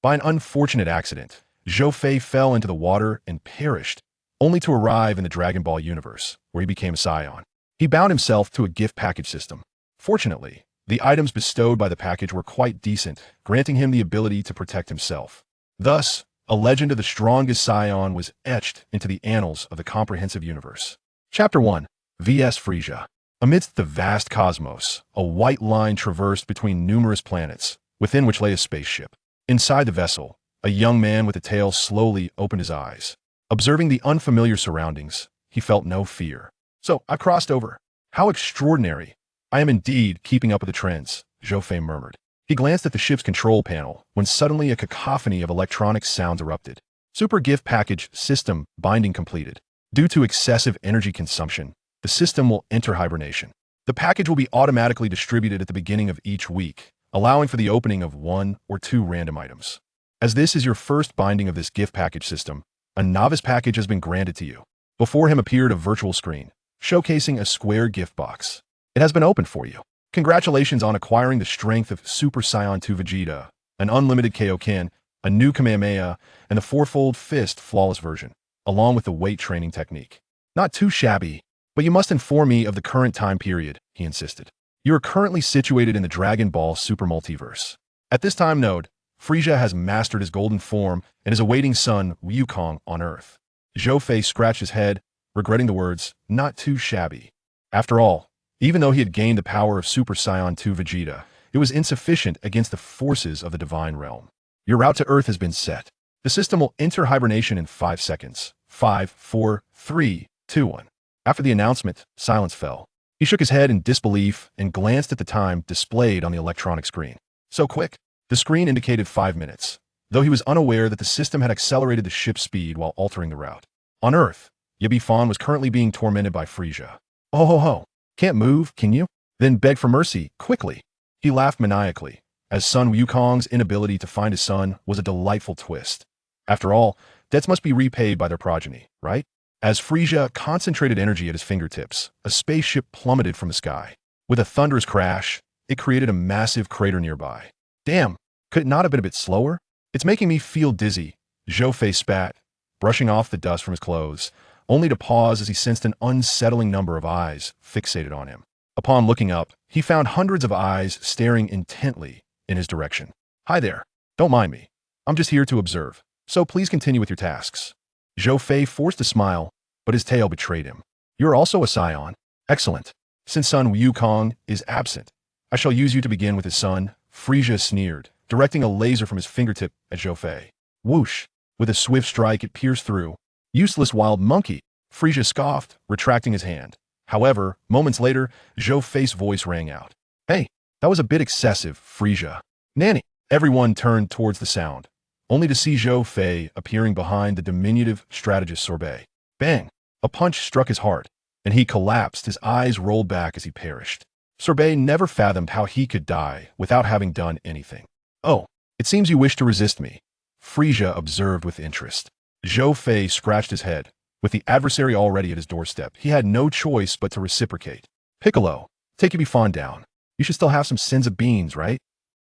By an unfortunate accident, Zhou Fei fell into the water and perished, only to arrive in the Dragon Ball universe, where he became a Saiyan. He bound himself to a gift package system. Fortunately, the items bestowed by the package were quite decent, granting him the ability to protect himself. Thus, a legend of the strongest Saiyan was etched into the annals of the comprehensive universe. Chapter 1. vs. Frisia. Amidst the vast cosmos, a white line traversed between numerous planets, within which lay a spaceship. Inside the vessel, a young man with a tail slowly opened his eyes. Observing the unfamiliar surroundings, he felt no fear. So, I crossed over. How extraordinary. I am indeed keeping up with the trends, Zhou Fei murmured. He glanced at the ship's control panel when suddenly a cacophony of electronic sounds erupted. Super gift package system binding completed. Due to excessive energy consumption, the system will enter hibernation. The package will be automatically distributed at the beginning of each week, allowing for the opening of 1 or 2 random items. As this is your first binding of this gift package system, a novice package has been granted to you. Before him appeared a virtual screen, showcasing a square gift box. It has been opened for you. Congratulations on acquiring the strength of Super Saiyan 2 Vegeta, an unlimited Kaioken, a new Kamehameha, and the fourfold fist flawless version, along with the weight training technique. Not too shabby, but you must inform me of the current time period, he insisted. You are currently situated in the Dragon Ball Super Multiverse. At this time node, Frisia has mastered his golden form and is awaiting son Wukong on Earth. Zhou Fei scratched his head, regretting the words, not too shabby. After all, even though he had gained the power of Super Saiyan 2 Vegeta, it was insufficient against the forces of the divine realm. Your route to Earth has been set. The system will enter hibernation in 5 seconds. 5, 4, 3, 2, 1. After the announcement, silence fell. He shook his head in disbelief and glanced at the time displayed on the electronic screen. So quick. The screen indicated 5 minutes, though he was unaware that the system had accelerated the ship's speed while altering the route. On Earth, Yabi Fan was currently being tormented by Frisia. Oh ho ho. Can't move, can you? Then beg for mercy, quickly. He laughed maniacally, as son Wukong's inability to find his son was a delightful twist. After all, debts must be repaid by their progeny, right? As Frisia concentrated energy at his fingertips, a spaceship plummeted from the sky. With a thunderous crash, it created a massive crater nearby. Damn, could it not have been a bit slower? It's making me feel dizzy, Zhou Fei spat, brushing off the dust from his clothes, only to pause as he sensed an unsettling number of eyes fixated on him. Upon looking up, he found hundreds of eyes staring intently in his direction. Hi there. Don't mind me. I'm just here to observe, so please continue with your tasks. Zhou Fei forced a smile, but his tail betrayed him. You're also a Saiyan. Excellent. Since son Wukong is absent, I shall use you to begin with his son. Frisia sneered, directing a laser from his fingertip at Zhou Fei. Whoosh! With a swift strike, it pierced through. Useless wild monkey! Frisia scoffed, retracting his hand. However, moments later, Zhou Fei's voice rang out. Hey, that was a bit excessive, Frisia. Nanny! Everyone turned towards the sound, only to see Zhou Fei appearing behind the diminutive strategist Sorbet. Bang! A punch struck his heart, and he collapsed, his eyes rolled back as he perished. Sorbet never fathomed how he could die without having done anything. Oh, it seems you wish to resist me, Frisia observed with interest. Zhou Fei scratched his head. With the adversary already at his doorstep, he had no choice but to reciprocate. Piccolo, take Yabi Fan down. You should still have some sins of beans, right?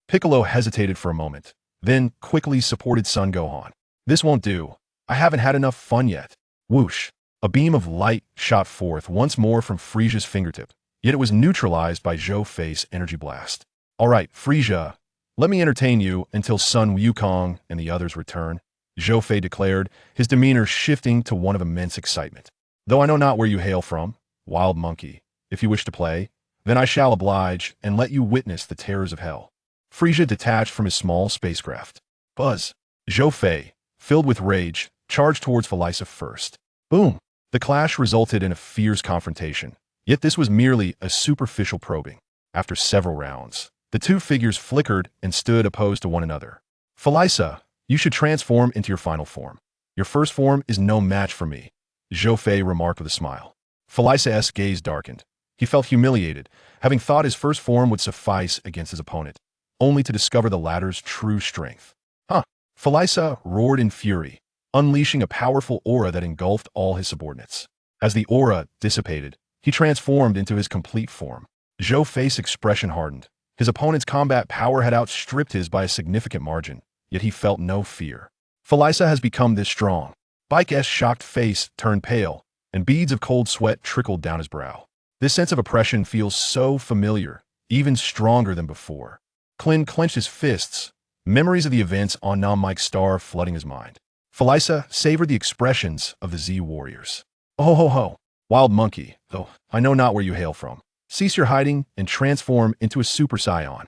Piccolo hesitated for a moment, then quickly supported Son Gohan. This won't do. I haven't had enough fun yet. Whoosh! A beam of light shot forth once more from Frisia's fingertip, yet it was neutralized by Zhou Fei's energy blast. All right, Frisia, let me entertain you until son Wukong and the others return, Zhou Fei declared, his demeanor shifting to one of immense excitement. Though I know not where you hail from, wild monkey, if you wish to play, then I shall oblige and let you witness the terrors of hell. Frisia detached from his small spacecraft. Buzz! Zhou Fei, filled with rage, charged towards Felisa first. Boom! The clash resulted in a fierce confrontation, yet this was merely a superficial probing. After several rounds, the two figures flickered and stood opposed to one another. Felisa, you should transform into your final form. Your first form is no match for me, Zhou Fei remarked with a smile. Felisa's gaze darkened. He felt humiliated, having thought his first form would suffice against his opponent, only to discover the latter's true strength. Huh! Felisa roared in fury, unleashing a powerful aura that engulfed all his subordinates. As the aura dissipated, he transformed into his complete form. Zhou Fei's expression hardened. His opponent's combat power had outstripped his by a significant margin, yet he felt no fear. Felisa has become this strong. Bike's shocked face turned pale, and beads of cold sweat trickled down his brow. This sense of oppression feels so familiar, even stronger than before. Clint clenched his fists, memories of the events on Nam Mike's star flooding his mind. Felisa savored the expressions of the Z warriors. Oh ho ho, wild monkey, though I know not where you hail from. Cease your hiding and transform into a Super Saiyan.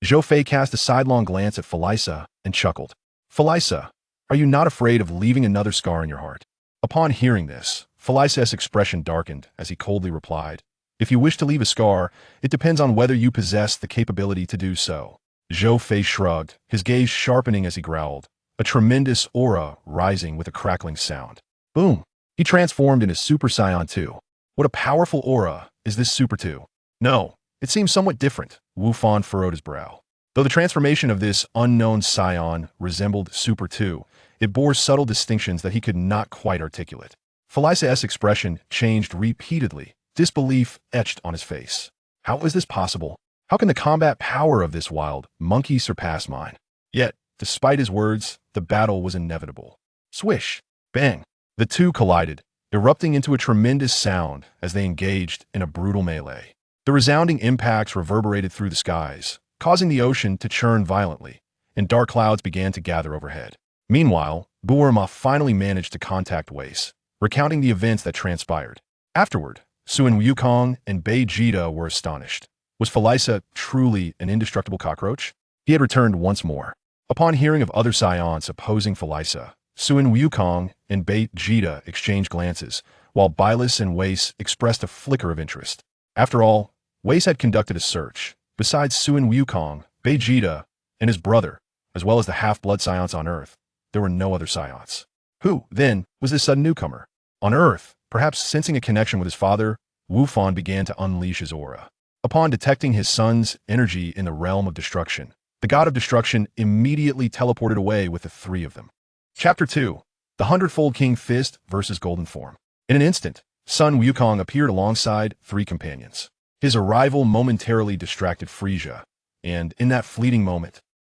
Zhou Fei cast a sidelong glance at Felisa and chuckled. Felisa, are you not afraid of leaving another scar in your heart? Upon hearing this, Felisa's expression darkened as he coldly replied, If you wish to leave a scar, it depends on whether you possess the capability to do so. Zhou Fei shrugged, his gaze sharpening as he growled, a tremendous aura rising with a crackling sound. Boom! He transformed into Super Saiyan 2. What a powerful aura is this Super 2? No, it seems somewhat different. Wu Fan furrowed his brow. Though the transformation of this unknown Saiyan resembled Super 2, it bore subtle distinctions that he could not quite articulate. Felisa's expression changed repeatedly, disbelief etched on his face. How is this possible? How can the combat power of this wild monkey surpass mine? Yet, despite his words, the battle was inevitable. Swish! Bang! The two collided, erupting into a tremendous sound as they engaged in a brutal melee. The resounding impacts reverberated through the skies, causing the ocean to churn violently, and dark clouds began to gather overhead. Meanwhile, Burma finally managed to contact Weiss, recounting the events that transpired. Afterward, Sun Wukong and Bei Jita were astonished. Was Felisa truly an indestructible cockroach? He had returned once more. Upon hearing of other Saiyans opposing Felisa, Sun Wukong and Bei Jita exchanged glances, while Bylus and Weiss expressed a flicker of interest. After all, Weiss had conducted a search. Besides Sun Wukong, Bei Jita, and his brother, as well as the half-blood Saiyans on Earth, there were no other Saiyans. Who, then, was this sudden newcomer? On Earth, perhaps sensing a connection with his father, Wu Fan began to unleash his aura. Upon detecting his son's energy in the realm of destruction, the god of destruction immediately teleported away with the three of them. Chapter 2. The Hundredfold King Fist versus Golden Form. In an instant, Sun Wukong appeared alongside three companions. His arrival momentarily distracted Frisia, and in that fleeting moment,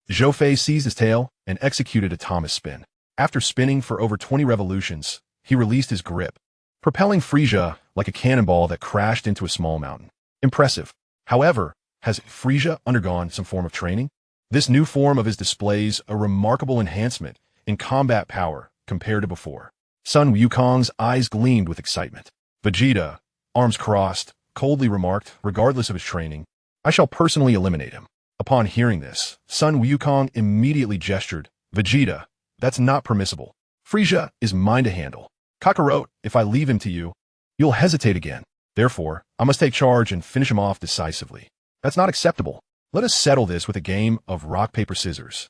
Zhou Fei seized his tail and executed a Thomas spin. After spinning for over 20 revolutions, he released his grip, propelling Frisia like a cannonball that crashed into a small mountain. Impressive. However, has Frisia undergone some form of training? This new form of his displays a remarkable enhancement in combat power compared to before. Sun Wukong's eyes gleamed with excitement. Vegeta, arms crossed, coldly remarked, regardless of his training, I shall personally eliminate him. Upon hearing this, Sun Wukong immediately gestured, Vegeta, that's not permissible. Frisia is mine to handle. Kakarot, if I leave him to you, you'll hesitate again. Therefore, I must take charge and finish him off decisively. That's not acceptable. Let us settle this with a game of rock, paper, scissors.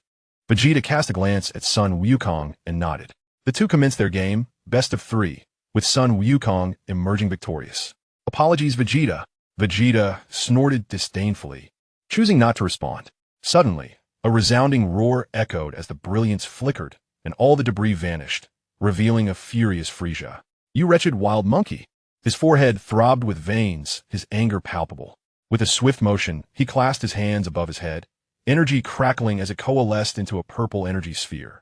Vegeta cast a glance at Sun Wukong and nodded. The two commenced their game, best of three, with Sun Wukong emerging victorious. Apologies, Vegeta. Vegeta snorted disdainfully, choosing not to respond. Suddenly, a resounding roar echoed as the brilliance flickered, and all the debris vanished, revealing a furious Frisia. You wretched wild monkey! His forehead throbbed with veins, his anger palpable. With a swift motion, he clasped his hands above his head, energy crackling as it coalesced into a purple energy sphere.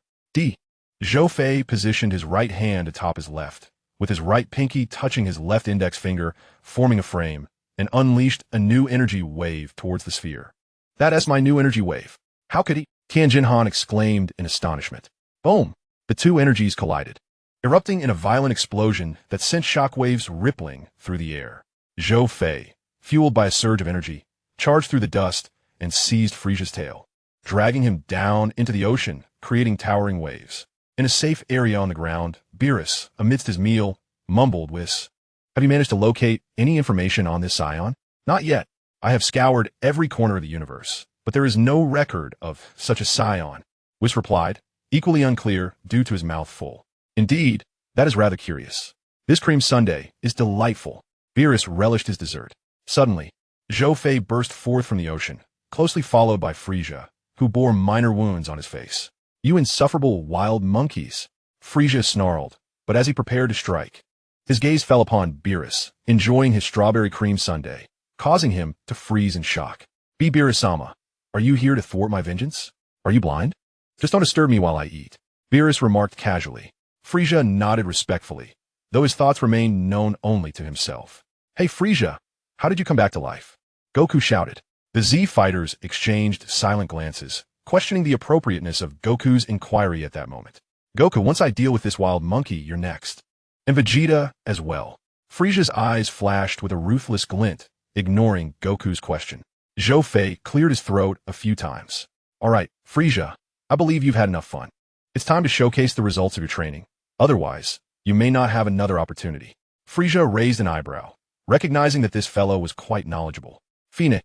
Zhou Fei positioned his right hand atop his left, with his right pinky touching his left index finger, forming a frame, and unleashed a new energy wave towards the sphere. That's my new energy wave. How could he? Tian Jinhan exclaimed in astonishment. Boom! The two energies collided, erupting in a violent explosion that sent shockwaves rippling through the air. Zhou Fei, fueled by a surge of energy, charged through the dust and seized Frisia's tail, dragging him down into the ocean, creating towering waves. In a safe area on the ground, Beerus, amidst his meal, mumbled Whis. Have you managed to locate any information on this Saiyan? Not yet. I have scoured every corner of the universe, but there is no record of such a Saiyan. Whis replied, equally unclear due to his mouth full. Indeed, that is rather curious. This cream sundae is delightful. Beerus relished his dessert. Suddenly, Zhou Fei burst forth from the ocean, closely followed by Frisia, who bore minor wounds on his face. You insufferable wild monkeys! Frisia snarled, but as he prepared to strike, his gaze fell upon Beerus, enjoying his strawberry cream sundae, causing him to freeze in shock. Beerus-sama, are you here to thwart my vengeance? Are you blind? Just don't disturb me while I eat, Beerus remarked casually. Frieza nodded respectfully, though his thoughts remained known only to himself. Hey Frieza, how did you come back to life? Goku shouted. The Z fighters exchanged silent glances, questioning the appropriateness of Goku's inquiry at that moment. Goku, once I deal with this wild monkey, you're next. And Vegeta as well. Frieza's eyes flashed with a ruthless glint, ignoring Goku's question. Zhou Fei cleared his throat a few times. All right, Frieza, I believe you've had enough fun. It's time to showcase the results of your training. Otherwise, you may not have another opportunity. Frieza raised an eyebrow, recognizing that this fellow was quite knowledgeable. Fine.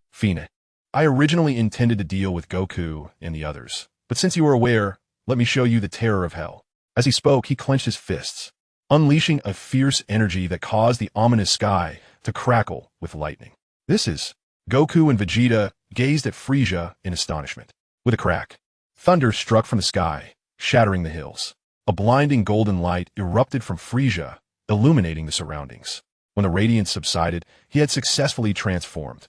I originally intended to deal with Goku and the others, but since you are aware, let me show you the terror of hell. As he spoke, he clenched his fists, unleashing a fierce energy that caused the ominous sky to crackle with lightning. This is... Goku and Vegeta gazed at Frieza in astonishment. With a crack, thunder struck from the sky, shattering the hills. A blinding golden light erupted from Frieza, illuminating the surroundings. When the radiance subsided, he had successfully transformed.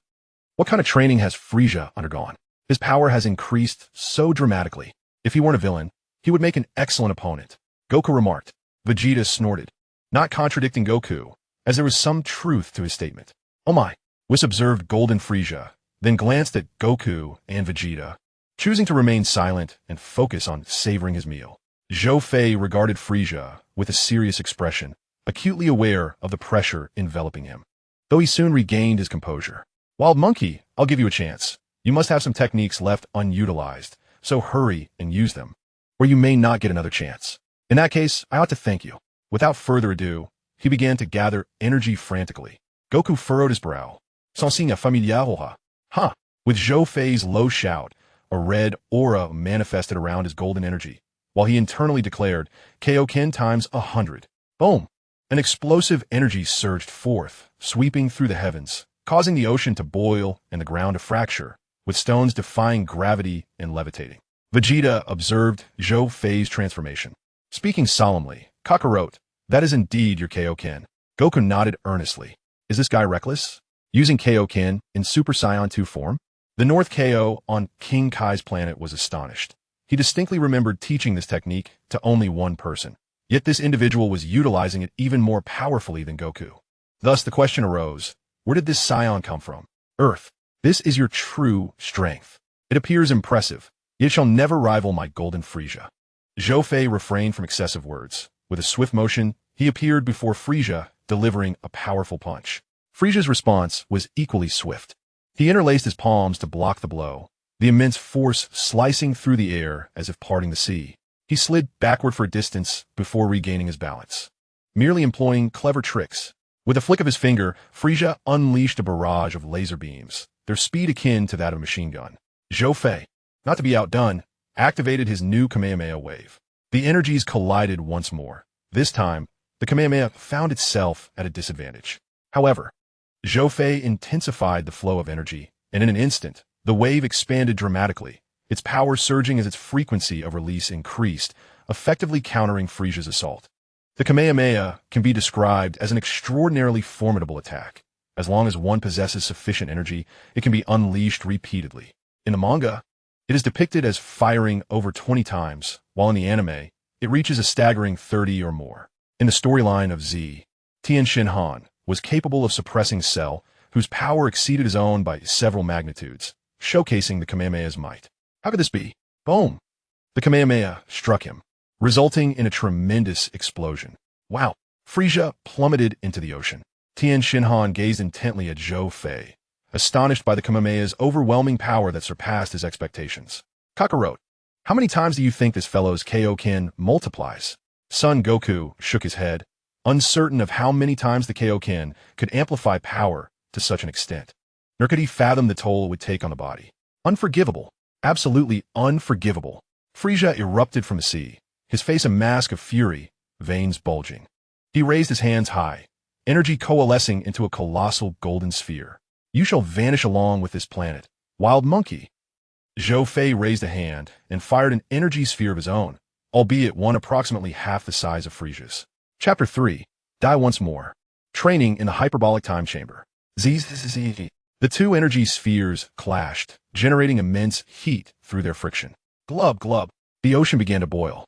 What kind of training has Frieza undergone? His power has increased so dramatically. If he weren't a villain, he would make an excellent opponent, Goku remarked. Vegeta snorted, not contradicting Goku, as there was some truth to his statement. Oh my! Whis observed Golden Frieza, then glanced at Goku and Vegeta, choosing to remain silent and focus on savoring his meal. Zhou Fei regarded Frieza with a serious expression, acutely aware of the pressure enveloping him. Though he soon regained his composure. Wild Monkey, I'll give you a chance. You must have some techniques left unutilized, so hurry and use them, or you may not get another chance. In that case, I ought to thank you. Without further ado, he began to gather energy frantically. Goku furrowed his brow. Sans signe familiar, huh? With Zhou Fei's low shout, a red aura manifested around his golden energy, while he internally declared, Kaioken times 100. Boom! An explosive energy surged forth, sweeping through the heavens, causing the ocean to boil and the ground to fracture, with stones defying gravity and levitating. Vegeta observed Zhou Fei's transformation. Speaking solemnly, Kakarot, that is indeed your Kaioken. Goku nodded earnestly. Is this guy reckless? Using Kaioken in Super Saiyan 2 form? The North Kao on King Kai's planet was astonished. He distinctly remembered teaching this technique to only one person. Yet this individual was utilizing it even more powerfully than Goku. Thus the question arose, where did this Saiyan come from? Earth. This is your true strength. It appears impressive, yet shall never rival my golden Frieza. Zhou Fei refrained from excessive words. With a swift motion, he appeared before Frieza, delivering a powerful punch. Frieza's response was equally swift. He interlaced his palms to block the blow, the immense force slicing through the air as if parting the sea. He slid backward for a distance before regaining his balance, merely employing clever tricks. With a flick of his finger, Frieza unleashed a barrage of laser beams, their speed akin to that of a machine gun. Zhou Fei, not to be outdone, activated his new Kamehameha wave. The energies collided once more. This time, the Kamehameha found itself at a disadvantage. However, Zhou Fei intensified the flow of energy, and in an instant, the wave expanded dramatically, its power surging as its frequency of release increased, effectively countering Frieza's assault. The Kamehameha can be described as an extraordinarily formidable attack. As long as one possesses sufficient energy, it can be unleashed repeatedly. In the manga, it is depicted as firing over 20 times, while in the anime, it reaches a staggering 30 or more. In the storyline of Z, Tien Shin Han was capable of suppressing Cell, whose power exceeded his own by several magnitudes, showcasing the Kamehameha's might. How could this be? Boom! The Kamehameha struck him, resulting in a tremendous explosion. Wow! Frieza plummeted into the ocean. Tien Shin Han gazed intently at Zhou Fei, astonished by the Kamehameha's overwhelming power that surpassed his expectations. Kakarot, how many times do you think this fellow's Kaioken multiplies? Son Goku shook his head, uncertain of how many times the Kaioken could amplify power to such an extent. Nor could he fathom the toll it would take on the body. Unforgivable. Absolutely unforgivable. Frieza erupted from the sea, his face a mask of fury, veins bulging. He raised his hands high, energy coalescing into a colossal golden sphere. You shall vanish along with this planet, wild monkey. Zhou Fei raised a hand and fired an energy sphere of his own, albeit one approximately half the size of Frieza's. Chapter 3. Die once more. Training in the hyperbolic time chamber. The two energy spheres clashed, generating immense heat through their friction. Glub, glub. The ocean began to boil.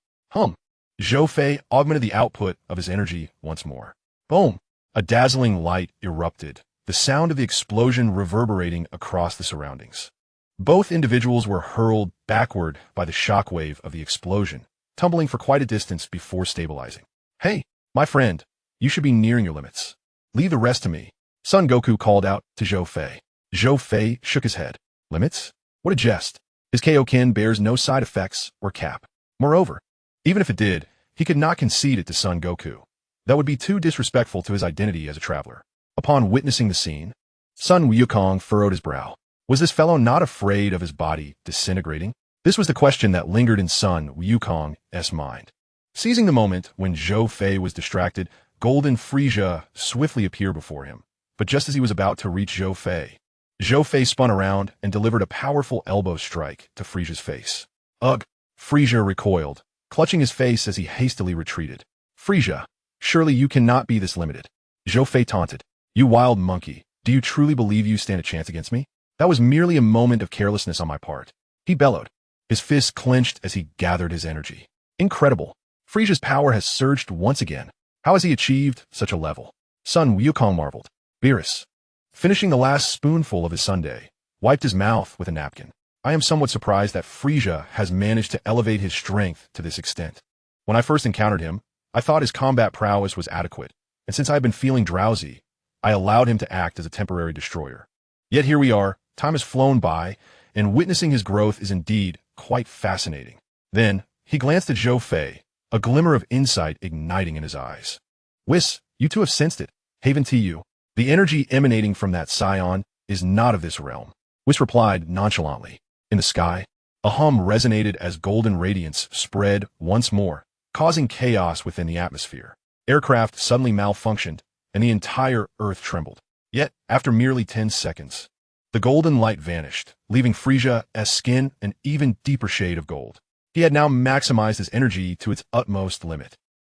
Zhou Fei augmented the output of his energy once more. Boom! A dazzling light erupted, the sound of the explosion reverberating across the surroundings. Both individuals were hurled backward by the shockwave of the explosion, tumbling for quite a distance before stabilizing. Hey, my friend, you should be nearing your limits. Leave the rest to me, Son Goku called out to Zhou Fei. Zhou Fei shook his head. Limits? What a jest. His Kaioken bears no side effects or cap. Moreover, even if it did, he could not concede it to Son Goku. That would be too disrespectful to his identity as a traveler. Upon witnessing the scene, Sun Wukong furrowed his brow. Was this fellow not afraid of his body disintegrating? This was the question that lingered in Sun Wukong's mind. Seizing the moment when Zhou Fei was distracted, Golden Frieza swiftly appeared before him. But just as he was about to reach Zhou Fei spun around and delivered a powerful elbow strike to Frieza's face. Ugh! Frieza recoiled, clutching his face as he hastily retreated. Frieza, surely you cannot be this limited. Zhou Fei taunted. You wild monkey, do you truly believe you stand a chance against me? That was merely a moment of carelessness on my part. He bellowed. His fists clenched as he gathered his energy. Incredible. Frieza's power has surged once again. How has he achieved such a level? Sun Wukong marveled. Beerus, finishing the last spoonful of his sundae, wiped his mouth with a napkin. I am somewhat surprised that Frieza has managed to elevate his strength to this extent. When I first encountered him, I thought his combat prowess was adequate, and since I had been feeling drowsy, I allowed him to act as a temporary destroyer. Yet here we are, time has flown by, and witnessing his growth is indeed quite fascinating. Then, he glanced at Zhou Fei, a glimmer of insight igniting in his eyes. Whis, you two have sensed it. Haven to you. The energy emanating from that Saiyan is not of this realm. Whis replied nonchalantly. In the sky, a hum resonated as golden radiance spread once more, causing chaos within the atmosphere. Aircraft suddenly malfunctioned, and the entire Earth trembled. Yet, after merely 10 seconds, the golden light vanished, leaving Frieza's skin an even deeper shade of gold. He had now maximized his energy to its utmost limit,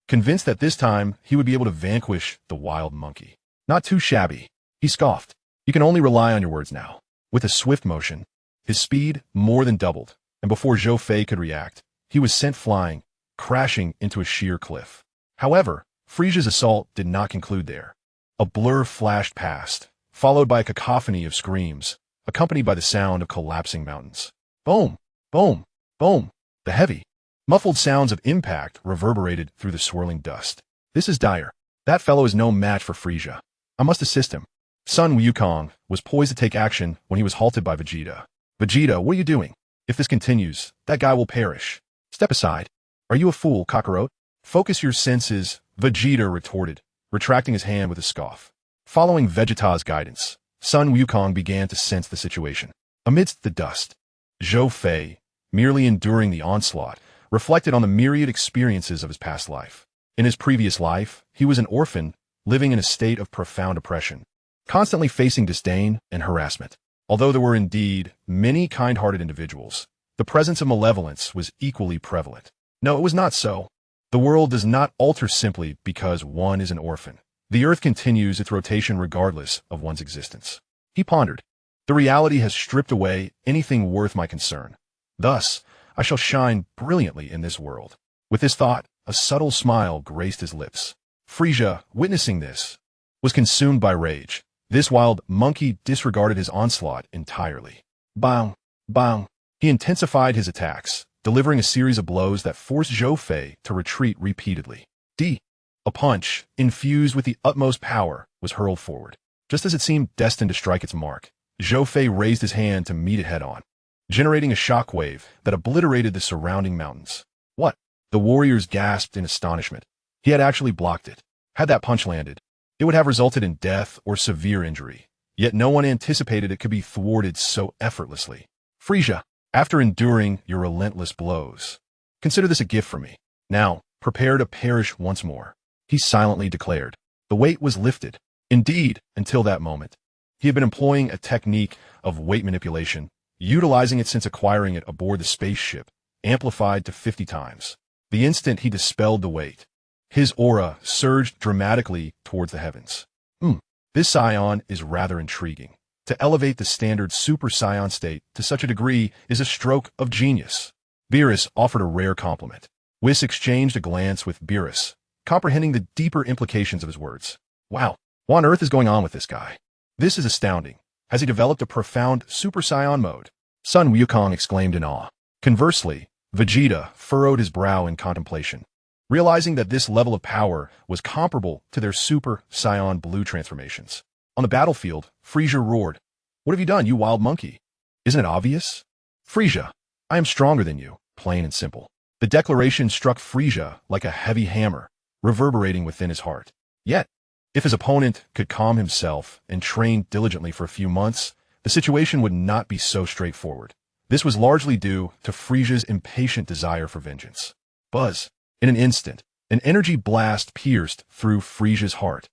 convinced that this time he would be able to vanquish the wild monkey. Not too shabby, he scoffed. You can only rely on your words now. With a swift motion, his speed more than doubled, and before Zhou Fei could react, he was sent flying, crashing into a sheer cliff. However, Frieza's assault did not conclude there. A blur flashed past, followed by a cacophony of screams, accompanied by the sound of collapsing mountains. Boom! Boom! Boom! The heavy, muffled sounds of impact reverberated through the swirling dust. This is dire. That fellow is no match for Frieza. I must assist him. Sun Wukong was poised to take action when he was halted by Vegeta. Vegeta, what are you doing? If this continues, that guy will perish. Step aside. Are you a fool, Kakarot? Focus your senses, Vegeta retorted, retracting his hand with a scoff. Following Vegeta's guidance, Sun Wukong began to sense the situation. Amidst the dust, Zhou Fei, merely enduring the onslaught, reflected on the myriad experiences of his past life. In his previous life, he was an orphan, living in a state of profound oppression, constantly facing disdain and harassment. Although there were indeed many kind-hearted individuals, the presence of malevolence was equally prevalent. No, it was not so. The world does not alter simply because one is an orphan. The earth continues its rotation regardless of one's existence. He pondered. The reality has stripped away anything worth my concern. Thus, I shall shine brilliantly in this world. With this thought, a subtle smile graced his lips. Frieza, witnessing this, was consumed by rage. This wild monkey disregarded his onslaught entirely. Bang! Bang! He intensified his attacks, delivering a series of blows that forced Zhou Fei to retreat repeatedly. A punch, infused with the utmost power, was hurled forward. Just as it seemed destined to strike its mark, Zhou Fei raised his hand to meet it head-on, generating a shockwave that obliterated the surrounding mountains. What? The warriors gasped in astonishment. He had actually blocked it. Had that punch landed, it would have resulted in death or severe injury. Yet no one anticipated it could be thwarted so effortlessly. Frieza, after enduring your relentless blows, consider this a gift from me. Now, prepare to perish once more. He silently declared. The weight was lifted. Indeed, until that moment, he had been employing a technique of weight manipulation, utilizing it since acquiring it aboard the spaceship, amplified to 50 times. The instant he dispelled the weight, his aura surged dramatically towards the heavens. This Saiyan is rather intriguing. To elevate the standard Super Saiyan state to such a degree is a stroke of genius. Beerus offered a rare compliment. Whis exchanged a glance with Beerus, comprehending the deeper implications of his words. Wow, what on earth is going on with this guy? This is astounding. Has he developed a profound Super Saiyan mode? Sun Wukong exclaimed in awe. Conversely, Vegeta furrowed his brow in contemplation, realizing that this level of power was comparable to their Super Saiyan Blue transformations. On the battlefield, Frieza roared, "What have you done, you wild monkey? Isn't it obvious?" Frieza, I am stronger than you, plain and simple. The declaration struck Frieza like a heavy hammer, reverberating within his heart. Yet, if his opponent could calm himself and train diligently for a few months, the situation would not be so straightforward. This was largely due to Frieza's impatient desire for vengeance. Buzz. In an instant, an energy blast pierced through Frieza's heart.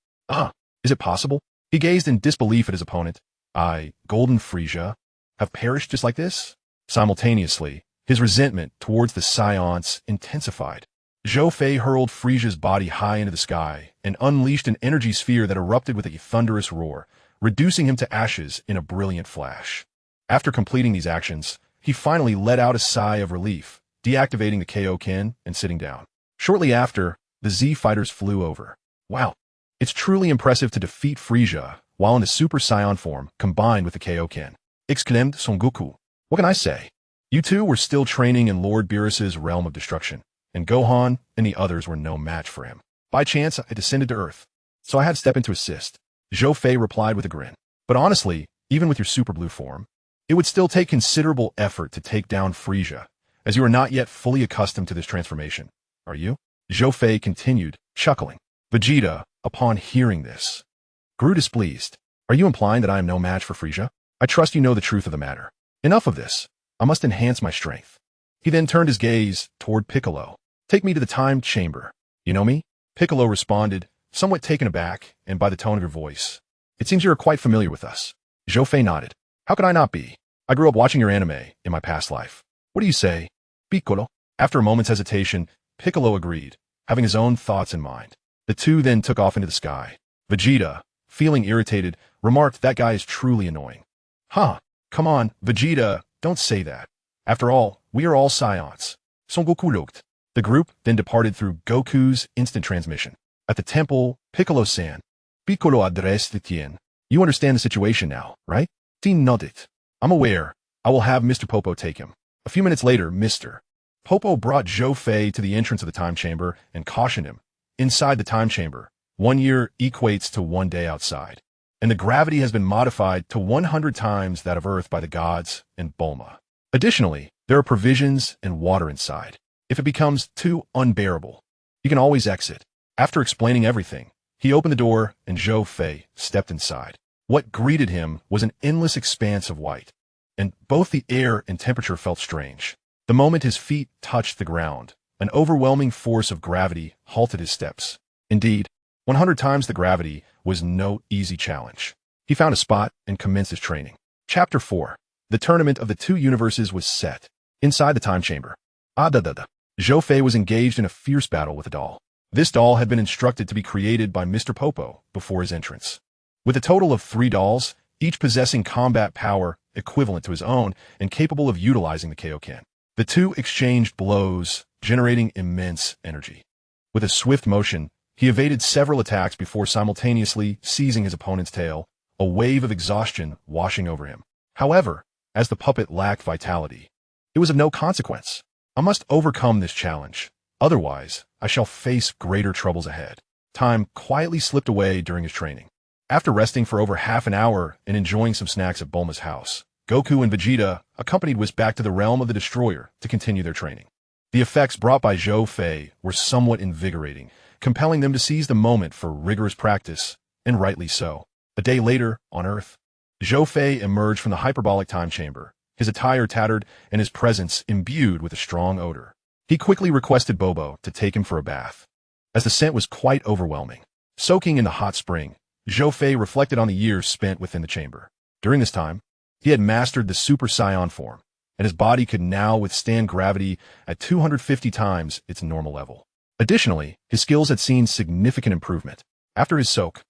Is it possible? He gazed in disbelief at his opponent. Golden Frieza, have perished just like this? Simultaneously, his resentment towards the Saiyans intensified. Zhou Fei hurled Frieza's body high into the sky and unleashed an energy sphere that erupted with a thunderous roar, reducing him to ashes in a brilliant flash. After completing these actions, he finally let out a sigh of relief, deactivating the Kaioken and sitting down. Shortly after, the Z fighters flew over. Wow, it's truly impressive to defeat Frieza while in the Super Saiyan form combined with the Kaioken, exclaimed Son Goku. What can I say? You two were still training in Lord Beerus's realm of destruction, and Gohan and the others were no match for him. By chance, I descended to Earth, so I had to step in to assist. Zhou Fei replied with a grin. But honestly, even with your Super Blue form, it would still take considerable effort to take down Frieza, as you are not yet fully accustomed to this transformation. Are you? Zhou Fei continued, chuckling. Vegeta, upon hearing this, grew displeased. Are you implying that I am no match for Frieza? I trust you know the truth of the matter. Enough of this. I must enhance my strength. He then turned his gaze toward Piccolo. Take me to the time chamber. You know me? Piccolo responded, somewhat taken aback and by the tone of your voice. It seems you are quite familiar with us. Zhou Fei nodded. How could I not be? I grew up watching your anime in my past life. What do you say, Piccolo? After a moment's hesitation, Piccolo agreed, having his own thoughts in mind. The two then took off into the sky. Vegeta, feeling irritated, remarked that guy is truly annoying. Come on, Vegeta, don't say that. After all, we are all Saiyans. Son Goku looked. The group then departed through Goku's instant transmission. At the temple, Piccolo-san. Piccolo addressed Tien. You understand the situation now, right? Tien nodded. I'm aware. I will have Mr. Popo take him. A few minutes later, Mr. Popo brought Zhou Fei to the entrance of the time chamber and cautioned him. Inside the time chamber, 1 year equates to 1 day outside, and the gravity has been modified to 100 times that of Earth by the gods and Bulma. Additionally, there are provisions and water inside. If it becomes too unbearable, you can always exit. After explaining everything, he opened the door and Zhou Fei stepped inside. What greeted him was an endless expanse of white, and both the air and temperature felt strange. The moment his feet touched the ground, an overwhelming force of gravity halted his steps. Indeed, 100 times the gravity was no easy challenge. He found a spot and commenced his training. Chapter 4. The tournament of the two universes was set. Inside the time chamber. Zhou Fei was engaged in a fierce battle with a doll. This doll had been instructed to be created by Mr. Popo before his entrance. With a total of 3 dolls, each possessing combat power equivalent to his own and capable of utilizing the Kaioken. The two exchanged blows, generating immense energy. With a swift motion, he evaded several attacks before simultaneously seizing his opponent's tail, a wave of exhaustion washing over him. However, as the puppet lacked vitality, it was of no consequence. I must overcome this challenge. Otherwise, I shall face greater troubles ahead. Time quietly slipped away during his training. After resting for over half an hour and enjoying some snacks at Bulma's house, Goku and Vegeta accompanied Whis back to the realm of the Destroyer to continue their training. The effects brought by Zhou Fei were somewhat invigorating, compelling them to seize the moment for rigorous practice, and rightly so. A day later, on Earth, Zhou Fei emerged from the hyperbolic time chamber, his attire tattered and his presence imbued with a strong odor. He quickly requested Bobo to take him for a bath, as the scent was quite overwhelming. Soaking in the hot spring, Zhou Fei reflected on the years spent within the chamber. During this time, he had mastered the Super Saiyan form, and his body could now withstand gravity at 250 times its normal level. Additionally, his skills had seen significant improvement. After his soak,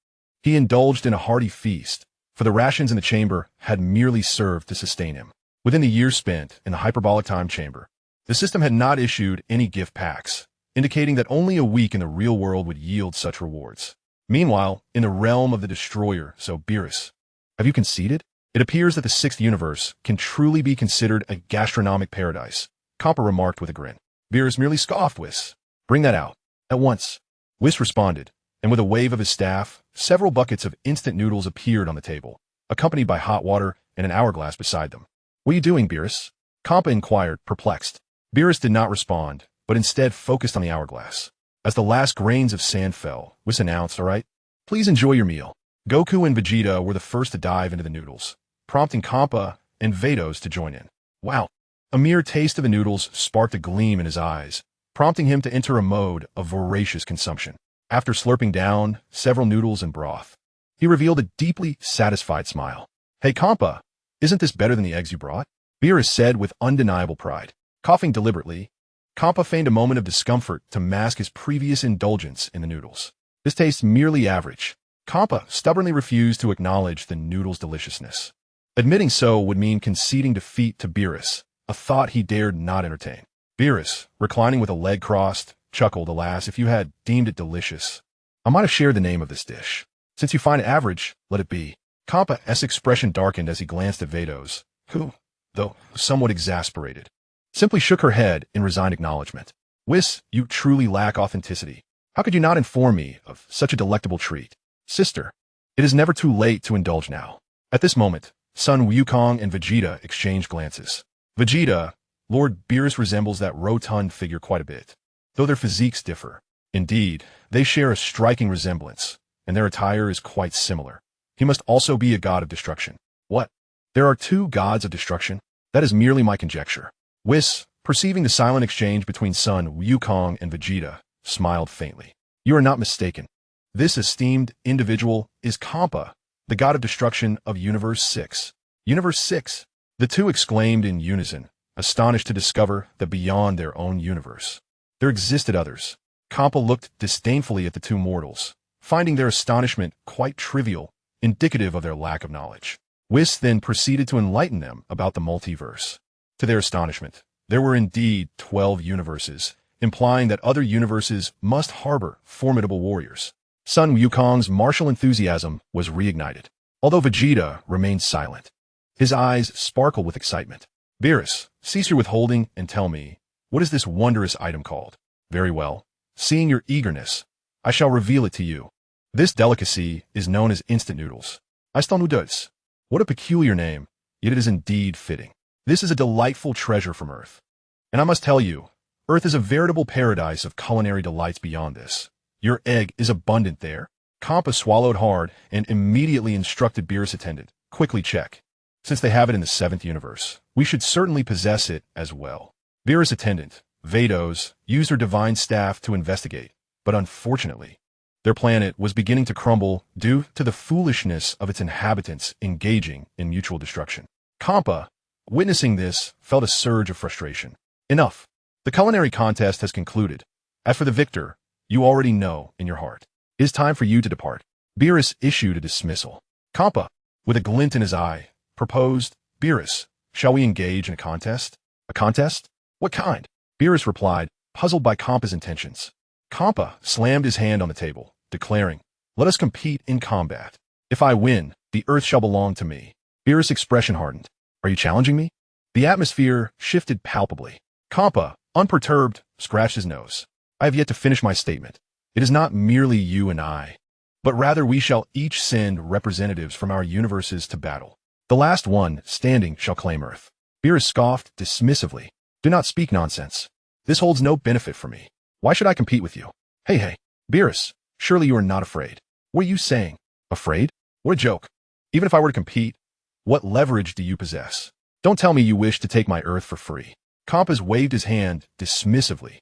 he indulged in a hearty feast, for the rations in the chamber had merely served to sustain him. Within the years spent in the hyperbolic time chamber, The system had not issued any gift packs, indicating that only a week in the real world would yield such rewards. Meanwhile, in the realm of the destroyer, so Beerus, have you conceded? It appears that the sixth universe can truly be considered a gastronomic paradise, Compa remarked with a grin. Beerus merely scoffed. Whis, bring that out. At once. Whis responded, and with a wave of his staff, several buckets of instant noodles appeared on the table, accompanied by hot water and an hourglass beside them. What are you doing, Beerus? Compa inquired, perplexed. Beerus did not respond, but instead focused on the hourglass. As the last grains of sand fell, Whis announced, all right, please enjoy your meal. Goku and Vegeta were the first to dive into the noodles, prompting Compa and Vados to join in. Wow. A mere taste of the noodles sparked a gleam in his eyes, prompting him to enter a mode of voracious consumption. After slurping down several noodles and broth, he revealed a deeply satisfied smile. Hey, Compa, isn't this better than the eggs you brought? Beerus said with undeniable pride. Coughing deliberately, Compa feigned a moment of discomfort to mask his previous indulgence in the noodles. This tastes merely average. Compa stubbornly refused to acknowledge the noodles' deliciousness. Admitting so would mean conceding defeat to Beerus, a thought he dared not entertain. Beerus, reclining with a leg crossed, chuckled, alas, if you had deemed it delicious, I might have shared the name of this dish. Since you find it average, let it be. Compa's expression darkened as he glanced at Vados, who, though somewhat exasperated, simply shook her head in resigned acknowledgement. Whis, you truly lack authenticity. How could you not inform me of such a delectable treat? Sister, it is never too late to indulge now. At this moment, Sun Wukong and Vegeta exchanged glances. Vegeta, Lord Beerus resembles that rotund figure quite a bit, though their physiques differ. Indeed, they share a striking resemblance, and their attire is quite similar. He must also be a god of destruction. What? There are two gods of destruction? That is merely my conjecture. Whis, perceiving the silent exchange between Sun Wukong and Vegeta, smiled faintly. You are not mistaken. This esteemed individual is Compa, the god of destruction of Universe 6. Universe 6? The two exclaimed in unison, astonished to discover that beyond their own universe, there existed others. Compa looked disdainfully at the two mortals, finding their astonishment quite trivial, indicative of their lack of knowledge. Whis then proceeded to enlighten them about the multiverse. To their astonishment, there were indeed 12 universes, implying that other universes must harbor formidable warriors. Sun Wukong's martial enthusiasm was reignited, although Vegeta remained silent. His eyes sparkled with excitement. Beerus, cease your withholding and tell me, what is this wondrous item called? Very well. Seeing your eagerness, I shall reveal it to you. This delicacy is known as instant noodles. Instant noodles. What a peculiar name, yet it is indeed fitting. This is a delightful treasure from Earth. And I must tell you, Earth is a veritable paradise of culinary delights beyond this. Your egg is abundant there. Compa swallowed hard and immediately instructed Beerus' attendant, quickly check. Since they have it in the 7th universe, we should certainly possess it as well. Beerus' attendant, Vados, used her divine staff to investigate, but unfortunately, their planet was beginning to crumble due to the foolishness of its inhabitants engaging in mutual destruction. Compa, witnessing this, felt a surge of frustration. Enough. The culinary contest has concluded. As for the victor, you already know in your heart. It is time for you to depart. Beerus issued a dismissal. Compa, with a glint in his eye, proposed, Beerus, shall we engage in a contest? A contest? What kind? Beerus replied, puzzled by Compa's intentions. Compa slammed his hand on the table, declaring, let us compete in combat. If I win, the earth shall belong to me. Beerus' expression hardened. Are you challenging me? The atmosphere shifted palpably. Compa, unperturbed, scratched his nose. I have yet to finish my statement. It is not merely you and I, but rather we shall each send representatives from our universes to battle. The last one standing shall claim Earth. Beerus scoffed dismissively. Do not speak nonsense. This holds no benefit for me. Why should I compete with you? Hey, Beerus, surely you are not afraid. What are you saying? Afraid? What a joke. Even if I were to compete, what leverage do you possess? Don't tell me you wish to take my Earth for free. Compas waved his hand dismissively.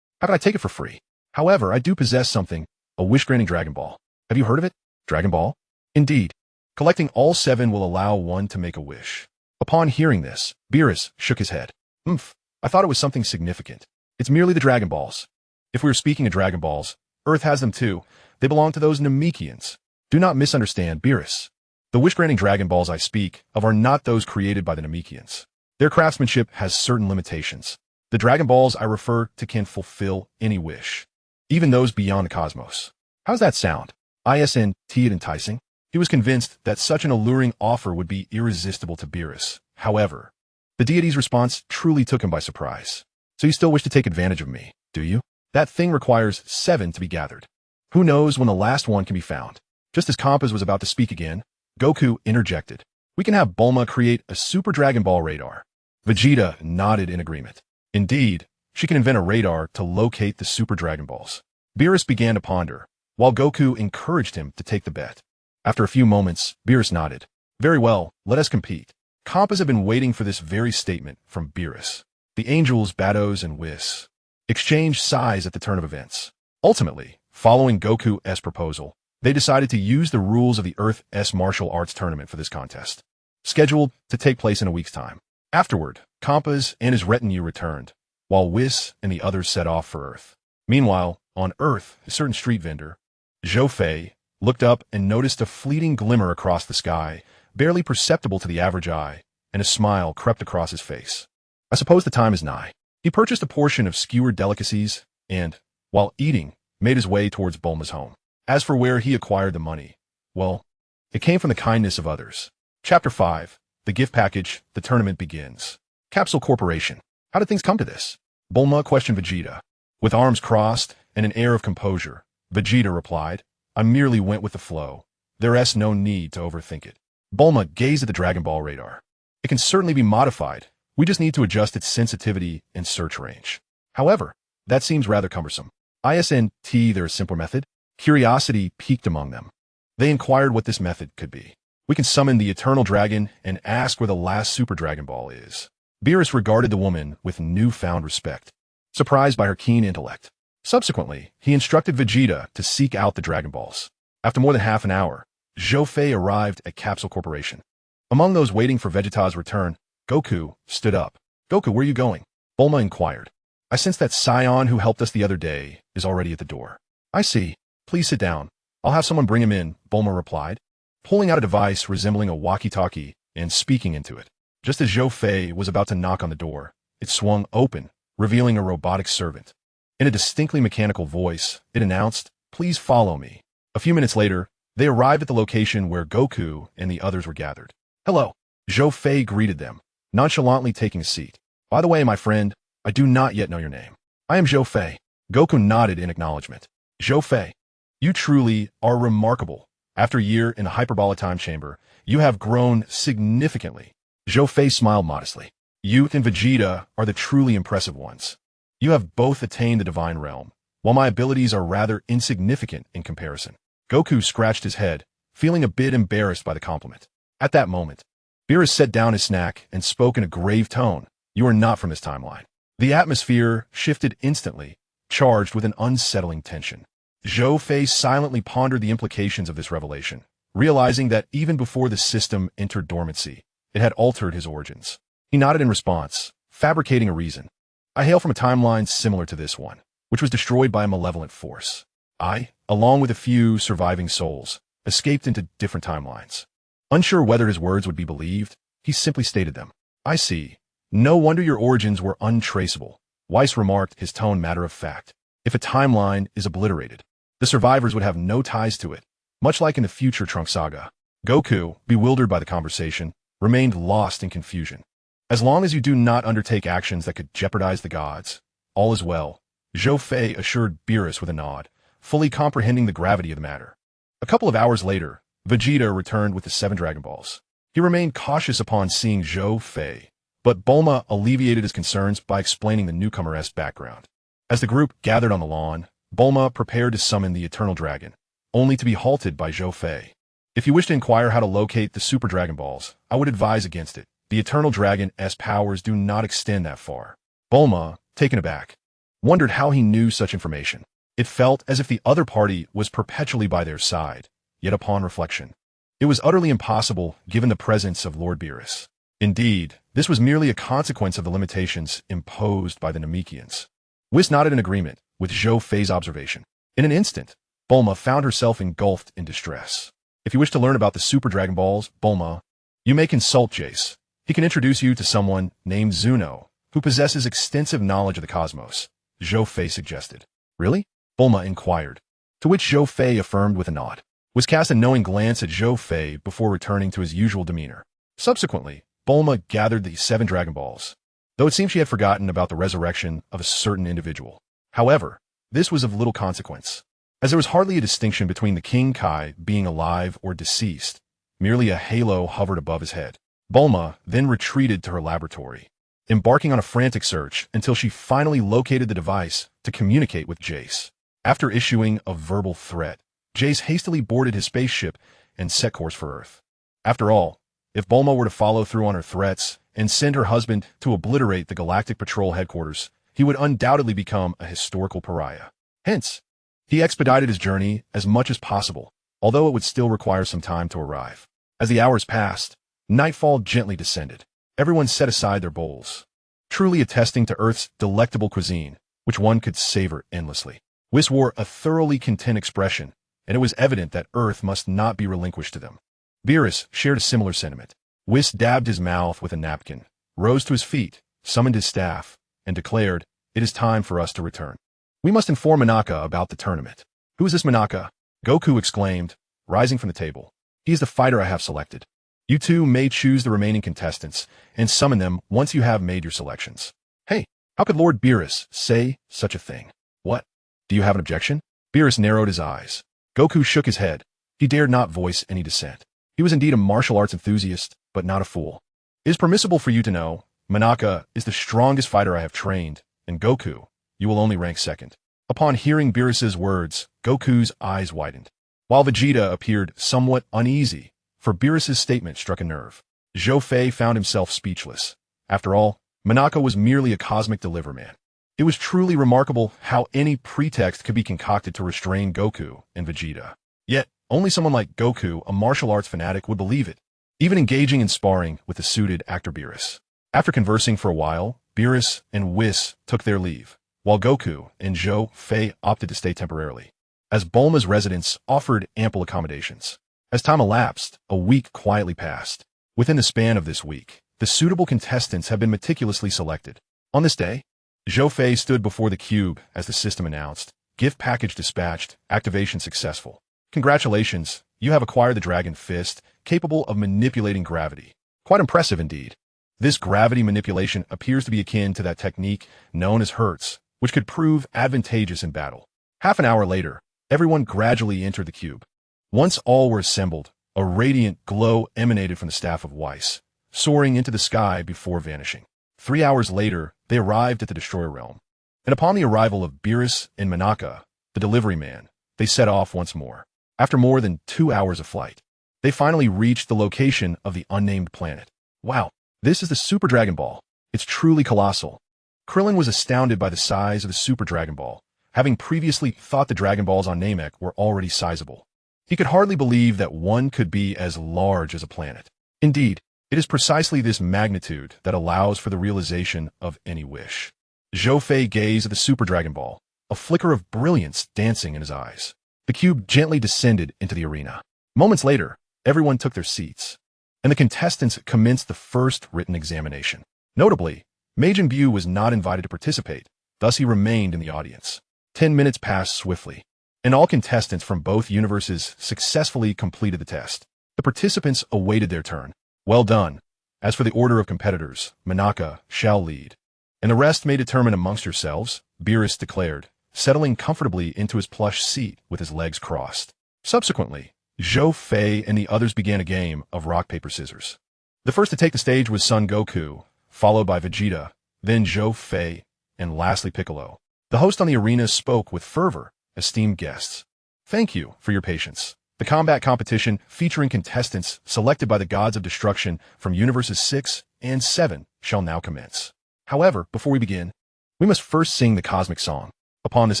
How could I take it for free? However, I do possess something, a wish-granting Dragon Ball. Have you heard of it? Dragon Ball? Indeed. Collecting all 7 will allow one to make a wish. Upon hearing this, Beerus shook his head. I thought it was something significant. It's merely the Dragon Balls. If we are speaking of Dragon Balls, Earth has them too. They belong to those Namekians. Do not misunderstand, Beerus. The wish-granting Dragon Balls I speak of are not those created by the Namekians. Their craftsmanship has certain limitations. The Dragon Balls I refer to can fulfill any wish, even those beyond the cosmos. How's that sound? ISNT it enticing? He was convinced that such an alluring offer would be irresistible to Beerus. However, the deity's response truly took him by surprise. So you still wish to take advantage of me, do you? That thing requires 7 to be gathered. Who knows when the last one can be found? Just as Kampas was about to speak again, Goku interjected. We can have Bulma create a Super Dragon Ball radar. Vegeta nodded in agreement. Indeed, she can invent a radar to locate the Super Dragon Balls. Beerus began to ponder, while Goku encouraged him to take the bet. After a few moments, Beerus nodded. Very well, let us compete. Kampas had been waiting for this very statement from Beerus. The angels, Batos, and Whis exchanged sighs at the turn of events. Ultimately, following Goku's proposal, they decided to use the rules of the Earth's martial arts tournament for this contest, scheduled to take place in a week's time. Afterward, Kampas and his retinue returned, while Whis and the others set off for Earth. Meanwhile, on Earth, a certain street vendor, Zhou Fei, looked up and noticed a fleeting glimmer across the sky, barely perceptible to the average eye, and a smile crept across his face. I suppose the time is nigh. He purchased a portion of skewered delicacies and, while eating, made his way towards Bulma's home. As for where he acquired the money, well, it came from the kindness of others. Chapter 5. The Gift Package. The tournament begins. Capsule Corporation. How did things come to this? Bulma questioned Vegeta. With arms crossed and an air of composure, Vegeta replied, I merely went with the flow. There's no need to overthink it. Bulma gazed at the Dragon Ball radar. It can certainly be modified. We just need to adjust its sensitivity and search range. However, that seems rather cumbersome. ISNT there a simpler method? Curiosity piqued among them. They inquired what this method could be. We can summon the Eternal Dragon and ask where the last Super Dragon Ball is. Beerus regarded the woman with newfound respect, surprised by her keen intellect. Subsequently, he instructed Vegeta to seek out the Dragon Balls. After more than half an hour, Zhou Fei arrived at Capsule Corporation. Among those waiting for Vegeta's return, Goku stood up. Goku, where are you going? Bulma inquired. I sense that Saiyan who helped us the other day is already at the door. I see. Please sit down. I'll have someone bring him in, Bulma replied, pulling out a device resembling a walkie-talkie and speaking into it. Just as Zhou Fei was about to knock on the door, it swung open, revealing a robotic servant. In a distinctly mechanical voice, it announced, Please follow me. A few minutes later, they arrived at the location where Goku and the others were gathered. Hello. Zhou Fei greeted them, nonchalantly taking a seat. By the way, my friend, I do not yet know your name. I am Zhou Fei. Goku nodded in acknowledgement. Zhou Fei, you truly are remarkable. After a year in the Hyperbola time chamber, you have grown significantly. Zhou Fei smiled modestly. You and Vegeta are the truly impressive ones. You have both attained the divine realm, while my abilities are rather insignificant in comparison. Goku scratched his head, feeling a bit embarrassed by the compliment. At that moment, Beerus set down his snack and spoke in a grave tone. You are not from this timeline. The atmosphere shifted instantly, charged with an unsettling tension. Zhou Fei silently pondered the implications of this revelation, realizing that even before the system entered dormancy, it had altered his origins. He nodded in response, fabricating a reason. I hail from a timeline similar to this one, which was destroyed by a malevolent force. I, along with a few surviving souls, escaped into different timelines. Unsure whether his words would be believed, he simply stated them. I see. No wonder your origins were untraceable. Weiss remarked, his tone matter of fact. If a timeline is obliterated, the survivors would have no ties to it, much like in the future Trunks saga. Goku, bewildered by the conversation, remained lost in confusion. As long as you do not undertake actions that could jeopardize the gods, all is well, Zhou Fei assured Beerus with a nod, fully comprehending the gravity of the matter. A couple of hours later, Vegeta returned with the 7 Dragon Balls. He remained cautious upon seeing Zhou Fei, but Bulma alleviated his concerns by explaining the newcomer's background. As the group gathered on the lawn, Bulma prepared to summon the Eternal Dragon, only to be halted by Zhou Fei. If you wish to inquire how to locate the Super Dragon Balls, I would advise against it. The Eternal Dragon's powers do not extend that far. Bulma, taken aback, wondered how he knew such information. It felt as if the other party was perpetually by their side, yet upon reflection, it was utterly impossible given the presence of Lord Beerus. Indeed, this was merely a consequence of the limitations imposed by the Namekians. Whis nodded in agreement with Zhou Fei's observation. In an instant, Bulma found herself engulfed in distress. If you wish to learn about the Super Dragon Balls, Bulma, you may consult Jace. He can introduce you to someone named Zuno, who possesses extensive knowledge of the cosmos, Zhou Fei suggested. Really? Bulma inquired, to which Zhou Fei affirmed with a nod. Was cast a knowing glance at Zhou Fei before returning to his usual demeanor. Subsequently, Bulma gathered the 7 Dragon Balls, though it seemed she had forgotten about the resurrection of a certain individual. However, this was of little consequence, as there was hardly a distinction between the King Kai being alive or deceased. Merely a halo hovered above his head. Bulma then retreated to her laboratory, embarking on a frantic search until she finally located the device to communicate with Jace. After issuing a verbal threat, Jace hastily boarded his spaceship and set course for Earth. After all, if Bulma were to follow through on her threats and send her husband to obliterate the Galactic Patrol headquarters, he would undoubtedly become a historical pariah. Hence, he expedited his journey as much as possible, although it would still require some time to arrive. As the hours passed, nightfall gently descended. Everyone set aside their bowls, truly attesting to Earth's delectable cuisine, which one could savor endlessly. Whis wore a thoroughly content expression, and it was evident that Earth must not be relinquished to them. Beerus shared a similar sentiment. Whis dabbed his mouth with a napkin, rose to his feet, summoned his staff, and declared, "It is time for us to return. We must inform Monaka about the tournament." "Who is this Monaka?" Goku exclaimed, rising from the table. "He is the fighter I have selected. You two may choose the remaining contestants and summon them once you have made your selections." "Hey, how could Lord Beerus say such a thing? What? Do you have an objection?" Beerus narrowed his eyes. Goku shook his head. He dared not voice any dissent. He was indeed a martial arts enthusiast, but not a fool. "It is permissible for you to know, Monaka is the strongest fighter I have trained, and Goku, you will only rank second." Upon hearing Beerus's words, Goku's eyes widened, while Vegeta appeared somewhat uneasy, for Beerus's statement struck a nerve. Zhou Fei found himself speechless. After all, Monaka was merely a cosmic deliverman. It was truly remarkable how any pretext could be concocted to restrain Goku and Vegeta. Yet, only someone like Goku, a martial arts fanatic, would believe it, even engaging in sparring with the suited actor Beerus. After conversing for a while, Beerus and Whis took their leave, while Goku and Zhou Fei opted to stay temporarily, as Bulma's residence offered ample accommodations. As time elapsed, a week quietly passed. Within the span of this week, the suitable contestants have been meticulously selected. On this day, Zhou Fei stood before the cube as the system announced, "Gift package dispatched, activation successful. Congratulations, you have acquired the Dragon Fist, capable of manipulating gravity." Quite impressive indeed. This gravity manipulation appears to be akin to that technique known as Hertz, which could prove advantageous in battle. Half an hour later, everyone gradually entered the cube. Once all were assembled, a radiant glow emanated from the staff of Whis, soaring into the sky before vanishing. 3 hours later, they arrived at the Destroyer Realm, and upon the arrival of Beerus and Monaka, the delivery man, they set off once more. After more than 2 hours of flight, they finally reached the location of the unnamed planet. Wow, this is the Super Dragon Ball. It's truly colossal. Krillin was astounded by the size of the Super Dragon Ball, having previously thought the Dragon Balls on Namek were already sizable. He could hardly believe that one could be as large as a planet. Indeed, it is precisely this magnitude that allows for the realization of any wish. Zhou Fei gazed at the Super Dragon Ball, a flicker of brilliance dancing in his eyes. The cube gently descended into the arena. Moments later, everyone took their seats, and the contestants commenced the first written examination. Notably, Majin Buu was not invited to participate, thus he remained in the audience. 10 minutes passed swiftly, and all contestants from both universes successfully completed the test. The participants awaited their turn. "Well done. As for the order of competitors, Monaka shall lead, and the rest may determine amongst yourselves," Beerus declared, settling comfortably into his plush seat with his legs crossed. Subsequently, Zhou Fei and the others began a game of rock, paper, scissors. The first to take the stage was Son Goku, followed by Vegeta, then Zhou Fei, and lastly Piccolo. The host on the arena spoke with fervor, "Esteemed guests, thank you for your patience. The combat competition featuring contestants selected by the gods of destruction from universes 6 and 7 shall now commence. However, before we begin, we must first sing the cosmic song." Upon this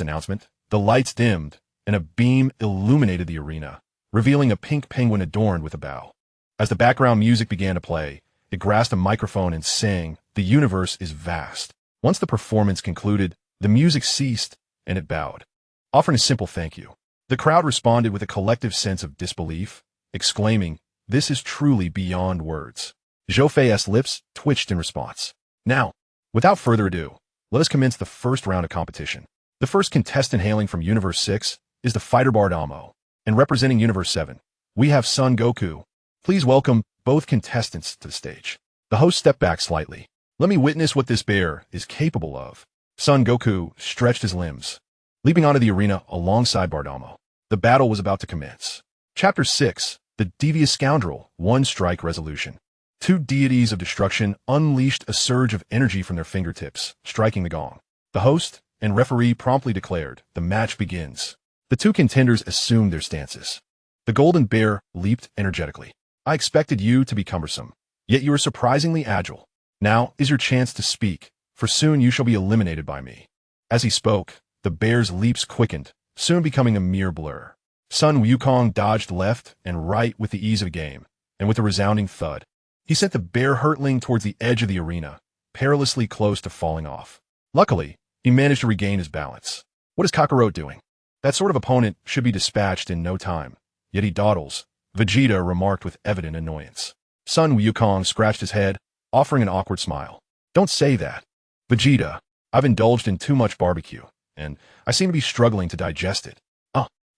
announcement, the lights dimmed, and a beam illuminated the arena, revealing a pink penguin adorned with a bow. As the background music began to play, it grasped a microphone and sang, "The universe is vast." Once the performance concluded, the music ceased, and it bowed, offering a simple thank you. The crowd responded with a collective sense of disbelief, exclaiming, "This is truly beyond words." Zhou Fei's lips twitched in response. "Now, Without further ado, let us commence the first round of competition. The first contestant hailing from Universe 6 is the fighter bard Amo, and representing Universe 7, we have Son Goku. Please welcome both contestants to the stage. The host stepped back slightly. Let me witness what this bear is capable of. Son Goku stretched his limbs, leaping onto the arena alongside Bardamo. The battle was about to commence. Chapter 6, The Devious Scoundrel, One Strike Resolution. Two deities of destruction unleashed a surge of energy from their fingertips, striking the gong. The host and referee promptly declared, the match begins. The two contenders assumed their stances. The golden bear leaped energetically. I expected you to be cumbersome, yet you are surprisingly agile. Now is your chance to speak, for soon you shall be eliminated by me. As he spoke, the bear's leaps quickened, soon becoming a mere blur. Sun Wukong dodged left and right with the ease of a game, and with a resounding thud, he sent the bear hurtling towards the edge of the arena, perilously close to falling off. Luckily, he managed to regain his balance. What is Kakarot doing? That sort of opponent should be dispatched in no time, yet he dawdles, Vegeta remarked with evident annoyance. Sun Wukong scratched his head, offering an awkward smile. Don't say that. Vegeta, I've indulged in too much barbecue, and I seem to be struggling to digest it.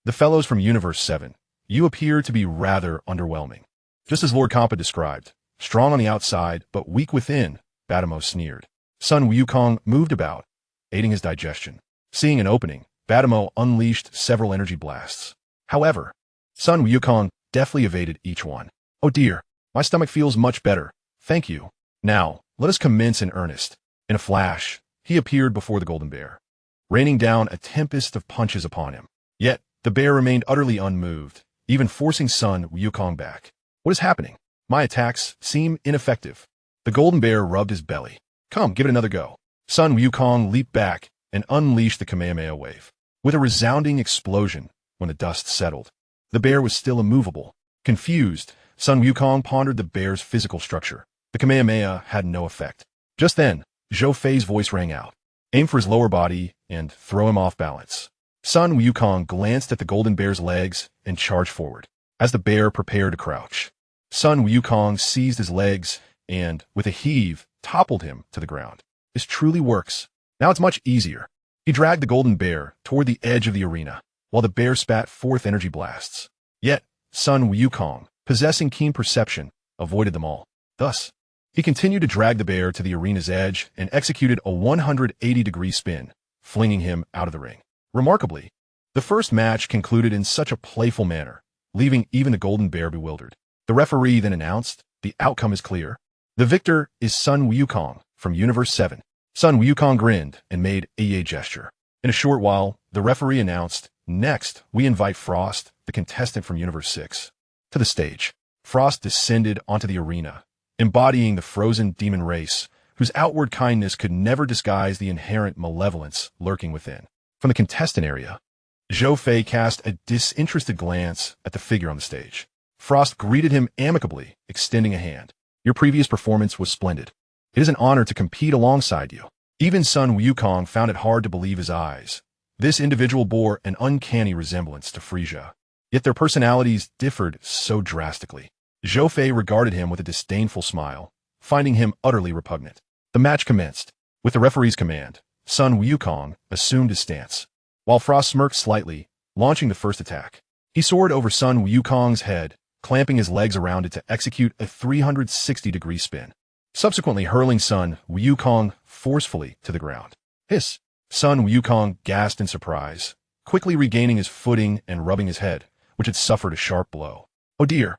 The fellows from Universe 7, you appear to be rather underwhelming. Just as Lord Kampa described, strong on the outside, but weak within, Badamo sneered. Sun Wukong moved about, aiding his digestion. Seeing an opening, Badamo unleashed several energy blasts. However, Sun Wukong deftly evaded each one. Oh dear, my stomach feels much better, thank you. Now, let us commence in earnest. In a flash, he appeared before the golden bear, raining down a tempest of punches upon him. Yet, the bear remained utterly unmoved, even forcing Sun Wukong back. What is happening? My attacks seem ineffective. The golden bear rubbed his belly. Come, give it another go. Sun Wukong leaped back and unleashed the Kamehameha wave. With a resounding explosion, when the dust settled, the bear was still immovable. Confused, Sun Wukong pondered the bear's physical structure. The Kamehameha had no effect. Just then, Zhou Fei's voice rang out. Aim for his lower body and throw him off balance. Sun Wukong glanced at the golden bear's legs and charged forward. As the bear prepared to crouch, Sun Wukong seized his legs and, with a heave, toppled him to the ground. This truly works. Now it's much easier. He dragged the golden bear toward the edge of the arena, while the bear spat forth energy blasts. Yet, Sun Wukong, possessing keen perception, avoided them all. Thus, he continued to drag the bear to the arena's edge and executed a 180-degree spin, flinging him out of the ring. Remarkably, the first match concluded in such a playful manner, leaving even the golden bear bewildered. The referee then announced, the outcome is clear. The victor is Sun Wukong from Universe 7. Sun Wukong grinned and made a yay gesture. In a short while, the referee announced, next, we invite Frost, the contestant from Universe 6, to the stage. Frost descended onto the arena, embodying the frozen demon race, whose outward kindness could never disguise the inherent malevolence lurking within. From the contestant area, Zhou Fei cast a disinterested glance at the figure on the stage. Frost greeted him amicably, extending a hand. Your previous performance was splendid. It is an honor to compete alongside you. Even Sun Wukong found it hard to believe his eyes. This individual bore an uncanny resemblance to Frieza, yet their personalities differed so drastically. Zhou Fei regarded him with a disdainful smile, finding him utterly repugnant. The match commenced. With the referee's command, Sun Wukong assumed his stance, while Frost smirked slightly, launching the first attack. He soared over Sun Wukong's head, clamping his legs around it to execute a 360-degree spin, subsequently hurling Sun Wukong forcefully to the ground. Hiss! Sun Wukong gasped in surprise, quickly regaining his footing and rubbing his head, which had suffered a sharp blow. Oh dear!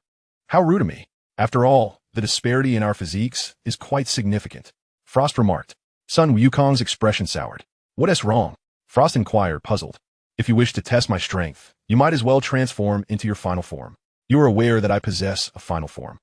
How rude of me! After all, the disparity in our physiques is quite significant, Frost remarked. Sun Wukong's expression soured. What is wrong? Frost inquired, puzzled. If you wish to test my strength, you might as well transform into your final form. You are aware that I possess a final form.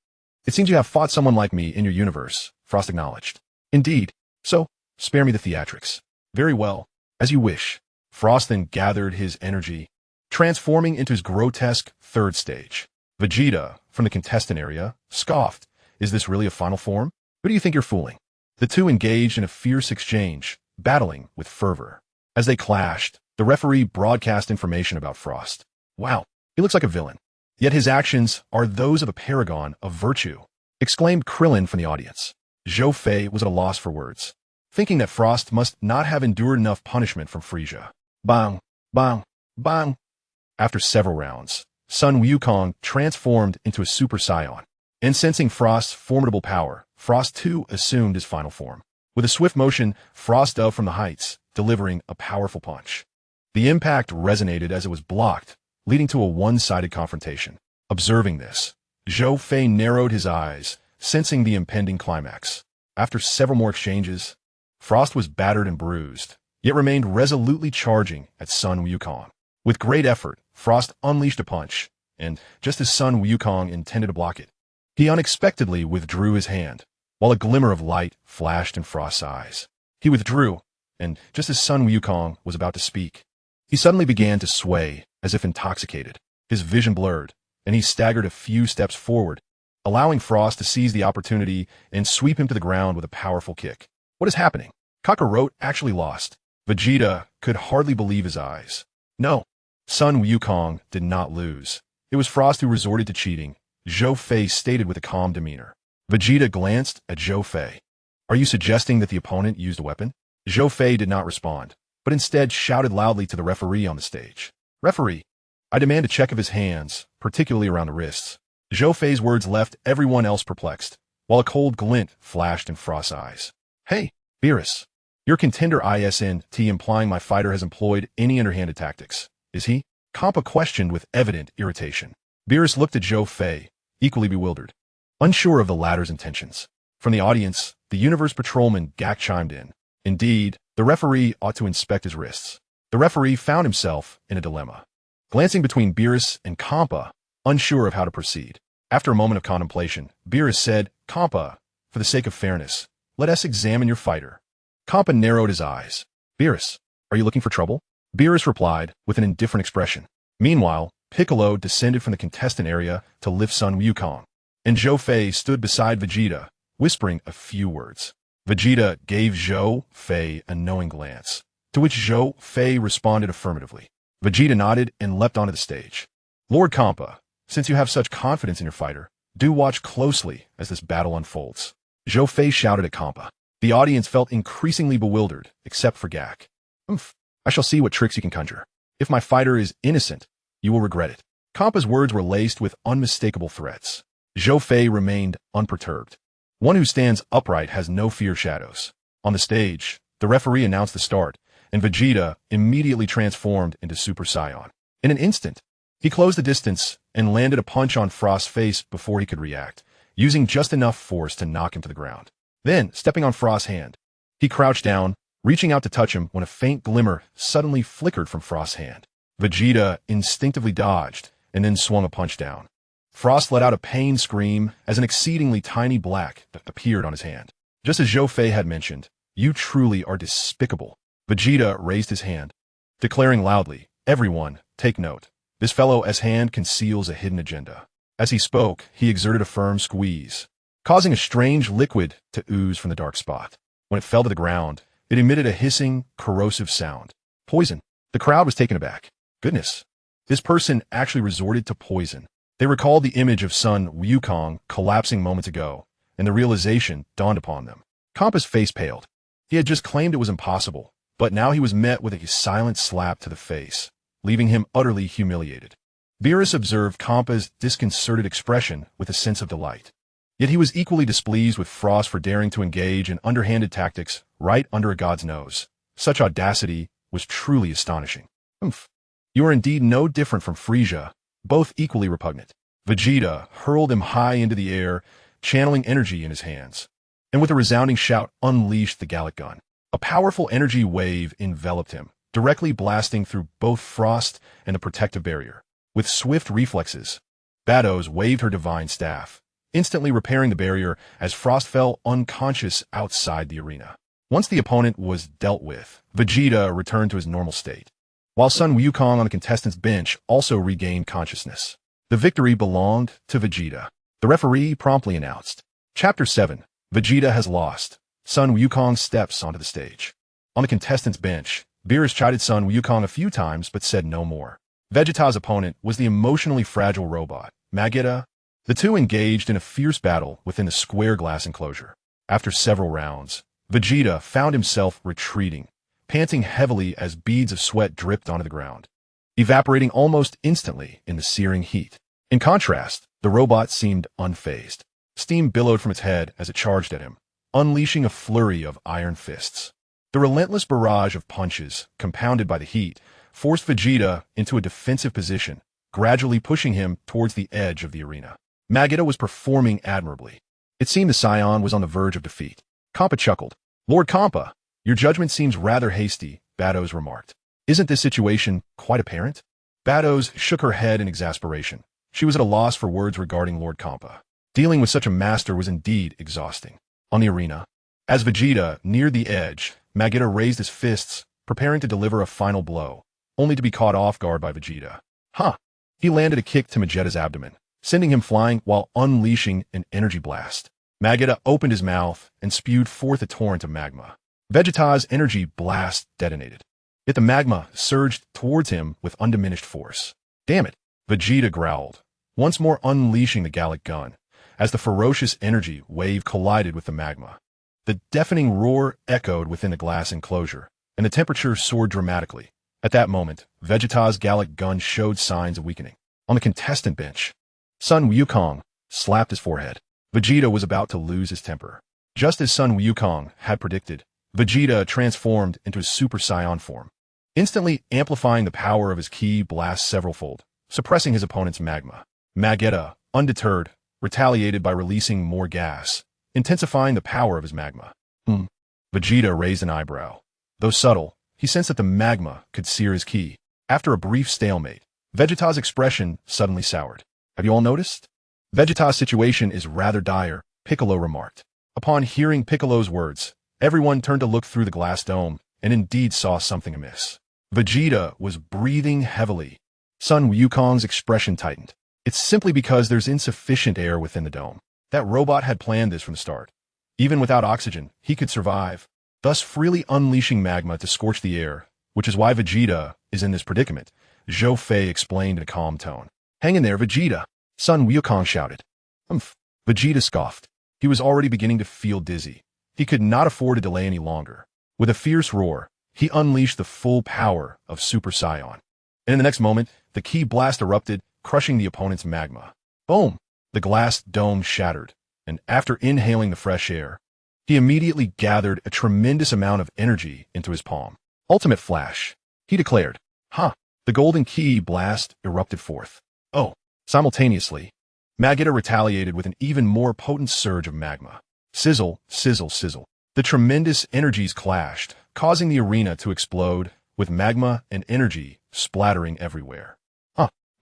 It seems you have fought someone like me in your universe, Frost acknowledged. Indeed. So, spare me the theatrics. Very well. As you wish. Frost then gathered his energy, transforming into his grotesque third stage. Vegeta, from the contestant area, scoffed. Is this really a final form? Who do you think you're fooling? The two engaged in a fierce exchange, battling with fervor. As they clashed, the referee broadcast information about Frost. Wow, he looks like a villain. Yet his actions are those of a paragon of virtue, exclaimed Krillin from the audience. Zhou Fei was at a loss for words. thinking that Frost must not have endured enough punishment from Frisia. Bang, bang, bang. After several rounds, Sun Wukong transformed into a Super Saiyan. And sensing Frost's formidable power, Frost too assumed his final form. With a swift motion, Frost dove from the heights, delivering a powerful punch. The impact resonated as it was blocked, leading to a one-sided confrontation. Observing this, Zhou Fei narrowed his eyes, sensing the impending climax. After several more exchanges, Frost was battered and bruised, yet remained resolutely charging at Sun Wukong. With great effort, Frost unleashed a punch, and just as Sun Wukong intended to block it, he unexpectedly withdrew his hand, while a glimmer of light flashed in Frost's eyes. He withdrew, and just as Sun Wukong was about to speak, he suddenly began to sway, as if intoxicated. His vision blurred, and he staggered a few steps forward, allowing Frost to seize the opportunity and sweep him to the ground with a powerful kick. What is happening? Kakarot actually lost. Vegeta could hardly believe his eyes. No, Sun Wukong did not lose. It was Frost who resorted to cheating, Zhou Fei stated with a calm demeanor. Vegeta glanced at Zhou Fei. Are you suggesting that the opponent used a weapon? Zhou Fei did not respond, but instead shouted loudly to the referee on the stage. Referee, I demand a check of his hands, particularly around the wrists. Zhou Fei's words left everyone else perplexed, while a cold glint flashed in Frost's eyes. Hey, Beerus, your contender isn't implying my fighter has employed any underhanded tactics, is he? Kampa questioned with evident irritation. Beerus looked at Zhou Fei, equally bewildered, unsure of the latter's intentions. From the audience, the Universe Patrolman Gak chimed in. Indeed, the referee ought to inspect his wrists. The referee found himself in a dilemma. Glancing between Beerus and Kampa, unsure of how to proceed. After a moment of contemplation, Beerus said, Kampa, for the sake of fairness, let us examine your fighter. Kampa narrowed his eyes. Beerus, are you looking for trouble? Beerus replied with an indifferent expression. Meanwhile, Piccolo descended from the contestant area to lift Sun Wukong, and Zhou Fei stood beside Vegeta, whispering a few words. Vegeta gave Zhou Fei a knowing glance, to which Zhou Fei responded affirmatively. Vegeta nodded and leapt onto the stage. Lord Kampa, since you have such confidence in your fighter, do watch closely as this battle unfolds. Zhou Fei shouted at Kampa. The audience felt increasingly bewildered, except for Gak. I shall see what tricks you can conjure. If my fighter is innocent, you will regret it. Kampa's words were laced with unmistakable threats. Zhou Fei remained unperturbed. One who stands upright has no fear of shadows. On the stage, the referee announced the start, and Vegeta immediately transformed into Super Saiyan. In an instant, he closed the distance and landed a punch on Frost's face before he could react, using just enough force to knock him to the ground. Then, stepping on Frost's hand, he crouched down, reaching out to touch him when a faint glimmer suddenly flickered from Frost's hand. Vegeta instinctively dodged and then swung a punch down. Frost let out a pained scream as an exceedingly tiny black appeared on his hand. Just as Zhou Fei had mentioned, you truly are despicable. Vegeta raised his hand, declaring loudly, everyone, take note. This fellow's hand conceals a hidden agenda. As he spoke, he exerted a firm squeeze, causing a strange liquid to ooze from the dark spot. When it fell to the ground, it emitted a hissing, corrosive sound. Poison. The crowd was taken aback. Goodness, this person actually resorted to poison. They recalled the image of Sun Wukong collapsing moments ago, and the realization dawned upon them. Kampa's face paled. He had just claimed it was impossible, but now he was met with a silent slap to the face, leaving him utterly humiliated. Beerus observed Kampa's disconcerted expression with a sense of delight. Yet he was equally displeased with Frost for daring to engage in underhanded tactics right under a god's nose. Such audacity was truly astonishing. You are indeed no different from Frisia, both equally repugnant. Vegeta hurled him high into the air, channeling energy in his hands, and with a resounding shout unleashed the Gallic gun. A powerful energy wave enveloped him, directly blasting through both Frost and the protective barrier. With swift reflexes, Bados waved her divine staff, instantly repairing the barrier as Frost fell unconscious outside the arena. Once the opponent was dealt with, Vegeta returned to his normal state, while Sun Wukong on the contestants' bench also regained consciousness. The victory belonged to Vegeta. The referee promptly announced. Chapter 7. Vegeta has lost. Sun Wukong steps onto the stage. On the contestants' bench, Beerus chided Sun Wukong a few times but said no more. Vegeta's opponent was the emotionally fragile robot, Magetta. The two engaged in a fierce battle within the square glass enclosure. After several rounds, Vegeta found himself retreating, panting heavily as beads of sweat dripped onto the ground, evaporating almost instantly in the searing heat. In contrast, the robot seemed unfazed. Steam billowed from its head as it charged at him, unleashing a flurry of iron fists. The relentless barrage of punches, compounded by the heat, forced Vegeta into a defensive position, gradually pushing him towards the edge of the arena. Vegeta was performing admirably. It seemed the Saiyan was on the verge of defeat. Kampa chuckled. "Lord Kampa, your judgment seems rather hasty," Bados remarked. "Isn't this situation quite apparent?" Bados shook her head in exasperation. She was at a loss for words regarding Lord Kampa. Dealing with such a master was indeed exhausting. On the arena, as Vegeta neared the edge, Vegeta raised his fists, preparing to deliver a final blow, only to be caught off guard by Vegeta. Huh! He landed a kick to Vegeta's abdomen, sending him flying while unleashing an energy blast. Vegeta opened his mouth and spewed forth a torrent of magma. Vegeta's energy blast detonated. Yet the magma surged towards him with undiminished force. "Damn it!" Vegeta growled, once more unleashing the Gallic gun, as the ferocious energy wave collided with the magma. The deafening roar echoed within the glass enclosure, and the temperature soared dramatically. At that moment, Vegeta's Gallic gun showed signs of weakening. On the contestant bench, Sun Wukong slapped his forehead. Vegeta was about to lose his temper. Just as Sun Wukong had predicted, Vegeta transformed into his Super Saiyan form, instantly amplifying the power of his ki blast severalfold, suppressing his opponent's magma. Vegeta, undeterred, retaliated by releasing more gas, intensifying the power of his magma. Vegeta raised an eyebrow. Though subtle, he sensed that the magma could sear his ki. After a brief stalemate, Vegeta's expression suddenly soured. "Have you all noticed? Vegeta's situation is rather dire," Piccolo remarked. Upon hearing Piccolo's words, everyone turned to look through the glass dome and indeed saw something amiss. Vegeta was breathing heavily. Sun Wukong's expression tightened. "It's simply because there's insufficient air within the dome. That robot had planned this from the start. Even without oxygen, he could survive, thus freely unleashing magma to scorch the air, which is why Vegeta is in this predicament," Zhou Fei explained in a calm tone. "Hang in there, Vegeta," Sun Wukong shouted. Vegeta scoffed. He was already beginning to feel dizzy. He could not afford to delay any longer. With a fierce roar, he unleashed the full power of Super Saiyan. And in the next moment, the ki blast erupted, crushing the opponent's magma. Boom! The glass dome shattered, and after inhaling the fresh air, he immediately gathered a tremendous amount of energy into his palm. "Ultimate Flash," he declared. The golden ki blast erupted forth. Simultaneously, Vegeta retaliated with an even more potent surge of magma. Sizzle, sizzle, sizzle. The tremendous energies clashed, causing the arena to explode, with magma and energy splattering everywhere.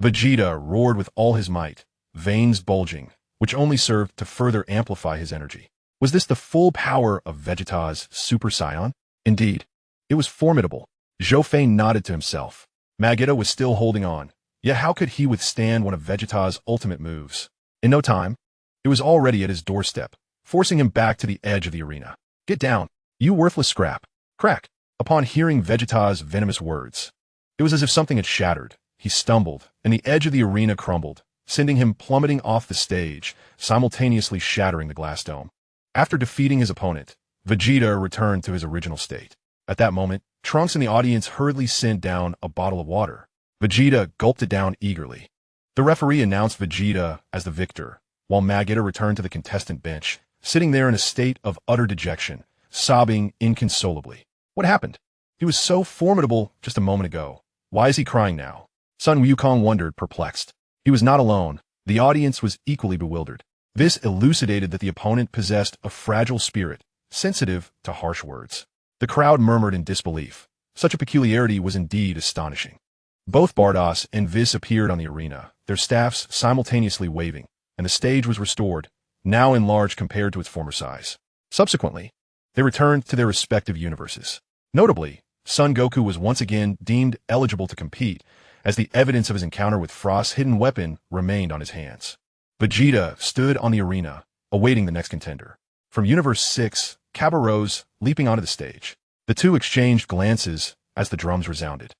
Vegeta roared with all his might, veins bulging, which only served to further amplify his energy. Was this the full power of Vegeta's Super Saiyan? Indeed, it was formidable. Zhou Fei nodded to himself. Vegeta was still holding on, yet how could he withstand one of Vegeta's ultimate moves? In no time, it was already at his doorstep, forcing him back to the edge of the arena. "Get down, you worthless scrap." Crack! Upon hearing Vegeta's venomous words, it was as if something had shattered. He stumbled, and the edge of the arena crumbled, sending him plummeting off the stage, simultaneously shattering the glass dome. After defeating his opponent, Vegeta returned to his original state. At that moment, Trunks in the audience hurriedly sent down a bottle of water. Vegeta gulped it down eagerly. The referee announced Vegeta as the victor, while Vegeta returned to the contestant bench, sitting there in a state of utter dejection, sobbing inconsolably. What happened? He was so formidable just a moment ago. Why is he crying now? Sun Wukong wondered, perplexed. He was not alone. The audience was equally bewildered. This elucidated that the opponent possessed a fragile spirit, sensitive to harsh words. The crowd murmured in disbelief. Such a peculiarity was indeed astonishing. Both Bardos and Vis appeared on the arena, their staffs simultaneously waving, and the stage was restored, now enlarged compared to its former size. Subsequently, they returned to their respective universes. Notably, Son Goku was once again deemed eligible to compete, as the evidence of his encounter with Frost's hidden weapon remained on his hands. Vegeta stood on the arena, awaiting the next contender. From Universe 6, Cabba rose, leaping onto the stage. The two exchanged glances as the drums resounded,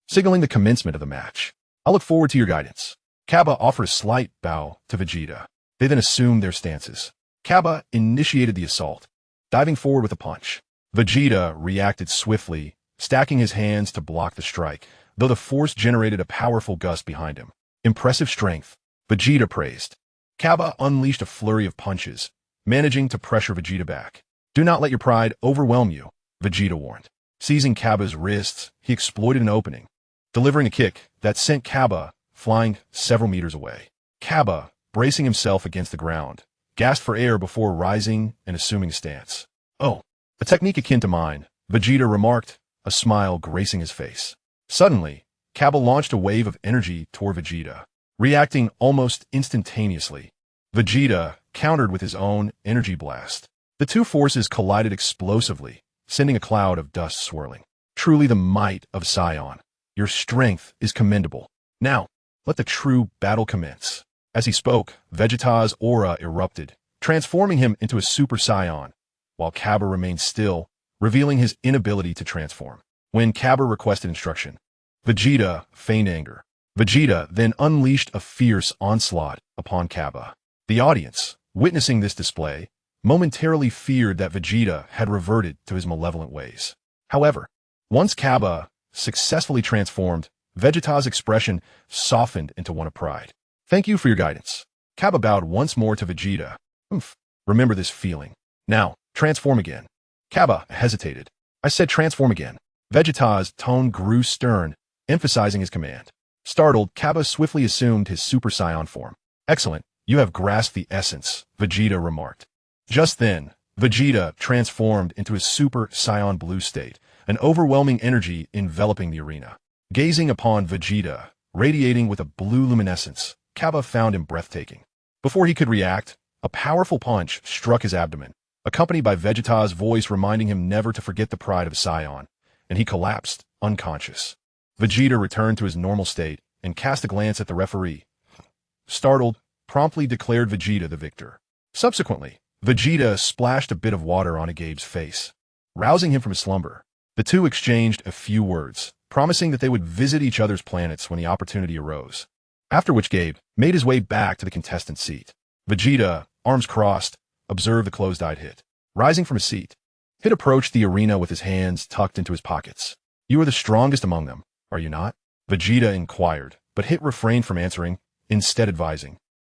signaling the commencement of the match. "I look forward to your guidance." Cabba offered a slight bow to Vegeta. They then assumed their stances. Cabba initiated the assault, diving forward with a punch. Vegeta reacted swiftly, stacking his hands to block the strike, though the force generated a powerful gust behind him. Impressive strength, Vegeta praised. Cabba unleashed a flurry of punches, managing to pressure Vegeta back. Do not let your pride overwhelm you, Vegeta warned. Seizing Cabba's wrists, he exploited an opening, delivering a kick that sent Cabba flying several meters away. Cabba, bracing himself against the ground, gasped for air before rising and assuming a stance. Oh, a technique akin to mine, Vegeta remarked, a smile gracing his face. Suddenly, Cabba launched a wave of energy toward Vegeta, reacting almost instantaneously. Vegeta countered with his own energy blast. The two forces collided explosively, sending a cloud of dust swirling. Truly the might of Saiyan. Your strength is commendable. Now, let the true battle commence. As he spoke, Vegeta's aura erupted, transforming him into a Super Saiyan, while Cabba remained still, revealing his inability to transform. When Cabba requested instruction, Vegeta feigned anger. Vegeta then unleashed a fierce onslaught upon Cabba. The audience, witnessing this display, momentarily feared that Vegeta had reverted to his malevolent ways. However, once Cabba successfully transformed, Vegeta's expression softened into one of pride. Thank you for your guidance. Cabba bowed once more to Vegeta. Remember this feeling. Now, transform again. Cabba hesitated. I said transform again. Vegeta's tone grew stern, emphasizing his command. Startled, Cabba swiftly assumed his Super Saiyan form. Excellent, you have grasped the essence, Vegeta remarked. Just then, Vegeta transformed into his Super Saiyan Blue state, an overwhelming energy enveloping the arena. Gazing upon Vegeta, radiating with a blue luminescence, Cabba found him breathtaking. Before he could react, a powerful punch struck his abdomen, accompanied by Vegeta's voice reminding him never to forget the pride of Saiyan, and he collapsed, unconscious. Vegeta returned to his normal state and cast a glance at the referee. Startled, promptly declared Vegeta the victor. Subsequently, Vegeta splashed a bit of water onto Gabe's face, rousing him from his slumber. The two exchanged a few words, promising that they would visit each other's planets when the opportunity arose. After which Gabe made his way back to the contestant seat. Vegeta, arms crossed, observed the closed-eyed Hit. Rising from his seat, Hit approached the arena with his hands tucked into his pockets. You are the strongest among them, are you not? Vegeta inquired, but Hit refrained from answering, instead advising.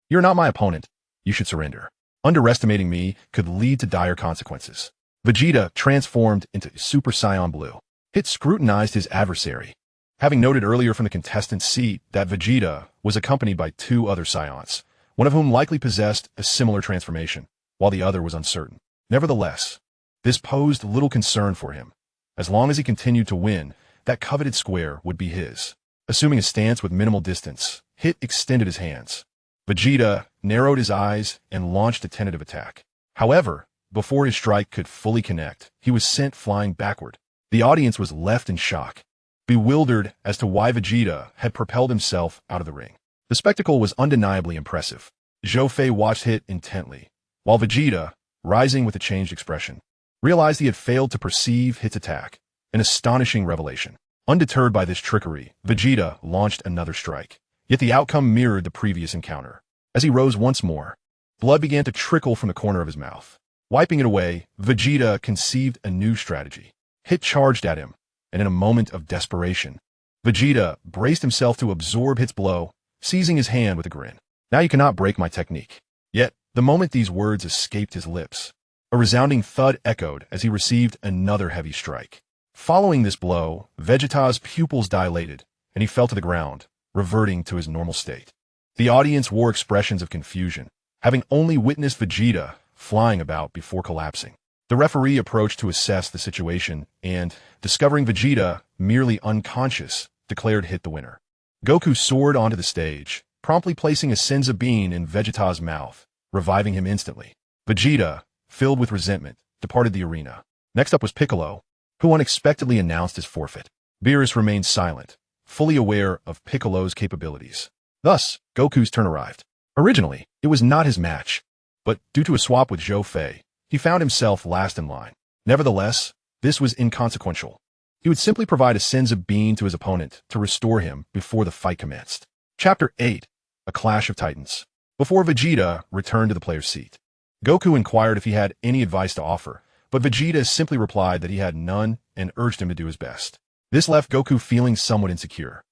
You're not my opponent. You should surrender. Underestimating me could lead to dire consequences. Vegeta transformed into Super Saiyan Blue. Hit scrutinized his adversary, having noted earlier from the contestant's seat that Vegeta was accompanied by two other Saiyans, one of whom likely possessed a similar transformation, while the other was uncertain. Nevertheless, this posed little concern for him. As long as he continued to win, that coveted square would be his. Assuming a stance with minimal distance, Hit extended his hands. Vegeta narrowed his eyes and launched a tentative attack. However, before his strike could fully connect, he was sent flying backward. The audience was left in shock, bewildered as to why Vegeta had propelled himself out of the ring. The spectacle was undeniably impressive. Zhou Fei watched Hit intently, while Vegeta, rising with a changed expression, realized he had failed to perceive Hit's attack, an astonishing revelation. Undeterred by this trickery, Vegeta launched another strike. Yet the outcome mirrored the previous encounter. As he rose once more, blood began to trickle from the corner of his mouth. Wiping it away, Vegeta conceived a new strategy. Hit charged at him, and in a moment of desperation, Vegeta braced himself to absorb Hit's blow, seizing his hand with a grin. Now you cannot break my technique. Yet, the moment these words escaped his lips, a resounding thud echoed as he received another heavy strike. Following this blow, Vegeta's pupils dilated, and he fell to the ground, reverting to his normal state. The audience wore expressions of confusion, having only witnessed Vegeta flying about before collapsing. The referee approached to assess the situation and, discovering Vegeta merely unconscious, declared Hit the winner. Goku soared onto the stage, promptly placing a Senzu bean in Vegeta's mouth, reviving him instantly. Vegeta, filled with resentment, departed the arena. Next up was Piccolo, who unexpectedly announced his forfeit. Beerus remained silent, fully aware of Piccolo's capabilities. Thus, Goku's turn arrived. Originally, it was not his match, but due to a swap with Zhou Fei, he found himself last in line. Nevertheless, this was inconsequential. He would simply provide a Senzu bean to his opponent to restore him before the fight commenced. Chapter 8, A Clash of Titans. Before Vegeta returned to the player's seat, Goku inquired if he had any advice to offer, But Vegeta simply replied that he had none and urged him to do his best. This left Goku feeling somewhat insecure.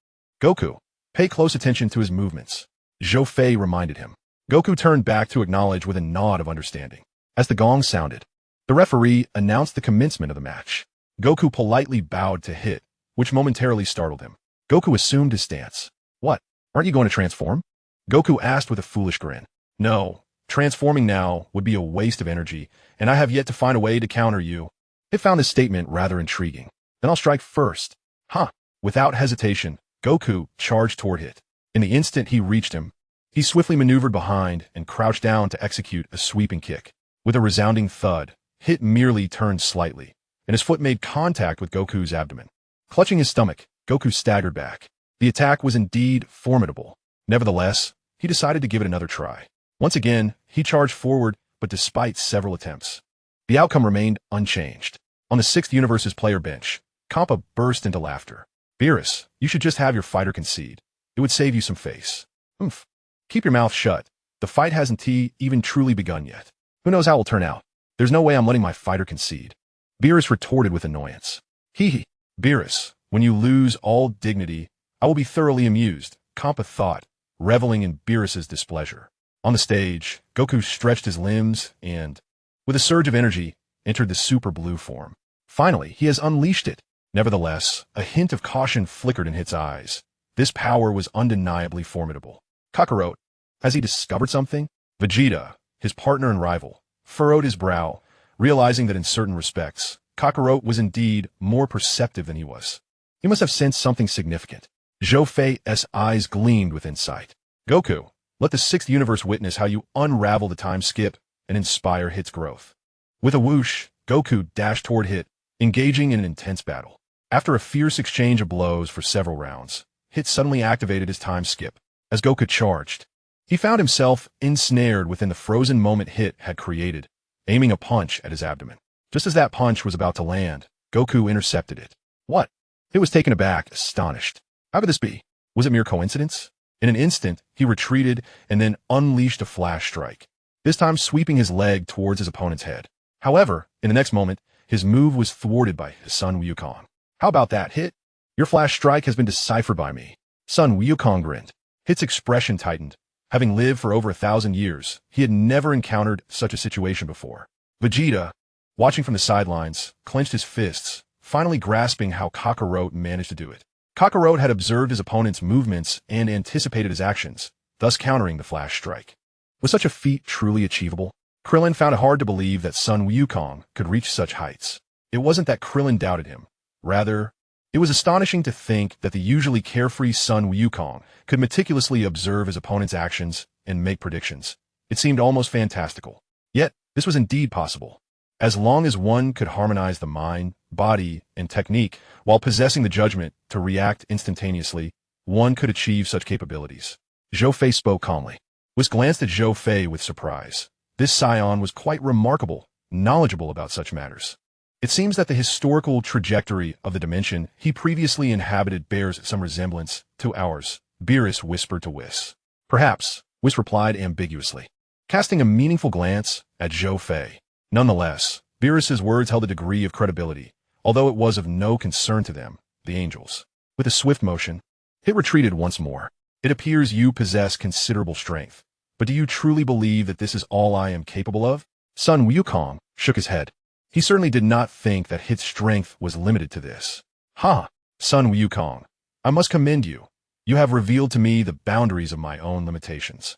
Goku, pay close attention to his movements, Zhou Fei reminded him. Goku turned back to acknowledge with a nod of understanding. As the gong sounded, the referee announced the commencement of the match. Goku politely bowed to Hit, which momentarily startled him. Goku assumed his stance. What? Aren't you going to transform? Goku asked with a foolish grin. No, transforming now would be a waste of energy, and I have yet to find a way to counter you. Hit found this statement rather intriguing. Then I'll strike first. Huh. Without hesitation, Goku charged toward Hit. In the instant he reached him, he swiftly maneuvered behind and crouched down to execute a sweeping kick. With a resounding thud, Hit merely turned slightly, and his foot made contact with Goku's abdomen. Clutching his stomach, Goku staggered back. The attack was indeed formidable. Nevertheless, he decided to give it another try. Once again, he charged forward, but despite several attempts, the outcome remained unchanged. On the 6th Universe's player bench, Kappa burst into laughter. Beerus, you should just have your fighter concede. It would save you some face. Oomph. Keep your mouth shut. The fight hasn't even truly begun yet. Who knows how it will turn out? There's no way I'm letting my fighter concede. Beerus retorted with annoyance. Hee hee. Beerus, when you lose all dignity, I will be thoroughly amused, Kappa thought, reveling in Beerus's displeasure. On the stage, Goku stretched his limbs and, with a surge of energy, entered the super blue form. Finally, he has unleashed it. Nevertheless, a hint of caution flickered in Hit's eyes. This power was undeniably formidable. Kakarot, has he discovered something? Vegeta, his partner and rival, furrowed his brow, realizing that in certain respects, Kakarot was indeed more perceptive than he was. He must have sensed something significant. Zhou Fei's eyes gleamed with insight. Goku, let the 6th Universe witness how you unravel the time skip and inspire Hit's growth. With a whoosh, Goku dashed toward Hit, engaging in an intense battle. After a fierce exchange of blows for several rounds, Hit suddenly activated his time skip. As Goku charged, he found himself ensnared within the frozen moment Hit had created, aiming a punch at his abdomen. Just as that punch was about to land, Goku intercepted it. What? Hit was taken aback, astonished. How could this be? Was it mere coincidence? In an instant, he retreated and then unleashed a flash strike, this time sweeping his leg towards his opponent's head. However, in the next moment, his move was thwarted by his son Wukong. How about that, Hit? Your flash strike has been deciphered by me. Son Wukong grinned. Hit's expression tightened. Having lived for over 1,000 years, he had never encountered such a situation before. Vegeta, watching from the sidelines, clenched his fists, finally grasping how Kakarot managed to do it. Kakarot had observed his opponent's movements and anticipated his actions, thus countering the flash strike. Was such a feat truly achievable? Krillin found it hard to believe that Son Wukong could reach such heights. It wasn't that Krillin doubted him. Rather, it was astonishing to think that the usually carefree Son Wukong could meticulously observe his opponent's actions and make predictions. It seemed almost fantastical. Yet, this was indeed possible. As long as one could harmonize the mind, body, and technique while possessing the judgment to react instantaneously, one could achieve such capabilities. Zhou Fei spoke calmly. Whis glanced at Zhou Fei with surprise. This scion was quite remarkable, knowledgeable about such matters. It seems that the historical trajectory of the dimension he previously inhabited bears some resemblance to ours, Beerus whispered to Whis. Perhaps, Whis replied ambiguously, casting a meaningful glance at Zhou Fei. Nonetheless, Beerus's words held a degree of credibility, although it was of no concern to them, the angels. With a swift motion, Hit retreated once more. It appears you possess considerable strength, but do you truly believe that this is all I am capable of? Son Wukong shook his head. He certainly did not think that Hit's strength was limited to this. Ha! Son Wukong, I must commend you. You have revealed to me the boundaries of my own limitations.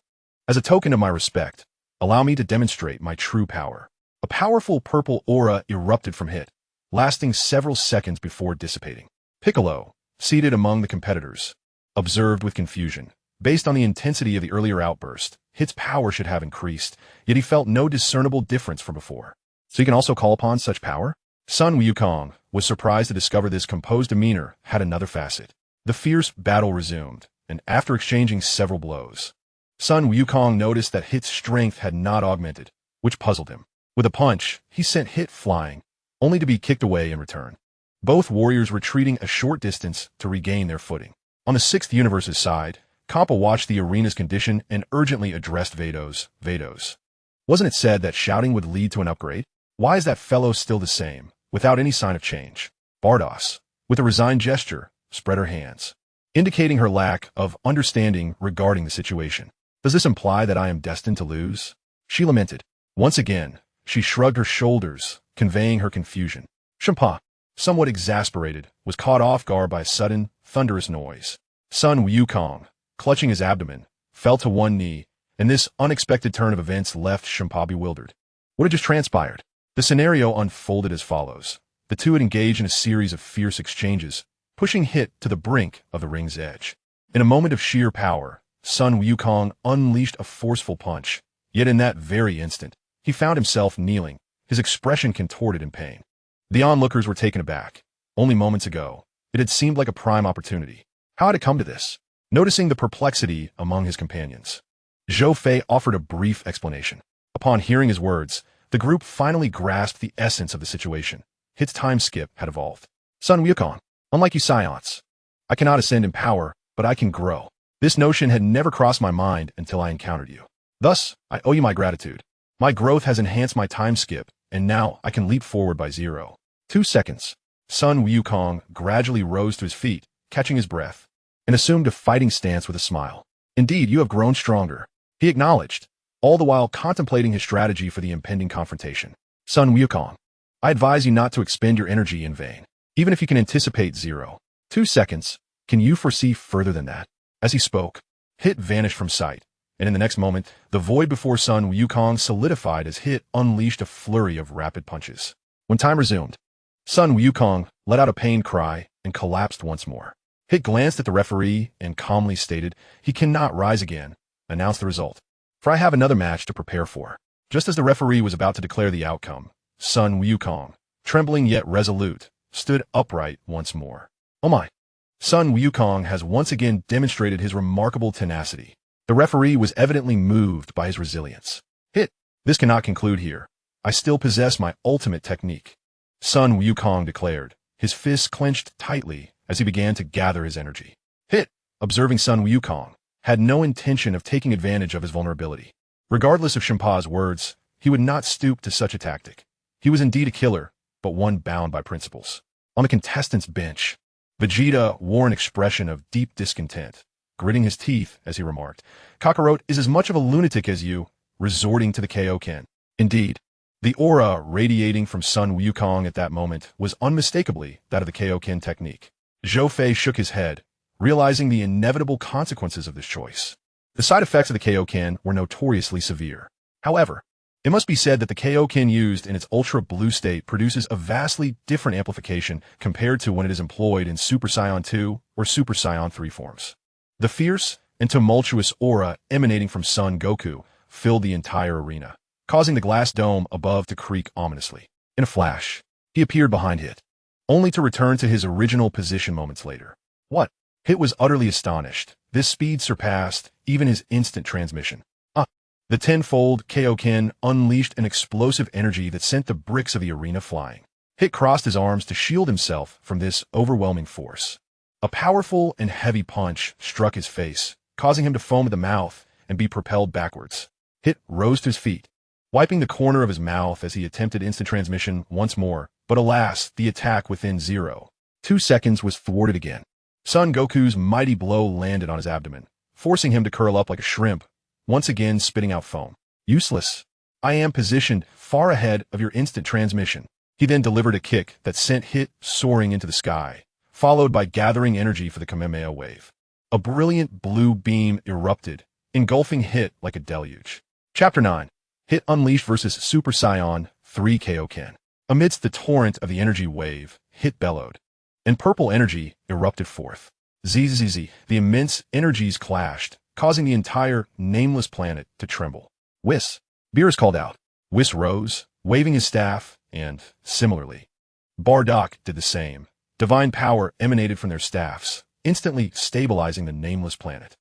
As a token of my respect, allow me to demonstrate my true power. A powerful purple aura erupted from Hit, lasting several seconds before dissipating. Piccolo, seated among the competitors, observed with confusion. Based on the intensity of the earlier outburst, Hit's power should have increased, yet he felt no discernible difference from before. So he can also call upon such power? Son Wukong was surprised to discover this composed demeanor had another facet. The fierce battle resumed, and after exchanging several blows, Son Wukong noticed that Hit's strength had not augmented, which puzzled him. With a punch, he sent Hit flying, only to be kicked away in return. Both warriors retreating a short distance to regain their footing. On the 6th Universe's side, Kappa watched the arena's condition and urgently addressed Vados. Vados. Wasn't it said that shouting would lead to an upgrade? Why is that fellow still the same, without any sign of change? Bardos, with a resigned gesture, spread her hands, indicating her lack of understanding regarding the situation. Does this imply that I am destined to lose? She lamented. Once again, she shrugged her shoulders, conveying her confusion. Champa, somewhat exasperated, was caught off guard by a sudden, thunderous noise. Sun Wukong, clutching his abdomen, fell to one knee, and this unexpected turn of events left Champa bewildered. What had just transpired? The scenario unfolded as follows. The two had engaged in a series of fierce exchanges, pushing Hit to the brink of the ring's edge. In a moment of sheer power, Sun Wukong unleashed a forceful punch, yet in that very instant, he found himself kneeling, his expression contorted in pain. The onlookers were taken aback. Only moments ago, it had seemed like a prime opportunity. How had it come to this? Noticing the perplexity among his companions, Zhou Fei offered a brief explanation. Upon hearing his words, the group finally grasped the essence of the situation. Hit's time skip had evolved. Sun Wukong, unlike you Saiyans, I cannot ascend in power, but I can grow. This notion had never crossed my mind until I encountered you. Thus, I owe you my gratitude. My growth has enhanced my time skip, and now I can leap forward by 0.2 seconds. Sun Wukong gradually rose to his feet, catching his breath, and assumed a fighting stance with a smile. Indeed, you have grown stronger, he acknowledged, all the while contemplating his strategy for the impending confrontation. Sun Wukong, I advise you not to expend your energy in vain. Even if you can anticipate 0.2 seconds, can you foresee further than that? As he spoke, Hit vanished from sight, and in the next moment, the void before Sun Wukong solidified as Hit unleashed a flurry of rapid punches. When time resumed, Sun Wukong let out a pained cry and collapsed once more. Hit glanced at the referee and calmly stated, "He cannot rise again. Announce the result, for I have another match to prepare for." Just as the referee was about to declare the outcome, Sun Wukong, trembling yet resolute, stood upright once more. Oh my! Sun Wukong has once again demonstrated his remarkable tenacity. The referee was evidently moved by his resilience. Hit! This cannot conclude here. I still possess my ultimate technique, Sun Wukong declared, his fists clenched tightly as he began to gather his energy. Hit, observing Sun Wukong, had no intention of taking advantage of his vulnerability. Regardless of Champa's words, he would not stoop to such a tactic. He was indeed a killer, but one bound by principles. On the contestants' bench, Vegeta wore an expression of deep discontent, gritting his teeth as he remarked, "Kakarot is as much of a lunatic as you, resorting to the Kaioken." Indeed, the aura radiating from Sun Wukong at that moment was unmistakably that of the Kaioken technique. Zhou Fei shook his head, realizing the inevitable consequences of this choice. The side effects of the Kaioken were notoriously severe. However, it must be said that the Kaioken used in its Ultra Blue state produces a vastly different amplification compared to when it is employed in Super Saiyan 2 or Super Saiyan 3 forms. The fierce and tumultuous aura emanating from Son Goku filled the entire arena, causing the glass dome above to creak ominously. In a flash, he appeared behind Hit, only to return to his original position moments later. What? Hit was utterly astonished. This speed surpassed even his instant transmission. The tenfold Kaioken unleashed an explosive energy that sent the bricks of the arena flying. Hit crossed his arms to shield himself from this overwhelming force. A powerful and heavy punch struck his face, causing him to foam at the mouth and be propelled backwards. Hit rose to his feet, wiping the corner of his mouth as he attempted instant transmission once more, but alas, the attack within 0.2 seconds was thwarted again. Son Goku's mighty blow landed on his abdomen, forcing him to curl up like a shrimp, once again spitting out foam. Useless. I am positioned far ahead of your instant transmission. He then delivered a kick that sent Hit soaring into the sky, followed by gathering energy for the Kamehameha wave. A brilliant blue beam erupted, engulfing Hit like a deluge. Chapter 9. Hit Unleashed vs. Super Saiyan 3 Kaioken. Amidst the torrent of the energy wave, Hit bellowed, and purple energy erupted forth. Zzz, the immense energies clashed, causing the entire nameless planet to tremble. Whis! Beerus called out. Whis rose, waving his staff, and, similarly, Bardock did the same. Divine power emanated from their staffs, instantly stabilizing the nameless planet.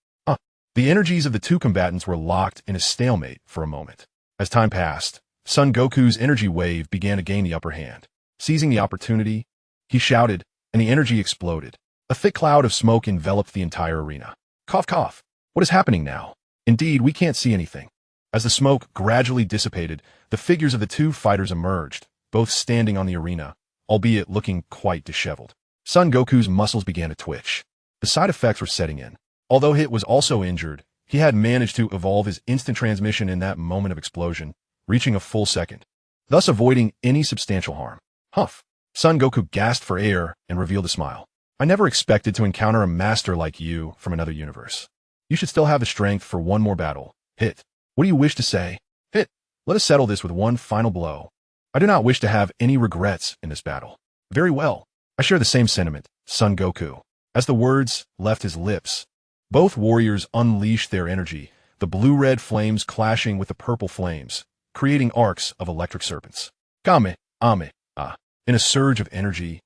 The energies of the two combatants were locked in a stalemate for a moment. As time passed, Son Goku's energy wave began to gain the upper hand. Seizing the opportunity, he shouted, and the energy exploded. A thick cloud of smoke enveloped the entire arena. Cough, cough. What is happening now? Indeed, we can't see anything. As the smoke gradually dissipated, the figures of the two fighters emerged, both standing on the arena, albeit looking quite disheveled. Son Goku's muscles began to twitch. The side effects were setting in. Although Hit was also injured, he had managed to evolve his instant transmission in that moment of explosion, reaching a full second, thus avoiding any substantial harm. Huff! Son Goku gasped for air and revealed a smile. I never expected to encounter a master like you from another universe. You should still have the strength for one more battle. Hit. What do you wish to say? Hit. Let us settle this with one final blow. I do not wish to have any regrets in this battle. Very well. I share the same sentiment, Son Goku. As the words left his lips, both warriors unleashed their energy, the blue-red flames clashing with the purple flames, creating arcs of electric serpents. Kame, Ame, Ah. In a surge of energy,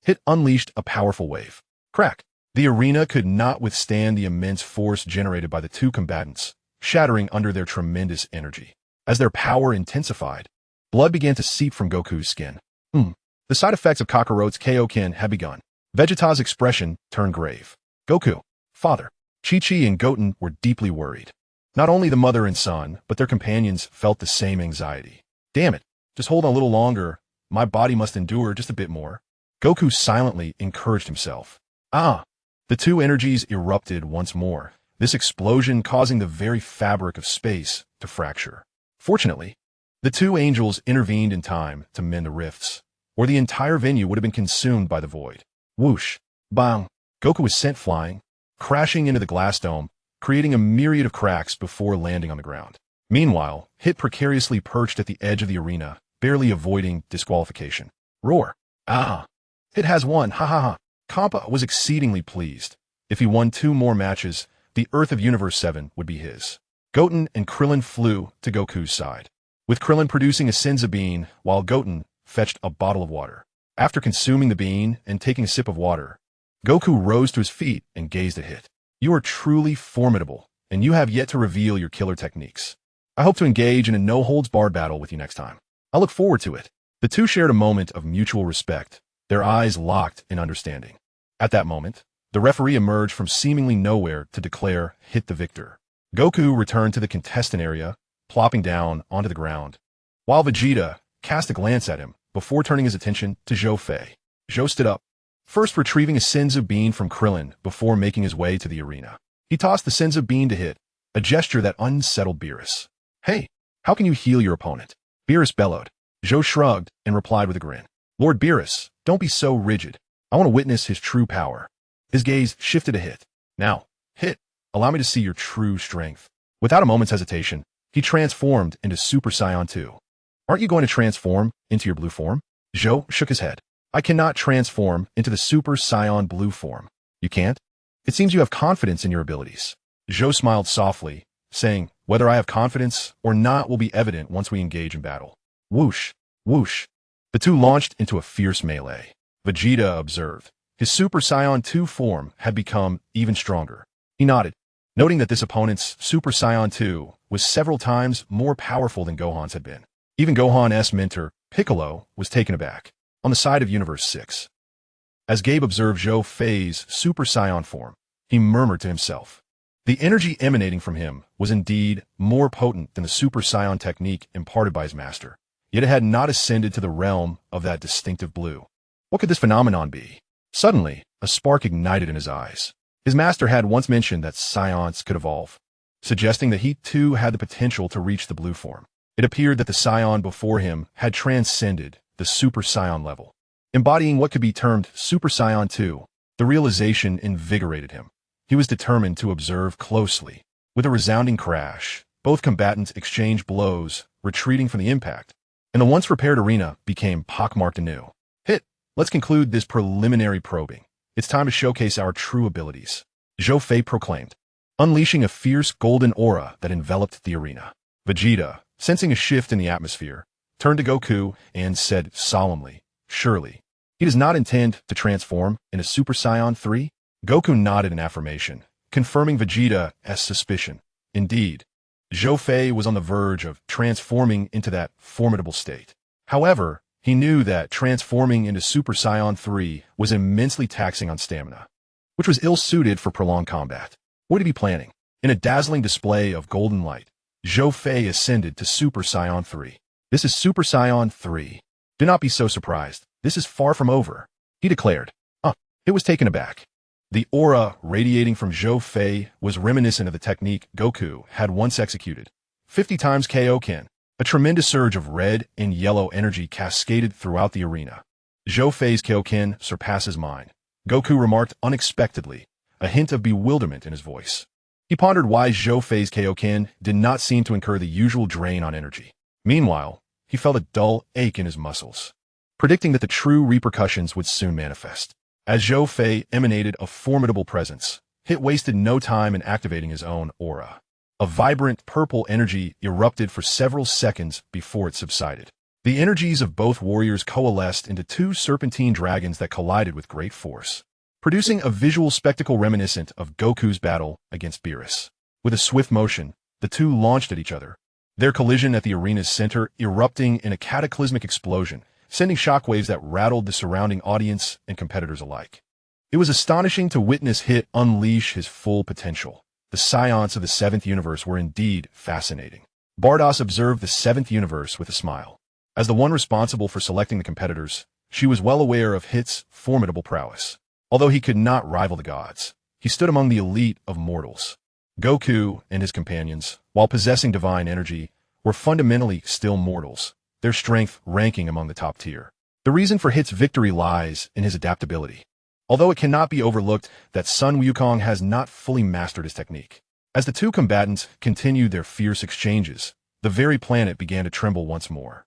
Hit unleashed a powerful wave. Crack! The arena could not withstand the immense force generated by the two combatants, shattering under their tremendous energy. As their power intensified, blood began to seep from Goku's skin. The side effects of Kakaroto's Kaioken had begun. Vegeta's expression turned grave. Goku, father, Chi-Chi and Goten were deeply worried. Not only the mother and son, but their companions felt the same anxiety. Damn it, just hold on a little longer. My body must endure just a bit more. Goku silently encouraged himself. The two energies erupted once more, this explosion causing the very fabric of space to fracture. Fortunately, the two angels intervened in time to mend the rifts, or the entire venue would have been consumed by the void. Whoosh! Bang! Goku was sent flying, crashing into the glass dome, creating a myriad of cracks before landing on the ground. Meanwhile, Hit precariously perched at the edge of the arena, barely avoiding disqualification. Roar! Hit has won, ha ha ha! Kappa was exceedingly pleased. If he won 2 more matches, the Earth of Universe 7 would be his. Goten and Krillin flew to Goku's side, with Krillin producing a Senzu bean while Goten fetched a bottle of water. After consuming the bean and taking a sip of water, Goku rose to his feet and gazed at Hit. You are truly formidable, and you have yet to reveal your killer techniques. I hope to engage in a no-holds-barred battle with you next time. I look forward to it. The two shared a moment of mutual respect, their eyes locked in understanding. At that moment, the referee emerged from seemingly nowhere to declare Hit the victor. Goku returned to the contestant area, plopping down onto the ground, while Vegeta cast a glance at him before turning his attention to Zhou Fei. Zhou stood up, first retrieving a Senzu bean from Krillin before making his way to the arena. He tossed the Senzu bean to Hit, a gesture that unsettled Beerus. Hey, how can you heal your opponent? Beerus bellowed. Zhou shrugged and replied with a grin. Lord Beerus, don't be so rigid. I want to witness his true power. His gaze shifted to Hit. Now, Hit, allow me to see your true strength. Without a moment's hesitation, he transformed into Super Saiyan 2. Aren't you going to transform into your blue form? Zhou shook his head. I cannot transform into the Super Saiyan blue form. You can't? It seems you have confidence in your abilities. Zhou smiled softly, saying, whether I have confidence or not will be evident once we engage in battle. Whoosh, whoosh. The two launched into a fierce melee. Vegeta observed. His Super Saiyan 2 form had become even stronger. He nodded, noting that this opponent's Super Saiyan 2 was several times more powerful than Gohan's had been. Even Gohan's mentor, Piccolo, was taken aback. On the side of Universe 6. As Gabe observed Zhou Fei's Super Saiyan form, he murmured to himself. The energy emanating from him was indeed more potent than the Super Saiyan technique imparted by his master, yet it had not ascended to the realm of that distinctive blue. What could this phenomenon be? Suddenly, a spark ignited in his eyes. His master had once mentioned that Saions could evolve, suggesting that he too had the potential to reach the blue form. It appeared that the Saiyan before him had transcended the Super Saiyan level, embodying what could be termed Super Saiyan 2. The realization invigorated him. He was determined to observe closely. With a resounding crash, both combatants exchanged blows, retreating from the impact, and the once repaired arena became pockmarked anew. Hit, let's conclude this preliminary probing. It's time to showcase our true abilities, Zhou Fei proclaimed, unleashing a fierce golden aura that enveloped the arena. Vegeta, sensing a shift in the atmosphere, turned to Goku and said solemnly, surely, he does not intend to transform into Super Saiyan 3? Goku nodded in affirmation, confirming Vegeta's suspicion. Indeed, Zhou Fei was on the verge of transforming into that formidable state. However, he knew that transforming into Super Saiyan 3 was immensely taxing on stamina, which was ill-suited for prolonged combat. What would he be planning? In a dazzling display of golden light, Zhou Fei ascended to Super Saiyan 3. This is Super Saiyan 3. Do not be so surprised. This is far from over, he declared. It was taken aback. The aura radiating from Zhou Fei was reminiscent of the technique Goku had once executed. 50 times Kaioken. A tremendous surge of red and yellow energy cascaded throughout the arena. Zhou Fei's Kaioken surpasses mine, Goku remarked unexpectedly, a hint of bewilderment in his voice. He pondered why Zhou Fei's Kaioken did not seem to incur the usual drain on energy. Meanwhile, he felt a dull ache in his muscles, predicting that the true repercussions would soon manifest. As Zhou Fei emanated a formidable presence, Hit wasted no time in activating his own aura. A vibrant purple energy erupted for several seconds before it subsided. The energies of both warriors coalesced into two serpentine dragons that collided with great force, producing a visual spectacle reminiscent of Goku's battle against Beerus. With a swift motion, the two launched at each other, their collision at the arena's center erupting in a cataclysmic explosion, sending shockwaves that rattled the surrounding audience and competitors alike. It was astonishing to witness Hit unleash his full potential. The scions of the seventh universe were indeed fascinating. Bardos observed the seventh universe with a smile. As the one responsible for selecting the competitors, she was well aware of Hit's formidable prowess. Although he could not rival the gods, he stood among the elite of mortals. Goku and his companions, while possessing divine energy, were fundamentally still mortals, their strength ranking among the top tier. The reason for Hit's victory lies in his adaptability. Although it cannot be overlooked that Sun Wukong has not fully mastered his technique. As the two combatants continued their fierce exchanges, the very planet began to tremble once more.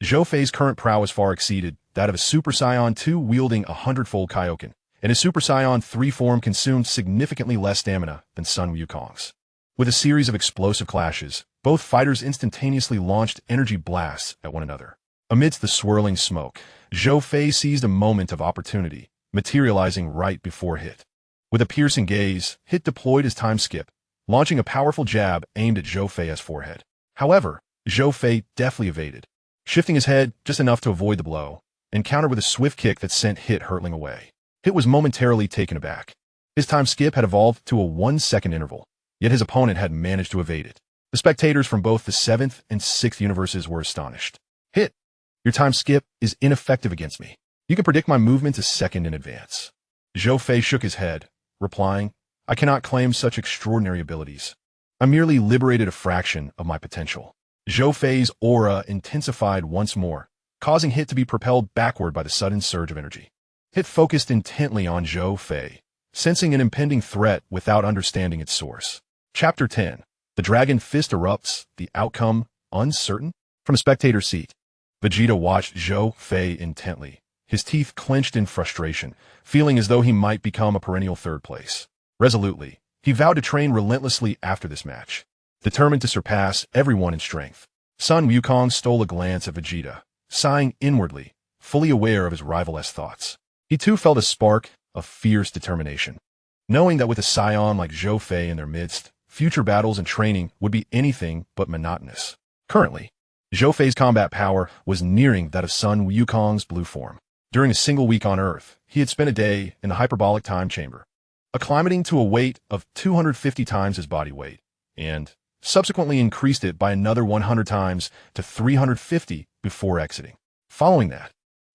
Zhou Fei's current prowess far exceeded that of a Super Saiyan 2 wielding a 100-fold Kaioken, and his Super Saiyan 3 form consumed significantly less stamina than Sun Wukong's. With a series of explosive clashes, both fighters instantaneously launched energy blasts at one another. Amidst the swirling smoke, Zhou Fei seized a moment of opportunity, materializing right before Hit. With a piercing gaze, Hit deployed his time skip, launching a powerful jab aimed at Zhou Fei's forehead. However, Zhou Fei deftly evaded, shifting his head just enough to avoid the blow, and countered with a swift kick that sent Hit hurtling away. Hit was momentarily taken aback. His time skip had evolved to a 1-second interval, yet his opponent had managed to evade it. The spectators from both the 7th and 6th universes were astonished. Hit, your time skip is ineffective against me. You can predict my movements a second in advance. Zhou Fei shook his head, replying, I cannot claim such extraordinary abilities. I merely liberated a fraction of my potential. Zhou Fei's aura intensified once more, causing Hit to be propelled backward by the sudden surge of energy. Hit focused intently on Zhou Fei, sensing an impending threat without understanding its source. Chapter 10. The Dragon Fist Erupts, the Outcome Uncertain? From a spectator's seat, Vegeta watched Zhou Fei intently, his teeth clenched in frustration, feeling as though he might become a perennial third place. Resolutely, he vowed to train relentlessly after this match, determined to surpass everyone in strength. Sun Wukong stole a glance at Vegeta, sighing inwardly, fully aware of his rival's thoughts. He too felt a spark of fierce determination, knowing that with a scion like Zhou Fei in their midst, future battles and training would be anything but monotonous. Currently, Zhou Fei's combat power was nearing that of Sun Wukong's blue form. During a single week on Earth, he had spent a day in the hyperbolic time chamber, acclimating to a weight of 250 times his body weight, and subsequently increased it by another 100 times to 350 before exiting. Following that,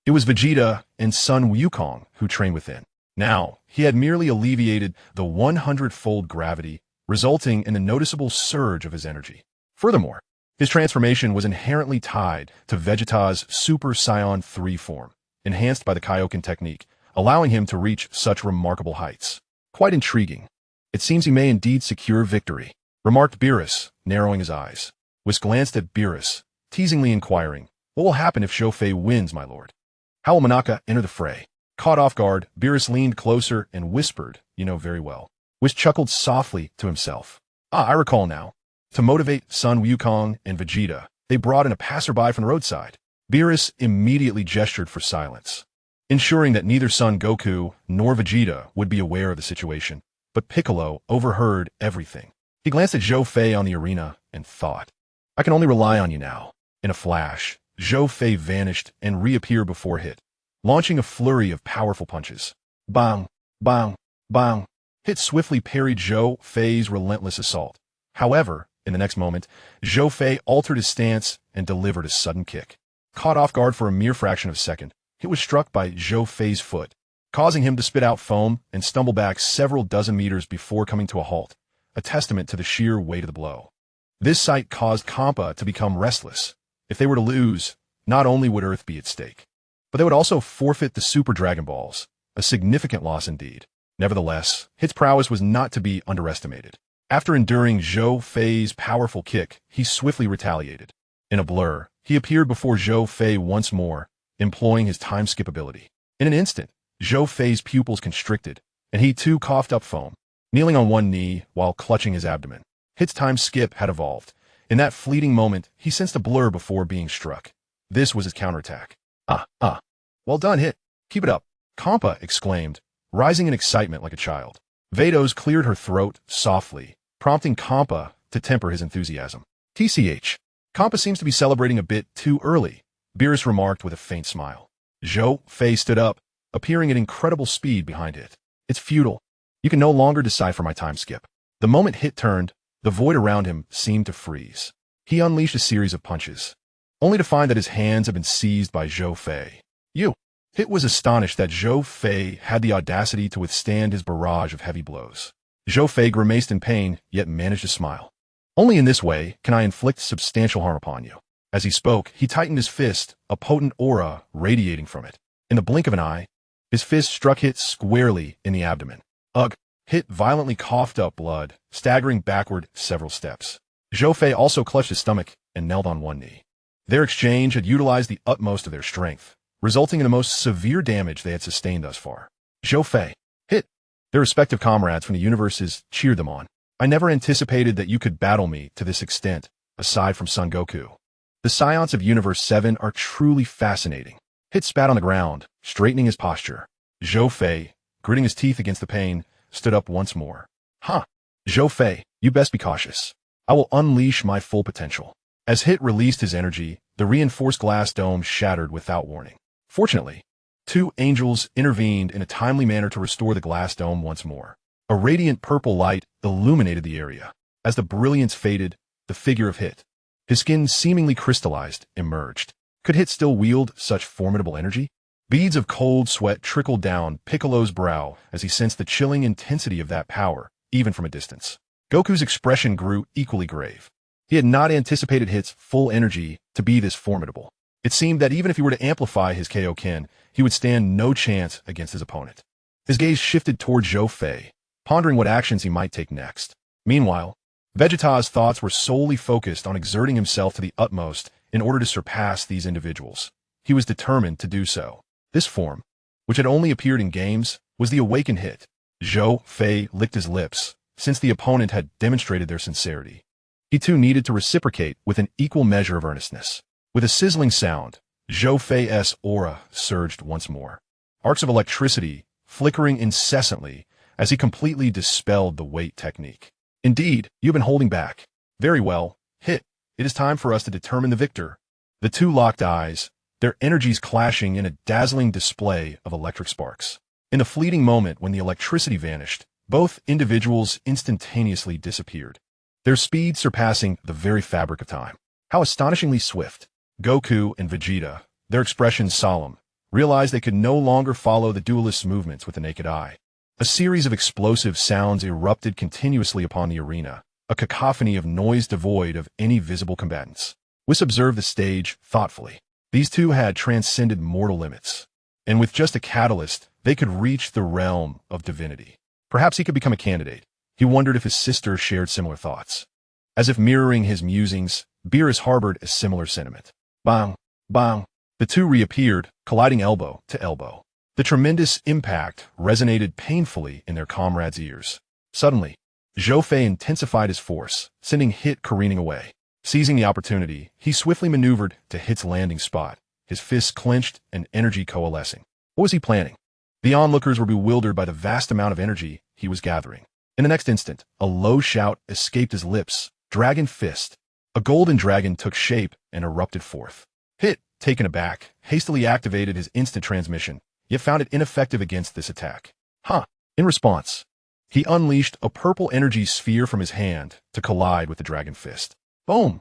it was Vegeta and Sun Wukong who trained within. Now, he had merely alleviated the 100-fold gravity, resulting in a noticeable surge of his energy. Furthermore, his transformation was inherently tied to Vegeta's Super Saiyan 3 form, enhanced by the Kaioken technique, allowing him to reach such remarkable heights. Quite intriguing. It seems he may indeed secure victory, remarked Beerus, narrowing his eyes. Whis glanced at Beerus, teasingly inquiring, what will happen if Zhou Fei wins, my lord? How will Monaka enter the fray? Caught off guard, Beerus leaned closer and whispered, you know very well. Whis chuckled softly to himself. I recall now. To motivate Sun Wukong and Vegeta, they brought in a passerby from the roadside. Beerus immediately gestured for silence, ensuring that neither Son Goku nor Vegeta would be aware of the situation, but Piccolo overheard everything. He glanced at Zhou Fei on the arena and thought, I can only rely on you now. In a flash, Zhou Fei vanished and reappeared before Hit, launching a flurry of powerful punches. Bang, bang, bang. Hit swiftly parried Zhou Fei's relentless assault. However, In the next moment, Zhou Fei altered his stance and delivered a sudden kick. Caught off guard for a mere fraction of a second, it was struck by Zhou Fei's foot, causing him to spit out foam and stumble back several dozen meters before coming to a halt, a testament to the sheer weight of the blow. This sight caused Kampa to become restless. If they were to lose, not only would Earth be at stake, but they would also forfeit the Super Dragon Balls, a significant loss indeed. Nevertheless, Hit's prowess was not to be underestimated. After enduring Zhou Fei's powerful kick, he swiftly retaliated. In a blur, he appeared before Zhou Fei once more, employing his time skip ability. In an instant, Zhou Fei's pupils constricted, and he too coughed up foam, kneeling on one knee while clutching his abdomen. Hit's time skip had evolved. In that fleeting moment, he sensed a blur before being struck. This was his counterattack. Well done, Hit. Keep it up, Kampa exclaimed, rising in excitement like a child. Vados cleared her throat softly, prompting Kampa to temper his enthusiasm. TCH. Kampa seems to be celebrating a bit too early, Beerus remarked with a faint smile. Zhou Fei stood up, appearing at incredible speed behind Hit. It's futile. You can no longer decipher my time skip. The moment Hit turned, the void around him seemed to freeze. He unleashed a series of punches, only to find that his hands had been seized by Zhou Fei. Hit was astonished that Zhou Fei had the audacity to withstand his barrage of heavy blows. Zhou Fei grimaced in pain, yet managed to smile. Only in this way can I inflict substantial harm upon you. As he spoke, he tightened his fist, a potent aura radiating from it. In the blink of an eye, his fist struck Hit squarely in the abdomen. Ugh! Hit violently coughed up blood, staggering backward several steps. Zhou Fei also clutched his stomach and knelt on one knee. Their exchange had utilized the utmost of their strength, resulting in the most severe damage they had sustained thus far. Zhou Fei, Hit. Their respective comrades from the universes cheered them on. I never anticipated that you could battle me to this extent, aside from Son Goku. The Scions of Universe 7 are truly fascinating. Hit spat on the ground, straightening his posture. Zhou Fei, gritting his teeth against the pain, stood up once more. Zhou Fei, you best be cautious. I will unleash my full potential. As Hit released his energy, the reinforced glass dome shattered without warning. Fortunately, two angels intervened in a timely manner to restore the glass dome once more. A radiant purple light illuminated the area. As the brilliance faded, the figure of Hit, his skin seemingly crystallized, emerged. Could Hit still wield such formidable energy? Beads of cold sweat trickled down Piccolo's brow as he sensed the chilling intensity of that power, even from a distance. Goku's expression grew equally grave. He had not anticipated Hit's full energy to be this formidable. It seemed that even if he were to amplify his Kaioken, he would stand no chance against his opponent. His gaze shifted toward Zhou Fei, pondering what actions he might take next. Meanwhile, Vegeta's thoughts were solely focused on exerting himself to the utmost in order to surpass these individuals. He was determined to do so. This form, which had only appeared in games, was the awakened Hit. Zhou Fei licked his lips, since the opponent had demonstrated their sincerity. He too needed to reciprocate with an equal measure of earnestness. With a sizzling sound, Zhou Fei's aura surged once more. Arcs of electricity flickering incessantly as he completely dispelled the weight technique. Indeed, you've been holding back. Very well, Hit. It is time for us to determine the victor. The two locked eyes, their energies clashing in a dazzling display of electric sparks. In the fleeting moment when the electricity vanished, both individuals instantaneously disappeared, their speed surpassing the very fabric of time. How astonishingly swift! Goku and Vegeta, their expressions solemn, realized they could no longer follow the duelist's movements with the naked eye. A series of explosive sounds erupted continuously upon the arena, a cacophony of noise devoid of any visible combatants. Whis observed the stage thoughtfully. These two had transcended mortal limits, and with just a catalyst, they could reach the realm of divinity. Perhaps he could become a candidate. He wondered if his sister shared similar thoughts. As if mirroring his musings, Beerus harbored a similar sentiment. Bang! Bang! The two reappeared, colliding elbow to elbow. The tremendous impact resonated painfully in their comrades' ears. Suddenly, Zhou Fei intensified his force, sending Hit careening away. Seizing the opportunity, he swiftly maneuvered to Hit's landing spot, his fists clenched and energy coalescing. What was he planning? The onlookers were bewildered by the vast amount of energy he was gathering. In the next instant, a low shout escaped his lips. Dragon Fist. A golden dragon took shape and erupted forth. Hit, taken aback, hastily activated his instant transmission, yet found it ineffective against this attack. In response, He unleashed a purple energy sphere from his hand to collide with the dragon fist. Boom!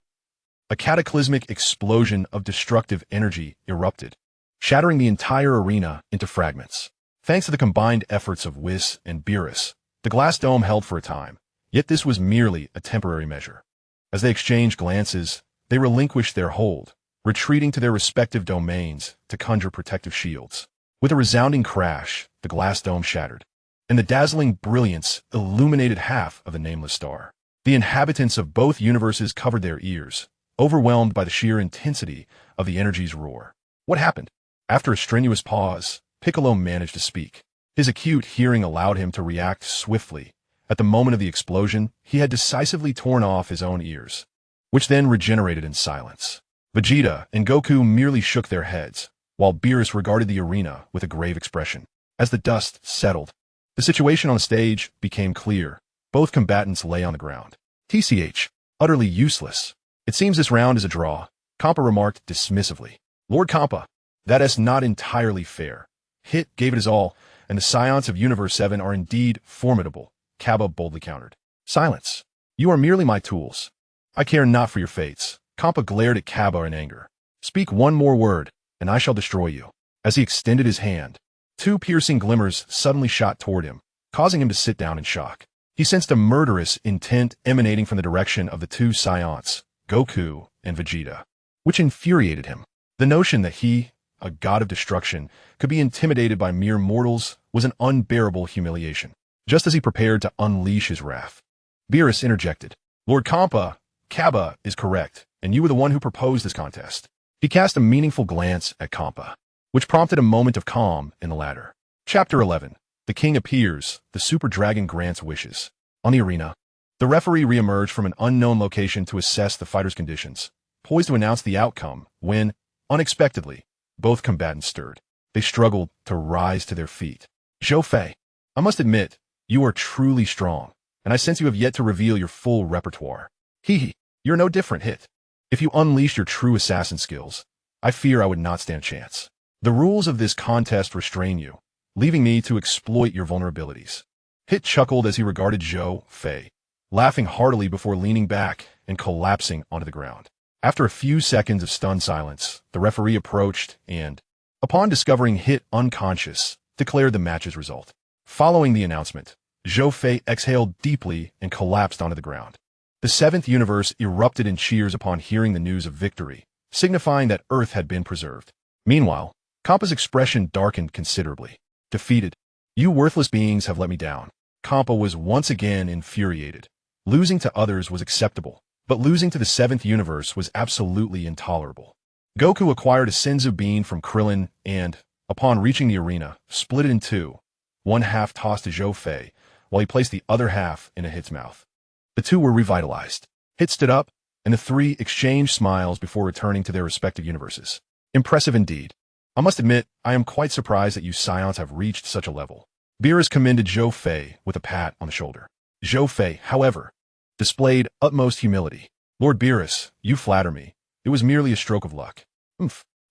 A cataclysmic explosion of destructive energy erupted, shattering the entire arena into fragments. Thanks to the combined efforts of Whis and Beerus, the glass dome held for a time, yet this was merely a temporary measure. As they exchanged glances, they relinquished their hold, retreating to their respective domains to conjure protective shields. With a resounding crash, the glass dome shattered, and the dazzling brilliance illuminated half of the nameless star. The inhabitants of both universes covered their ears, overwhelmed by the sheer intensity of the energy's roar. What happened? After a strenuous pause, Piccolo managed to speak. His acute hearing allowed him to react swiftly. At the moment of the explosion, he had decisively torn off his own ears, which then regenerated in silence. Vegeta and Goku merely shook their heads, while Beerus regarded the arena with a grave expression. As the dust settled, the situation on the stage became clear. Both combatants lay on the ground. TCH. Utterly useless. It seems this round is a draw, Kampa remarked dismissively. Lord Kampa, that is not entirely fair. Hit gave it his all, and the Scions of Universe 7 are indeed formidable, Cabba boldly countered. Silence. You are merely my tools. I care not for your fates. Kampa glared at Cabba in anger. Speak one more word, and I shall destroy you. As he extended his hand, two piercing glimmers suddenly shot toward him, causing him to sit down in shock. He sensed a murderous intent emanating from the direction of the two Scions, Goku and Vegeta, which infuriated him. The notion that he, a god of destruction, could be intimidated by mere mortals was an unbearable humiliation. Just as he prepared to unleash his wrath, Beerus interjected. Lord Kampa, Cabba is correct, and you were the one who proposed this contest. He cast a meaningful glance at Kampa, which prompted a moment of calm in the latter. Chapter 11. The king appears, the super dragon grants wishes. On the arena, the referee reemerged from an unknown location to assess the fighters' conditions, poised to announce the outcome when, unexpectedly, both combatants stirred. They struggled to rise to their feet. Zhou Fei, I must admit, you are truly strong, and I sense you have yet to reveal your full repertoire. Hee, you're no different, Hit. If you unleash your true assassin skills, I fear I would not stand a chance. The rules of this contest restrain you, leaving me to exploit your vulnerabilities. Hit chuckled as he regarded Zhou Fei, laughing heartily before leaning back and collapsing onto the ground. After a few seconds of stunned silence, the referee approached and, upon discovering Hit unconscious, declared the match's result. Following the announcement, Zhou Fei exhaled deeply and collapsed onto the ground. The seventh universe erupted in cheers upon hearing the news of victory, signifying that Earth had been preserved. Meanwhile, Kampa's expression darkened considerably. Defeated. You worthless beings have let me down. Kampa was once again infuriated. Losing to others was acceptable, but losing to the seventh universe was absolutely intolerable. Goku acquired a Senzu bean from Krillin and, upon reaching the arena, split it in two. One half tossed to Zhou Fei, while he placed the other half in Hit's mouth. The two were revitalized. Hit stood up, and the three exchanged smiles before returning to their respective universes. Impressive indeed. I must admit, I am quite surprised that you Scions have reached such a level. Beerus commended Zhou Fei with a pat on the shoulder. Zhou Fei, however, displayed utmost humility. Lord Beerus, you flatter me. It was merely a stroke of luck.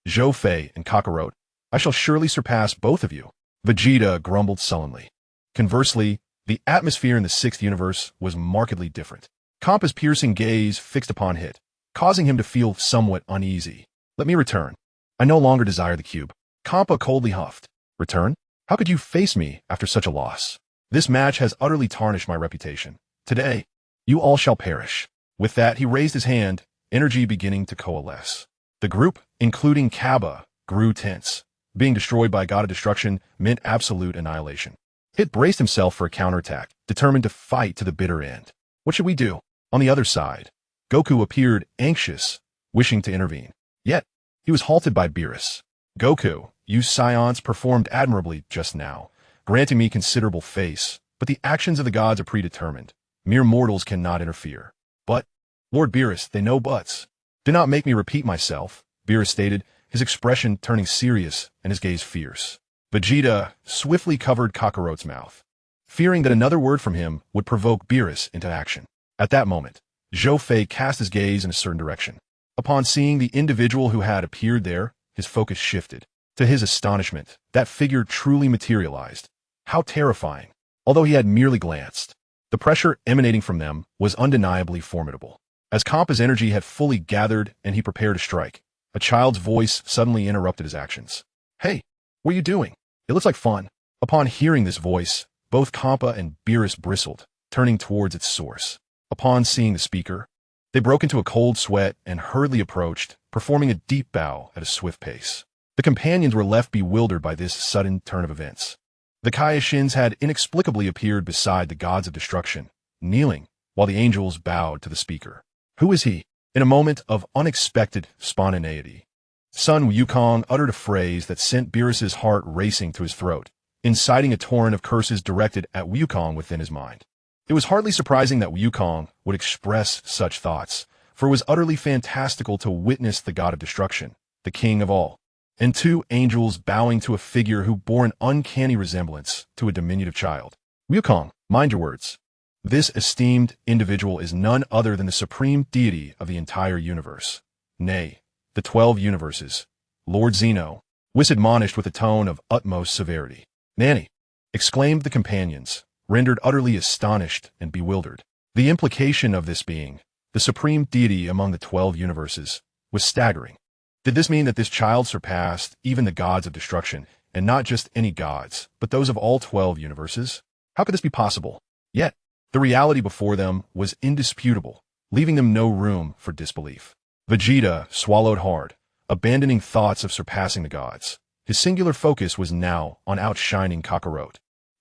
Zhou Fei and Kakarot, I shall surely surpass both of you. Vegeta grumbled sullenly. Conversely, the atmosphere in the sixth universe was markedly different. Kampa's piercing gaze fixed upon Hit, causing him to feel somewhat uneasy. Let me return. I no longer desire the cube. Kampa coldly huffed. Return? How could you face me after such a loss? This match has utterly tarnished my reputation. Today, you all shall perish. With that, he raised his hand, energy beginning to coalesce. The group, including Cabba, grew tense. Being destroyed by God of Destruction meant absolute annihilation. Hit braced himself for a counterattack, determined to fight to the bitter end. What should we do? On the other side, Goku appeared anxious, wishing to intervene. Yet, he was halted by Beerus. Goku, you Scions performed admirably just now, granting me considerable face, but the actions of the gods are predetermined. Mere mortals cannot interfere. But, Lord Beerus, they know buts. Do not make me repeat myself, Beerus stated, his expression turning serious and his gaze fierce. Vegeta swiftly covered Kakarot's mouth, fearing that another word from him would provoke Beerus into action. At that moment, Zhou Fei cast his gaze in a certain direction. Upon seeing the individual who had appeared there, his focus shifted. To his astonishment, that figure truly materialized. How terrifying. although he had merely glanced. The pressure emanating from them was undeniably formidable. As Kampa's energy had fully gathered and he prepared to strike, a child's voice suddenly interrupted his actions. "Hey, what are you doing? It looks like fun." Upon hearing this voice, both Kampa and Beerus bristled, turning towards its source. Upon seeing the speaker, they broke into a cold sweat and hurriedly approached, performing a deep bow at a swift pace. The companions were left bewildered by this sudden turn of events. The Kaiashins had inexplicably appeared beside the gods of destruction, kneeling, while the angels bowed to the speaker. Who is he? In a moment of unexpected spontaneity, Sun Wukong uttered a phrase that sent Beerus's heart racing to his throat, inciting a torrent of curses directed at Wukong within his mind. It was hardly surprising that Wukong would express such thoughts, for it was utterly fantastical to witness the god of destruction, the king of all, and two angels bowing to a figure who bore an uncanny resemblance to a diminutive child. "Wukong, mind your words. This esteemed individual is none other than the supreme deity of the entire universe. Nay, the 12 universes. Lord Zeno," was admonished with a tone of utmost severity. "Nanny!" exclaimed the companions, rendered utterly astonished and bewildered. The implication of this being, the supreme deity among the 12 universes, was staggering. Did this mean that this child surpassed even the gods of destruction, and not just any gods, but those of all 12 universes? How could this be possible? Yet, the reality before them was indisputable, leaving them no room for disbelief. Vegeta swallowed hard, abandoning thoughts of surpassing the gods. His singular focus was now on outshining Kakarot,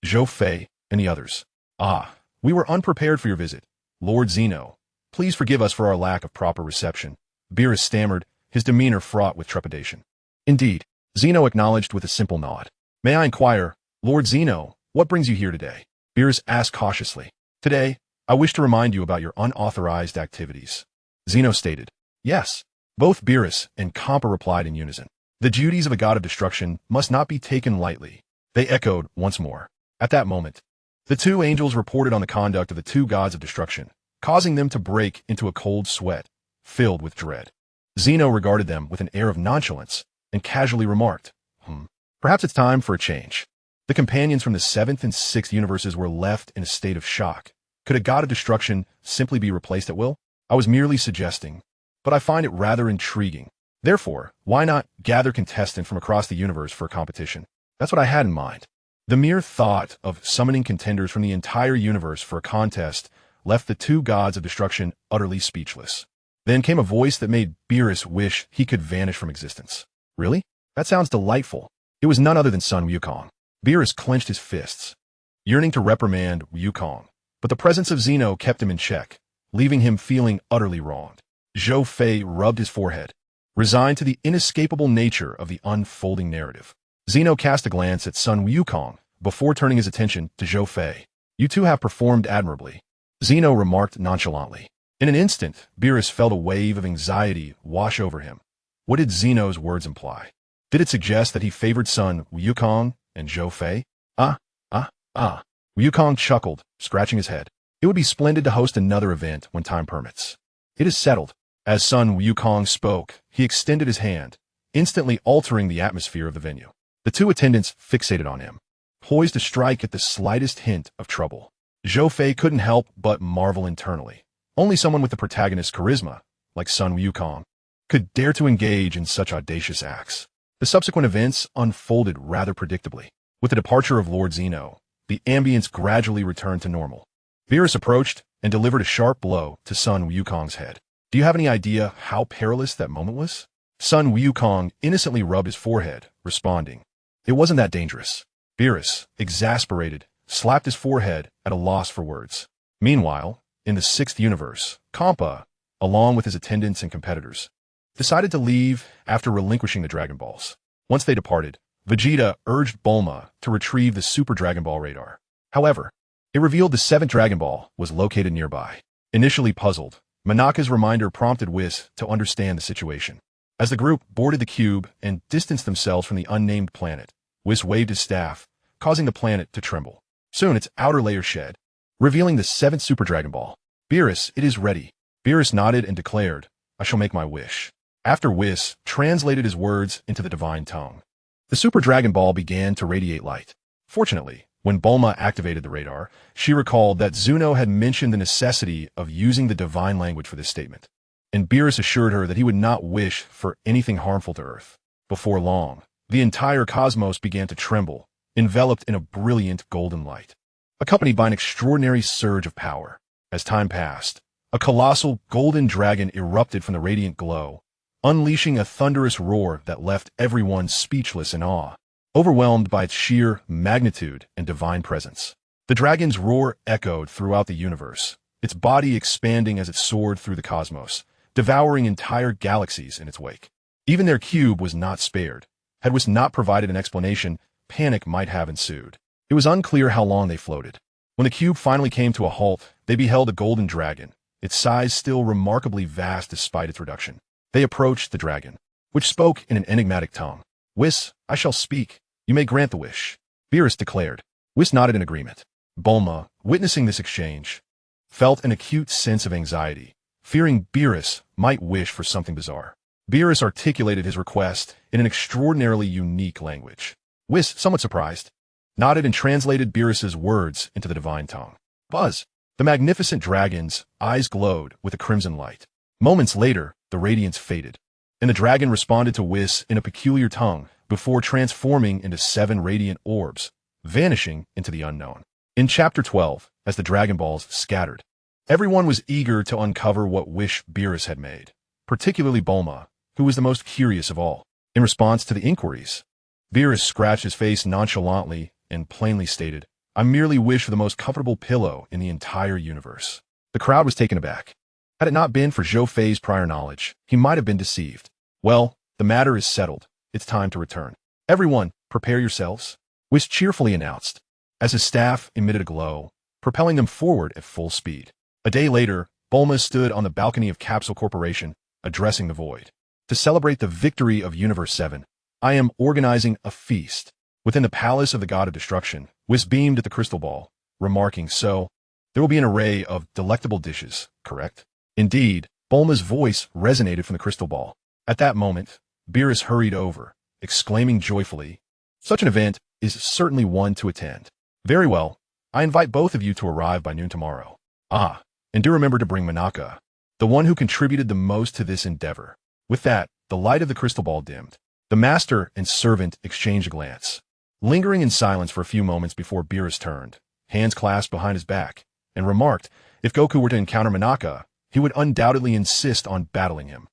Zhou Fei, and the others. "Ah, we were unprepared for your visit. Lord Zeno, please forgive us for our lack of proper reception," Beerus stammered, his demeanor fraught with trepidation. "Indeed," Zeno acknowledged with a simple nod. "May I inquire, Lord Zeno, what brings you here today?" Beerus asked cautiously. "Today, I wish to remind you about your unauthorized activities," Zeno stated. "Yes," both Beerus and Kampa replied in unison. "The duties of a god of destruction must not be taken lightly," they echoed once more. At that moment, the two angels reported on the conduct of the two gods of destruction, causing them to break into a cold sweat, filled with dread. Zeno regarded them with an air of nonchalance and casually remarked, "Perhaps it's time for a change." The companions from the 7th and 6th universes were left in a state of shock. Could a god of destruction simply be replaced at will? I was merely suggesting, but I find it rather intriguing. Therefore, why not gather contestants from across the universe for a competition? That's what I had in mind. The mere thought of summoning contenders from the entire universe for a contest left the two gods of destruction utterly speechless. Then came a voice that made Beerus wish he could vanish from existence. "Really? That sounds delightful." It was none other than Sun Wukong. Beerus clenched his fists, yearning to reprimand Wukong, but the presence of Zeno kept him in check, leaving him feeling utterly wronged. Zhou Fei rubbed his forehead, resigned to the inescapable nature of the unfolding narrative. Zeno cast a glance at Sun Wukong before turning his attention to Zhou Fei. "You two have performed admirably," Zeno remarked nonchalantly. In an instant, Beerus felt a wave of anxiety wash over him. What did Zeno's words imply? Did it suggest that he favored Sun Wukong and Zhou Fei? Wukong chuckled, scratching his head. "It would be splendid to host another event when time permits. It is settled." As Sun Wukong spoke, he extended his hand, instantly altering the atmosphere of the venue. The two attendants fixated on him, poised to strike at the slightest hint of trouble. Zhou Fei couldn't help but marvel internally. Only someone with the protagonist's charisma, like Sun Wukong, could dare to engage in such audacious acts. The subsequent events unfolded rather predictably. With the departure of Lord Zeno, the ambience gradually returned to normal. Beerus approached and delivered a sharp blow to Sun Wukong's head. "Do you have any idea how perilous that moment was?" Sun Wukong innocently rubbed his forehead, responding, "It wasn't that dangerous." Beerus, exasperated, slapped his forehead at a loss for words. Meanwhile, in the 6th universe, Kampa, along with his attendants and competitors, decided to leave after relinquishing the Dragon Balls. Once they departed, Vegeta urged Bulma to retrieve the Super Dragon Ball radar. However, it revealed the 7th Dragon Ball was located nearby. Initially puzzled, Manaka's reminder prompted Whis to understand the situation. As the group boarded the cube and distanced themselves from the unnamed planet, Whis waved his staff, causing the planet to tremble. Soon its outer layer shed, revealing the 7th Super Dragon Ball. "Beerus, it is ready." Beerus nodded and declared, "I shall make my wish." After Whis translated his words into the divine tongue, the Super Dragon Ball began to radiate light. Fortunately, When Bulma activated the radar, she recalled that Zuno had mentioned the necessity of using the divine language for this statement, and Beerus assured her that he would not wish for anything harmful to Earth. Before long, the entire cosmos began to tremble, enveloped in a brilliant golden light, accompanied by an extraordinary surge of power. As time passed, a colossal golden dragon erupted from the radiant glow, unleashing a thunderous roar that left everyone speechless in awe, overwhelmed by its sheer magnitude and divine presence. The dragon's roar echoed throughout the universe, its body expanding as it soared through the cosmos, devouring entire galaxies in its wake. Even their cube was not spared. Had Whis not provided an explanation, panic might have ensued. It was unclear how long they floated. When the cube finally came to a halt, they beheld a golden dragon, its size still remarkably vast despite its reduction. They approached the dragon, which spoke in an enigmatic tongue. "Whis, I shall speak. You may grant the wish," Beerus declared. Whis nodded in agreement. Bulma, witnessing this exchange, felt an acute sense of anxiety, fearing Beerus might wish for something bizarre. Beerus articulated his request in an extraordinarily unique language. Whis, somewhat surprised, nodded and translated Beerus's words into the divine tongue. Buzz! The magnificent dragon's eyes glowed with a crimson light. Moments later, the radiance faded, and the dragon responded to Whis in a peculiar tongue before transforming into 7 radiant orbs, vanishing into the unknown. In Chapter 12, as the Dragon Balls scattered, everyone was eager to uncover what wish Beerus had made, particularly Bulma, who was the most curious of all. In response to the inquiries, Beerus scratched his face nonchalantly and plainly stated, "I merely wish for the most comfortable pillow in the entire universe." The crowd was taken aback. Had it not been for Zhou Fei's prior knowledge, he might have been deceived. "Well, the matter is settled. It's time to return. Everyone, prepare yourselves," Whis cheerfully announced, as his staff emitted a glow, propelling them forward at full speed. A day later, Bulma stood on the balcony of Capsule Corporation, addressing the void. "To celebrate the victory of Universe 7, I am organizing a feast within the palace of the God of Destruction." Whis beamed at the crystal ball, remarking, "So, there will be an array of delectable dishes, correct?" Indeed, Bulma's voice resonated from the crystal ball. At that moment, Beerus hurried over, exclaiming joyfully, "Such an event is certainly one to attend." "Very well. I invite both of you to arrive by noon tomorrow. Ah, and do remember to bring Manaka, the one who contributed the most to this endeavor." With that, the light of the crystal ball dimmed. The master and servant exchanged a glance, lingering in silence for a few moments before Beerus turned, hands clasped behind his back, and remarked, "If Goku were to encounter Manaka, he would undoubtedly insist on battling him."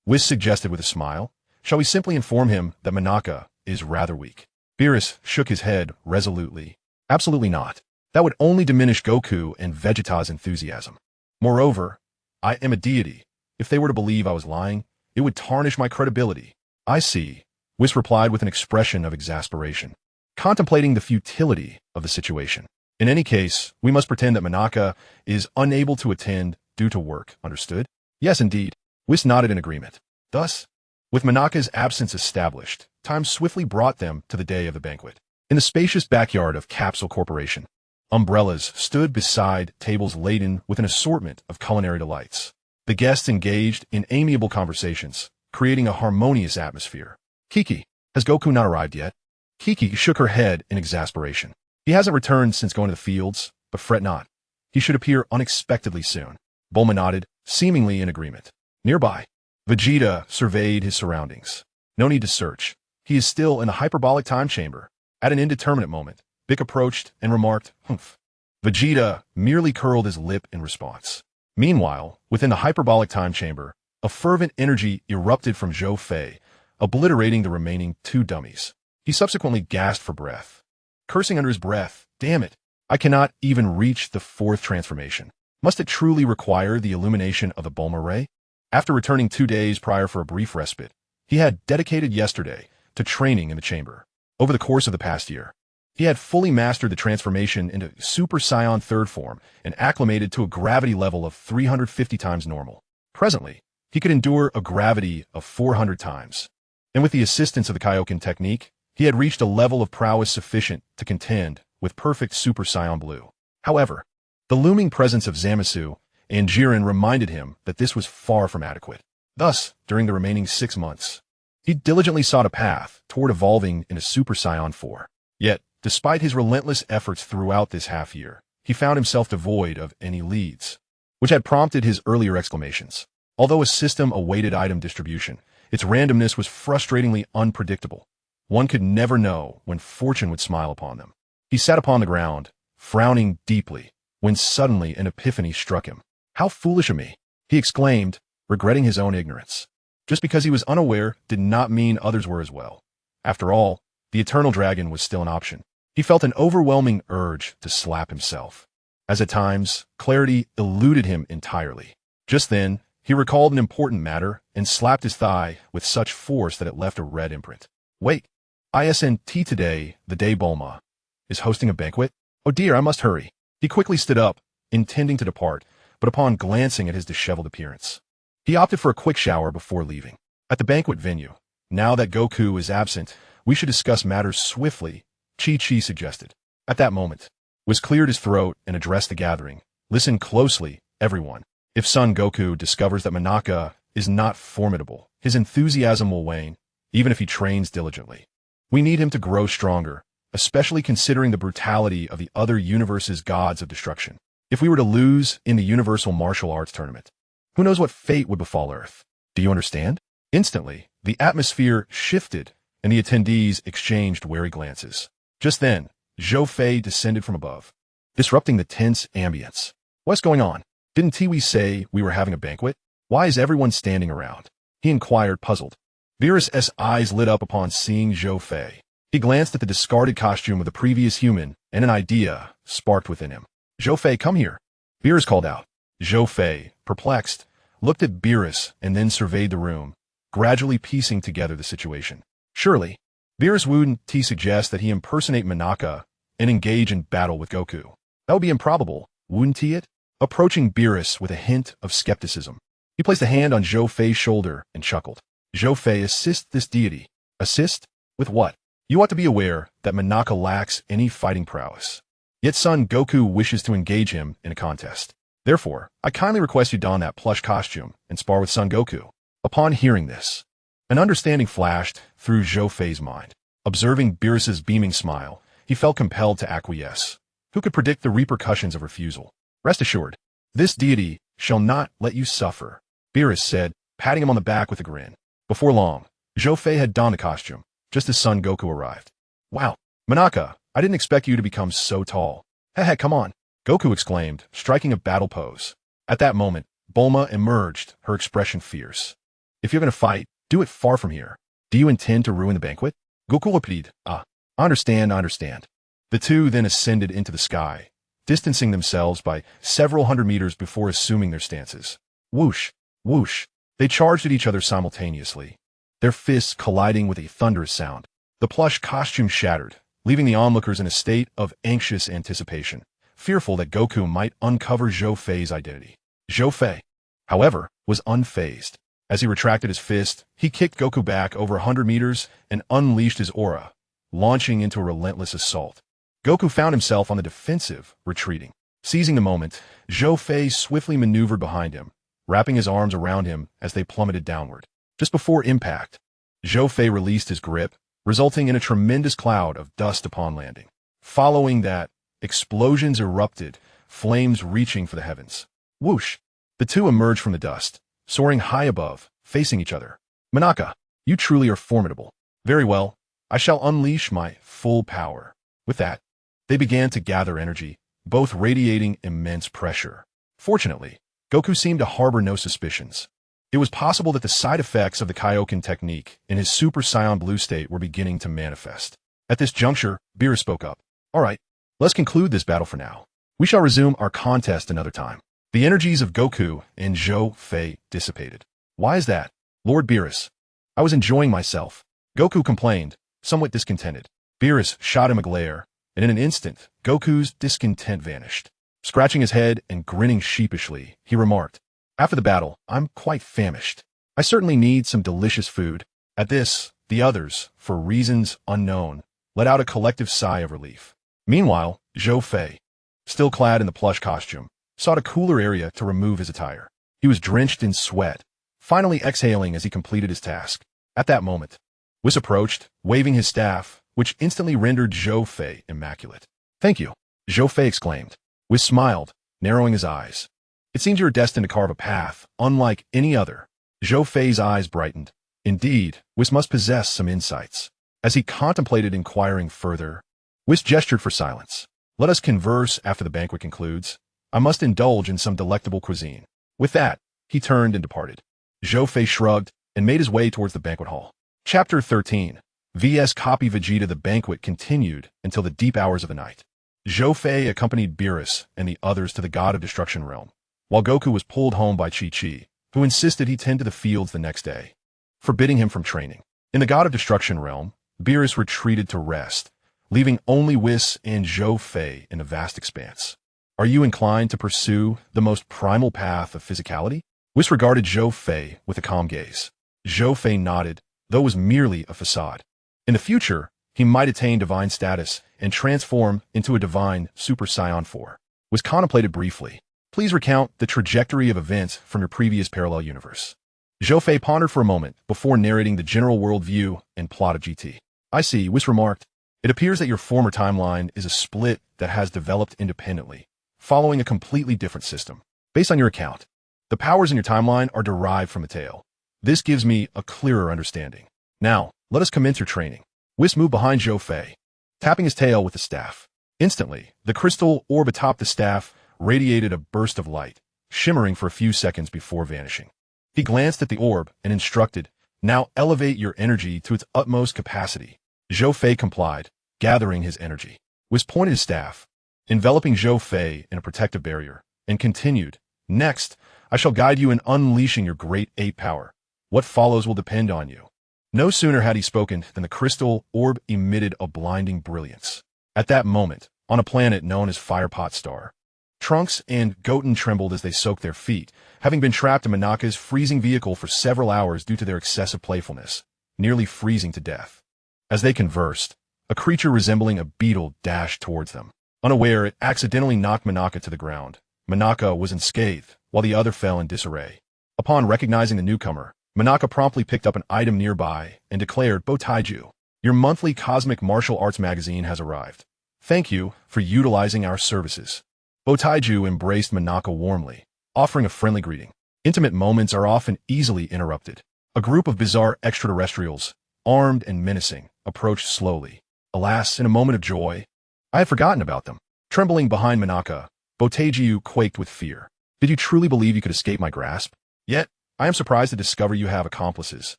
Whis suggested with a smile, "Shall we simply inform him that Manaka is rather weak?" Beerus shook his head resolutely. "Absolutely not. That would only diminish Goku and Vegeta's enthusiasm. Moreover, I am a deity. If they were to believe I was lying, it would tarnish my credibility." "I see," Whis replied with an expression of exasperation, contemplating the futility of the situation. "In any case, we must pretend that Manaka is unable to attend due to work, understood?" "Yes, indeed." Whis nodded in agreement. Thus, with Manaka's absence established, time swiftly brought them to the day of the banquet. In the spacious backyard of Capsule Corporation, umbrellas stood beside tables laden with an assortment of culinary delights. The guests engaged in amiable conversations, creating a harmonious atmosphere. "Kiki, has Goku not arrived yet?" Kiki shook her head in exasperation. "He hasn't returned since going to the fields, but fret not. He should appear unexpectedly soon." Bulma nodded, seemingly in agreement. Nearby, Vegeta surveyed his surroundings. No need to search. He is still in the hyperbolic time chamber. At an indeterminate moment, Bick approached and remarked, "Humph." Vegeta merely curled his lip in response. Meanwhile, within the hyperbolic time chamber, a fervent energy erupted from Zhou Fei, obliterating the remaining 2 dummies. He subsequently gasped for breath, cursing under his breath, "Damn it, I cannot even reach the 4th transformation. Must it truly require the illumination of the Bulma ray?" After returning 2 days prior for a brief respite, he had dedicated yesterday to training in the chamber. Over the course of the past year, he had fully mastered the transformation into Super Saiyan 3rd form and acclimated to a gravity level of 350 times normal. Presently, he could endure a gravity of 400 times. And with the assistance of the Kaioken technique, he had reached a level of prowess sufficient to contend with perfect Super Saiyan Blue. However, the looming presence of Zamasu and Jiren reminded him that this was far from adequate. Thus, during the remaining 6 months, he diligently sought a path toward evolving into Super Saiyan 4. Yet, Despite his relentless efforts throughout this half-year, he found himself devoid of any leads, which had prompted his earlier exclamations. Although a system awaited item distribution, its randomness was frustratingly unpredictable. One could never know when fortune would smile upon them. He sat upon the ground, frowning deeply, when suddenly an epiphany struck him. "How foolish of me!" he exclaimed, regretting his own ignorance. Just because he was unaware did not mean others were as well. After all, the eternal dragon was still an option. He felt an overwhelming urge to slap himself, as at times, clarity eluded him entirely. Just then, he recalled an important matter and slapped his thigh with such force that it left a red imprint. "Wait, isn't today the day Bulma is hosting a banquet? Oh dear, I must hurry." He quickly stood up, intending to depart, but upon glancing at his disheveled appearance, he opted for a quick shower before leaving. At the banquet venue, now that Goku is absent, we should discuss matters swiftly, Chi-Chi suggested. At that moment, was cleared his throat and addressed the gathering. "Listen closely, everyone. If Son Goku discovers that Monaka is not formidable, his enthusiasm will wane, even if he trains diligently. We need him to grow stronger, especially considering the brutality of the other universe's gods of destruction. If we were to lose in the Universal Martial Arts Tournament, who knows what fate would befall Earth? Do you understand?" Instantly, the atmosphere shifted, and the attendees exchanged wary glances. Just then, Zhou Fei descended from above, disrupting the tense ambience. "What's going on? Didn't Tiwi say we were having a banquet? Why is everyone standing around?" he inquired, puzzled. Beerus's eyes lit up upon seeing Zhou Fei. He glanced at the discarded costume of the previous human, and an idea sparked within him. "Zhou Fei, come here," Beerus called out. Zhou Fei, perplexed, looked at Beerus and then surveyed the room, gradually piecing together the situation. "Surely, Beerus wouldn't suggest that he impersonate Monaka and engage in battle with Goku. That would be improbable, wouldn't it?" Approaching Beerus with a hint of skepticism, he placed a hand on Zhou Fei's shoulder and chuckled. "Zhou Fei, assist this deity." "Assist? With what? You ought to be aware that Monaka lacks any fighting prowess. Yet Son Goku wishes to engage him in a contest. Therefore, I kindly request you don that plush costume and spar with Son Goku." Upon hearing this, an understanding flashed through Zhou Fei's mind. Observing Beerus's beaming smile, he felt compelled to acquiesce. Who could predict the repercussions of refusal? "Rest assured, this deity shall not let you suffer," Beerus said, patting him on the back with a grin. Before long, Zhou Fei had donned the costume, just as Son Goku arrived. "Wow, Monaka, I didn't expect you to become so tall." "Heh, come on," Goku exclaimed, striking a battle pose. At that moment, Bulma emerged, her expression fierce. "If you're going to fight, do it far from here. Do you intend to ruin the banquet?" Goku repeated, I understand. The two then ascended into the sky, distancing themselves by several hundred meters before assuming their stances. Whoosh, whoosh, they charged at each other simultaneously, their fists colliding with a thunderous sound. The plush costume shattered, leaving the onlookers in a state of anxious anticipation, fearful that Goku might uncover Zhou Fei's identity. Zhou Fei, however, was unfazed. As he retracted his fist, he kicked Goku back over 100 meters and unleashed his aura, launching into a relentless assault. Goku found himself on the defensive, retreating. Seizing the moment, Zhou Fei swiftly maneuvered behind him, wrapping his arms around him as they plummeted downward. Just before impact, Zhou Fei released his grip, resulting in a tremendous cloud of dust upon landing. Following that, explosions erupted, flames reaching for the heavens. Whoosh! The two emerged from the dust, soaring high above, facing each other. "Monaka, you truly are formidable. Very well, I shall unleash my full power." With that, they began to gather energy, both radiating immense pressure. Fortunately, Goku seemed to harbor no suspicions. It was possible that the side effects of the Kaioken technique in his Super Saiyan Blue state were beginning to manifest. At this juncture, Beerus spoke up. "All right, let's conclude this battle for now. We shall resume our contest another time." The energies of Goku and Zhou Fei dissipated. "Why is that, Lord Beerus? I was enjoying myself," Goku complained, somewhat discontented. Beerus shot him a glare, and in an instant, Goku's discontent vanished. Scratching his head and grinning sheepishly, he remarked, "After the battle, I'm quite famished. I certainly need some delicious food." At this, the others, for reasons unknown, let out a collective sigh of relief. Meanwhile, Zhou Fei, still clad in the plush costume, sought a cooler area to remove his attire. He was drenched in sweat, finally exhaling as he completed his task. At that moment, Whis approached, waving his staff, which instantly rendered Zhou Fei immaculate. "Thank you," Zhou Fei exclaimed. Whis smiled, narrowing his eyes. "It seems you are destined to carve a path, unlike any other." Zhou Fei's eyes brightened. Indeed, Whis must possess some insights. As he contemplated inquiring further, Whis gestured for silence. "Let us converse after the banquet concludes. I must indulge in some delectable cuisine." With that, he turned and departed. Zhou Fei shrugged and made his way towards the banquet hall. Chapter 13. VS Copy Vegeta. The banquet continued until the deep hours of the night. Zhou Fei accompanied Beerus and the others to the God of Destruction realm, while Goku was pulled home by Chi-Chi, who insisted he tend to the fields the next day, forbidding him from training. In the God of Destruction realm, Beerus retreated to rest, leaving only Whis and Zhou Fei in the vast expanse. "Are you inclined to pursue the most primal path of physicality?" Whis regarded Zhou Fei with a calm gaze. Zhou Fei nodded, though it was merely a facade. In the future, he might attain divine status and transform into a divine Super Saiyan 4. Was contemplated briefly. "Please recount the trajectory of events from your previous parallel universe." Zhou Fei pondered for a moment before narrating the general world view and plot of GT. "I see," Whis remarked. "It appears that your former timeline is a split that has developed independently, following a completely different system. Based on your account, the powers in your timeline are derived from the tail. This gives me a clearer understanding. Now, let us commence your training." Whis moved behind Zhou Fei, tapping his tail with the staff. Instantly, the crystal orb atop the staff radiated a burst of light, shimmering for a few seconds before vanishing. He glanced at the orb and instructed, "Now elevate your energy to its utmost capacity." Zhou Fei complied, gathering his energy. Whis pointed his staff, enveloping Zhou Fei in a protective barrier, and continued, "Next, I shall guide you in unleashing your great ape power. What follows will depend on you." No sooner had he spoken than the crystal orb emitted a blinding brilliance. At that moment, on a planet known as Firepot Star, Trunks and Goten trembled as they soaked their feet, having been trapped in Monaka's freezing vehicle for several hours due to their excessive playfulness, nearly freezing to death. As they conversed, a creature resembling a beetle dashed towards them. Unaware, it accidentally knocked Monaka to the ground. Monaka was unscathed, while the other fell in disarray. Upon recognizing the newcomer, Monaka promptly picked up an item nearby and declared, "Botaiju, your monthly cosmic martial arts magazine has arrived. Thank you for utilizing our services." Botaiju embraced Monaka warmly, offering a friendly greeting. Intimate moments are often easily interrupted. A group of bizarre extraterrestrials, armed and menacing, approached slowly. Alas, in a moment of joy, I had forgotten about them. Trembling behind Monaka, Botaiju quaked with fear. "Did you truly believe you could escape my grasp? Yet, I am surprised to discover you have accomplices."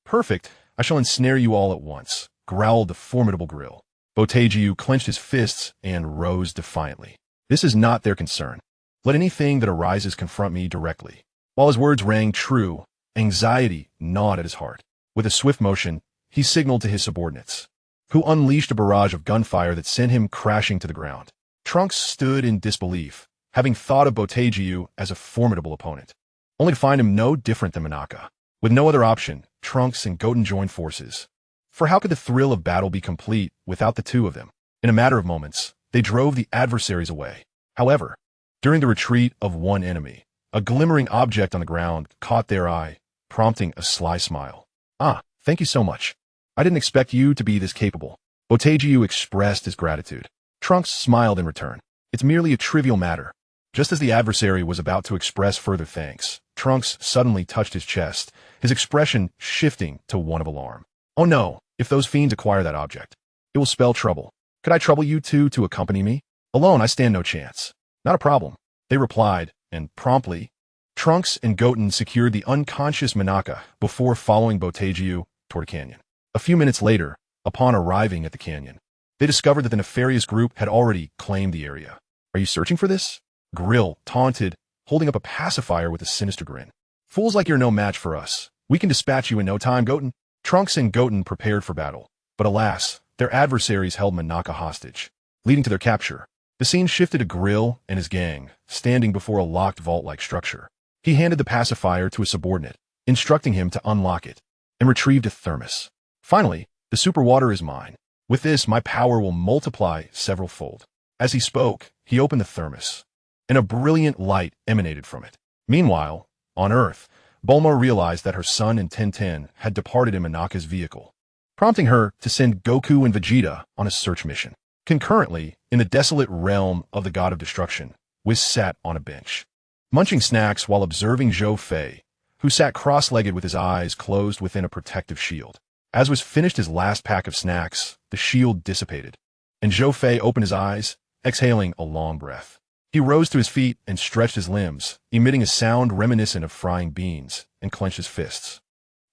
"Perfect, I shall ensnare you all at once," growled the formidable grill. Botaiju clenched his fists and rose defiantly. "This is not their concern. Let anything that arises confront me directly." While his words rang true, anxiety gnawed at his heart. With a swift motion, he signaled to his subordinates, who unleashed a barrage of gunfire that sent him crashing to the ground. Trunks stood in disbelief, having thought of Botaiju as a formidable opponent, only to find him no different than Monaka. With no other option, Trunks and Goten joined forces. For how could the thrill of battle be complete without the two of them? In a matter of moments, they drove the adversaries away. However, during the retreat of one enemy, a glimmering object on the ground caught their eye, prompting a sly smile. "Ah, thank you so much. I didn't expect you to be this capable." Botaiju expressed his gratitude. Trunks smiled in return. "It's merely a trivial matter." Just as the adversary was about to express further thanks, Trunks suddenly touched his chest, his expression shifting to one of alarm. "Oh no, if those fiends acquire that object, it will spell trouble. Could I trouble you two to accompany me? Alone, I stand no chance." "Not a problem," they replied, and promptly, Trunks and Goten secured the unconscious Monaka before following Botaiju toward a canyon. A few minutes later, upon arriving at the canyon, they discovered that the nefarious group had already claimed the area. "Are you searching for this?" Grill taunted, holding up a pacifier with a sinister grin. "Fools like you're no match for us. We can dispatch you in no time, Goten." Trunks and Goten prepared for battle, but alas, their adversaries held Monaka hostage, leading to their capture. The scene shifted to Grill and his gang, standing before a locked vault-like structure. He handed the pacifier to a subordinate, instructing him to unlock it, and retrieved a thermos. "Finally, the super water is mine. With this, my power will multiply several-fold." As he spoke, he opened the thermos, and a brilliant light emanated from it. Meanwhile, on Earth, Bulma realized that her son and Tenten had departed in Monaka's vehicle, prompting her to send Goku and Vegeta on a search mission. Concurrently, in the desolate realm of the god of destruction, Whis sat on a bench, munching snacks while observing Zhou Fei, who sat cross-legged with his eyes closed within a protective shield. As Whis finished his last pack of snacks, the shield dissipated, and Zhou Fei opened his eyes, exhaling a long breath. He rose to his feet and stretched his limbs, emitting a sound reminiscent of frying beans, and clenched his fists.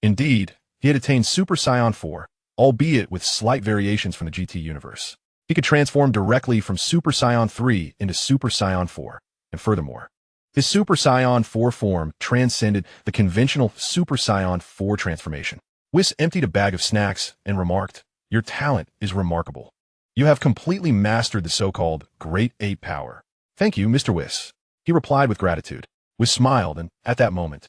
Indeed, he had attained Super Saiyan 4, albeit with slight variations from the GT universe. He could transform directly from Super Saiyan 3 into Super Saiyan 4, and furthermore, his Super Saiyan 4 form transcended the conventional Super Saiyan 4 transformation. Whis emptied a bag of snacks and remarked, "Your talent is remarkable. You have completely mastered the so-called Great Ape power." "Thank you, Mr. Whis," he replied with gratitude. Whis smiled, and at that moment,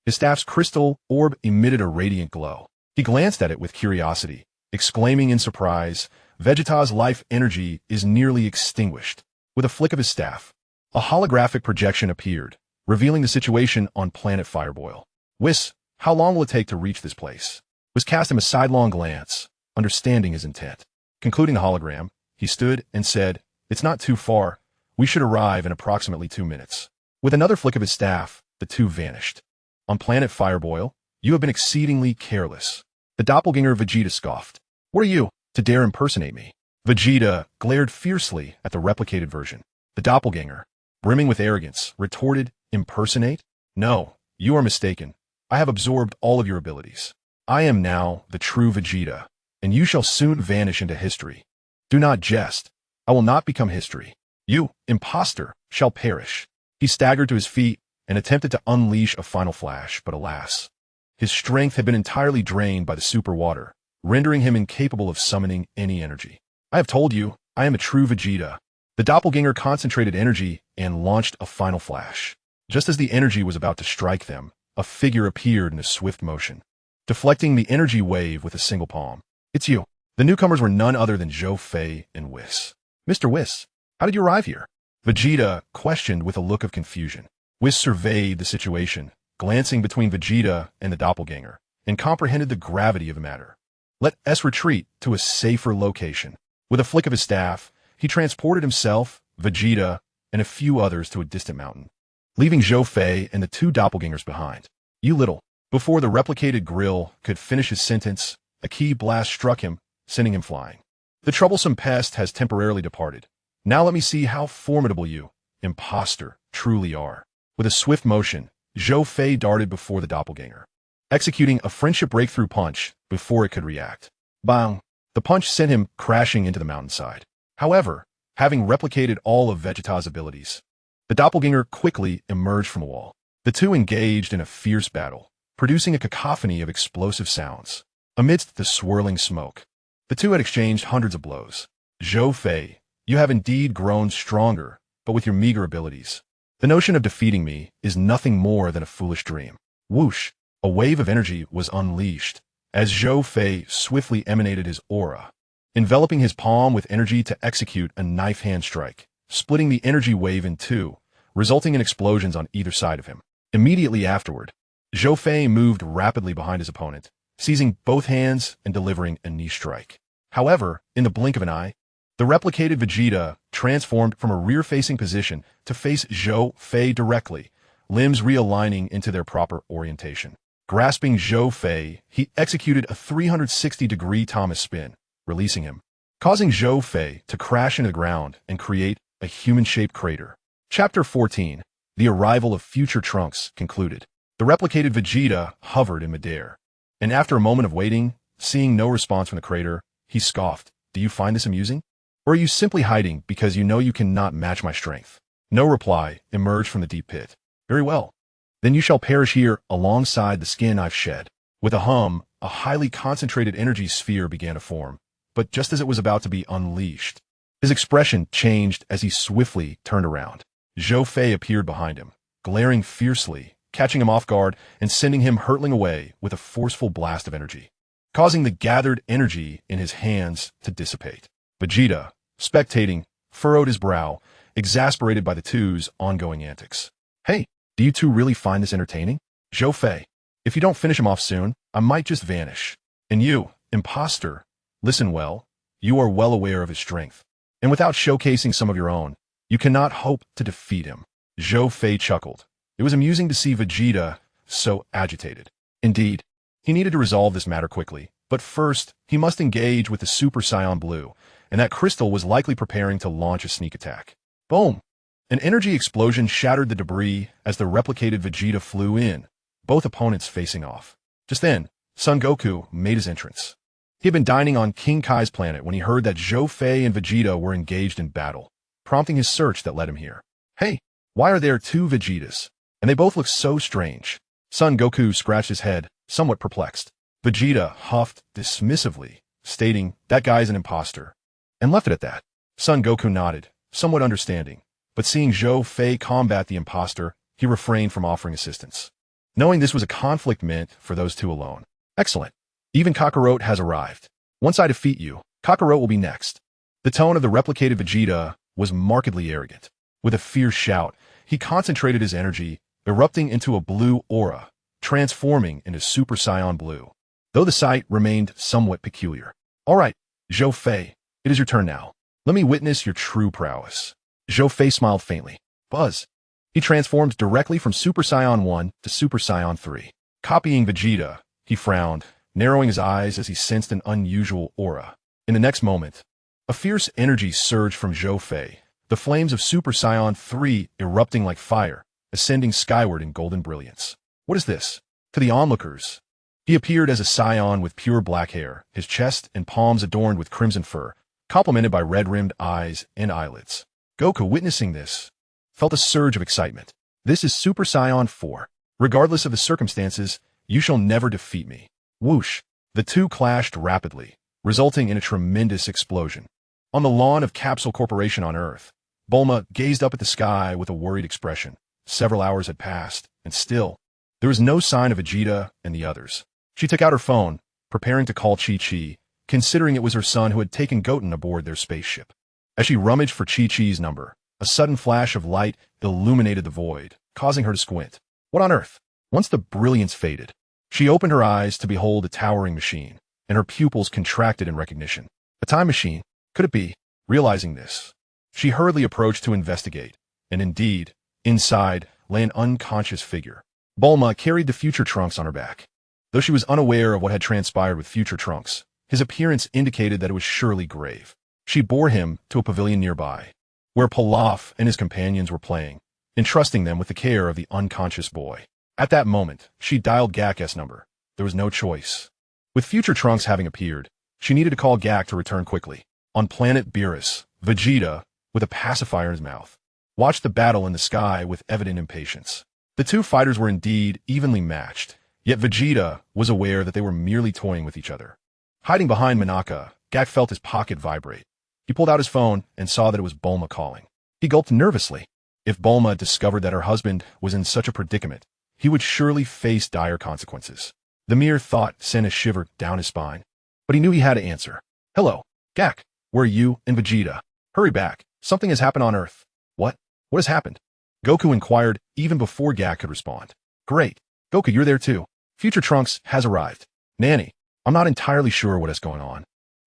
his staff's crystal orb emitted a radiant glow. He glanced at it with curiosity, exclaiming in surprise, "Vegeta's life energy is nearly extinguished." With a flick of his staff, a holographic projection appeared, revealing the situation on planet Fireboil. "Whis, how long will it take to reach this place?" Whis cast him a sidelong glance, understanding his intent. Concluding the hologram, he stood and said, "It's not too far. We should arrive in approximately 2 minutes." With another flick of his staff, the two vanished. "On planet Fireboil, you have been exceedingly careless." The doppelganger Vegeta scoffed. "What are you, to dare impersonate me?" Vegeta glared fiercely at the replicated version. The doppelganger, brimming with arrogance, retorted, "Impersonate? No, you are mistaken. I have absorbed all of your abilities. I am now the true Vegeta, and you shall soon vanish into history. Do not jest. I will not become history. You, imposter, shall perish." He staggered to his feet and attempted to unleash a final flash, but alas, his strength had been entirely drained by the super water, rendering him incapable of summoning any energy. "I have told you, I am a true Vegeta." The doppelganger concentrated energy and launched a final flash. Just as the energy was about to strike them, a figure appeared in a swift motion, deflecting the energy wave with a single palm. "It's you." The newcomers were none other than Zhou Fei and Whis. "Mr. Whis, how did you arrive here?" Vegeta questioned with a look of confusion. Whis surveyed the situation, glancing between Vegeta and the doppelganger, and comprehended the gravity of the matter. "Let us retreat to a safer location." With a flick of his staff, he transported himself, Vegeta, and a few others to a distant mountain, leaving Zhou Fei and the two doppelgangers behind. "You little..." Before the replicated grill could finish his sentence, a ki blast struck him, sending him flying. "The troublesome pest has temporarily departed. Now let me see how formidable you, imposter, truly are." With a swift motion, Zhou Fei darted before the doppelganger, executing a friendship breakthrough punch before it could react. Bang! The punch sent him crashing into the mountainside. However, having replicated all of Vegeta's abilities, the doppelganger quickly emerged from a wall. The two engaged in a fierce battle, producing a cacophony of explosive sounds. Amidst the swirling smoke, the two had exchanged hundreds of blows. "Zhou Fei, you have indeed grown stronger, but with your meager abilities. The notion of defeating me is nothing more than a foolish dream." Whoosh! A wave of energy was unleashed, as Zhou Fei swiftly emanated his aura, enveloping his palm with energy to execute a knife hand strike, splitting the energy wave in two, resulting in explosions on either side of him. Immediately afterward, Zhou Fei moved rapidly behind his opponent, seizing both hands and delivering a knee strike. However, in the blink of an eye, the replicated Vegeta transformed from a rear-facing position to face Zhou Fei directly, limbs realigning into their proper orientation. Grasping Zhou Fei, he executed a 360-degree Thomas spin, releasing him, causing Zhou Fei to crash into the ground and create a human-shaped crater. Chapter 14, The Arrival of Future Trunks, concluded. The replicated Vegeta hovered in midair, and after a moment of waiting, seeing no response from the crater, he scoffed, "Do you find this amusing? Or are you simply hiding because you know you cannot match my strength?" No reply emerged from the deep pit. "Very well. Then you shall perish here alongside the skin I've shed." With a hum, a highly concentrated energy sphere began to form, but just as it was about to be unleashed, his expression changed as he swiftly turned around. Zhou Fei appeared behind him, glaring fiercely, catching him off guard and sending him hurtling away with a forceful blast of energy, causing the gathered energy in his hands to dissipate. Vegeta, spectating, furrowed his brow, exasperated by the two's ongoing antics. "Hey, do you two really find this entertaining? Zhou Fei, if you don't finish him off soon, I might just vanish. And you, Imposter, listen well. You are well aware of his strength. And without showcasing some of your own, you cannot hope to defeat him. Zhou Fei chuckled. It was amusing to see Vegeta so agitated. Indeed, he needed to resolve this matter quickly, but first, he must engage with the Super Saiyan Blue, and that crystal was likely preparing to launch a sneak attack. Boom! An energy explosion shattered the debris as the replicated Vegeta flew in, both opponents facing off. Just then, Son Goku made his entrance. He had been dining on King Kai's planet when he heard that Zhou Fei and Vegeta were engaged in battle, prompting his search that led him here. Hey, why are there two Vegetas? And they both look so strange. Son Goku scratched his head, somewhat perplexed. Vegeta huffed dismissively, stating, that guy's an imposter, and left it at that. Son Goku nodded, somewhat understanding, but seeing Zhou Fei combat the imposter, he refrained from offering assistance, knowing this was a conflict meant for those two alone. Excellent. Even Kakarot has arrived. Once I defeat you, Kakarot will be next. The tone of the replicated Vegeta was markedly arrogant. With a fierce shout, he concentrated his energy, erupting into a blue aura, transforming into Super Saiyan Blue, though the sight remained somewhat peculiar. All right, Zhou Fei, it is your turn now. Let me witness your true prowess. Zhou Fei smiled faintly. Buzz. He transformed directly from Super Saiyan 1 to Super Saiyan 3. Copying Vegeta, he frowned, narrowing his eyes as he sensed an unusual aura. In the next moment, a fierce energy surged from Zhou Fei, the flames of Super Saiyan 3 erupting like fire, ascending skyward in golden brilliance. What is this? To the onlookers, he appeared as a Saiyan with pure black hair, his chest and palms adorned with crimson fur, complemented by red-rimmed eyes and eyelids. Goku, witnessing this, felt a surge of excitement. This is Super Saiyan 4. Regardless of the circumstances, you shall never defeat me. Whoosh! The two clashed rapidly, resulting in a tremendous explosion. On the lawn of Capsule Corporation on Earth, Bulma gazed up at the sky with a worried expression. Several hours had passed, and still, there was no sign of Vegeta and the others. She took out her phone, preparing to call Chi-Chi, considering it was her son who had taken Goten aboard their spaceship. As she rummaged for Chi-Chi's number, a sudden flash of light illuminated the void, causing her to squint. What on earth? Once the brilliance faded, she opened her eyes to behold a towering machine, and her pupils contracted in recognition. A time machine? Could it be? Realizing this, she hurriedly approached to investigate, and indeed, inside lay an unconscious figure. Bulma carried the future Trunks on her back. Though she was unaware of what had transpired with future Trunks, his appearance indicated that it was surely grave. She bore him to a pavilion nearby, where Pilaf and his companions were playing, entrusting them with the care of the unconscious boy. At that moment, she dialed Gak's number. There was no choice. With future Trunks having appeared, she needed to call Gak to return quickly. On planet Beerus, Vegeta, with a pacifier in his mouth, watched the battle in the sky with evident impatience. The two fighters were indeed evenly matched, yet Vegeta was aware that they were merely toying with each other. Hiding behind Monaka, Gak felt his pocket vibrate. He pulled out his phone and saw that it was Bulma calling. He gulped nervously. If Bulma discovered that her husband was in such a predicament, he would surely face dire consequences. The mere thought sent a shiver down his spine. But he knew he had to answer. Hello, Gak. Where are you and Vegeta? Hurry back. Something has happened on Earth. What? What has happened? Goku inquired even before Gak could respond. Great. Goku, you're there too. Future Trunks has arrived. Nanny, I'm not entirely sure what is going on,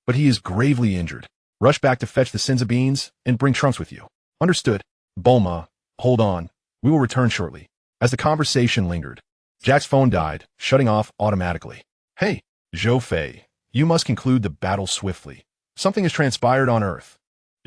but he is gravely injured. Rush back to fetch the Senza beans and bring Trunks with you. Understood. Bulma, hold on. We will return shortly. As the conversation lingered, Jack's phone died, shutting off automatically. Hey, Zhou Fei, you must conclude the battle swiftly. Something has transpired on Earth.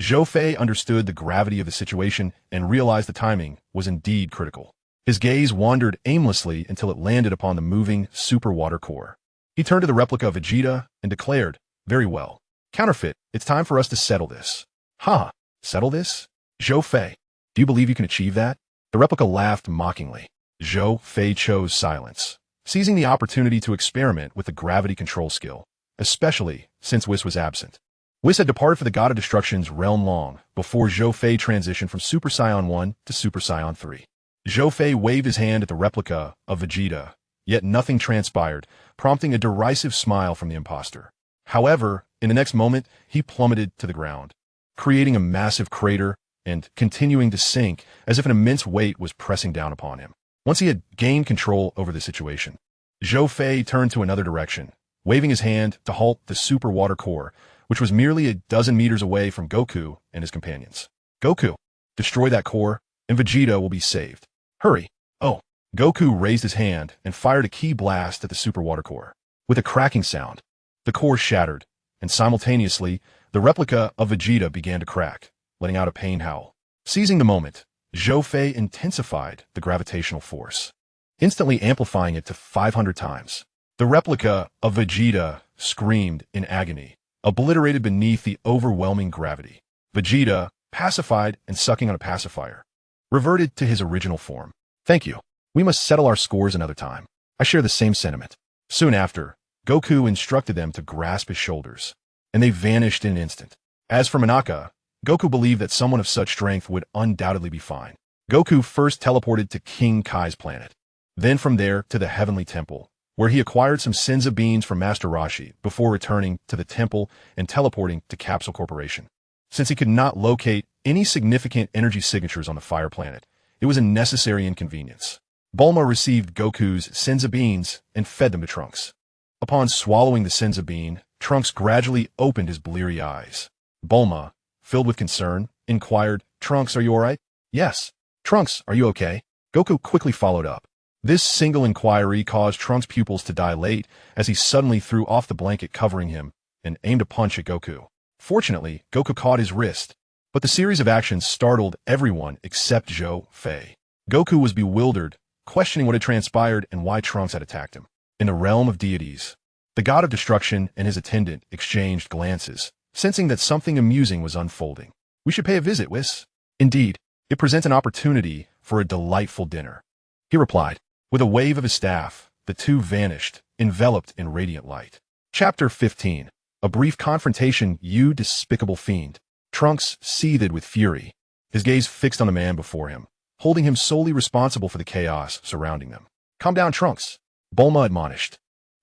Zhou Fei understood the gravity of the situation and realized the timing was indeed critical. His gaze wandered aimlessly until it landed upon the moving super water core. He turned to the replica of Vegeta and declared, very well. Counterfeit, it's time for us to settle this. Ha! Settle this? Zhou Fei, do you believe you can achieve that? The replica laughed mockingly. Zhou Fei chose silence, seizing the opportunity to experiment with the gravity control skill, especially since Whis was absent. Whis had departed for the God of Destruction's realm long before Zhou Fei transitioned from Super Saiyan 1 to Super Saiyan 3. Zhou Fei waved his hand at the replica of Vegeta, yet nothing transpired, prompting a derisive smile from the imposter. However, in the next moment, he plummeted to the ground, creating a massive crater and continuing to sink as if an immense weight was pressing down upon him. Once he had gained control over the situation, Zhou Fei turned to another direction, waving his hand to halt the super water core, which was merely a dozen meters away from Goku and his companions. Goku, destroy that core, and Vegeta will be saved. Hurry. Oh. Goku raised his hand and fired a key blast at the super water core. With a cracking sound, the core shattered, and simultaneously, the replica of Vegeta began to crack, letting out a pain howl. Seizing the moment, Zhou Fei intensified the gravitational force, instantly amplifying it to 500 times. The replica of Vegeta screamed in agony, obliterated beneath the overwhelming gravity. Vegeta, pacified and sucking on a pacifier, reverted to his original form. Thank you. We must settle our scores another time. I share the same sentiment. Soon after, Goku instructed them to grasp his shoulders, and they vanished in an instant. As for Monaka, Goku believed that someone of such strength would undoubtedly be fine. Goku first teleported to King Kai's planet, then from there to the Heavenly Temple, where he acquired some Senza beans from Master Roshi before returning to the temple and teleporting to Capsule Corporation. Since he could not locate any significant energy signatures on the Fire Planet, it was a necessary inconvenience. Bulma received Goku's Senza beans and fed them to Trunks. Upon swallowing the Senza bean, Trunks gradually opened his bleary eyes. Bulma, filled with concern, inquired, Trunks, are you alright? Yes. Trunks, are you okay? Goku quickly followed up. This single inquiry caused Trunks' pupils to dilate as he suddenly threw off the blanket covering him and aimed a punch at Goku. Fortunately, Goku caught his wrist, but the series of actions startled everyone except Zhou Fei. Goku was bewildered, questioning what had transpired and why Trunks had attacked him. In the realm of deities, the god of destruction and his attendant exchanged glances, sensing that something amusing was unfolding. We should pay a visit, Whis. Indeed, it presents an opportunity for a delightful dinner. He replied. With a wave of his staff, the two vanished, enveloped in radiant light. Chapter 15. A brief confrontation, you despicable fiend. Trunks seethed with fury, his gaze fixed on the man before him, holding him solely responsible for the chaos surrounding them. Calm down, Trunks, Bulma admonished,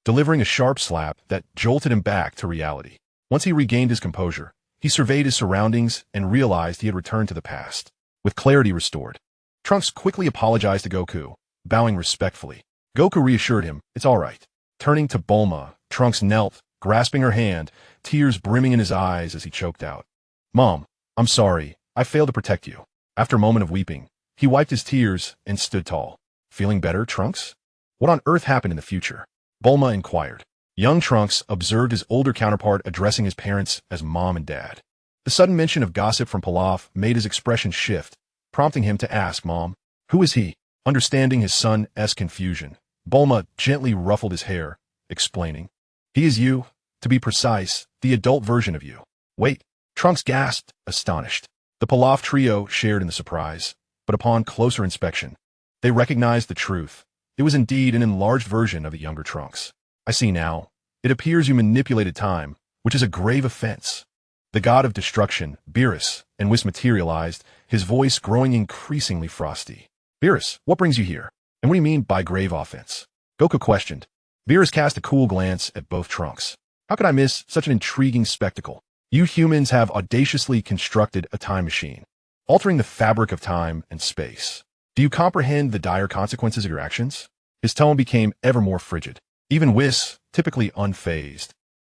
delivering a sharp slap that jolted him back to reality. Once he regained his composure, he surveyed his surroundings and realized he had returned to the past. With clarity restored, Trunks quickly apologized to Goku, bowing respectfully. Goku reassured him, it's all right. Turning to Bulma, Trunks knelt, grasping her hand, tears brimming in his eyes as he choked out. Mom, I'm sorry, I failed to protect you. After a moment of weeping, he wiped his tears and stood tall. Feeling better, Trunks? What on earth happened in the future? Bulma inquired. Young Trunks observed his older counterpart addressing his parents as Mom and Dad. The sudden mention of gossip from Pilaf made his expression shift, prompting him to ask Mom, who is he? Understanding his son's confusion, Bulma gently ruffled his hair, explaining, he is you, to be precise, the adult version of you. Wait, Trunks gasped, astonished. The Pilaf trio shared in the surprise, but upon closer inspection, they recognized the truth. It was indeed an enlarged version of the younger Trunks. I see now. It appears you manipulated time, which is a grave offense. The god of destruction, Beerus, and Whis materialized, his voice growing increasingly frosty. Beerus, what brings you here? And what do you mean by grave offense? Goku questioned. Beerus cast a cool glance at both Trunks. How could I miss such an intriguing spectacle? You humans have audaciously constructed a time machine, altering the fabric of time and space. Do you comprehend the dire consequences of your actions? His tone became ever more frigid. Even Whis, typically unfazed,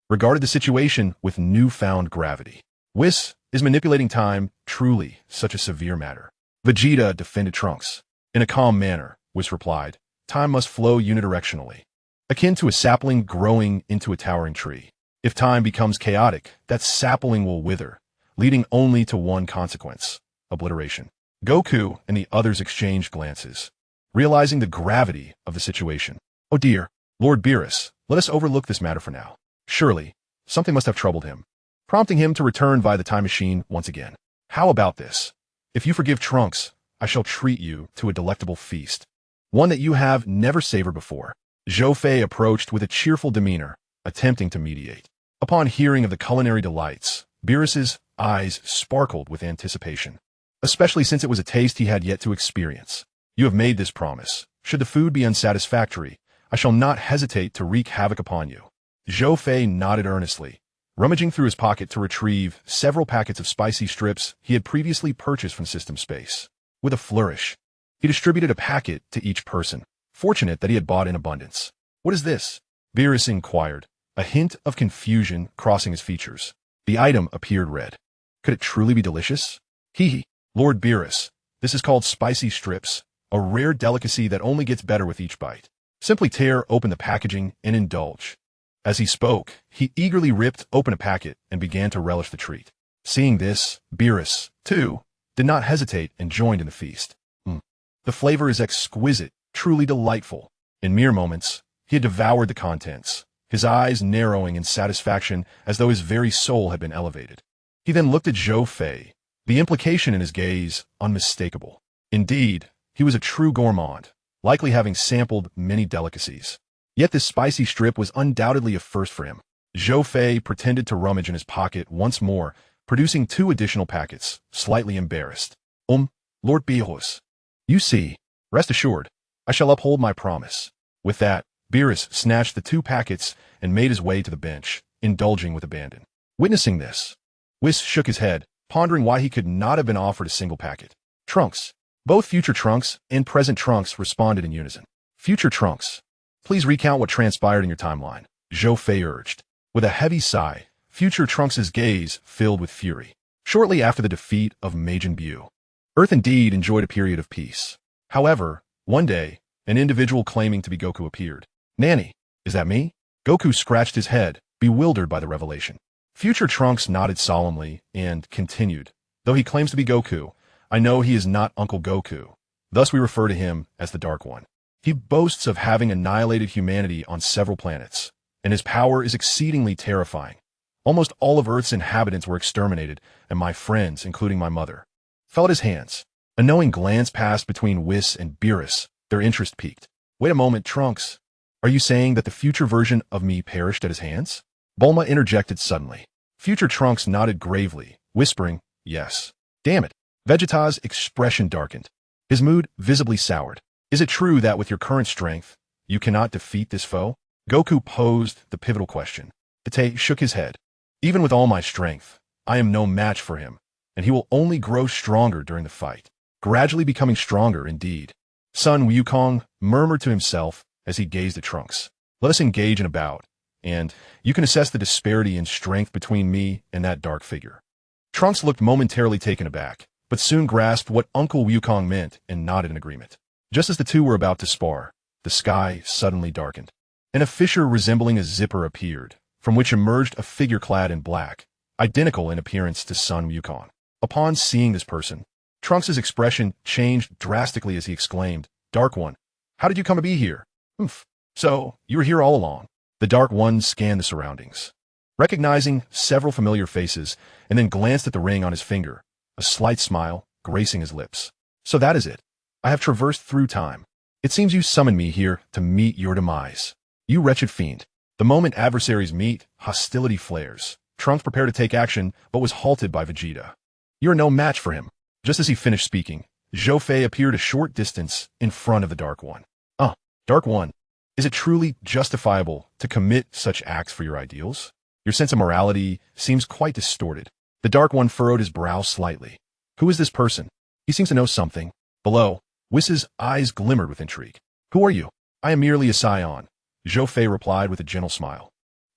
regarded the situation with newfound gravity. Whis is manipulating time truly such a severe matter. Vegeta defended Trunks. In a calm manner, Whis replied, time must flow unidirectionally, akin to a sapling growing into a towering tree. If time becomes chaotic, that sapling will wither, leading only to one consequence, obliteration. Goku and the others exchanged glances, realizing the gravity of the situation. Oh dear, Lord Beerus, let us overlook this matter for now. Surely, something must have troubled him, prompting him to return via the time machine once again. How about this? If you forgive Trunks, I shall treat you to a delectable feast, one that you have never savored before. Zhou Fei approached with a cheerful demeanor, attempting to mediate. Upon hearing of the culinary delights, Beerus's eyes sparkled with anticipation, especially since it was a taste he had yet to experience. You have made this promise. Should the food be unsatisfactory, I shall not hesitate to wreak havoc upon you. Zhou Fei nodded earnestly, rummaging through his pocket to retrieve several packets of spicy strips he had previously purchased from System Space. With a flourish, he distributed a packet to each person, fortunate that he had bought in abundance. What is this? Beerus inquired, a hint of confusion crossing his features. The item appeared red. Could it truly be delicious? Hee hee. Lord Beerus, this is called spicy strips, a rare delicacy that only gets better with each bite. Simply tear open the packaging and indulge. As he spoke, he eagerly ripped open a packet and began to relish the treat. Seeing this, Beerus, too, did not hesitate and joined in the feast. The flavor is exquisite, truly delightful. In mere moments, he had devoured the contents, his eyes narrowing in satisfaction as though his very soul had been elevated. He then looked at Zhou Fei, the implication in his gaze unmistakable. Indeed, he was a true gourmand, likely having sampled many delicacies. Yet this spicy strip was undoubtedly a first for him. Zhou Fei pretended to rummage in his pocket once more, producing 2 additional packets, slightly embarrassed. Lord Beerus. You see, rest assured, I shall uphold my promise. With that, Beerus snatched the 2 packets and made his way to the bench, indulging with abandon. Witnessing this, Whis shook his head, pondering why he could not have been offered a single packet. Trunks. Both future Trunks and present Trunks responded in unison. Future Trunks. Please recount what transpired in your timeline, Zhou Fei urged. With a heavy sigh, future Trunks' gaze filled with fury. Shortly after the defeat of Majin Buu, Earth indeed enjoyed a period of peace. However, one day, an individual claiming to be Goku appeared. Nanny, is that me? Goku scratched his head, bewildered by the revelation. Future Trunks nodded solemnly and continued. Though he claims to be Goku, I know he is not Uncle Goku. Thus we refer to him as the Dark One. He boasts of having annihilated humanity on several planets, and his power is exceedingly terrifying. Almost all of Earth's inhabitants were exterminated, and my friends, including my mother, fell at his hands. A knowing glance passed between Whis and Beerus. Their interest piqued. Wait a moment, Trunks. Are you saying that the future version of me perished at his hands? Bulma interjected suddenly. Future Trunks nodded gravely, whispering, yes. Damn it. Vegeta's expression darkened. His mood visibly soured. Is it true that with your current strength, you cannot defeat this foe? Goku posed the pivotal question. Tite shook his head. Even with all my strength, I am no match for him, and he will only grow stronger during the fight. Gradually becoming stronger indeed. Sun Wukong murmured to himself as he gazed at Trunks. Let us engage in a bout, and you can assess the disparity in strength between me and that dark figure. Trunks looked momentarily taken aback, but soon grasped what Uncle Wukong meant and nodded in agreement. Just as the two were about to spar, the sky suddenly darkened, and a fissure resembling a zipper appeared, from which emerged a figure clad in black, identical in appearance to Sun Wukong. Upon seeing this person, Trunks' expression changed drastically as he exclaimed, Dark One, how did you come to be here? So, you were here all along. The Dark One scanned the surroundings, recognizing several familiar faces, and then glanced at the ring on his finger, a slight smile gracing his lips. So that is it. I have traversed through time. It seems you summoned me here to meet your demise. You wretched fiend. The moment adversaries meet, hostility flares. Trunks prepared to take action, but was halted by Vegeta. You're no match for him. Just as he finished speaking, Zhou Fei appeared a short distance in front of the Dark One. Dark One, is it truly justifiable to commit such acts for your ideals? Your sense of morality seems quite distorted. The Dark One furrowed his brow slightly. Who is this person? He seems to know something. Below, Whis' eyes glimmered with intrigue. Who are you? I am merely a Saiyan, Zhou Fei replied with a gentle smile.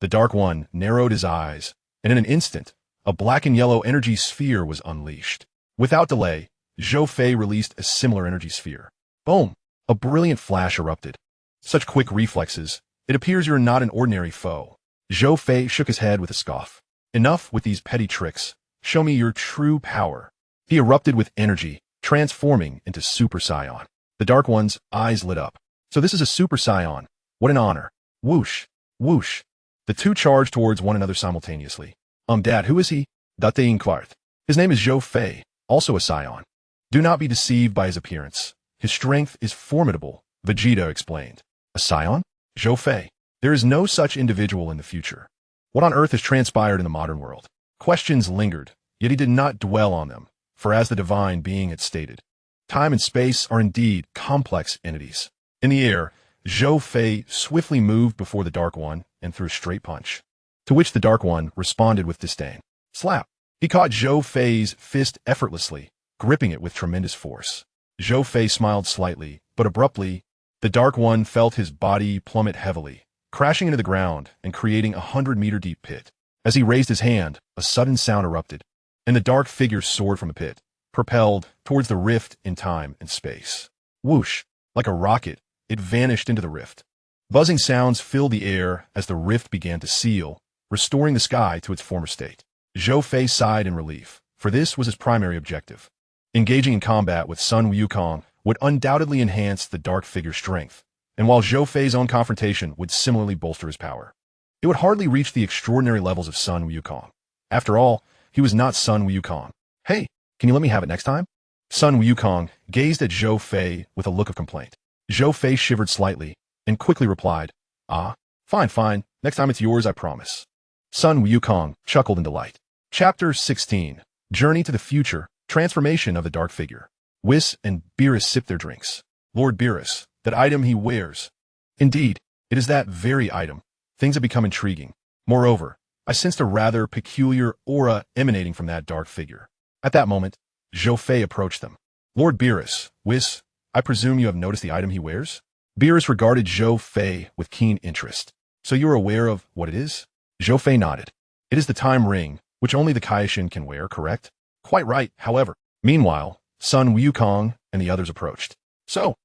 The Dark One narrowed his eyes, and in an instant, a black and yellow energy sphere was unleashed. Without delay, Zhou Fei released a similar energy sphere. Boom! A brilliant flash erupted. Such quick reflexes, it appears you're not an ordinary foe. Zhou Fei shook his head with a scoff. Enough with these petty tricks. Show me your true power. He erupted with energy, transforming into Super Saiyan. The Dark One's eyes lit up. So this is a Super Saiyan. What an honor. Whoosh, whoosh. The two charged towards one another simultaneously. Dad, who is he? Date inquired. His name is Zhou Fei, also a Saiyan. Do not be deceived by his appearance. His strength is formidable, Vegeta explained. A Saiyan? Zhou Fei. There is no such individual in the future. What on earth has transpired in the modern world? Questions lingered, yet he did not dwell on them, for as the divine being had stated, time and space are indeed complex entities. In the air, Zhou Fei swiftly moved before the Dark One and threw a straight punch, to which the Dark One responded with disdain. Slap! He caught Zhou Fei's fist effortlessly, gripping it with tremendous force. Zhou Fei smiled slightly, but abruptly, the Dark One felt his body plummet heavily, crashing into the ground and creating a 100-meter-deep pit. As he raised his hand, a sudden sound erupted, and the dark figure soared from the pit, propelled towards the rift in time and space. Whoosh! Like a rocket, it vanished into the rift. Buzzing sounds filled the air as the rift began to seal, restoring the sky to its former state. Zhou Fei sighed in relief, for this was his primary objective. Engaging in combat with Sun Wukong would undoubtedly enhance the dark figure's strength, and while Zhou Fei's own confrontation would similarly bolster his power, it would hardly reach the extraordinary levels of Sun Wukong. After all, he was not Sun Wukong. Hey, can you let me have it next time? Sun Wukong gazed at Zhou Fei with a look of complaint. Zhou Fei shivered slightly and quickly replied, fine, next time it's yours, I promise. Sun Wukong chuckled in delight. Chapter 16. Journey to the Future, Transformation of the Dark Figure. Whis and Beerus sip their drinks. Lord Beerus, that item he wears. Indeed, it is that very item. Things have become intriguing. Moreover, I sensed a rather peculiar aura emanating from that dark figure. At that moment, Zhou Fei approached them. Lord Beerus, Whis, I presume you have noticed the item he wears? Beerus regarded Zhou Fei with keen interest. So you are aware of what it is? Zhou Fei nodded. It is the time ring, which only the Kaishin can wear, correct? Quite right, however. Meanwhile, Sun Wukong and the others approached. So,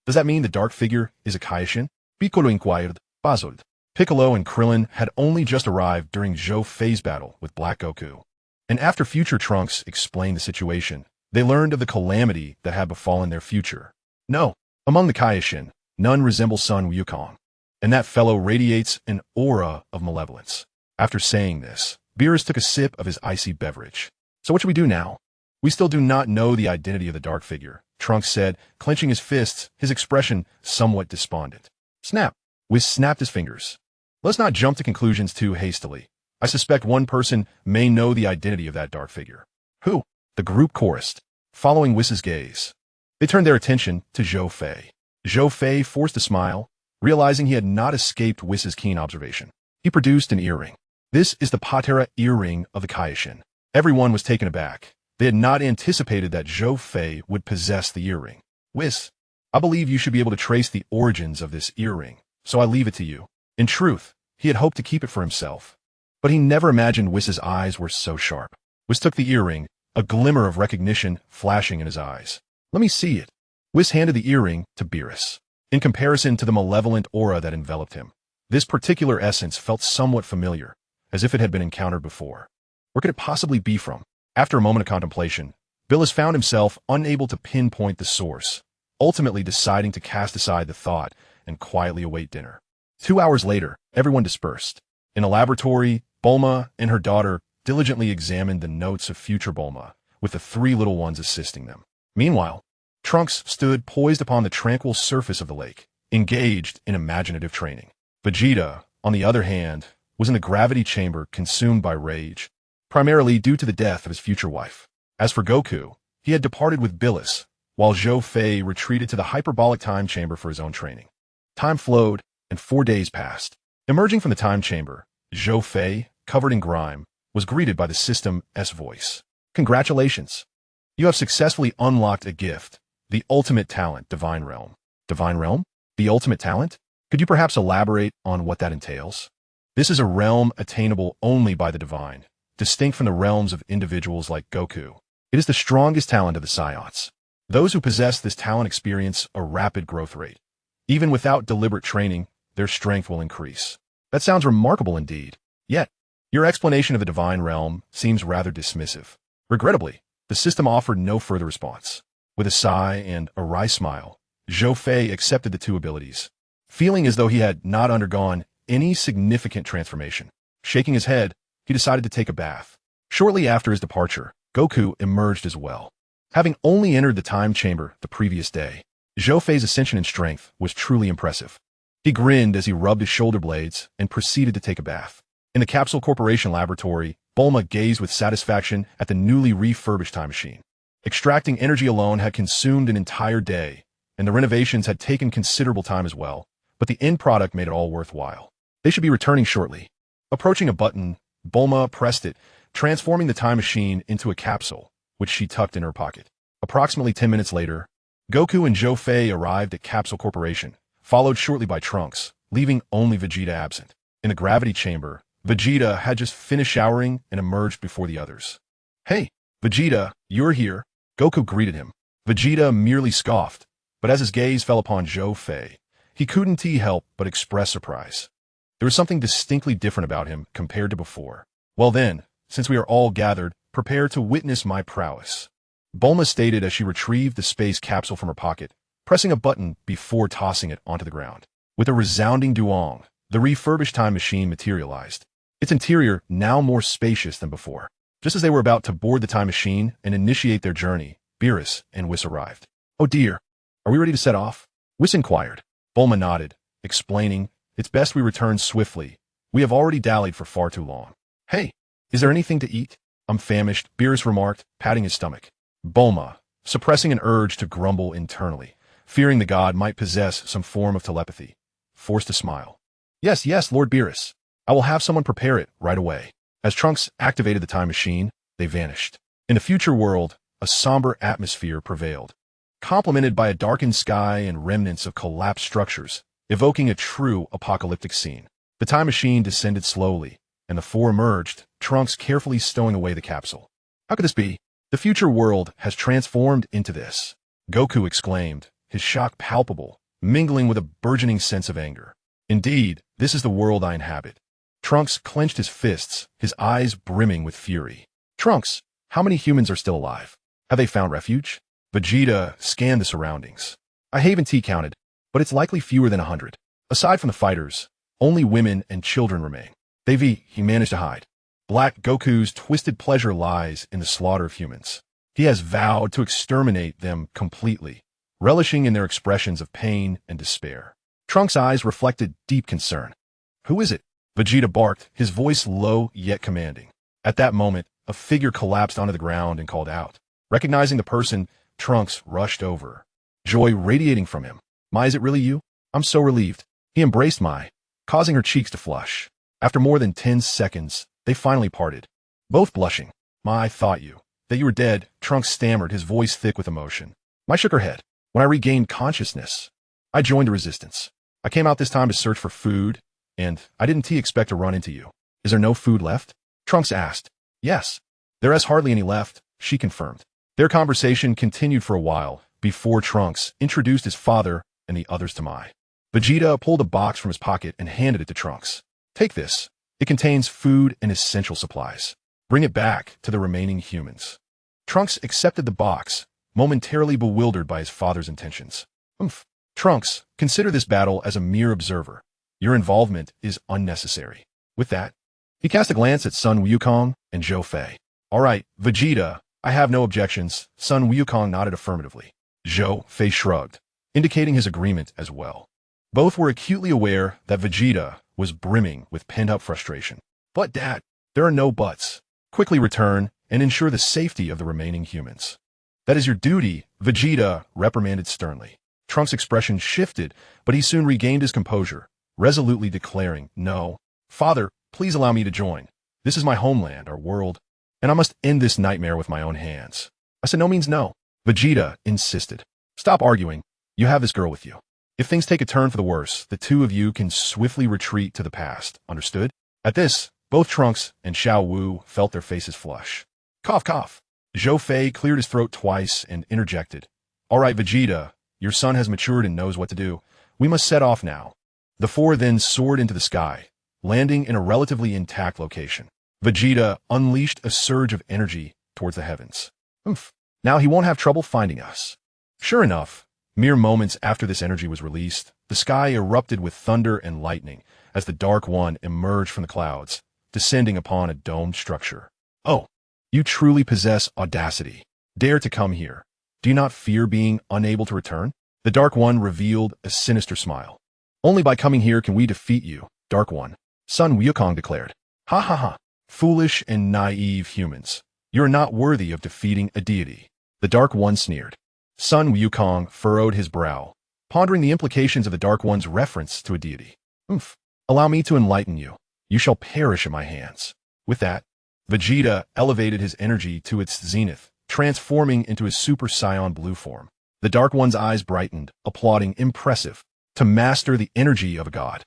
does that mean the dark figure is a Kaishin? Piccolo inquired, puzzled. Piccolo and Krillin had only just arrived during Zhou Fei's battle with Black Goku. And after future Trunks explained the situation, they learned of the calamity that had befallen their future. No, among the Kaishin, none resemble Sun Wukong, and that fellow radiates an aura of malevolence. After saying this, Beerus took a sip of his icy beverage. So what should we do now? We still do not know the identity of the dark figure, Trunks said, clenching his fists, his expression somewhat despondent. Snap! Whis snapped his fingers. Let's not jump to conclusions too hastily. I suspect one person may know the identity of that dark figure. Who? The group chorused, following Whis' gaze. They turned their attention to Zhou Fei. Zhou Fei forced a smile, realizing he had not escaped Whis' keen observation. He produced an earring. This is the Patera earring of the Kaishin. Everyone was taken aback. They had not anticipated that Zhou Fei would possess the earring. Whis, I believe you should be able to trace the origins of this earring, so I leave it to you. In truth, he had hoped to keep it for himself, but he never imagined Whis' eyes were so sharp. Whis took the earring, a glimmer of recognition flashing in his eyes. Let me see it. Whis handed the earring to Beerus. In comparison to the malevolent aura that enveloped him, this particular essence felt somewhat familiar, as if it had been encountered before. Where could it possibly be from? After a moment of contemplation, Beerus found himself unable to pinpoint the source, ultimately deciding to cast aside the thought and quietly await dinner. 2 hours later, everyone dispersed. In a laboratory, Bulma and her daughter diligently examined the notes of future Bulma, with the 3 little ones assisting them. Meanwhile, Trunks stood poised upon the tranquil surface of the lake, engaged in imaginative training. Vegeta, on the other hand, was in the gravity chamber consumed by rage, primarily due to the death of his future wife. As for Goku, he had departed with Beerus, while Zhou Fei retreated to the hyperbolic time chamber for his own training. Time flowed, and 4 days passed. Emerging from the time chamber, Zhou Fei, covered in grime, was greeted by the System S voice. Congratulations! You have successfully unlocked a gift, the ultimate talent, Divine Realm. Divine Realm? The ultimate talent? Could you perhaps elaborate on what that entails? This is a realm attainable only by the divine, distinct from the realms of individuals like Goku. It is the strongest talent of the Saiyans. Those who possess this talent experience a rapid growth rate. Even without deliberate training, their strength will increase. That sounds remarkable indeed. Yet, your explanation of the divine realm seems rather dismissive. Regrettably, the system offered no further response. With a sigh and a wry smile, Zhou Fei accepted the 2 abilities, feeling as though he had not undergone any significant transformation. Shaking his head, he decided to take a bath. Shortly after his departure, Goku emerged as well. Having only entered the time chamber the previous day, Zhou Fei's ascension in strength was truly impressive. He grinned as he rubbed his shoulder blades and proceeded to take a bath. In the Capsule Corporation laboratory, Bulma gazed with satisfaction at the newly refurbished time machine. Extracting energy alone had consumed an entire day, and the renovations had taken considerable time as well, but the end product made it all worthwhile. They should be returning shortly. Approaching a button, Bulma pressed it, transforming the time machine into a capsule, which she tucked in her pocket. Approximately 10 minutes later, Goku and Zhou Fei arrived at Capsule Corporation, followed shortly by Trunks, leaving only Vegeta absent. In the gravity chamber, Vegeta had just finished showering and emerged before the others. "Hey, Vegeta, you're here." Goku greeted him. Vegeta merely scoffed, but as his gaze fell upon Zhou Fei, he couldn't help but express surprise. There was something distinctly different about him compared to before. "Well then, since we are all gathered, prepare to witness my prowess," Bulma stated as she retrieved the space capsule from her pocket, pressing a button before tossing it onto the ground. With a resounding duong, the refurbished time machine materialized, its interior now more spacious than before. Just as they were about to board the time machine and initiate their journey, Beerus and Whis arrived. "Oh dear, are we ready to set off?" Whis inquired. Bulma nodded, explaining, "It's best we return swiftly. We have already dallied for far too long." "Hey, is there anything to eat?" "I'm famished," Beerus remarked, patting his stomach. Bulma, suppressing an urge to grumble internally, fearing the god might possess some form of telepathy, forced a smile. Yes, Lord Beerus. I will have someone prepare it right away." As Trunks activated the time machine, they vanished. In the future world, a somber atmosphere prevailed, complemented by a darkened sky and remnants of collapsed structures, evoking a true apocalyptic scene. The time machine descended slowly, and the four emerged, Trunks carefully stowing away the capsule. "How could this be? The future world has transformed into this," Goku exclaimed, his shock palpable, mingling with a burgeoning sense of anger. "Indeed, this is the world I inhabit." Trunks clenched his fists, his eyes brimming with fury. "Trunks, how many humans are still alive? Have they found refuge?" Vegeta scanned the surroundings. "I haven't counted, but it's likely fewer than 100. Aside from the fighters, only women and children remain. He managed to hide." Black Goku's twisted pleasure lies in the slaughter of humans. He has vowed to exterminate them completely, relishing in their expressions of pain and despair. Trunks' eyes reflected deep concern. "Who is it?" Vegeta barked, his voice low yet commanding. At that moment, a figure collapsed onto the ground and called out. Recognizing the person, Trunks rushed over, joy radiating from him. "Mai, is it really you? I'm so relieved." He embraced Mai, causing her cheeks to flush. After more than 10 seconds, they finally parted, both blushing. "Mai, thought that you were dead," Trunks stammered, his voice thick with emotion. Mai shook her head. "When I regained consciousness, I joined the resistance. I came out this time to search for food, and I didn't expect to run into you." "Is there no food left?" Trunks asked. "Yes. There is hardly any left," she confirmed. Their conversation continued for a while, before Trunks introduced his father and the others to Mai. Vegeta pulled a box from his pocket and handed it to Trunks. "Take this. It contains food and essential supplies. Bring it back to the remaining humans." Trunks accepted the box, momentarily bewildered by his father's intentions. Trunks, consider this battle as a mere observer. Your involvement is unnecessary." With that, he cast a glance at Sun Wukong and Zhou Fei. "All right, Vegeta, I have no objections." Sun Wukong nodded affirmatively. Zhou Fei shrugged, indicating his agreement as well. Both were acutely aware that Vegeta was brimming with pent-up frustration. "But Dad, there are no buts. Quickly return and ensure the safety of the remaining humans." "That is your duty," Vegeta reprimanded sternly. Trunks' expression shifted, but he soon regained his composure, resolutely declaring, "No. Father, please allow me to join. This is my homeland, our world, and I must end this nightmare with my own hands." "I said no means no," Vegeta insisted. "Stop arguing. You have this girl with you. If things take a turn for the worse, the two of you can swiftly retreat to the past. Understood?" At this, both Trunks and Xiao Wu felt their faces flush. Cough, cough. Zhou Fei cleared his throat twice and interjected. "All right, Vegeta, your son has matured and knows what to do. We must set off now." The four then soared into the sky, landing in a relatively intact location. Vegeta unleashed a surge of energy towards the heavens. Now he won't have trouble finding us." Sure enough, mere moments after this energy was released, the sky erupted with thunder and lightning as the Dark One emerged from the clouds, descending upon a domed structure. "Oh, you truly possess audacity. Dare to come here. Do you not fear being unable to return?" The Dark One revealed a sinister smile. "Only by coming here can we defeat you, Dark One," Sun Wukong declared. "Ha ha ha. Foolish and naive humans. You are not worthy of defeating a deity." The Dark One sneered. Sun Wukong furrowed his brow, pondering the implications of the Dark One's reference to a deity. "Allow me to enlighten you. You shall perish at my hands." With that, Vegeta elevated his energy to its zenith, transforming into his Super Saiyan blue form. The Dark One's eyes brightened, applauding, "Impressive. To master the energy of a god.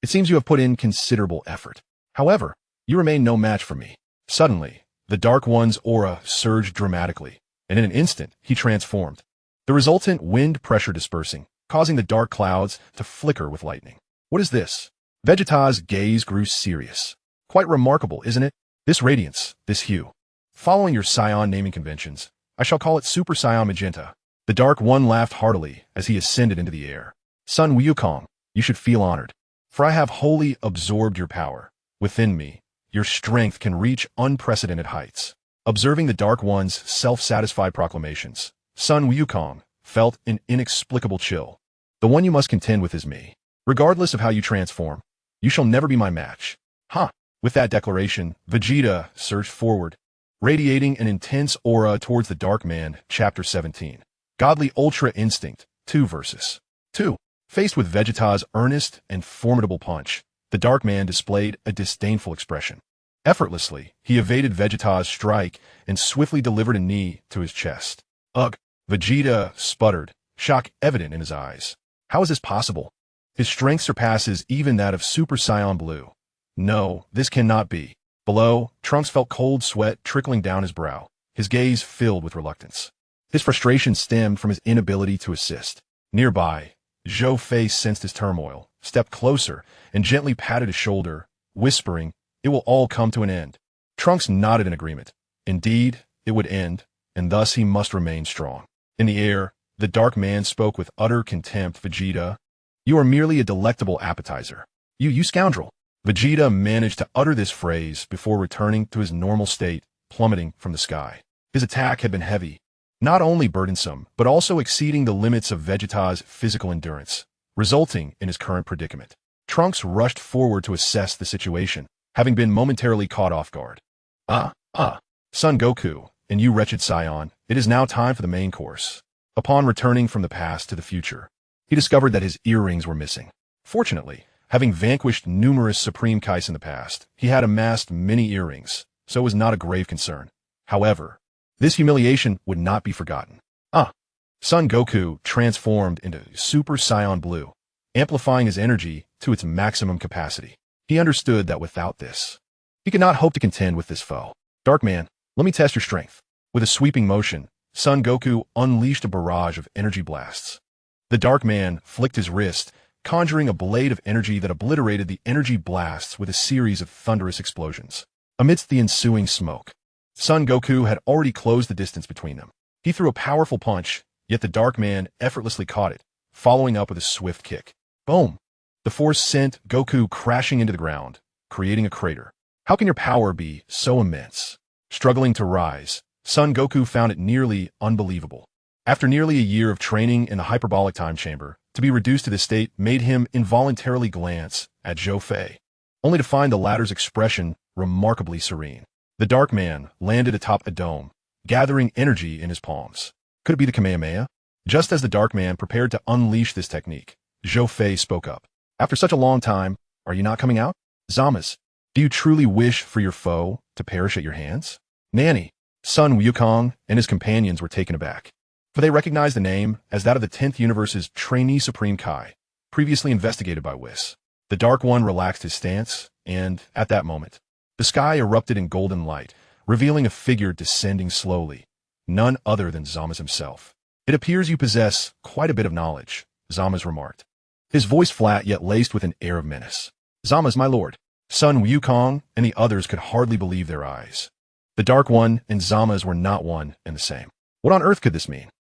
It seems you have put in considerable effort. However, you remain no match for me. Suddenly, the Dark One's aura surged dramatically, and in an instant, he transformed. The resultant wind pressure dispersing, causing the dark clouds to flicker with lightning. What is this? Vegeta's gaze grew serious. Quite remarkable, isn't it? This radiance, this hue. Following your Saiyan naming conventions, I shall call it Super Saiyan Magenta. The Dark One laughed heartily as he ascended into the air. Sun Wukong, you should feel honored, for I have wholly absorbed your power. Within me, your strength can reach unprecedented heights. Observing the Dark One's self-satisfied proclamations, Sun Wukong felt an inexplicable chill. The one you must contend with is me. Regardless of how you transform, you shall never be my match. Huh. With that declaration, Vegeta surged forward, radiating an intense aura towards the Dark Man. Chapter 17. Godly Ultra Instinct, 2 versus 2. Faced with Vegeta's earnest and formidable punch, the Dark Man displayed a disdainful expression. Effortlessly, he evaded Vegeta's strike and swiftly delivered a knee to his chest. Ugh! Vegeta sputtered, shock evident in his eyes. How is this possible? His strength surpasses even that of Super Saiyan Blue. No, this cannot be. Below, Trunks felt cold sweat trickling down his brow, his gaze filled with reluctance. His frustration stemmed from his inability to assist. Nearby, Zhou Fei sensed his turmoil, stepped closer, and gently patted his shoulder, whispering, "It will all come to an end." Trunks nodded in agreement. Indeed, it would end, and thus he must remain strong. In the air, the Dark Man spoke with utter contempt. Vegeta, you are merely a delectable appetizer. You scoundrel. Vegeta managed to utter this phrase before returning to his normal state, plummeting from the sky. His attack had been heavy, not only burdensome, but also exceeding the limits of Vegeta's physical endurance, resulting in his current predicament. Trunks rushed forward to assess the situation, having been momentarily caught off guard. Son Goku, and you wretched Saiyan, it is now time for the main course. Upon returning from the past to the future, he discovered that his earrings were missing. Fortunately, having vanquished numerous Supreme Kais in the past, he had amassed many earrings, so it was not a grave concern. However, this humiliation would not be forgotten. Son Goku transformed into Super Saiyan Blue, amplifying his energy to its maximum capacity. He understood that without this, he could not hope to contend with this foe. Dark Man, let me test your strength. With a sweeping motion, Son Goku unleashed a barrage of energy blasts. The Dark Man flicked his wrist, conjuring a blade of energy that obliterated the energy blasts with a series of thunderous explosions. Amidst the ensuing smoke, Son Goku had already closed the distance between them. He threw a powerful punch, yet the Dark Man effortlessly caught it, following up with a swift kick. Boom! The force sent Goku crashing into the ground, creating a crater. How can your power be so immense? Struggling to rise, Son Goku found it nearly unbelievable. After nearly a year of training in the hyperbolic time chamber, to be reduced to this state made him involuntarily glance at Zhou Fei, only to find the latter's expression remarkably serene. The Dark Man landed atop a dome, gathering energy in his palms. Could it be the Kamehameha? Just as the Dark Man prepared to unleash this technique, Zhou Fei spoke up. After such a long time, are you not coming out? Zamas, do you truly wish for your foe to perish at your hands? Nanny, Sun Wukong and his companions were taken aback, for they recognized the name as that of the 10th Universe's trainee Supreme Kai, previously investigated by Whis. The Dark One relaxed his stance, and, at that moment, the sky erupted in golden light, revealing a figure descending slowly, none other than Zamas himself. It appears you possess quite a bit of knowledge, Zamas remarked, his voice flat yet laced with an air of menace. Zamas, my lord. Sun Wukong and the others could hardly believe their eyes. The Dark One and Zamas were not one and the same. What on earth could this mean?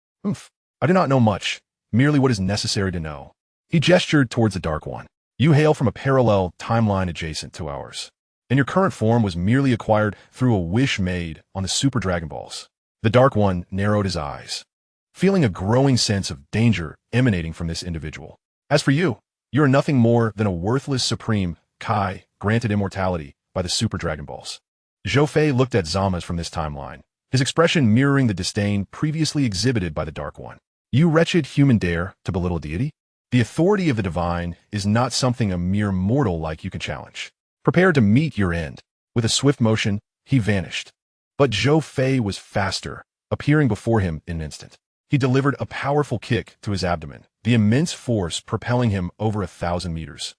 I do not know much, merely what is necessary to know. He gestured towards the Dark One. You hail from a parallel timeline adjacent to ours, and your current form was merely acquired through a wish made on the Super Dragon Balls. The Dark One narrowed his eyes, feeling a growing sense of danger emanating from this individual. As for you, you are nothing more than a worthless Supreme Kai granted immortality by the Super Dragon Balls. Zhou Fei looked at Zamas from this timeline, his expression mirroring the disdain previously exhibited by the Dark One. You wretched human dare to belittle deity? The authority of the divine is not something a mere mortal like you can challenge. Prepare to meet your end. With a swift motion, he vanished. But Zhou Fei was faster, appearing before him in an instant. He delivered a powerful kick to his abdomen, the immense force propelling him over 1,000 meters.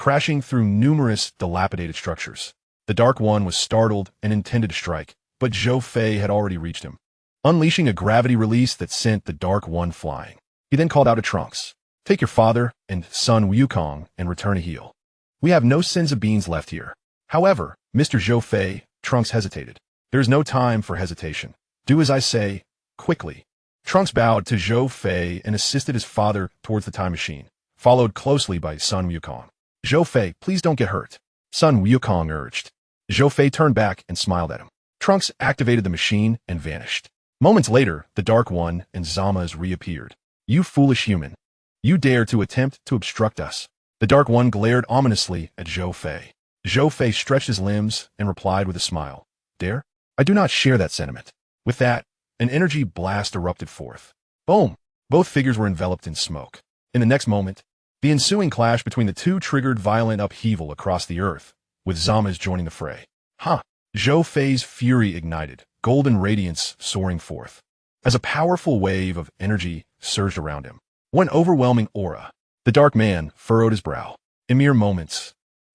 crashing through numerous dilapidated structures. The Dark One was startled and intended to strike, but Zhou Fei had already reached him, unleashing a gravity release that sent the Dark One flying. He then called out to Trunks, "Take your father and son Wukong and return to heal. We have no sins of beans left here." However, Mr. Zhou Fei, Trunks hesitated. "There is no time for hesitation. Do as I say, quickly." Trunks bowed to Zhou Fei and assisted his father towards the time machine, followed closely by son Wukong. "Zhou Fei, please don't get hurt," son Wukong urged. Zhou Fei turned back and smiled at him. Trunks activated the machine and vanished. Moments later, the Dark One and Zama's reappeared. "You foolish human. You dare to attempt to obstruct us." The Dark One glared ominously at Zhou Fei. Zhou Fei stretched his limbs and replied with a smile, "Dare? I do not share that sentiment." With that, an energy blast erupted forth. Boom! Both figures were enveloped in smoke. In the next moment, the ensuing clash between the two triggered violent upheaval across the earth, with Zama's joining the fray. Ha! Zhou Fei's fury ignited, golden radiance soaring forth, as a powerful wave of energy surged around him. One overwhelming aura. The Dark Man furrowed his brow. In mere moments,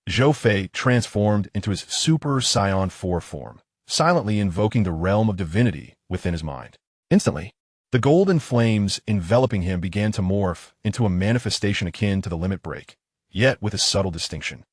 Zhou Fei transformed into his Super Saiyan 4 form, silently invoking the realm of divinity within his mind. Instantly, the golden flames enveloping him began to morph into a manifestation akin to the limit break, yet with a subtle distinction.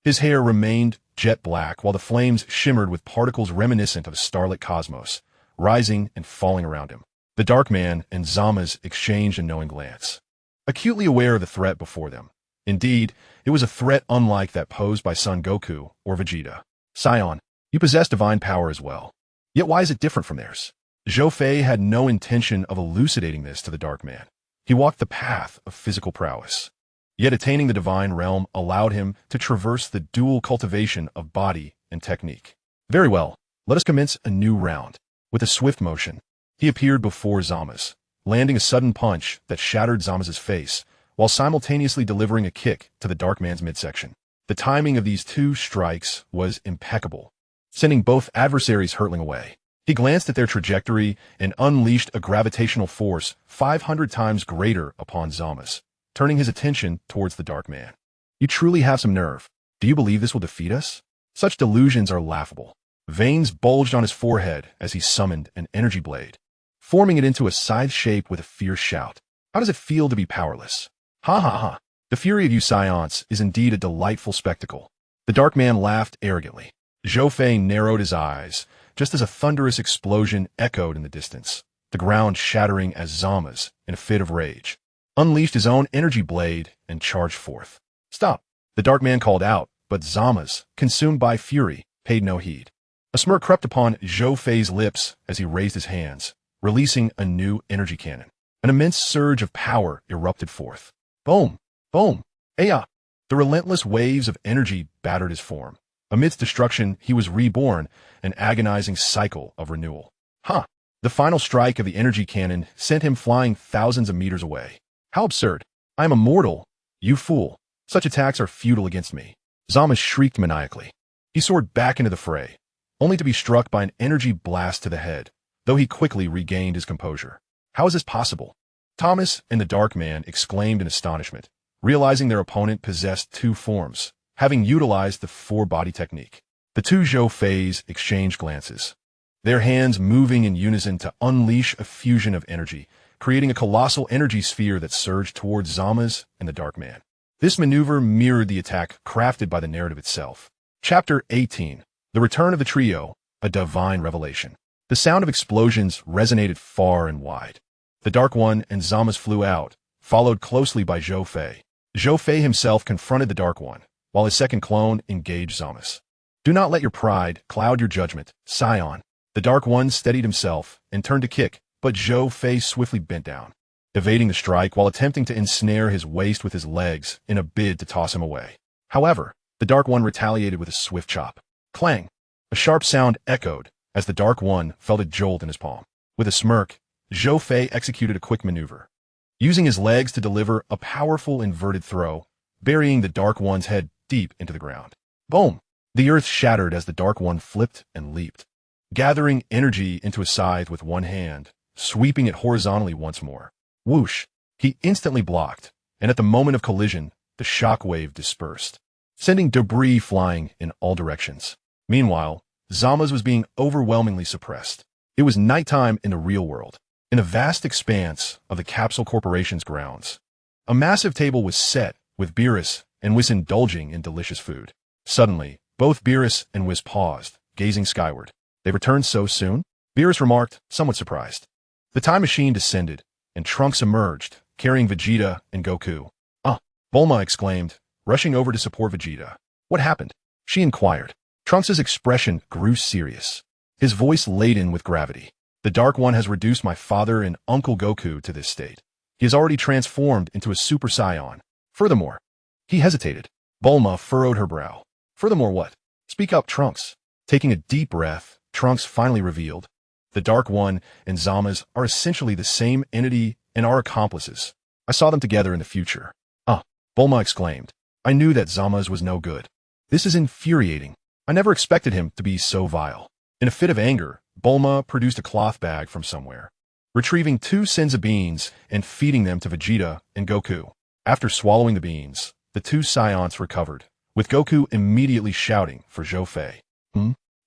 His hair remained jet black while the flames shimmered with particles reminiscent of a starlit cosmos, rising and falling around him. The Dark Man and Zama's exchanged a knowing glance, acutely aware of the threat before them. Indeed, it was a threat unlike that posed by Son Goku or Vegeta. "Saiyan, you possess divine power as well. Yet why is it different from theirs?" Zhou Fei had no intention of elucidating this to the Dark Man. He walked the path of physical prowess. Yet attaining the divine realm allowed him to traverse the dual cultivation of body and technique. "Very well, let us commence a new round." With a swift motion, he appeared before Zama's, landing a sudden punch that shattered Zama's face, while simultaneously delivering a kick to the Dark Man's midsection. The timing of these two strikes was impeccable, sending both adversaries hurtling away. He glanced at their trajectory and unleashed a gravitational force 500 times greater upon Zama's, turning his attention towards the Dark Man. "You truly have some nerve. Do you believe this will defeat us?" Such delusions are laughable. Veins bulged on his forehead as he summoned an energy blade, forming it into a scythe shape with a fierce shout. "How does it feel to be powerless? Ha ha ha. The fury of you Saiyans is indeed a delightful spectacle." The Dark Man laughed arrogantly. Zhou Fei narrowed his eyes, just as a thunderous explosion echoed in the distance, the ground shattering as Zama's, in a fit of rage, unleashed his own energy blade and charged forth. "Stop!" the Dark Man called out, but Zama's, consumed by fury, paid no heed. A smirk crept upon Zhou Fei's lips as he raised his hands, releasing a new energy cannon. An immense surge of power erupted forth. Boom! Boom! Aya! The relentless waves of energy battered his form. Amidst destruction, he was reborn, an agonizing cycle of renewal. Ha! The final strike of the energy cannon sent him flying thousands of meters away. "How absurd! I am immortal, you fool! Such attacks are futile against me." Zama shrieked maniacally. He soared back into the fray, only to be struck by an energy blast to the head, though he quickly regained his composure. "How is this possible?" Thomas and the Dark Man exclaimed in astonishment, realizing their opponent possessed two forms, having utilized the four-body technique. The two Zhou Feis exchanged glances, their hands moving in unison to unleash a fusion of energy, creating a colossal energy sphere that surged towards Zama's and the Dark Man. This maneuver mirrored the attack crafted by the narrative itself. Chapter 18. The Return of the Trio, a Divine Revelation. The sound of explosions resonated far and wide. The Dark One and Zama's flew out, followed closely by Zhou Fei. Zhou Fei himself confronted the Dark One, while his second clone engaged Zama's. "Do not let your pride cloud your judgment, Saiyan." The Dark One steadied himself and turned to kick, but Zhou Fei swiftly bent down, evading the strike while attempting to ensnare his waist with his legs in a bid to toss him away. However, the Dark One retaliated with a swift chop. Clang! A sharp sound echoed as the Dark One felt a jolt in his palm. With a smirk, Zhou Fei executed a quick maneuver, using his legs to deliver a powerful inverted throw, burying the Dark One's head deep into the ground. Boom! The earth shattered as the Dark One flipped and leaped, gathering energy into a scythe with one hand, sweeping it horizontally once more. Whoosh! He instantly blocked, and at the moment of collision, the shock wave dispersed. sending debris flying in all directions. Meanwhile, Zama's was being overwhelmingly suppressed. It was nighttime in the real world, in a vast expanse of the Capsule Corporation's grounds. A massive table was set, with Beerus and Whis indulging in delicious food. Suddenly, both Beerus and Whis paused, gazing skyward. They returned so soon? Beerus remarked, somewhat surprised. The time machine descended, and Trunks emerged, carrying Vegeta and Goku. Ah! Bulma exclaimed, rushing over to support Vegeta. What happened? She inquired. Trunks's expression grew serious, his voice laden with gravity. The Dark One has reduced my father and Uncle Goku to this state. He has already transformed into a Super Saiyan. Furthermore, he hesitated. Bulma furrowed her brow. Furthermore what? Speak up, Trunks. Taking a deep breath, Trunks finally revealed. The Dark One and Zama's are essentially the same entity and are accomplices. I saw them together in the future. Ah, Bulma exclaimed. I knew that Zama's was no good. This is infuriating. I never expected him to be so vile. In a fit of anger, Bulma produced a cloth bag from somewhere, retrieving 2 Senzu beans and feeding them to Vegeta and Goku. After swallowing the beans, the 2 Saions recovered, with Goku immediately shouting for Zhou Fei.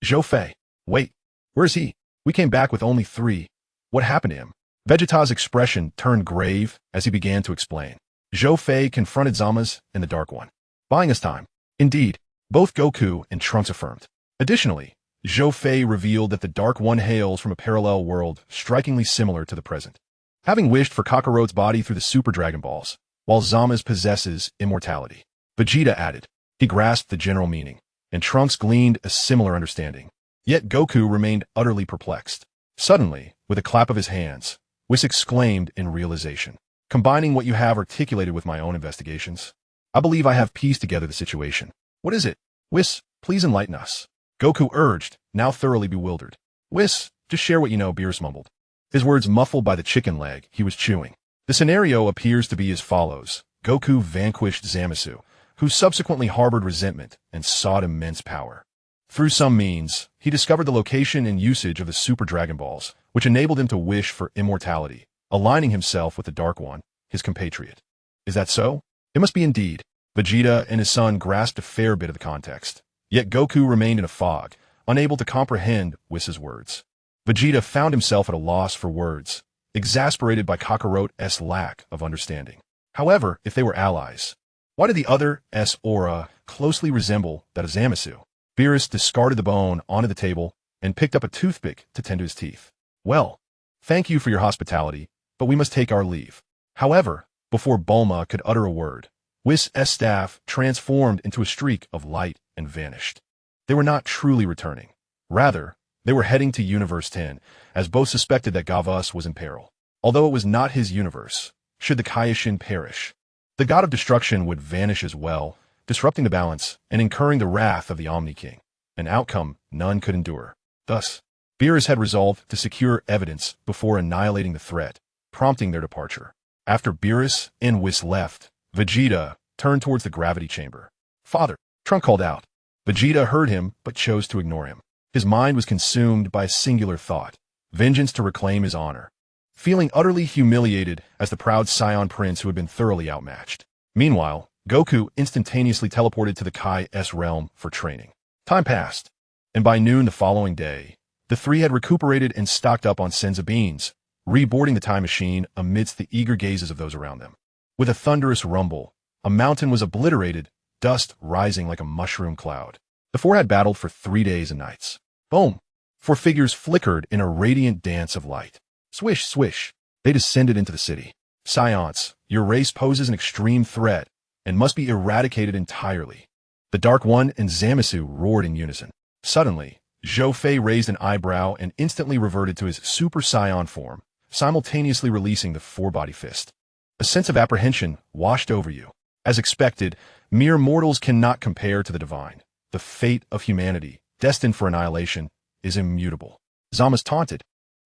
Zhou Fei? Wait, where is he? We came back with only 3. What happened to him? Vegeta's expression turned grave as he began to explain. Zhou Fei confronted Zama's and the Dark One, buying us time. Indeed, both Goku and Trunks affirmed. Additionally, Zhou Fei revealed that the Dark One hails from a parallel world strikingly similar to the present, having wished for Kakarot's body through the Super Dragon Balls, while Zama's possesses immortality. Vegeta added. He grasped the general meaning, and Trunks gleaned a similar understanding. Yet Goku remained utterly perplexed. Suddenly, with a clap of his hands, Whis exclaimed in realization. Combining what you have articulated with my own investigations, I believe I have pieced together the situation. What is it? Whis, please enlighten us. Goku urged, now thoroughly bewildered. Whis, just share what you know, Beerus mumbled, his words muffled by the chicken leg he was chewing. The scenario appears to be as follows. Goku vanquished Zamasu, who subsequently harbored resentment and sought immense power. Through some means, he discovered the location and usage of the Super Dragon Balls, which enabled him to wish for immortality, aligning himself with the Dark One, his compatriot. Is that so? It must be indeed. Vegeta and his son grasped a fair bit of the context. Yet Goku remained in a fog, unable to comprehend Whis' words. Vegeta found himself at a loss for words, exasperated by Kakarot's lack of understanding. However, if they were allies, why did the other's aura closely resemble that of Zamasu? Beerus discarded the bone onto the table and picked up a toothpick to tend to his teeth. Well, thank you for your hospitality, but we must take our leave. However, before Bulma could utter a word, Whis' staff transformed into a streak of light and vanished. They were not truly returning. Rather, they were heading to Universe 10, as both suspected that Gavus was in peril. Although it was not his universe, should the Kaioshin perish, the god of destruction would vanish as well, disrupting the balance and incurring the wrath of the Omni King, an outcome none could endure. Thus, Beerus had resolved to secure evidence before annihilating the threat, prompting their departure. After Beerus and Whis left, Vegeta turned towards the gravity chamber. Father, Trunks called out. Vegeta heard him but chose to ignore him. His mind was consumed by a singular thought, vengeance to reclaim his honor. Feeling utterly humiliated as the proud Saiyan prince who had been thoroughly outmatched. Meanwhile, Goku instantaneously teleported to the Kai-S realm for training. Time passed, and by noon the following day, the 3 had recuperated and stocked up on Senzu beans, reboarding the time machine amidst the eager gazes of those around them. With a thunderous rumble, a mountain was obliterated, dust rising like a mushroom cloud. The 4 had battled for 3 days and nights. Boom! 4 figures flickered in a radiant dance of light. Swish, swish! They descended into the city. Science, your race poses an extreme threat and must be eradicated entirely. The Dark One and Zamasu roared in unison. Suddenly, Zhou Fei raised an eyebrow and instantly reverted to his Super Saiyan form, simultaneously releasing the 4-body fist. A sense of apprehension washed over you. As expected, mere mortals cannot compare to the divine. The fate of humanity, destined for annihilation, is immutable. Zama's taunted.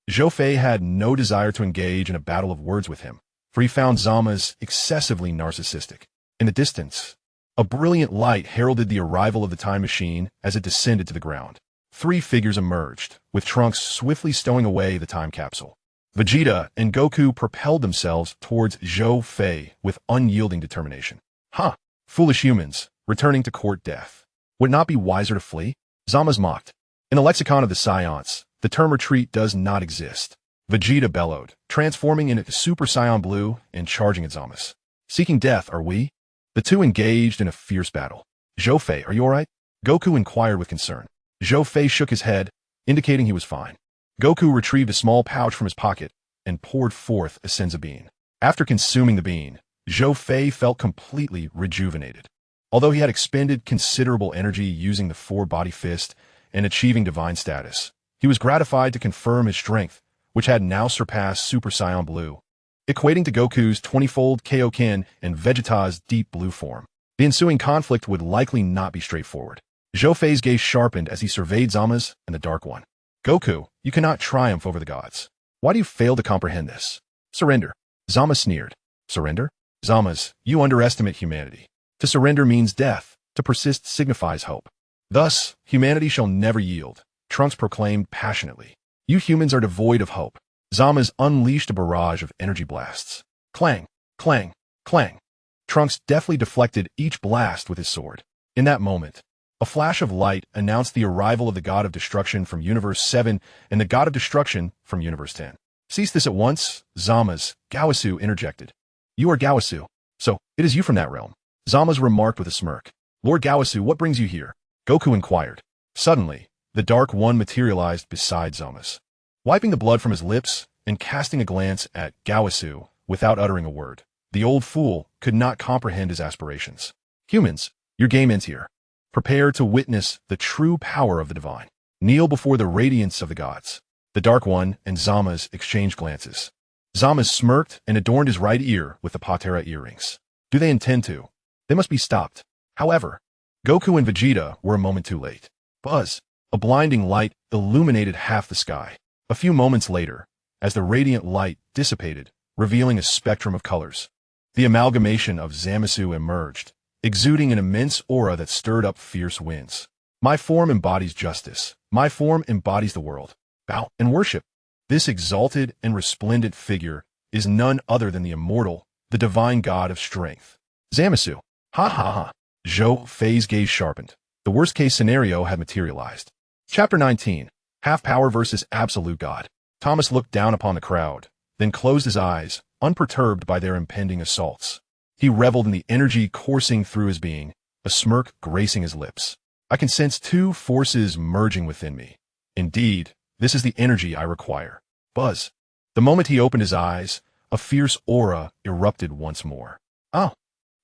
Zhou Fei had no desire to engage in a battle of words with him, for he found Zama's excessively narcissistic. In the distance, a brilliant light heralded the arrival of the time machine as it descended to the ground. 3 figures emerged, with Trunks swiftly stowing away the time capsule. Vegeta and Goku propelled themselves towards Zhou Fei with unyielding determination. Ha! Foolish humans, returning to court death. Would it not be wiser to flee? Zama's mocked. In the lexicon of the Saiyans, the term retreat does not exist. Vegeta bellowed, transforming into Super Saiyan Blue and charging at Zama's. Seeking death, are we? The two engaged in a fierce battle. Zhou Fei, are you alright? Goku inquired with concern. Zhou Fei shook his head, indicating he was fine. Goku retrieved a small pouch from his pocket and poured forth a senzu bean. After consuming the bean, Zhou Fei felt completely rejuvenated. Although he had expended considerable energy using the four-body fist and achieving divine status, he was gratified to confirm his strength, which had now surpassed Super Saiyan Blue, equating to Goku's 20-fold Kaioken and Vegeta's deep blue form. The ensuing conflict would likely not be straightforward. Zhou Fei's gaze sharpened as he surveyed Zama's and the Dark One. Goku, you cannot triumph over the gods. Why do you fail to comprehend this? Surrender. Zama sneered. Surrender? Zama's, you underestimate humanity. To surrender means death. To persist signifies hope. Thus, humanity shall never yield, Trunks proclaimed passionately. You humans are devoid of hope. Zama's unleashed a barrage of energy blasts. Clang, clang, clang. Trunks deftly deflected each blast with his sword. In that moment, a flash of light announced the arrival of the God of Destruction from Universe 7 and the God of Destruction from Universe 10. Cease this at once, Zama's, Gawasu interjected. You are Gawasu, so it is you from that realm. Zama's remarked with a smirk. Lord Gawasu, what brings you here? Goku inquired. Suddenly, the Dark One materialized beside Zama's. Wiping the blood from his lips and casting a glance at Gawasu without uttering a word, the old fool could not comprehend his aspirations. Humans, your game ends here. Prepare to witness the true power of the divine. Kneel before the radiance of the gods. The Dark One and Zama's exchanged glances. Zama's smirked and adorned his right ear with the Patera earrings. Do they intend to? They must be stopped. However, Goku and Vegeta were a moment too late. Buzz, a blinding light illuminated half the sky. A few moments later, as the radiant light dissipated, revealing a spectrum of colors, the amalgamation of Zamasu emerged, exuding an immense aura that stirred up fierce winds. My form embodies justice. My form embodies the world. Bow and worship. This exalted and resplendent figure is none other than the immortal, the divine god of strength. Zamasu. Ha ha ha. Zhou Fei's gaze sharpened. The worst-case scenario had materialized. Chapter 19. Half-power versus absolute god. Thomas looked down upon the crowd, then closed his eyes, unperturbed by their impending assaults. He reveled in the energy coursing through his being, a smirk gracing his lips. I can sense two forces merging within me. Indeed, this is the energy I require. Buzz. The moment he opened his eyes, a fierce aura erupted once more. Oh.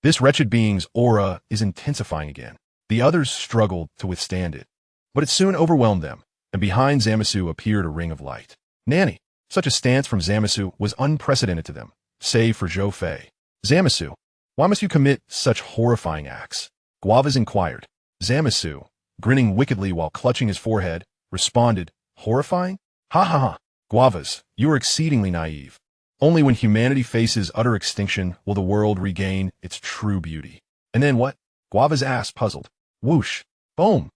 This wretched being's aura is intensifying again. The others struggled to withstand it, but it soon overwhelmed them, and behind Zamasu appeared a ring of light. Nanny, such a stance from Zamasu was unprecedented to them, save for Zhou Fei. Zamasu, why must you commit such horrifying acts? Guavas inquired. Zamasu, grinning wickedly while clutching his forehead, responded, horrifying? Ha ha ha. Guavas, you are exceedingly naive. Only when humanity faces utter extinction will the world regain its true beauty. And then what? Guavas asked, puzzled. Whoosh. Boom.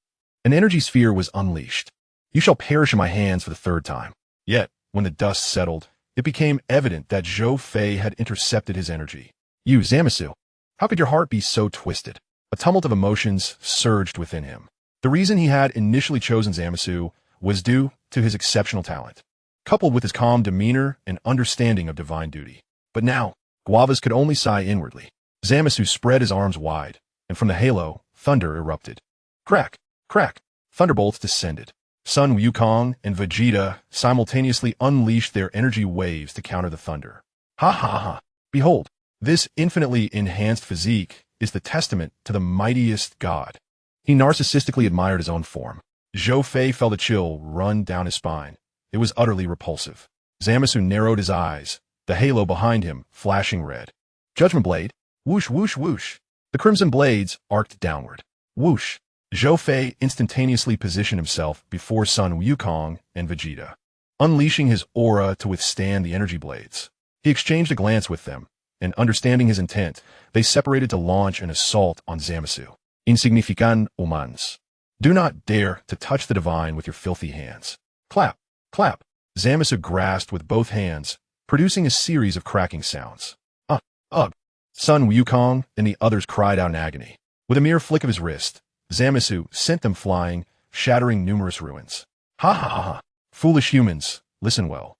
An energy sphere was unleashed. You shall perish in my hands for the third time. Yet, when the dust settled, it became evident that Zhou Fei had intercepted his energy. You, Zamasu, how could your heart be so twisted? A tumult of emotions surged within him. The reason he had initially chosen Zamasu was due to his exceptional talent, coupled with his calm demeanor and understanding of divine duty. But now, Guavas could only sigh inwardly. Zamasu spread his arms wide, and from the halo, thunder erupted. Crack, crack, thunderbolts descended. Sun Wukong and Vegeta simultaneously unleashed their energy waves to counter the thunder. Ha ha ha. Behold, this infinitely enhanced physique is the testament to the mightiest god. He narcissistically admired his own form. Zhou Fei felt a chill run down his spine. It was utterly repulsive. Zamasu narrowed his eyes, the halo behind him flashing red. Judgment Blade. Whoosh, whoosh, whoosh. The crimson blades arced downward. Whoosh. Zhou Fei instantaneously positioned himself before Sun Wukong and Vegeta, unleashing his aura to withstand the energy blades. He exchanged a glance with them, and understanding his intent, they separated to launch an assault on Zamasu. Insignificant humans. Do not dare to touch the divine with your filthy hands. Clap, clap. Zamasu grasped with both hands, producing a series of cracking sounds. Ugh. Sun Wukong and the others cried out in agony. With a mere flick of his wrist, Zamasu sent them flying, shattering numerous ruins. Ha ha ha ha! Foolish humans, listen well.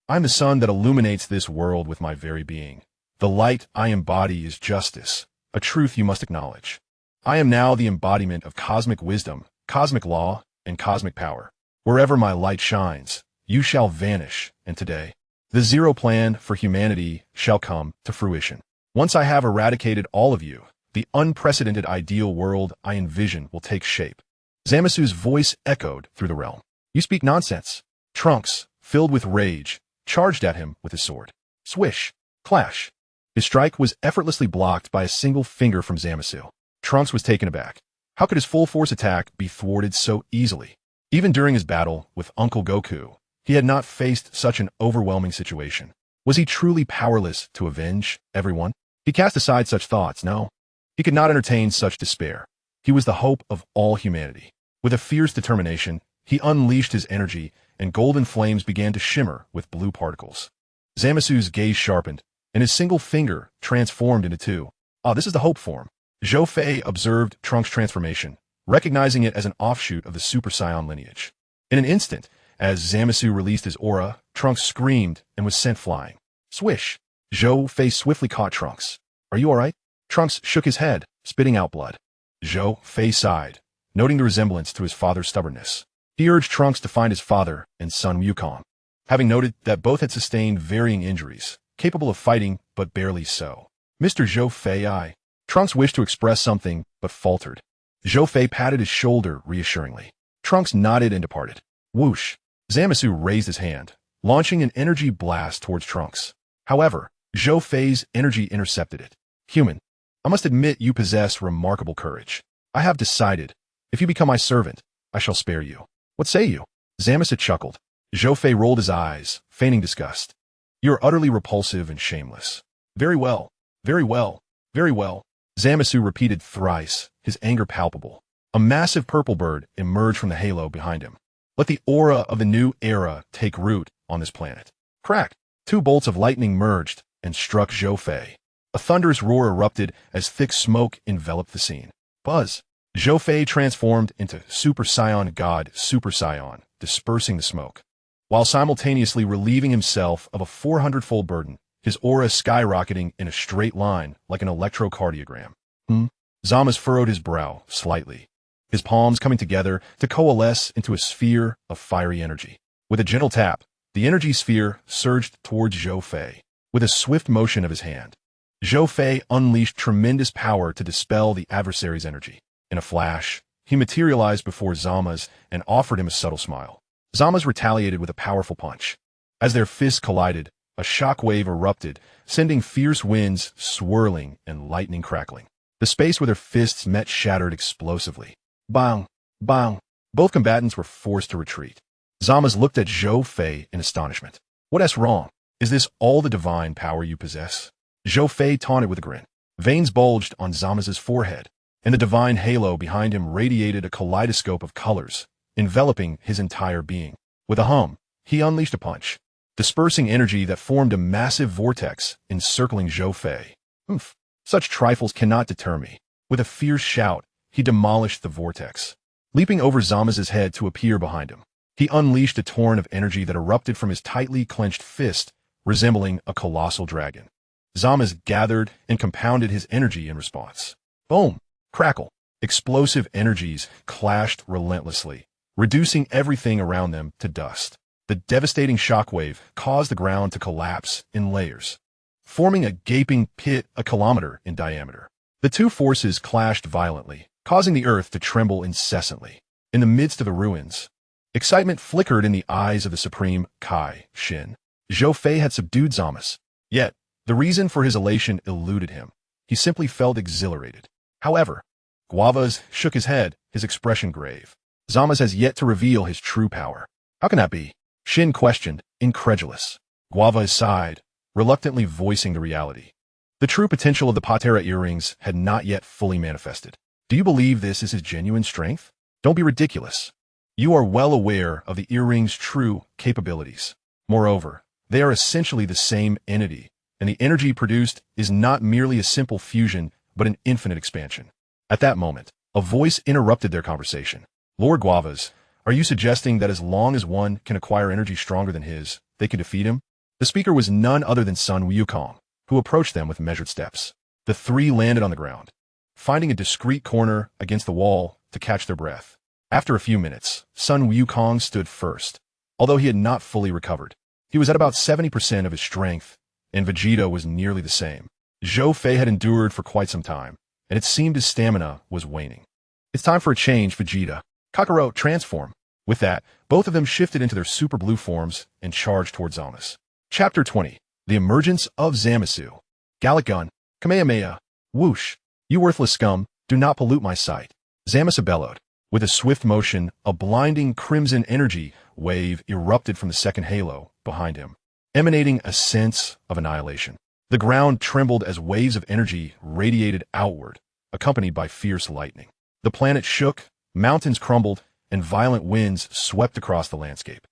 I'm the sun that illuminates this world with my very being. The light I embody is justice, a truth you must acknowledge. I am now the embodiment of cosmic wisdom, cosmic law, and cosmic power. Wherever my light shines, you shall vanish, and today, the zero plan for humanity shall come to fruition. Once I have eradicated all of you, the unprecedented ideal world I envision will take shape. Zamasu's voice echoed through the realm. You speak nonsense. Trunks, filled with rage, charged at him with his sword. Swish. Clash. His strike was effortlessly blocked by a single finger from Zamasu. Trunks was taken aback. How could his full-force attack be thwarted so easily? Even during his battle with Uncle Goku, he had not faced such an overwhelming situation. Was he truly powerless to avenge everyone? He cast aside such thoughts, no. He could not entertain such despair. He was the hope of all humanity. With a fierce determination, he unleashed his energy, and golden flames began to shimmer with blue particles. Zamasu's gaze sharpened, and his single finger transformed into two. Ah, this is the hope form. Zhou Fei observed Trunks' transformation, recognizing it as an offshoot of the Super Saiyan lineage. In an instant, as Zamasu released his aura, Trunks screamed and was sent flying. Swish! Zhou Fei swiftly caught Trunks. Are you all right? Trunks shook his head, spitting out blood. Zhou Fei sighed, noting the resemblance to his father's stubbornness. He urged Trunks to find his father and son Wukong, having noted that both had sustained varying injuries, capable of fighting, but barely so. Mr. Zhou Fei, Trunks wished to express something, but faltered. Zhou Fei patted his shoulder reassuringly. Trunks nodded and departed. Whoosh! Zamasu raised his hand, launching an energy blast towards Trunks. However, Zhou Fei's energy intercepted it. Human, I must admit you possess remarkable courage. I have decided, if you become my servant, I shall spare you. What say you? Zamasu chuckled. Zhou Fei rolled his eyes, feigning disgust. You are utterly repulsive and shameless. Very well, very well, very well. Zamasu repeated thrice, his anger palpable. A massive purple bird emerged from the halo behind him. Let the aura of the new era take root on this planet. Crack! Two bolts of lightning merged and struck Zhou Fei. A thunderous roar erupted as thick smoke enveloped the scene. Buzz! Zhou Fei transformed into Super Saiyan God Super Saiyan, dispersing the smoke. While simultaneously relieving himself of a 400-fold burden, his aura skyrocketing in a straight line like an electrocardiogram. Zamasu furrowed his brow slightly, his palms coming together to coalesce into a sphere of fiery energy. With a gentle tap, the energy sphere surged towards Zhou Fei. With a swift motion of his hand, Zhou Fei unleashed tremendous power to dispel the adversary's energy. In a flash, he materialized before Zamasu and offered him a subtle smile. Zamasu retaliated with a powerful punch. As their fists collided, a shockwave erupted, sending fierce winds swirling and lightning crackling. The space where their fists met shattered explosively. Bang! Bang! Both combatants were forced to retreat. Zamasu looked at Zhou Fei in astonishment. What's wrong? Is this all the divine power you possess? Zhou Fei taunted with a grin. Veins bulged on Zamasu's forehead, and the divine halo behind him radiated a kaleidoscope of colors, enveloping his entire being. With a hum, he unleashed a punch, dispersing energy that formed a massive vortex encircling Zhou Fei. Oof! Such trifles cannot deter me. With a fierce shout, he demolished the vortex, leaping over Zamasu's head to appear behind him. He unleashed a torrent of energy that erupted from his tightly clenched fist, resembling a colossal dragon. Zamasu gathered and compounded his energy in response. Boom! Crackle! Explosive energies clashed relentlessly, reducing everything around them to dust. The devastating shockwave caused the ground to collapse in layers, forming a gaping pit a kilometer in diameter. The two forces clashed violently, causing the earth to tremble incessantly. In the midst of the ruins, excitement flickered in the eyes of the supreme Kai Shin. Zhou Fei had subdued Zamasu, yet the reason for his elation eluded him. He simply felt exhilarated. However, Guavas shook his head, his expression grave. Zamasu has yet to reveal his true power. How can that be? Shin questioned, incredulous. Guava sighed, reluctantly voicing the reality. The true potential of the Patera earrings had not yet fully manifested. Do you believe this is his genuine strength? Don't be ridiculous. You are well aware of the earrings' true capabilities. Moreover, they are essentially the same entity, and the energy produced is not merely a simple fusion, but an infinite expansion. At that moment, a voice interrupted their conversation. Lord Guavas, are you suggesting that as long as one can acquire energy stronger than his, they can defeat him? The speaker was none other than Sun Wukong, who approached them with measured steps. The three landed on the ground, finding a discreet corner against the wall to catch their breath. After a few minutes, Sun Wukong stood first, although he had not fully recovered. He was at about 70% of his strength, and Vegeta was nearly the same. Zhou Fei had endured for quite some time, and it seemed his stamina was waning. It's time for a change, Vegeta. Kakarot, transform. With that, both of them shifted into their super blue forms and charged towards Zamasu. Chapter 20. The Emergence of Zamasu. Gallic Gun. Kamehameha. Whoosh. You worthless scum, do not pollute my sight. Zamasu bellowed. With a swift motion, a blinding crimson energy wave erupted from the second halo behind him, emanating a sense of annihilation. The ground trembled as waves of energy radiated outward, accompanied by fierce lightning. The planet shook, mountains crumbled, and violent winds swept across the landscape.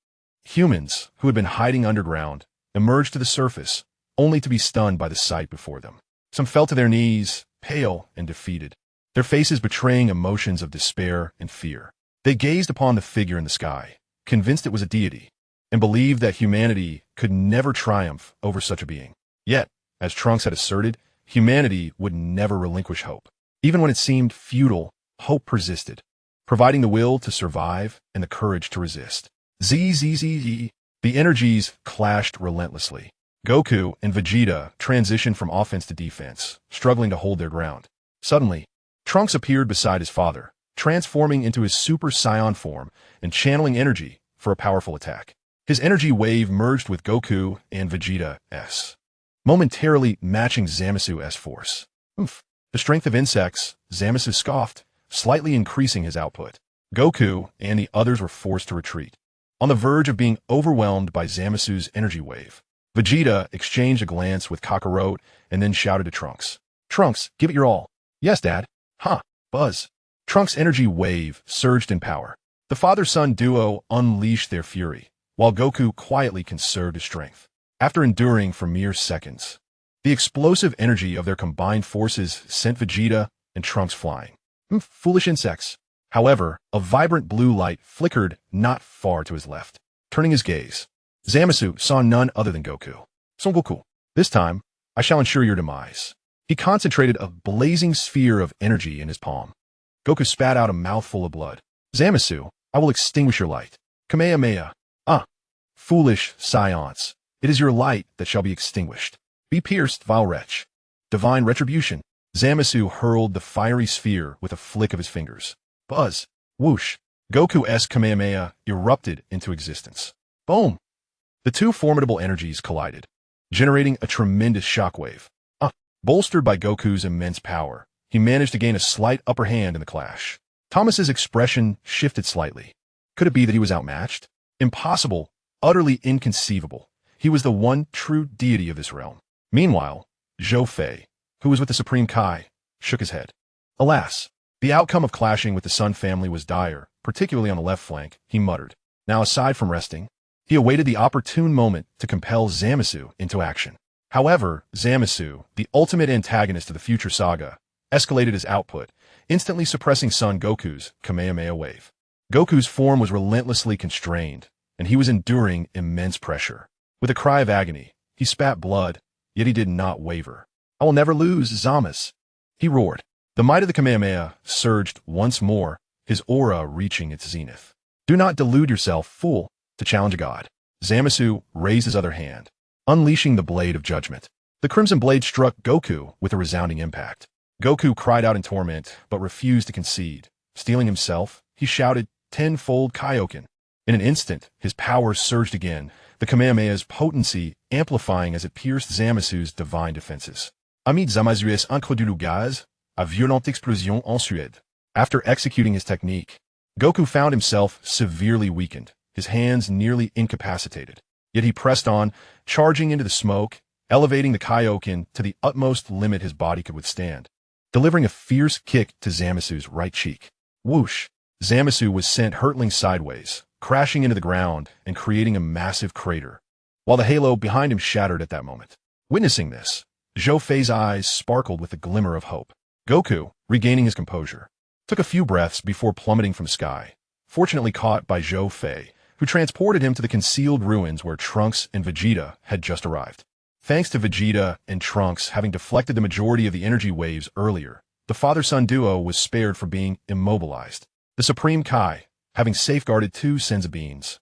Humans, who had been hiding underground, emerged to the surface, only to be stunned by the sight before them. Some fell to their knees, pale and defeated, their faces betraying emotions of despair and fear. They gazed upon the figure in the sky, convinced it was a deity, and believed that humanity could never triumph over such a being. Yet, as Trunks had asserted, humanity would never relinquish hope. Even when it seemed futile, hope persisted, providing the will to survive and the courage to resist. The energies clashed relentlessly. Goku and Vegeta transitioned from offense to defense, struggling to hold their ground. Suddenly, Trunks appeared beside his father, transforming into his Super Saiyan form and channeling energy for a powerful attack. His energy wave merged with Goku and Vegeta's, momentarily matching Zamasu's force. Oof. The strength of insects, Zamasu scoffed, slightly increasing his output. Goku and the others were forced to retreat, on the verge of being overwhelmed by Zamasu's energy wave. Vegeta exchanged a glance with Kakarot and then shouted to Trunks. Trunks, give it your all. Yes, Dad. Huh. Buzz. Trunks' energy wave surged in power. The father-son duo unleashed their fury, while Goku quietly conserved his strength. After enduring for mere seconds, the explosive energy of their combined forces sent Vegeta and Trunks flying. Foolish insects. However, a vibrant blue light flickered not far to his left. Turning his gaze, Zamasu saw none other than Goku. Son Goku, this time, I shall ensure your demise. He concentrated a blazing sphere of energy in his palm. Goku spat out a mouthful of blood. Zamasu, I will extinguish your light. Kamehameha. Foolish Saiyans. It is your light that shall be extinguished. Be pierced, vile wretch. Divine retribution. Zamasu hurled the fiery sphere with a flick of his fingers. Buzz. Whoosh. Goku's Kamehameha erupted into existence. Boom. The two formidable energies collided, generating a tremendous shockwave. Bolstered by Goku's immense power, he managed to gain a slight upper hand in the clash. Thomas's expression shifted slightly. Could it be that he was outmatched? Impossible. Utterly inconceivable. He was the one true deity of this realm. Meanwhile, Zhou Fei, who was with the Supreme Kai, shook his head. Alas, the outcome of clashing with the Sun family was dire, particularly on the left flank, he muttered. Now, aside from resting, he awaited the opportune moment to compel Zamasu into action. However, Zamasu, the ultimate antagonist of the future saga, escalated his output, instantly suppressing Son Goku's Kamehameha wave. Goku's form was relentlessly constrained, and he was enduring immense pressure. With a cry of agony, he spat blood, yet he did not waver. I will never lose, Zamasu, he roared. The might of the Kamehameha surged once more, his aura reaching its zenith. Do not delude yourself, fool, to challenge a god. Zamasu raised his other hand, unleashing the blade of judgment. The crimson blade struck Goku with a resounding impact. Goku cried out in torment, but refused to concede. Steeling himself, he shouted, tenfold Kaioken. In an instant, his power surged again, the Kamehameha's potency amplifying as it pierced Zamasu's divine defenses. Amit Zamasu introduit le gaz, a violente explosion en Suède. After executing his technique, Goku found himself severely weakened, his hands nearly incapacitated. Yet he pressed on, charging into the smoke, elevating the Kaioken to the utmost limit his body could withstand, delivering a fierce kick to Zamasu's right cheek. Whoosh! Zamasu was sent hurtling sideways, crashing into the ground and creating a massive crater, while the halo behind him shattered at that moment. Witnessing this, Zhou Fei's eyes sparkled with a glimmer of hope. Goku, regaining his composure. Took a few breaths before plummeting from the sky, fortunately caught by Zhou Fei, who transported him to the concealed ruins where Trunks and Vegeta had just arrived. Thanks to Vegeta and Trunks having deflected the majority of the energy waves earlier, the father-son duo was spared from being immobilized. The Supreme Kai, having safeguarded 2 Senzu beans,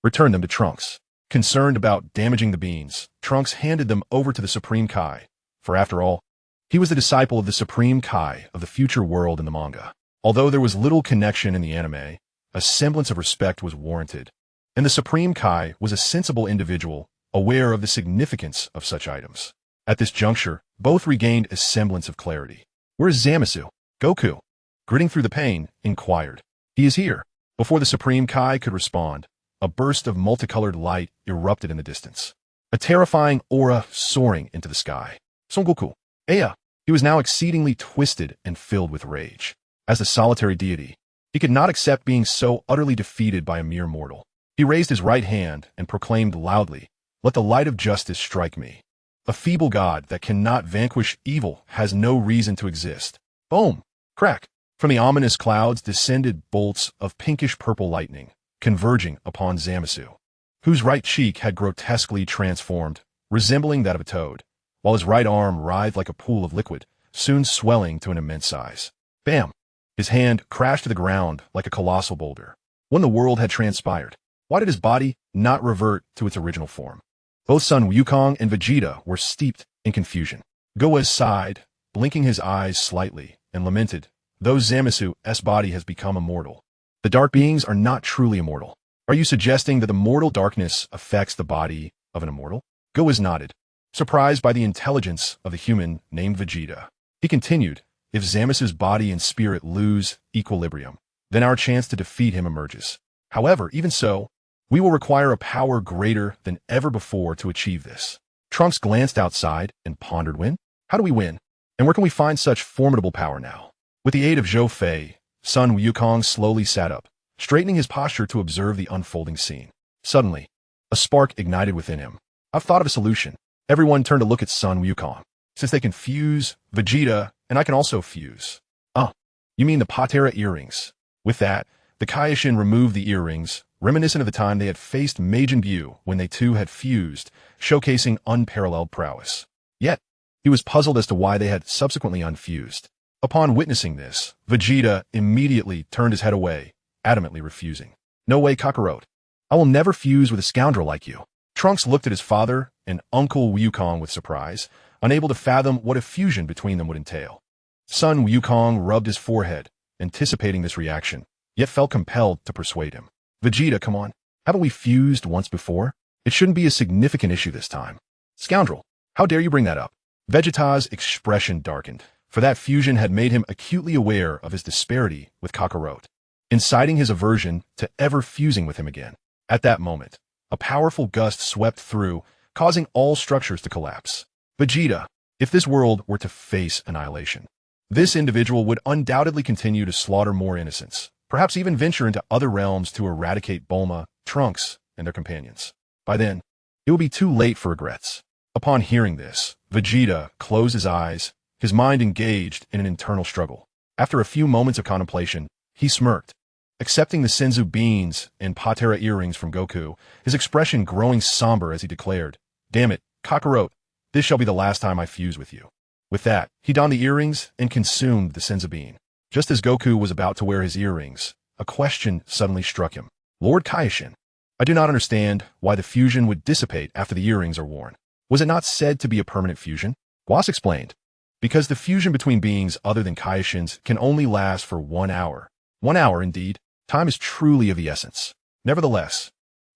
returned them to Trunks. Concerned about damaging the beans, Trunks handed them over to the Supreme Kai, for after all, he was the disciple of the Supreme Kai of the future world in the manga. Although there was little connection in the anime, a semblance of respect was warranted, and the Supreme Kai was a sensible individual, aware of the significance of such items. At this juncture, both regained a semblance of clarity. "Where is Zamasu?" Goku, gritting through the pain, inquired. "He is here." Before the Supreme Kai could respond, a burst of multicolored light erupted in the distance, a terrifying aura soaring into the sky. Son Goku, Aya! He was now exceedingly twisted and filled with rage. As a solitary deity, he could not accept being so utterly defeated by a mere mortal. He raised his right hand and proclaimed loudly, "Let the light of justice strike me. A feeble god that cannot vanquish evil has no reason to exist." Boom! Crack! From the ominous clouds descended bolts of pinkish-purple lightning, converging upon Zamasu, whose right cheek had grotesquely transformed, resembling that of a toad, while his right arm writhed like a pool of liquid, soon swelling to an immense size. Bam! His hand crashed to the ground like a colossal boulder. When the world had transpired, why did his body not revert to its original form? Both Son Wukong and Vegeta were steeped in confusion. Goku sighed, blinking his eyes slightly, and lamented, "Though Zamasu's body has become immortal, the dark beings are not truly immortal. Are you suggesting that the mortal darkness affects the body of an immortal?" Goku nodded, surprised by the intelligence of the human named Vegeta. He continued, "If Zamasu's body and spirit lose equilibrium, then our chance to defeat him emerges. However, even so, we will require a power greater than ever before to achieve this." Trunks glanced outside and pondered, "Win? How do we win? And where can we find such formidable power now?" With the aid of Zhou Fei, Son Wukong slowly sat up, straightening his posture to observe the unfolding scene. Suddenly, a spark ignited within him. "I've thought of a solution." Everyone turned to look at Son Wukong. "Since they can fuse Vegeta, and I can also fuse." "Oh, you mean the Patera earrings?" With that, the Kaioshin removed the earrings, reminiscent of the time they had faced Majin Buu when they two had fused, showcasing unparalleled prowess. Yet, he was puzzled as to why they had subsequently unfused. Upon witnessing this, Vegeta immediately turned his head away, adamantly refusing. "No way, Kakarot. I will never fuse with a scoundrel like you." Trunks looked at his father and Uncle Wukong with surprise, unable to fathom what a fusion between them would entail. Son Wukong rubbed his forehead, anticipating this reaction, yet felt compelled to persuade him. "Vegeta, come on. Haven't we fused once before? It shouldn't be a significant issue this time." "Scoundrel, how dare you bring that up?" Vegeta's expression darkened, for that fusion had made him acutely aware of his disparity with Kakarot, inciting his aversion to ever fusing with him again. At that moment, a powerful gust swept through, causing all structures to collapse. Vegeta, if this world were to face annihilation, this individual would undoubtedly continue to slaughter more innocents, perhaps even venture into other realms to eradicate Bulma, Trunks, and their companions. By then, it would be too late for regrets. Upon hearing this, Vegeta closed his eyes, his mind engaged in an internal struggle. After a few moments of contemplation, he smirked, accepting the Senzu beans and Patera earrings from Goku, his expression growing somber as he declared, "Damn it, Kakarot, this shall be the last time I fuse with you." With that, he donned the earrings and consumed the Senzu bean. Just as Goku was about to wear his earrings, a question suddenly struck him. "Lord Kaioshin, I do not understand why the fusion would dissipate after the earrings are worn. Was it not said to be a permanent fusion?" Guas explained, "Because the fusion between beings other than Kaioshins can only last for 1 hour. 1 hour, indeed. Time is truly of the essence." Nevertheless,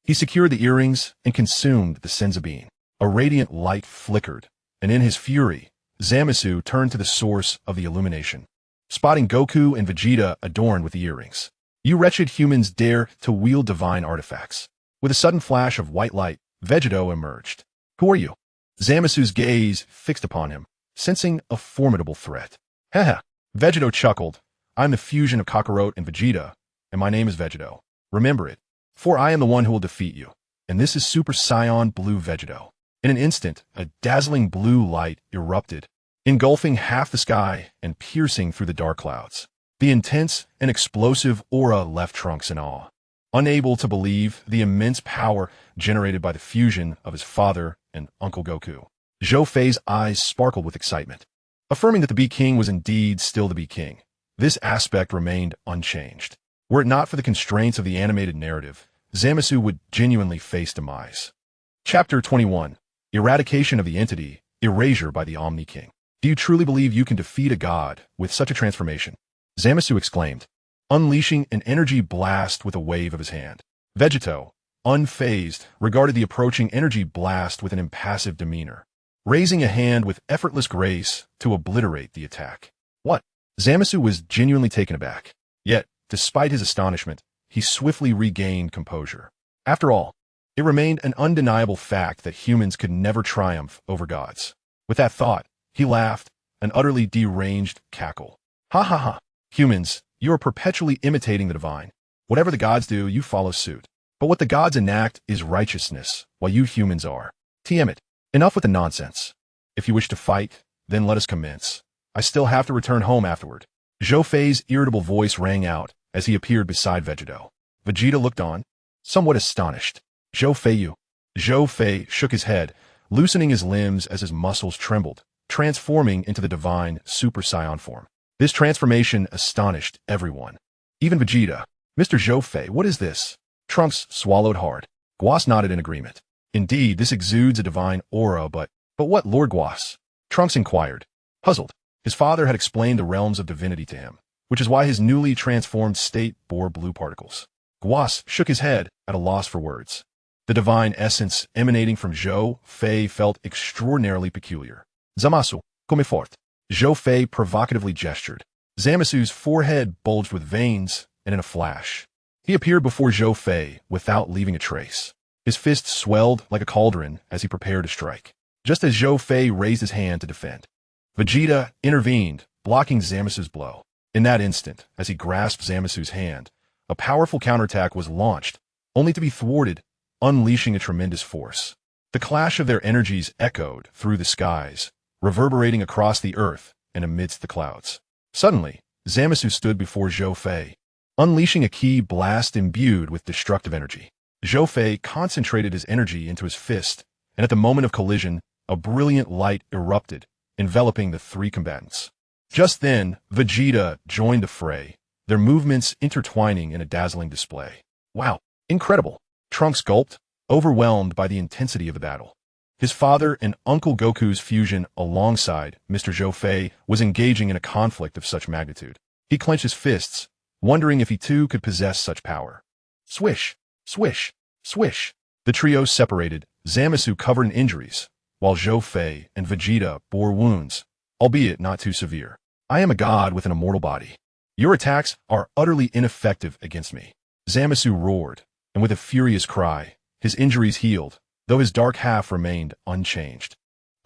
he secured the earrings and consumed the Senzu bean. A radiant light flickered, and in his fury, Zamasu turned to the source of the illumination, spotting Goku and Vegeta adorned with the earrings. "You wretched humans dare to wield divine artifacts." With a sudden flash of white light, Vegeta emerged. "Who are you?" Zamasu's gaze fixed upon him, sensing a formidable threat. "Haha." Vegeta chuckled. "I'm the fusion of Kakarot and Vegeta, and my name is Vegeta. Remember it, for I am the one who will defeat you. And this is Super Saiyan Blue Vegeta." In an instant, a dazzling blue light erupted, engulfing half the sky and piercing through the dark clouds. The intense and explosive aura left Trunks in awe, unable to believe the immense power generated by the fusion of his father and Uncle Goku. Zhou Fei's eyes sparkled with excitement, affirming that the Beast King was indeed still the Beast King. This aspect remained unchanged. Were it not for the constraints of the animated narrative, Zamasu would genuinely face demise. Chapter 21. Eradication of the Entity, Erasure by the Omni King. Do you truly believe you can defeat a god with such a transformation? Zamasu exclaimed, unleashing an energy blast with a wave of his hand. Vegito, unfazed, regarded the approaching energy blast with an impassive demeanor, raising a hand with effortless grace to obliterate the attack. What? Zamasu was genuinely taken aback. Yet, despite his astonishment, he swiftly regained composure. After all, it remained an undeniable fact that humans could never triumph over gods. With that thought, he laughed, an utterly deranged cackle. Ha ha ha. Humans, you are perpetually imitating the divine. Whatever the gods do, you follow suit. But what the gods enact is righteousness, while you humans are. Tiamat, enough with the nonsense. If you wish to fight, then let us commence. I still have to return home afterward. Zhou Fei's irritable voice rang out as he appeared beside Vegito. Vegeta looked on, somewhat astonished. Zhou Fei, you. Zhou Fei shook his head, loosening his limbs as his muscles trembled, transforming into the divine Super Saiyan form. This transformation astonished everyone. Even Vegeta. Mr. Zhou Fei, what is this? Trunks swallowed hard. Guas nodded in agreement. Indeed, this exudes a divine aura, but what, Lord Guas? Trunks inquired, puzzled. His father had explained the realms of divinity to him, which is why his newly transformed state bore blue particles. Guas shook his head at a loss for words. The divine essence emanating from Zhou Fei felt extraordinarily peculiar. Zamasu, come forth. Zhou Fei provocatively gestured. Zamasu's forehead bulged with veins, and in a flash, he appeared before Zhou Fei without leaving a trace. His fists swelled like a cauldron as he prepared to strike, just as Zhou Fei raised his hand to defend. Vegeta intervened, blocking Zamasu's blow. In that instant, as he grasped Zamasu's hand, a powerful counterattack was launched, only to be thwarted, unleashing a tremendous force. The clash of their energies echoed through the skies, reverberating across the earth and amidst the clouds. Suddenly, Zamasu stood before Zhou Fei, unleashing a ki blast imbued with destructive energy. Zhou Fei concentrated his energy into his fist, and at the moment of collision, a brilliant light erupted, enveloping the three combatants. Just then, Vegeta joined the fray, their movements intertwining in a dazzling display. Wow, incredible! Trunks gulped, overwhelmed by the intensity of the battle. His father and Uncle Goku's fusion alongside Mr. Zhou Fei was engaging in a conflict of such magnitude. He clenched his fists, wondering if he too could possess such power. Swish, swish, swish. The trio separated, Zamasu covered in injuries, while Zhou Fei and Vegeta bore wounds, albeit not too severe. I am a god with an immortal body. Your attacks are utterly ineffective against me. Zamasu roared, and with a furious cry, his injuries healed, though his dark half remained unchanged.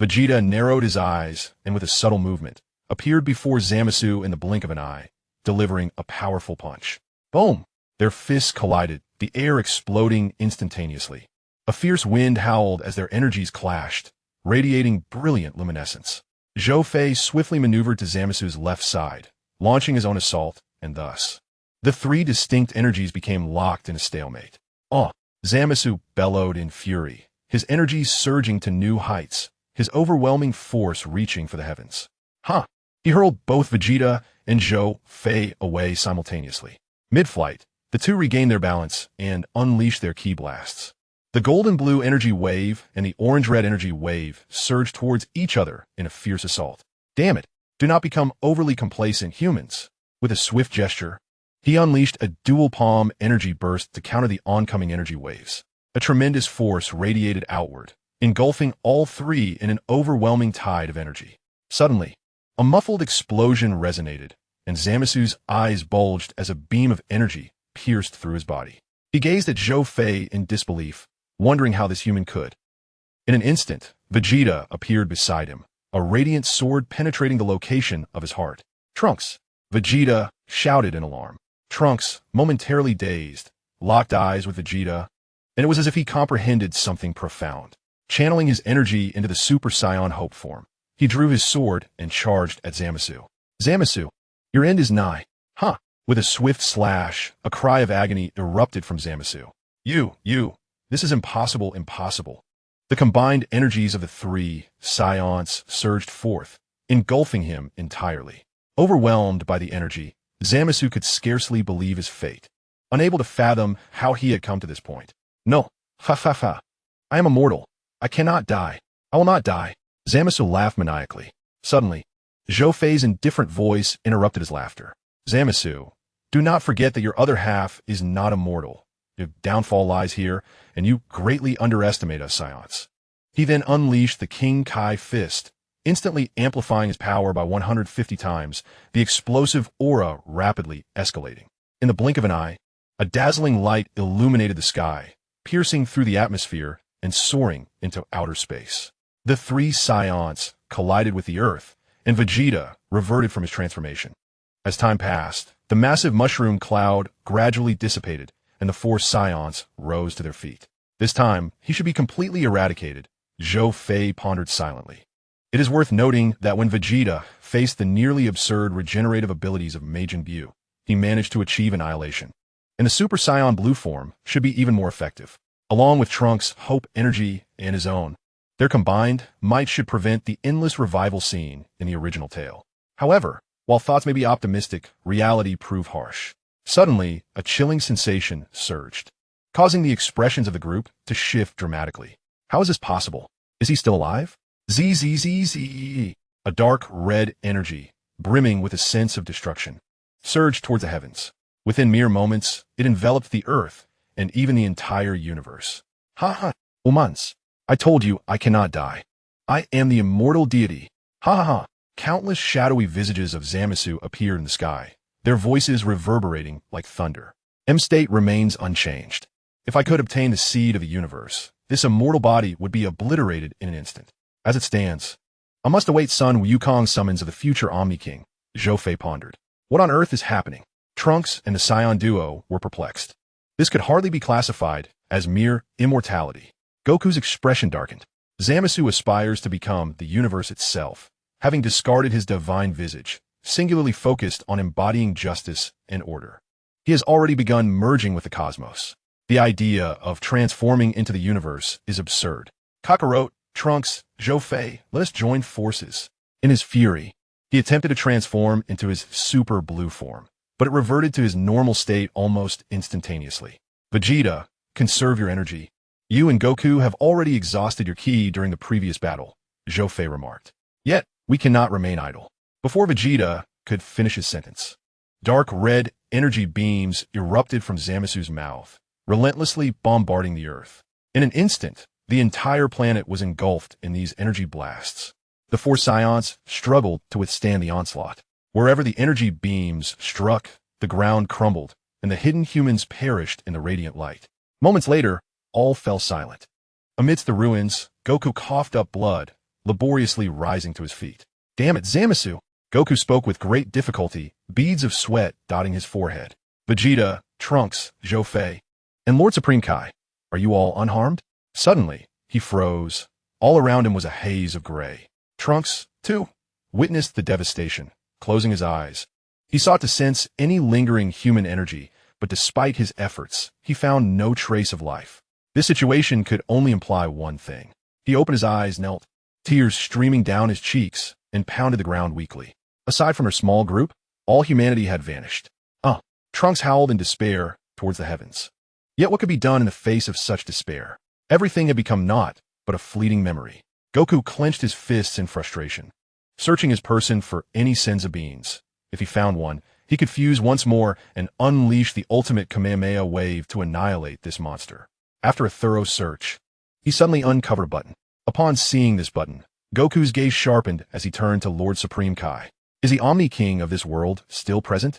Vegeta narrowed his eyes and with a subtle movement, appeared before Zamasu in the blink of an eye, delivering a powerful punch. Boom! Their fists collided, the air exploding instantaneously. A fierce wind howled as their energies clashed, radiating brilliant luminescence. Zhou Fei swiftly maneuvered to Zamasu's left side, launching his own assault, and thus, the three distinct energies became locked in a stalemate. Oh! Zamasu bellowed in fury, his energies surging to new heights, his overwhelming force reaching for the heavens. Ha! He hurled both Vegeta and Zhou Fei away simultaneously. Mid-flight, the two regained their balance and unleashed their ki blasts. The golden-blue energy wave and the orange-red energy wave surged towards each other in a fierce assault. Damn it! Do not become overly complacent, humans. With a swift gesture, he unleashed a dual-palm energy burst to counter the oncoming energy waves. A tremendous force radiated outward, engulfing all three in an overwhelming tide of energy. Suddenly, a muffled explosion resonated, and Zamasu's eyes bulged as a beam of energy pierced through his body. He gazed at Zhou Fei in disbelief, wondering how this human could. In an instant, Vegeta appeared beside him, a radiant sword penetrating the location of his heart. Trunks! Vegeta shouted in alarm. Trunks, momentarily dazed, locked eyes with Vegeta, and it was as if he comprehended something profound. Channeling his energy into the Super Saiyan Hope form, He drew his sword and charged at Zamasu. Zamasu, your end is nigh. Huh. With a swift slash, a cry of agony erupted from Zamasu. You, this is impossible, impossible. The combined energies of the three Saiyans surged forth, engulfing him entirely. Overwhelmed by the energy, Zamasu could scarcely believe his fate, unable to fathom how he had come to this point. No, ha. I am immortal. I cannot die. I will not die. Zamasu laughed maniacally. Suddenly, Zhou Fei's indifferent voice interrupted his laughter. Zamasu, do not forget that your other half is not immortal. Your downfall lies here, and you greatly underestimate us, Saiyans. He then unleashed the King Kai fist, instantly amplifying his power by 150 times, the explosive aura rapidly escalating. In the blink of an eye, a dazzling light illuminated the sky, piercing through the atmosphere and soaring into outer space. The three Saiyans collided with the earth, and Vegeta reverted from his transformation. As time passed, the massive mushroom cloud gradually dissipated, and the four Saiyans rose to their feet. This time, he should be completely eradicated, Zhou Fei pondered silently. It is worth noting that when Vegeta faced the nearly absurd regenerative abilities of Majin Buu, he managed to achieve annihilation. And the Super Saiyan Blue form should be even more effective. Along with Trunks' hope, energy, and his own, their combined might should prevent the endless revival scene in the original tale. However, while thoughts may be optimistic, reality proved harsh. Suddenly, a chilling sensation surged, causing the expressions of the group to shift dramatically. How is this possible? Is he still alive? Z. A dark red energy, brimming with a sense of destruction, surged towards the heavens. Within mere moments, it enveloped the earth and even the entire universe. Ha. Umans. I told you I cannot die. I am the immortal deity. Ha. Countless shadowy visages of Zamasu appeared in the sky, their voices reverberating like thunder. M-state remains unchanged. If I could obtain the seed of the universe, this immortal body would be obliterated in an instant. As it stands, I must await Sun Wukong's summons of the future Omni King, Zhou Fei pondered. What on earth is happening? Trunks and the Saiyan duo were perplexed. This could hardly be classified as mere immortality. Goku's expression darkened. Zamasu aspires to become the universe itself, having discarded his divine visage, singularly focused on embodying justice and order. He has already begun merging with the cosmos. The idea of transforming into the universe is absurd. Kakarot, Trunks, Zhou Fei, let us join forces. In his fury, he attempted to transform into his super blue form, but it reverted to his normal state almost instantaneously. Vegeta, conserve your energy. You and Goku have already exhausted your ki during the previous battle, Zhou Fei remarked. Yet, we cannot remain idle. Before Vegeta could finish his sentence, dark red energy beams erupted from Zamasu's mouth, relentlessly bombarding the earth. In an instant, the entire planet was engulfed in these energy blasts. The four Saiyans struggled to withstand the onslaught. Wherever the energy beams struck, the ground crumbled, and the hidden humans perished in the radiant light. Moments later, all fell silent. Amidst the ruins, Goku coughed up blood, laboriously rising to his feet. Damn it, Zamasu! Goku spoke with great difficulty, beads of sweat dotting his forehead. Vegeta, Trunks, Zhou Fei, and Lord Supreme Kai, are you all unharmed? Suddenly, he froze. All around him was a haze of gray. Trunks, too, witnessed the devastation, closing his eyes. He sought to sense any lingering human energy, but despite his efforts, he found no trace of life. This situation could only imply one thing. He opened his eyes, knelt, tears streaming down his cheeks, and pounded the ground weakly. Aside from her small group, all humanity had vanished. Trunks howled in despair towards the heavens. Yet what could be done in the face of such despair? Everything had become naught but a fleeting memory. Goku clenched his fists in frustration, searching his person for any senzu beans. If he found one, he could fuse once more and unleash the ultimate Kamehameha wave to annihilate this monster. After a thorough search, he suddenly uncovered a button. Upon seeing this button, Goku's gaze sharpened as he turned to Lord Supreme Kai. Is the Omni King of this world still present?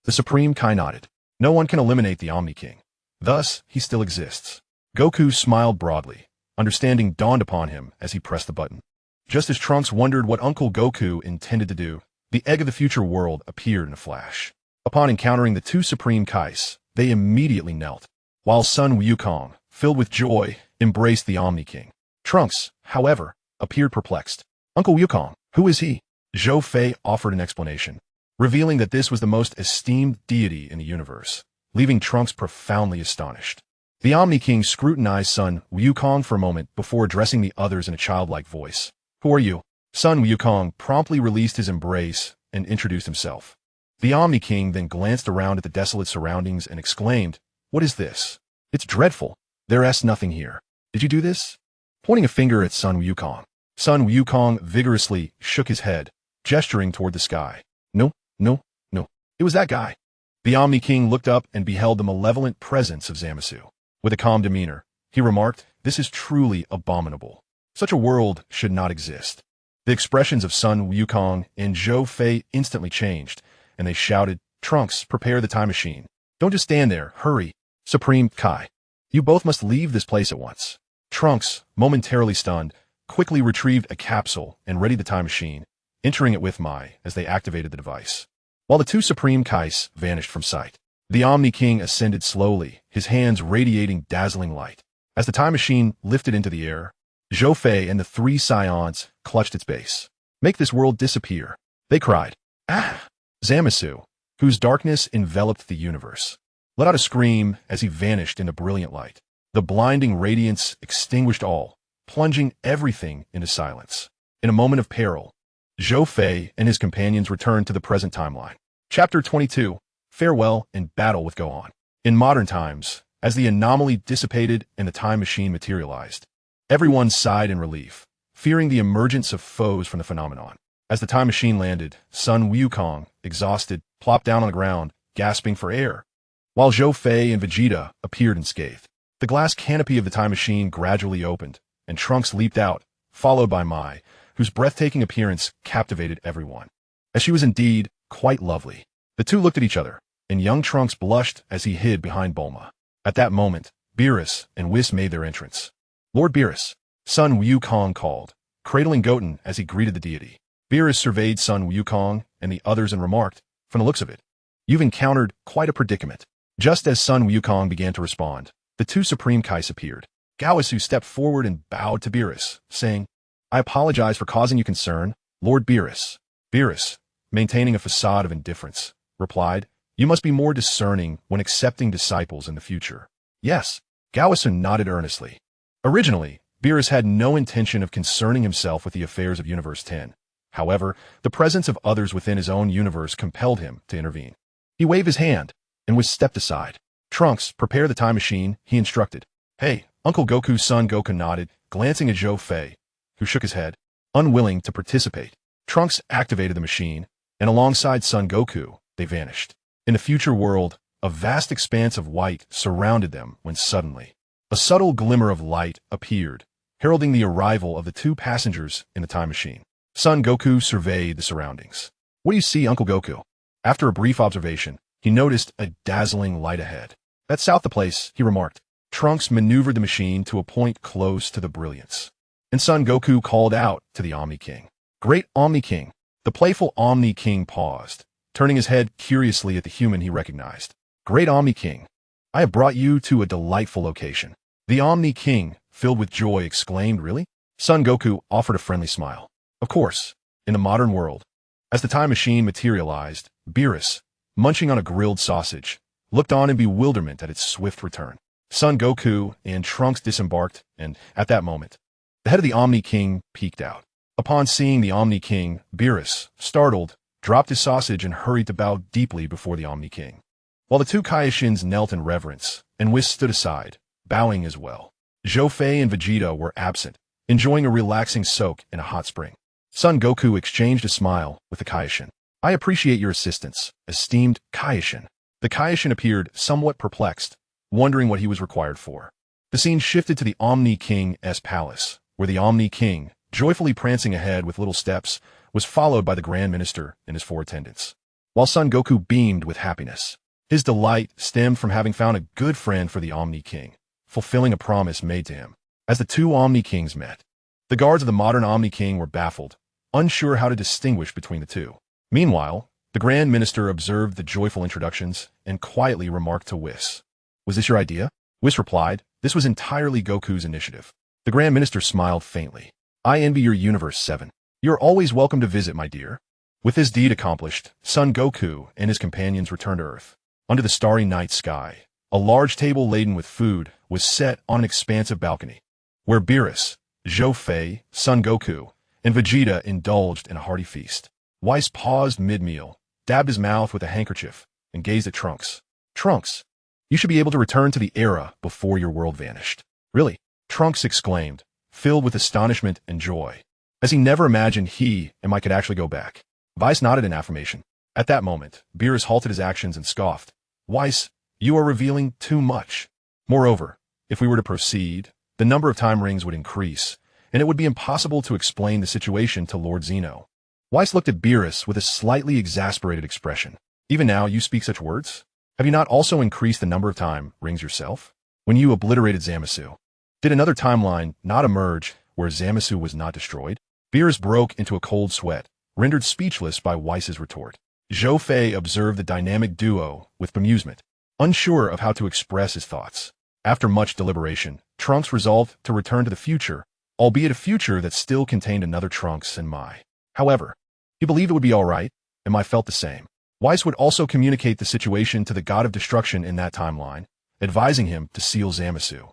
The Supreme Kai nodded. No one can eliminate the Omni King. Thus, he still exists. Goku smiled broadly. Understanding dawned upon him as he pressed the button. Just as Trunks wondered what Uncle Goku intended to do, the egg of the future world appeared in a flash. Upon encountering the two Supreme Kais, they immediately knelt, while Sun Wukong, filled with joy, embraced the Omni King. Trunks, however, appeared perplexed. Uncle Wukong, Who is he? Zhou Fei offered an explanation, revealing that this was the most esteemed deity in the universe, leaving Trunks profoundly astonished. The Omni King scrutinized Sun Wukong for a moment before addressing the others in a childlike voice. Who are you? Sun Wukong promptly released his embrace and introduced himself. The Omni King then glanced around at the desolate surroundings and exclaimed, "What is this? It's dreadful. There's nothing here. Did you do this?" Pointing a finger at Sun Wukong. Sun Wukong vigorously shook his head, gesturing toward the sky. No, no, no. It was that guy. The Omni King looked up and beheld the malevolent presence of Zamasu. With a calm demeanor, he remarked, "This is truly abominable. Such a world should not exist." The expressions of Sun Wukong and Zhou Fei instantly changed, and they shouted, "Trunks, prepare the time machine. Don't just stand there, hurry. Supreme Kai, you both must leave this place at once." Trunks, momentarily stunned, quickly retrieved a capsule and readied the time machine, entering it with Mai as they activated the device. While the two Supreme Kais vanished from sight, the Omni King ascended slowly, his hands radiating dazzling light. As the time machine lifted into the air, Zhou Fei and the three Scions clutched its base. "Make this world disappear," they cried. "Ah!" Zamasu, whose darkness enveloped the universe, let out a scream as he vanished into brilliant light. The blinding radiance extinguished all, plunging everything into silence. In a moment of peril, Zhou Fei and his companions returned to the present timeline. Chapter 22, Farewell and Battle with Gohan. In modern times, as the anomaly dissipated and the time machine materialized, everyone sighed in relief, fearing the emergence of foes from the phenomenon. As the time machine landed, Sun Wukong, exhausted, plopped down on the ground, gasping for air, while Zhou Fei and Vegeta appeared unscathed. The glass canopy of the time machine gradually opened, and Trunks leaped out, followed by Mai, whose breathtaking appearance captivated everyone. As she was indeed quite lovely. The two looked at each other, and young Trunks blushed as he hid behind Bulma. At that moment, Beerus and Whis made their entrance. "Lord Beerus," Sun Wukong called, cradling Goten as he greeted the deity. Beerus surveyed Sun Wukong and the others and remarked, "From the looks of it, you've encountered quite a predicament." Just as Sun Wukong began to respond, the two Supreme Kais appeared. Gaosu stepped forward and bowed to Beerus, saying, "I apologize for causing you concern, Lord Beerus." Beerus, maintaining a facade of indifference, replied, "You must be more discerning when accepting disciples in the future." "Yes," Gaosu nodded earnestly. Originally, Beerus had no intention of concerning himself with the affairs of Universe 10. However, the presence of others within his own universe compelled him to intervene. He waved his hand, and was stepped aside. "Trunks, prepare the time machine," he instructed. "Hey, Uncle Goku's son." Goku nodded, glancing at Zhou Fei, who shook his head, unwilling to participate. Trunks activated the machine, and alongside Son Goku, they vanished. In the future world, a vast expanse of white surrounded them when suddenly, a subtle glimmer of light appeared, heralding the arrival of the two passengers in the time machine. Son Goku surveyed the surroundings. "What do you see, Uncle Goku?" After a brief observation, he noticed a dazzling light ahead. "That's south the place," he remarked. Trunks maneuvered the machine to a point close to the brilliance, and Son Goku called out to the Omni King. "Great Omni King." The playful Omni King paused, turning his head curiously at the human he recognized. "Great Omni King, I have brought you to a delightful location." The Omni King, filled with joy, exclaimed, "Really?" Son Goku offered a friendly smile. "Of course, in the modern world." As the time machine materialized, Beerus, munching on a grilled sausage, looked on in bewilderment at its swift return. Son Goku and Trunks disembarked, and, at that moment, the head of the Omni King peeked out. Upon seeing the Omni King, Beerus, startled, dropped his sausage and hurried to bow deeply before the Omni King. While the two Kaioshins knelt in reverence, and Whis stood aside, bowing as well. Zhou Fei and Vegeta were absent, enjoying a relaxing soak in a hot spring. Son Goku exchanged a smile with the Kaioshin. "I appreciate your assistance, esteemed Kaioshin." The Kaioshin appeared somewhat perplexed, wondering what he was required for. The scene shifted to the Omni King's palace, where the Omni King, joyfully prancing ahead with little steps, was followed by the Grand Minister and his four attendants. While Son Goku beamed with happiness, his delight stemmed from having found a good friend for the Omni King, fulfilling a promise made to him. As the two Omni Kings met, the guards of the modern Omni King were baffled, unsure how to distinguish between the two. Meanwhile, the Grand Minister observed the joyful introductions and quietly remarked to Whis, "Was this your idea?" Whis replied, "This was entirely Goku's initiative." The Grand Minister smiled faintly. "I envy your Universe 7. You're always welcome to visit, my dear. With this deed accomplished, Son Goku and his companions returned to Earth. Under the starry night sky, a large table laden with food was set on an expansive balcony, where Beerus, Zhou Fei, Son Goku, and Vegeta indulged in a hearty feast. Whis paused mid-meal, dabbed his mouth with a handkerchief, and gazed at Trunks. Trunks, you should be able to return to the era before your world vanished. Really? Trunks exclaimed, filled with astonishment and joy, as he never imagined he and Mike could actually go back. Whis nodded in affirmation. At that moment, Beerus halted his actions and scoffed. Whis, you are revealing too much. Moreover, if we were to proceed, the number of time rings would increase, and it would be impossible to explain the situation to Lord Zeno. Whis looked at Beerus with a slightly exasperated expression. Even now you speak such words? Have you not also increased the number of time rings yourself? When you obliterated Zamasu, did another timeline not emerge where Zamasu was not destroyed? Beerus broke into a cold sweat, rendered speechless by Whis' retort. Zhou Fei observed the dynamic duo with bemusement, unsure of how to express his thoughts. After much deliberation, Trunks resolved to return to the future, albeit a future that still contained another Trunks and Mai. However, he believed it would be all right, and Mai felt the same. Whis would also communicate the situation to the god of destruction in that timeline, advising him to seal Zamasu,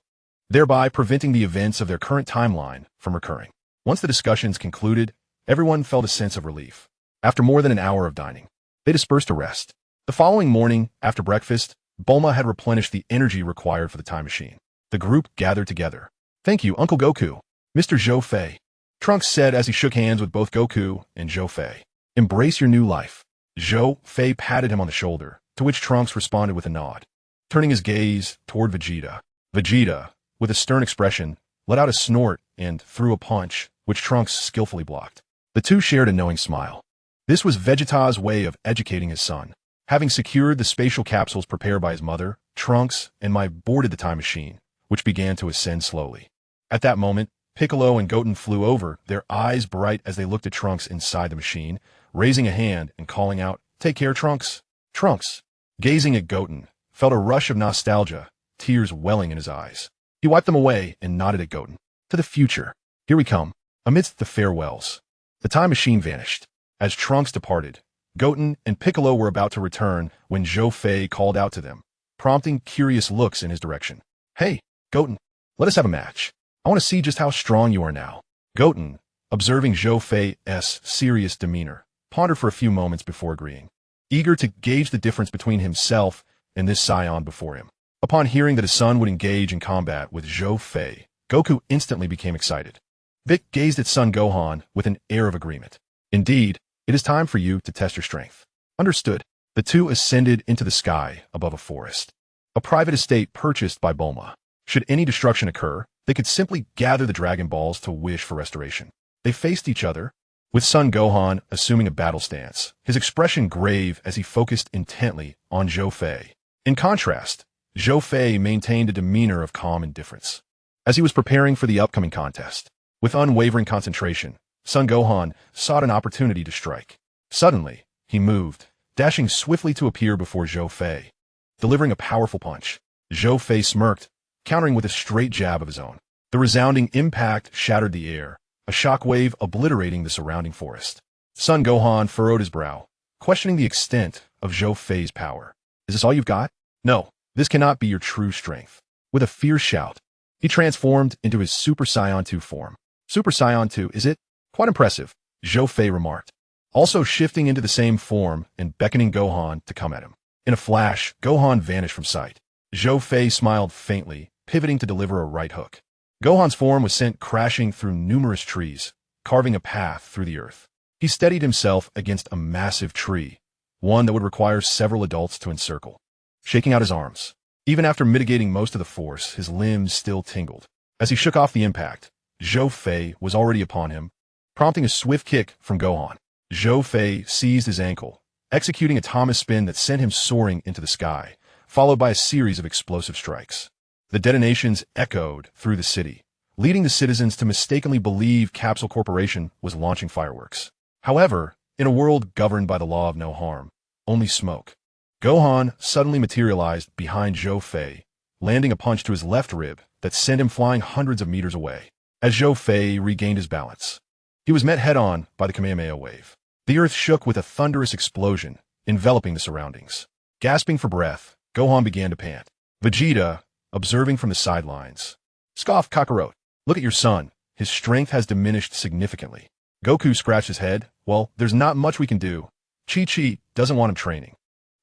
thereby preventing the events of their current timeline from recurring. Once the discussions concluded, everyone felt a sense of relief. After more than an hour of dining, they dispersed to rest. The following morning, after breakfast, Bulma had replenished the energy required for the time machine. The group gathered together. Thank you, Uncle Goku. Mr. Zhou Fei, Trunks said as he shook hands with both Goku and Zhou Fei. Embrace your new life. Zhou Fei patted him on the shoulder, to which Trunks responded with a nod. Turning his gaze toward Vegeta, Vegeta, with a stern expression, let out a snort and threw a punch, which Trunks skillfully blocked. The two shared a knowing smile. This was Vegeta's way of educating his son. Having secured the spatial capsules prepared by his mother, Trunks and Mai boarded the time machine, which began to ascend slowly. At that moment, Piccolo and Goten flew over, their eyes bright as they looked at Trunks inside the machine, raising a hand and calling out, "Take care, Trunks." Trunks, gazing at Goten, felt a rush of nostalgia, tears welling in his eyes. He wiped them away and nodded at Goten. To the future. Here we come. Amidst the farewells, the time machine vanished. As Trunks departed, Goten and Piccolo were about to return when Zhou Fei called out to them, prompting curious looks in his direction. Hey, Goten, let us have a match. I want to see just how strong you are now. Goten, observing Zhou Fei's serious demeanor, pondered for a few moments before agreeing, eager to gauge the difference between himself and this scion before him. Upon hearing that his son would engage in combat with Zhou Fei, Goku instantly became excited. Vic gazed at son Gohan with an air of agreement. Indeed, it is time for you to test your strength. Understood. The two ascended into the sky above a forest, a private estate purchased by Bulma. Should any destruction occur, they could simply gather the Dragon Balls to wish for restoration. They faced each other, with Son Gohan assuming a battle stance, his expression grave as he focused intently on Zhou Fei. In contrast, Zhou Fei maintained a demeanor of calm indifference. As he was preparing for the upcoming contest, with unwavering concentration, Son Gohan sought an opportunity to strike. Suddenly, he moved, dashing swiftly to appear before Zhou Fei, delivering a powerful punch. Zhou Fei smirked, countering with a straight jab of his own. The resounding impact shattered the air, a shockwave obliterating the surrounding forest. Son Gohan furrowed his brow, questioning the extent of Zhou Fei's power. Is this all you've got? No, this cannot be your true strength. With a fierce shout, he transformed into his Super Saiyan 2 form. Super Saiyan 2, is it? Quite impressive, Zhou Fei remarked, also shifting into the same form and beckoning Gohan to come at him. In a flash, Gohan vanished from sight. Zhou Fei smiled faintly, pivoting to deliver a right hook. Gohan's form was sent crashing through numerous trees, carving a path through the earth. He steadied himself against a massive tree, one that would require several adults to encircle. Shaking out his arms, even after mitigating most of the force, his limbs still tingled. As he shook off the impact, Zhou Fei was already upon him, prompting a swift kick from Gohan. Zhou Fei seized his ankle, executing a Thomas spin that sent him soaring into the sky, followed by a series of explosive strikes. The detonations echoed through the city, leading the citizens to mistakenly believe Capsule Corporation was launching fireworks. However, in a world governed by the law of no harm, only smoke, Gohan suddenly materialized behind Zhou Fei, landing a punch to his left rib that sent him flying hundreds of meters away. As Zhou Fei regained his balance, He was met head-on by the Kamehameha wave. The earth shook with a thunderous explosion, enveloping the surroundings. Gasping for breath, Gohan began to pant. Vegeta, observing from the sidelines, scoffed Kakarot. Look at your son. His strength has diminished significantly. Goku scratched his head. Well, there's not much we can do. Chi-Chi doesn't want him training.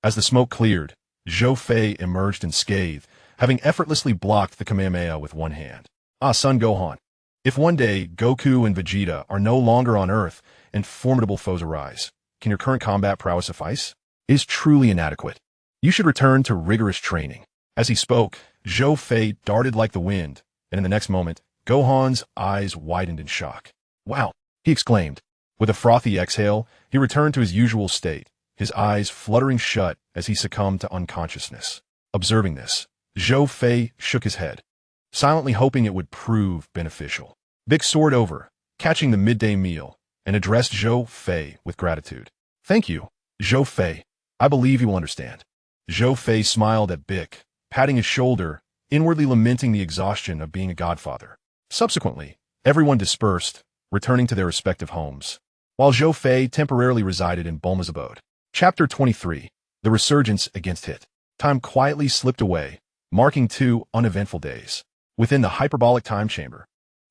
As the smoke cleared, Zhou Fei emerged unscathed, having effortlessly blocked the Kamehameha with one hand. Ah, son Gohan. If one day Goku and Vegeta are no longer on Earth and formidable foes arise, can your current combat prowess suffice? It is truly inadequate. You should return to rigorous training. As he spoke, Zhou Fei darted like the wind, and in the next moment, Gohan's eyes widened in shock. Wow, he exclaimed. With a frothy exhale, he returned to his usual state, his eyes fluttering shut as he succumbed to unconsciousness. Observing this, Zhou Fei shook his head, silently hoping it would prove beneficial. Vic soared over, catching the midday meal, and addressed Zhou Fei with gratitude. Thank you, Zhou Fei. I believe you will understand. Zhou Fei smiled at Bic, patting his shoulder, inwardly lamenting the exhaustion of being a godfather. Subsequently, everyone dispersed, returning to their respective homes, while Zhou Fei temporarily resided in Bulma's abode. Chapter 23. The Resurgence Against Hit. Time quietly slipped away, marking 2 uneventful days. Within the hyperbolic time chamber,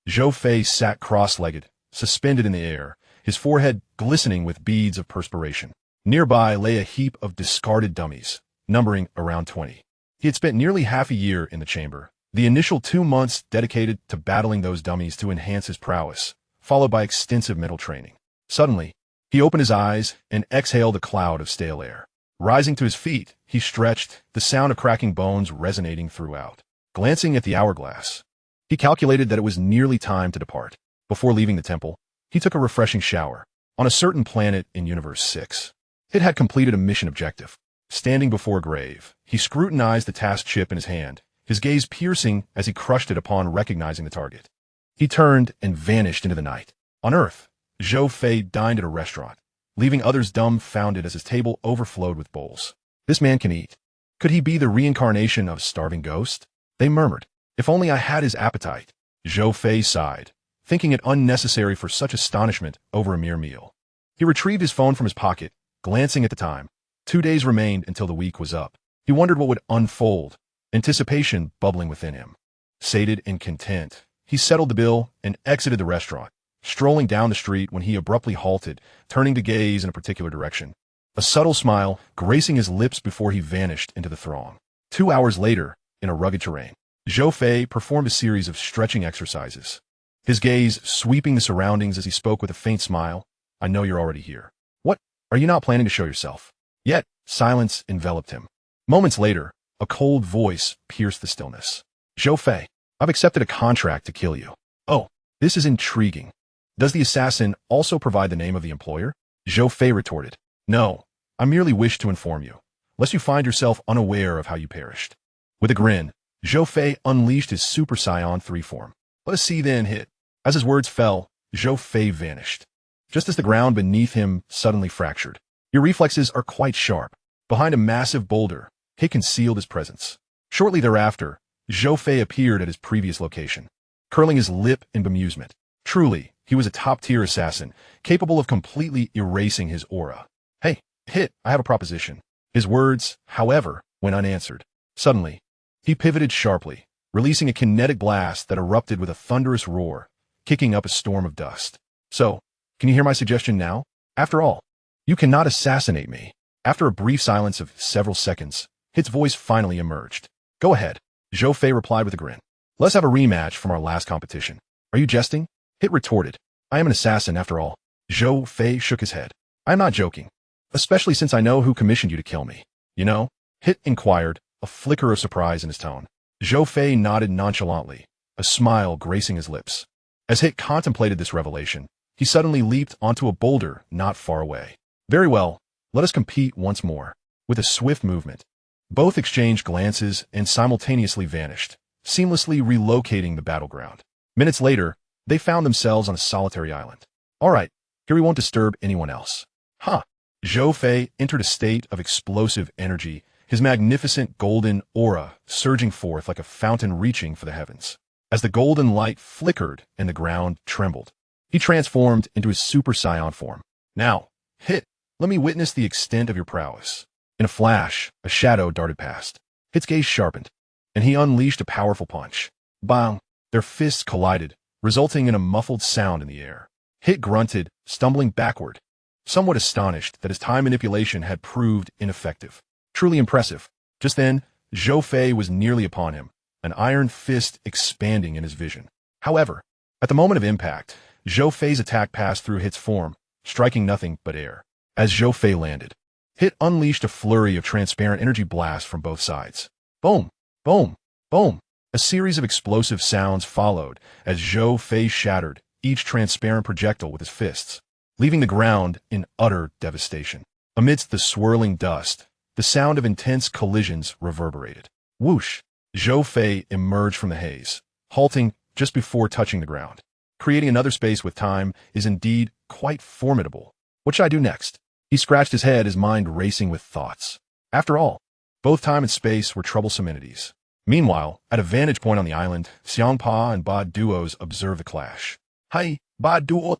Zhou Fei sat cross-legged, suspended in the air, his forehead glistening with beads of perspiration. Nearby lay a heap of discarded dummies, numbering around 20. He had spent nearly half a year in the chamber, the initial 2 months dedicated to battling those dummies to enhance his prowess, followed by extensive mental training. Suddenly, he opened his eyes and exhaled a cloud of stale air. Rising to his feet, he stretched, the sound of cracking bones resonating throughout. Glancing at the hourglass, he calculated that it was nearly time to depart. Before leaving the temple, he took a refreshing shower on a certain planet in Universe 6. It had completed a mission objective. Standing before a grave, he scrutinized the task chip in his hand, his gaze piercing as he crushed it upon recognizing the target. He turned and vanished into the night. On Earth, Zhou Fei dined at a restaurant, leaving others dumbfounded as his table overflowed with bowls. This man can eat. Could he be the reincarnation of a starving ghost? They murmured. If only I had his appetite. Zhou Fei sighed, thinking it unnecessary for such astonishment over a mere meal. He retrieved his phone from his pocket, glancing at the time. 2 days remained until the week was up. He wondered what would unfold, anticipation bubbling within him. Sated and content, he settled the bill and exited the restaurant, strolling down the street when he abruptly halted, turning to gaze in a particular direction. A subtle smile gracing his lips before he vanished into the throng. 2 hours later, in a rugged terrain, Zhou Fei performed a series of stretching exercises, his gaze sweeping the surroundings as he spoke with a faint smile. I know you're already here. What? Are you not planning to show yourself? Yet, silence enveloped him. Moments later, a cold voice pierced the stillness. Zhou Fei, I've accepted a contract to kill you. Oh, this is intriguing. Does the assassin also provide the name of the employer? Zhou Fei retorted. No, I merely wish to inform you, lest you find yourself unaware of how you perished. With a grin, Zhou Fei unleashed his Super Saiyan 3 form. Let us see then hit. As his words fell, Zhou Fei vanished, just as the ground beneath him suddenly fractured. Your reflexes are quite sharp. Behind a massive boulder, he concealed his presence. Shortly thereafter, Zhou Fei appeared at his previous location, curling his lip in bemusement. Truly, he was a top-tier assassin, capable of completely erasing his aura. Hey, Hit, I have a proposition. His words, however, went unanswered. Suddenly, he pivoted sharply, releasing a kinetic blast that erupted with a thunderous roar, kicking up a storm of dust. So, can you hear my suggestion now? After all, you cannot assassinate me. After a brief silence of several seconds, Hit's voice finally emerged. Go ahead, Zhou Fei replied with a grin. Let's have a rematch from our last competition. Are you jesting? Hit retorted. I am an assassin after all. Zhou Fei shook his head. I am not joking, especially since I know who commissioned you to kill me. You know? Hit inquired, a flicker of surprise in his tone. Zhou Fei nodded nonchalantly, a smile gracing his lips. As Hit contemplated this revelation, he suddenly leaped onto a boulder not far away. Very well, let us compete once more. With a swift movement, both exchanged glances and simultaneously vanished, seamlessly relocating the battleground. Minutes later, they found themselves on a solitary island. All right, here we won't disturb anyone else. Huh. Zhou Fei entered a state of explosive energy, his magnificent golden aura surging forth like a fountain reaching for the heavens. As the golden light flickered and the ground trembled, He transformed into his Super Saiyan form. Now, Hit, let me witness the extent of your prowess. In a flash, a shadow darted past. Hit's gaze sharpened, and he unleashed a powerful punch. Bang! Their fists collided, resulting in a muffled sound in the air. Hit grunted, stumbling backward, somewhat astonished that his time manipulation had proved ineffective. Truly impressive. Just then, Zhou Fei was nearly upon him, an iron fist expanding in his vision. However, at the moment of impact, Zhou Fei's attack passed through Hit's form, striking nothing but air. As Zhou Fei landed, Hit unleashed a flurry of transparent energy blasts from both sides. Boom! Boom! Boom! A series of explosive sounds followed as Zhou Fei shattered each transparent projectile with his fists, leaving the ground in utter devastation. Amidst the swirling dust, the sound of intense collisions reverberated. Whoosh! Zhou Fei emerged from the haze, halting just before touching the ground. Creating another space with time is indeed quite formidable. What should I do next? He scratched his head, his mind racing with thoughts. After all, both time and space were troublesome entities. Meanwhile, at a vantage point on the island, Xiangpa and Ba Duos observed the clash. Hi, Ba Duo.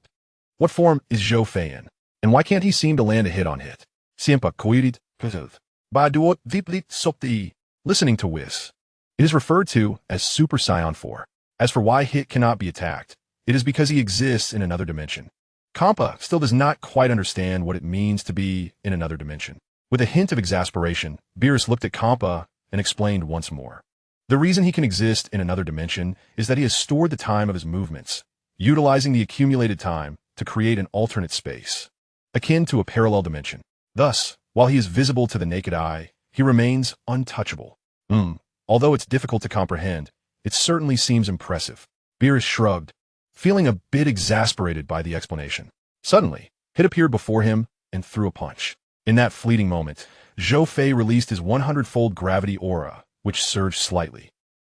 What form is Zhou Fei in? And why can't he seem to land a hit on Hit? Siempa koirit Ba Duo viplit sopti. Listening to Whis. It is referred to as Super Saiyan 4. As for why Hit cannot be attacked, it is because he exists in another dimension. Kampa still does not quite understand what it means to be in another dimension. With a hint of exasperation, Beerus looked at Kampa and explained once more. The reason he can exist in another dimension is that he has stored the time of his movements, utilizing the accumulated time to create an alternate space, akin to a parallel dimension. Thus, while he is visible to the naked eye, he remains untouchable. Although it's difficult to comprehend, it certainly seems impressive. Beerus shrugged, feeling a bit exasperated by the explanation. Suddenly, Hit appeared before him and threw a punch. In that fleeting moment, Zhou Fei released his 100-fold gravity aura, which surged slightly.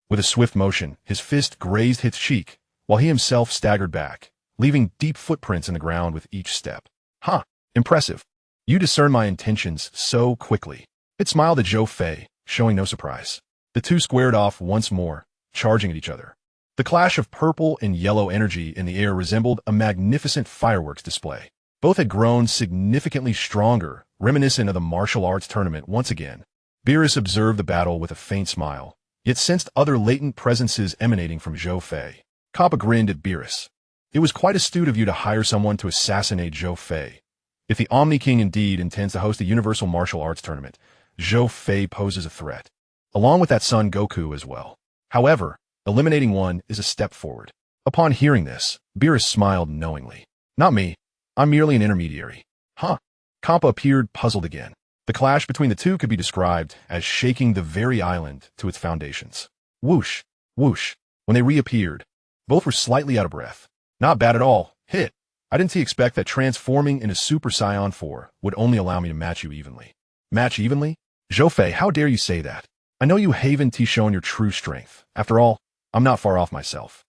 With a swift motion, his fist grazed Hit's cheek, while he himself staggered back, leaving deep footprints in the ground with each step. Huh, impressive. You discern my intentions so quickly. Hit smiled at Zhou Fei, showing no surprise. The two squared off once more, charging at each other. The clash of purple and yellow energy in the air resembled a magnificent fireworks display. Both had grown significantly stronger, reminiscent of the martial arts tournament once again. Beerus observed the battle with a faint smile, yet sensed other latent presences emanating from Zhou Fei. Kappa grinned at Beerus. It was quite astute of you to hire someone to assassinate Zhou Fei. If the Omni King indeed intends to host a universal martial arts tournament, Zhou Fei poses a threat, along with that son Goku as well. However, eliminating one is a step forward. Upon hearing this, Beerus smiled knowingly. Not me. I'm merely an intermediary. Huh. Kampa appeared puzzled again. The clash between the two could be described as shaking the very island to its foundations. Whoosh, whoosh. When they reappeared, both were slightly out of breath. Not bad at all. Hit. I didn't expect that transforming into Super Saiyan 4 would only allow me to match you evenly. Match evenly? Zhou Fei, how dare you say that? I know you haven't shown your true strength. After all, I'm not far off myself.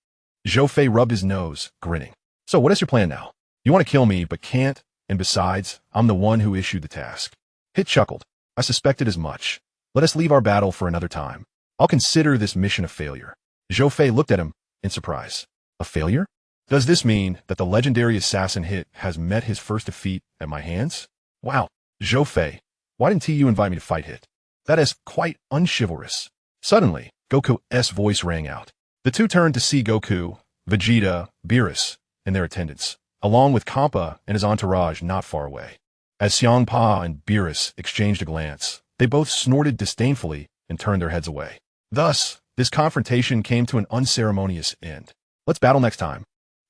Zhou Fei rubbed his nose, grinning. So what is your plan now? You want to kill me, but can't, and besides, I'm the one who issued the task. Hit chuckled. I suspected as much. Let us leave our battle for another time. I'll consider this mission a failure. Zhou Fei looked at him in surprise. A failure? Does this mean that the legendary assassin Hit has met his first defeat at my hands? Wow. Zhou Fei, why didn't you invite me to fight Hit? That is quite unchivalrous. Suddenly, Goku's voice rang out. The two turned to see Goku, Vegeta, Beerus, and their attendants, along with Kampa and his entourage not far away. As Xiangpa and Beerus exchanged a glance, they both snorted disdainfully and turned their heads away. Thus, this confrontation came to an unceremonious end. Let's battle next time,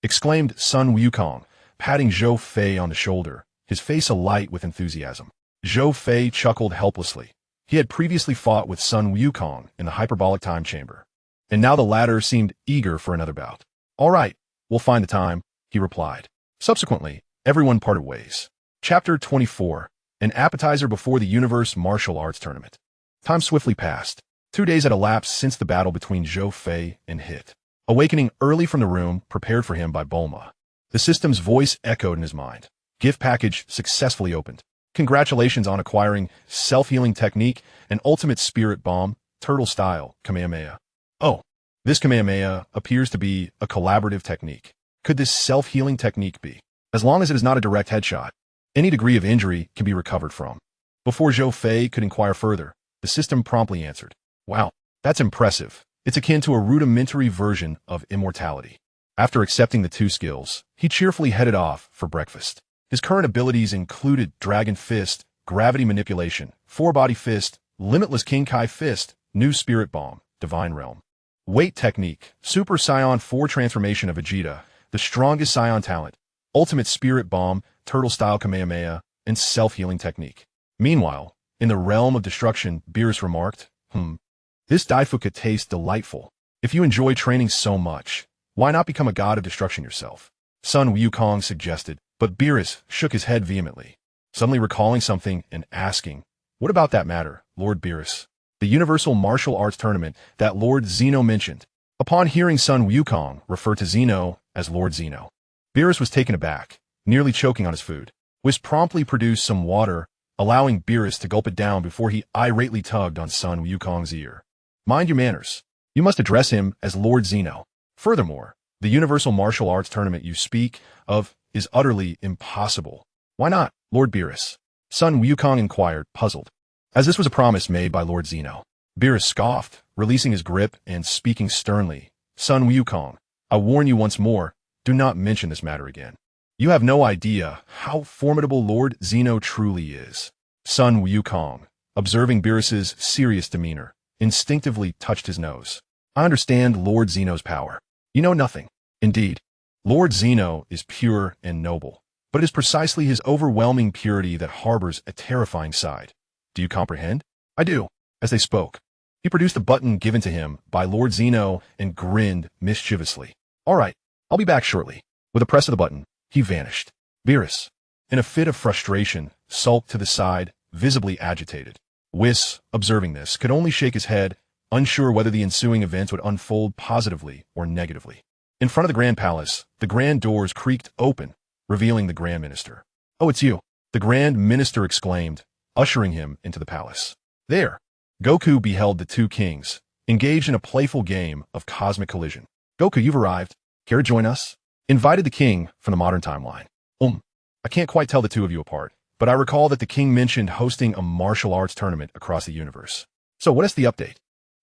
exclaimed Sun Wukong, patting Zhou Fei on the shoulder, his face alight with enthusiasm. Zhou Fei chuckled helplessly. He had previously fought with Sun Wukong in the hyperbolic time chamber, and now the latter seemed eager for another bout. All right, we'll find the time, he replied. Subsequently, everyone parted ways. Chapter 24, an appetizer before the Universe Martial Arts Tournament. Time swiftly passed. 2 days had elapsed since the battle between Zhou Fei and Hit. Awakening early from the room prepared for him by Bulma, the system's voice echoed in his mind. Gift package successfully opened. Congratulations on acquiring self-healing technique and ultimate spirit bomb, turtle style, Kamehameha. Oh, this Kamehameha appears to be a collaborative technique. could this self-healing technique be? As long as it is not a direct headshot, any degree of injury can be recovered from. Before Zhou Fei could inquire further, the system promptly answered, "Wow, that's impressive. It's akin to a rudimentary version of immortality." After accepting the two skills, he cheerfully headed off for breakfast. His current abilities included Dragon Fist, Gravity Manipulation, Four-Body Fist, Limitless King Kai Fist, New Spirit Bomb, Divine Realm. Weight Technique, Super Saiyan 4 Transformation of Vegeta, the Strongest Saiyan Talent, Ultimate Spirit Bomb, Turtle-Style Kamehameha, and Self-Healing Technique. Meanwhile, in the realm of destruction, Beerus remarked, this Daifu could taste delightful. If you enjoy training so much, why not become a god of destruction yourself? Sun Wukong suggested, but Beerus shook his head vehemently, suddenly recalling something and asking, "What about that matter, Lord Beerus? The Universal Martial Arts Tournament that Lord Zeno mentioned." Upon hearing Sun Wukong refer to Zeno as Lord Zeno, Beerus was taken aback, nearly choking on his food. Whis promptly produced some water, allowing Beerus to gulp it down before he irately tugged on Sun Wukong's ear. "Mind your manners. You must address him as Lord Zeno. Furthermore, the Universal Martial Arts Tournament you speak of is utterly impossible." "Why not, Lord Beerus?" Sun Wukong inquired, puzzled. As this was a promise made by Lord Zeno, Beerus scoffed, releasing his grip and speaking sternly. "Sun Wukong, I warn you once more, do not mention this matter again. You have no idea how formidable Lord Zeno truly is." Sun Wukong, observing Beerus's serious demeanor, instinctively touched his nose. "I understand Lord Zeno's power. You know nothing. Indeed, Lord Zeno is pure and noble, but it is precisely his overwhelming purity that harbors a terrifying side. Do you comprehend?" "I do." As they spoke, he produced a button given to him by Lord Zeno and grinned mischievously. "All right, I'll be back shortly." With a press of the button, he vanished. Beerus, in a fit of frustration, sulked to the side, visibly agitated. Whis, observing this, could only shake his head, unsure whether the ensuing events would unfold positively or negatively. In front of the Grand Palace, the grand doors creaked open, revealing the Grand Minister. "Oh, it's you," the Grand Minister exclaimed, ushering him into the palace. There, Goku beheld the two kings, engaged in a playful game of cosmic collision. "Goku, you've arrived. Care to join us?" Invited the king from the modern timeline. I can't quite tell the two of you apart, but I recall that the king mentioned hosting a martial arts tournament across the universe. So what is the update?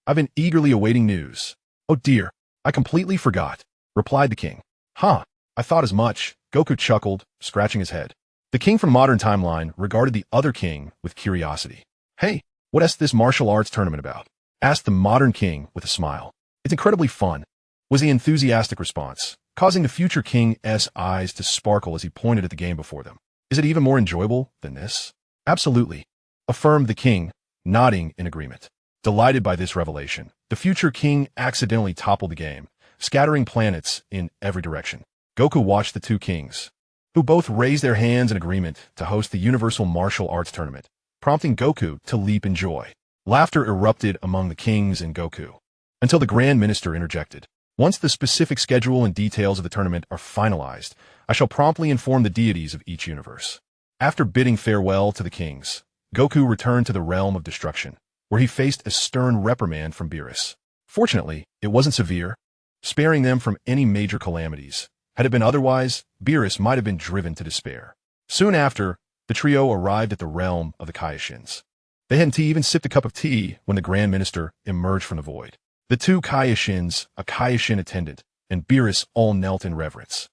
I've been eagerly awaiting news. "Oh dear, I completely forgot," replied the king. "Huh, I thought as much," Goku chuckled, scratching his head. The king from modern timeline regarded the other king with curiosity. "Hey, what is this martial arts tournament about?" asked the modern king with a smile. "It's incredibly fun," was the enthusiastic response, causing the future king's eyes to sparkle as he pointed at the game before them. "Is it even more enjoyable than this?" "Absolutely," affirmed the king, nodding in agreement. Delighted by this revelation, the future king accidentally toppled the game, scattering planets in every direction. Goku watched the two kings, who both raised their hands in agreement to host the Universal Martial Arts Tournament, prompting Goku to leap in joy. Laughter erupted among the kings and Goku, until the Grand Minister interjected. "Once the specific schedule and details of the tournament are finalized, I shall promptly inform the deities of each universe." After bidding farewell to the kings, Goku returned to the realm of destruction, where he faced a stern reprimand from Beerus. Fortunately, it wasn't severe, sparing them from any major calamities. Had it been otherwise, Beerus might have been driven to despair. Soon after, the trio arrived at the realm of the Kaioshin. They hadn't even sipped a cup of tea when the Grand Minister emerged from the void. The two Kaioshin, a Kaioshin attendant, and Beerus all knelt in reverence.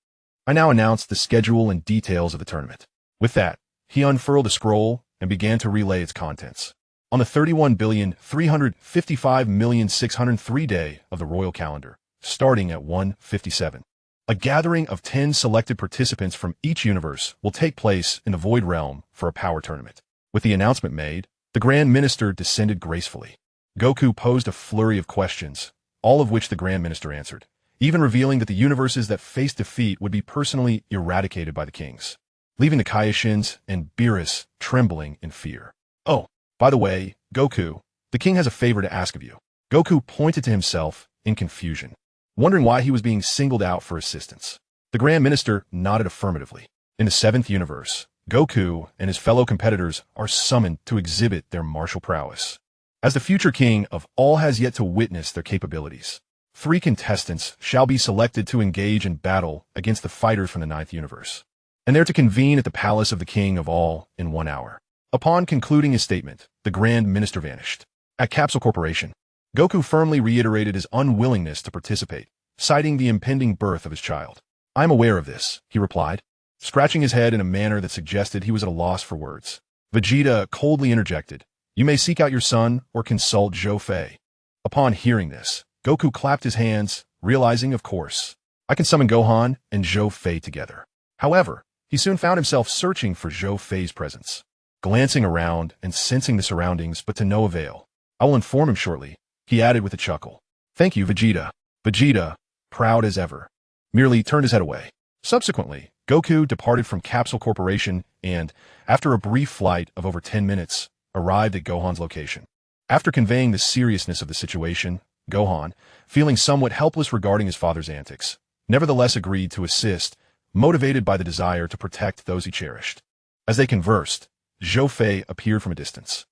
"I now announce the schedule and details of the tournament." With that, he unfurled a scroll and began to relay its contents. On the 31,355,603 day of the royal calendar, starting at 1:57, a gathering of 10 selected participants from each universe will take place in the Void Realm for a power tournament. With the announcement made, the Grand Minister descended gracefully. Goku posed a flurry of questions, all of which the Grand Minister answered, even revealing that the universes that faced defeat would be personally eradicated by the kings, leaving the Kaioshin and Beerus trembling in fear. "Oh, by the way, Goku, the king has a favor to ask of you." Goku pointed to himself in confusion, wondering why he was being singled out for assistance. The Grand Minister nodded affirmatively. In the 7th universe, Goku and his fellow competitors are summoned to exhibit their martial prowess. As the future king of all has yet to witness their capabilities. 3 contestants shall be selected to engage in battle against the fighters from the 9th universe, and they're to convene at the palace of the King of All in 1 hour. Upon concluding his statement, the Grand Minister vanished. At Capsule Corporation, Goku firmly reiterated his unwillingness to participate, citing the impending birth of his child. "I'm aware of this," he replied, scratching his head in a manner that suggested he was at a loss for words. Vegeta coldly interjected, "You may seek out your son or consult Zhou Fei." Upon hearing this, Goku clapped his hands, realizing, of course, I can summon Gohan and Zhou Fei together. However, he soon found himself searching for Zhou Fei's presence, glancing around and sensing the surroundings, but to no avail. "I will inform him shortly," he added with a chuckle. "Thank you, Vegeta." Vegeta, proud as ever, merely turned his head away. Subsequently, Goku departed from Capsule Corporation and, after a brief flight of over 10 minutes, arrived at Gohan's location. After conveying the seriousness of the situation, Gohan, feeling somewhat helpless regarding his father's antics, nevertheless agreed to assist, motivated by the desire to protect those he cherished. As they conversed, Zhou Fei appeared from a distance.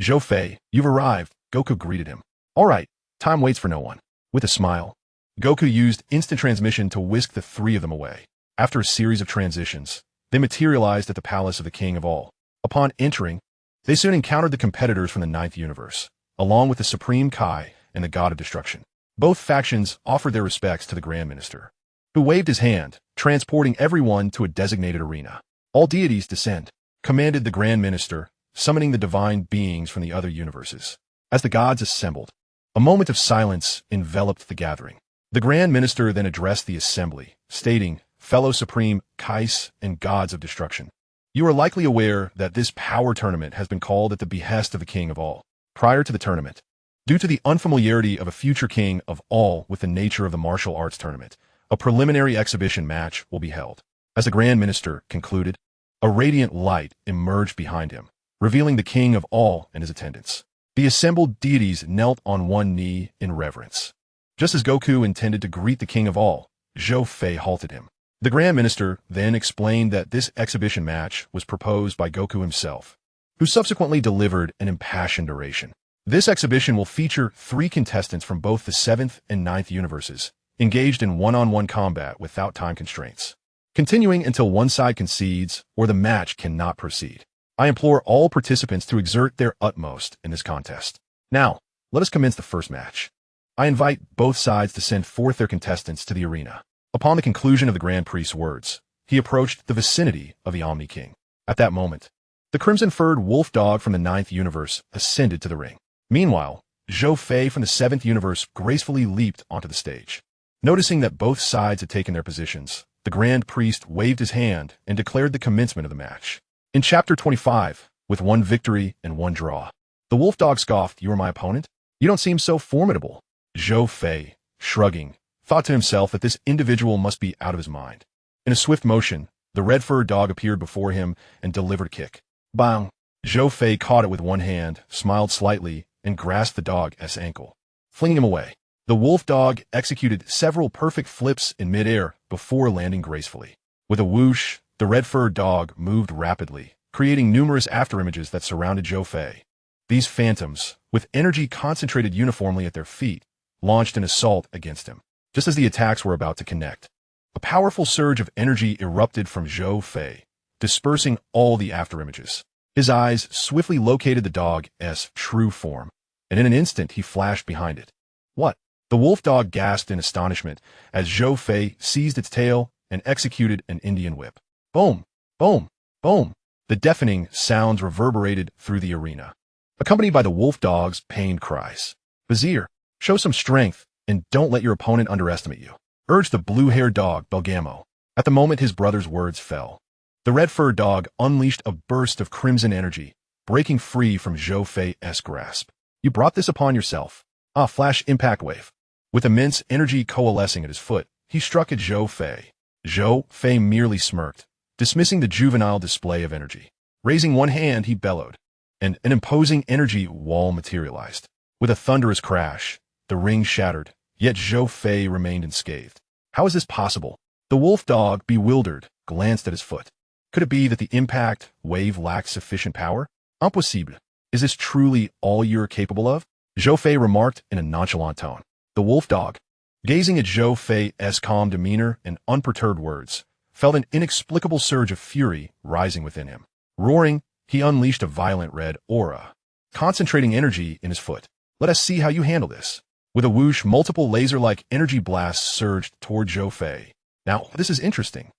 Zhou Fei, you've arrived," Goku greeted him. "All right, time waits for no one." With a smile, Goku used instant transmission to whisk the 3 of them away. After a series of transitions, they materialized at the palace of the King of All. Upon entering, they soon encountered the competitors from the 9th universe, along with the Supreme Kai and the God of Destruction. Both factions offered their respects to the Grand Minister, who waved his hand, transporting everyone to a designated arena. "All deities descend," commanded the Grand Minister, summoning the divine beings from the other universes. As the gods assembled, a moment of silence enveloped the gathering. The Grand Minister then addressed the assembly, stating, "Fellow Supreme Kais and Gods of Destruction, you are likely aware that this power tournament has been called at the behest of the King of All. Prior to the tournament, due to the unfamiliarity of a future King of All with the nature of the martial arts tournament, a preliminary exhibition match will be held." As the Grand Minister concluded, a radiant light emerged behind him, revealing the King of All and his attendants. The assembled deities knelt on one knee in reverence. Just as Goku intended to greet the King of All, Zhou Fei halted him. The Grand Minister then explained that this exhibition match was proposed by Goku himself, who subsequently delivered an impassioned oration. This exhibition will feature 3 contestants from both the 7th and 9th universes, engaged in one-on-one combat without time constraints, continuing until one side concedes or the match cannot proceed. I implore all participants to exert their utmost in this contest. Now, let us commence the first match. I invite both sides to send forth their contestants to the arena. Upon the conclusion of the Grand Priest's words, he approached the vicinity of the Omni King. At that moment, the crimson-furred wolf dog from the 9th universe ascended to the ring. Meanwhile, Zhou Fei from the 7th universe gracefully leaped onto the stage. Noticing that both sides had taken their positions, the Grand Priest waved his hand and declared the commencement of the match. In Chapter 25, with 1 victory and 1 draw, the wolf dog scoffed, "You are my opponent? You don't seem so formidable." Zhou Fei, shrugging, thought to himself that this individual must be out of his mind. In a swift motion, the red-furred dog appeared before him and delivered a kick. Bang! Zhou Fei caught it with one hand, smiled slightly, and grasped the dog's ankle, flinging him away. The wolf dog executed several perfect flips in midair before landing gracefully. With a whoosh, the red-furred dog moved rapidly, creating numerous afterimages that surrounded Zhou Fei. These phantoms, with energy concentrated uniformly at their feet, launched an assault against him. Just as the attacks were about to connect, a powerful surge of energy erupted from Zhou Fei, dispersing all the afterimages. His eyes swiftly located the dog's true form, and in an instant he flashed behind it. "What?" The wolf dog gasped in astonishment as Zhou Fei seized its tail and executed an Indian whip. Boom! Boom! Boom! The deafening sounds reverberated through the arena, accompanied by the wolf dog's pained cries. "Vizier, show some strength, and don't let your opponent underestimate you," urged the blue-haired dog, Belgamo. At the moment his brother's words fell, the red-furred dog unleashed a burst of crimson energy, breaking free from Zhou Fei's grasp. "You brought this upon yourself." Flash impact wave. With immense energy coalescing at his foot, he struck at Zhou Fei. Zhou Fei merely smirked, dismissing the juvenile display of energy. Raising one hand, he bellowed, and an imposing energy wall materialized. With a thunderous crash, the ring shattered, yet Zhou Fei remained unscathed. How is this possible? The wolf dog, bewildered, glanced at his foot. Could it be that the impact wave lacked sufficient power? Impossible. Is this truly all you're capable of? Zhou Fei remarked in a nonchalant tone. The wolf dog, gazing at Zhou Fei's calm demeanor and unperturbed words, felt an inexplicable surge of fury rising within him. Roaring, he unleashed a violent red aura, concentrating energy in his foot. Let us see how you handle this. With a whoosh, multiple laser-like energy blasts surged toward Zhou Fei. Now, this is interesting,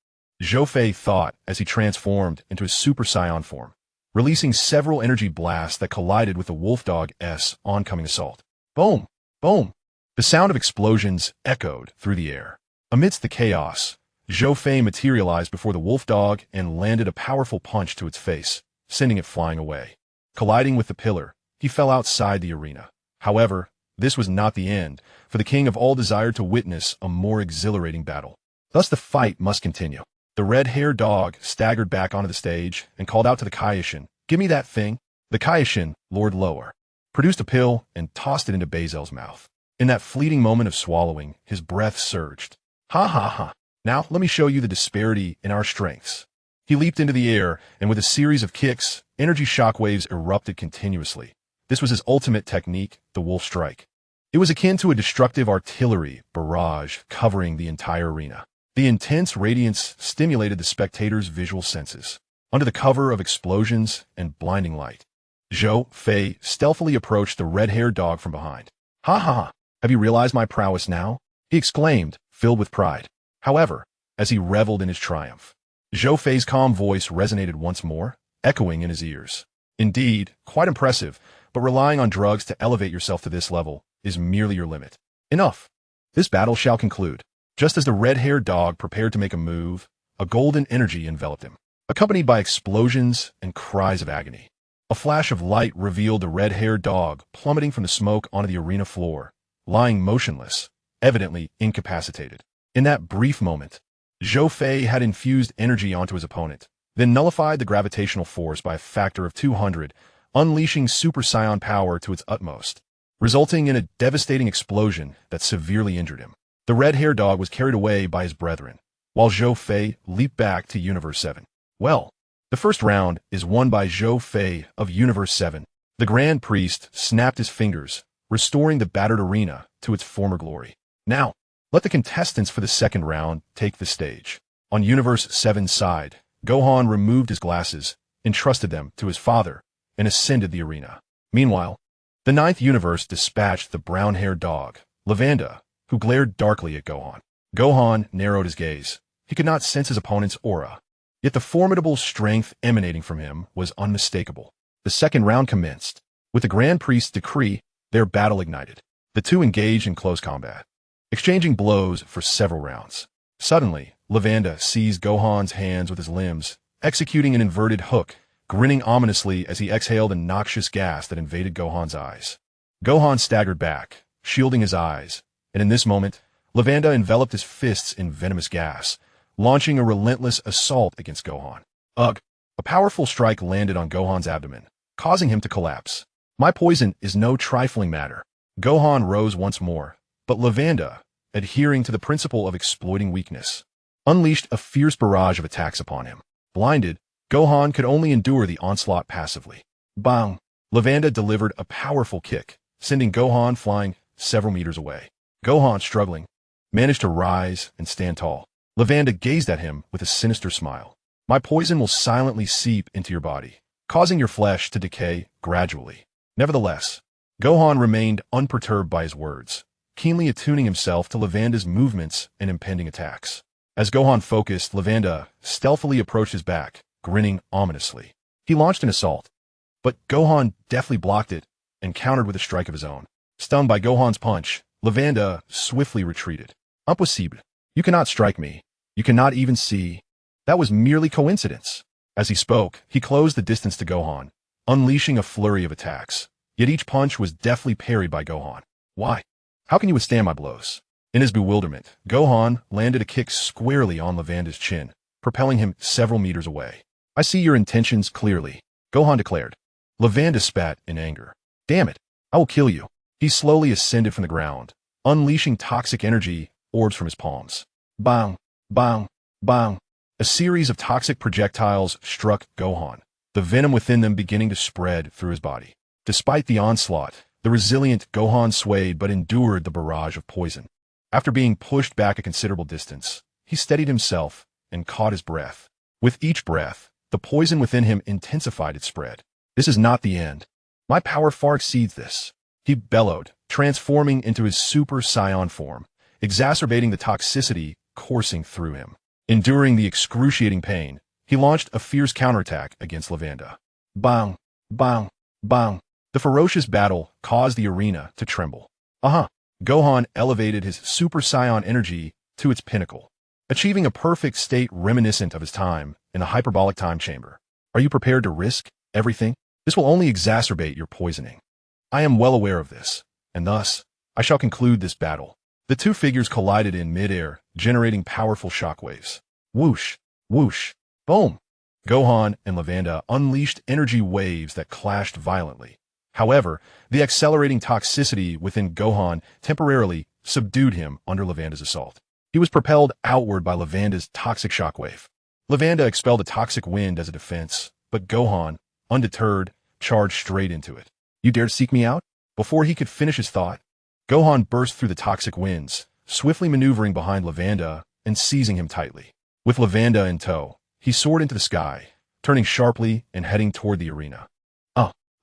Zhou Fei thought as he transformed into his Super Saiyan form, releasing several energy blasts that collided with the wolf dog's oncoming assault. Boom! Boom! The sound of explosions echoed through the air. Amidst the chaos, Zhou Fei materialized before the wolf dog and landed a powerful punch to its face, sending it flying away. Colliding with the pillar, he fell outside the arena. However, this was not the end, for the king of all desired to witness a more exhilarating battle. Thus the fight must continue. The red-haired dog staggered back onto the stage and called out to the Kaioshin, "Give me that thing." The Kaioshin, Lord Lower, produced a pill and tossed it into Bazel's mouth. In that fleeting moment of swallowing, his breath surged. Ha ha ha. Now let me show you the disparity in our strengths. He leaped into the air, and with a series of kicks, energy shockwaves erupted continuously. This was his ultimate technique, the wolf strike. It was akin to a destructive artillery barrage covering the entire arena. The intense radiance stimulated the spectators' visual senses. Under the cover of explosions and blinding light, Zhou Fei stealthily approached the red-haired dog from behind. "Ha ha ha! Have you realized my prowess now?" he exclaimed, filled with pride. However, as he reveled in his triumph, Zhou Fei's calm voice resonated once more, echoing in his ears. "Indeed, quite impressive, but relying on drugs to elevate yourself to this level is merely your limit. Enough. This battle shall conclude." Just as the red-haired dog prepared to make a move, a golden energy enveloped him, accompanied by explosions and cries of agony. A flash of light revealed the red-haired dog plummeting from the smoke onto the arena floor, lying motionless, evidently incapacitated. In that brief moment, Zhou Fei had infused energy onto his opponent, then nullified the gravitational force by a factor of 200, unleashing Super Saiyan power to its utmost, resulting in a devastating explosion that severely injured him. The red-haired dog was carried away by his brethren, while Zhou Fei leaped back to Universe 7. Well, the first round is won by Zhou Fei of Universe 7. The Grand Priest snapped his fingers, restoring the battered arena to its former glory. Now, let the contestants for the second round take the stage. On Universe 7's side, Gohan removed his glasses, entrusted them to his father, and ascended the arena. Meanwhile, the ninth universe dispatched the brown-haired dog, Lavanda, who glared darkly at Gohan. Gohan narrowed his gaze. He could not sense his opponent's aura, yet the formidable strength emanating from him was unmistakable. The second round commenced. With the Grand Priest's decree, their battle ignited. The two engaged in close combat, exchanging blows for several rounds. Suddenly, Lavanda seized Gohan's hands with his limbs, executing an inverted hook, grinning ominously as he exhaled a noxious gas that invaded Gohan's eyes. Gohan staggered back, shielding his eyes, and in this moment, Lavanda enveloped his fists in venomous gas, launching a relentless assault against Gohan. Ugh! A powerful strike landed on Gohan's abdomen, causing him to collapse. My poison is no trifling matter. Gohan rose once more, but Lavanda, adhering to the principle of exploiting weakness, unleashed a fierce barrage of attacks upon him. Blinded, Gohan could only endure the onslaught passively. Bang! Lavanda delivered a powerful kick, sending Gohan flying several meters away. Gohan, struggling, managed to rise and stand tall. Lavanda gazed at him with a sinister smile. My poison will silently seep into your body, causing your flesh to decay gradually. Nevertheless, Gohan remained unperturbed by his words, keenly attuning himself to Lavanda's movements and impending attacks. As Gohan focused, Lavanda stealthily approached his back, grinning ominously. He launched an assault, but Gohan deftly blocked it and countered with a strike of his own. Stung by Gohan's punch, Lavanda swiftly retreated. Impossible. You cannot strike me. You cannot even see. That was merely coincidence. As he spoke, he closed the distance to Gohan, unleashing a flurry of attacks. Yet each punch was deftly parried by Gohan. Why? How can you withstand my blows? In his bewilderment, Gohan landed a kick squarely on Lavanda's chin, propelling him several meters away. I see your intentions clearly, Gohan declared. Lavanda spat in anger. Damn it, I will kill you. He slowly ascended from the ground, unleashing toxic energy orbs from his palms. Bang, bang, bang. A series of toxic projectiles struck Gohan, the venom within them beginning to spread through his body. Despite the onslaught, The resilient Gohan swayed but endured the barrage of poison. After being pushed back a considerable distance, he steadied himself and caught his breath. With each breath, the poison within him intensified its spread. This is not the end. My power far exceeds this. He bellowed, transforming into his Super Saiyan form, exacerbating the toxicity coursing through him. Enduring the excruciating pain, he launched a fierce counterattack against Lavanda. Bang! Bang! Bang! The ferocious battle caused the arena to tremble. Gohan elevated his Super Saiyan energy to its pinnacle, achieving a perfect state reminiscent of his time in the hyperbolic time chamber. Are you prepared to risk everything? This will only exacerbate your poisoning. I am well aware of this, and thus, I shall conclude this battle. The two figures collided in mid-air, generating powerful shockwaves. Whoosh! Whoosh! Boom! Gohan and Lavanda unleashed energy waves that clashed violently. However, the accelerating toxicity within Gohan temporarily subdued him under Lavanda's assault. He was propelled outward by Lavanda's toxic shockwave. Lavanda expelled a toxic wind as a defense, but Gohan, undeterred, charged straight into it. You dare seek me out? Before he could finish his thought, Gohan burst through the toxic winds, swiftly maneuvering behind Lavanda and seizing him tightly. With Lavanda in tow, he soared into the sky, turning sharply and heading toward the arena.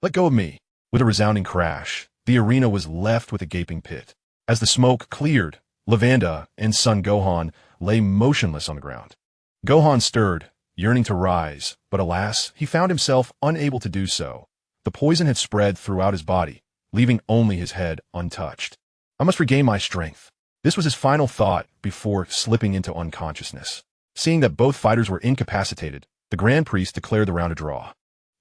Let go of me. With a resounding crash, the arena was left with a gaping pit. As the smoke cleared, Lavanda and Son Gohan lay motionless on the ground. Gohan stirred, yearning to rise, but alas, he found himself unable to do so. The poison had spread throughout his body, leaving only his head untouched. I must regain my strength. This was his final thought before slipping into unconsciousness. Seeing that both fighters were incapacitated, the Grand Priest declared the round a draw.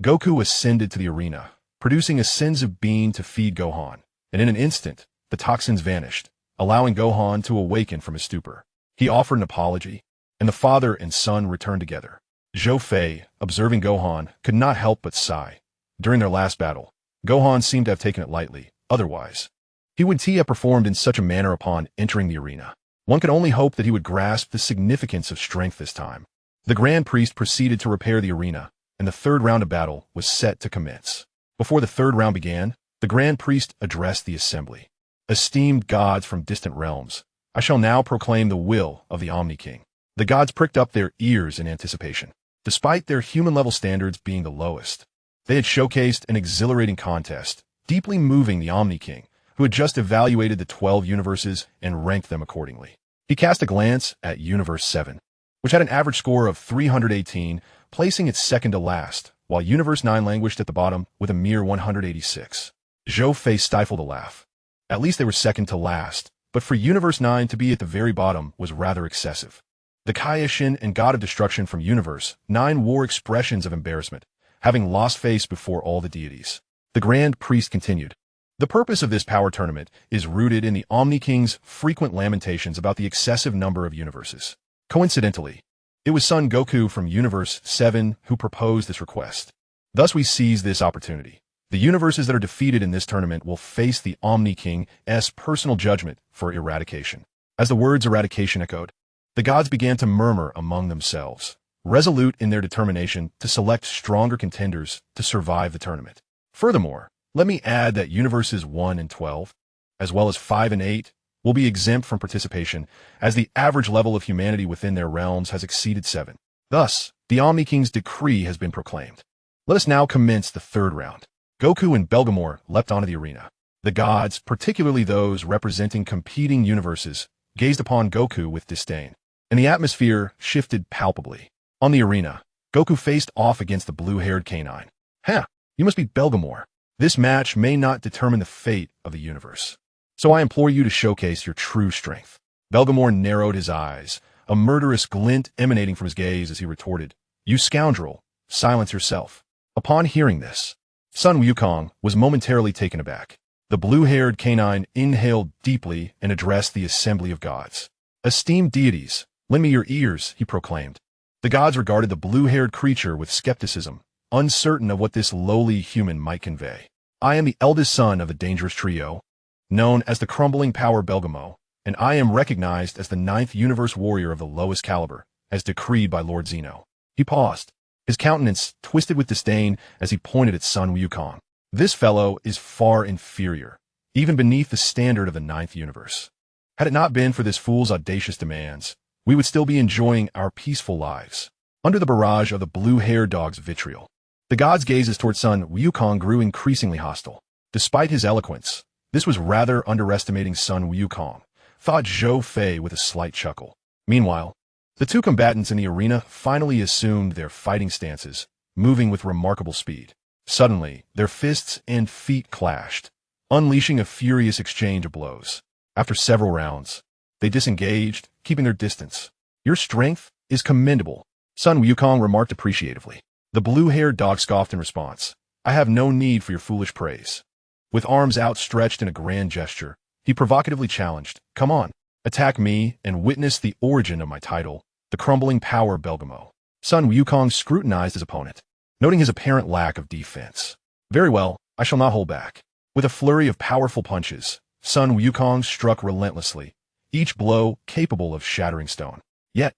Goku ascended to the arena, producing a senzu bean to feed Gohan, and in an instant, the toxins vanished, allowing Gohan to awaken from his stupor. He offered an apology, and the father and son returned together. Zhou Fei, observing Gohan, could not help but sigh. During their last battle, Gohan seemed to have taken it lightly. Otherwise, he would have performed in such a manner upon entering the arena. One could only hope that he would grasp the significance of strength this time. The Grand Priest proceeded to repair the arena, and the third round of battle was set to commence. Before the third round began, the Grand Priest addressed the assembly. Esteemed gods from distant realms, I shall now proclaim the will of the Omni King. The gods pricked up their ears in anticipation. Despite their human-level standards being the lowest, they had showcased an exhilarating contest, deeply moving the Omni King, who had just evaluated the 12 universes and ranked them accordingly. He cast a glance at Universe 7, which had an average score of 318, placing it second to last, while Universe 9 languished at the bottom with a mere 186. Zhou Fei stifled a laugh. At least they were second to last, but for Universe 9 to be at the very bottom was rather excessive. The Kaioshin and God of Destruction from Universe 9 wore expressions of embarrassment, having lost face before all the deities. The Grand Priest continued. The purpose of this power tournament is rooted in the Omni King's frequent lamentations about the excessive number of universes. Coincidentally, it was Son Goku from Universe 7 who proposed this request. Thus we seize this opportunity. The universes that are defeated in this tournament will face the Omni King's personal judgment for eradication. As the words eradication echoed, the gods began to murmur among themselves, resolute in their determination to select stronger contenders to survive the tournament. Furthermore, let me add that Universes 1 and 12, as well as 5 and 8, will be exempt from participation, as the average level of humanity within their realms has exceeded 7. Thus, the Omni King's decree has been proclaimed. Let us now commence the third round. Goku and Belgamore leapt onto the arena. The gods, particularly those representing competing universes, gazed upon Goku with disdain, and the atmosphere shifted palpably. On the arena, Goku faced off against the blue-haired canine. You must be Belgamore. This match may not determine the fate of the universe, so I implore you to showcase your true strength. Belgamore narrowed his eyes, a murderous glint emanating from his gaze as he retorted, You scoundrel, silence yourself. Upon hearing this, Sun Wukong was momentarily taken aback. The blue-haired canine inhaled deeply and addressed the assembly of gods. Esteemed deities, lend me your ears, he proclaimed. The gods regarded the blue-haired creature with skepticism, uncertain of what this lowly human might convey. I am the eldest son of the dangerous trio, known as the Crumbling Power Belgamo, and I am recognized as the 9th universe warrior of the lowest caliber, as decreed by Lord Zeno. He paused, his countenance twisted with disdain as he pointed at Sun Wukong. This fellow is far inferior, even beneath the standard of the ninth universe. Had it not been for this fool's audacious demands, we would still be enjoying our peaceful lives. Under the barrage of the blue-haired dog's vitriol, the god's gazes toward Sun Wukong grew increasingly hostile. Despite his eloquence, this was rather underestimating Sun Wukong, thought Zhou Fei with a slight chuckle. Meanwhile, the two combatants in the arena finally assumed their fighting stances, moving with remarkable speed. Suddenly, their fists and feet clashed, unleashing a furious exchange of blows. After several rounds, they disengaged, keeping their distance. "Your strength is commendable," Sun Wukong remarked appreciatively. The blue-haired dog scoffed in response. "I have no need for your foolish praise." With arms outstretched in a grand gesture, he provocatively challenged, "Come on, attack me and witness the origin of my title, the crumbling power of Belgamo." Sun Wukong scrutinized his opponent, noting his apparent lack of defense. "Very well, I shall not hold back." With a flurry of powerful punches, Sun Wukong struck relentlessly, each blow capable of shattering stone. Yet,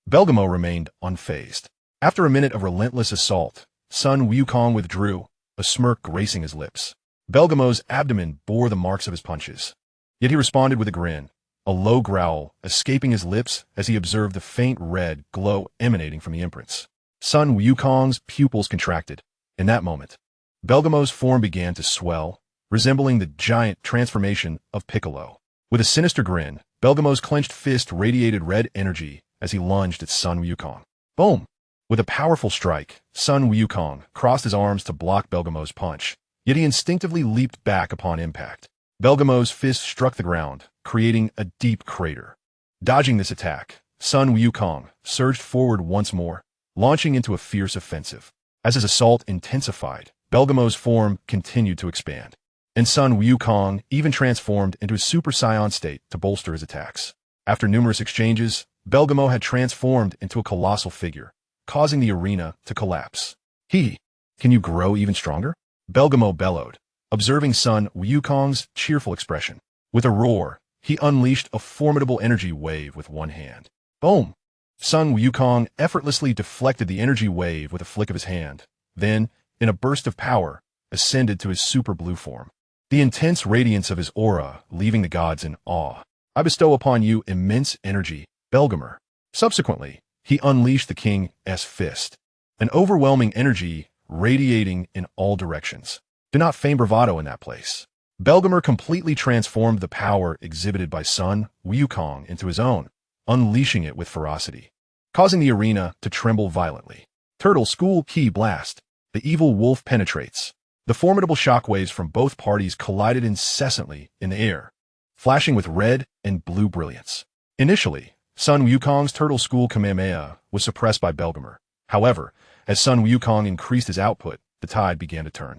Belgamo remained unfazed. After a minute of relentless assault, Sun Wukong withdrew, a smirk gracing his lips. Belgamo's abdomen bore the marks of his punches. Yet he responded with a grin, a low growl escaping his lips as he observed the faint red glow emanating from the imprints. Sun Wukong's pupils contracted. In that moment, Belgamo's form began to swell, resembling the giant transformation of Piccolo. With a sinister grin, Belgamo's clenched fist radiated red energy as he lunged at Sun Wukong. Boom! With a powerful strike, Sun Wukong crossed his arms to block Belgamo's punch, yet he instinctively leaped back upon impact. Belgamo's fist struck the ground, creating a deep crater. Dodging this attack, Sun Wukong surged forward once more, launching into a fierce offensive. As his assault intensified, Belgamo's form continued to expand, and Sun Wukong even transformed into a Super Saiyan state to bolster his attacks. After numerous exchanges, Belgamo had transformed into a colossal figure, causing the arena to collapse. Can you grow even stronger?" Belgamo bellowed, observing Sun Wukong's cheerful expression. With a roar, he unleashed a formidable energy wave with one hand. Boom! Sun Wukong effortlessly deflected the energy wave with a flick of his hand, then, in a burst of power, ascended to his super blue form. The intense radiance of his aura leaving the gods in awe. "I bestow upon you immense energy, Belgamer." Subsequently, he unleashed the king's fist, an overwhelming energy radiating in all directions. Do not feign bravado in that place. Belgamer completely transformed the power exhibited by Sun Wukong into his own, unleashing it with ferocity, causing the arena to tremble violently. Turtle School Key Blast. The evil wolf penetrates. The formidable shockwaves from both parties collided incessantly in the air, flashing with red and blue brilliance. Initially, Sun Wukong's Turtle School Kamehameha was suppressed by Belgamer. However, as Sun Wukong increased his output, the tide began to turn.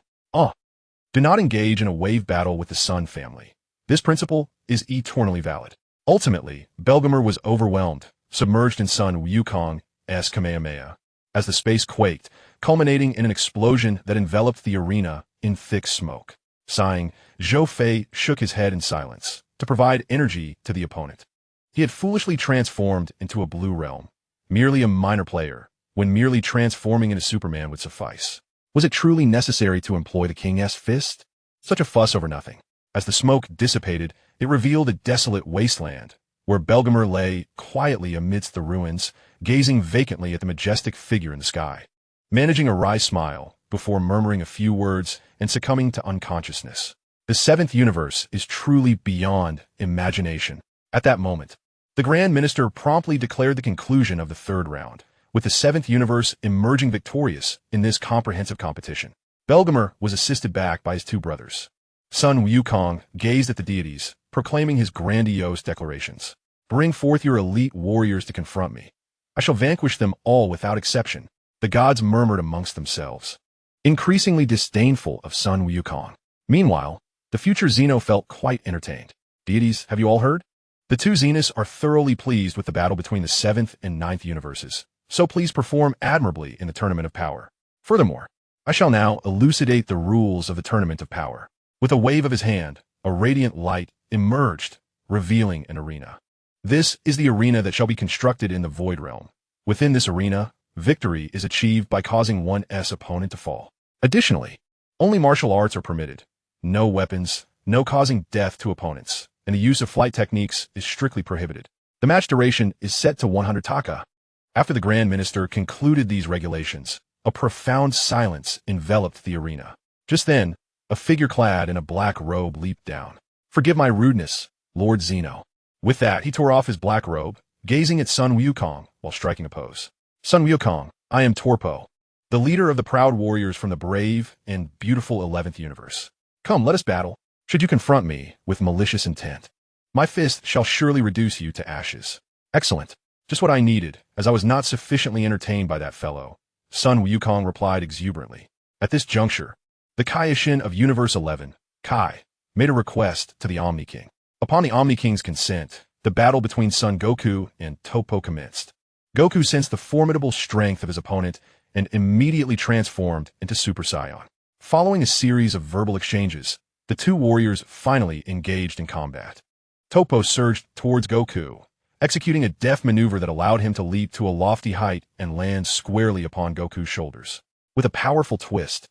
Do not engage in a wave battle with the Sun family. This principle is eternally valid. Ultimately, Belgamer was overwhelmed, submerged in Sun Wukong's Kamehameha, as the space quaked, culminating in an explosion that enveloped the arena in thick smoke. Sighing, Zhou Fei shook his head in silence to provide energy to the opponent. He had foolishly transformed into a blue realm, merely a minor player, when merely transforming into Superman would suffice. Was it truly necessary to employ the king's fist? Such a fuss over nothing. As the smoke dissipated, it revealed a desolate wasteland, where Belgamer lay quietly amidst the ruins, gazing vacantly at the majestic figure in the sky, managing a wry smile before murmuring a few words and succumbing to unconsciousness. The seventh universe is truly beyond imagination. At that moment, the Grand Minister promptly declared the conclusion of the third round, with the seventh universe emerging victorious in this comprehensive competition. Belgamer was assisted back by his two brothers. Sun Wukong gazed at the deities, proclaiming his grandiose declarations. "Bring forth your elite warriors to confront me. I shall vanquish them all without exception." The gods murmured amongst themselves, increasingly disdainful of Sun Wukong. Meanwhile, the future Xeno felt quite entertained. "Deities, have you all heard? The two Xenos are thoroughly pleased with the battle between the seventh and ninth universes, so please perform admirably in the Tournament of Power. Furthermore, I shall now elucidate the rules of the Tournament of Power." With a wave of his hand, a radiant light emerged, revealing an arena. "This is the arena that shall be constructed in the Void Realm. Within this arena, victory is achieved by causing one's opponent to fall. Additionally, Only martial arts are permitted. No weapons, no causing death to opponents, and the use of flight techniques is strictly prohibited. The match duration is set to 100 taka. After the Grand Minister concluded these regulations, a profound silence enveloped the arena. Just then, a figure clad in a black robe leaped down. "Forgive my rudeness, Lord Zeno." With that, he tore off his black robe, gazing at Sun Wukong while striking a pose. "Sun Wukong, I am Torpo, the leader of the proud warriors from the brave and beautiful 11th universe. Come, let us battle. Should you confront me with malicious intent, my fist shall surely reduce you to ashes." "Excellent. Just what I needed, as I was not sufficiently entertained by that fellow," Sun Wukong replied exuberantly. At this juncture, the Kaioshin of Universe 11, Kai, made a request to the Omni King. Upon the Omni King's consent, the battle between Son Goku and Topo commenced. Goku sensed the formidable strength of his opponent and immediately transformed into Super Saiyan. Following a series of verbal exchanges, the two warriors finally engaged in combat. Topo surged towards Goku, executing a deft maneuver that allowed him to leap to a lofty height and land squarely upon Goku's shoulders. With a powerful twist,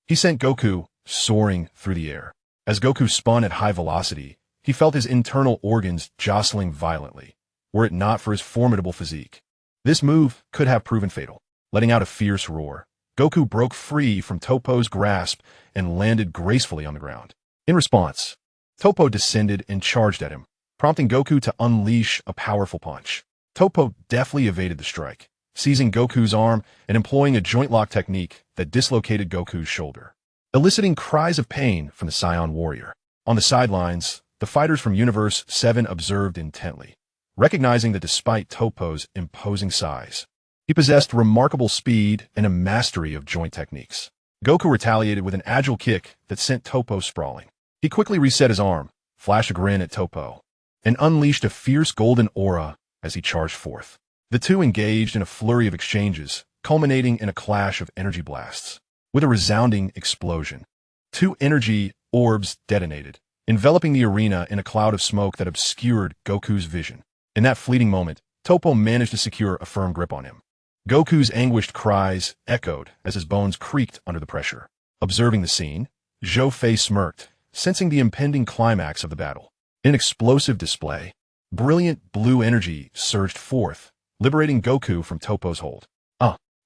he sent Goku soaring through the air. As Goku spun at high velocity, he felt his internal organs jostling violently, were it not for his formidable physique. This move could have proven fatal. Letting out a fierce roar, Goku broke free from Topo's grasp and landed gracefully on the ground. In response, Topo descended and charged at him, prompting Goku to unleash a powerful punch. Topo deftly evaded the strike, seizing Goku's arm and employing a joint lock technique that dislocated Goku's shoulder, eliciting cries of pain from the Saiyan warrior. On the sidelines, the fighters from Universe 7 observed intently, recognizing that despite Topo's imposing size, he possessed remarkable speed and a mastery of joint techniques. Goku retaliated with an agile kick that sent Topo sprawling. He quickly reset his arm, flashed a grin at Topo, and unleashed a fierce golden aura as he charged forth. The two engaged in a flurry of exchanges, culminating in a clash of energy blasts. With a resounding explosion, two energy orbs detonated, enveloping the arena in a cloud of smoke that obscured Goku's vision. In that fleeting moment, Topo managed to secure a firm grip on him. Goku's anguished cries echoed as his bones creaked under the pressure. Observing the scene, Zhou Fei smirked, sensing the impending climax of the battle. In an explosive display, brilliant blue energy surged forth, liberating Goku from Topo's hold.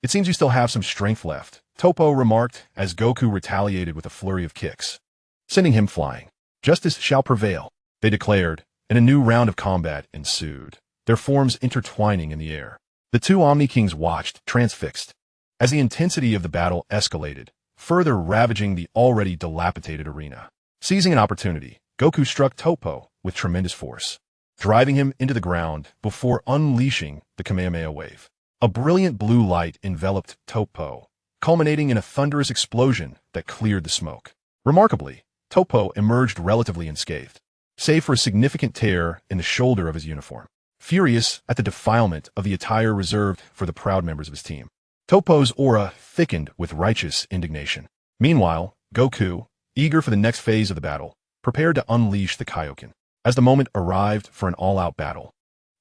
It seems you still have some strength left," Topo remarked as Goku retaliated with a flurry of kicks, sending him flying. "Justice shall prevail," they declared, and a new round of combat ensued, their forms intertwining in the air. The two Omni Kings watched, transfixed, as the intensity of the battle escalated, further ravaging the already dilapidated arena. Seizing an opportunity, Goku struck Topo with tremendous force, driving him into the ground before unleashing the Kamehameha wave. A brilliant blue light enveloped Topo, culminating in a thunderous explosion that cleared the smoke. Remarkably, Topo emerged relatively unscathed, save for a significant tear in the shoulder of his uniform. Furious at the defilement of the attire reserved for the proud members of his team, Topo's aura thickened with righteous indignation. Meanwhile, Goku, eager for the next phase of the battle, prepared to unleash the Kaioken. As the moment arrived for an all-out battle,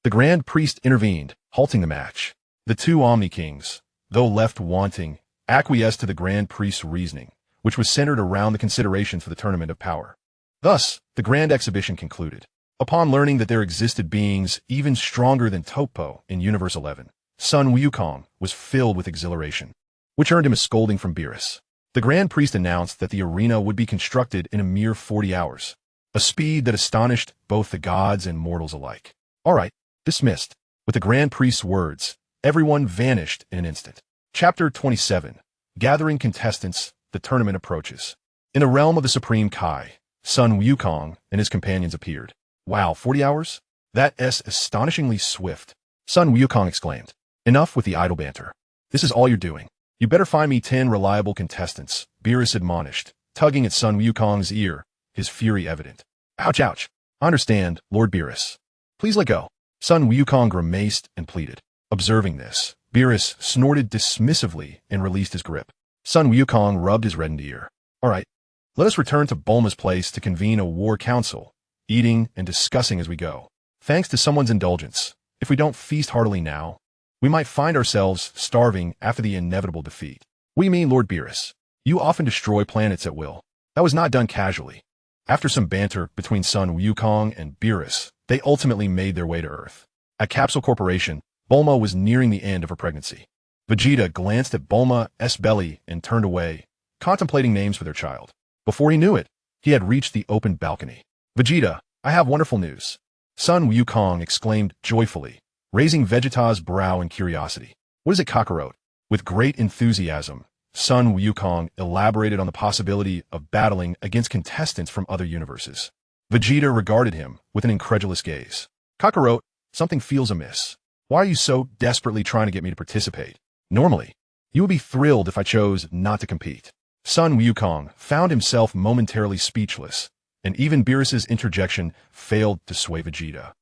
the Grand Priest intervened, halting the match. The two Omni Kings, though left wanting, acquiesced to the Grand Priest's reasoning, which was centered around the considerations for the Tournament of Power. Thus, the grand exhibition concluded. Upon learning that there existed beings even stronger than Topo in Universe 11, Sun Wukong was filled with exhilaration, which earned him a scolding from Beerus. The Grand Priest announced that the arena would be constructed in a mere 40 hours, a speed that astonished both the gods and mortals alike. "All right, dismissed." With the Grand Priest's words, everyone vanished in an instant. Chapter 27. Gathering contestants, the tournament approaches. In the realm of the Supreme Kai, Sun Wukong and his companions appeared. "Wow, 40 hours? That's astonishingly swift," Sun Wukong exclaimed. "Enough with the idle banter. This is all you're doing. You better find me 10 reliable contestants," Beerus admonished, tugging at Sun Wukong's ear, his fury evident. "Ouch, ouch. I understand, Lord Beerus. Please let go." Sun Wukong grimaced and pleaded. Observing this, Beerus snorted dismissively and released his grip. Sun Wukong rubbed his reddened ear. "All right, let us return to Bulma's place to convene a war council, eating and discussing as we go. Thanks to someone's indulgence, if we don't feast heartily now, we might find ourselves starving after the inevitable defeat." "We mean Lord Beerus. You often destroy planets at will. That was not done casually. After some banter between Sun Wukong and Beerus, they ultimately made their way to Earth. At Capsule Corporation, Bulma was nearing the end of her pregnancy. Vegeta glanced at Bulma's belly and turned away, contemplating names for their child. Before he knew it, he had reached the open balcony. Vegeta, I have wonderful news. Sun Wukong exclaimed joyfully, raising Vegeta's brow in curiosity. What is it, Kakarot? With great enthusiasm, Sun Wukong elaborated on the possibility of battling against contestants from other universes. Vegeta regarded him with an incredulous gaze. Kakarot, something feels amiss. Why are you so desperately trying to get me to participate? Normally, you would be thrilled if I chose not to compete. Sun Wukong found himself momentarily speechless, and even Beerus's interjection failed to sway Vegeta,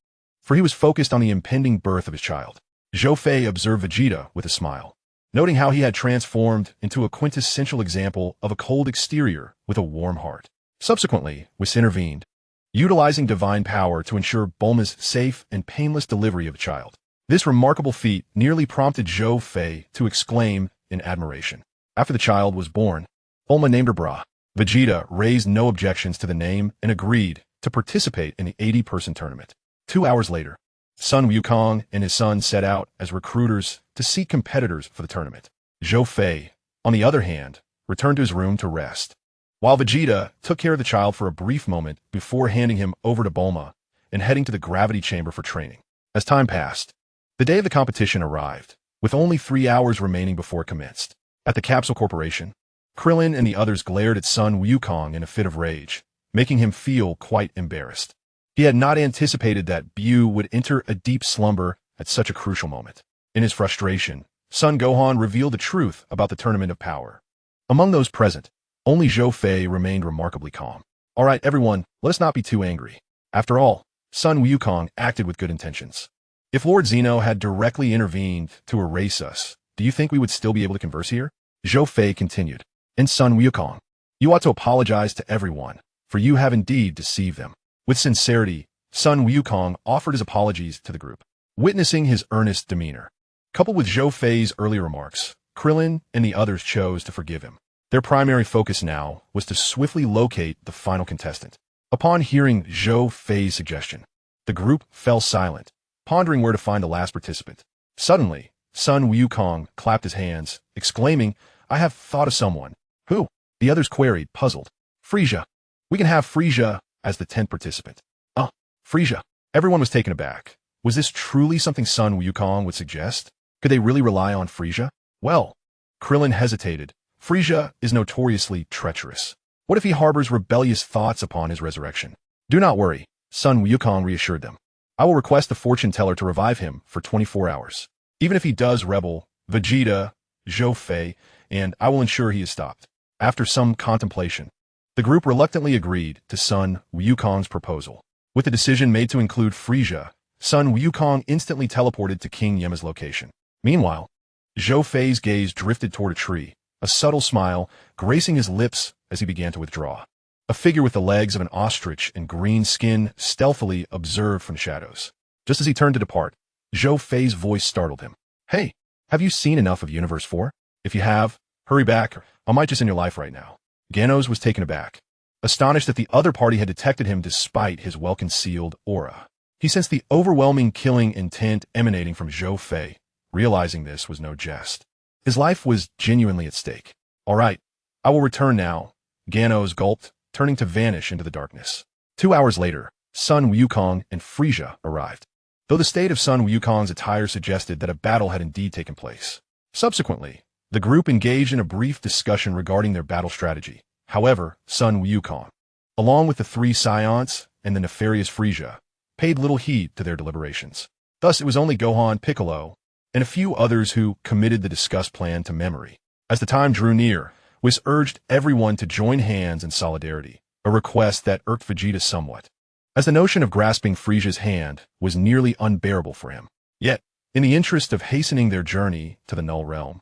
for he was focused on the impending birth of his child. Zhou Fei observed Vegeta with a smile, noting how he had transformed into a quintessential example of a cold exterior with a warm heart. Subsequently, Whis intervened, utilizing divine power to ensure Bulma's safe and painless delivery of the child. This remarkable feat nearly prompted Zhou Fei to exclaim in admiration. After the child was born, Bulma named her Bra. Vegeta raised no objections to the name and agreed to participate in the 80-person tournament. 2 hours later, Sun Wukong and his son set out as recruiters to seek competitors for the tournament. Zhou Fei, on the other hand, returned to his room to rest, while Vegeta took care of the child for a brief moment before handing him over to Bulma and heading to the gravity chamber for training. As time passed, the day of the competition arrived, with only 3 hours remaining before it commenced. At the Capsule Corporation, Krillin and the others glared at Sun Wukong in a fit of rage, making him feel quite embarrassed. He had not anticipated that Bu would enter a deep slumber at such a crucial moment. In his frustration, Son Gohan revealed the truth about the Tournament of Power. Among those present, only Zhou Fei remained remarkably calm. All right, everyone, let us not be too angry. After all, Sun Wukong acted with good intentions. If Lord Zeno had directly intervened to erase us, do you think we would still be able to converse here? Zhou Fei continued. And Sun Wukong, you ought to apologize to everyone, for you have indeed deceived them. With sincerity, Sun Wukong offered his apologies to the group. Witnessing his earnest demeanor, coupled with Zhou Fei's earlier remarks, Krillin and the others chose to forgive him. Their primary focus now was to swiftly locate the final contestant. Upon hearing Zhou Fei's suggestion, the group fell silent, pondering where to find the last participant. Suddenly, Sun Wukong clapped his hands, exclaiming, I have thought of someone. Who? The others queried, puzzled. Frieza. We can have Frieza as the 10th participant. Frieza. Everyone was taken aback. Was this truly something Sun Wukong would suggest? Could they really rely on Frieza? Well, Krillin hesitated. Frieza is notoriously treacherous. What if he harbors rebellious thoughts upon his resurrection? Do not worry, Sun Wukong reassured them. I will request the fortune teller to revive him for 24 hours. Even if he does rebel, Vegeta, Zhou Fei, and I will ensure he is stopped. After some contemplation, the group reluctantly agreed to Sun Wukong's proposal. With the decision made to include Frieza, Sun Wukong instantly teleported to King Yema's location. Meanwhile, Zhou Fei's gaze drifted toward a tree, a subtle smile gracing his lips as he began to withdraw. A figure with the legs of an ostrich and green skin stealthily observed from the shadows. Just as he turned to depart, Zhou Fei's voice startled him. Hey, have you seen enough of Universe 4? If you have, hurry back, or I might just end your life right now. Genos was taken aback, astonished that the other party had detected him despite his well-concealed aura. He sensed the overwhelming killing intent emanating from Zhou Fei. Realizing this was no jest. His life was genuinely at stake. All right, I will return now, Genos gulped, turning to vanish into the darkness. 2 hours later, Sun Wukong and Frieza arrived, though the state of Sun Wukong's attire suggested that a battle had indeed taken place. Subsequently, the group engaged in a brief discussion regarding their battle strategy. However, Sun Wukong, along with the 3 Saiyans and the nefarious Frieza, paid little heed to their deliberations. Thus, it was only Gohan, Piccolo, and a few others who committed the discussed plan to memory. As the time drew near, Whis urged everyone to join hands in solidarity, a request that irked Vegeta somewhat, as the notion of grasping Frieza's hand was nearly unbearable for him. Yet, in the interest of hastening their journey to the Null Realm,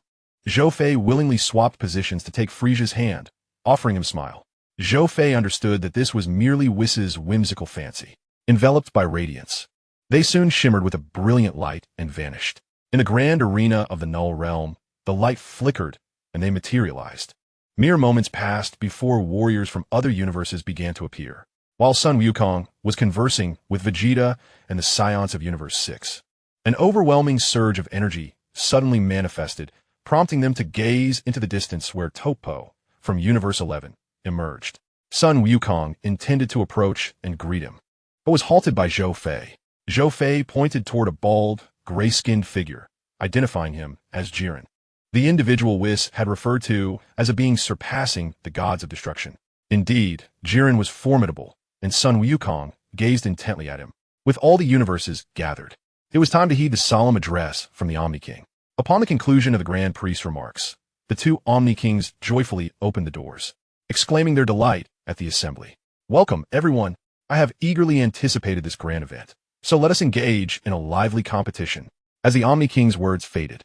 Zhou Fei willingly swapped positions to take Frieza's hand, offering him a smile. Zhou Fei understood that this was merely Whis' whimsical fancy. Enveloped by radiance, they soon shimmered with a brilliant light and vanished. In the grand arena of the Null Realm, the light flickered and they materialized. Mere moments passed before warriors from other universes began to appear, while Sun Wukong was conversing with Vegeta and the Scions of Universe 6. An overwhelming surge of energy suddenly manifested, prompting them to gaze into the distance where Topo, from Universe 11, emerged. Sun Wukong intended to approach and greet him, but was halted by Zhou Fei. Zhou Fei pointed toward a bald, gray-skinned figure, identifying him as Jiren, the individual Whis had referred to as a being surpassing the gods of destruction. Indeed, Jiren was formidable, and Sun Wukong gazed intently at him. With all the universes gathered, it was time to heed the solemn address from the Omni King. Upon the conclusion of the Grand Priest's remarks, the two Omni Kings joyfully opened the doors, exclaiming their delight at the assembly. "Welcome, everyone. I have eagerly anticipated this grand event. So let us engage in a lively competition." As the Omni King's words faded,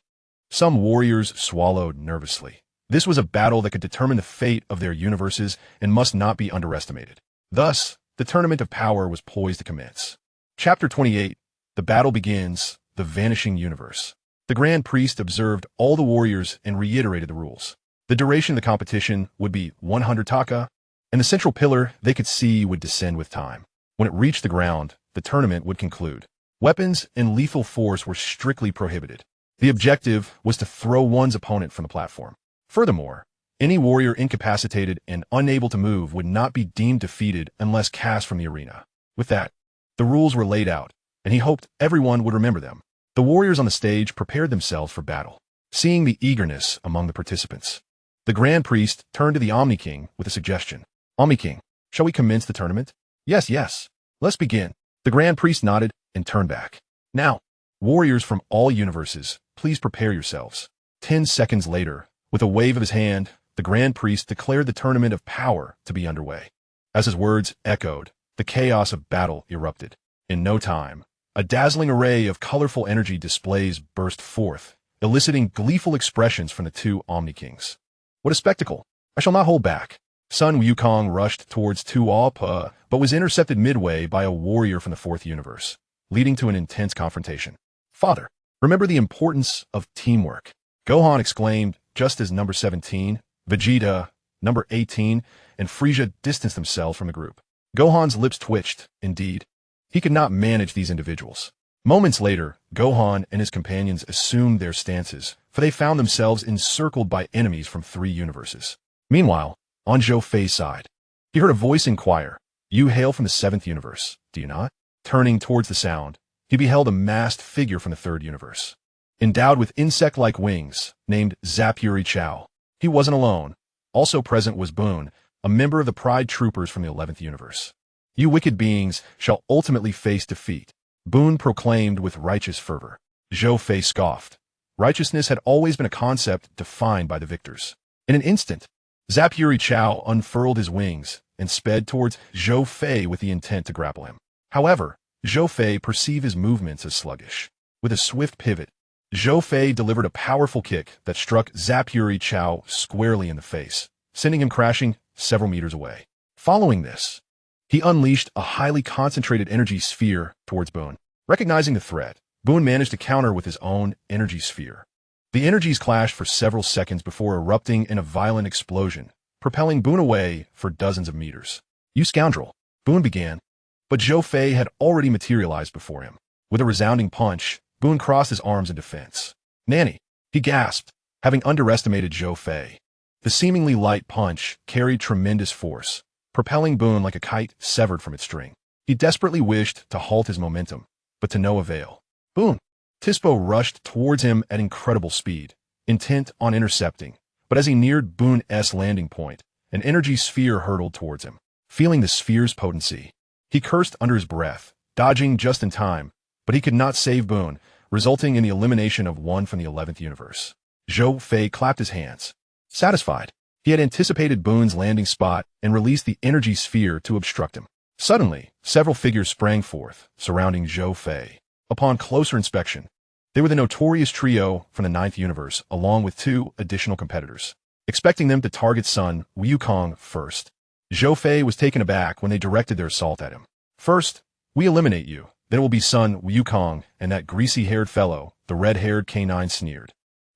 some warriors swallowed nervously. This was a battle that could determine the fate of their universes and must not be underestimated. Thus, the Tournament of Power was poised to commence. Chapter 28. The battle begins, the vanishing universe. The Grand Priest observed all the warriors and reiterated the rules. The duration of the competition would be 100 taka, and the central pillar they could see would descend with time. When it reached the ground, the tournament would conclude. Weapons and lethal force were strictly prohibited. The objective was to throw one's opponent from the platform. Furthermore, any warrior incapacitated and unable to move would not be deemed defeated unless cast from the arena. With that, the rules were laid out, and he hoped everyone would remember them. The warriors on the stage prepared themselves for battle. Seeing the eagerness among the participants, the Grand Priest turned to the Omni King with a suggestion. "Omni King, shall we commence the tournament?" Yes. Let's begin." The Grand Priest nodded and turned back. "Now, warriors from all universes, please prepare yourselves." 10 seconds later, with a wave of his hand, the Grand Priest declared the Tournament of Power to be underway. As his words echoed, the chaos of battle erupted. In no time, a dazzling array of colorful energy displays burst forth, eliciting gleeful expressions from the two Omni Kings. "What a spectacle! I shall not hold back." Sun Wukong rushed towards Tuapa, but was intercepted midway by a warrior from the fourth universe, leading to an intense confrontation. "Father, remember the importance of teamwork," Gohan exclaimed just as number 17, Vegeta, number 18, and Frieza distanced themselves from the group. Gohan's lips twitched, indeed. He could not manage these individuals. Moments later, Gohan and his companions assumed their stances, for they found themselves encircled by enemies from 3 universes. Meanwhile, on Zhou Fei's side, he heard a voice inquire, "You hail from the 7th universe, do you not?" Turning towards the sound, he beheld a masked figure from the 3rd universe, endowed with insect-like wings, named Zapuri Chow. He wasn't alone. Also present was Boon, a member of the Pride Troopers from the 11th universe. "You wicked beings shall ultimately face defeat," Boon proclaimed with righteous fervor. Zhou Fei scoffed. Righteousness had always been a concept defined by the victors. In an instant, Zapuri Chow unfurled his wings and sped towards Zhou Fei with the intent to grapple him. However, Zhou Fei perceived his movements as sluggish. With a swift pivot, Zhou Fei delivered a powerful kick that struck Zapuri Chow squarely in the face, sending him crashing several meters away. Following this, he unleashed a highly concentrated energy sphere towards Boon. Recognizing the threat, Boon managed to counter with his own energy sphere. The energies clashed for several seconds before erupting in a violent explosion, propelling Boon away for dozens of meters. "You scoundrel," Boon began, but Zhou Fei had already materialized before him. With a resounding punch, Boon crossed his arms in defense. "Nanny," he gasped, having underestimated Zhou Fei. The seemingly light punch carried tremendous force, propelling Boon like a kite severed from its string. He desperately wished to halt his momentum, but to no avail. "Boon!" Tispo rushed towards him at incredible speed, intent on intercepting, but as he neared Boon's landing point, an energy sphere hurtled towards him. Feeling the sphere's potency, he cursed under his breath, dodging just in time, but he could not save Boon, resulting in the elimination of one from the 11th universe. Zhou Fei clapped his hands. Satisfied, he had anticipated Boon's landing spot and released the energy sphere to obstruct him. Suddenly, several figures sprang forth, surrounding Zhou Fei. Upon closer inspection, they were the notorious trio from the 9th universe, along with 2 additional competitors. Expecting them to target Sun Wukong first, Zhou Fei was taken aback when they directed their assault at him. "First, we eliminate you. Then it will be Sun Wukong and that greasy-haired fellow," the red-haired K9 sneered.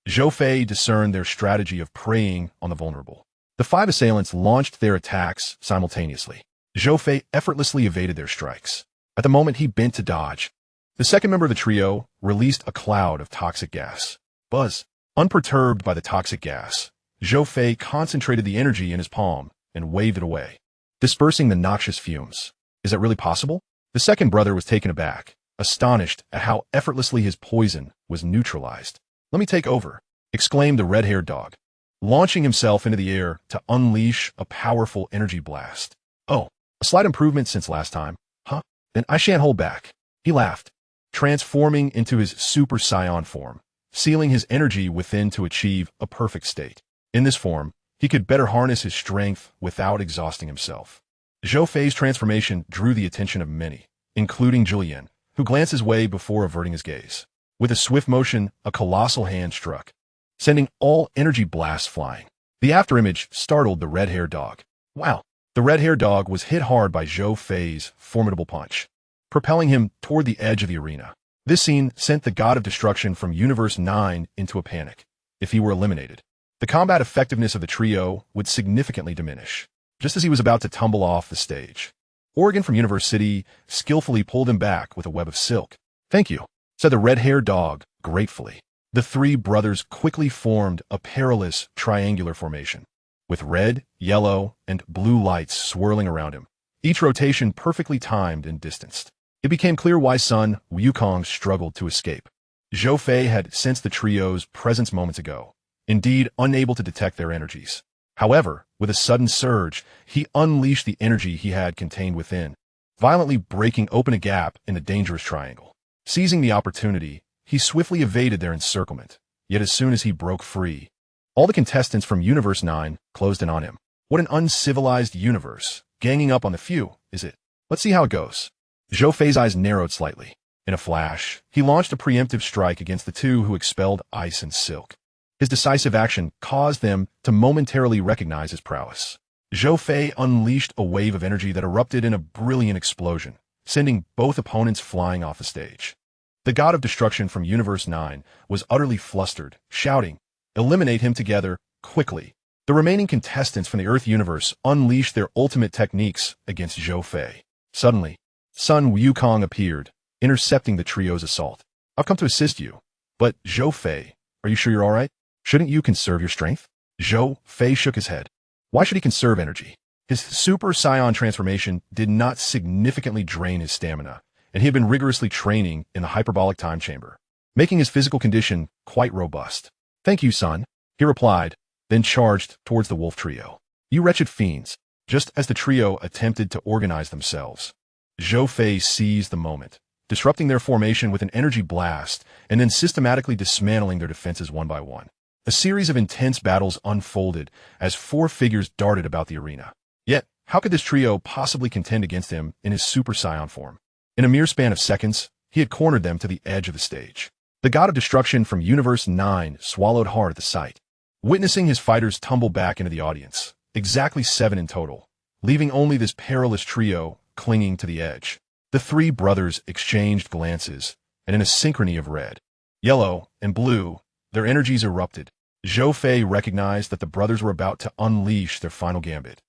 Zhou Fei discerned their strategy of preying on the vulnerable. The 5 assailants launched their attacks simultaneously. Zhou Fei effortlessly evaded their strikes. At the moment he bent to dodge, the second member of the trio released a cloud of toxic gas. Buzz. Unperturbed by the toxic gas, Zhou Fei concentrated the energy in his palm and waved it away, dispersing the noxious fumes. Is that really possible? The second brother was taken aback, astonished at how effortlessly his poison was neutralized. Let me take over, exclaimed the red-haired dog, launching himself into the air to unleash a powerful energy blast. Oh, a slight improvement since last time, huh? Then I shan't hold back. He laughed, transforming into his Super Saiyan form, sealing his energy within to achieve a perfect state. In this form, he could better harness his strength without exhausting himself. Zhou Fei's transformation drew the attention of many, including Julian, who glanced his way before averting his gaze. With a swift motion, a colossal hand struck, sending all energy blasts flying. The afterimage startled the red-haired dog. Wow! The red-haired dog was hit hard by Zhou Fei's formidable punch, propelling him toward the edge of the arena. This scene sent the god of destruction from Universe 9 into a panic. If he were eliminated, the combat effectiveness of the trio would significantly diminish. Just as he was about to tumble off the stage, Oregon from Universe City skillfully pulled him back with a web of silk. Thank you, said the red-haired dog gratefully. The 3 brothers quickly formed a perilous triangular formation, with red, yellow, and blue lights swirling around him, each rotation perfectly timed and distanced. It became clear why Sun Wukong struggled to escape. Zhou Fei had sensed the trio's presence moments ago, indeed unable to detect their energies. However, with a sudden surge, he unleashed the energy he had contained within, violently breaking open a gap in the dangerous triangle. Seizing the opportunity, he swiftly evaded their encirclement, yet as soon as he broke free, all the contestants from Universe 9 closed in on him. What an uncivilized universe, ganging up on the few, is it? Let's see how it goes. Zhou Fei's eyes narrowed slightly. In a flash, he launched a preemptive strike against the 2 who expelled ice and silk. His decisive action caused them to momentarily recognize his prowess. Zhou Fei unleashed a wave of energy that erupted in a brilliant explosion, sending both opponents flying off the stage. The god of destruction from Universe 9 was utterly flustered, shouting, "Eliminate him together, quickly." The remaining contestants from the Earth universe unleashed their ultimate techniques against Zhou Fei. Suddenly, Sun Wukong appeared, intercepting the trio's assault. I've come to assist you. But, Zhou Fei, are you sure you're all right? Shouldn't you conserve your strength? Zhou Fei shook his head. Why should he conserve energy? His Super Saiyan transformation did not significantly drain his stamina, and he had been rigorously training in the hyperbolic time chamber, making his physical condition quite robust. Thank you, son, he replied, then charged towards the wolf trio. You wretched fiends. Just as the trio attempted to organize themselves, Zhou Fei seized the moment, disrupting their formation with an energy blast and then systematically dismantling their defenses one by one. A series of intense battles unfolded as 4 figures darted about the arena. Yet, how could this trio possibly contend against him in his Super Saiyan form? In a mere span of seconds, he had cornered them to the edge of the stage. The god of destruction from Universe 9 swallowed hard at the sight, witnessing his fighters tumble back into the audience, exactly 7 in total, leaving only this perilous trio clinging to the edge. The 3 brothers exchanged glances, and in a synchrony of red, yellow, and blue, their energies erupted. Zhou Fei recognized that the brothers were about to unleash their final gambit,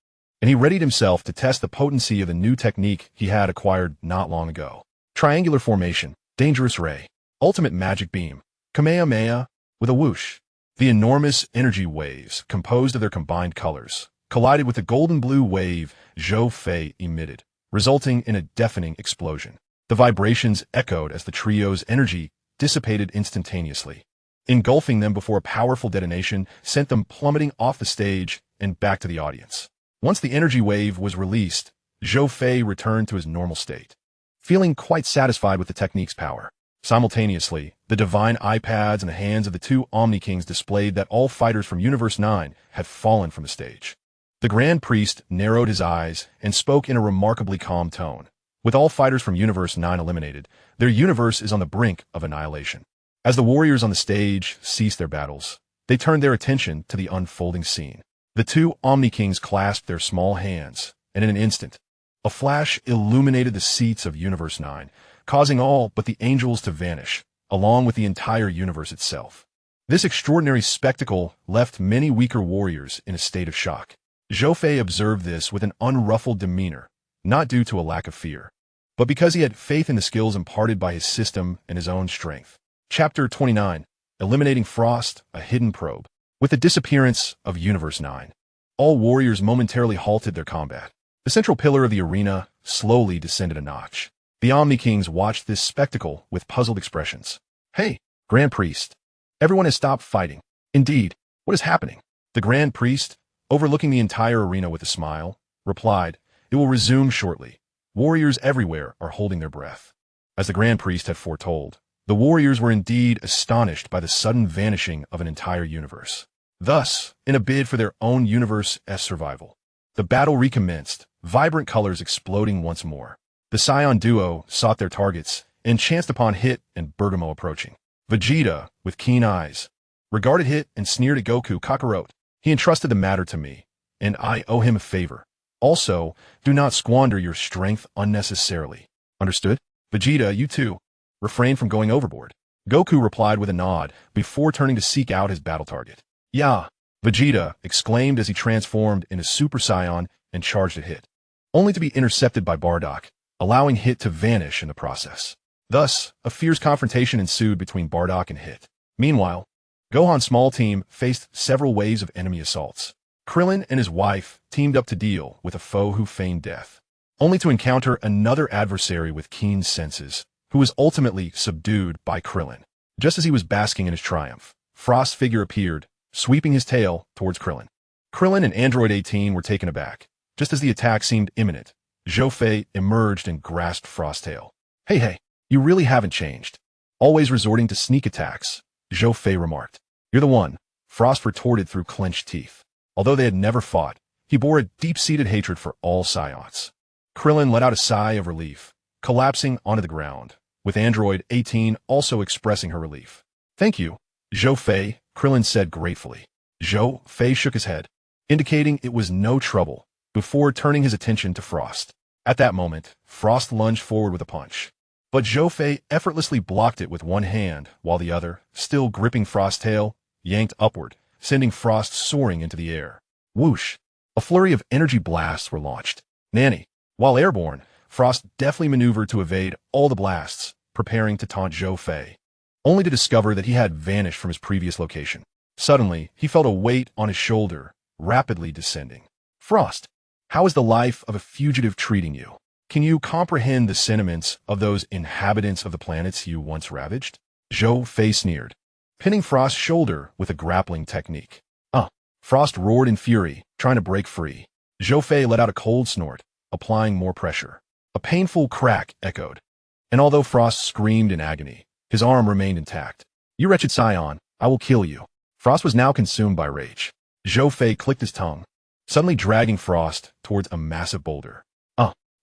and he readied himself to test the potency of the new technique he had acquired not long ago. Triangular formation, dangerous ray, ultimate magic beam, Kamehameha, with a whoosh. The enormous energy waves, composed of their combined colors, collided with the golden blue wave Zhou Fei emitted, resulting in a deafening explosion. The vibrations echoed as the trio's energy dissipated instantaneously, engulfing them before a powerful detonation sent them plummeting off the stage and back to the audience. Once the energy wave was released, Zhou Fei returned to his normal state, feeling quite satisfied with the technique's power. Simultaneously, the divine iPads in the hands of the 2 Omni Kings displayed that all fighters from Universe 9 had fallen from the stage. The Grand Priest narrowed his eyes and spoke in a remarkably calm tone. With all fighters from Universe 9 eliminated, their universe is on the brink of annihilation. As the warriors on the stage ceased their battles, they turned their attention to the unfolding scene. The 2 Omni Kings clasped their small hands, and in an instant, a flash illuminated the seats of Universe 9, causing all but the angels to vanish, along with the entire universe itself. This extraordinary spectacle left many weaker warriors in a state of shock. Zhou Fei observed this with an unruffled demeanor, not due to a lack of fear, but because he had faith in the skills imparted by his system and his own strength. Chapter 29. Eliminating Frost, a Hidden Probe. With the disappearance of Universe 9, all warriors momentarily halted their combat. The central pillar of the arena slowly descended a notch. The Omni Kings watched this spectacle with puzzled expressions. Hey, Grand Priest. Everyone has stopped fighting. Indeed, what is happening? The Grand Priest, overlooking the entire arena with a smile, replied, "It will resume shortly. Warriors everywhere are holding their breath." As the Grand Priest had foretold, the warriors were indeed astonished by the sudden vanishing of an entire universe. Thus, in a bid for their own universe's survival, the battle recommenced, vibrant colors exploding once more. The Saiyan duo sought their targets and chanced upon Hit and Bergamo approaching. Vegeta, with keen eyes, regarded Hit and sneered at Goku Kakarot. "He entrusted the matter to me, and I owe him a favor. Also, do not squander your strength unnecessarily. Understood? Vegeta, you too. Refrain from going overboard." Goku replied with a nod before turning to seek out his battle target. "Yeah!" Vegeta exclaimed as he transformed into Super Saiyan and charged at Hit, only to be intercepted by Bardock, allowing Hit to vanish in the process. Thus, a fierce confrontation ensued between Bardock and Hit. Meanwhile, Gohan's small team faced several waves of enemy assaults. Krillin and his wife teamed up to deal with a foe who feigned death, only to encounter another adversary with keen senses, who was ultimately subdued by Krillin. Just as he was basking in his triumph, Frost's figure appeared, sweeping his tail towards Krillin. Krillin and Android 18 were taken aback. Just as the attack seemed imminent, Zhou Fei emerged and grasped Frost's tail. Hey, you really haven't changed. Always resorting to sneak attacks," Zhou Fei remarked. "You're the one," Frost retorted through clenched teeth. Although they had never fought, he bore a deep-seated hatred for all Saiyans. Krillin let out a sigh of relief, collapsing onto the ground, with Android 18 also expressing her relief. "Thank you, Zhou Fei," Krillin said gratefully. Zhou Fei shook his head, indicating it was no trouble, before turning his attention to Frost. At that moment, Frost lunged forward with a punch, but Zhou Fei effortlessly blocked it with one hand, while the other, still gripping Frost's tail, yanked upward, sending Frost soaring into the air. Whoosh! A flurry of energy blasts were launched. Nanny! While airborne, Frost deftly maneuvered to evade all the blasts, preparing to taunt Zhou Fei, only to discover that he had vanished from his previous location. Suddenly, he felt a weight on his shoulder, rapidly descending. "Frost, how is the life of a fugitive treating you? Can you comprehend the sentiments of those inhabitants of the planets you once ravaged?" Zhou Fei sneered, pinning Frost's shoulder with a grappling technique. Frost roared in fury, trying to break free. Zhou Fei let out a cold snort, applying more pressure. A painful crack echoed, and although Frost screamed in agony, his arm remained intact. "You wretched Saiyan, I will kill you." Frost was now consumed by rage. Zhou Fei clicked his tongue, suddenly dragging Frost towards a massive boulder.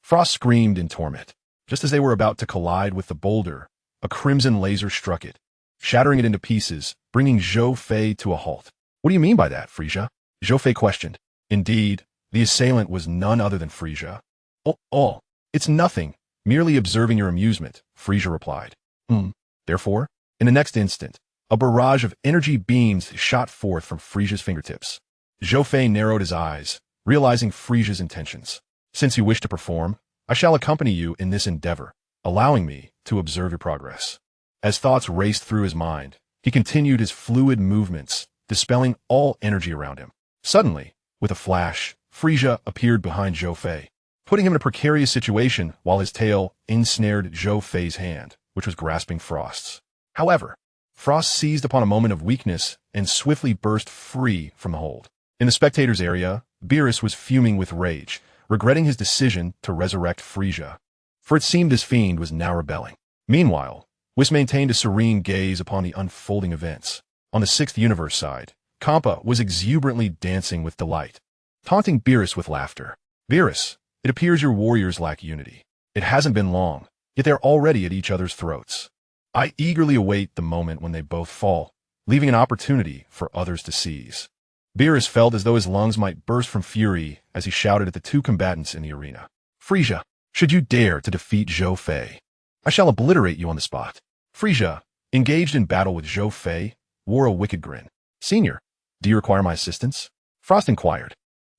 Frost screamed in torment. Just as they were about to collide with the boulder, a crimson laser struck it, shattering it into pieces, bringing Zhou Fei to a halt. "What do you mean by that, Frieza?" Zhou Fei questioned. Indeed, the assailant was none other than Frieza. Oh, it's nothing, merely observing your amusement," Frieza replied. Therefore, in the next instant, a barrage of energy beams shot forth from Frieza's fingertips. Zhou Fei narrowed his eyes, realizing Frieza's intentions. "Since you wish to perform, I shall accompany you in this endeavor, allowing me to observe your progress." As thoughts raced through his mind, he continued his fluid movements, dispelling all energy around him. Suddenly, with a flash, Frieza appeared behind Zhou Fei, putting him in a precarious situation while his tail ensnared Zhou Fei's hand, which was grasping Frost's. However, Frost seized upon a moment of weakness and swiftly burst free from the hold. In the spectators' area, Beerus was fuming with rage, regretting his decision to resurrect Frieza, for it seemed this fiend was now rebelling. Meanwhile, Whis maintained a serene gaze upon the unfolding events. On the Sixth Universe side, Kampa was exuberantly dancing with delight, taunting Beerus with laughter. "Beerus, it appears your warriors lack unity. It hasn't been long, yet they're already at each other's throats. I eagerly await the moment when they both fall, leaving an opportunity for others to seize." Beerus felt as though his lungs might burst from fury as he shouted at the two combatants in the arena. "Frieza, should you dare to defeat Zhou Fei, I shall obliterate you on the spot." Frieza, engaged in battle with Zhou Fei, wore a wicked grin. "Senior, do you require my assistance?" Frost inquired.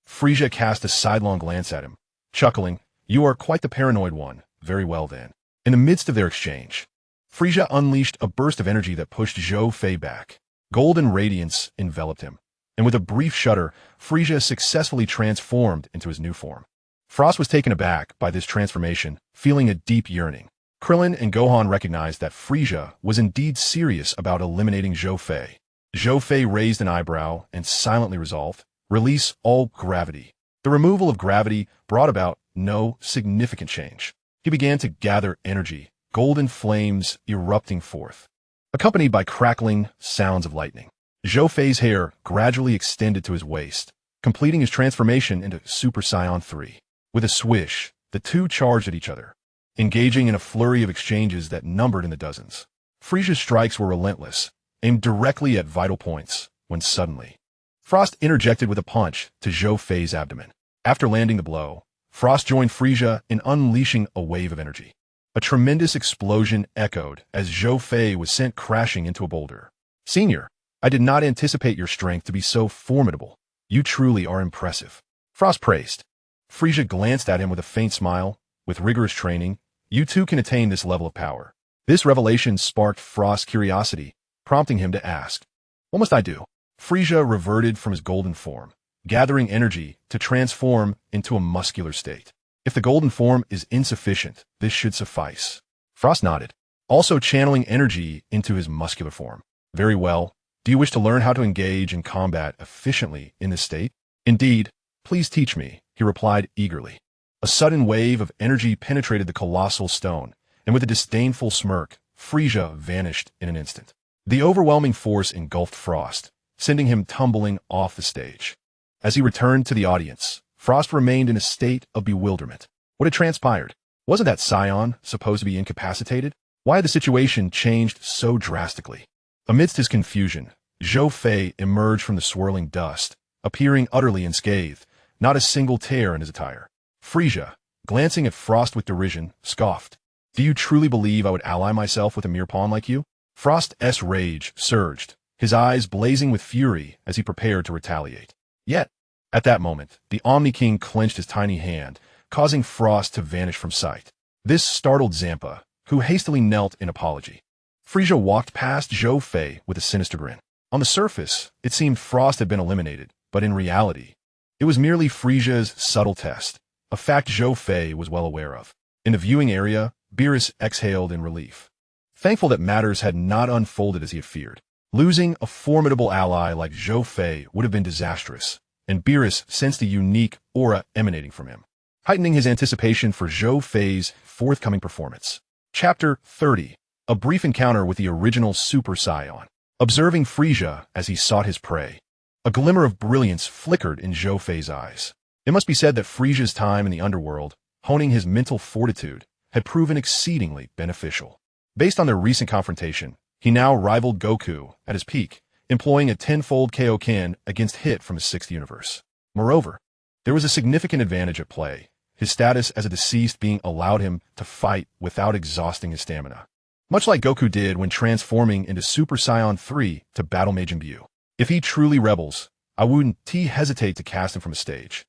Frisia cast a sidelong glance at him, chuckling. "You are quite the paranoid one. Very well then." In the midst of their exchange, Frisia unleashed a burst of energy that pushed Zhou Fei back. Golden radiance enveloped him, and with a brief shudder, Frisia successfully transformed into his new form. Frost was taken aback by this transformation, feeling a deep yearning. Krillin and Gohan recognized that Frisia was indeed serious about eliminating Zhou Fei. Zhou Fei raised an eyebrow and silently resolved, "Release all gravity." The removal of gravity brought about no significant change. He began to gather energy, golden flames erupting forth, accompanied by crackling sounds of lightning. Zhou Fei's hair gradually extended to his waist, completing his transformation into Super Saiyan 3. With a swish, the two charged at each other, engaging in a flurry of exchanges that numbered in the dozens. Frisia's strikes were relentless, aimed directly at vital points, when suddenly, Frost interjected with a punch to Zhou Fei's abdomen. After landing the blow, Frost joined Frisia in unleashing a wave of energy. A tremendous explosion echoed as Zhou Fei was sent crashing into a boulder. "Senior, I did not anticipate your strength to be so formidable. You truly are impressive," Frost praised. Frisia glanced at him with a faint smile. "With rigorous training, you too can attain this level of power." This revelation sparked Frost's curiosity, prompting him to ask, "What must I do?" Frisia reverted from his golden form, gathering energy to transform into a muscular state. "If the golden form is insufficient, this should suffice." Frost nodded, also channeling energy into his muscular form. "Very well. Do you wish to learn how to engage in combat efficiently in this state?" "Indeed. Please teach me," he replied eagerly. A sudden wave of energy penetrated the colossal stone, and with a disdainful smirk, Frisia vanished in an instant. The overwhelming force engulfed Frost, sending him tumbling off the stage. As he returned to the audience, Frost remained in a state of bewilderment. What had transpired? Wasn't that Saiyan supposed to be incapacitated? Why had the situation changed so drastically? Amidst his confusion, Zhou Fei emerged from the swirling dust, appearing utterly unscathed, not a single tear in his attire. Frisia, glancing at Frost with derision, scoffed. "Do you truly believe I would ally myself with a mere pawn like you?" Frost's rage surged, his eyes blazing with fury as he prepared to retaliate. Yet, at that moment, the Omni King clenched his tiny hand, causing Frost to vanish from sight. This startled Zampa, who hastily knelt in apology. Frisia walked past Zhou Fei with a sinister grin. On the surface, it seemed Frost had been eliminated, but in reality, it was merely Frisia's subtle test, a fact Zhou Fei was well aware of. In the viewing area, Beerus exhaled in relief, thankful that matters had not unfolded as he had feared. Losing a formidable ally like Zhou Fei would have been disastrous, and Beerus sensed a unique aura emanating from him, heightening his anticipation for Zhou Fei's forthcoming performance. Chapter 30. A brief encounter with the original Super Saiyan. Observing Frisia as he sought his prey, a glimmer of brilliance flickered in Zhou Fei's eyes. It must be said that Frisia's time in the underworld, honing his mental fortitude, had proven exceedingly beneficial. Based on their recent confrontation, he now rivaled Goku at his peak, employing a tenfold Kaioken against Hit from his sixth universe. Moreover, there was a significant advantage at play, his status as a deceased being allowed him to fight without exhausting his stamina, much like Goku did when transforming into Super Saiyan 3 to battle Majin Buu. If he truly rebels, I wouldn't hesitate to cast him from a stage.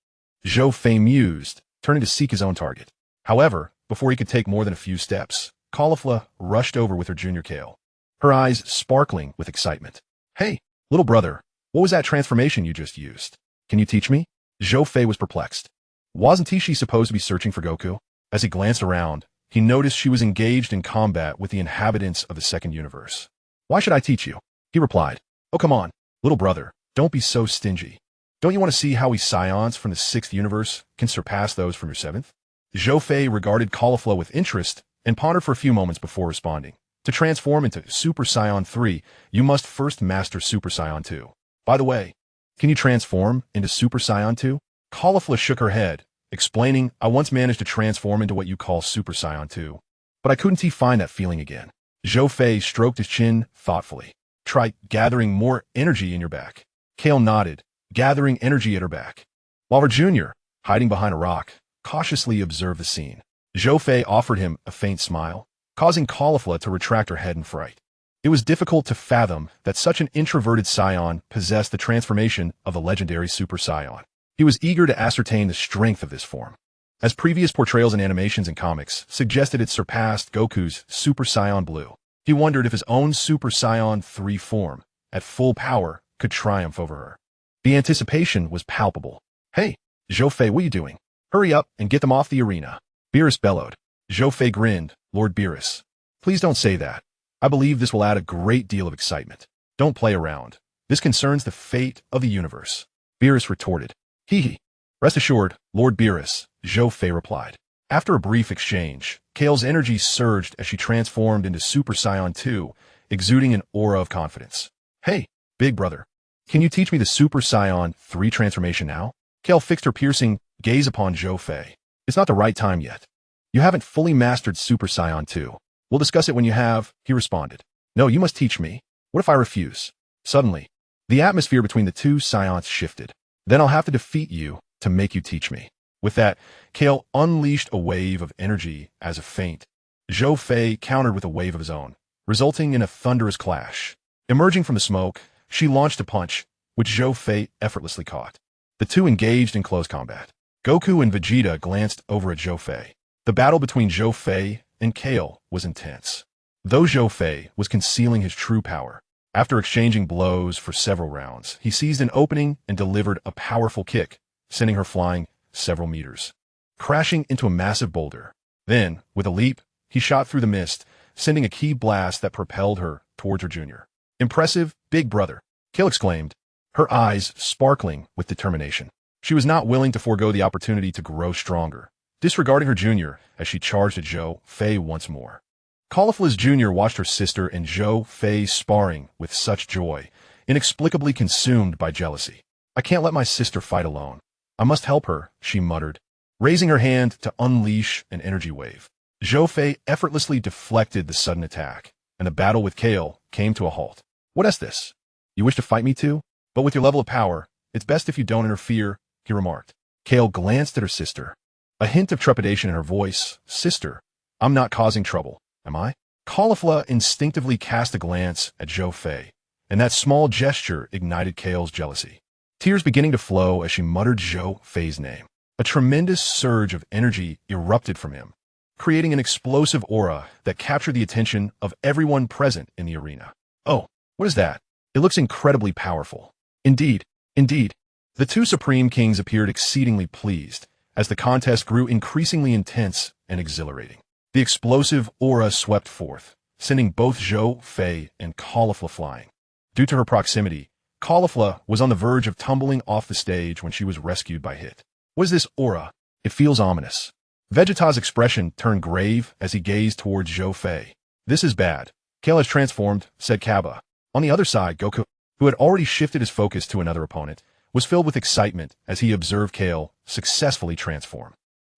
Zhou Fei mused, turning to seek his own target. However, before he could take more than a few steps, Caulifla rushed over with her junior Kale, her eyes sparkling with excitement. "Hey, little brother, what was that transformation you just used? Can you teach me?" Zhou Fei was perplexed. Wasn't she supposed to be searching for Goku? As he glanced around, he noticed she was engaged in combat with the inhabitants of the second universe. "Why should I teach you?" he replied. "Oh, come on, little brother, don't be so stingy. Don't you want to see how we Saiyans from the sixth universe can surpass those from your seventh?" Zhou Fei regarded Caulifla with interest and pondered for a few moments before responding. "To transform into Super Saiyan 3, you must first master Super Saiyan 2. By the way, can you transform into Super Saiyan 2? Caulifla shook her head, explaining, "I once managed to transform into what you call Super Saiyan 2, but I couldn't find that feeling again." Zhou Fei stroked his chin thoughtfully. "Try gathering more energy in your back." Kale nodded, gathering energy at her back, while her junior, hiding behind a rock, cautiously observed the scene. Zhou Fei offered him a faint smile, causing Caulifla to retract her head in fright. It was difficult to fathom that such an introverted Saiyan possessed the transformation of a legendary Super Saiyan. He was eager to ascertain the strength of this form, as previous portrayals and animations and comics suggested it surpassed Goku's Super Saiyan Blue. He wondered if his own Super Saiyan 3 form, at full power, could triumph over her. The anticipation was palpable. "Hey, Zhou Fei, what are you doing? Hurry up and get them off the arena." Beerus bellowed. Zhou Fei grinned. "Lord Beerus, please don't say that. I believe this will add a great deal of excitement. Don't play around. This concerns the fate of the universe." Beerus retorted. "Hee hee. Rest assured, Lord Beerus," Zhou Fei replied. After a brief exchange, Kale's energy surged as she transformed into Super Saiyan 2, exuding an aura of confidence. "Hey, big brother, can you teach me the Super Saiyan 3 transformation now?" Kale fixed her piercing gaze upon Zhou Fei. "It's not the right time yet. You haven't fully mastered Super Saiyan 2. We'll discuss it when you have," he responded. "No, you must teach me. What if I refuse?" Suddenly, the atmosphere between the two Saiyans shifted. "Then I'll have to defeat you to make you teach me." With that, Kale unleashed a wave of energy as a feint. Zhou Fei countered with a wave of his own, resulting in a thunderous clash. Emerging from the smoke, she launched a punch, which Zhou Fei effortlessly caught. The two engaged in close combat. Goku and Vegeta glanced over at Zhou Fei. The battle between Zhou Fei and Kale was intense. Though Zhou Fei was concealing his true power, after exchanging blows for several rounds, he seized an opening and delivered a powerful kick, sending her flying several meters, crashing into a massive boulder. Then, with a leap, he shot through the mist, sending a ki blast that propelled her towards her junior. "Impressive, big brother," Kale exclaimed, her eyes sparkling with determination. She was not willing to forego the opportunity to grow stronger, disregarding her junior as she charged at Zhou Fei once more. Caulifla's junior watched her sister and Zhou Fei sparring with such joy, inexplicably consumed by jealousy. "I can't let my sister fight alone. I must help her," she muttered, raising her hand to unleash an energy wave. Zhou Fei effortlessly deflected the sudden attack, and the battle with Kale came to a halt. "What is this? You wish to fight me too? But with your level of power, it's best if you don't interfere," he remarked. Kale glanced at her sister, a hint of trepidation in her voice. "Sister, I'm not causing trouble, am I?" Caulifla instinctively cast a glance at Zhou Fei, and that small gesture ignited Kale's jealousy. Tears beginning to flow as she muttered Zhou Fei's name. A tremendous surge of energy erupted from him, creating an explosive aura that captured the attention of everyone present in the arena. "Oh, what is that? It looks incredibly powerful." Indeed. The two Supreme Kings appeared exceedingly pleased as the contest grew increasingly intense and exhilarating. The explosive aura swept forth, sending both Zhou Fei and Caulifla flying. Due to her proximity, Caulifla was on the verge of tumbling off the stage when she was rescued by Hit. "What is this aura? It feels ominous." Vegeta's expression turned grave as he gazed towards Zhou Fei. "This is bad. Kale has transformed," said Kaba. On the other side, Goku, who had already shifted his focus to another opponent, was filled with excitement as he observed Kale successfully transform.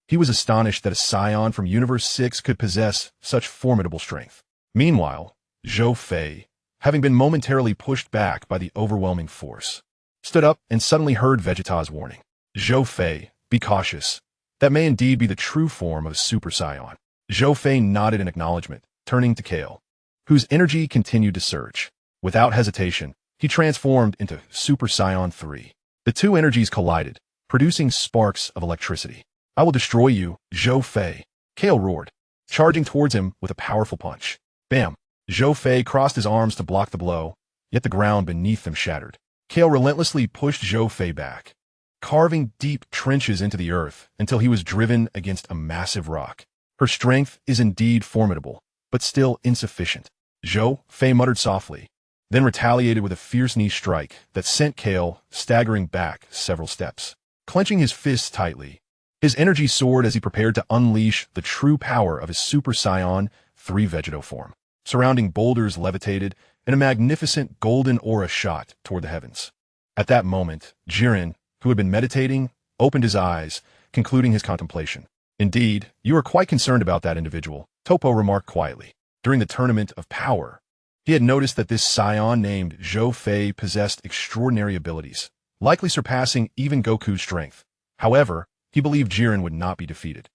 He was astonished that a Saiyan from Universe 6 could possess such formidable strength. Meanwhile, Zhou Fei, having been momentarily pushed back by the overwhelming force, stood up and suddenly heard Vegeta's warning. "Zhou Fei, be cautious. That may indeed be the true form of a Super Saiyan." Zhou Fei nodded in acknowledgement, turning to Kale, whose energy continued to surge. Without hesitation, he transformed into Super Saiyan 3. The two energies collided, producing sparks of electricity. "I will destroy you, Zhou Fei," Kale roared, charging towards him with a powerful punch. Bam! Zhou Fei crossed his arms to block the blow, yet the ground beneath them shattered. Kale relentlessly pushed Zhou Fei back, carving deep trenches into the earth until he was driven against a massive rock. "Her strength is indeed formidable, but still insufficient," Zhou Fei muttered softly, then retaliated with a fierce knee strike that sent Kale staggering back several steps. Clenching his fists tightly, his energy soared as he prepared to unleash the true power of his Super Saiyan 3 Vegeto form. Surrounding boulders levitated, and a magnificent golden aura shot toward the heavens. At that moment, Jiren, who had been meditating, opened his eyes, concluding his contemplation. "Indeed, you are quite concerned about that individual," Topo remarked quietly. During the Tournament of Power, he had noticed that this Saiyan named Zhou Fei possessed extraordinary abilities, likely surpassing even Goku's strength. However, he believed Jiren would not be defeated.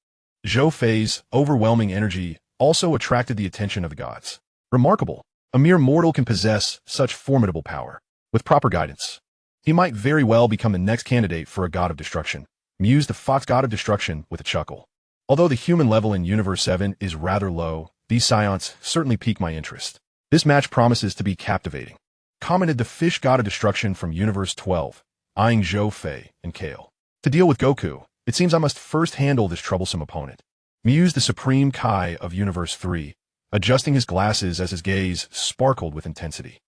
Zhou Fei's overwhelming energy also attracted the attention of the gods. "Remarkable. A mere mortal can possess such formidable power. With proper guidance, he might very well become the next candidate for a god of destruction, mused the fox god of destruction with a chuckle. Although the human level in Universe 7 is rather low, these Scions certainly pique my interest. This match promises to be captivating, commented the fish god of destruction from Universe 12, eyeing Zhou Fei and Kale. To deal with Goku, it seems I must first handle this troublesome opponent, mused the Supreme Kai of Universe 3, adjusting his glasses as his gaze sparkled with intensity.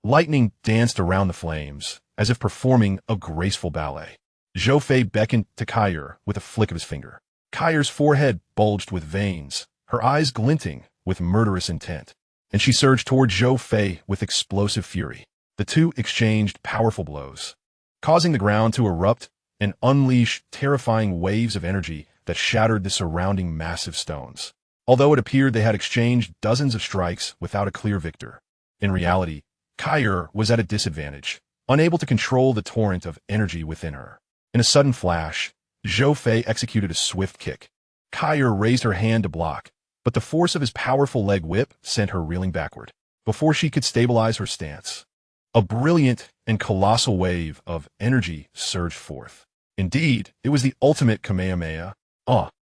Lightning danced around the flames, as if performing a graceful ballet. Zhou Fei beckoned to Kai'er with a flick of his finger. Kai'er's forehead bulged with veins, her eyes glinting with murderous intent, and she surged toward Zhou Fei with explosive fury. The two exchanged powerful blows, causing the ground to erupt and unleash terrifying waves of energy that shattered the surrounding massive stones. Although it appeared they had exchanged dozens of strikes without a clear victor, in reality, Kai'er was at a disadvantage, unable to control the torrent of energy within her. In a sudden flash, Zhou Fei executed a swift kick. Kai'er raised her hand to block, but the force of his powerful leg whip sent her reeling backward. Before she could stabilize her stance, a brilliant and colossal wave of energy surged forth. Indeed, it was the ultimate Kamehameha.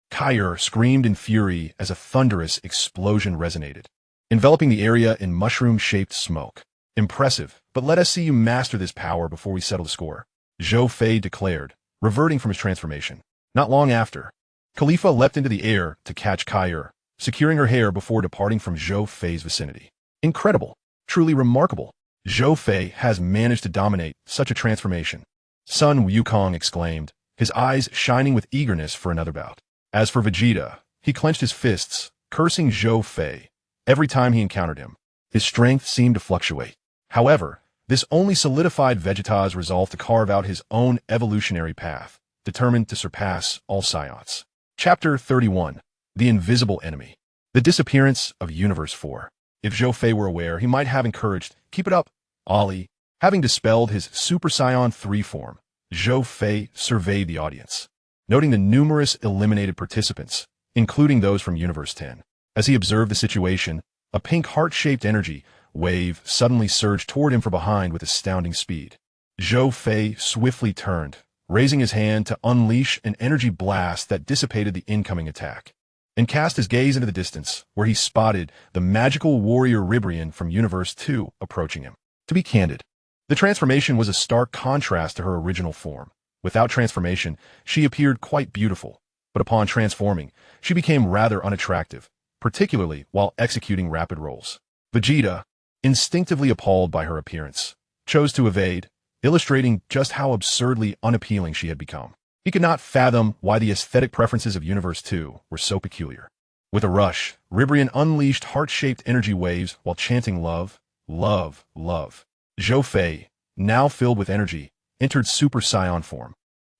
Kai'er screamed in fury as a thunderous explosion resonated, enveloping the area in mushroom-shaped smoke. Impressive, but let us see you master this power before we settle the score, Zhou Fei declared, reverting from his transformation. Not long after, Khalifa leapt into the air to catch Kai'er, securing her hair before departing from Zhou Fei's vicinity. Incredible, truly remarkable. Zhou Fei has managed to dominate such a transformation, Sun Wukong exclaimed, his eyes shining with eagerness for another bout. As for Vegeta, he clenched his fists, cursing Zhou Fei every time he encountered him. His strength seemed to fluctuate. However, this only solidified Vegeta's resolve to carve out his own evolutionary path, determined to surpass all Scions. Chapter 31. The Invisible Enemy. The Disappearance of Universe 4. If Zhou Fei were aware, he might have encouraged, "Keep it up, Ollie." Having dispelled his Super Saiyan 3 form, Zhou Fei surveyed the audience, noting the numerous eliminated participants, including those from Universe 10. As he observed the situation, a pink heart-shaped energy wave suddenly surged toward him from behind with astounding speed. Zhou Fei swiftly turned, raising his hand to unleash an energy blast that dissipated the incoming attack, and cast his gaze into the distance, where he spotted the magical warrior Ribrian from Universe 2 approaching him. To be candid, the transformation was a stark contrast to her original form. Without transformation, she appeared quite beautiful, but upon transforming, she became rather unattractive, particularly while executing rapid rolls. Vegeta, instinctively appalled by her appearance, chose to evade, illustrating just how absurdly unappealing she had become. He could not fathom why the aesthetic preferences of Universe 2 were so peculiar. With a rush, Ribrian unleashed heart-shaped energy waves while chanting love, love, love. Zhou Fei, now filled with energy, entered Super Saiyan form.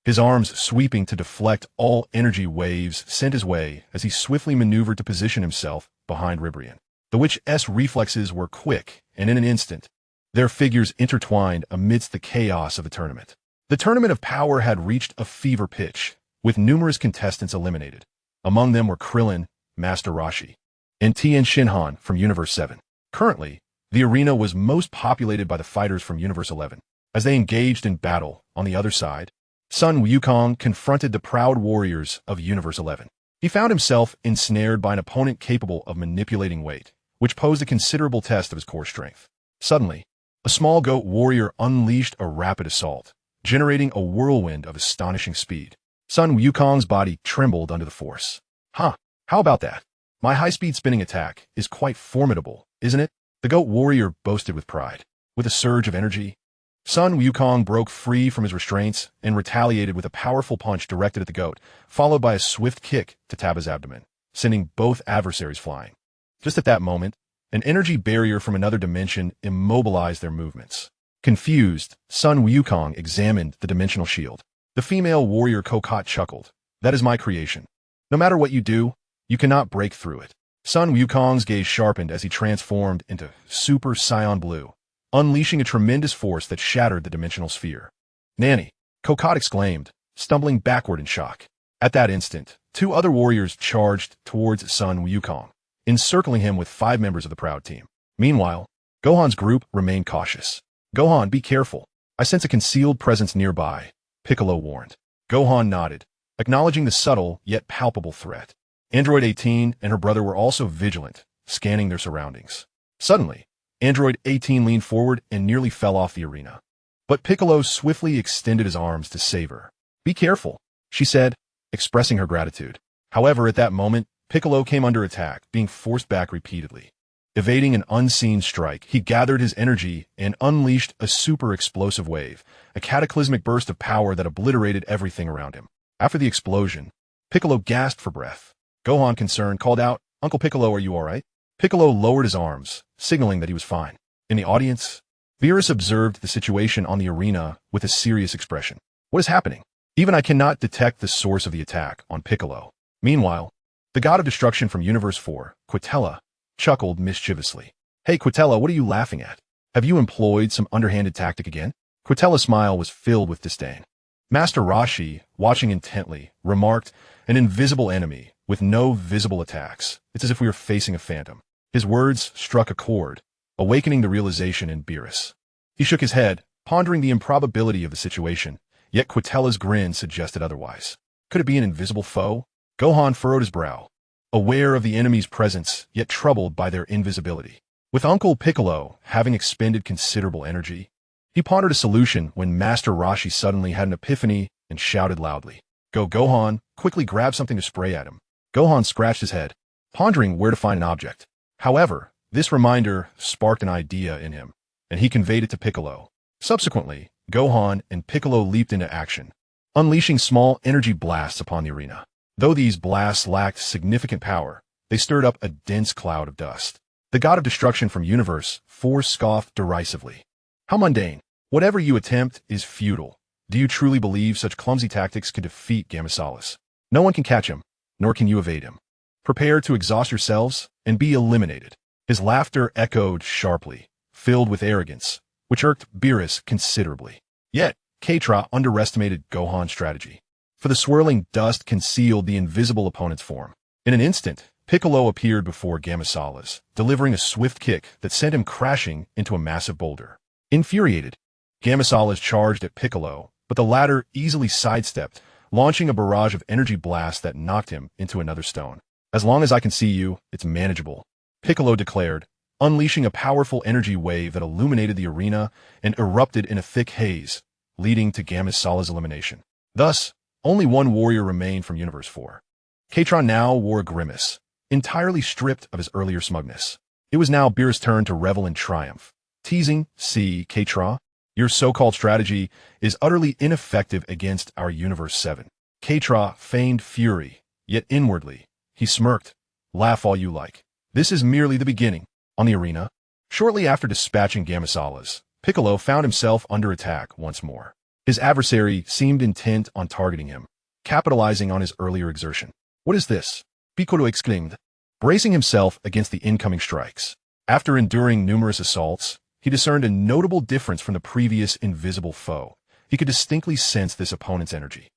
His arms sweeping to deflect all energy waves sent his way as he swiftly maneuvered to position himself behind Ribrian. The witch's reflexes were quick, and in an instant, their figures intertwined amidst the chaos of the tournament. The tournament of power had reached a fever pitch, with numerous contestants eliminated. Among them were Krillin, Master Roshi, and Tien Shinhan from Universe 7. Currently, the arena was most populated by the fighters from Universe 11. As they engaged in battle, on the other side, Sun Wukong confronted the proud warriors of Universe 11. He found himself ensnared by an opponent capable of manipulating weight, which posed a considerable test of his core strength. Suddenly, a small goat warrior unleashed a rapid assault, generating a whirlwind of astonishing speed. Sun Wukong's body trembled under the force. How about that? My high-speed spinning attack is quite formidable, isn't it? The goat warrior boasted with pride. With a surge of energy, Sun Wukong broke free from his restraints and retaliated with a powerful punch directed at the goat, followed by a swift kick to Tabba's abdomen, sending both adversaries flying. Just at that moment, an energy barrier from another dimension immobilized their movements. Confused, Sun Wukong examined the dimensional shield. The female warrior Kokot chuckled. "That is my creation. No matter what you do, you cannot break through it." Sun Wukong's gaze sharpened as he transformed into Super Saiyan Blue, unleashing a tremendous force that shattered the dimensional sphere. "Nanny!" Kokot exclaimed, stumbling backward in shock. At that instant, two other warriors charged towards Sun Wukong, encircling him with 5 members of the Proud Team. Meanwhile, Gohan's group remained cautious. Gohan, be careful. I sense a concealed presence nearby, Piccolo warned. Gohan nodded, acknowledging the subtle yet palpable threat. Android 18 and her brother were also vigilant, scanning their surroundings. Suddenly, Android 18 leaned forward and nearly fell off the arena. But Piccolo swiftly extended his arms to save her. Be careful, she said, expressing her gratitude. However, at that moment, Piccolo came under attack, being forced back repeatedly. Evading an unseen strike, he gathered his energy and unleashed a super explosive wave, a cataclysmic burst of power that obliterated everything around him. After the explosion, Piccolo gasped for breath. Gohan, concerned, called out, "Uncle Piccolo, are you all right?" Piccolo lowered his arms, signaling that he was fine. In the audience, Beerus observed the situation on the arena with a serious expression. What is happening? Even I cannot detect the source of the attack on Piccolo. Meanwhile, the god of destruction from Universe 4, Quitella, chuckled mischievously. Hey Quitella, what are you laughing at? Have you employed some underhanded tactic again? Quitella's smile was filled with disdain. Master Rashi, watching intently, remarked, an invisible enemy, with no visible attacks. It's as if we were facing a phantom. His words struck a chord, awakening the realization in Beerus. He shook his head, pondering the improbability of the situation, yet Quitella's grin suggested otherwise. Could it be an invisible foe? Gohan furrowed his brow, aware of the enemy's presence, yet troubled by their invisibility. With Uncle Piccolo having expended considerable energy, he pondered a solution when Master Rashi suddenly had an epiphany and shouted loudly. Go Gohan, quickly grab something to spray at him. Gohan scratched his head, pondering where to find an object. However, this reminder sparked an idea in him, and he conveyed it to Piccolo. Subsequently, Gohan and Piccolo leaped into action, unleashing small energy blasts upon the arena. Though these blasts lacked significant power, they stirred up a dense cloud of dust. The god of destruction from Universe 4 scoffed derisively. How mundane. Whatever you attempt is futile. Do you truly believe such clumsy tactics could defeat Gamisalis? No one can catch him, nor can you evade him. Prepare to exhaust yourselves and be eliminated. His laughter echoed sharply, filled with arrogance, which irked Beerus considerably. Yet, Keitra underestimated Gohan's strategy, for the swirling dust concealed the invisible opponent's form. In an instant, Piccolo appeared before Gamisalis, delivering a swift kick that sent him crashing into a massive boulder. Infuriated, Gamisalis charged at Piccolo, but the latter easily sidestepped, launching a barrage of energy blasts that knocked him into another stone. As long as I can see you, it's manageable, Piccolo declared, unleashing a powerful energy wave that illuminated the arena and erupted in a thick haze, leading to Gamisalis' elimination. Thus, only one warrior remained from Universe 4. Keitra now wore a grimace, entirely stripped of his earlier smugness. It was now Beerus' turn to revel in triumph. Teasing, see, Keitra, your so-called strategy is utterly ineffective against our Universe 7. Keitra feigned fury, yet inwardly, he smirked. Laugh all you like. This is merely the beginning. On the arena, shortly after dispatching Gamisalis, Piccolo found himself under attack once more. His adversary seemed intent on targeting him, capitalizing on his earlier exertion. What is this? Piccolo exclaimed, bracing himself against the incoming strikes. After enduring numerous assaults, he discerned a notable difference from the previous invisible foe. He could distinctly sense this opponent's energy.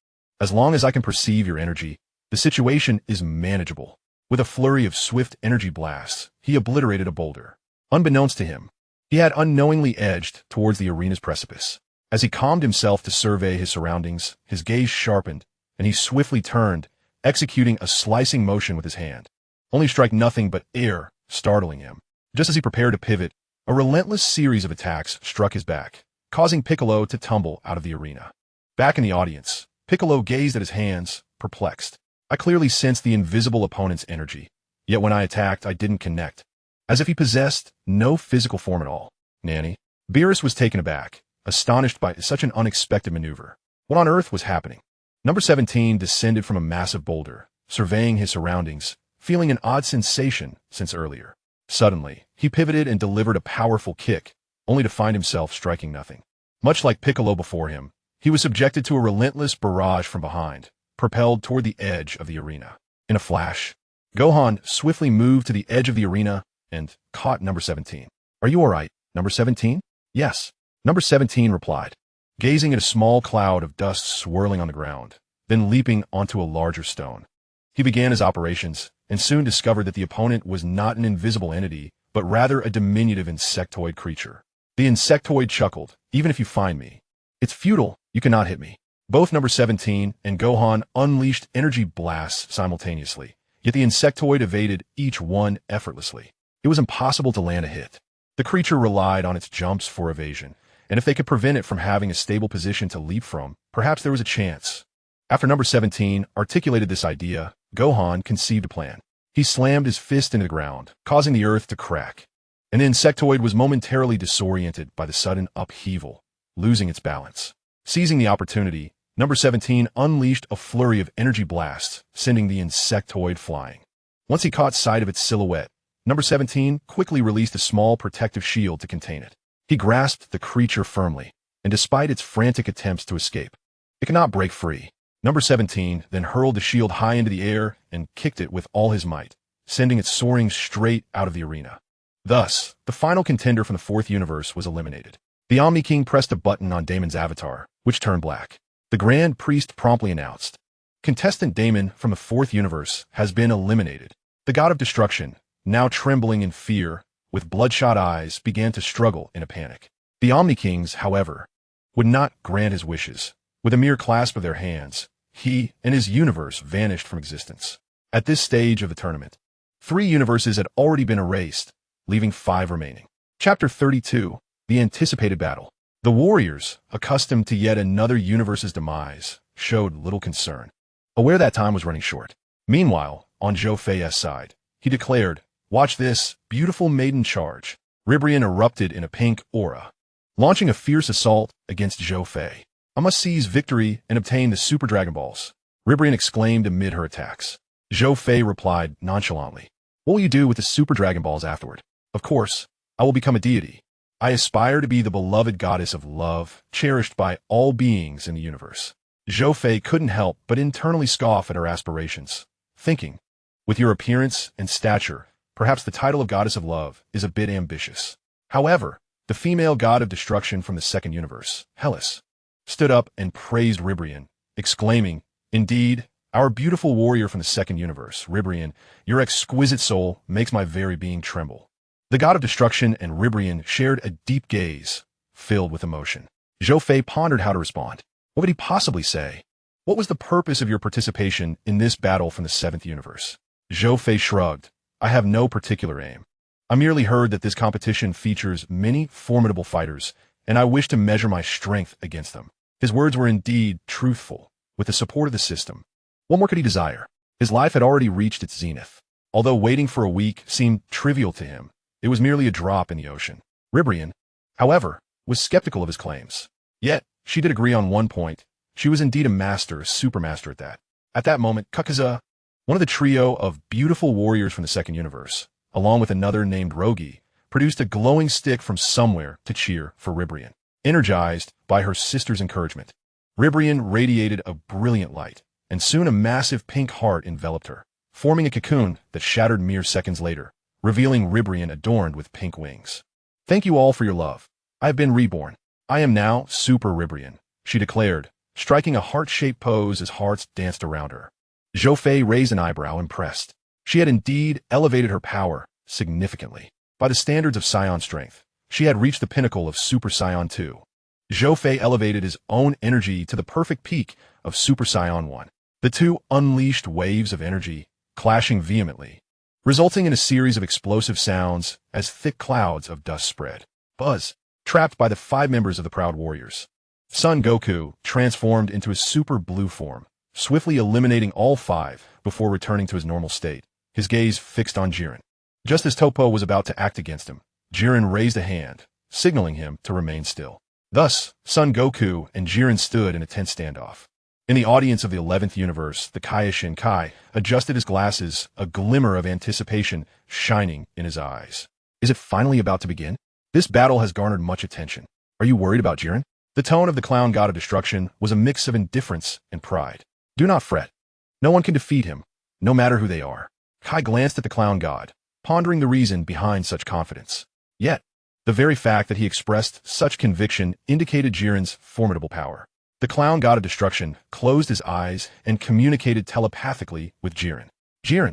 As long as I can perceive your energy, the situation is manageable. With a flurry of swift energy blasts, he obliterated a boulder. Unbeknownst to him, he had unknowingly edged towards the arena's precipice. As he calmed himself to survey his surroundings, his gaze sharpened, and he swiftly turned, executing a slicing motion with his hand. Only strike nothing but air, startling him. Just as he prepared to pivot, a relentless series of attacks struck his back, causing Piccolo to tumble out of the arena. Back in the audience, Piccolo gazed at his hands, perplexed. I clearly sensed the invisible opponent's energy, yet when I attacked, I didn't connect, as if he possessed no physical form at all. Nanny. Beerus was taken aback, astonished by such an unexpected maneuver. What on earth was happening? Number 17 descended from a massive boulder, surveying his surroundings, feeling an odd sensation since earlier. Suddenly, he pivoted and delivered a powerful kick, only to find himself striking nothing. Much like Piccolo before him, he was subjected to a relentless barrage from behind, propelled toward the edge of the arena. In a flash, Gohan swiftly moved to the edge of the arena and caught number 17. Are you all right, number 17? Yes, number 17 replied, gazing at a small cloud of dust swirling on the ground, then leaping onto a larger stone. He began his operations and soon discovered that the opponent was not an invisible entity, but rather a diminutive insectoid creature. The insectoid chuckled, "Even if you find me, it's futile, you cannot hit me." Both number 17 and Gohan unleashed energy blasts simultaneously, yet the insectoid evaded each one effortlessly. It was impossible to land a hit. The creature relied on its jumps for evasion, and if they could prevent it from having a stable position to leap from, perhaps there was a chance. After number 17 articulated this idea, Gohan conceived a plan. He slammed his fist into the ground, causing the earth to crack, and the insectoid was momentarily disoriented by the sudden upheaval, losing its balance. Seizing the opportunity, number 17 unleashed a flurry of energy blasts, sending the insectoid flying. Once he caught sight of its silhouette, number 17 quickly released a small protective shield to contain it. He grasped the creature firmly, and despite its frantic attempts to escape, it could not break free. Number 17 then hurled the shield high into the air and kicked it with all his might, sending it soaring straight out of the arena. Thus, the final contender from the fourth universe was eliminated. The Omni King pressed a button on Damon's avatar, which turned black. The Grand Priest promptly announced, "Contestant Damon from the fourth universe has been eliminated." The God of Destruction, now trembling in fear, with bloodshot eyes, began to struggle in a panic. The Omni Kings, however, would not grant his wishes. With a mere clasp of their hands, he and his universe vanished from existence. At this stage of the tournament, 3 universes had already been erased, leaving 5 remaining. Chapter 32, The Anticipated Battle. The warriors, accustomed to yet another universe's demise, showed little concern, aware that time was running short. Meanwhile, on Zhou Fei's side, he declared, "Watch this, beautiful maiden charge." Ribrian erupted in a pink aura, launching a fierce assault against Zhou Fei. "I must seize victory and obtain the Super Dragon Balls," Ribrian exclaimed amid her attacks. Zhou Fei replied nonchalantly, "What will you do with the Super Dragon Balls afterward?" "Of course, I will become a deity. I aspire to be the beloved goddess of love, cherished by all beings in the universe." Zhou Fei couldn't help but internally scoff at her aspirations, thinking, "With your appearance and stature, perhaps the title of goddess of love is a bit ambitious." However, the female god of destruction from the second universe, Hellas, stood up and praised Ribrian, exclaiming, "Indeed, our beautiful warrior from the second universe, Ribrian, your exquisite soul makes my very being tremble." The god of destruction and Ribrian shared a deep gaze, filled with emotion. Zhou Fei pondered how to respond. What would he possibly say? What was the purpose of your participation in this battle from the seventh universe? Zhou Fei shrugged. "I have no particular aim. I merely heard that this competition features many formidable fighters, and I wish to measure my strength against them." His words were indeed truthful. With the support of the system, what more could he desire? His life had already reached its zenith. Although waiting for a week seemed trivial to him, it was merely a drop in the ocean. Ribrian, however, was skeptical of his claims. Yet, she did agree on one point. She was indeed a master, a supermaster at that. At that moment, Kakaza, one of the trio of beautiful warriors from the second universe, along with another named Rogi, produced a glowing stick from somewhere to cheer for Ribrian. Energized by her sister's encouragement, Ribrian radiated a brilliant light, and soon a massive pink heart enveloped her, forming a cocoon that shattered mere seconds later, revealing Ribrian adorned with pink wings. "Thank you all for your love. I have been reborn. I am now Super Ribrian," she declared, striking a heart-shaped pose as hearts danced around her. Zhou Fei raised an eyebrow, impressed. She had indeed elevated her power significantly. By the standards of Saiyan strength, she had reached the pinnacle of Super Saiyan 2. Zhou Fei elevated his own energy to the perfect peak of Super Saiyan 1. The two unleashed waves of energy, clashing vehemently, resulting in a series of explosive sounds as thick clouds of dust spread. Buzz, trapped by the 5 members of the Proud Warriors. Son Goku transformed into his super blue form, swiftly eliminating all 5 before returning to his normal state, his gaze fixed on Jiren. Just as Toppo was about to act against him, Jiren raised a hand, signaling him to remain still. Thus, Son Goku and Jiren stood in a tense standoff. In the audience of the 11th universe, the Kaioshin Kai adjusted his glasses, a glimmer of anticipation shining in his eyes. Is it finally about to begin? This battle has garnered much attention. Are you worried about Jiren? The tone of the clown god of destruction was a mix of indifference and pride. Do not fret. No one can defeat him, no matter who they are. Kai glanced at the clown god, pondering the reason behind such confidence. Yet, the very fact that he expressed such conviction indicated Jiren's formidable power. The clown god of destruction closed his eyes and communicated telepathically with Jiren. Jiren,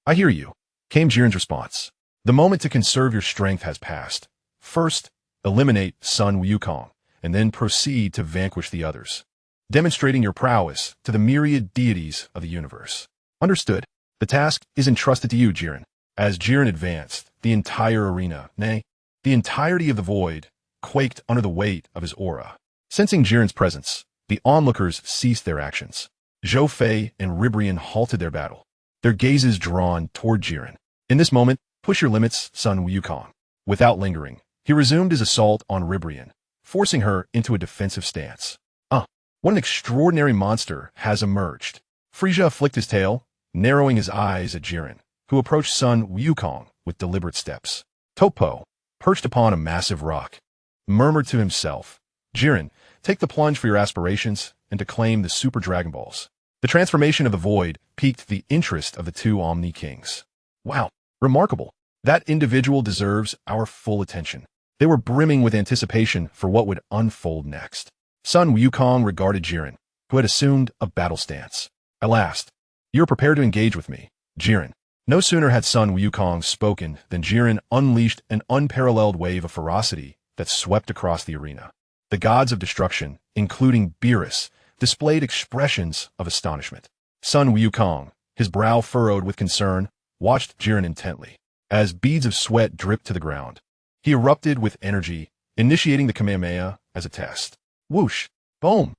I hear you," came Jiren's response. The moment to conserve your strength has passed. First, eliminate Sun Wukong, and then proceed to vanquish the others, demonstrating your prowess to the myriad deities of the universe. Understood. The task is entrusted to you, Jiren. As Jiren advanced, the entire arena, nay, the entirety of the void, quaked under the weight of his aura. Sensing Jiren's presence, the onlookers ceased their actions. Zhou Fei and Ribrian halted their battle, their gazes drawn toward Jiren. In this moment, push your limits, Sun Wukong. Without lingering, he resumed his assault on Ribrian, forcing her into a defensive stance. What an extraordinary monster has emerged. Frieza flicked his tail, narrowing his eyes at Jiren, who approached Sun Wukong with deliberate steps. Topo, perched upon a massive rock, murmured to himself, Jiren, take the plunge for your aspirations and to claim the Super Dragon Balls. The transformation of the void piqued the interest of the two Omni Kings. Wow, remarkable. That individual deserves our full attention. They were brimming with anticipation for what would unfold next. Sun Wukong regarded Jiren, who had assumed a battle stance. At last, you are prepared to engage with me, Jiren. No sooner had Sun Wukong spoken than Jiren unleashed an unparalleled wave of ferocity that swept across the arena. The gods of destruction, including Beerus, displayed expressions of astonishment. Sun Wukong, his brow furrowed with concern, watched Jiren intently. As beads of sweat dripped to the ground, he erupted with energy, initiating the Kamehameha as a test. Whoosh! Boom!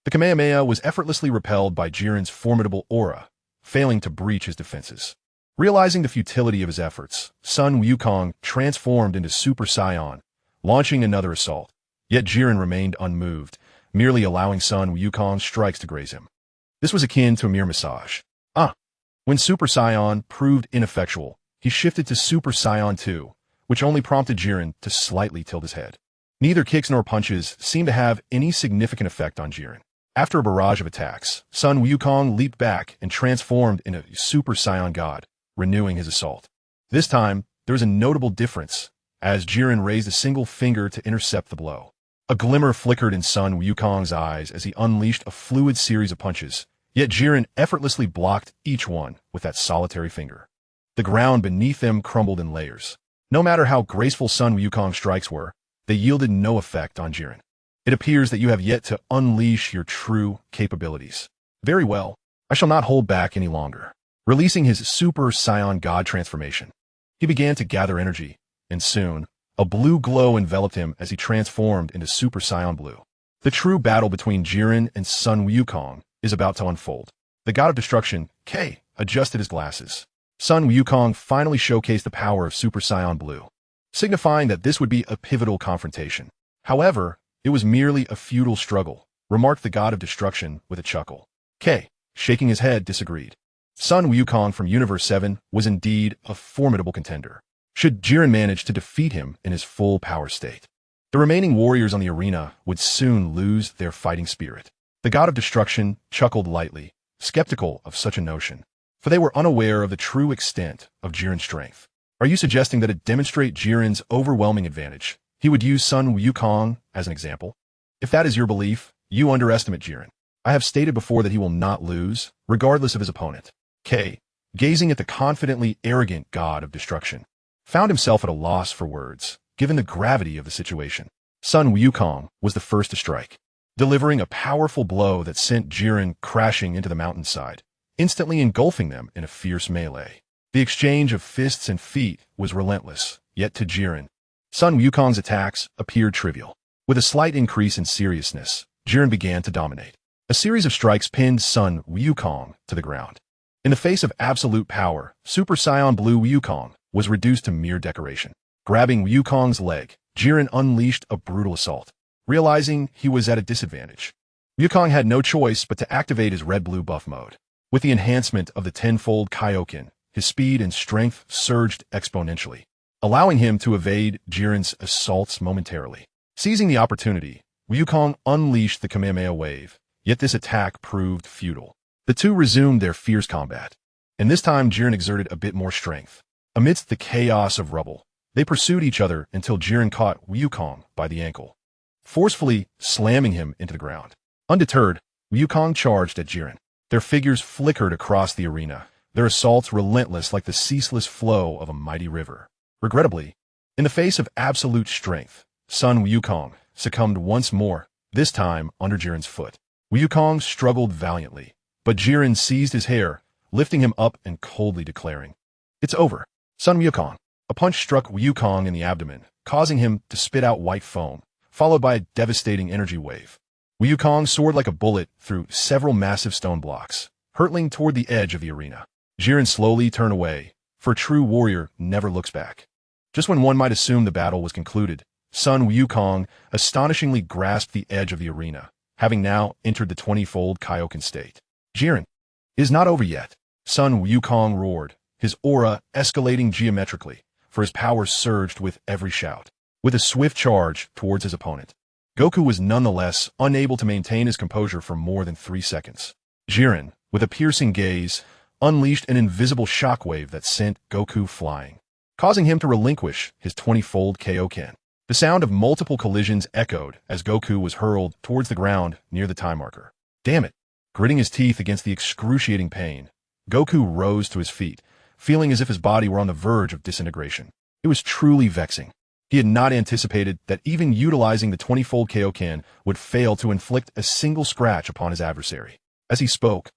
The Kamehameha was effortlessly repelled by Jiren's formidable aura, failing to breach his defenses. Realizing the futility of his efforts, Sun Wukong transformed into Super Saiyan, launching another assault. Yet Jiren remained unmoved, merely allowing Sun Wukong's strikes to graze him. This was akin to a mere massage. When Super Saiyan proved ineffectual, he shifted to Super Saiyan 2, which only prompted Jiren to slightly tilt his head. Neither kicks nor punches seemed to have any significant effect on Jiren. After a barrage of attacks, Sun Wukong leaped back and transformed into a Super Saiyan God, renewing his assault. This time, there was a notable difference, as Jiren raised a single finger to intercept the blow. A glimmer flickered in Sun Wukong's eyes as he unleashed a fluid series of punches, yet Jiren effortlessly blocked each one with that solitary finger. The ground beneath them crumbled in layers. No matter how graceful Sun Wukong's strikes were, they yielded no effect on Jiren. It appears that you have yet to unleash your true capabilities. Very well, I shall not hold back any longer. Releasing his Super Saiyan God transformation, he began to gather energy, and soon, a blue glow enveloped him as he transformed into Super Saiyan Blue. The true battle between Jiren and Sun Wukong is about to unfold. The God of Destruction, K, adjusted his glasses. Sun Wukong finally showcased the power of Super Saiyan Blue, signifying that this would be a pivotal confrontation. However, it was merely a futile struggle, remarked the God of Destruction with a chuckle. K, shaking his head, disagreed. Sun Wukong from Universe 7 was indeed a formidable contender, should Jiren manage to defeat him in his full power state. The remaining warriors on the arena would soon lose their fighting spirit. The God of Destruction chuckled lightly, skeptical of such a notion, for they were unaware of the true extent of Jiren's strength. Are you suggesting that to demonstrate Jiren's overwhelming advantage, he would use Sun Wukong as an example? If that is your belief, you underestimate Jiren. I have stated before that he will not lose, regardless of his opponent. K, gazing at the confidently arrogant God of Destruction, found himself at a loss for words, given the gravity of the situation. Sun Wukong was the first to strike, delivering a powerful blow that sent Jiren crashing into the mountainside, instantly engulfing them in a fierce melee. The exchange of fists and feet was relentless, yet to Jiren, Sun Wukong's attacks appeared trivial. With a slight increase in seriousness, Jiren began to dominate. A series of strikes pinned Sun Wukong to the ground. In the face of absolute power, Super Saiyan Blue Wukong was reduced to mere decoration. Grabbing Wukong's leg, Jiren unleashed a brutal assault. Realizing he was at a disadvantage, Wukong had no choice but to activate his red-blue buff mode. With the enhancement of the tenfold Kaioken, his speed and strength surged exponentially, allowing him to evade Jiren's assaults momentarily. Seizing the opportunity, Wukong unleashed the Kamehameha wave, yet this attack proved futile. The two resumed their fierce combat, and this time Jiren exerted a bit more strength. Amidst the chaos of rubble, they pursued each other until Jiren caught Wukong by the ankle, forcefully slamming him into the ground. Undeterred, Wukong charged at Jiren. Their figures flickered across the arena, their assaults relentless like the ceaseless flow of a mighty river. Regrettably, in the face of absolute strength, Sun Wukong succumbed once more, this time under Jiren's foot. Wukong struggled valiantly, but Jiren seized his hair, lifting him up and coldly declaring, "It's over." Sun Wukong. A punch struck Wukong in the abdomen, causing him to spit out white foam, followed by a devastating energy wave. Wukong soared like a bullet through several massive stone blocks, hurtling toward the edge of the arena. Jiren slowly turned away, for a true warrior never looks back. Just when one might assume the battle was concluded, Sun Wukong astonishingly grasped the edge of the arena, having now entered the 20-fold Kaioken state. Jiren, it is not over yet. Sun Wukong roared, his aura escalating geometrically, for his power surged with every shout. With a swift charge towards his opponent, Goku was nonetheless unable to maintain his composure for more than 3 seconds. Jiren, with a piercing gaze, unleashed an invisible shockwave that sent Goku flying, causing him to relinquish his 20-fold Kaioken. The sound of multiple collisions echoed as Goku was hurled towards the ground near the time marker. Damn it! Gritting his teeth against the excruciating pain, Goku rose to his feet, feeling as if his body were on the verge of disintegration. It was truly vexing. He had not anticipated that even utilizing the 20-fold Kaioken would fail to inflict a single scratch upon his adversary. As he spoke,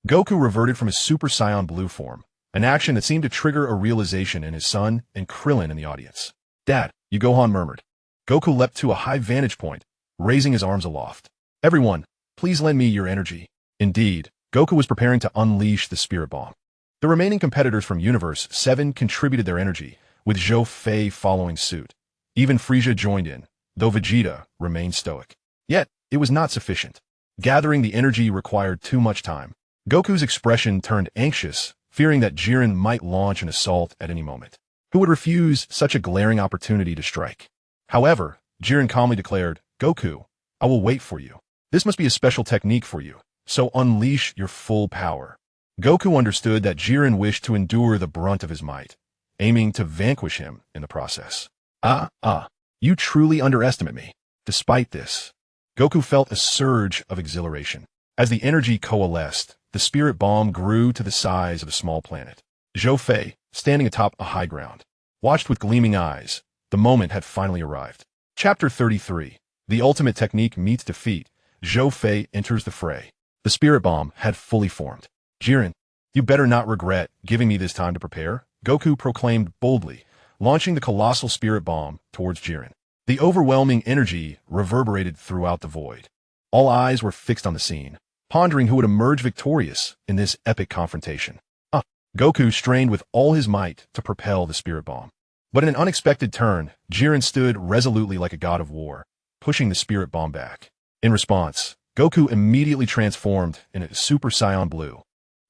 Goku reverted from his Super Saiyan Blue form, an action that seemed to trigger a realization in his son and Krillin in the audience. "Dad," Gohan murmured. Goku leapt to a high vantage point, raising his arms aloft. "Everyone, please lend me your energy." Indeed, Goku was preparing to unleash the Spirit Bomb. The remaining competitors from Universe 7 contributed their energy, with Zhou Fei following suit. Even Frieza joined in, though Vegeta remained stoic. Yet, it was not sufficient. Gathering the energy required too much time. Goku's expression turned anxious, fearing that Jiren might launch an assault at any moment. Who would refuse such a glaring opportunity to strike? However, Jiren calmly declared, "Goku, I will wait for you. This must be a special technique for you, so unleash your full power." Goku understood that Jiren wished to endure the brunt of his might, aiming to vanquish him in the process. You truly underestimate me. Despite this, Goku felt a surge of exhilaration. As the energy coalesced, the Spirit Bomb grew to the size of a small planet. Zhou Fei, standing atop a high ground, watched with gleaming eyes. The moment had finally arrived. Chapter 33. The ultimate technique meets defeat. Zhou Fei enters the fray. The Spirit Bomb had fully formed. "Jiren, you better not regret giving me this time to prepare," Goku proclaimed boldly, launching the colossal Spirit Bomb towards Jiren. The overwhelming energy reverberated throughout the void. All eyes were fixed on the scene, pondering who would emerge victorious in this epic confrontation. Goku strained with all his might to propel the Spirit Bomb. But in an unexpected turn, Jiren stood resolutely like a god of war, pushing the Spirit Bomb back. In response, Goku immediately transformed into Super Saiyan Blue,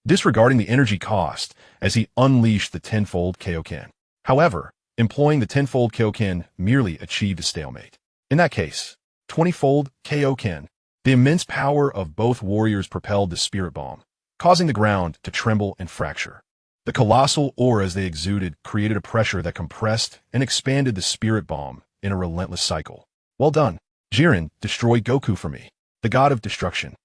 disregarding the energy cost as he unleashed the 10-fold Kaioken. However, employing the 10-fold Kaioken merely achieved a stalemate. In that case, 20-fold Kaioken. The immense power of both warriors propelled the Spirit Bomb, causing the ground to tremble and fracture. The colossal auras they exuded created a pressure that compressed and expanded the Spirit Bomb in a relentless cycle. "Well done. Jiren, destroy Goku for me, the god of destruction."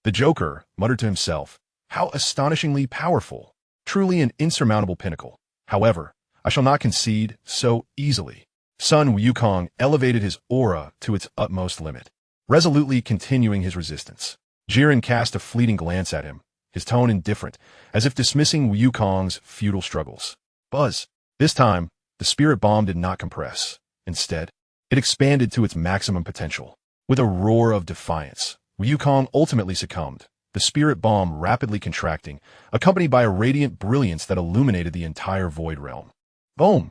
The Joker muttered to himself, "How astonishingly powerful. Truly an insurmountable pinnacle. However, I shall not concede so easily." Sun Wukong elevated his aura to its utmost limit, resolutely continuing his resistance. Jiren cast a fleeting glance at him, his tone indifferent, as if dismissing Wukong's futile struggles. Buzz. This time, the Spirit Bomb did not compress. Instead, it expanded to its maximum potential. With a roar of defiance, Wukong ultimately succumbed, the Spirit Bomb rapidly contracting, accompanied by a radiant brilliance that illuminated the entire Void Realm. Boom!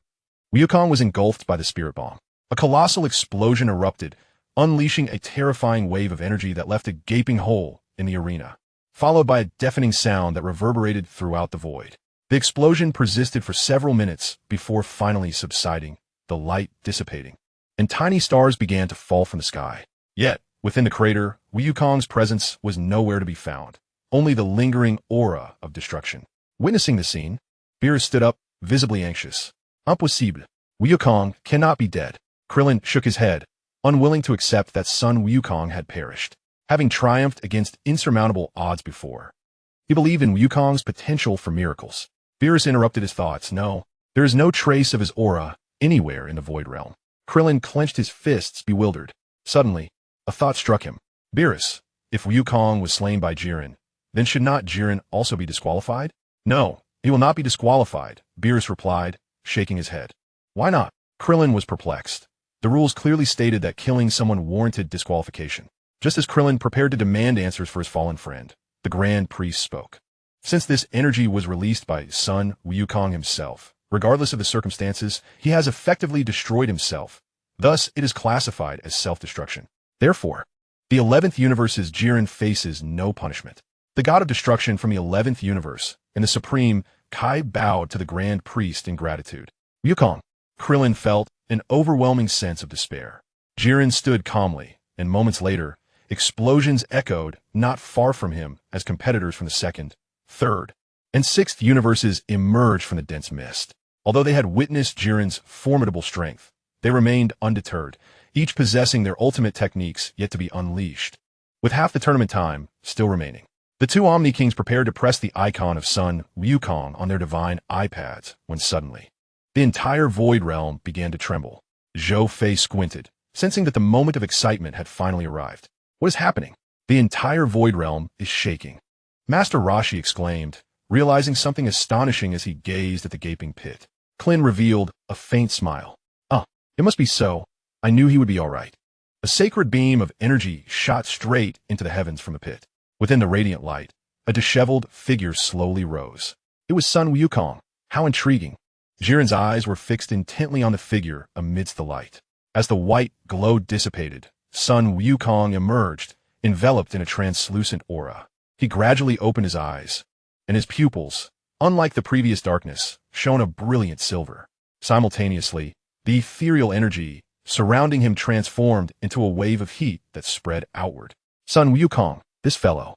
Wukong was engulfed by the Spirit Bomb. A colossal explosion erupted, unleashing a terrifying wave of energy that left a gaping hole in the arena, followed by a deafening sound that reverberated throughout the void. The explosion persisted for several minutes before finally subsiding, the light dissipating, and tiny stars began to fall from the sky. Yet, within the crater, Wukong's presence was nowhere to be found, only the lingering aura of destruction. Witnessing the scene, Beerus stood up, visibly anxious. Impossible. Wukong cannot be dead. Krillin shook his head, unwilling to accept that Sun Wukong had perished, having triumphed against insurmountable odds before. He believed in Wukong's potential for miracles. Beerus interrupted his thoughts. "No, there is no trace of his aura, anywhere in the Void Realm. Krillin clenched his fists, bewildered. Suddenly, a thought struck him. Beerus, if Wukong was slain by Jiren, then should not Jiren also be disqualified? No, he will not be disqualified, Beerus replied, shaking his head. Why not? Krillin was perplexed. The rules clearly stated that killing someone warranted disqualification. Just as Krillin prepared to demand answers for his fallen friend, the Grand Priest spoke. Since this energy was released by Son Wukong himself, regardless of the circumstances, he has effectively destroyed himself. Thus, it is classified as self-destruction. Therefore, the 11th universe's Jiren faces no punishment. The god of destruction from the 11th universe and the supreme Kai bowed to the Grand Priest in gratitude. Wukong. Krillin felt an overwhelming sense of despair. Jiren stood calmly, and moments later, explosions echoed not far from him as competitors from the 2nd, 3rd, and 6th universes emerged from the dense mist. Although they had witnessed Jiren's formidable strength, they remained undeterred, each possessing their ultimate techniques yet to be unleashed. With half the tournament time still remaining, the two Omni Kings prepared to press the icon of Son Wukong on their divine iPads when suddenly, the entire Void Realm began to tremble. Zhou Fei squinted, sensing that the moment of excitement had finally arrived. What is happening? The entire Void Realm is shaking. Master Roshi exclaimed, realizing something astonishing as he gazed at the gaping pit. Klin revealed a faint smile. It must be so. I knew he would be all right. A sacred beam of energy shot straight into the heavens from the pit. Within the radiant light, a disheveled figure slowly rose. It was Son Wukong. How intriguing. Jiren's eyes were fixed intently on the figure amidst the light. As the white glow dissipated, Son Wukong emerged, enveloped in a translucent aura. He gradually opened his eyes, and his pupils, unlike the previous darkness, shone a brilliant silver. Simultaneously, the ethereal energy surrounding him transformed into a wave of heat that spread outward. Son Wukong, this fellow.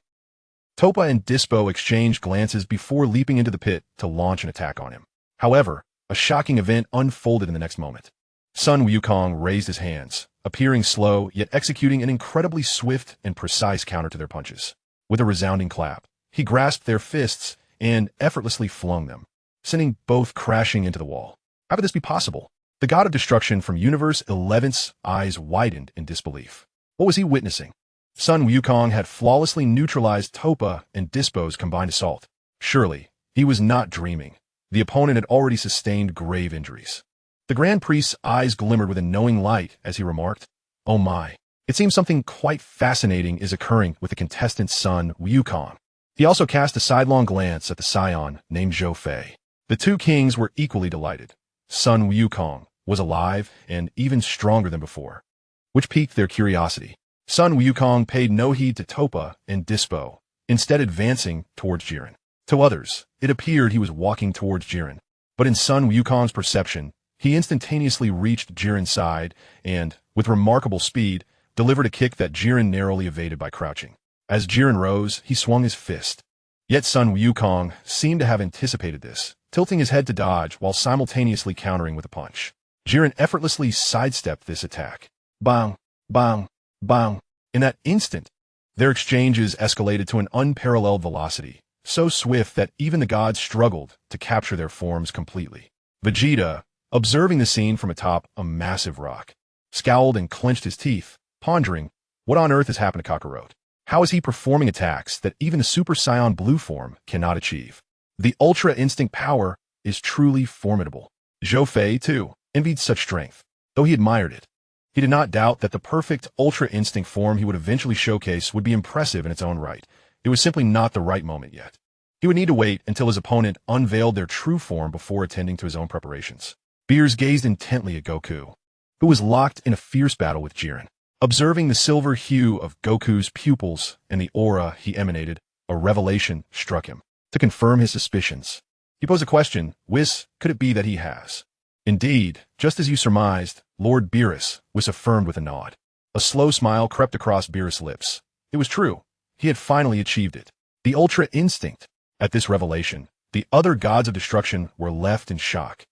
Toppa and Dispo exchanged glances before leaping into the pit to launch an attack on him. However, a shocking event unfolded in the next moment. Son Wukong raised his hands, appearing slow yet executing an incredibly swift and precise counter to their punches. With a resounding clap, he grasped their fists and effortlessly flung them, sending both crashing into the wall. How could this be possible? The god of destruction from Universe 11's eyes widened in disbelief. What was he witnessing? Son Wukong had flawlessly neutralized Toppa and Dispo's combined assault. Surely, he was not dreaming. The opponent had already sustained grave injuries. The Grand Priest's eyes glimmered with a knowing light as he remarked, "Oh my, it seems something quite fascinating is occurring with the contestant's son Wukong." He also cast a sidelong glance at the scion named Zhou Fei. The two kings were equally delighted. Son Wukong was alive and even stronger than before, which piqued their curiosity. Son Wukong paid no heed to Toppa and Dispo, instead advancing towards Jiren. To others, it appeared he was walking towards Jiren, but in Son Wukong's perception, he instantaneously reached Jiren's side and, with remarkable speed, delivered a kick that Jiren narrowly evaded by crouching. As Jiren rose, he swung his fist. Yet Son Wukong seemed to have anticipated this, tilting his head to dodge while simultaneously countering with a punch. Jiren effortlessly sidestepped this attack. Bang, bang, bang. In that instant, their exchanges escalated to an unparalleled velocity, so swift that even the gods struggled to capture their forms completely. Vegeta, observing the scene from atop a massive rock, scowled and clenched his teeth, pondering, what on earth has happened to Kakarot? How is he performing attacks that even the Super Saiyan Blue form cannot achieve? The Ultra Instinct power is truly formidable. Zhou Fei, too, envied such strength, though he admired it. He did not doubt that the perfect Ultra Instinct form he would eventually showcase would be impressive in its own right. It was simply not the right moment yet. He would need to wait until his opponent unveiled their true form before attending to his own preparations. Beerus gazed intently at Goku, who was locked in a fierce battle with Jiren. Observing the silver hue of Goku's pupils and the aura he emanated, a revelation struck him. To confirm his suspicions, he posed a question, could it be that he has? Indeed, just as you surmised, Lord Beerus was affirmed with a nod. A slow smile crept across Beerus' lips. It was true. He had finally achieved it. The Ultra Instinct. At this revelation, the other gods of destruction were left in shock,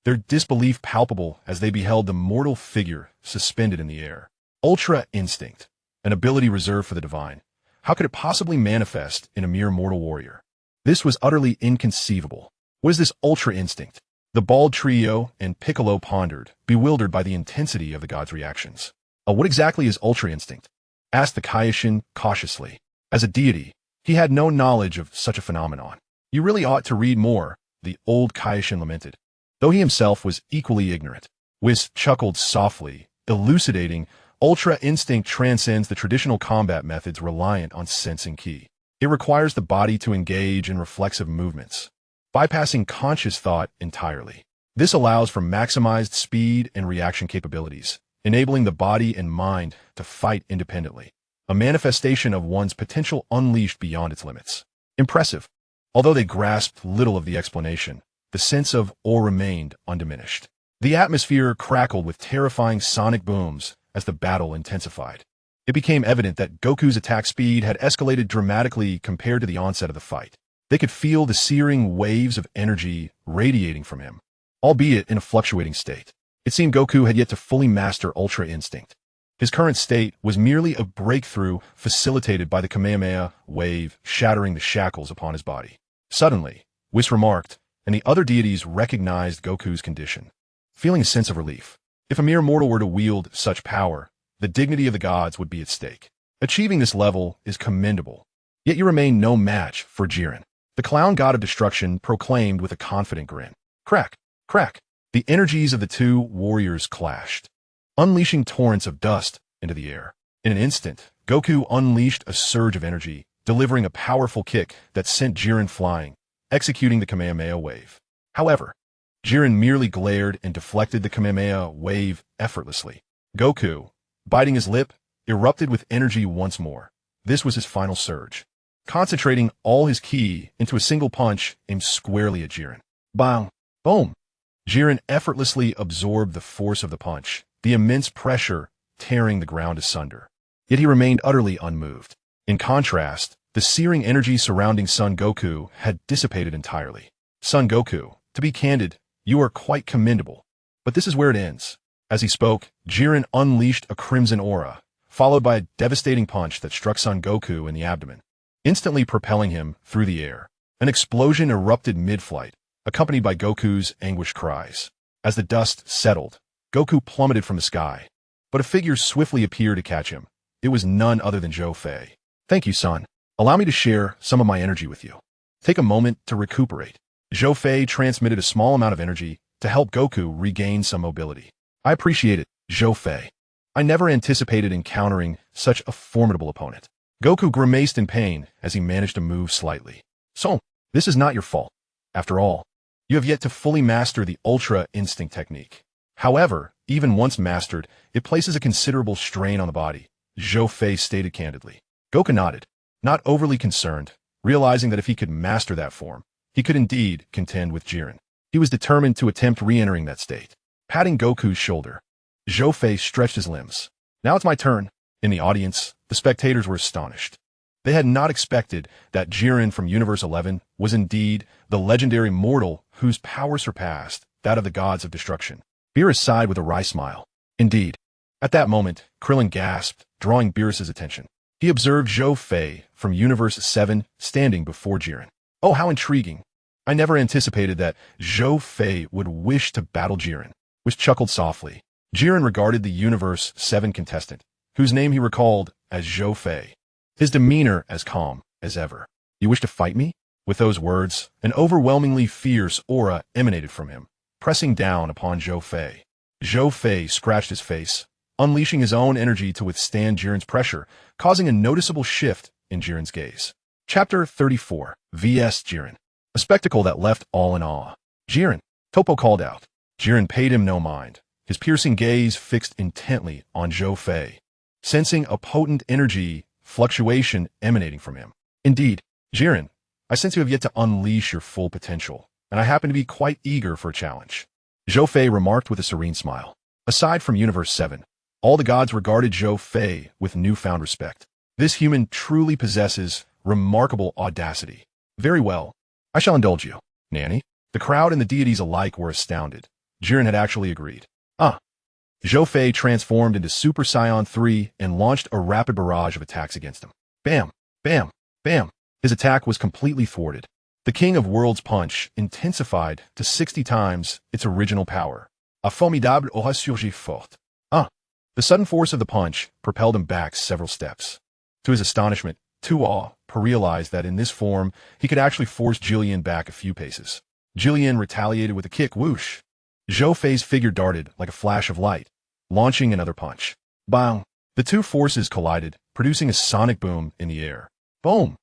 their disbelief palpable as they beheld the mortal figure suspended in the air. Ultra Instinct, an ability reserved for the divine. How could it possibly manifest in a mere mortal warrior? This was utterly inconceivable. What is this Ultra Instinct? The bald trio and Piccolo pondered, bewildered by the intensity of the god's reactions. What exactly is Ultra Instinct? Asked the Kaioshin cautiously. As a deity, he had no knowledge of such a phenomenon. You really ought to read more, the old Kaioshin lamented. Though he himself was equally ignorant, Whis chuckled softly, elucidating, Ultra Instinct transcends the traditional combat methods reliant on sense and ki. It requires the body to engage in reflexive movements, bypassing conscious thought entirely. This allows for maximized speed and reaction capabilities, enabling the body and mind to fight independently, a manifestation of one's potential unleashed beyond its limits. Impressive. Although they grasped little of the explanation, the sense of awe remained undiminished. The atmosphere crackled with terrifying sonic booms as the battle intensified. It became evident that Goku's attack speed had escalated dramatically compared to the onset of the fight. They could feel the searing waves of energy radiating from him, albeit in a fluctuating state. It seemed Goku had yet to fully master Ultra Instinct. His current state was merely a breakthrough facilitated by the Kamehameha wave shattering the shackles upon his body. Suddenly, Whis remarked, and the other deities recognized Goku's condition, feeling a sense of relief. If a mere mortal were to wield such power, the dignity of the gods would be at stake. Achieving this level is commendable, yet you remain no match for Jiren. The clown god of destruction proclaimed with a confident grin. Crack, crack. The energies of the two warriors clashed, unleashing torrents of dust into the air. In an instant, Goku unleashed a surge of energy, delivering a powerful kick that sent Jiren flying, executing the Kamehameha wave. However, Jiren merely glared and deflected the Kamehameha wave effortlessly. Goku, biting his lip, erupted with energy once more. This was his final surge, concentrating all his ki into a single punch aimed squarely at Jiren. Bang! Boom! Jiren effortlessly absorbed the force of the punch, the immense pressure tearing the ground asunder. Yet he remained utterly unmoved. In contrast, the searing energy surrounding Son Goku had dissipated entirely. Son Goku, to be candid, you are quite commendable. But this is where it ends. As he spoke, Jiren unleashed a crimson aura, followed by a devastating punch that struck Son Goku in the abdomen, instantly propelling him through the air. An explosion erupted mid-flight, accompanied by Goku's anguished cries. As the dust settled, Goku plummeted from the sky, but a figure swiftly appeared to catch him. It was none other than Zhou Fei. Thank you, son. Allow me to share some of my energy with you. Take a moment to recuperate. Zhou Fei transmitted a small amount of energy to help Goku regain some mobility. I appreciate it, Zhou Fei. I never anticipated encountering such a formidable opponent. Goku grimaced in pain as he managed to move slightly. So, this is not your fault. After all, you have yet to fully master the Ultra Instinct technique. However, even once mastered, it places a considerable strain on the body, Zhou Fei stated candidly. Goku nodded, not overly concerned, realizing that if he could master that form, he could indeed contend with Jiren. He was determined to attempt re-entering that state. Patting Goku's shoulder, Zhou Fei stretched his limbs. Now it's my turn. In the audience, the spectators were astonished. They had not expected that Jiren from Universe 11 was indeed the legendary mortal whose power surpassed that of the gods of destruction. Beerus sighed with a wry smile. Indeed. At that moment, Krillin gasped, drawing Beerus's attention. He observed Zhou Fei from Universe 7 standing before Jiren. Oh, how intriguing. I never anticipated that Zhou Fei would wish to battle Jiren. Whis chuckled softly. Jiren regarded the Universe 7 contestant, whose name he recalled as Zhou Fei, his demeanor as calm as ever. You wish to fight me? With those words, an overwhelmingly fierce aura emanated from him, pressing down upon Zhou Fei. Zhou Fei scratched his face, unleashing his own energy to withstand Jiren's pressure, causing a noticeable shift in Jiren's gaze. Chapter 34, vs. Jiren. A spectacle that left all in awe. Jiren, Toppo called out. Jiren paid him no mind, his piercing gaze fixed intently on Zhou Fei, sensing a potent energy fluctuation emanating from him. Indeed, Jiren, I sense you have yet to unleash your full potential, and I happen to be quite eager for a challenge. Zhou Fei remarked with a serene smile. Aside from Universe 7, all the gods regarded Zhou Fei with newfound respect. This human truly possesses remarkable audacity. Very well, I shall indulge you, Nanny. The crowd and the deities alike were astounded. Jiren had actually agreed. Zhou Fei transformed into Super Saiyan 3 and launched a rapid barrage of attacks against him. Bam! Bam! Bam! His attack was completely thwarted. The King of Worlds punch intensified to 60 times its original power. A formidable aura surgit forte. The sudden force of the punch propelled him back several steps. To his astonishment, Tuo realized that in this form, he could actually force Jillian back a few paces. Jillian retaliated with a kick. Whoosh! Zhou Fei's figure darted like a flash of light, launching another punch. Bang! The two forces collided, producing a sonic boom in the air. Boom!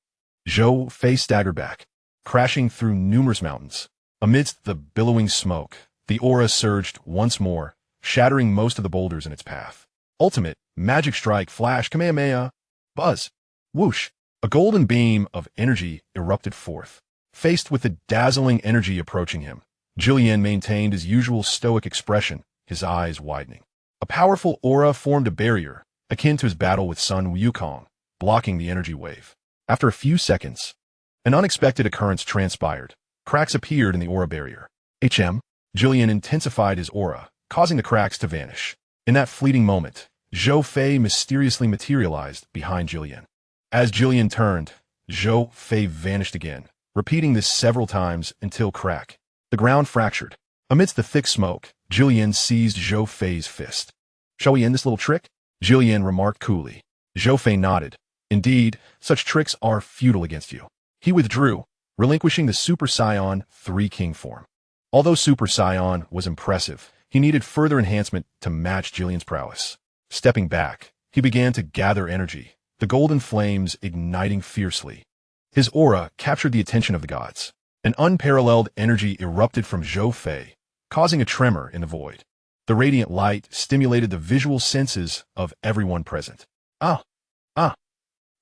Zhou Fei staggered back, crashing through numerous mountains. Amidst the billowing smoke, the aura surged once more, shattering most of the boulders in its path. Ultimate, magic strike, flash, Kamehameha, buzz, whoosh. A golden beam of energy erupted forth. Faced with the dazzling energy approaching him, Jillian maintained his usual stoic expression, his eyes widening. A powerful aura formed a barrier, akin to his battle with Sun Wukong, blocking the energy wave. After a few seconds, an unexpected occurrence transpired. Cracks appeared in the aura barrier. Jillian intensified his aura, causing the cracks to vanish. In that fleeting moment, Zhou Fei mysteriously materialized behind Jillian. As Jillian turned, Zhou Fei vanished again, repeating this several times until crack. The ground fractured. Amidst the thick smoke, Jillian seized Zhou Fei's fist. Shall we end this little trick? Jillian remarked coolly. Zhou Fei nodded. Indeed, such tricks are futile against you. He withdrew, relinquishing the Super Saiyan 3 King form. Although Super Saiyan was impressive, he needed further enhancement to match Jillian's prowess. Stepping back, he began to gather energy, the golden flames igniting fiercely. His aura captured the attention of the gods. An unparalleled energy erupted from Zhou Fei, causing a tremor in the void. The radiant light stimulated the visual senses of everyone present.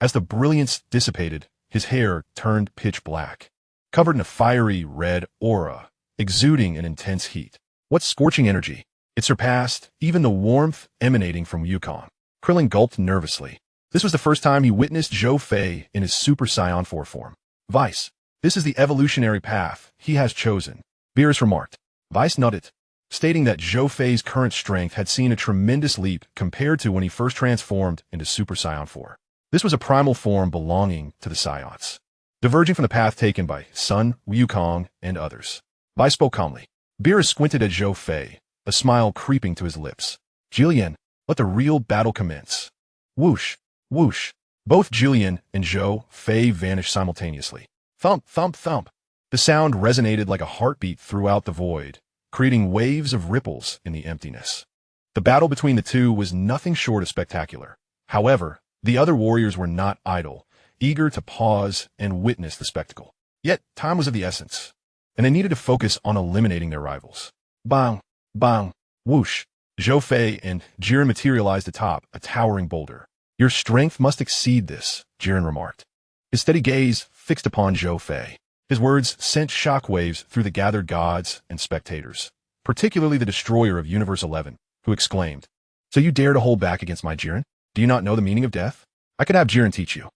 As the brilliance dissipated, his hair turned pitch black, covered in a fiery red aura, exuding an intense heat. What scorching energy! It surpassed even the warmth emanating from Wukong. Krillin gulped nervously. This was the first time he witnessed Zhou Fei in his Super Saiyan 4 form. Vice, this is the evolutionary path he has chosen, Beerus remarked. Vice nodded, stating that Zhou Fei's current strength had seen a tremendous leap compared to when he first transformed into Super Saiyan 4. This was a primal form belonging to the Saiyans, diverging from the path taken by Sun Wukong and others. Vice spoke calmly. Beerus squinted at Zhou Fei, a smile creeping to his lips. Jillian, let the real battle commence. Whoosh, whoosh. Both Jillian and Zhou Fei vanished simultaneously. Thump, thump, thump. The sound resonated like a heartbeat throughout the void, creating waves of ripples in the emptiness. The battle between the two was nothing short of spectacular. However, the other warriors were not idle, eager to pause and witness the spectacle. Yet, time was of the essence, and they needed to focus on eliminating their rivals. Bang, bang, whoosh. Zhou Fei and Jiren materialized atop a towering boulder. Your strength must exceed this, Jiren remarked. His steady gaze fixed upon Zhou Fei. His words sent shockwaves through the gathered gods and spectators, particularly the destroyer of Universe 11, who exclaimed, So you dare to hold back against my Jiren? Do you not know the meaning of death? I could have Jiren teach you.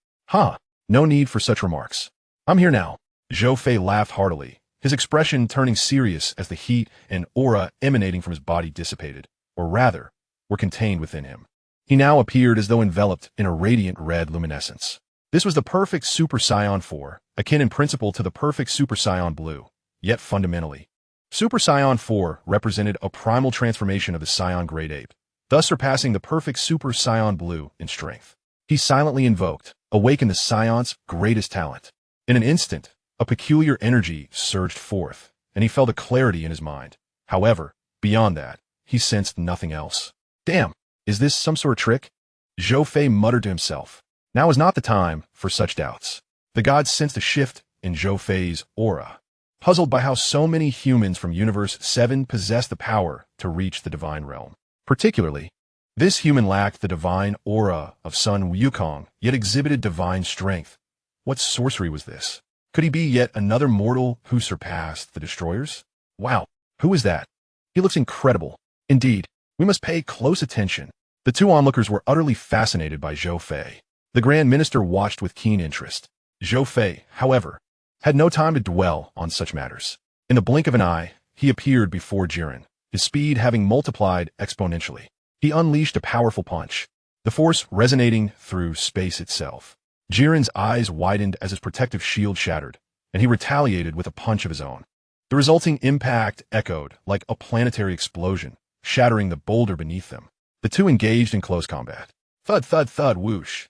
No need for such remarks. I'm here now. Zhou Fei laughed heartily, his expression turning serious as the heat and aura emanating from his body dissipated, or rather, were contained within him. He now appeared as though enveloped in a radiant red luminescence. This was the perfect Super Saiyan 4, akin in principle to the perfect Super Saiyan Blue, yet fundamentally. Super Saiyan 4 represented a primal transformation of the Saiyan Great Ape, thus surpassing the perfect Super Saiyan Blue in strength. He silently invoked, awakened the Saiyans' greatest talent. In an instant, a peculiar energy surged forth, and he felt a clarity in his mind. However, beyond that, he sensed nothing else. Damn, is this some sort of trick? Zhou Fei muttered to himself. Now is not the time for such doubts. The gods sensed a shift in Zhou Fei's aura, puzzled by how so many humans from Universe 7 possessed the power to reach the divine realm. Particularly, this human lacked the divine aura of Sun Wukong, yet exhibited divine strength. What sorcery was this? Could he be yet another mortal who surpassed the destroyers? Wow, who is that? He looks incredible. Indeed, we must pay close attention. The two onlookers were utterly fascinated by Zhou Fei. The Grand Minister watched with keen interest. Zhou Fei, however, had no time to dwell on such matters. In the blink of an eye, he appeared before Jiren, his speed having multiplied exponentially. He unleashed a powerful punch, the force resonating through space itself. Jiren's eyes widened as his protective shield shattered, and he retaliated with a punch of his own. The resulting impact echoed like a planetary explosion, shattering the boulder beneath them. The two engaged in close combat. Thud, thud, thud, whoosh.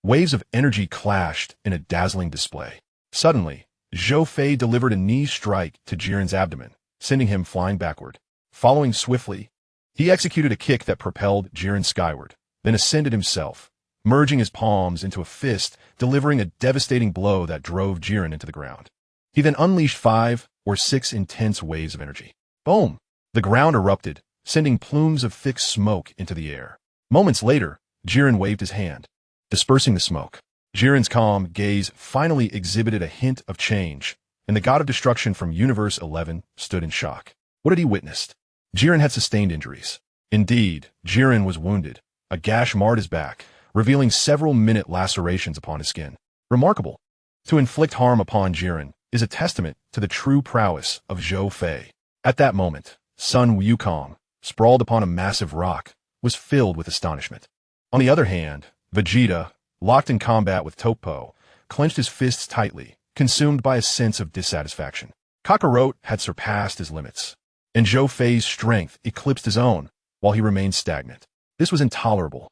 Waves of energy clashed in a dazzling display. Suddenly, Zhou Fei delivered a knee strike to Jiren's abdomen, sending him flying backward. Following swiftly, he executed a kick that propelled Jiren skyward, then ascended himself, merging his palms into a fist, delivering a devastating blow that drove Jiren into the ground. He then unleashed 5 or 6 intense waves of energy. Boom! The ground erupted, sending plumes of thick smoke into the air. Moments later, Jiren waved his hand, dispersing the smoke. Jiren's calm gaze finally exhibited a hint of change, and the god of destruction from Universe 11 stood in shock. What had he witnessed? Jiren had sustained injuries. Indeed, Jiren was wounded. A gash marred his back, revealing several minute lacerations upon his skin. Remarkable. To inflict harm upon Jiren is a testament to the true prowess of Zhou Fei. At that moment, Sun Wukong, sprawled upon a massive rock, was filled with astonishment. On the other hand, Vegeta, locked in combat with Topo, clenched his fists tightly, consumed by a sense of dissatisfaction. Kakarot had surpassed his limits, and Zhou Fei's strength eclipsed his own, while he remained stagnant. This was intolerable.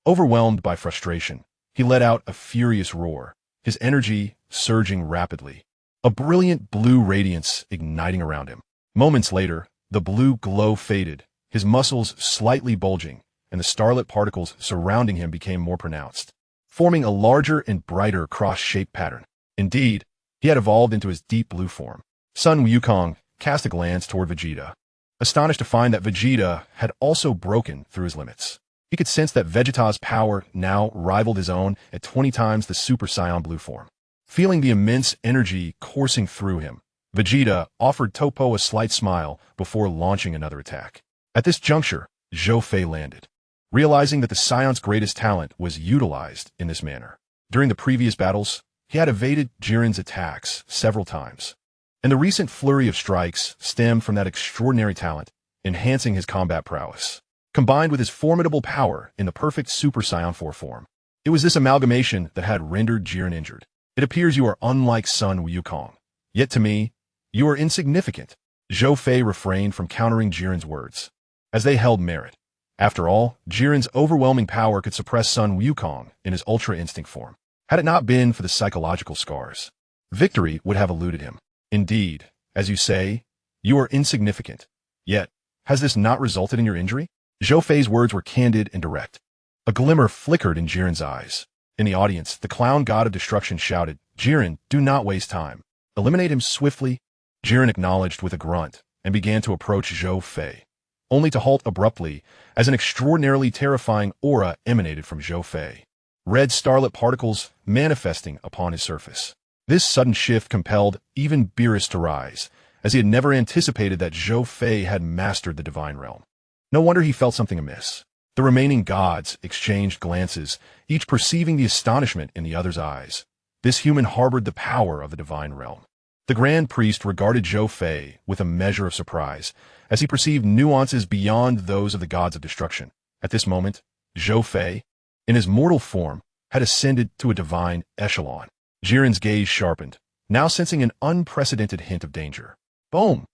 Overwhelmed by frustration, he let out a furious roar, his energy surging rapidly, a brilliant blue radiance igniting around him. Moments later, the blue glow faded, his muscles slightly bulging, and the starlit particles surrounding him became more pronounced, forming a larger and brighter cross-shaped pattern. Indeed, he had evolved into his deep blue form. Sun Wukong cast a glance toward Vegeta, astonished to find that Vegeta had also broken through his limits. He could sense that Vegeta's power now rivaled his own at 20 times the Super Saiyan blue form. Feeling the immense energy coursing through him, Vegeta offered Topo a slight smile before launching another attack. At this juncture, Zhou Fei landed, realizing that the Saiyans' greatest talent was utilized in this manner. During the previous battles, he had evaded Jiren's attacks several times, and the recent flurry of strikes stemmed from that extraordinary talent, enhancing his combat prowess. Combined with his formidable power in the perfect Super Saiyan 4 form, it was this amalgamation that had rendered Jiren injured. It appears you are unlike Sun Wukong, yet to me, you are insignificant. Zhou Fei refrained from countering Jiren's words, as they held merit. After all, Jiren's overwhelming power could suppress Sun Wukong in his Ultra Instinct form. Had it not been for the psychological scars, victory would have eluded him. Indeed, as you say, you are insignificant. Yet, has this not resulted in your injury? Zhou Fei's words were candid and direct. A glimmer flickered in Jiren's eyes. In the audience, the clown god of destruction shouted, "Jiren, do not waste time. Eliminate him swiftly." Jiren acknowledged with a grunt and began to approach Zhou Fei, only to halt abruptly as an extraordinarily terrifying aura emanated from Zhou Fei. Red starlit particles manifesting upon his surface. This sudden shift compelled even Beerus to rise, as he had never anticipated that Zhou Fei had mastered the divine realm. No wonder he felt something amiss. The remaining gods exchanged glances, each perceiving the astonishment in the other's eyes. This human harbored the power of the divine realm. The Grand Priest regarded Zhou Fei with a measure of surprise, as he perceived nuances beyond those of the gods of destruction. At this moment, Zhou Fei, in his mortal form, had ascended to a divine echelon. Jiren's gaze sharpened, now sensing an unprecedented hint of danger. Boom!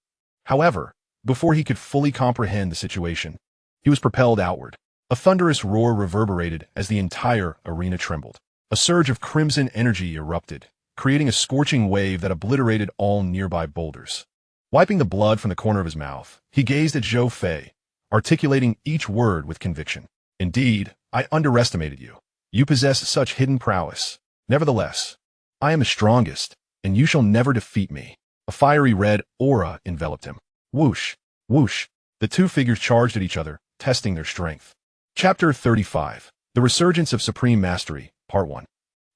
However, before he could fully comprehend the situation, he was propelled outward. A thunderous roar reverberated as the entire arena trembled. A surge of crimson energy erupted, creating a scorching wave that obliterated all nearby boulders. Wiping the blood from the corner of his mouth, he gazed at Zhou Fei, articulating each word with conviction. Indeed, I underestimated you. You possess such hidden prowess. Nevertheless, I am the strongest, and you shall never defeat me. A fiery red aura enveloped him. Whoosh, whoosh. The two figures charged at each other, testing their strength. Chapter 35. The Resurgence of Supreme Mastery, Part 1.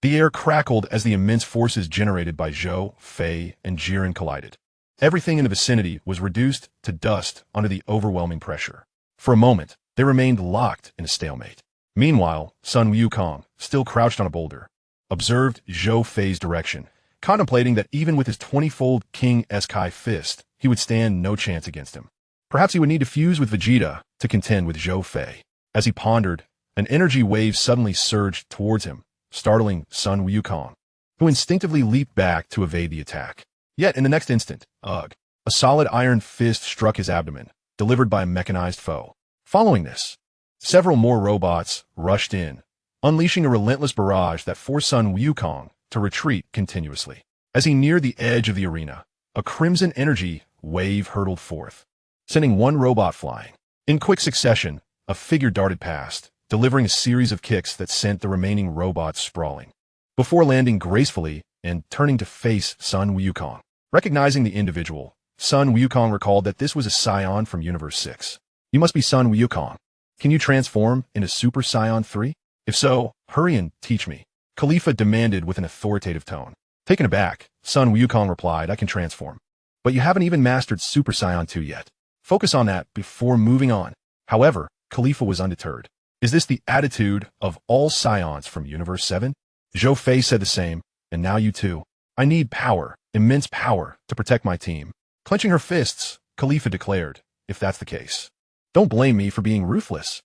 The air crackled as the immense forces generated by Zhou Fei and Jiren collided. Everything in the vicinity was reduced to dust under the overwhelming pressure. For a moment, they remained locked in a stalemate. Meanwhile, Sun Wukong, still crouched on a boulder, observed Zhou Fei's direction, contemplating that even with his 20-fold King Eskai fist, he would stand no chance against him. Perhaps he would need to fuse with Vegeta to contend with Zhou Fei. As he pondered, an energy wave suddenly surged towards him, startling Sun Wukong. who instinctively leaped back to evade the attack. Yet in the next instant, a solid iron fist struck his abdomen, delivered by a mechanized foe. Following this, several more robots rushed in, unleashing a relentless barrage that forced Sun Wukong to retreat continuously. As he neared the edge of the arena, a crimson energy wave hurtled forth, sending one robot flying. In quick succession, a figure darted past, delivering a series of kicks that sent the remaining robots sprawling, before landing gracefully and turning to face Sun Wukong. Recognizing the individual, Sun Wukong recalled that this was a Saiyan from Universe 6. You must be Sun Wukong. Can you transform into Super Saiyan 3? If so, hurry and teach me, Khalifa demanded with an authoritative tone. Taken aback, Sun Wukong replied, I can transform. But you haven't even mastered Super Saiyan 2 yet. Focus on that before moving on. However, Khalifa was undeterred. Is this the attitude of all Saiyans from Universe 7? Zhou Fei said the same, and now you too. I need power, immense power, to protect my team. Clenching her fists, Khalifa declared, if that's the case, don't blame me for being ruthless.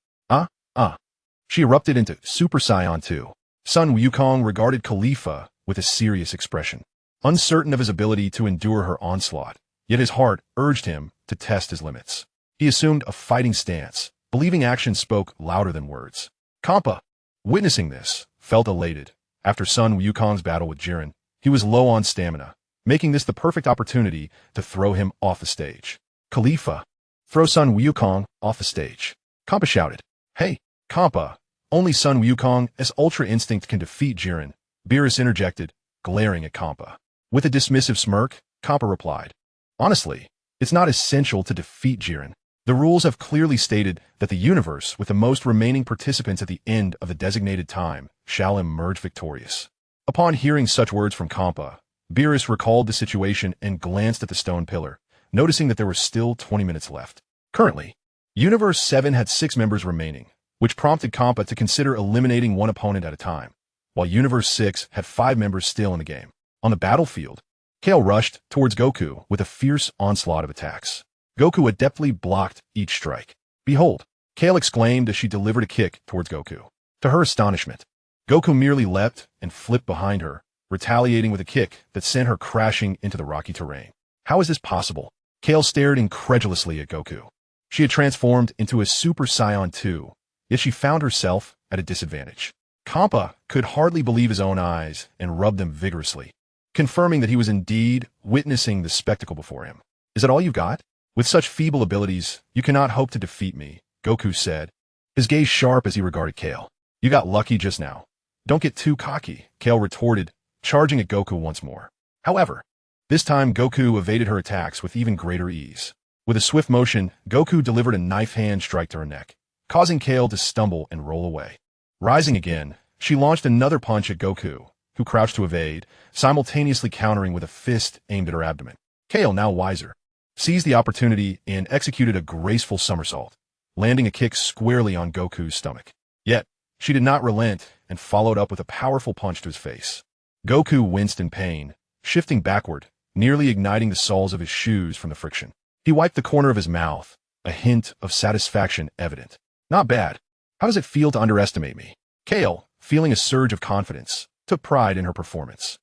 She erupted into Super Saiyan 2. Sun Wukong regarded Khalifa with a serious expression, uncertain of his ability to endure her onslaught, yet his heart urged him to test his limits. He assumed a fighting stance, believing action spoke louder than words. Kampa, witnessing this, felt elated. After Sun Wukong's battle with Jiren, he was low on stamina, making this the perfect opportunity to throw him off the stage. Khalifa, throw Sun Wukong off the stage. Kampa shouted. Hey, Kampa, only Sun Wukong's Ultra Instinct can defeat Jiren, Beerus interjected, glaring at Kampa. With a dismissive smirk, Kampa replied, honestly, it's not essential to defeat Jiren. The rules have clearly stated that the universe with the most remaining participants at the end of the designated time shall emerge victorious. Upon hearing such words from Kampa, Beerus recalled the situation and glanced at the stone pillar, noticing that there were still 20 minutes left. Currently, Universe 7 had 6 members remaining, which prompted Kampa to consider eliminating one opponent at a time, while Universe 6 had 5 members still in the game. On the battlefield, Kale rushed towards Goku with a fierce onslaught of attacks. Goku adeptly blocked each strike. Behold, Kale exclaimed as she delivered a kick towards Goku. To her astonishment, Goku merely leapt and flipped behind her, retaliating with a kick that sent her crashing into the rocky terrain. How is this possible? Kale stared incredulously at Goku. She had transformed into a Super Saiyan 2, yet she found herself at a disadvantage. Kampa could hardly believe his own eyes and rubbed them vigorously, confirming that he was indeed witnessing the spectacle before him. Is that all you've got? With such feeble abilities, you cannot hope to defeat me, Goku said, his gaze sharp as he regarded Kale. You got lucky just now. Don't get too cocky, Kale retorted, charging at Goku once more. However, this time Goku evaded her attacks with even greater ease. With a swift motion, Goku delivered a knife hand strike to her neck, causing Kale to stumble and roll away. Rising again, she launched another punch at Goku, who crouched to evade, simultaneously countering with a fist aimed at her abdomen. Kale, now wiser, seized the opportunity and executed a graceful somersault, landing a kick squarely on Goku's stomach. Yet, she did not relent and followed up with a powerful punch to his face. Goku winced in pain, shifting backward, nearly igniting the soles of his shoes from the friction. He wiped the corner of his mouth, a hint of satisfaction evident. Not bad. How does it feel to underestimate me? Kale, feeling a surge of confidence, took pride in her performance.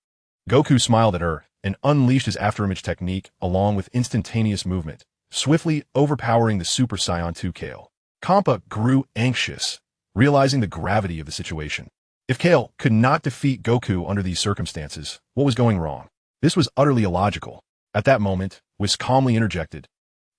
Goku smiled at her and unleashed his afterimage technique along with instantaneous movement, swiftly overpowering the Super Saiyan 2 Kale. Kampa grew anxious, realizing the gravity of the situation. If Kale could not defeat Goku under these circumstances, what was going wrong? This was utterly illogical. At that moment, Whis calmly interjected,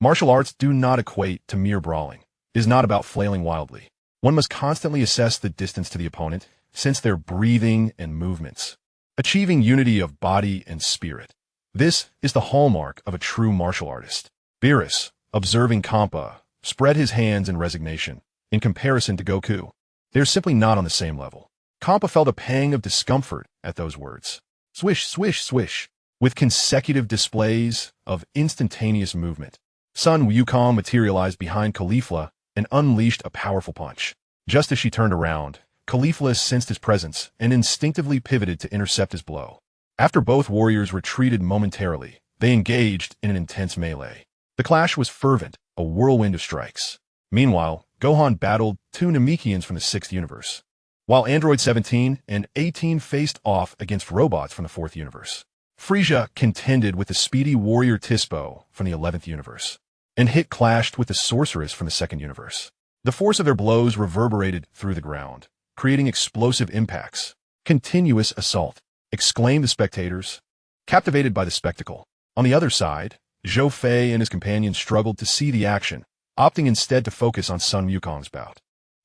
martial arts do not equate to mere brawling. It is not about flailing wildly. One must constantly assess the distance to the opponent, sense their breathing and movements, achieving unity of body and spirit. This is the hallmark of a true martial artist. Beerus, observing Kampa, spread his hands in resignation. In comparison to Goku, they are simply not on the same level. Kampa felt a pang of discomfort at those words. Swish, swish, swish. With consecutive displays of instantaneous movement, Sun Wukong materialized behind Khalifa and unleashed a powerful punch. Just as she turned around, Khalifa sensed his presence and instinctively pivoted to intercept his blow. After both warriors retreated momentarily, they engaged in an intense melee. The clash was fervent, a whirlwind of strikes. Meanwhile, Gohan battled 2 Namekians from the 6th universe. while Android 17 and 18 faced off against robots from the 4th universe. Frisia contended with the speedy warrior Tispo from the 11th universe, and Hit clashed with the sorceress from the 2nd universe. The force of their blows reverberated through the ground, creating explosive impacts. Continuous assault, exclaimed the spectators, captivated by the spectacle. On the other side, Zhou Fei and his companions struggled to see the action, opting instead to focus on Sun Wukong's bout.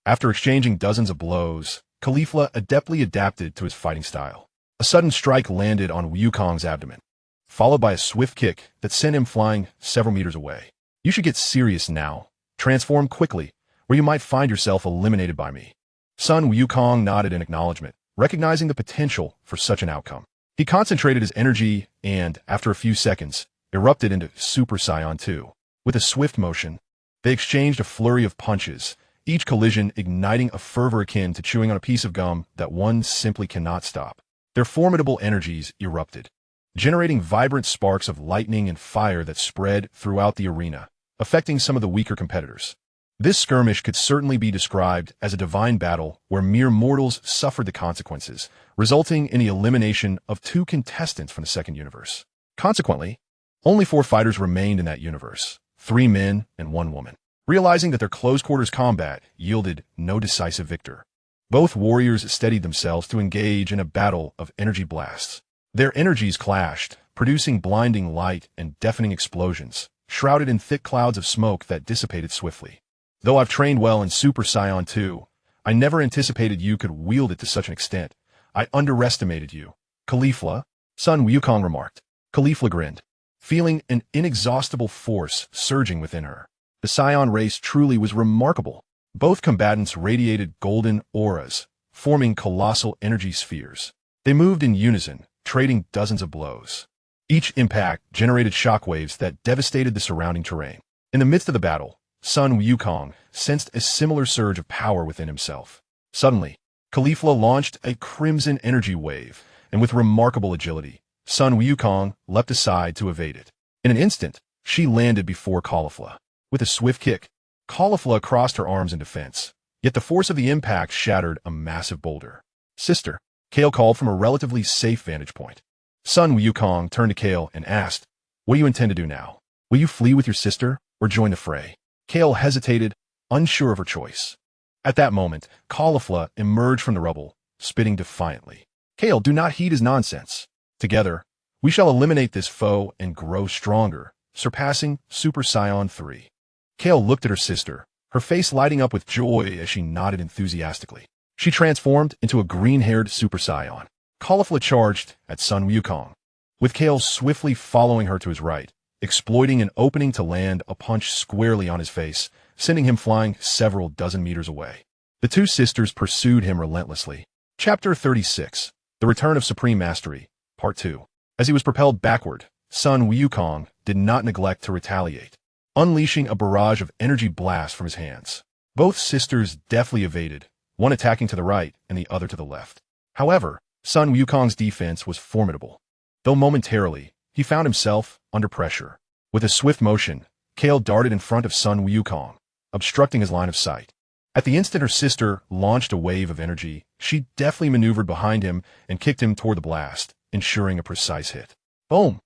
After exchanging dozens of blows, Caulifla adeptly adapted to his fighting style. A sudden strike landed on Wukong's abdomen, followed by a swift kick that sent him flying several meters away. You should get serious now. Transform quickly, or you might find yourself eliminated by me. Sun Wukong nodded in acknowledgement, recognizing the potential for such an outcome. He concentrated his energy and, after a few seconds, erupted into Super Saiyan 2. With a swift motion, they exchanged a flurry of punches, each collision igniting a fervor akin to chewing on a piece of gum that one simply cannot stop. Their formidable energies erupted, generating vibrant sparks of lightning and fire that spread throughout the arena, affecting some of the weaker competitors. This skirmish could certainly be described as a divine battle where mere mortals suffered the consequences, resulting in the elimination of 2 contestants from the 2nd universe. Consequently, only 4 fighters remained in that universe, 3 men and 1 woman. Realizing that their close-quarters combat yielded no decisive victor, both warriors steadied themselves to engage in a battle of energy blasts. Their energies clashed, producing blinding light and deafening explosions, shrouded in thick clouds of smoke that dissipated swiftly. Though I've trained well in Super Saiyan 2, I never anticipated you could wield it to such an extent. I underestimated you. Caulifla, Sun Wukong remarked. Caulifla grinned, feeling an inexhaustible force surging within her. The Saiyan race truly was remarkable. Both combatants radiated golden auras, forming colossal energy spheres. They moved in unison, trading dozens of blows. Each impact generated shockwaves that devastated the surrounding terrain. In the midst of the battle, Sun Wukong sensed a similar surge of power within himself. Suddenly, Caulifla launched a crimson energy wave, and with remarkable agility, Sun Wukong leapt aside to evade it. In an instant, she landed before Caulifla. With a swift kick, Caulifla crossed her arms in defense, yet the force of the impact shattered a massive boulder. Sister, Kale called from a relatively safe vantage point. Sun Wukong turned to Kale and asked, what do you intend to do now? Will you flee with your sister or join the fray? Kale hesitated, unsure of her choice. At that moment, Caulifla emerged from the rubble, spitting defiantly. Kale, do not heed his nonsense. Together, we shall eliminate this foe and grow stronger, surpassing Super Saiyan 3. Kale looked at her sister, her face lighting up with joy as she nodded enthusiastically. She transformed into a green-haired Super Saiyan. Caulifla charged at Sun Wukong, with Kale swiftly following her to his right, exploiting an opening to land a punch squarely on his face, sending him flying several dozen meters away. The 2 sisters pursued him relentlessly. Chapter 36, The Return of Supreme Mastery, Part 2. As he was propelled backward, Sun Wukong did not neglect to retaliate, unleashing a barrage of energy blasts from his hands. Both sisters deftly evaded, one attacking to the right and the other to the left. However, Sun Wukong's defense was formidable. Though momentarily, he found himself under pressure. With a swift motion, Kale darted in front of Sun Wukong, obstructing his line of sight. At the instant her sister launched a wave of energy, she deftly maneuvered behind him and kicked him toward the blast, ensuring a precise hit. Boom!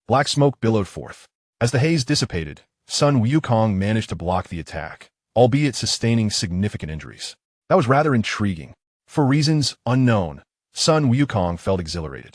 Black smoke billowed forth. As the haze dissipated, Sun Wukong managed to block the attack, albeit sustaining significant injuries. That was rather intriguing. For reasons unknown, Sun Wukong felt exhilarated.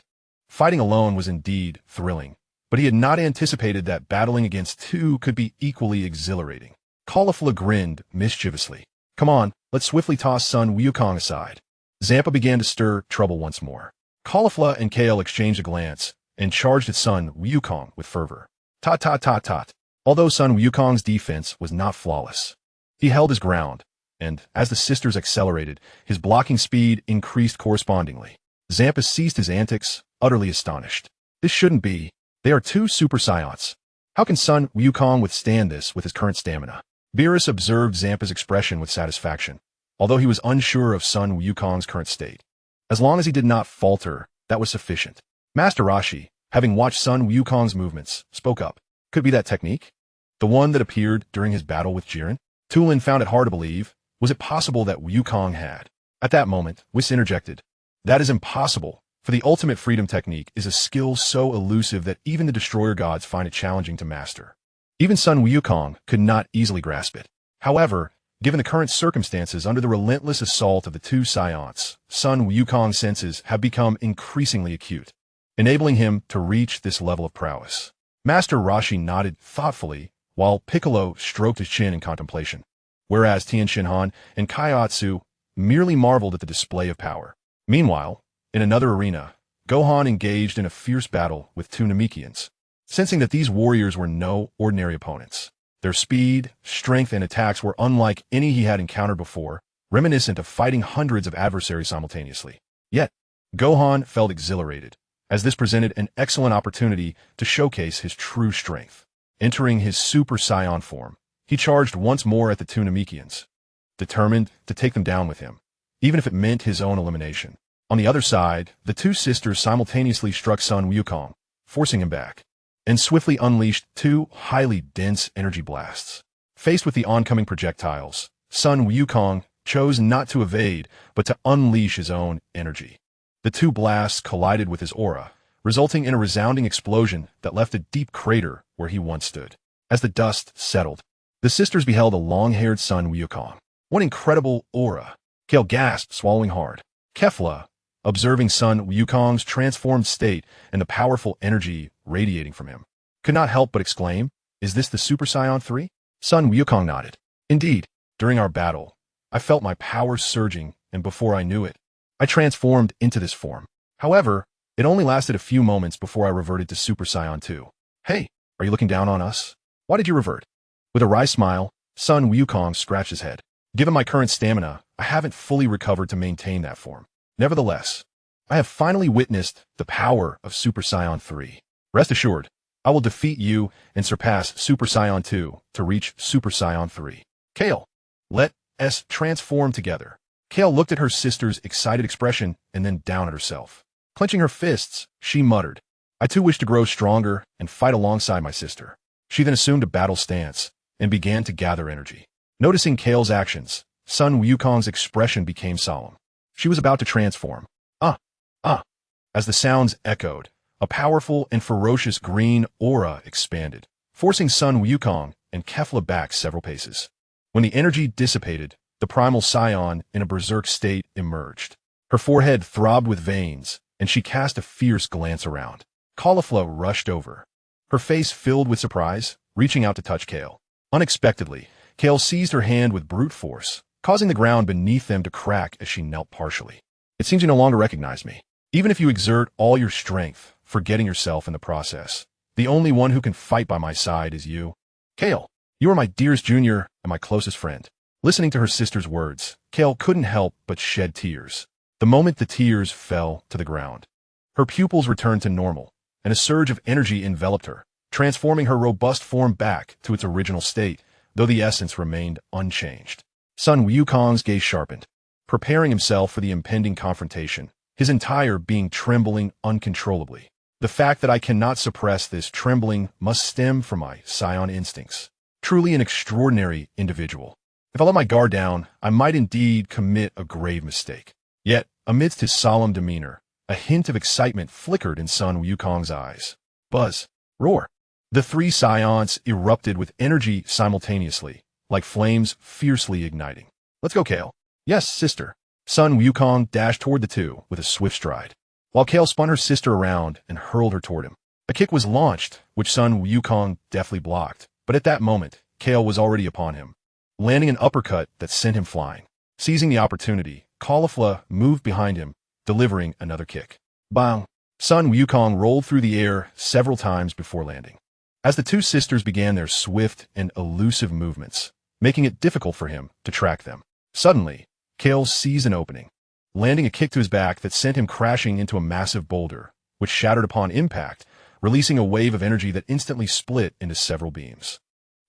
Fighting alone was indeed thrilling, but he had not anticipated that battling against 2 could be equally exhilarating. Caulifla grinned mischievously. Come on, let's swiftly toss Sun Wukong aside. Zampa began to stir trouble once more. Caulifla and Kale exchanged a glance and charged at Sun Wukong with fervor. Tot. Although Sun Wukong's defense was not flawless, he held his ground, and as the sisters accelerated, his blocking speed increased correspondingly. Zampa ceased his antics, utterly astonished. This shouldn't be. They are 2 Super Saiyans. How can Sun Wukong withstand this with his current stamina? Beerus observed Zampa's expression with satisfaction, although he was unsure of Sun Wukong's current state. As long as he did not falter, that was sufficient. Master Rashi, having watched Sun Wukong's movements, spoke up. Could be that technique? The one that appeared during his battle with Jiren? Tulin found it hard to believe, Was it possible that Wukong had? At that moment, Whis interjected. That is impossible, for the ultimate freedom technique is a skill so elusive that even the destroyer gods find it challenging to master. Even Sun Wukong could not easily grasp it. However, given the current circumstances under the relentless assault of the two Saiyans, Sun Wukong's senses have become increasingly acute, enabling him to reach this level of prowess. Master Roshi nodded thoughtfully, while Piccolo stroked his chin in contemplation, whereas Tien Shinhan and Kaiatsu merely marveled at the display of power. Meanwhile, in another arena, Gohan engaged in a fierce battle with two Namekians. Sensing that these warriors were no ordinary opponents, their speed, strength, and attacks were unlike any he had encountered before, reminiscent of fighting hundreds of adversaries simultaneously. Yet, Gohan felt exhilarated, as this presented an excellent opportunity to showcase his true strength. Entering his Super Saiyan form, he charged once more at the two Namekians, determined to take them down with him, even if it meant his own elimination. On the other side, the two sisters simultaneously struck Sun Wukong, forcing him back, and swiftly unleashed two highly dense energy blasts. Faced with the oncoming projectiles, Sun Wukong chose not to evade, but to unleash his own energy. The two blasts collided with his aura, resulting in a resounding explosion that left a deep crater where he once stood. As the dust settled, the sisters beheld a long-haired Sun Wukong. What incredible aura! Kale gasped, swallowing hard. Kefla, observing Sun Wukong's transformed state and the powerful energy radiating from him, could not help but exclaim, "Is this the Super Saiyan 3? Sun Wukong nodded. Indeed, during our battle, I felt my powers surging, and before I knew it, I transformed into this form. However, it only lasted a few moments before I reverted to Super Saiyan 2. Hey, are you looking down on us? Why did you revert? With a wry smile, Sun Wukong scratched his head. Given my current stamina, I haven't fully recovered to maintain that form. Nevertheless, I have finally witnessed the power of Super Saiyan 3. Rest assured, I will defeat you and surpass Super Saiyan 2 to reach Super Saiyan 3. Kale, let us transform together. Kale looked at her sister's excited expression and then down at herself. Clenching her fists, she muttered, I too wish to grow stronger and fight alongside my sister. She then assumed a battle stance and began to gather energy. Noticing Kale's actions, Sun Wukong's expression became solemn. She was about to transform. As the sounds echoed, a powerful and ferocious green aura expanded, forcing Sun Wukong and Kefla back several paces. When the energy dissipated, the primal Saiyan in a berserk state emerged. Her forehead throbbed with veins, and she cast a fierce glance around. Caulifla rushed over, her face filled with surprise, reaching out to touch Kale. Unexpectedly, Kale seized her hand with brute force, causing the ground beneath them to crack as she knelt partially. It seems you no longer recognize me. Even if you exert all your strength, forgetting yourself in the process, the only one who can fight by my side is you. Kale, you are my dearest junior and my closest friend. Listening to her sister's words, Kale couldn't help but shed tears. The moment the tears fell to the ground, her pupils returned to normal, and a surge of energy enveloped her, transforming her robust form back to its original state, though the essence remained unchanged. Sun Wukong's gaze sharpened, preparing himself for the impending confrontation, his entire being trembling uncontrollably. The fact that I cannot suppress this trembling must stem from my Saiyan instincts. Truly an extraordinary individual. If I let my guard down, I might indeed commit a grave mistake. Yet, amidst his solemn demeanor, a hint of excitement flickered in Sun Wukong's eyes. Buzz. Roar. The three Saiyans erupted with energy simultaneously, like flames fiercely igniting. Let's go, Kale. Yes, sister. Sun Wukong dashed toward the two with a swift stride, while Kale spun her sister around and hurled her toward him. A kick was launched, which Sun Wukong deftly blocked, but at that moment, Kale was already upon him, landing an uppercut that sent him flying. Seizing the opportunity, Caulifla moved behind him, delivering another kick. Bang! Sun Wukong rolled through the air several times before landing. As the two sisters began their swift and elusive movements, making it difficult for him to track them. Suddenly, Kale seized an opening, landing a kick to his back that sent him crashing into a massive boulder, which shattered upon impact, releasing a wave of energy that instantly split into several beams.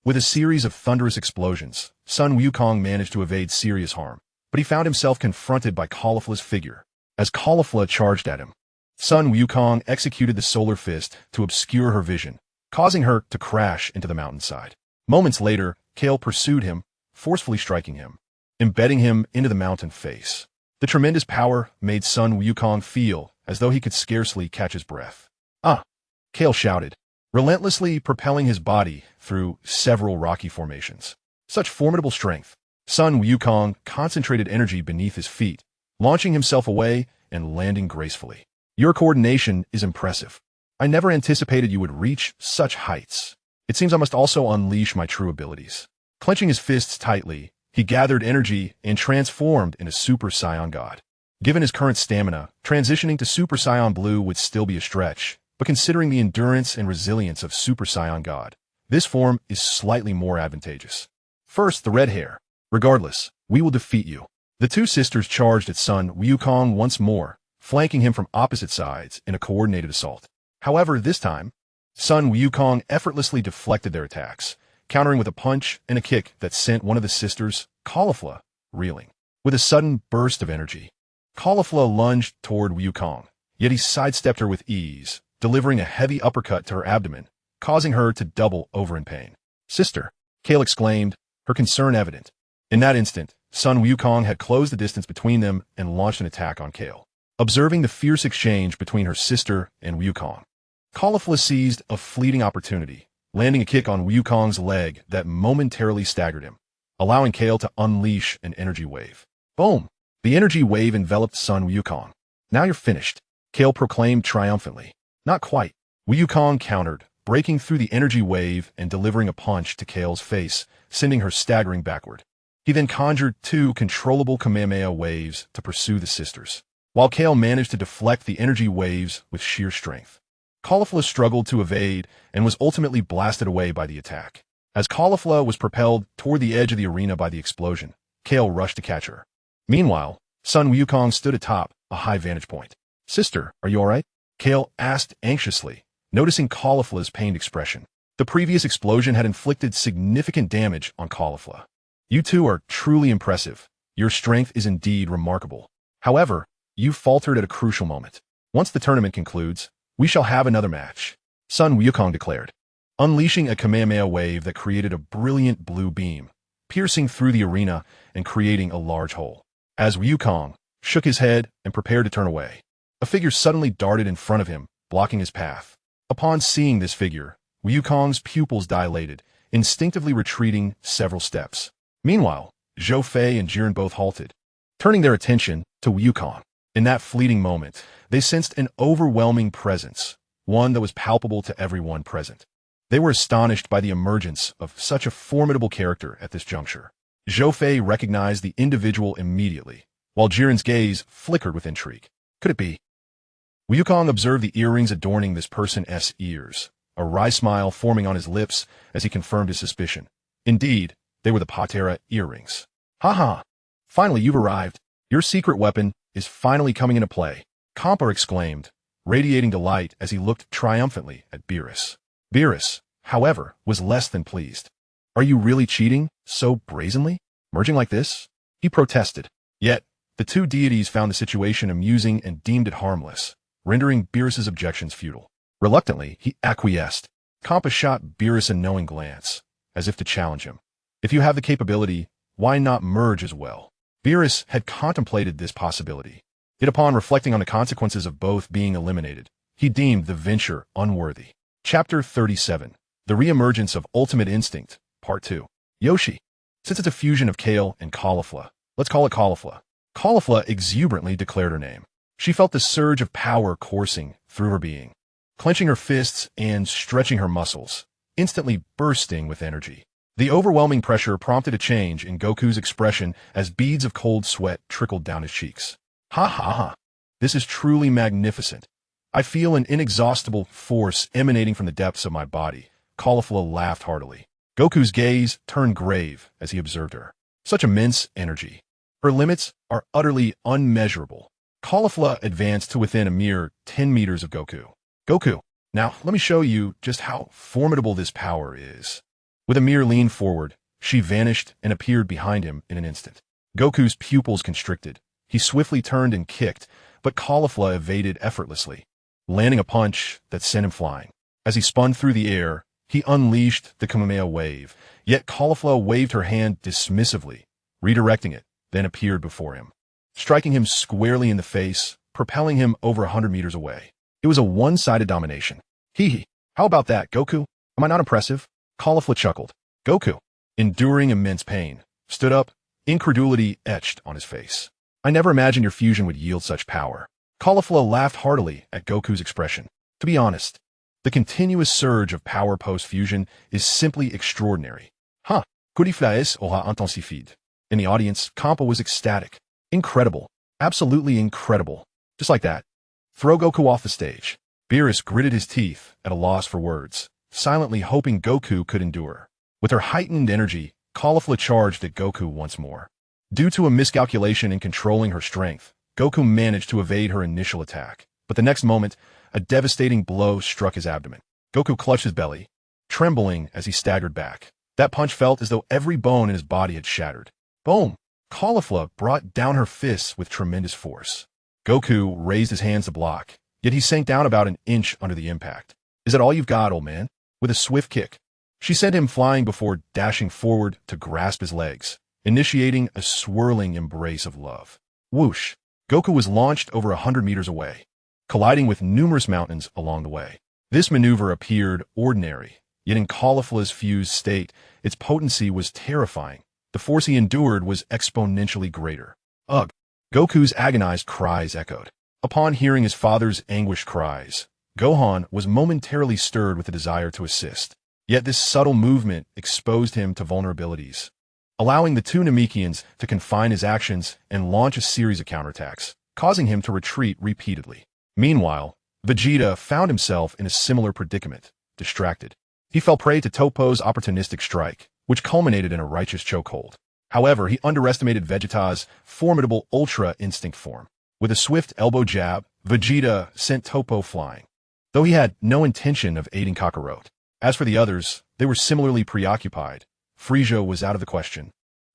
With a series of thunderous explosions, Sun Wukong managed to evade serious harm, but he found himself confronted by Caulifla's figure. As Caulifla charged at him, Sun Wukong executed the solar fist to obscure her vision, causing her to crash into the mountainside. Moments later, Kale pursued him, forcefully striking him. embedding him into the mountain face. The tremendous power made Sun Wukong feel as though he could scarcely catch his breath. "Ah!" Kale shouted, relentlessly propelling his body through several rocky formations. Such formidable strength. Sun Wukong concentrated energy beneath his feet, launching himself away and landing gracefully. "Your coordination is impressive. I never anticipated you would reach such heights. It seems I must also unleash my true abilities." Clenching his fists tightly, he gathered energy and transformed into Super Saiyan God. Given his current stamina, transitioning to Super Saiyan Blue would still be a stretch, but considering the endurance and resilience of Super Saiyan God, this form is slightly more advantageous. First, the red hair. "Regardless, we will defeat you." The two sisters charged at Sun Wukong once more, flanking him from opposite sides in a coordinated assault. However, this time, Sun Wukong effortlessly deflected their attacks, countering with a punch and a kick that sent one of the sisters, Caulifla, reeling. With a sudden burst of energy, Caulifla lunged toward Wukong, yet he sidestepped her with ease, delivering a heavy uppercut to her abdomen, causing her to double over in pain. "Sister!" Kale exclaimed, her concern evident. In that instant, Sun Wukong had closed the distance between them and launched an attack on Kale. Observing the fierce exchange between her sister and Wukong, Caulifla seized a fleeting opportunity, landing a kick on Wukong's leg that momentarily staggered him, allowing Kale to unleash an energy wave. Boom! The energy wave enveloped Sun Wukong. "Now you're finished," Kale proclaimed triumphantly. Not quite. Wukong countered, breaking through the energy wave and delivering a punch to Kale's face, sending her staggering backward. He then conjured two controllable Kamehameha waves to pursue the sisters, while Kale managed to deflect the energy waves with sheer strength. Caulifla struggled to evade and was ultimately blasted away by the attack. As Caulifla was propelled toward the edge of the arena by the explosion, Kale rushed to catch her. Meanwhile, Sun Wukong stood atop a high vantage point. "Sister, are you all right?" Kale asked anxiously, noticing Caulifla's pained expression. The previous explosion had inflicted significant damage on Caulifla. "You two are truly impressive. Your strength is indeed remarkable. However, you faltered at a crucial moment. Once the tournament concludes, we shall have another match," Sun Wukong declared, unleashing a Kamehameha wave that created a brilliant blue beam, piercing through the arena and creating a large hole. As Wukong shook his head and prepared to turn away, a figure suddenly darted in front of him, blocking his path. Upon seeing this figure, Wukong's pupils dilated, instinctively retreating several steps. Meanwhile, Zhou Fei and Jiren both halted, turning their attention to Wukong. In that fleeting moment, they sensed an overwhelming presence, one that was palpable to everyone present. They were astonished by the emergence of such a formidable character at this juncture. Zhou Fei recognized the individual immediately, while Jiren's gaze flickered with intrigue. Could it be? Wukong observed the earrings adorning this person's ears, a wry smile forming on his lips as he confirmed his suspicion. Indeed, they were the Patera earrings. "Ha ha! Finally you've arrived. Your secret weapon is finally coming into play," Kampa exclaimed, radiating delight as he looked triumphantly at Beerus. Beerus, however, was less than pleased. "Are you really cheating so brazenly? Merging like this?" he protested. Yet, the two deities found the situation amusing and deemed it harmless, rendering Beerus's objections futile. Reluctantly, he acquiesced. Kampa shot Beerus a knowing glance, as if to challenge him. "If you have the capability, why not merge as well?" Beerus had contemplated this possibility. Yet upon reflecting on the consequences of both being eliminated, he deemed the venture unworthy. Chapter 37. The Reemergence of Ultimate Instinct, Part 2. Yoshi. Since it's a fusion of Kale and Caulifla, let's call it Caulifla. Caulifla exuberantly declared her name. She felt the surge of power coursing through her being, clenching her fists and stretching her muscles, instantly bursting with energy. The overwhelming pressure prompted a change in Goku's expression as beads of cold sweat trickled down his cheeks. "Ha ha ha! This is truly magnificent. I feel an inexhaustible force emanating from the depths of my body." Caulifla laughed heartily. Goku's gaze turned grave as he observed her. Such immense energy. Her limits are utterly unmeasurable. Caulifla advanced to within a mere 10 meters of Goku. "Goku, now let me show you just how formidable this power is." With a mere lean forward, she vanished and appeared behind him in an instant. Goku's pupils constricted. He swiftly turned and kicked, but Caulifla evaded effortlessly, landing a punch that sent him flying. As he spun through the air, he unleashed the Kamehameha wave, yet Caulifla waved her hand dismissively, redirecting it then appeared before him, striking him squarely in the face, propelling him over 100 meters away. It was a one-sided domination. Hee hee. How about that, Goku? Am I not impressive? Caulifla chuckled. Goku, enduring immense pain, stood up, incredulity etched on his face. I never imagined your fusion would yield such power. Caulifla laughed heartily at Goku's expression. To be honest, the continuous surge of power post-fusion is simply extraordinary. Huh. Caulifla aura intensified. In the audience, Kampa was ecstatic. Incredible. Absolutely incredible. Just like that. Throw Goku off the stage. Beerus gritted his teeth at a loss for words, silently hoping Goku could endure. With her heightened energy, Caulifla charged at Goku once more. Due to a miscalculation in controlling her strength, Goku managed to evade her initial attack. But the next moment, a devastating blow struck his abdomen. Goku clutched his belly, trembling as he staggered back. That punch felt as though every bone in his body had shattered. Boom! Caulifla brought down her fists with tremendous force. Goku raised his hands to block, yet he sank down about an inch under the impact. Is that all you've got, old man? With a swift kick, she sent him flying before dashing forward to grasp his legs, initiating a swirling embrace of love. Whoosh! Goku was launched over 100 meters away, colliding with numerous mountains along the way. This maneuver appeared ordinary, yet in Caulifla's fused state, its potency was terrifying. The force he endured was exponentially greater. Ugh! Goku's agonized cries echoed. Upon hearing his father's anguished cries, Gohan was momentarily stirred with a desire to assist. Yet this subtle movement exposed him to vulnerabilities, allowing the two Namekians to confine his actions and launch a series of counterattacks, causing him to retreat repeatedly. Meanwhile, Vegeta found himself in a similar predicament, distracted. He fell prey to Toppo's opportunistic strike, which culminated in a righteous chokehold. However, he underestimated Vegeta's formidable Ultra Instinct form. With a swift elbow jab, Vegeta sent Toppo flying, though he had no intention of aiding Kakarot. As for the others, they were similarly preoccupied. Frieza was out of the question,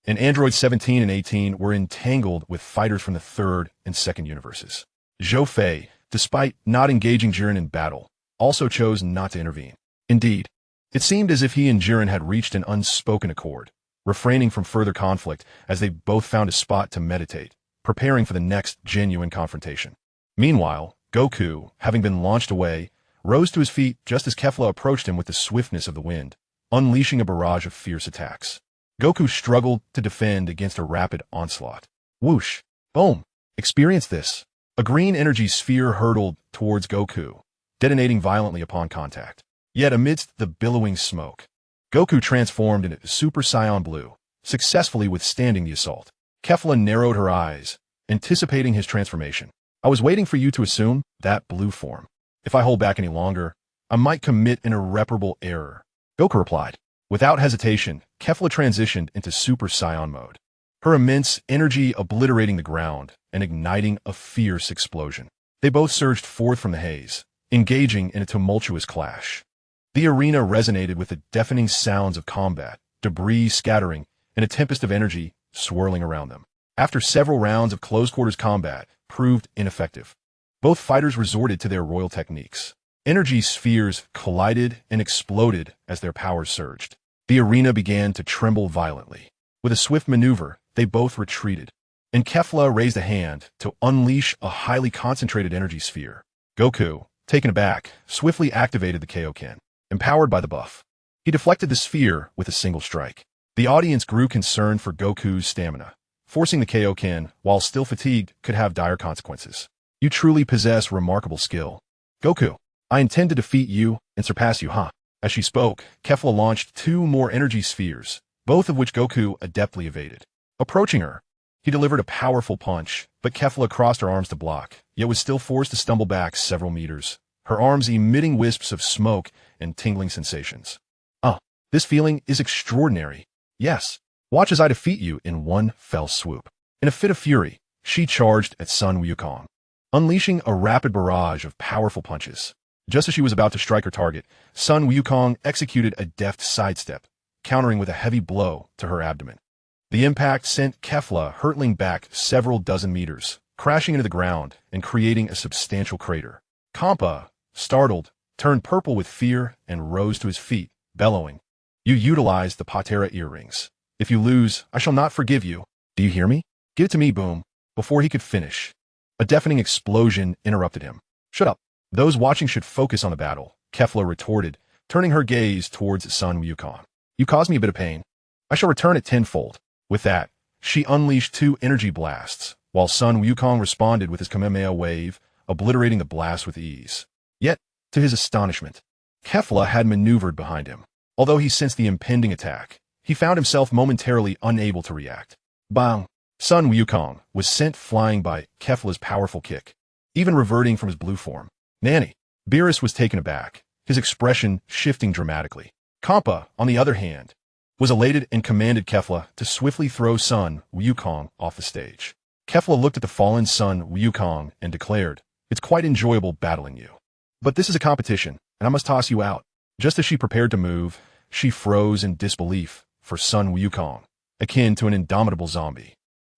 and Androids 17 and 18 were entangled with fighters from the third and second universes. Zhou Fei, despite not engaging Jiren in battle, also chose not to intervene. Indeed, it seemed as if he and Jiren had reached an unspoken accord, refraining from further conflict as they both found a spot to meditate, preparing for the next genuine confrontation. Meanwhile, Goku, having been launched away, rose to his feet just as Kefla approached him with the swiftness of the wind, unleashing a barrage of fierce attacks. Goku struggled to defend against a rapid onslaught. Whoosh! Boom! Experience this. A green energy sphere hurtled towards Goku, detonating violently upon contact. Yet amidst the billowing smoke, Goku transformed into Super Saiyan Blue, successfully withstanding the assault. Kefla narrowed her eyes, anticipating his transformation. I was waiting for you to assume that blue form. If I hold back any longer, I might commit an irreparable error. Goku replied. Without hesitation, Kefla transitioned into Super Saiyan mode, her immense energy obliterating the ground and igniting a fierce explosion. They both surged forth from the haze, engaging in a tumultuous clash. The arena resonated with the deafening sounds of combat, debris scattering, and a tempest of energy swirling around them. After several rounds of close-quarters combat proved ineffective, both fighters resorted to their royal techniques. Energy spheres collided and exploded as their powers surged. The arena began to tremble violently. With a swift maneuver, they both retreated, and Kefla raised a hand to unleash a highly concentrated energy sphere. Goku, taken aback, swiftly activated the Kaioken, empowered by the buff. He deflected the sphere with a single strike. The audience grew concerned for Goku's stamina. Forcing the Kaioken, while still fatigued, could have dire consequences. You truly possess remarkable skill. Goku, I intend to defeat you and surpass you, huh? As she spoke, Kefla launched 2 more energy spheres, both of which Goku adeptly evaded. Approaching her, he delivered a powerful punch, but Kefla crossed her arms to block, yet was still forced to stumble back several meters, her arms emitting wisps of smoke and tingling sensations. This feeling is extraordinary. Yes, watch as I defeat you in one fell swoop. In a fit of fury, she charged at Sun Wukong, unleashing a rapid barrage of powerful punches. Just as she was about to strike her target, Sun Wukong executed a deft sidestep, countering with a heavy blow to her abdomen. The impact sent Kefla hurtling back several dozen meters, crashing into the ground and creating a substantial crater. Kampa, startled, turned purple with fear and rose to his feet, bellowing, "You utilized the Patera earrings. If you lose, I shall not forgive you. Do you hear me?" Give it to me, boom. Before he could finish, a deafening explosion interrupted him. Shut up. Those watching should focus on the battle, Kefla retorted, turning her gaze towards Sun Wukong. You caused me a bit of pain. I shall return it tenfold. With that, she unleashed 2 energy blasts, while Sun Wukong responded with his Kamehameha wave, obliterating the blast with ease. Yet, to his astonishment, Kefla had maneuvered behind him. Although he sensed the impending attack, he found himself momentarily unable to react. Bang! Sun Wukong was sent flying by Kefla's powerful kick, even reverting from his blue form. Nanny! Beerus was taken aback, his expression shifting dramatically. Kampa, on the other hand, was elated and commanded Kefla to swiftly throw Sun Wukong off the stage. Kefla looked at the fallen Sun Wukong and declared, It's quite enjoyable battling you. But this is a competition, and I must toss you out. Just as she prepared to move, she froze in disbelief, for Sun Wukong, akin to an indomitable zombie,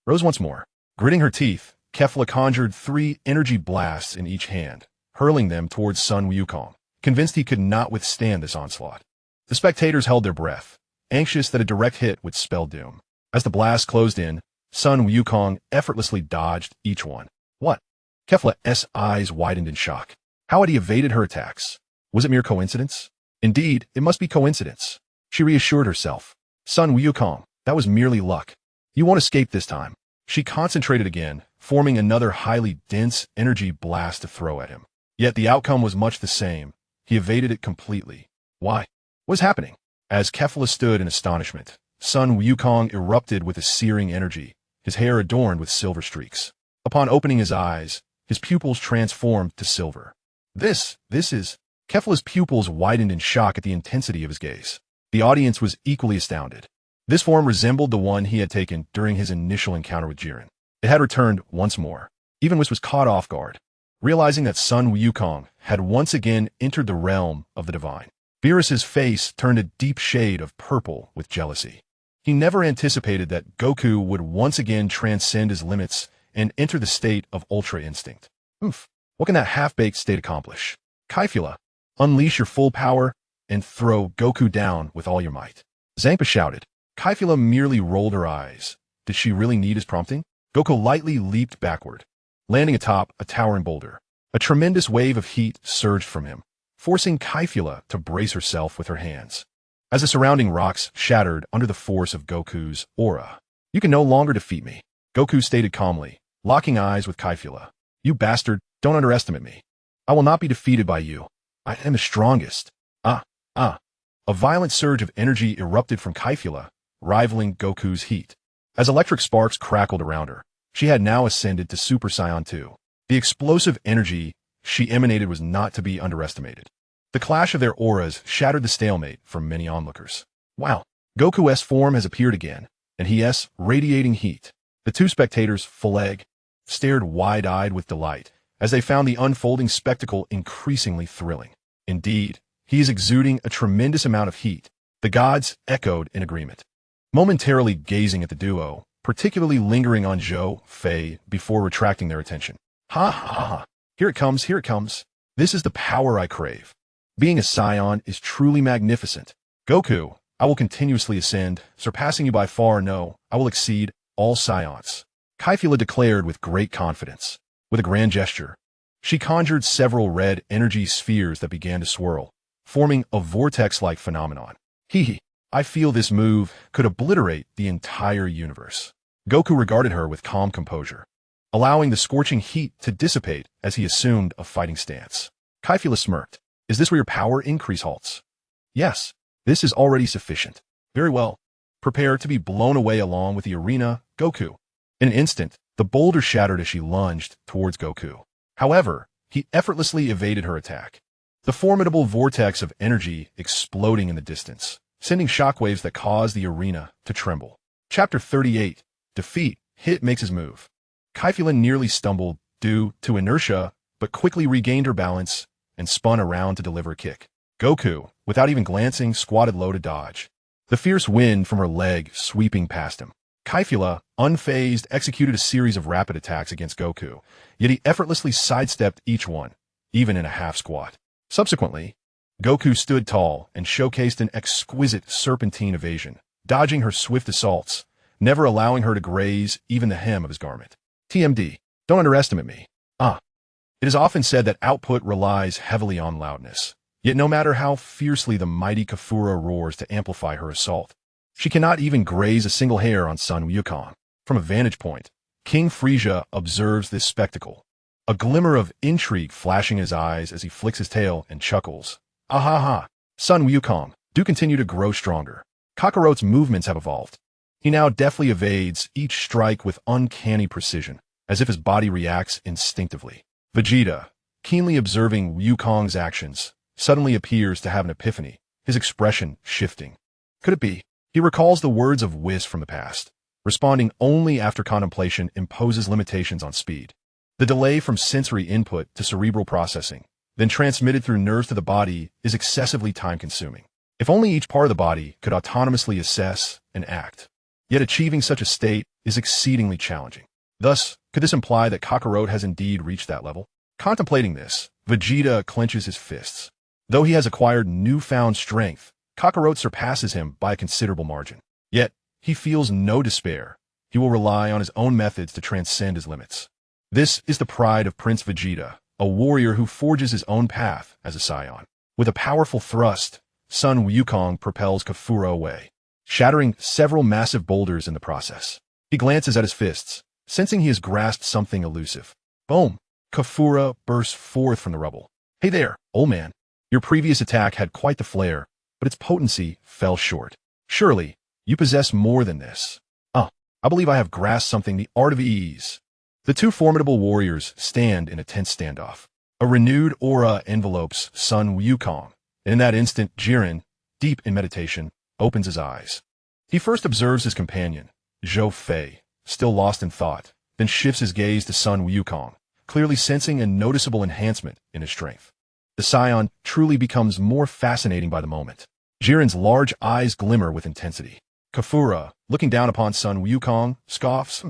rose once more. Gritting her teeth, Kefla conjured 3 energy blasts in each hand, hurling them towards Sun Wukong, convinced he could not withstand this onslaught. The spectators held their breath, anxious that a direct hit would spell doom. As the blast closed in, Sun Wukong effortlessly dodged each one. What? Kefla's eyes widened in shock. How had he evaded her attacks? Was it mere coincidence? Indeed, it must be coincidence. She reassured herself. Sun Wukong, that was merely luck. You won't escape this time. She concentrated again, forming another highly dense energy blast to throw at him. Yet the outcome was much the same. He evaded it completely. Why? What was happening? As Kefla stood in astonishment, Sun Wukong erupted with a searing energy, his hair adorned with silver streaks. Upon opening his eyes, his pupils transformed to silver. This is... Kefla's pupils widened in shock at the intensity of his gaze. The audience was equally astounded. This form resembled the one he had taken during his initial encounter with Jiren. It had returned once more. Even Whis was caught off guard, realizing that Sun Wukong had once again entered the realm of the divine. Beerus's face turned a deep shade of purple with jealousy. He never anticipated that Goku would once again transcend his limits and enter the state of Ultra Instinct. Oof, what can that half-baked state accomplish? Kaifula, unleash your full power and throw Goku down with all your might. Zampa shouted. Kaifula merely rolled her eyes. Did she really need his prompting? Goku lightly leaped backward, landing atop a towering boulder. A tremendous wave of heat surged from him, forcing Kaifula to brace herself with her hands. As the surrounding rocks shattered under the force of Goku's aura, you can no longer defeat me, Goku stated calmly, locking eyes with Kaifula. You bastard, don't underestimate me. I will not be defeated by you. I am the strongest. A violent surge of energy erupted from Kaifula, rivaling Goku's heat. As electric sparks crackled around her, she had now ascended to Super Saiyan 2. The explosive energy she emanated was not to be underestimated. The clash of their auras shattered the stalemate for many onlookers. Wow, Goku's form has appeared again, and he's radiating heat. The 2 spectators, full egg, stared wide-eyed with delight as they found the unfolding spectacle increasingly thrilling. Indeed, he is exuding a tremendous amount of heat. The gods echoed in agreement, momentarily gazing at the duo, particularly lingering on Zhou Fei before retracting their attention. Ha ha ha. Here it comes, here it comes. This is the power I crave. Being a Saiyan is truly magnificent. Goku, I will continuously ascend, surpassing you by far. No, I will exceed all Saiyans. Kaifula declared with great confidence. With a grand gesture, she conjured several red energy spheres that began to swirl, forming a vortex-like phenomenon. Hee, I feel this move could obliterate the entire universe. Goku regarded her with calm composure, allowing the scorching heat to dissipate as he assumed a fighting stance. Kaifula smirked. Is this where your power increase halts? Yes, this is already sufficient. Very well. Prepare to be blown away along with the arena, Goku. In an instant, the boulder shattered as she lunged towards Goku. However, he effortlessly evaded her attack, the formidable vortex of energy exploding in the distance, sending shockwaves that caused the arena to tremble. Chapter 38. Defeat. Hit makes his move. Kaifula nearly stumbled due to inertia, but quickly regained her balance and spun around to deliver a kick. Goku, without even glancing, squatted low to dodge, the fierce wind from her leg sweeping past him. Kaifula, unfazed, executed a series of rapid attacks against Goku, yet he effortlessly sidestepped each one, even in a half squat. Subsequently, Goku stood tall and showcased an exquisite serpentine evasion, dodging her swift assaults never allowing her to graze even the hem of his garment. TMD. Don't underestimate me. It is often said that output relies heavily on loudness. Yet no matter how fiercely the mighty Kafura roars to amplify her assault, she cannot even graze a single hair on Sun Wukong. From a vantage point, King Frisia observes this spectacle, a glimmer of intrigue flashing in his eyes as he flicks his tail and chuckles. Ahaha! Sun Wukong, do continue to grow stronger. Kakarot's movements have evolved. He now deftly evades each strike with uncanny precision, as if his body reacts instinctively. Vegeta, keenly observing Wukong's actions, suddenly appears to have an epiphany, his expression shifting. Could it be? He recalls the words of Whis from the past. Responding only after contemplation imposes limitations on speed. The delay from sensory input to cerebral processing, then transmitted through nerves to the body, is excessively time-consuming. If only each part of the body could autonomously assess and act. Yet achieving such a state is exceedingly challenging. Thus, could this imply that Kakarot has indeed reached that level? Contemplating this, Vegeta clenches his fists. Though he has acquired newfound strength, Kakarot surpasses him by a considerable margin. Yet, he feels no despair. He will rely on his own methods to transcend his limits. This is the pride of Prince Vegeta, a warrior who forges his own path as a Saiyan. With a powerful thrust, Sun Wukong propels Kafura away, shattering several massive boulders in the process. He glances at his fists, sensing he has grasped something elusive. Boom! Kafura bursts forth from the rubble. Hey there, old man. Your previous attack had quite the flair, but its potency fell short. Surely, you possess more than this. I believe I have grasped something, the art of ease. The two formidable warriors stand in a tense standoff. A renewed aura envelopes Sun Wukong, and in that instant, Jiren, deep in meditation, opens his eyes. He first observes his companion, Zhou Fei, still lost in thought, then shifts his gaze to Sun Wukong, clearly sensing a noticeable enhancement in his strength. The Saiyan truly becomes more fascinating by the moment. Jiren's large eyes glimmer with intensity. Kafura, looking down upon Sun Wukong, scoffs.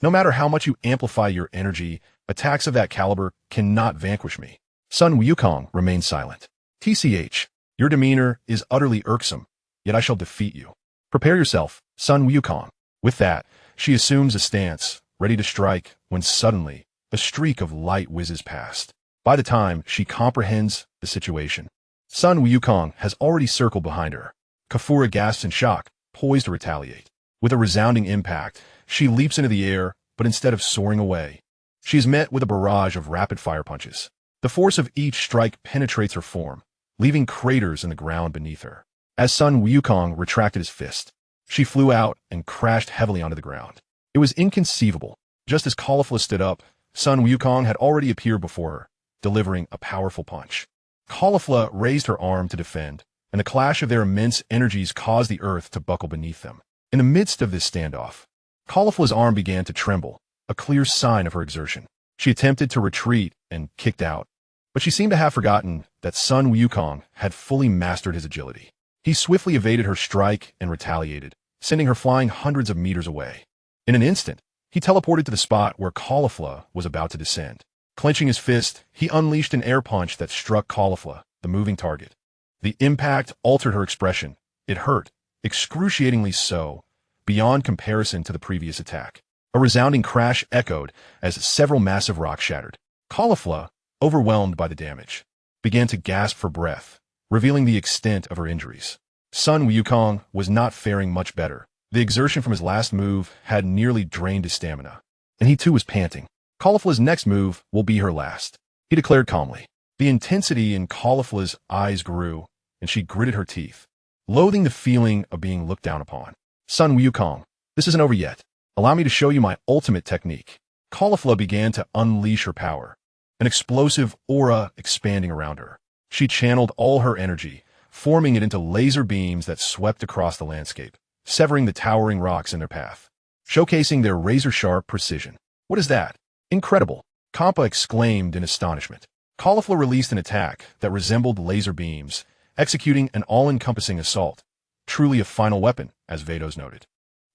No matter how much you amplify your energy, attacks of that caliber cannot vanquish me. Sun Wukong remains silent. TCH, your demeanor is utterly irksome, yet I shall defeat you. Prepare yourself, Sun Wukong. With that, she assumes a stance, ready to strike, when suddenly, a streak of light whizzes past. By the time she comprehends the situation, Sun Wukong has already circled behind her. Kafura gasps in shock, poised to retaliate. With a resounding impact, she leaps into the air, but instead of soaring away, she is met with a barrage of rapid-fire punches. The force of each strike penetrates her form, leaving craters in the ground beneath her. As Sun Wukong retracted his fist, she flew out and crashed heavily onto the ground. It was inconceivable. Just as Caulifla stood up, Sun Wukong had already appeared before her, delivering a powerful punch. Caulifla raised her arm to defend, and the clash of their immense energies caused the earth to buckle beneath them. In the midst of this standoff, Caulifla's arm began to tremble, a clear sign of her exertion. She attempted to retreat and kicked out, but she seemed to have forgotten that Sun Wukong had fully mastered his agility. He swiftly evaded her strike and retaliated, sending her flying hundreds of meters away. In an instant, he teleported to the spot where Caulifla was about to descend. Clenching his fist, he unleashed an air punch that struck Caulifla, the moving target. The impact altered her expression. It hurt, excruciatingly so, beyond comparison to the previous attack. A resounding crash echoed as several massive rocks shattered. Caulifla, overwhelmed by the damage, began to gasp for breath, revealing the extent of her injuries. Sun Wukong was not faring much better. The exertion from his last move had nearly drained his stamina, and he too was panting. Caulifla's next move will be her last, he declared calmly. The intensity in Caulifla's eyes grew, and she gritted her teeth, loathing the feeling of being looked down upon. Sun Wukong, this isn't over yet. Allow me to show you my ultimate technique. Caulifla began to unleash her power, an explosive aura expanding around her. She channeled all her energy, forming it into laser beams that swept across the landscape, severing the towering rocks in their path, showcasing their razor-sharp precision. What is that? Incredible! Kampa exclaimed in astonishment. Caulifla released an attack that resembled laser beams, executing an all-encompassing assault. Truly a final weapon, as Vados noted.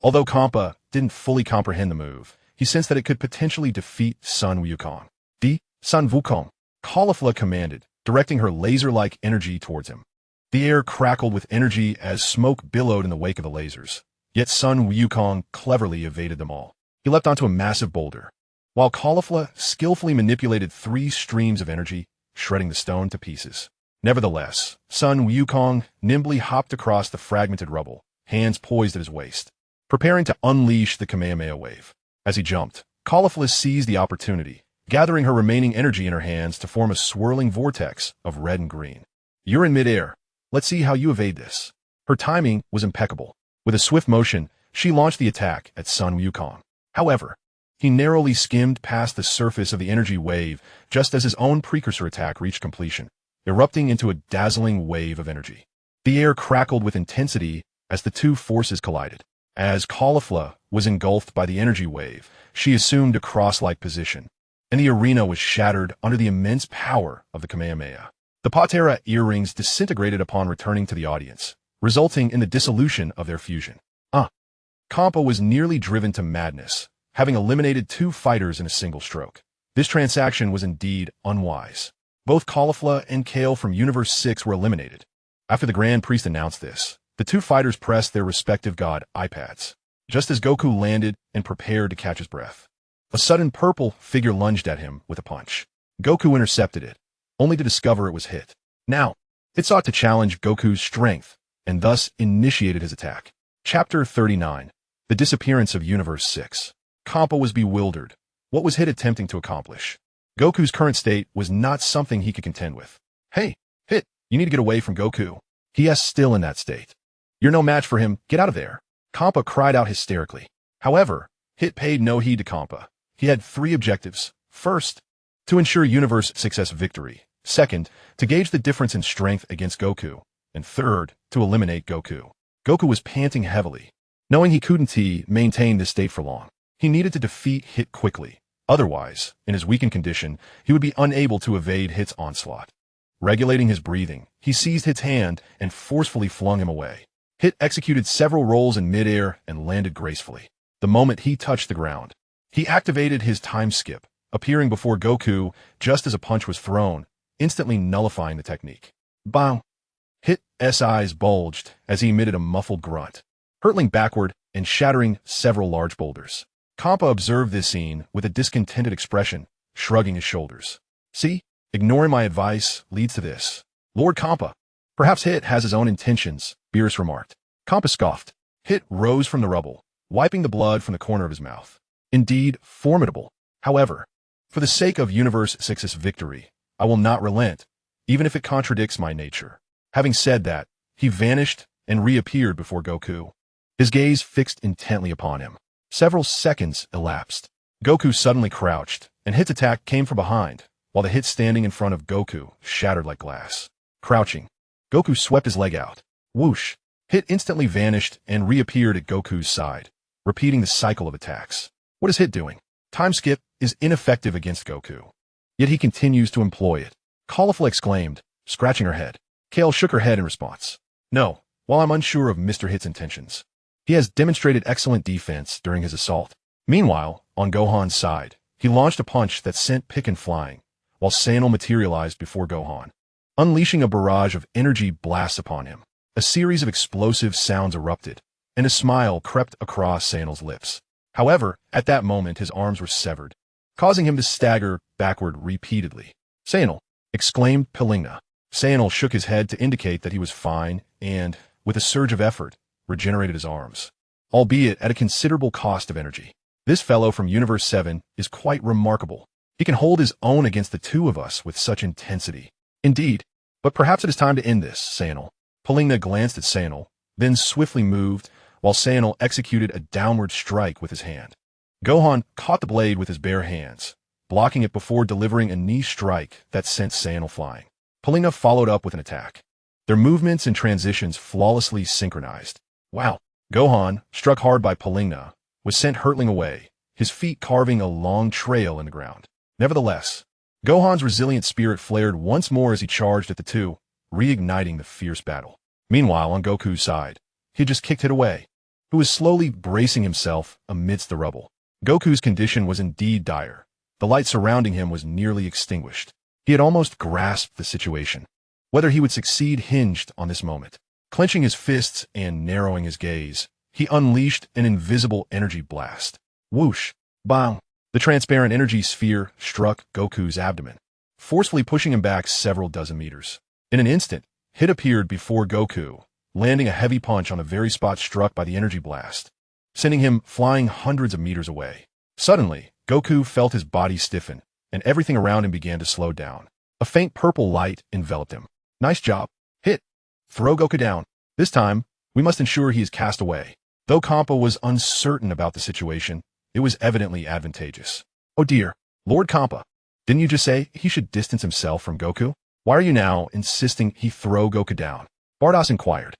Although Kampa didn't fully comprehend the move, he sensed that it could potentially defeat Sun Wukong. Sun Wukong, Caulifla commanded, directing her laser-like energy towards him. The air crackled with energy as smoke billowed in the wake of the lasers, Yet Sun Wukong cleverly evaded them all. He leapt onto a massive boulder, while Caulifla skillfully manipulated 3 streams of energy, shredding the stone to pieces. Nevertheless, Sun Wukong nimbly hopped across the fragmented rubble, hands poised at his waist, preparing to unleash the Kamehameha wave. As he jumped, Caulifla seized the opportunity, gathering her remaining energy in her hands to form a swirling vortex of red and green. "You're in midair. Let's see how you evade this." Her timing was impeccable. With a swift motion, she launched the attack at Sun Wukong. However, he narrowly skimmed past the surface of the energy wave just as his own precursor attack reached completion, erupting into a dazzling wave of energy. The air crackled with intensity as the two forces collided. As Caulifla was engulfed by the energy wave, she assumed a cross-like position, and the arena was shattered under the immense power of the Kamehameha. The Patera earrings disintegrated upon returning to the audience, resulting in the dissolution of their fusion. Kampa was nearly driven to madness, having eliminated 2 fighters in a single stroke. This transaction was indeed unwise. Both Caulifla and Kale from Universe 6 were eliminated. After the Grand Priest announced this, the 2 fighters pressed their respective god iPads, just as Goku landed and prepared to catch his breath. A sudden purple figure lunged at him with a punch. Goku intercepted it, only to discover it was Hit. Now, it sought to challenge Goku's strength, and thus initiated his attack. Chapter 39. The Disappearance of Universe 6. Kampa was bewildered. What was Hit attempting to accomplish? Goku's current state was not something he could contend with. "Hey, Hit, you need to get away from Goku. He is still in that state. You're no match for him. Get out of there." Kampa cried out hysterically. However, Hit paid no heed to Kampa. He had 3 objectives. First, to ensure Universe 6's victory. Second, to gauge the difference in strength against Goku. And third, to eliminate Goku. Goku was panting heavily, knowing he couldn't maintain this state for long. He needed to defeat Hit quickly. Otherwise, in his weakened condition, he would be unable to evade Hit's onslaught. Regulating his breathing, he seized Hit's hand and forcefully flung him away. Hit executed several rolls in midair and landed gracefully. The moment he touched the ground, he activated his time skip, appearing before Goku just as a punch was thrown, instantly nullifying the technique. Bang! Hit's eyes bulged as he emitted a muffled grunt, hurtling backward and shattering several large boulders. Kampa observed this scene with a discontented expression, shrugging his shoulders. "See, ignoring my advice leads to this. Lord Kampa, perhaps Hit has his own intentions," Beerus remarked. Kampa scoffed. Hit rose from the rubble, wiping the blood from the corner of his mouth. "Indeed, formidable. However, for the sake of Universe 6's victory, I will not relent, even if it contradicts my nature." Having said that, he vanished and reappeared before Goku, his gaze fixed intently upon him. Several seconds elapsed. Goku suddenly crouched, and Hit's attack came from behind, while the Hit standing in front of Goku shattered like glass. Crouching, Goku swept his leg out. Whoosh! Hit instantly vanished and reappeared at Goku's side, repeating the cycle of attacks. What is Hit doing? Time skip is ineffective against Goku, yet he continues to employ it. Caulifla exclaimed, scratching her head. Kale shook her head in response. "No, while I'm unsure of Mr. Hit's intentions, he has demonstrated excellent defense during his assault." Meanwhile, on Gohan's side, he launched a punch that sent Picken flying, while Sanel materialized before Gohan, unleashing a barrage of energy blasts upon him. A series of explosive sounds erupted, and a smile crept across Sanel's lips. However, at that moment his arms were severed, causing him to stagger backward repeatedly. "Sanel!" exclaimed Pilingna. Sanel shook his head to indicate that he was fine and, with a surge of effort, regenerated his arms, albeit at a considerable cost of energy. "This fellow from Universe 7 is quite remarkable. He can hold his own against the 2 of us with such intensity." "Indeed, but perhaps it is time to end this, Sanel." Pilingna glanced at Sanel, then swiftly moved, while Sanel executed a downward strike with his hand. Gohan caught the blade with his bare hands, blocking it before delivering a knee strike that sent Sanel flying. Pilingna followed up with an attack, their movements and transitions flawlessly synchronized. Wow! Gohan, struck hard by Pilingna, was sent hurtling away, his feet carving a long trail in the ground. Nevertheless, Gohan's resilient spirit flared once more as he charged at the 2, reigniting the fierce battle. Meanwhile, on Goku's side, he had just kicked Hit away, who was slowly bracing himself amidst the rubble. Goku's condition was indeed dire. The light surrounding him was nearly extinguished. He had almost grasped the situation. Whether he would succeed hinged on this moment. Clenching his fists and narrowing his gaze, he unleashed an invisible energy blast. Whoosh! Bang! The transparent energy sphere struck Goku's abdomen, forcefully pushing him back several dozen meters. In an instant, Hit appeared before Goku, landing a heavy punch on the very spot struck by the energy blast, sending him flying hundreds of meters away. Suddenly, Goku felt his body stiffen, and everything around him began to slow down. A faint purple light enveloped him. Nice job. Hit. Throw Goku down. This time, we must ensure he is cast away. Though Kampa was uncertain about the situation, it was evidently advantageous. Oh dear, Lord Kampa, didn't you just say he should distance himself from Goku? Why are you now insisting he throw Goku down? Bardoss inquired.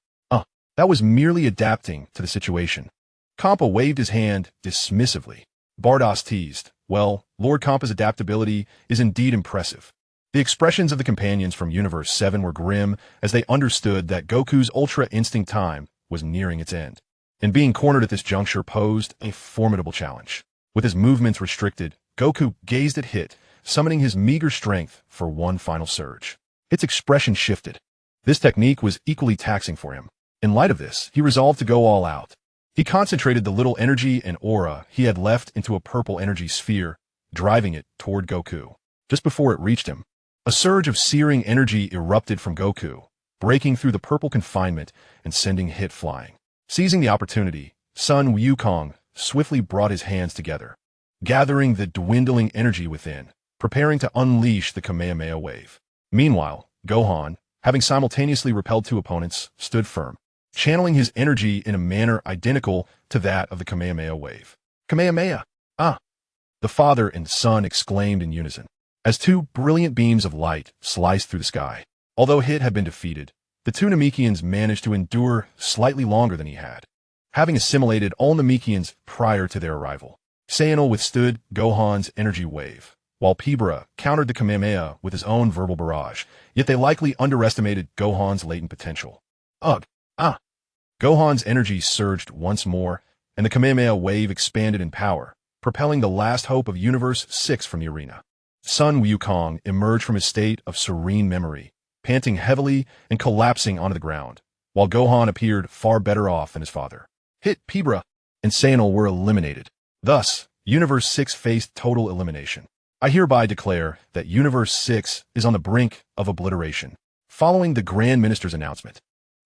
That was merely adapting to the situation. Kampa waved his hand dismissively. Bardoss teased. Well, Lord Kampa's adaptability is indeed impressive. The expressions of the companions from Universe 7 were grim as they understood that Goku's Ultra Instinct time was nearing its end, and being cornered at this juncture posed a formidable challenge. With his movements restricted, Goku gazed at Hit, summoning his meager strength for one final surge. Its expression shifted. This technique was equally taxing for him. In light of this, he resolved to go all out. He concentrated the little energy and aura he had left into a purple energy sphere, driving it toward Goku. Just before it reached him, a surge of searing energy erupted from Goku, breaking through the purple confinement and sending Hit flying. Seizing the opportunity, Sun Wukong swiftly brought his hands together, gathering the dwindling energy within, preparing to unleash the Kamehameha wave. Meanwhile, Gohan, having simultaneously repelled two opponents, stood firm, channeling his energy in a manner identical to that of the Kamehameha wave. Kamehameha! The father and son exclaimed in unison, as two brilliant beams of light sliced through the sky. Although Hit had been defeated, the two Namekians managed to endure slightly longer than he had, having assimilated all Namekians prior to their arrival. Saiyan withstood Gohan's energy wave, while Pibra countered the Kamehameha with his own verbal barrage, yet they likely underestimated Gohan's latent potential. Gohan's energy surged once more, and the Kamehameha wave expanded in power, propelling the last hope of Universe 6 from the arena. Sun Wukong emerged from his state of serene memory, panting heavily and collapsing onto the ground, while Gohan appeared far better off than his father. Hit, Pibra, and Saiyan were eliminated. Thus, Universe 6 faced total elimination. I hereby declare that Universe 6 is on the brink of obliteration. Following the Grand Minister's announcement,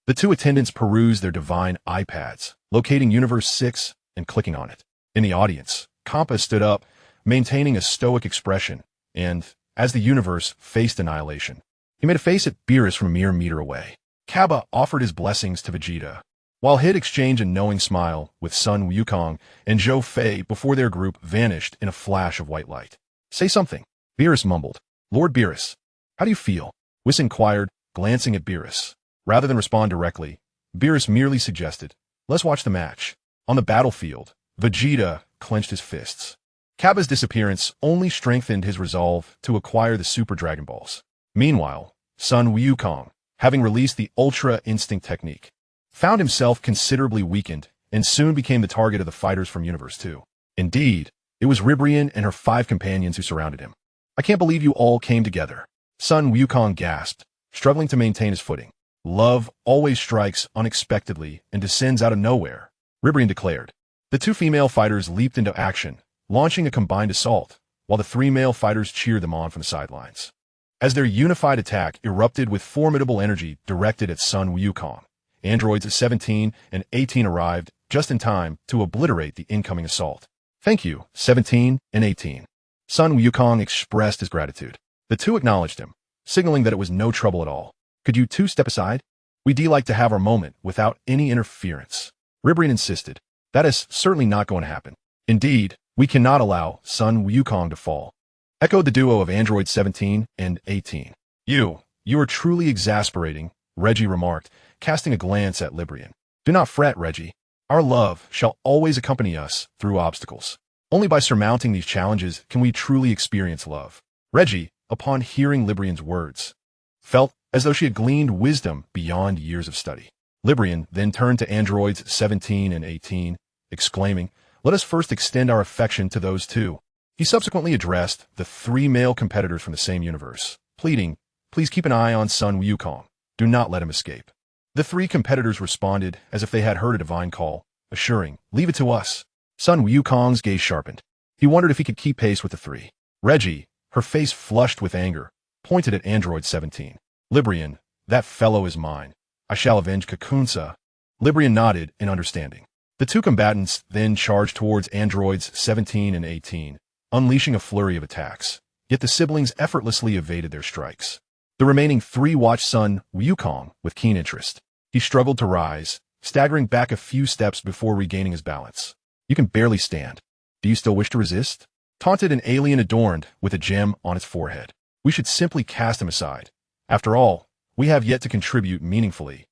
the two attendants perused their divine iPads, locating Universe 6 and clicking on it. In the audience, Kampa stood up, maintaining a stoic expression, and, as the universe faced annihilation, he made a face at Beerus from a mere meter away. Kaba offered his blessings to Vegeta, while Hit exchanged a knowing smile with Sun Wukong and Zhou Fei before their group vanished in a flash of white light. Say something, Beerus mumbled. Lord Beerus, how do you feel? Whis inquired, glancing at Beerus. Rather than respond directly, Beerus merely suggested, let's watch the match. On the battlefield, Vegeta clenched his fists. Kaba's disappearance only strengthened his resolve to acquire the Super Dragon Balls. Meanwhile, Sun Wukong, having released the Ultra Instinct technique, found himself considerably weakened and soon became the target of the fighters from Universe 2. Indeed, it was Ribrian and her 5 companions who surrounded him. I can't believe you all came together. Sun Wukong gasped, struggling to maintain his footing. Love always strikes unexpectedly and descends out of nowhere, Ribrian declared. The 2 female fighters leaped into action, launching a combined assault, while the 3 male fighters cheered them on from the sidelines. As their unified attack erupted with formidable energy directed at Sun Wukong, androids 17 and 18 arrived just in time to obliterate the incoming assault. Thank you, 17 and 18. Sun Wukong expressed his gratitude. The 2 acknowledged him, signaling that it was no trouble at all. Could you 2 step aside? We'd like to have our moment without any interference. Ribrian insisted. That is certainly not going to happen. Indeed, we cannot allow Sun Wukong to fall. Echoed the duo of androids 17 and 18. You are truly exasperating, Reggie remarked, casting a glance at Librian. Do not fret, Reggie. Our love shall always accompany us through obstacles. Only by surmounting these challenges can we truly experience love. Reggie, upon hearing Librian's words, felt as though she had gleaned wisdom beyond years of study. Librian then turned to androids 17 and 18, exclaiming, let us first extend our affection to those 2. He subsequently addressed the 3 male competitors from the same universe, pleading, please keep an eye on Sun Wukong. Do not let him escape. The 3 competitors responded as if they had heard a divine call, assuring, "Leave it to us." Sun Wukong's gaze sharpened. He wondered if he could keep pace with the three. Reggie, her face flushed with anger, pointed at Android 17. "Librian, that fellow is mine. I shall avenge Kakunsa." Librian nodded in understanding. The two combatants then charged towards androids 17 and 18, unleashing a flurry of attacks. Yet the siblings effortlessly evaded their strikes. The remaining three watched Sun Wukong with keen interest. He struggled to rise, staggering back a few steps before regaining his balance. "You can barely stand. Do you still wish to resist?" Taunted an alien adorned with a gem on its forehead. "We should simply cast him aside. After all, we have yet to contribute meaningfully.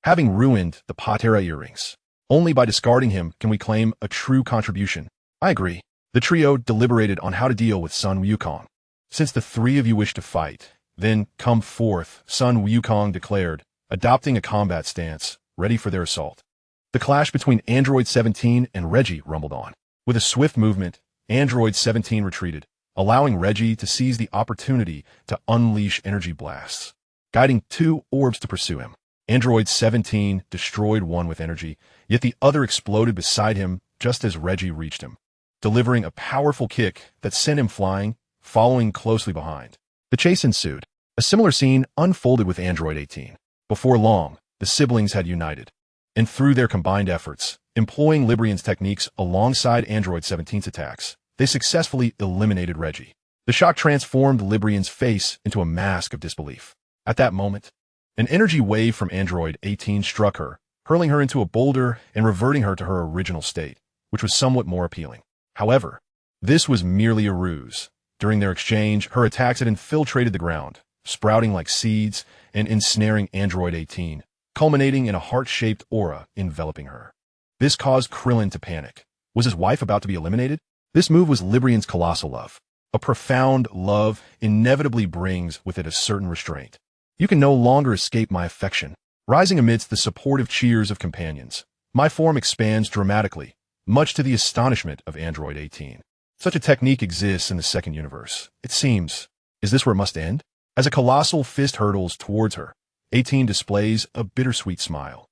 Having ruined the Patera earrings, only by discarding him can we claim a true contribution." "I agree." The trio deliberated on how to deal with Sun Wukong. "Since the three of you wish to fight, then come forth," Sun Wukong declared, adopting a combat stance, ready for their assault. The clash between Android 17 and Reggie rumbled on. With a swift movement, Android 17 retreated, allowing Reggie to seize the opportunity to unleash energy blasts, guiding two orbs to pursue him. Android 17 destroyed one with energy, yet the other exploded beside him just as Reggie reached him, delivering a powerful kick that sent him flying, following closely behind. The chase ensued. A similar scene unfolded with Android 18. Before long, the siblings had united, and through their combined efforts, employing Librian's techniques alongside Android 17's attacks, they successfully eliminated Reggie. The shock transformed Librian's face into a mask of disbelief. At that moment, an energy wave from Android 18 struck her, hurling her into a boulder and reverting her to her original state, which was somewhat more appealing. However, this was merely a ruse. During their exchange, her attacks had infiltrated the ground, sprouting like seeds and ensnaring Android 18, culminating in a heart-shaped aura enveloping her. This caused Krillin to panic. Was his wife about to be eliminated? This move was Librian's colossal love. A profound love inevitably brings with it a certain restraint. "You can no longer escape my affection." Rising amidst the supportive cheers of companions, my form expands dramatically, much to the astonishment of Android 18. Such a technique exists in the second universe. It seems. Is this where it must end? As a colossal fist hurtles towards her, 18 displays a bittersweet smile,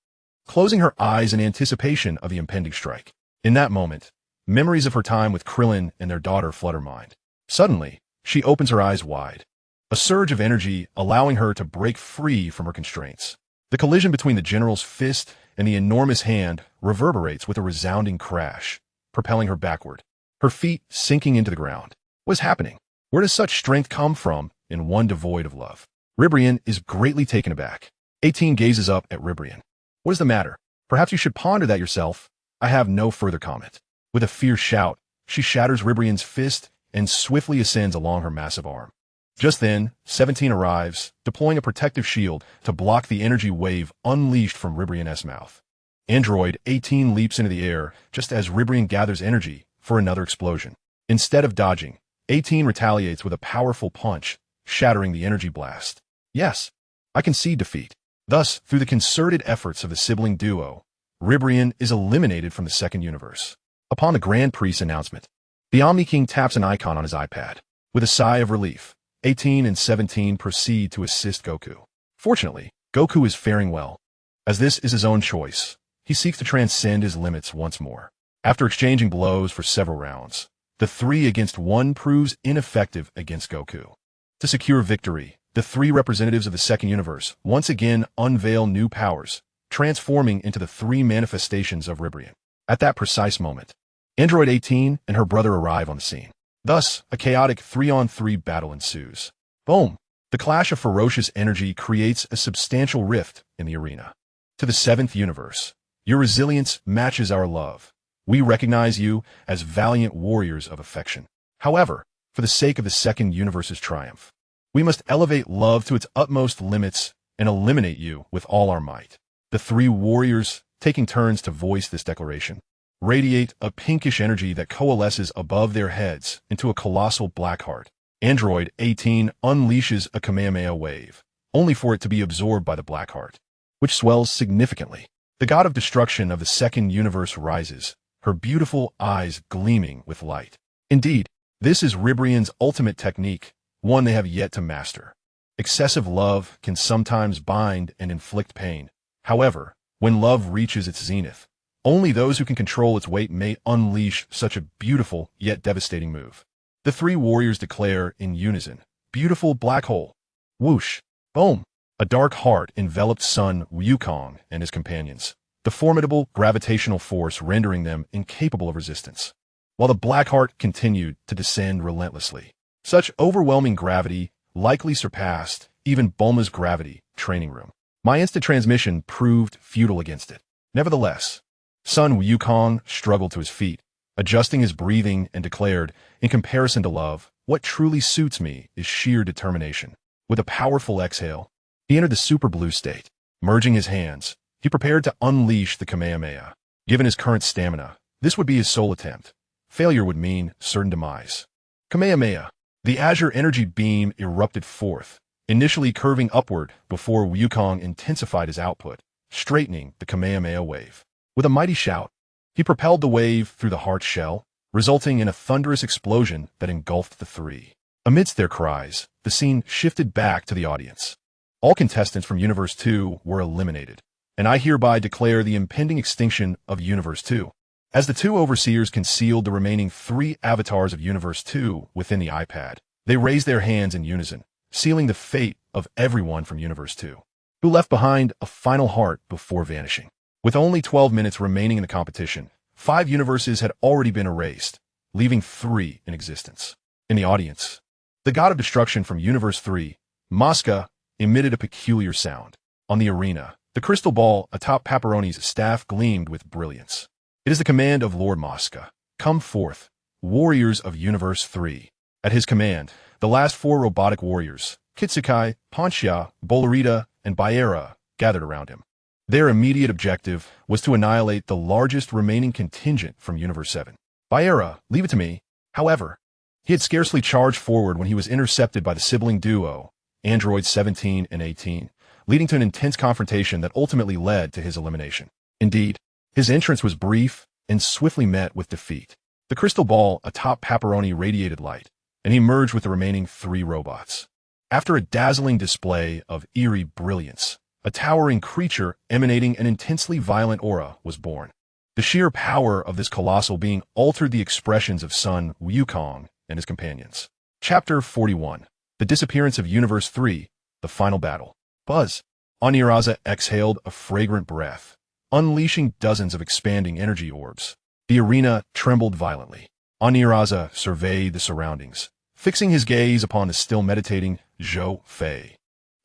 closing her eyes in anticipation of the impending strike. In that moment, memories of her time with Krillin and their daughter flood her mind. Suddenly, she opens her eyes wide, a surge of energy allowing her to break free from her constraints. The collision between the general's fist and the enormous hand reverberates with a resounding crash, propelling her backward, her feet sinking into the ground. What is happening? Where does such strength come from in one devoid of love? Ribrian is greatly taken aback. 18 gazes up at Ribrian. "What is the matter? Perhaps you should ponder that yourself." I have no further comment. With a fierce shout, she shatters Ribrian's fist and swiftly ascends along her massive arm. Just then, 17 arrives, deploying a protective shield to block the energy wave unleashed from Ribrian's mouth. Android 18 leaps into the air just as Ribrian gathers energy for another explosion. Instead of dodging, 18 retaliates with a powerful punch, shattering the energy blast. Yes, I concede defeat. Thus, through the concerted efforts of the sibling duo, Ribrian is eliminated from the second universe. Upon the Grand Priest's announcement, the Omni King taps an icon on his iPad. With a sigh of relief, 18 and 17 proceed to assist Goku. Fortunately, Goku is faring well. As this is his own choice, he seeks to transcend his limits once more. After exchanging blows for several rounds, the 3-against-1 proves ineffective against Goku. To secure victory, the three representatives of the second universe once again unveil new powers, transforming into the three manifestations of Ribrian. At that precise moment, Android 18 and her brother arrive on the scene. Thus, a chaotic 3-on-3 battle ensues. Boom! The clash of ferocious energy creates a substantial rift in the arena. To the seventh universe, your resilience matches our love. We recognize you as valiant warriors of affection. However, for the sake of the second universe's triumph, we must elevate love to its utmost limits and eliminate you with all our might. The three warriors, taking turns to voice this declaration, radiate a pinkish energy that coalesces above their heads into a colossal black heart. Android 18 unleashes a Kamehameha wave, only for it to be absorbed by the black heart, which swells significantly. The god of destruction of the second universe rises, her beautiful eyes gleaming with light. Indeed, this is Ribrian's ultimate technique, one they have yet to master. Excessive love can sometimes bind and inflict pain. However, when love reaches its zenith, Only those who can control its weight may unleash such a beautiful yet devastating move. The three warriors declare in unison, "Beautiful black hole." Whoosh. Boom. A dark heart enveloped Sun Wukong and his companions, the formidable gravitational force rendering them incapable of resistance, while the black heart continued to descend relentlessly. Such overwhelming gravity likely surpassed even Bulma's gravity training room. My instant transmission proved futile against it. Nevertheless, Sun Wukong struggled to his feet, adjusting his breathing, and declared, in comparison to love, what truly suits me is sheer determination. With a powerful exhale, he entered the super blue state. Merging his hands, he prepared to unleash the Kamehameha. Given his current stamina, this would be his sole attempt. Failure would mean certain demise. Kamehameha. The azure energy beam erupted forth, initially curving upward before Wukong intensified his output, straightening the Kamehameha wave. With a mighty shout, he propelled the wave through the heart's shell, resulting in a thunderous explosion that engulfed the three. Amidst their cries, the scene shifted back to the audience. All contestants from Universe 2 were eliminated, and I hereby declare the impending extinction of Universe 2. As the two overseers concealed the remaining three avatars of Universe 2 within the iPad, they raised their hands in unison, sealing the fate of everyone from Universe 2, who left behind a final heart before vanishing. With only 12 minutes remaining in the competition, 5 universes had already been erased, leaving 3 in existence. In the audience, the god of destruction from Universe 3, Mosca, emitted a peculiar sound. On the arena, the crystal ball atop Pepperoni's staff gleamed with brilliance. It is the command of Lord Mosca. Come forth, warriors of Universe 3. At his command, the last 4 robotic warriors, Kitsukai, Pontia, Bolarita, and Baera, gathered around him. Their immediate objective was to annihilate the largest remaining contingent from Universe 7. Baera, leave it to me. However, he had scarcely charged forward when he was intercepted by the sibling duo, Androids 17 and 18, leading to an intense confrontation that ultimately led to his elimination. Indeed, his entrance was brief and swiftly met with defeat. The crystal ball atop Pepperoni radiated light, and he merged with the remaining 3 robots. After a dazzling display of eerie brilliance, a towering creature emanating an intensely violent aura was born. The sheer power of this colossal being altered the expressions of Sun Wukong and his companions. Chapter 41. The Disappearance of Universe 3, The Final Battle. Buzz. Oniraza exhaled a fragrant breath, unleashing dozens of expanding energy orbs. The arena trembled violently. Oniraza surveyed the surroundings, fixing his gaze upon the still meditating Zhou Fei,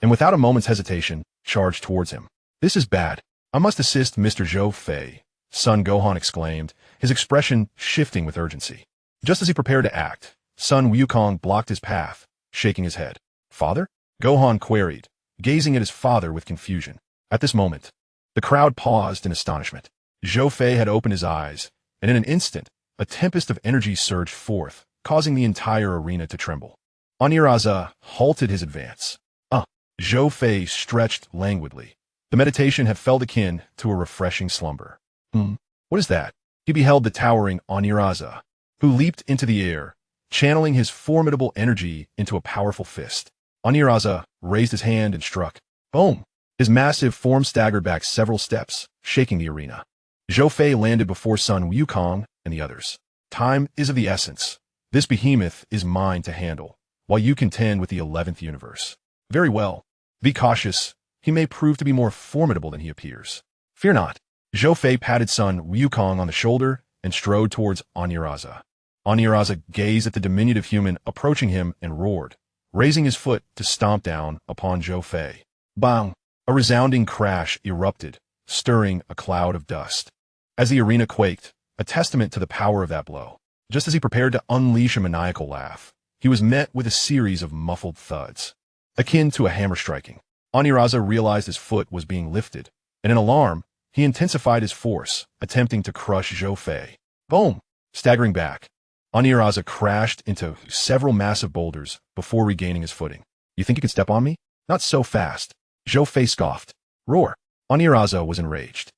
and without a moment's hesitation, charged towards him. This is bad. I must assist Mr. Zhou Fei, Sun Gohan exclaimed, his expression shifting with urgency. Just as he prepared to act, Sun Wukong blocked his path, shaking his head. Father? Gohan queried, gazing at his father with confusion. At this moment, the crowd paused in astonishment. Zhou Fei had opened his eyes, and in an instant, a tempest of energy surged forth, causing the entire arena to tremble. Oniraza halted his advance. Zhou Fei stretched languidly. The meditation had felt akin to a refreshing slumber. What is that? He beheld the towering Oniraza, who leaped into the air, channeling his formidable energy into a powerful fist. Oniraza raised his hand and struck. Boom! His massive form staggered back several steps, shaking the arena. Zhou Fei landed before Sun Wukong and the others. Time is of the essence. This behemoth is mine to handle, while you contend with the 11th universe. Very well. Be cautious. He may prove to be more formidable than he appears. Fear not. Zhou Fei patted Sun Wukong on the shoulder and strode towards Oniraza. Oniraza gazed at the diminutive human approaching him and roared, raising his foot to stomp down upon Zhou Fei. Bang! A resounding crash erupted, stirring a cloud of dust. As the arena quaked, a testament to the power of that blow. Just as he prepared to unleash a maniacal laugh, he was met with a series of muffled thuds, akin to a hammer striking. Oniraza realized his foot was being lifted, and in alarm, he intensified his force, attempting to crush Zhou Fei. Boom! Staggering back, Oniraza crashed into several massive boulders before regaining his footing. You think you can step on me? Not so fast. Zhou Fei scoffed. Roar! Oniraza was enraged,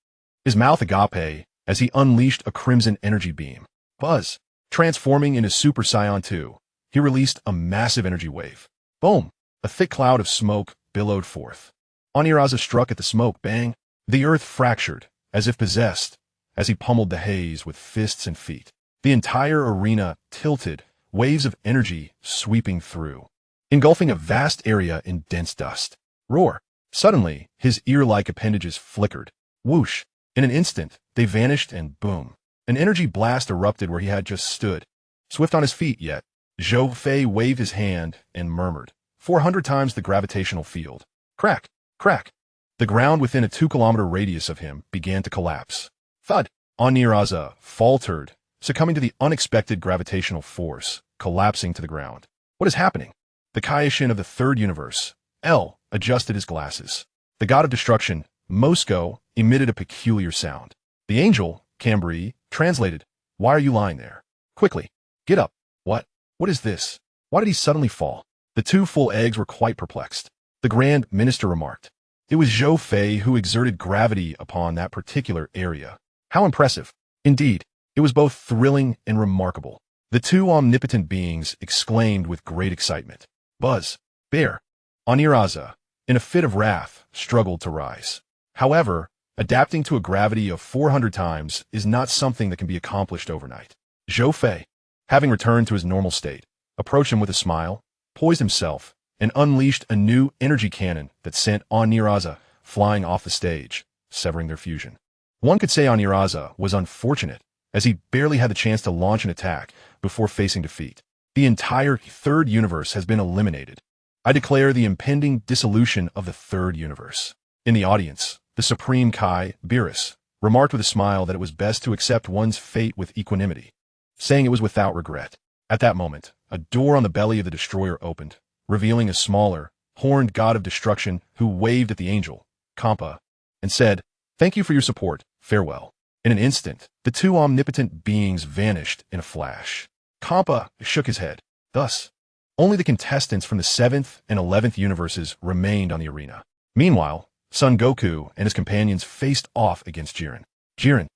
his mouth agape as he unleashed a crimson energy beam. Buzz! Transforming into Super Saiyan 2, he released a massive energy wave. Boom! A thick cloud of smoke billowed forth. Oniraza struck at the smoke. Bang! The earth fractured, as if possessed, as he pummeled the haze with fists and feet. The entire arena tilted, waves of energy sweeping through, engulfing a vast area in dense dust. Roar! Suddenly, his ear-like appendages flickered. Whoosh! In an instant, they vanished and boom. An energy blast erupted where he had just stood. Swift on his feet yet, Zhou Fei waved his hand and murmured, 400 times the gravitational field. Crack! Crack! The ground within a 2-kilometer radius of him began to collapse. Thud! Oniraza faltered, succumbing to the unexpected gravitational force, collapsing to the ground. What is happening? The Kaioshin of the third universe, L, adjusted his glasses. The god of destruction, Moscow, emitted a peculiar sound. The angel, Cambry, translated, "Why are you lying there? Quickly, get up." What? What is this? Why did he suddenly fall? The two full eggs were quite perplexed. The Grand Minister remarked, "It was Zhou Fei who exerted gravity upon that particular area." How impressive. Indeed, it was both thrilling and remarkable. The two omnipotent beings exclaimed with great excitement. Buzz, Bear, Oniraza, in a fit of wrath, struggled to rise. However, adapting to a gravity of 400 times is not something that can be accomplished overnight. Zhou Fei, having returned to his normal state, approached him with a smile, poised himself, and unleashed a new energy cannon that sent Oniraza flying off the stage, severing their fusion. One could say Oniraza was unfortunate, as he barely had the chance to launch an attack before facing defeat. The entire third universe has been eliminated. I declare the impending dissolution of the third universe. In the audience, the Supreme Kai, Beerus, remarked with a smile that it was best to accept one's fate with equanimity, saying it was without regret. At that moment, a door on the belly of the destroyer opened, revealing a smaller, horned god of destruction who waved at the angel, Kampa, and said, "Thank you for your support. Farewell." In an instant, the two omnipotent beings vanished in a flash. Kampa shook his head. Thus, only the contestants from the 7th and 11th universes remained on the arena. Meanwhile, Son Goku and his companions faced off against Jiren. "Jiren,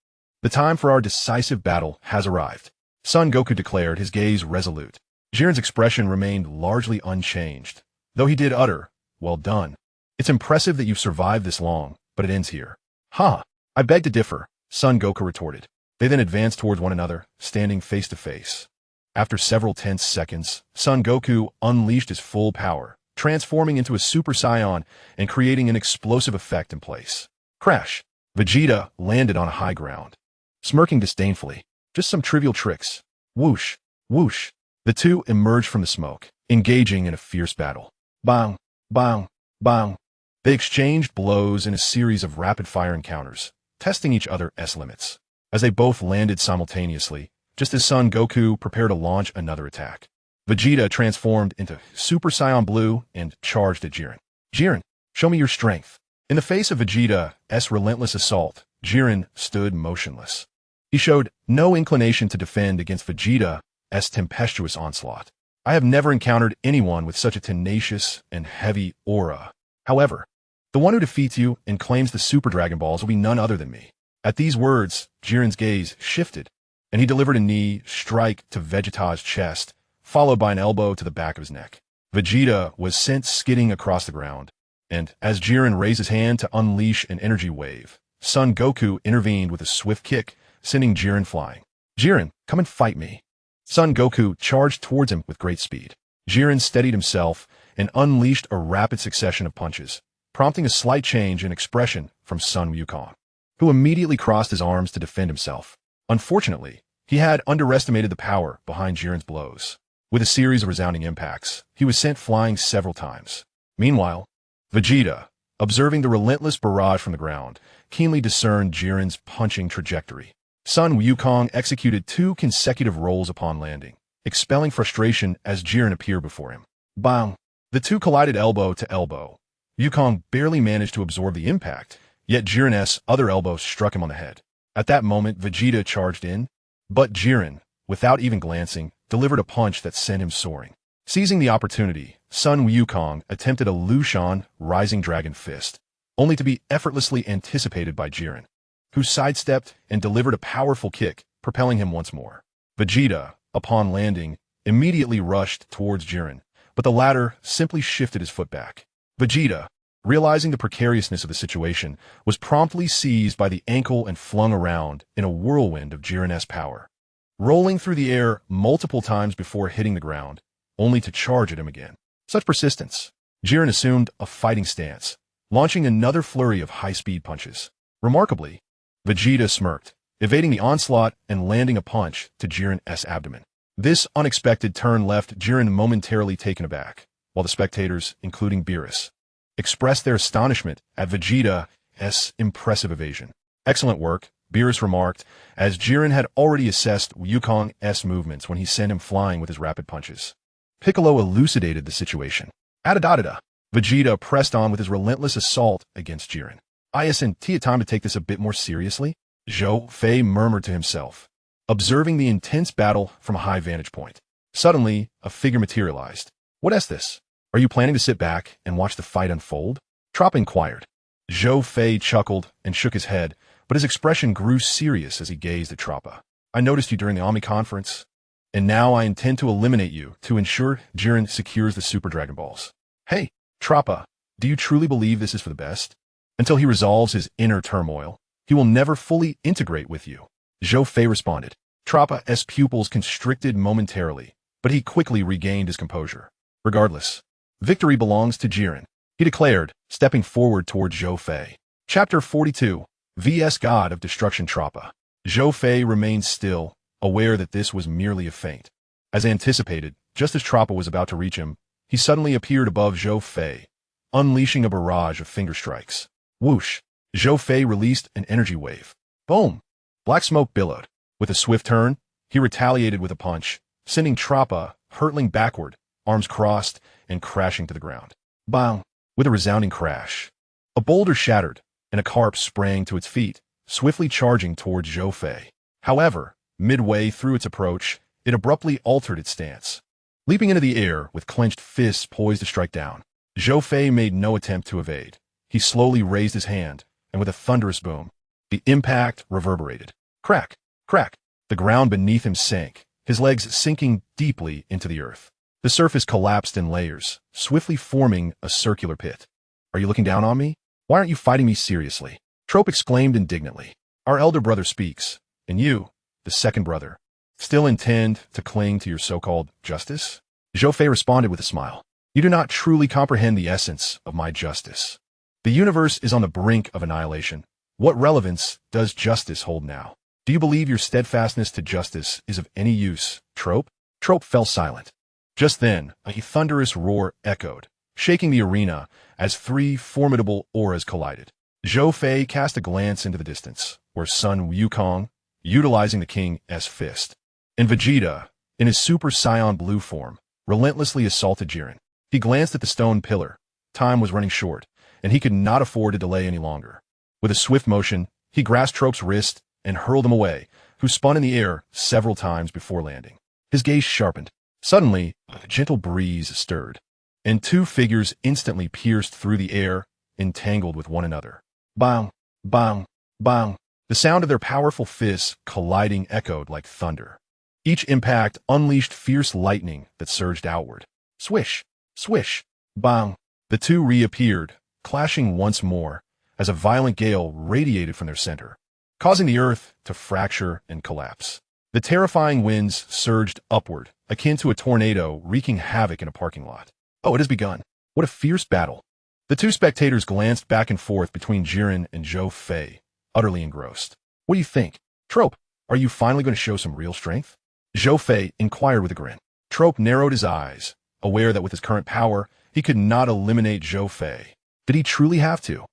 the time for our decisive battle has arrived," Son Goku declared, his gaze resolute. Jiren's expression remained largely unchanged, though he did utter, "Well done. It's impressive that you've survived this long, but it ends here." "Ha! I beg to differ," Son Goku retorted. They then advanced towards one another, standing face to face. After several tense seconds, Son Goku unleashed his full power, transforming into a Super Saiyan and creating an explosive effect in place. Crash! Vegeta landed on high ground, smirking disdainfully. Just some trivial tricks. Whoosh! Whoosh! The two emerged from the smoke, engaging in a fierce battle. Bang! Bang! Bang! They exchanged blows in a series of rapid-fire encounters, testing each other's limits. As they both landed simultaneously, just as Son Goku prepared to launch another attack, Vegeta transformed into Super Saiyan Blue and charged at Jiren. "Jiren, show me your strength." In the face of Vegeta's relentless assault, Jiren stood motionless. He showed no inclination to defend against Vegeta's tempestuous onslaught. I have never encountered anyone with such a tenacious and heavy aura. However, the one who defeats you and claims the Super Dragon Balls will be none other than me. At these words, Jiren's gaze shifted, and he delivered a knee strike to Vegeta's chest, followed by an elbow to the back of his neck. Vegeta was sent skidding across the ground, and as Jiren raised his hand to unleash an energy wave, Son Goku intervened with a swift kick, sending Jiren flying. "Jiren, come and fight me." Son Goku charged towards him with great speed. Jiren steadied himself and unleashed a rapid succession of punches, prompting a slight change in expression from Sun Wukong, who immediately crossed his arms to defend himself. Unfortunately, he had underestimated the power behind Jiren's blows. With a series of resounding impacts, he was sent flying several times. Meanwhile, Vegeta, observing the relentless barrage from the ground, keenly discerned Jiren's punching trajectory. Sun Wukong executed 2 consecutive rolls upon landing, expelling frustration as Jiren appeared before him. Bang! The two collided elbow to elbow. Wukong barely managed to absorb the impact, yet Jiren's other elbow struck him on the head. At that moment, Vegeta charged in, but Jiren, without even glancing, delivered a punch that sent him soaring. Seizing the opportunity, Sun Wukong attempted a Lushan Rising Dragon Fist, only to be effortlessly anticipated by Jiren, who sidestepped and delivered a powerful kick, propelling him once more. Vegeta, upon landing, immediately rushed towards Jiren, but the latter simply shifted his foot back. Vegeta, realizing the precariousness of the situation, was promptly seized by the ankle and flung around in a whirlwind of Jiren's power, rolling through the air multiple times before hitting the ground, only to charge at him again. Such persistence. Jiren assumed a fighting stance, launching another flurry of high-speed punches. Remarkably, Vegeta smirked, evading the onslaught and landing a punch to Jiren's abdomen. This unexpected turn left Jiren momentarily taken aback, while the spectators, including Beerus, expressed their astonishment at Vegeta's impressive evasion. Excellent work, Beerus remarked, as Jiren had already assessed Wukong's movements when he sent him flying with his rapid punches. Piccolo elucidated the situation. Adadadada. Vegeta pressed on with his relentless assault against Jiren. Isn't it time to take this a bit more seriously? Zhou Fei murmured to himself, observing the intense battle from a high vantage point. Suddenly, a figure materialized. What is this? Are you planning to sit back and watch the fight unfold? Trop inquired. Zhou Fei chuckled and shook his head, but his expression grew serious as he gazed at Troppa. I noticed you during the Omni Conference, and now I intend to eliminate you to ensure Jiren secures the Super Dragon Balls. Hey, Troppa, do you truly believe this is for the best? Until he resolves his inner turmoil, he will never fully integrate with you. Zhou Fei responded. Troppa's pupils constricted momentarily, but he quickly regained his composure. Regardless, victory belongs to Jiren, he declared, stepping forward toward Zhou Fei. Chapter 42. VS God of Destruction Troppa. Zhou Fei remained still, aware that this was merely a feint. As anticipated, just as Troppa was about to reach him, he suddenly appeared above Zhou Fei, unleashing a barrage of finger strikes. Whoosh! Zhou Fei released an energy wave. Boom! Black smoke billowed. With a swift turn, he retaliated with a punch, sending Troppa hurtling backward, arms crossed, and crashing to the ground. Bang! With a resounding crash, a boulder shattered, and a carp sprang to its feet, swiftly charging towards Zhou Fei. However, midway through its approach, it abruptly altered its stance. Leaping into the air with clenched fists poised to strike down, Zhou Fei made no attempt to evade. He slowly raised his hand, and with a thunderous boom, the impact reverberated. Crack! Crack! The ground beneath him sank, his legs sinking deeply into the earth. The surface collapsed in layers, swiftly forming a circular pit. Are you looking down on me? Why aren't you fighting me seriously? Trope exclaimed indignantly. Our elder brother speaks, and you, the second brother, still intend to cling to your so-called justice? Zhou Fei responded with a smile. You do not truly comprehend the essence of my justice. The universe is on the brink of annihilation. What relevance does justice hold now? Do you believe your steadfastness to justice is of any use, Trope? Trope fell silent. Just then, a thunderous roar echoed, shaking the arena as three formidable auras collided. Zhou Fei cast a glance into the distance, where Sun Wukong, utilizing the King's fist, and Vegeta, in his Super Saiyan blue form, relentlessly assaulted Jiren. He glanced at the stone pillar. Time was running short, and he could not afford to delay any longer. With a swift motion, he grasped Trope's wrist and hurled him away, who spun in the air several times before landing. His gaze sharpened. Suddenly, a gentle breeze stirred, and two figures instantly pierced through the air, entangled with one another. Bang! Bang! Bang! The sound of their powerful fists colliding echoed like thunder. Each impact unleashed fierce lightning that surged outward. Swish! Swish! Bang! The two reappeared, clashing once more, as a violent gale radiated from their center, causing the earth to fracture and collapse. The terrifying winds surged upward, akin to a tornado wreaking havoc in a parking lot. Oh, it has begun. What a fierce battle. The two spectators glanced back and forth between Jiren and Zhou Fei, utterly engrossed. What do you think? Trope, are you finally going to show some real strength? Zhou Fei inquired with a grin. Trope narrowed his eyes, aware that with his current power, he could not eliminate Zhou Fei. Did he truly have to?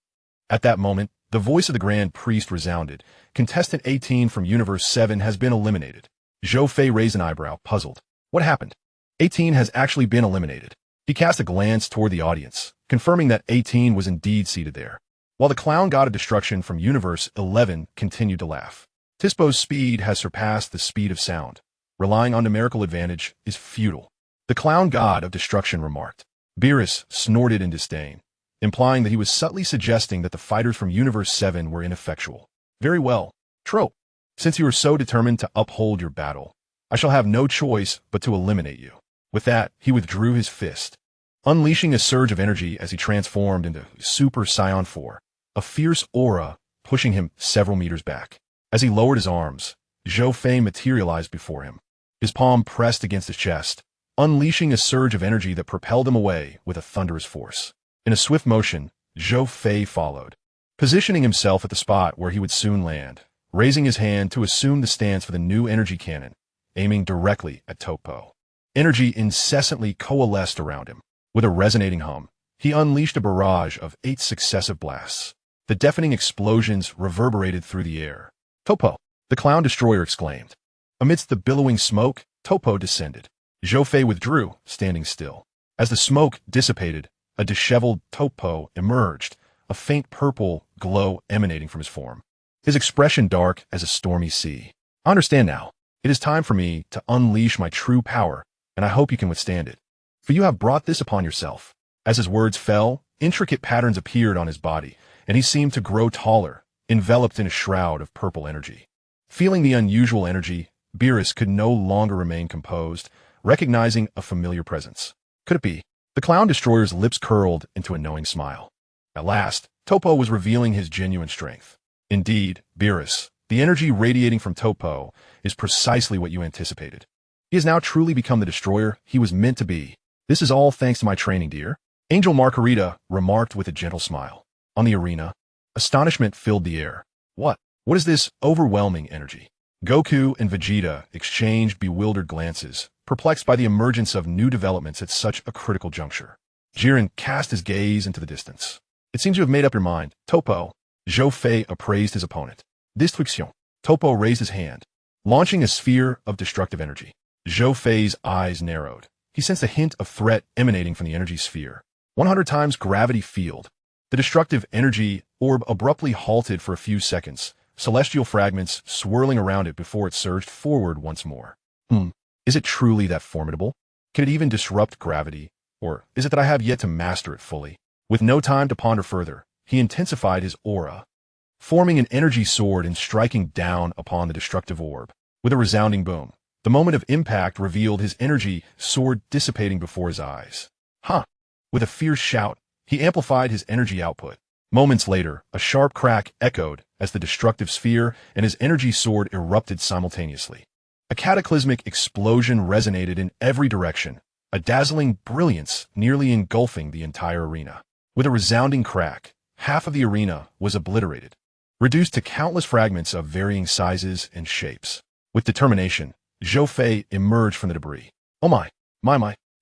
At that moment, the voice of the Grand Priest resounded. Contestant 18 from Universe 7 has been eliminated. Zhou Fei raised an eyebrow, puzzled. What happened? 18 has actually been eliminated. He cast a glance toward the audience, confirming that 18 was indeed seated there, while the clown god of destruction from Universe 11 continued to laugh. Tispo's speed has surpassed the speed of sound. Relying on numerical advantage is futile, the clown god of destruction remarked. Beerus snorted in disdain, implying that he was subtly suggesting that the fighters from Universe 7 were ineffectual. Very well, Trope. Since you are so determined to uphold your battle, I shall have no choice but to eliminate you. With that, he withdrew his fist, unleashing a surge of energy as he transformed into Super Saiyan 4, a fierce aura pushing him several meters back. As he lowered his arms, Zhou Fei materialized before him. His palm pressed against his chest, unleashing a surge of energy that propelled him away with a thunderous force. In a swift motion, Zhou Fei followed, positioning himself at the spot where he would soon land, raising his hand to assume the stance for the new energy cannon, aiming directly at Topo. Energy incessantly coalesced around him. With a resonating hum, he unleashed a barrage of 8 successive blasts. The deafening explosions reverberated through the air. "Topo!" the clown destroyer exclaimed. Amidst the billowing smoke, Topo descended. Zhou Fei withdrew, standing still. As the smoke dissipated, a disheveled Topo emerged, a faint purple glow emanating from his form. His expression dark as a stormy sea. "I understand now. It is time for me to unleash my true power, and I hope you can withstand it. For you have brought this upon yourself." As his words fell, intricate patterns appeared on his body, and he seemed to grow taller, enveloped in a shroud of purple energy. Feeling the unusual energy, Beerus could no longer remain composed, recognizing a familiar presence. Could it be? The clown destroyer's lips curled into a knowing smile. At last, Topo was revealing his genuine strength. "Indeed, Beerus, the energy radiating from Topo is precisely what you anticipated. He has now truly become the destroyer he was meant to be. This is all thanks to my training, dear," Angel Margarita remarked with a gentle smile. On the arena, astonishment filled the air. What is this overwhelming energy? Goku and Vegeta exchanged bewildered glances, perplexed by the emergence of new developments at such a critical juncture. Jiren cast his gaze into the distance. "It seems you have made up your mind, Topo." Zhou Fei appraised his opponent. "Destruction." Topo raised his hand, launching a sphere of destructive energy. Zhou Fei's eyes narrowed. He sensed a hint of threat emanating from the energy sphere. 100 times gravity field. The destructive energy orb abruptly halted for a few seconds, celestial fragments swirling around it before it surged forward once more. Is it truly that formidable? Can it even disrupt gravity? Or is it that I have yet to master it fully? With no time to ponder further, he intensified his aura, forming an energy sword and striking down upon the destructive orb. With a resounding boom, the moment of impact revealed his energy sword dissipating before his eyes. With a fierce shout, he amplified his energy output. Moments later, a sharp crack echoed as the destructive sphere and his energy sword erupted simultaneously. A cataclysmic explosion resonated in every direction, a dazzling brilliance nearly engulfing the entire arena. With a resounding crack, half of the arena was obliterated, reduced to countless fragments of varying sizes and shapes. With determination, Zhou Fei emerged from the debris. "Oh my,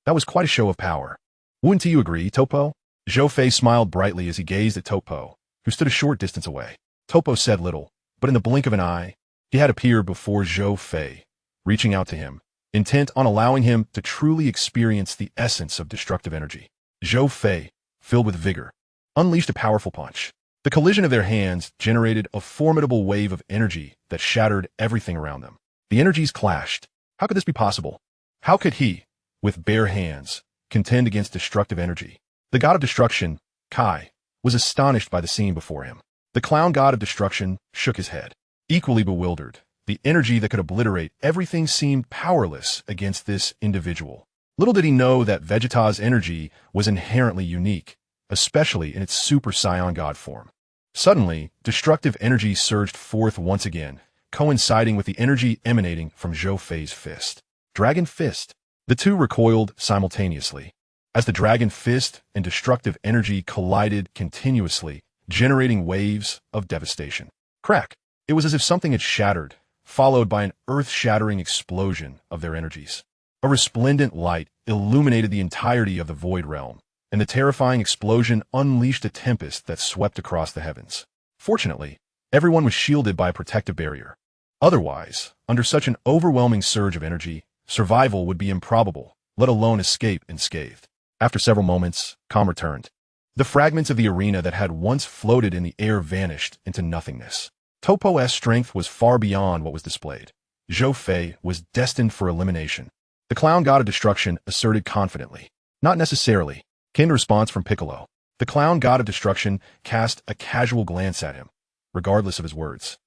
that was quite a show of power. Wouldn't you agree, Topo?" Zhou Fei smiled brightly as he gazed at Topo, who stood a short distance away. Topo said little, but in the blink of an eye, he had appeared before Zhou Fei, reaching out to him, intent on allowing him to truly experience the essence of destructive energy. Zhou Fei, filled with vigor, unleashed a powerful punch. The collision of their hands generated a formidable wave of energy that shattered everything around them. The energies clashed. How could this be possible? How could he, with bare hands, contend against destructive energy? The god of destruction, Kai, was astonished by the scene before him. The clown god of destruction shook his head. Equally bewildered, the energy that could obliterate everything seemed powerless against this individual. Little did he know that Vegeta's energy was inherently unique, especially in its Super Saiyan God form. Suddenly, destructive energy surged forth once again, coinciding with the energy emanating from Zhou Fei's fist. Dragon Fist. The two recoiled simultaneously, as the Dragon Fist and destructive energy collided continuously, generating waves of devastation. Crack! It was as if something had shattered, followed by an earth-shattering explosion of their energies. A resplendent light illuminated the entirety of the Void Realm, and the terrifying explosion unleashed a tempest that swept across the heavens. Fortunately, everyone was shielded by a protective barrier. Otherwise, under such an overwhelming surge of energy, survival would be improbable, let alone escape unscathed. After several moments, calm returned. The fragments of the arena that had once floated in the air vanished into nothingness. Topo's strength was far beyond what was displayed. Zhou Fei was destined for elimination. The clown god of destruction asserted confidently. "Not necessarily," came the response from Piccolo. The clown god of destruction cast a casual glance at him, regardless of his words.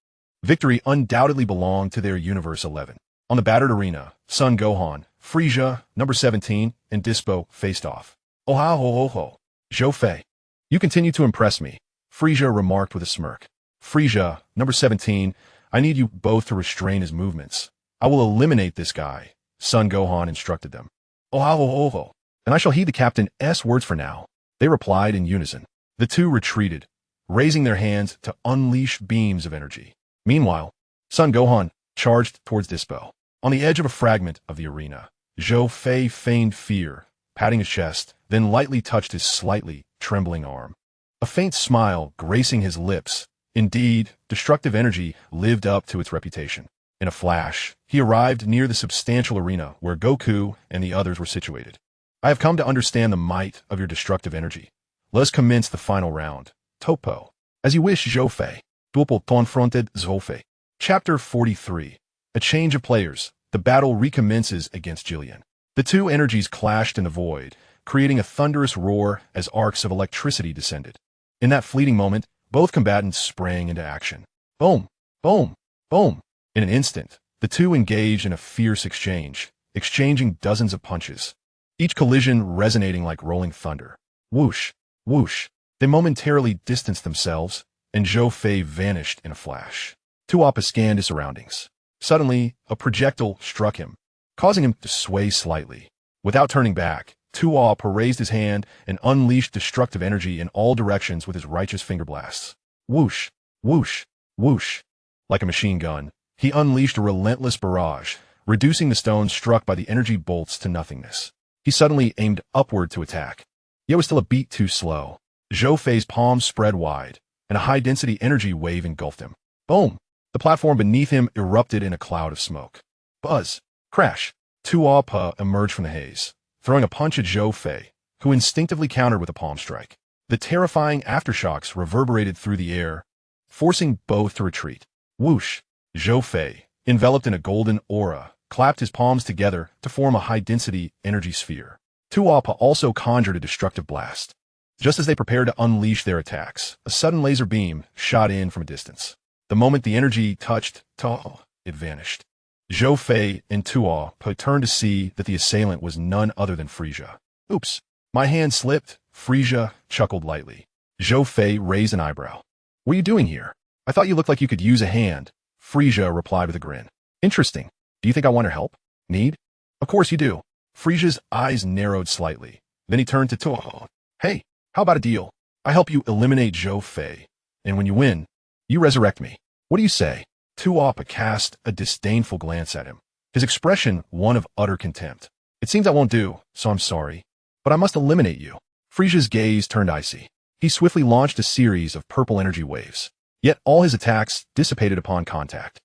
Victory undoubtedly belonged to their Universe 11. On the battered arena, Son Gohan, Frieza, number 17, and Dispo faced off. Oh ha ho ho ho. Zhou Fei. You continue to impress me, Frieza remarked with a smirk. Frieza, number 17, I need you both to restrain his movements. I will eliminate this guy, Son Gohan instructed them. Oh ha ho ho ho. And I shall heed the captain's words for now. They replied in unison. The two retreated, raising their hands to unleash beams of energy. Meanwhile, Son Gohan charged towards Dispo. On the edge of a fragment of the arena, Zhou Fei feigned fear, patting his chest, then lightly touched his slightly trembling arm. A faint smile gracing his lips. Indeed, destructive energy lived up to its reputation. In a flash, he arrived near the substantial arena where Goku and the others were situated. I have come to understand the might of your destructive energy. Let us commence the final round. Topo. As you wish, Zhou Fei. Dopo confronted Zhou Fei. Chapter 43. A change of players. The battle recommences against Jillian. The two energies clashed in the void, creating a thunderous roar as arcs of electricity descended. In that fleeting moment, both combatants sprang into action. Boom! Boom! Boom! In an instant, the two engaged in a fierce exchange, exchanging dozens of punches. Each collision resonating like rolling thunder. Whoosh! Whoosh! They momentarily distanced themselves, and Zhou Fei vanished in a flash. Tuapa scanned his surroundings. Suddenly, a projectile struck him, causing him to sway slightly. Without turning back, Tuapa raised his hand and unleashed destructive energy in all directions with his righteous finger blasts. Whoosh! Whoosh! Whoosh! Like a machine gun, he unleashed a relentless barrage, reducing the stones struck by the energy bolts to nothingness. He suddenly aimed upward to attack. Yet was still a beat too slow. Zhou Fei's palms spread wide, and a high-density energy wave engulfed him. Boom! The platform beneath him erupted in a cloud of smoke. Buzz! Crash! Tuapa emerged from the haze, throwing a punch at Zhou Fei, who instinctively countered with a palm strike. The terrifying aftershocks reverberated through the air, forcing both to retreat. Whoosh! Zhou Fei, enveloped in a golden aura, clapped his palms together to form a high-density energy sphere. Tuapa also conjured a destructive blast. Just as they prepared to unleash their attacks, a sudden laser beam shot in from a distance. The moment the energy touched Tuapa, it vanished. Zhou Fei and Tuapa turned to see that the assailant was none other than Frieza. Oops, my hand slipped, Frieza chuckled lightly. Zhou Fei raised an eyebrow. What are you doing here? I thought you looked like you could use a hand. Frieza replied with a grin. Interesting. Do you think I want your help? Need? Of course you do. Frieza's eyes narrowed slightly. Then he turned to Tuapa. Hey, how about a deal? I help you eliminate Zhou Fei, and when you win, you resurrect me. What do you say? Tuapa cast a disdainful glance at him, his expression one of utter contempt. It seems that won't do, so I'm sorry, but I must eliminate you. Frieza's gaze turned icy. He swiftly launched a series of purple energy waves, yet all his attacks dissipated upon contact.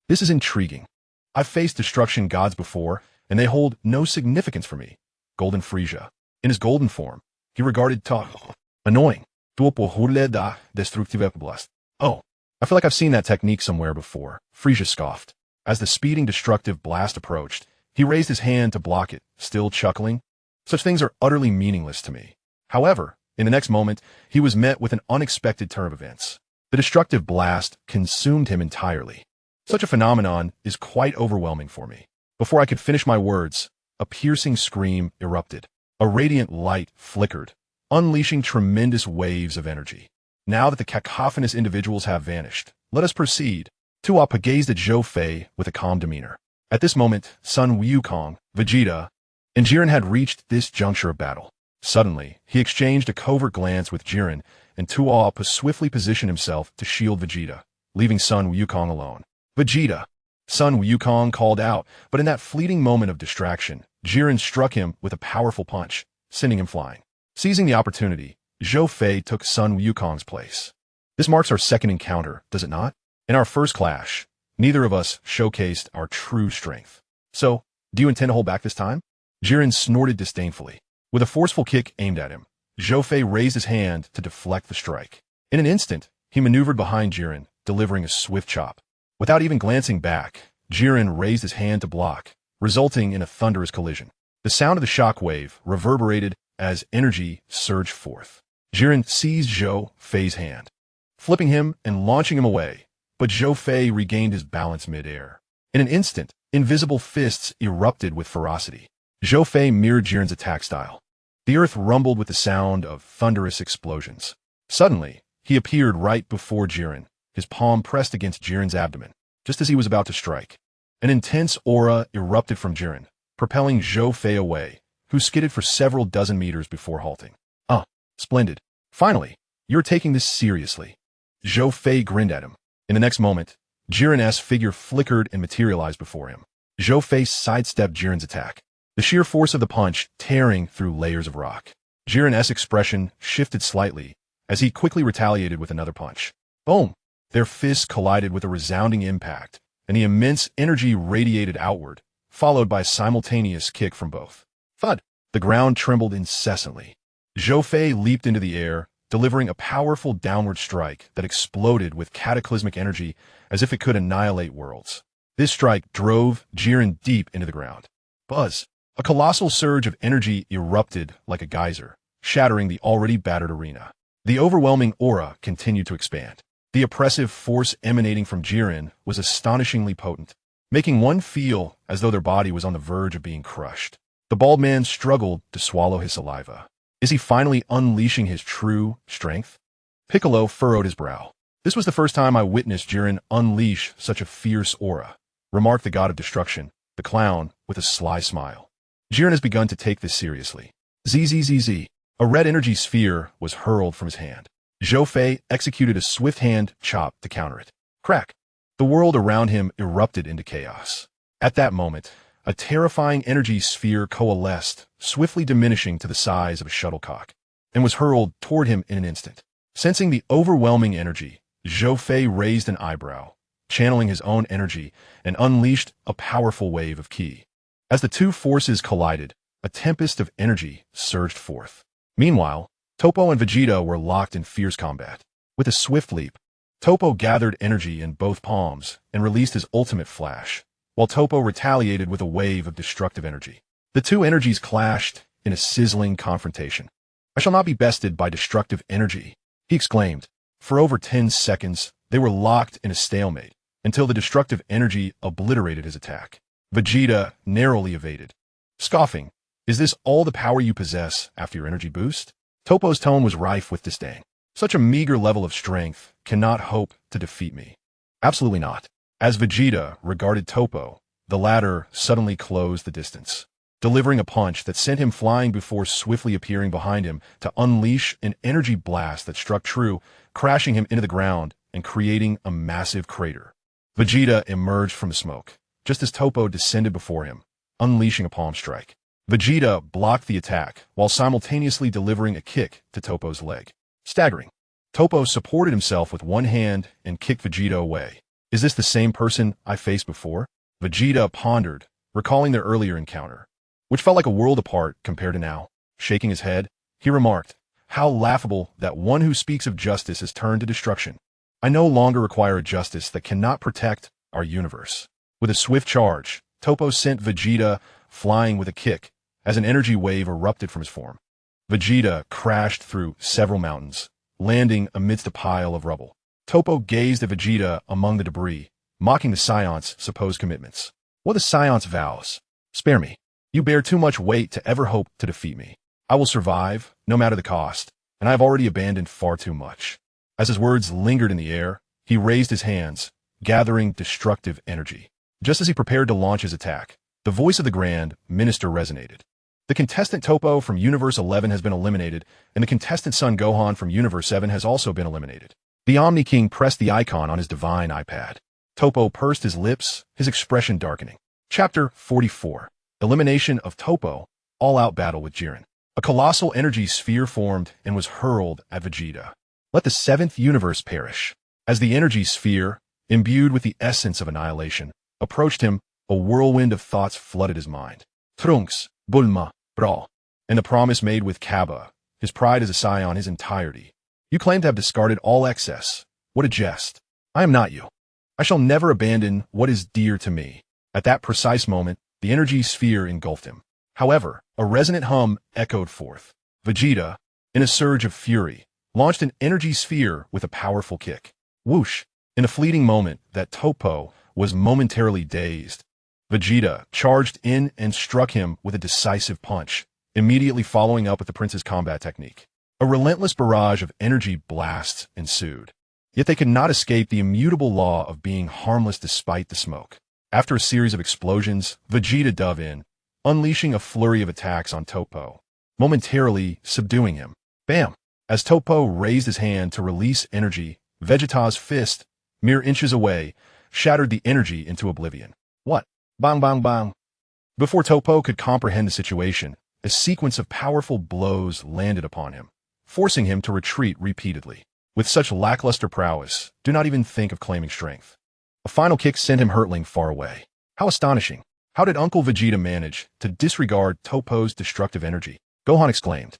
This is intriguing. I've faced destruction gods before, and they hold no significance for me. Golden Frieza. In his golden form, he regarded Tuapa. Annoying. Oh, I feel like I've seen that technique somewhere before. Frieza scoffed. As the speeding destructive blast approached, he raised his hand to block it, still chuckling. Such things are utterly meaningless to me. However, in the next moment, he was met with an unexpected turn of events. The destructive blast consumed him entirely. Such a phenomenon is quite overwhelming for me. Before I could finish my words, a piercing scream erupted. A radiant light flickered, unleashing tremendous waves of energy. Now that the cacophonous individuals have vanished, let us proceed. Tuapa gazed at Zhou Fei with a calm demeanor. At this moment, Sun Wukong, Vegeta, and Jiren had reached this juncture of battle. Suddenly, he exchanged a covert glance with Jiren, and Tuapa swiftly positioned himself to shield Vegeta, leaving Sun Wukong alone. Vegeta! Sun Wukong called out, but in that fleeting moment of distraction, Jiren struck him with a powerful punch, sending him flying. Seizing the opportunity, Zhou Fei took Sun Wukong's place. This marks our second encounter, does it not? In our first clash, neither of us showcased our true strength. So, do you intend to hold back this time? Jiren snorted disdainfully. With a forceful kick aimed at him, Zhou Fei raised his hand to deflect the strike. In an instant, he maneuvered behind Jiren, delivering a swift chop. Without even glancing back, Jiren raised his hand to block, resulting in a thunderous collision. The sound of the shock wave reverberated as energy surged forth. Jiren seized Zhou Fei's hand, flipping him and launching him away, but Zhou Fei regained his balance mid-air. In an instant, invisible fists erupted with ferocity. Zhou Fei mirrored Jiren's attack style. The earth rumbled with the sound of thunderous explosions. Suddenly, he appeared right before Jiren, his palm pressed against Jiren's abdomen, just as he was about to strike. An intense aura erupted from Jiren, propelling Zhou Fei away, who skidded for several dozen meters before halting. Splendid. Finally, you're taking this seriously. Zhou Fei grinned at him. In the next moment, Jiren's figure flickered and materialized before him. Zhou Fei sidestepped Jiren's attack, the sheer force of the punch tearing through layers of rock. Jiren's expression shifted slightly as he quickly retaliated with another punch. Boom! Their fists collided with a resounding impact, and the immense energy radiated outward, followed by a simultaneous kick from both. Thud! The ground trembled incessantly. Zhou Fei leaped into the air, delivering a powerful downward strike that exploded with cataclysmic energy as if it could annihilate worlds. This strike drove Jiren deep into the ground. Buzz! A colossal surge of energy erupted like a geyser, shattering the already battered arena. The overwhelming aura continued to expand. The oppressive force emanating from Jiren was astonishingly potent, making one feel as though their body was on the verge of being crushed. The bald man struggled to swallow his saliva. Is he finally unleashing his true strength? Piccolo furrowed his brow. This was the first time I witnessed Jiren unleash such a fierce aura, remarked the god of destruction, the clown, with a sly smile. Jiren has begun to take this seriously. Zzz. A red energy sphere was hurled from his hand. Zhou Fei executed a swift hand chop to counter it. Crack! The world around him erupted into chaos. At that moment, a terrifying energy sphere coalesced, swiftly diminishing to the size of a shuttlecock, and was hurled toward him in an instant. Sensing the overwhelming energy, Zhou Fei raised an eyebrow, channeling his own energy, and unleashed a powerful wave of ki. As the two forces collided, a tempest of energy surged forth. Meanwhile, Toppo and Vegeta were locked in fierce combat. With a swift leap, Toppo gathered energy in both palms and released his ultimate flash, while Toppo retaliated with a wave of destructive energy. The two energies clashed in a sizzling confrontation. I shall not be bested by destructive energy, he exclaimed. For over 10 seconds, they were locked in a stalemate, until the destructive energy obliterated his attack. Vegeta narrowly evaded. Scoffing, is this all the power you possess after your energy boost? Toppo's tone was rife with disdain. Such a meager level of strength cannot hope to defeat me. Absolutely not. As Vegeta regarded Toppo, the latter suddenly closed the distance, delivering a punch that sent him flying before swiftly appearing behind him to unleash an energy blast that struck true, crashing him into the ground and creating a massive crater. Vegeta emerged from the smoke, just as Toppo descended before him, unleashing a palm strike. Vegeta blocked the attack while simultaneously delivering a kick to Toppo's leg. Staggering, Toppo supported himself with one hand and kicked Vegeta away. Is this the same person I faced before? Vegeta pondered, recalling their earlier encounter, which felt like a world apart compared to now. Shaking his head, he remarked, how laughable that one who speaks of justice has turned to destruction. I no longer require a justice that cannot protect our universe. With a swift charge, Toppo sent Vegeta flying with a kick as an energy wave erupted from his form. Vegeta crashed through several mountains, landing amidst a pile of rubble. Toppo gazed at Vegeta among the debris, mocking the Saiyans' supposed commitments. What the Saiyans' vows? Spare me. You bear too much weight to ever hope to defeat me. I will survive, no matter the cost, and I have already abandoned far too much. As his words lingered in the air, he raised his hands, gathering destructive energy. Just as he prepared to launch his attack, the voice of the Grand Minister resonated. The contestant Toppo from Universe 11 has been eliminated, and the contestant Son Gohan from Universe 7 has also been eliminated. The Omni King pressed the icon on his divine iPad. Toppo pursed his lips, his expression darkening. Chapter 44. Elimination of Toppo, all-out battle with Jiren. A colossal energy sphere formed and was hurled at Vegeta. Let the seventh universe perish. As the energy sphere, imbued with the essence of annihilation, approached him, a whirlwind of thoughts flooded his mind. Trunks, Bulma, Brawl, and the promise made with Kaba, his pride as a Saiyan his entirety. You claim to have discarded all excess. What a jest. I am not you. I shall never abandon what is dear to me. At that precise moment, the energy sphere engulfed him. However, a resonant hum echoed forth. Vegeta, in a surge of fury, launched an energy sphere with a powerful kick. Whoosh! In a fleeting moment that Toppo was momentarily dazed, Vegeta charged in and struck him with a decisive punch, immediately following up with the prince's combat technique. A relentless barrage of energy blasts ensued. Yet they could not escape the immutable law of being harmless despite the smoke. After a series of explosions, Vegeta dove in, unleashing a flurry of attacks on Topo, momentarily subduing him. Bam! As Topo raised his hand to release energy, Vegeta's fist, mere inches away, shattered the energy into oblivion. What? Bang bang bang! Before Topo could comprehend the situation, a sequence of powerful blows landed upon him, forcing him to retreat repeatedly. With such lackluster prowess, do not even think of claiming strength. A final kick sent him hurtling far away. How astonishing! How did Uncle Vegeta manage to disregard Topo's destructive energy? Gohan exclaimed.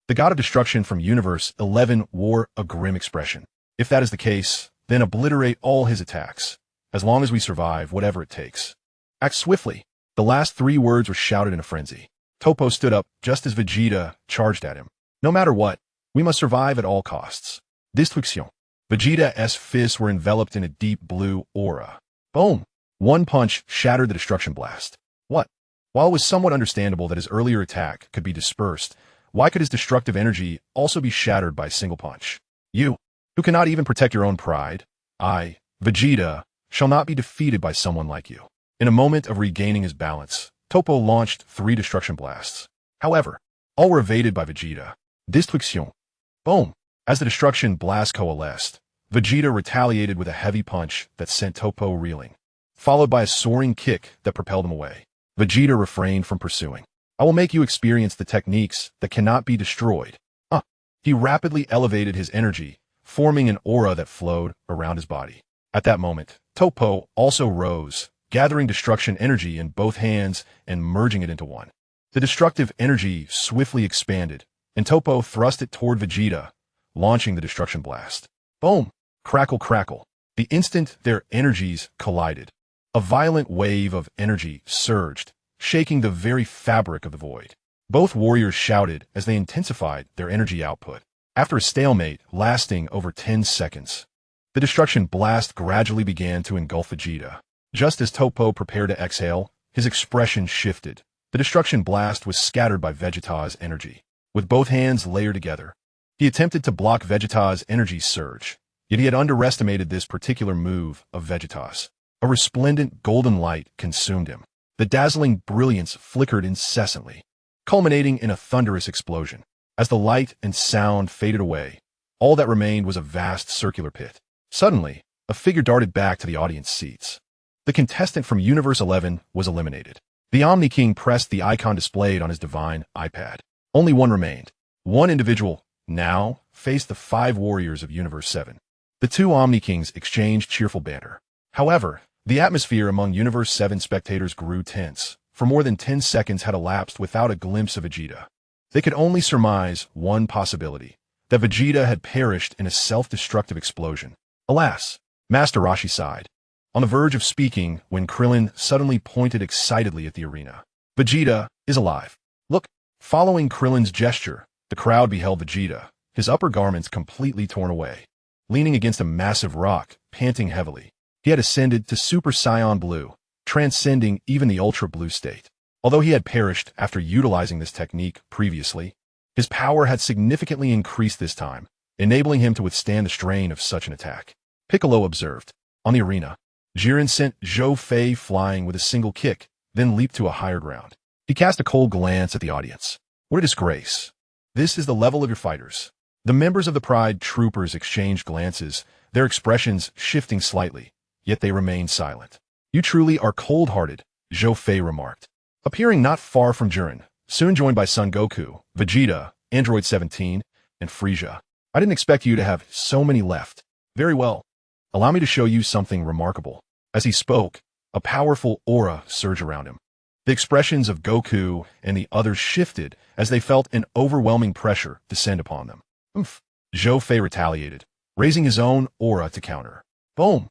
The god of destruction from Universe 11 wore a grim expression. If that is the case, then obliterate all his attacks, as long as we survive whatever it takes. Act swiftly. The last 3 words were shouted in a frenzy. Topo stood up just as Vegeta charged at him. No matter what, we must survive at all costs. Destruction. Vegeta's fists were enveloped in a deep blue aura. Boom! One punch shattered the destruction blast. What? While it was somewhat understandable that his earlier attack could be dispersed, why could his destructive energy also be shattered by a single punch? You, who cannot even protect your own pride, I, Vegeta, shall not be defeated by someone like you. In a moment of regaining his balance, Topo launched 3 destruction blasts. However, all were evaded by Vegeta. Destruction. Boom! As the destruction blast coalesced, Vegeta retaliated with a heavy punch that sent Topo reeling, followed by a soaring kick that propelled him away. Vegeta refrained from pursuing. I will make you experience the techniques that cannot be destroyed. He rapidly elevated his energy, forming an aura that flowed around his body. At that moment, Topo also rose, gathering destruction energy in both hands and merging it into one. The destructive energy swiftly expanded, and Topo thrust it toward Vegeta, launching the destruction blast. Boom! Crackle crackle. The instant their energies collided, a violent wave of energy surged, shaking the very fabric of the void. Both warriors shouted as they intensified their energy output. After a stalemate lasting over 10 seconds, the destruction blast gradually began to engulf Vegeta. Just as Topo prepared to exhale, his expression shifted. The destruction blast was scattered by Vegeta's energy. With both hands layered together, he attempted to block Vegeta's energy surge, yet he had underestimated this particular move of Vegeta's. A resplendent golden light consumed him. The dazzling brilliance flickered incessantly, culminating in a thunderous explosion. As the light and sound faded away, all that remained was a vast circular pit. Suddenly, a figure darted back to the audience seats. The contestant from Universe 11 was eliminated. The Omni King pressed the icon displayed on his divine iPad. Only one remained. One individual now faced the 5 warriors of Universe 7. The 2 Omni Kings exchanged cheerful banter. However, the atmosphere among Universe 7 spectators grew tense. For more than 10 seconds had elapsed without a glimpse of Vegeta. They could only surmise one possibility, that Vegeta had perished in a self-destructive explosion. Alas, Master Roshi sighed, on the verge of speaking when Krillin suddenly pointed excitedly at the arena. Vegeta is alive. Look! Following Krillin's gesture, the crowd beheld Vegeta, his upper garments completely torn away, leaning against a massive rock, panting heavily. He had ascended to Super Saiyan Blue, transcending even the Ultra Blue state. Although he had perished after utilizing this technique previously, his power had significantly increased this time, enabling him to withstand the strain of such an attack. Piccolo observed. On the arena, Jiren sent Zhou Fei flying with a single kick, then leaped to a higher ground. He cast a cold glance at the audience. What a disgrace. This is the level of your fighters. The members of the Pride Troopers exchanged glances, their expressions shifting slightly, yet they remained silent. You truly are cold-hearted, Zhou Fei remarked. Appearing not far from Jiren, soon joined by Son Goku, Vegeta, Android 17, and Frieza. I didn't expect you to have so many left. Very well. Allow me to show you something remarkable. As he spoke, a powerful aura surged around him. The expressions of Goku and the others shifted as they felt an overwhelming pressure descend upon them. Oomph! Zhou Fei retaliated, raising his own aura to counter. Boom!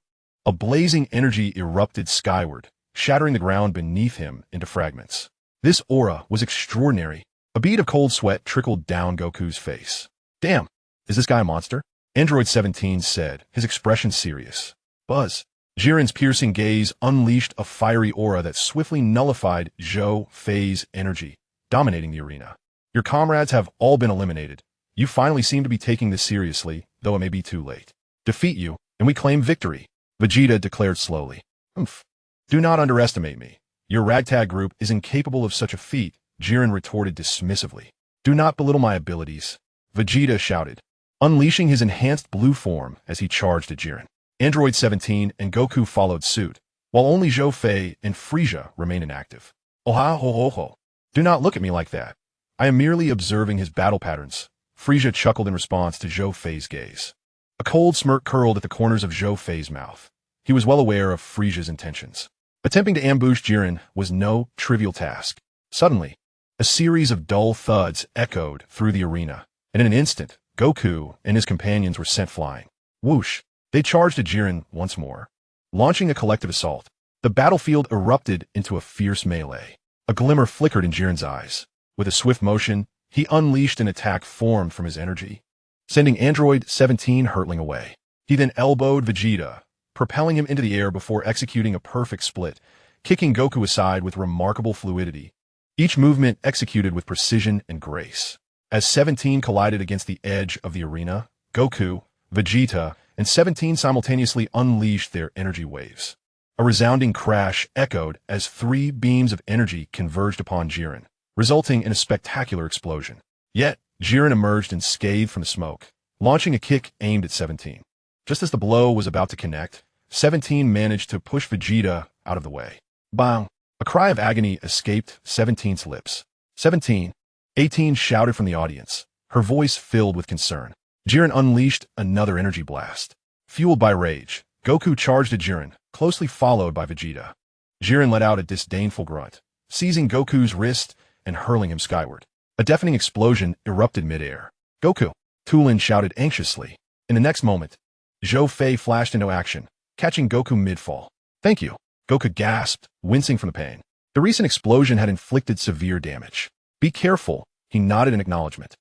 A blazing energy erupted skyward, shattering the ground beneath him into fragments. This aura was extraordinary. A bead of cold sweat trickled down Goku's face. Damn, is this guy a monster? Android 17 said, his expression serious. Buzz. Jiren's piercing gaze unleashed a fiery aura that swiftly nullified Zhou Fei's energy, dominating the arena. Your comrades have all been eliminated. You finally seem to be taking this seriously, though it may be too late. Defeat you, and we claim victory, Vegeta declared slowly. Humph. Do not underestimate me. Your ragtag group is incapable of such a feat, Jiren retorted dismissively. Do not belittle my abilities, Vegeta shouted, unleashing his enhanced blue form as he charged at Jiren. Android 17 and Goku followed suit, while only Zhou Fei and Frieza remained inactive. Oha ho ho ho. Do not look at me like that. I am merely observing his battle patterns, Frieza chuckled in response to Zhou Fei's gaze. A cold smirk curled at the corners of Zhou Fei's mouth. He was well aware of Frieza's intentions. Attempting to ambush Jiren was no trivial task. Suddenly, a series of dull thuds echoed through the arena, and in an instant, Goku and his companions were sent flying. Whoosh! They charged at Jiren once more. Launching a collective assault, the battlefield erupted into a fierce melee. A glimmer flickered in Jiren's eyes. With a swift motion, he unleashed an attack formed from his energy, sending Android 17 hurtling away. He then elbowed Vegeta, propelling him into the air before executing a perfect split, kicking Goku aside with remarkable fluidity. Each movement executed with precision and grace. As 17 collided against the edge of the arena, Goku, Vegeta, and 17 simultaneously unleashed their energy waves. A resounding crash echoed as 3 beams of energy converged upon Jiren, resulting in a spectacular explosion. Yet, Jiren emerged unscathed from the smoke, launching a kick aimed at 17. Just as the blow was about to connect, 17 managed to push Vegeta out of the way. Bang! A cry of agony escaped 17's lips. 17, 18 shouted from the audience, her voice filled with concern. Jiren unleashed another energy blast. Fueled by rage, Goku charged at Jiren, closely followed by Vegeta. Jiren let out a disdainful grunt, seizing Goku's wrist and hurling him skyward. A deafening explosion erupted midair. Goku! Tulin shouted anxiously. In the next moment, Zhou Fei flashed into action, catching Goku mid-fall. Thank you, Goku gasped, wincing from the pain. The recent explosion had inflicted severe damage. Be careful, he nodded in acknowledgement.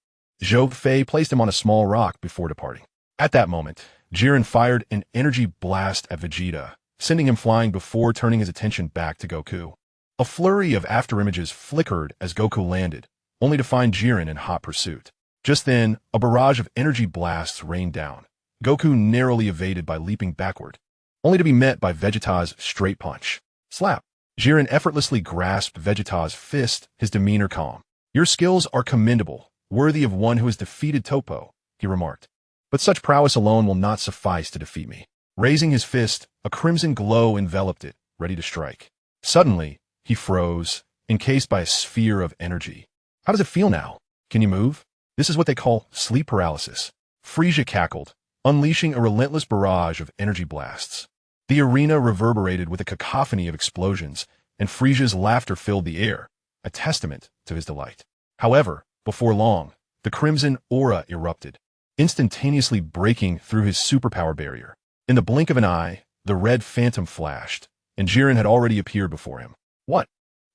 Zhou Fei placed him on a small rock before departing. At that moment, Jiren fired an energy blast at Vegeta, sending him flying before turning his attention back to Goku. A flurry of afterimages flickered as Goku landed, only to find Jiren in hot pursuit. Just then, a barrage of energy blasts rained down. Goku narrowly evaded by leaping backward, only to be met by Vegeta's straight punch. Slap! Jiren effortlessly grasped Vegeta's fist, his demeanor calm. Your skills are commendable, worthy of one who has defeated Toppo, he remarked. But such prowess alone will not suffice to defeat me. Raising his fist, a crimson glow enveloped it, ready to strike. Suddenly, he froze, encased by a sphere of energy. How does it feel now? Can you move? This is what they call sleep paralysis. Frieza cackled, unleashing a relentless barrage of energy blasts. The arena reverberated with a cacophony of explosions, and Frieza's laughter filled the air, a testament to his delight. However, before long, the crimson aura erupted, instantaneously breaking through his superpower barrier. In the blink of an eye, the red phantom flashed, and Jiren had already appeared before him. What?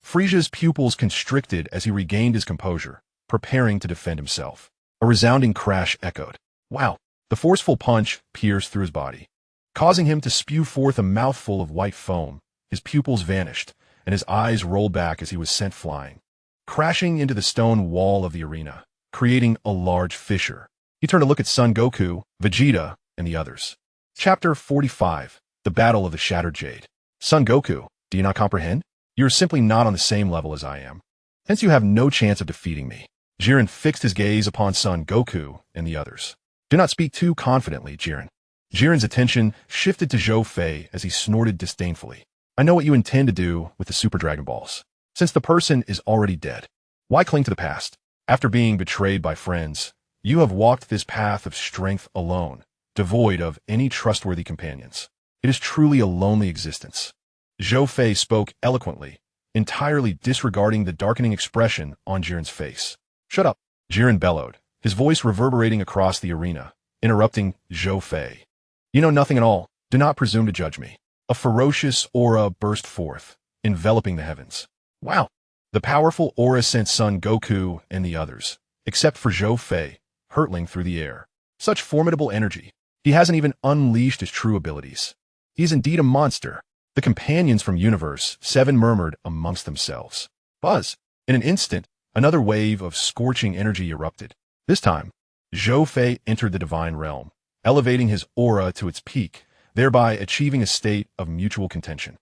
Frieza's pupils constricted as he regained his composure, preparing to defend himself. A resounding crash echoed. Wow! The forceful punch pierced through his body, causing him to spew forth a mouthful of white foam. His pupils vanished, and his eyes rolled back as he was sent flying, crashing into the stone wall of the arena, creating a large fissure. He turned to look at Son Goku, Vegeta, and the others. Chapter 45, The Battle of the Shattered Jade. Son Goku, do you not comprehend? You are simply not on the same level as I am. Hence you have no chance of defeating me. Jiren fixed his gaze upon Son Goku and the others. Do not speak too confidently, Jiren. Jiren's attention shifted to Zhou Fei as he snorted disdainfully. I know what you intend to do with the Super Dragon Balls. Since the person is already dead, why cling to the past? After being betrayed by friends, you have walked this path of strength alone, devoid of any trustworthy companions. It is truly a lonely existence. Zhou Fei spoke eloquently, entirely disregarding the darkening expression on Jiren's face. Shut up, Jiren bellowed, his voice reverberating across the arena, interrupting Zhou Fei. You know nothing at all. Do not presume to judge me. A ferocious aura burst forth, enveloping the heavens. Wow! The powerful aura sent Son Goku and the others, except for Zhou Fei, hurtling through the air. Such formidable energy. He hasn't even unleashed his true abilities. He is indeed a monster. The companions from Universe 7 murmured amongst themselves. Buzz! In an instant, Another wave of scorching energy erupted. This time, Zhou Fei entered the divine realm, elevating his aura to its peak, thereby achieving a state of mutual contention.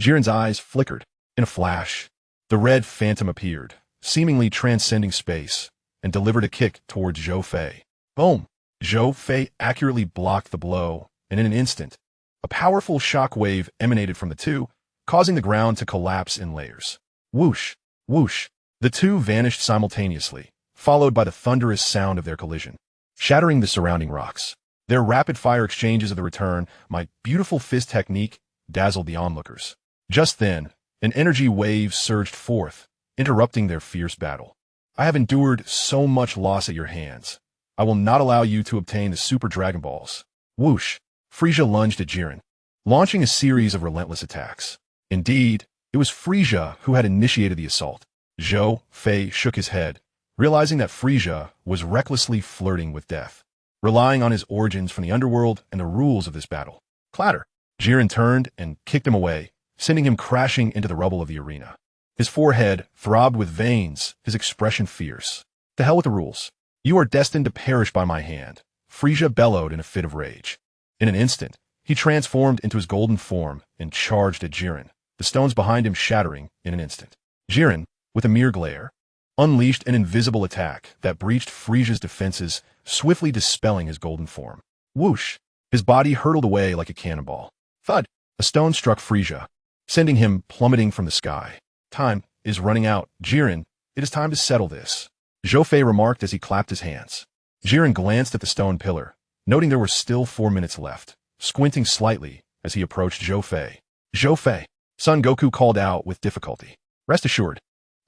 Jiren's eyes flickered. In a flash, the red phantom appeared, seemingly transcending space, and delivered a kick towards Zhou Fei. Boom! Zhou Fei accurately blocked the blow, and in an instant, a powerful shock wave emanated from the two, causing the ground to collapse in layers. Whoosh! Whoosh! The two vanished simultaneously, followed by the thunderous sound of their collision, shattering the surrounding rocks. Their rapid-fire exchanges of the return, my beautiful fist technique, dazzled the onlookers. Just then, an energy wave surged forth, interrupting their fierce battle. I have endured so much loss at your hands. I will not allow you to obtain the Super Dragon Balls. Whoosh! Frieza lunged at Jiren, launching a series of relentless attacks. Indeed, it was Frieza who had initiated the assault. Zhou Fei shook his head, realizing that Frieza was recklessly flirting with death, relying on his origins from the underworld and the rules of this battle. Clatter! Jiren turned and kicked him away, sending him crashing into the rubble of the arena. His forehead throbbed with veins, his expression fierce. To hell with the rules. You are destined to perish by my hand, Frieza bellowed in a fit of rage. In an instant, he transformed into his golden form and charged at Jiren, the stones behind him shattering in an instant. Jiren, with a mere glare, unleashed an invisible attack that breached Frieza's defenses, swiftly dispelling his golden form. Whoosh! His body hurtled away like a cannonball. Thud! A stone struck Frieza, sending him plummeting from the sky. Time is running out. Jiren, it is time to settle this, Zhou Fei remarked as he clapped his hands. Jiren glanced at the stone pillar, noting there were still 4 minutes left, squinting slightly as he approached Zhou Fei. Zhou Fei, Son Goku called out with difficulty. Rest assured,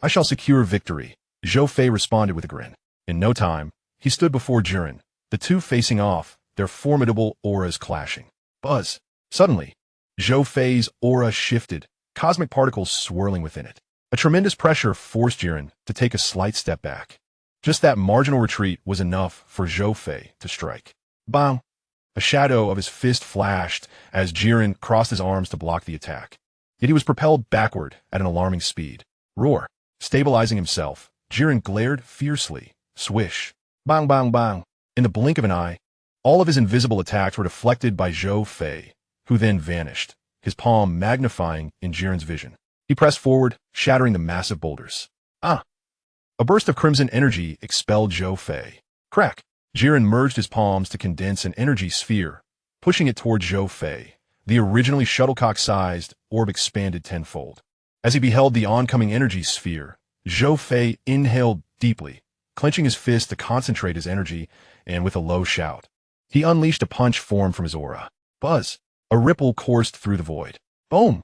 I shall secure victory, Zhou Fei responded with a grin. In no time, he stood before Jiren, the two facing off, their formidable auras clashing. Buzz! Suddenly, Zhou Fei's aura shifted, cosmic particles swirling within it. A tremendous pressure forced Jiren to take a slight step back. Just that marginal retreat was enough for Zhou Fei to strike. Bang! A shadow of his fist flashed as Jiren crossed his arms to block the attack. Yet he was propelled backward at an alarming speed. Roar! Stabilizing himself, Jiren glared fiercely. Swish! Bang bang bang! In the blink of an eye, all of his invisible attacks were deflected by Zhou Fei, who then vanished, his palm magnifying in Jiren's vision. He pressed forward, shattering the massive boulders. Ah! A burst of crimson energy expelled Zhou Fei. Crack! Jiren merged his palms to condense an energy sphere, pushing it toward Zhou Fei. The originally shuttlecock-sized orb expanded tenfold. As he beheld the oncoming energy sphere, Zhou Fei inhaled deeply, clenching his fist to concentrate his energy, and with a low shout, he unleashed a punch formed from his aura. Buzz! A ripple coursed through the void. Boom!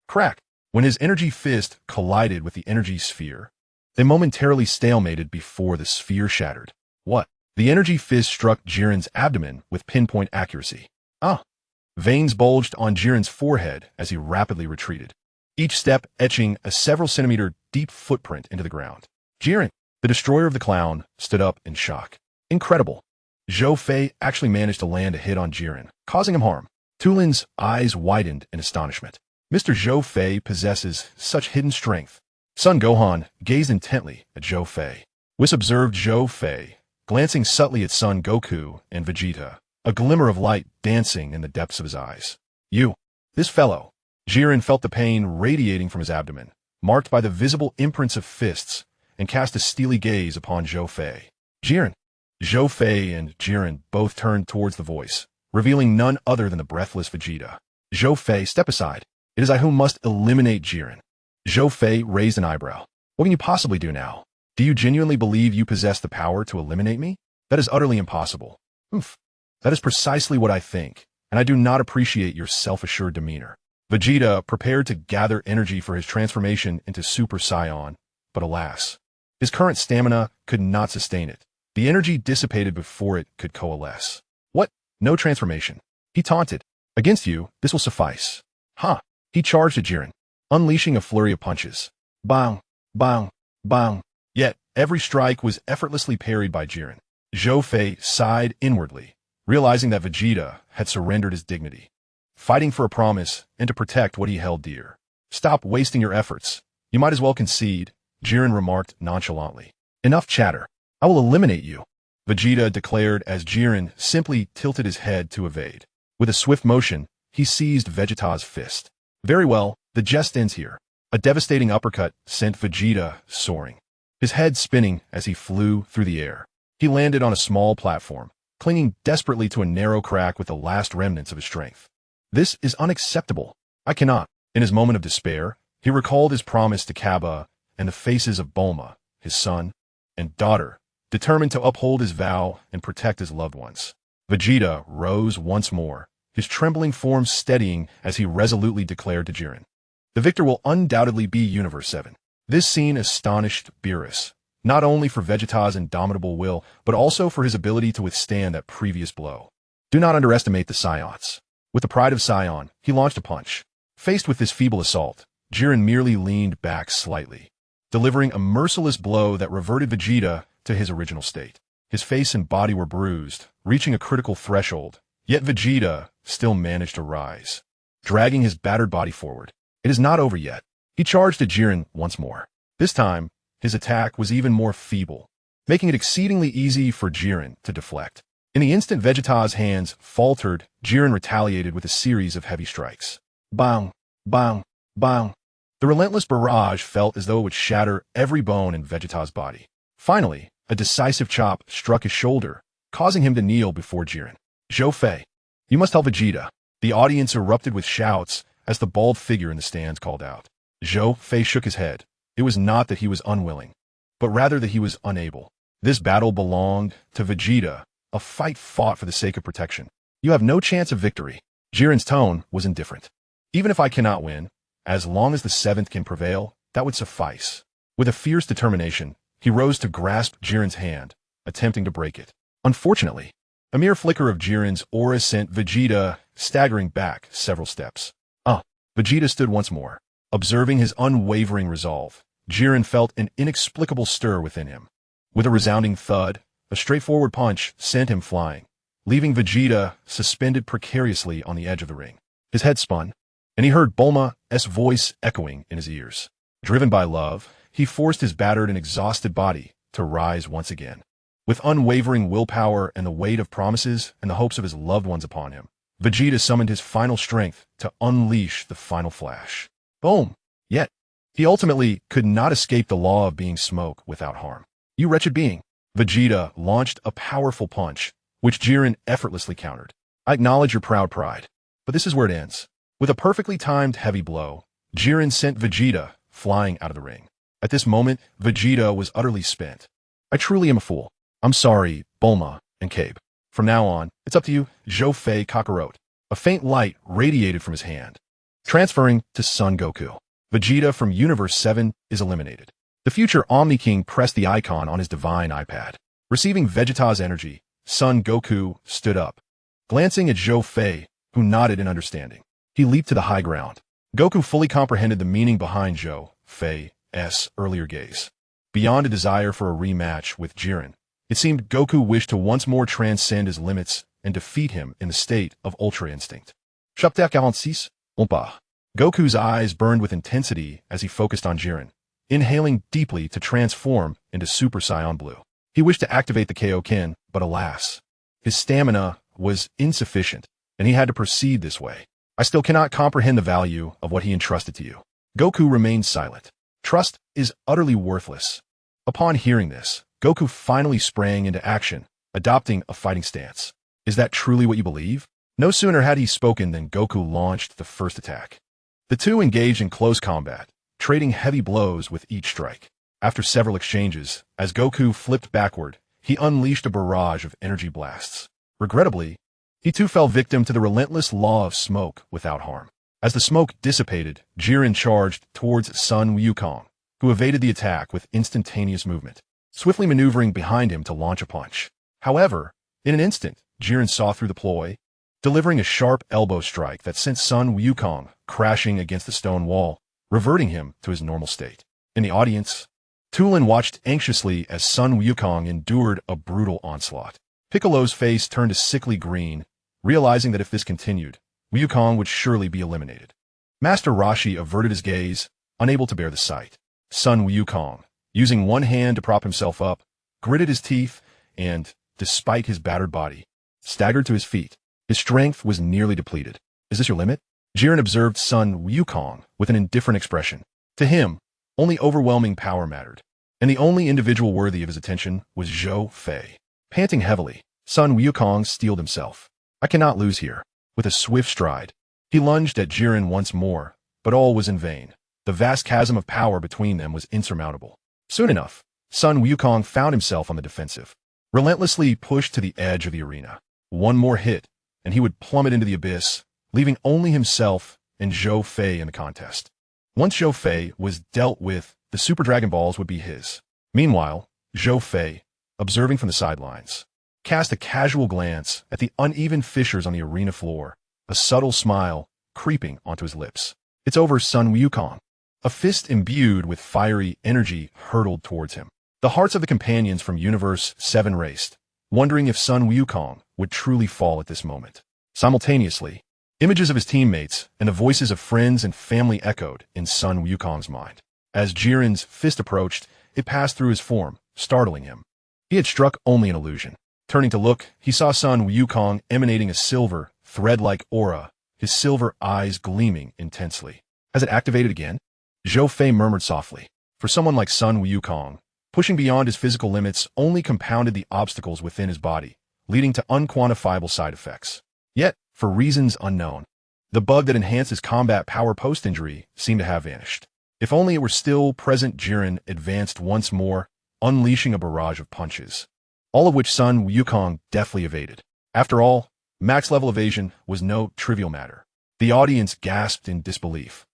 Crack! When his energy fist collided with the energy sphere, they momentarily stalemated before the sphere shattered. What? The energy fist struck Jiren's abdomen with pinpoint accuracy. Ah! Veins bulged on Jiren's forehead as he rapidly retreated, each step etching a several centimeter deep footprint into the ground. Jiren, the destroyer of the clown, stood up in shock. Incredible! Zhou Fei actually managed to land a hit on Jiren, causing him harm. Tulin's eyes widened in astonishment. Mr. Zhou Fei possesses such hidden strength. Son Gohan gazed intently at Zhou Fei. Whis observed Zhou Fei, glancing subtly at Son Goku and Vegeta, a glimmer of light dancing in the depths of his eyes. You, this fellow. Jiren felt the pain radiating from his abdomen, marked by the visible imprints of fists, and cast a steely gaze upon Zhou Fei. Jiren. Zhou Fei and Jiren both turned towards the voice, revealing none other than the breathless Vegeta. Zhou Fei, step aside. It is I who must eliminate Jiren. Zhou Fei raised an eyebrow. What can you possibly do now? Do you genuinely believe you possess the power to eliminate me? That is utterly impossible. Oof. That is precisely what I think, and I do not appreciate your self-assured demeanor. Vegeta prepared to gather energy for his transformation into Super Saiyan, but alas, his current stamina could not sustain it. The energy dissipated before it could coalesce. What? No transformation. He taunted. Against you, this will suffice. Ha! He charged at Jiren, unleashing a flurry of punches. Bang! Bang! Bang! Yet, every strike was effortlessly parried by Jiren. Zhou Fei sighed inwardly, realizing that Vegeta had surrendered his dignity, fighting for a promise and to protect what he held dear. Stop wasting your efforts. You might as well concede. Jiren remarked nonchalantly. Enough chatter. I will eliminate you, Vegeta declared as Jiren simply tilted his head to evade. With a swift motion, he seized Vegeta's fist. Very well, the jest ends here. A devastating uppercut sent Vegeta soaring, his head spinning as he flew through the air. He landed on a small platform, clinging desperately to a narrow crack with the last remnants of his strength. This is unacceptable. I cannot. In his moment of despair, he recalled his promise to Kaba and the faces of Bulma, his son and daughter, determined to uphold his vow and protect his loved ones. Vegeta rose once more, his trembling form steadying as he resolutely declared to Jiren, "The victor will undoubtedly be Universe 7. This scene astonished Beerus, not only for Vegeta's indomitable will, but also for his ability to withstand that previous blow. Do not underestimate the Saiyans. With the pride of Saiyan, he launched a punch. Faced with this feeble assault, Jiren merely leaned back slightly, delivering a merciless blow that reverted Vegeta to his original state. His face and body were bruised, reaching a critical threshold, yet Vegeta still managed to rise, dragging his battered body forward. It is not over yet. He charged at Jiren once more. This time, his attack was even more feeble, making it exceedingly easy for Jiren to deflect. In the instant Vegeta's hands faltered, Jiren retaliated with a series of heavy strikes. Bang! Bang! Bang! The relentless barrage felt as though it would shatter every bone in Vegeta's body. Finally, a decisive chop struck his shoulder, causing him to kneel before Jiren. Zhou Fei, you must help Vegeta. The audience erupted with shouts as the bald figure in the stands called out. Zhou Fei shook his head. It was not that he was unwilling, but rather that he was unable. This battle belonged to Vegeta, a fight fought for the sake of protection. You have no chance of victory. Jiren's tone was indifferent. Even if I cannot win, as long as the 7th can prevail, that would suffice. With a fierce determination, he rose to grasp Jiren's hand, attempting to break it. Unfortunately, a mere flicker of Jiren's aura sent Vegeta staggering back several steps. Vegeta stood once more. Observing his unwavering resolve, Jiren felt an inexplicable stir within him. With a resounding thud, a straightforward punch sent him flying, leaving Vegeta suspended precariously on the edge of the ring. His head spun, and he heard Bulma's voice echoing in his ears. Driven by love, he forced his battered and exhausted body to rise once again. With unwavering willpower and the weight of promises and the hopes of his loved ones upon him, Vegeta summoned his final strength to unleash the final flash. Boom! Yet, he ultimately could not escape the law of being smoke without harm. You wretched being! Vegeta launched a powerful punch, which Jiren effortlessly countered. I acknowledge your proud pride, but this is where it ends. With a perfectly timed heavy blow, Jiren sent Vegeta flying out of the ring. At this moment, Vegeta was utterly spent. I truly am a fool. I'm sorry, Bulma and Cabe. From now on, it's up to you, Zhou Fei Kakarot. A faint light radiated from his hand, transferring to Son Goku. Vegeta from Universe 7 is eliminated. The future Omni King pressed the icon on his divine iPad. Receiving Vegeta's energy, Son Goku stood up, glancing at Zhou Fei, who nodded in understanding. He leaped to the high ground. Goku fully comprehended the meaning behind Zhou Fei's earlier gaze. Beyond a desire for a rematch with Jiren, it seemed Goku wished to once more transcend his limits and defeat him in the state of Ultra Instinct. Chapter 46, Ompa. Goku's eyes burned with intensity as he focused on Jiren, inhaling deeply to transform into Super Saiyan Blue. He wished to activate the Kaioken, but alas, his stamina was insufficient, and he had to proceed this way. I still cannot comprehend the value of what he entrusted to you. Goku remained silent. Trust is utterly worthless. Upon hearing this, Goku finally sprang into action, adopting a fighting stance. Is that truly what you believe? No sooner had he spoken than Goku launched the first attack. The two engaged in close combat, trading heavy blows with each strike. After several exchanges, as Goku flipped backward, he unleashed a barrage of energy blasts. Regrettably, he too fell victim to the relentless law of smoke without harm. As the smoke dissipated, Jiren charged towards Sun Wukong, who evaded the attack with instantaneous movement, swiftly maneuvering behind him to launch a punch. However, in an instant, Jiren saw through the ploy, delivering a sharp elbow strike that sent Sun Wukong crashing against the stone wall, reverting him to his normal state. In the audience, Tulin watched anxiously as Sun Wukong endured a brutal onslaught. Piccolo's face turned a sickly green, realizing that if this continued, Wukong would surely be eliminated. Master Roshi averted his gaze, unable to bear the sight. Sun Wukong, using one hand to prop himself up, gritted his teeth, and, despite his battered body, staggered to his feet. His strength was nearly depleted. Is this your limit? Jiren observed Sun Wukong with an indifferent expression. To him, only overwhelming power mattered, and the only individual worthy of his attention was Zhou Fei. Panting heavily, Sun Wukong steeled himself. I cannot lose here. With a swift stride, he lunged at Jiren once more, but all was in vain. The vast chasm of power between them was insurmountable. Soon enough, Sun Wukong found himself on the defensive, relentlessly pushed to the edge of the arena. One more hit, and he would plummet into the abyss, leaving only himself and Zhou Fei in the contest. Once Zhou Fei was dealt with, the Super Dragon Balls would be his. Meanwhile, Zhou Fei, observing from the sidelines, cast a casual glance at the uneven fissures on the arena floor, a subtle smile creeping onto his lips. It's over, Sun Wukong. A fist imbued with fiery energy hurtled towards him. The hearts of the companions from Universe 7 raced, wondering if Sun Wukong would truly fall at this moment. Simultaneously, images of his teammates and the voices of friends and family echoed in Sun Wukong's mind. As Jiren's fist approached, it passed through his form, startling him. He had struck only an illusion. Turning to look, he saw Sun Wukong emanating a silver, thread-like aura, his silver eyes gleaming intensely. Has it activated again? Zhou Fei murmured softly. For someone like Sun Wukong, pushing beyond his physical limits only compounded the obstacles within his body, leading to unquantifiable side effects. Yet, for reasons unknown, the bug that enhanced his combat power post-injury seemed to have vanished. If only it were still present, Jiren advanced once more, unleashing a barrage of punches, all of which Sun Wukong deftly evaded. After all, max-level evasion was no trivial matter. The audience gasped in disbelief,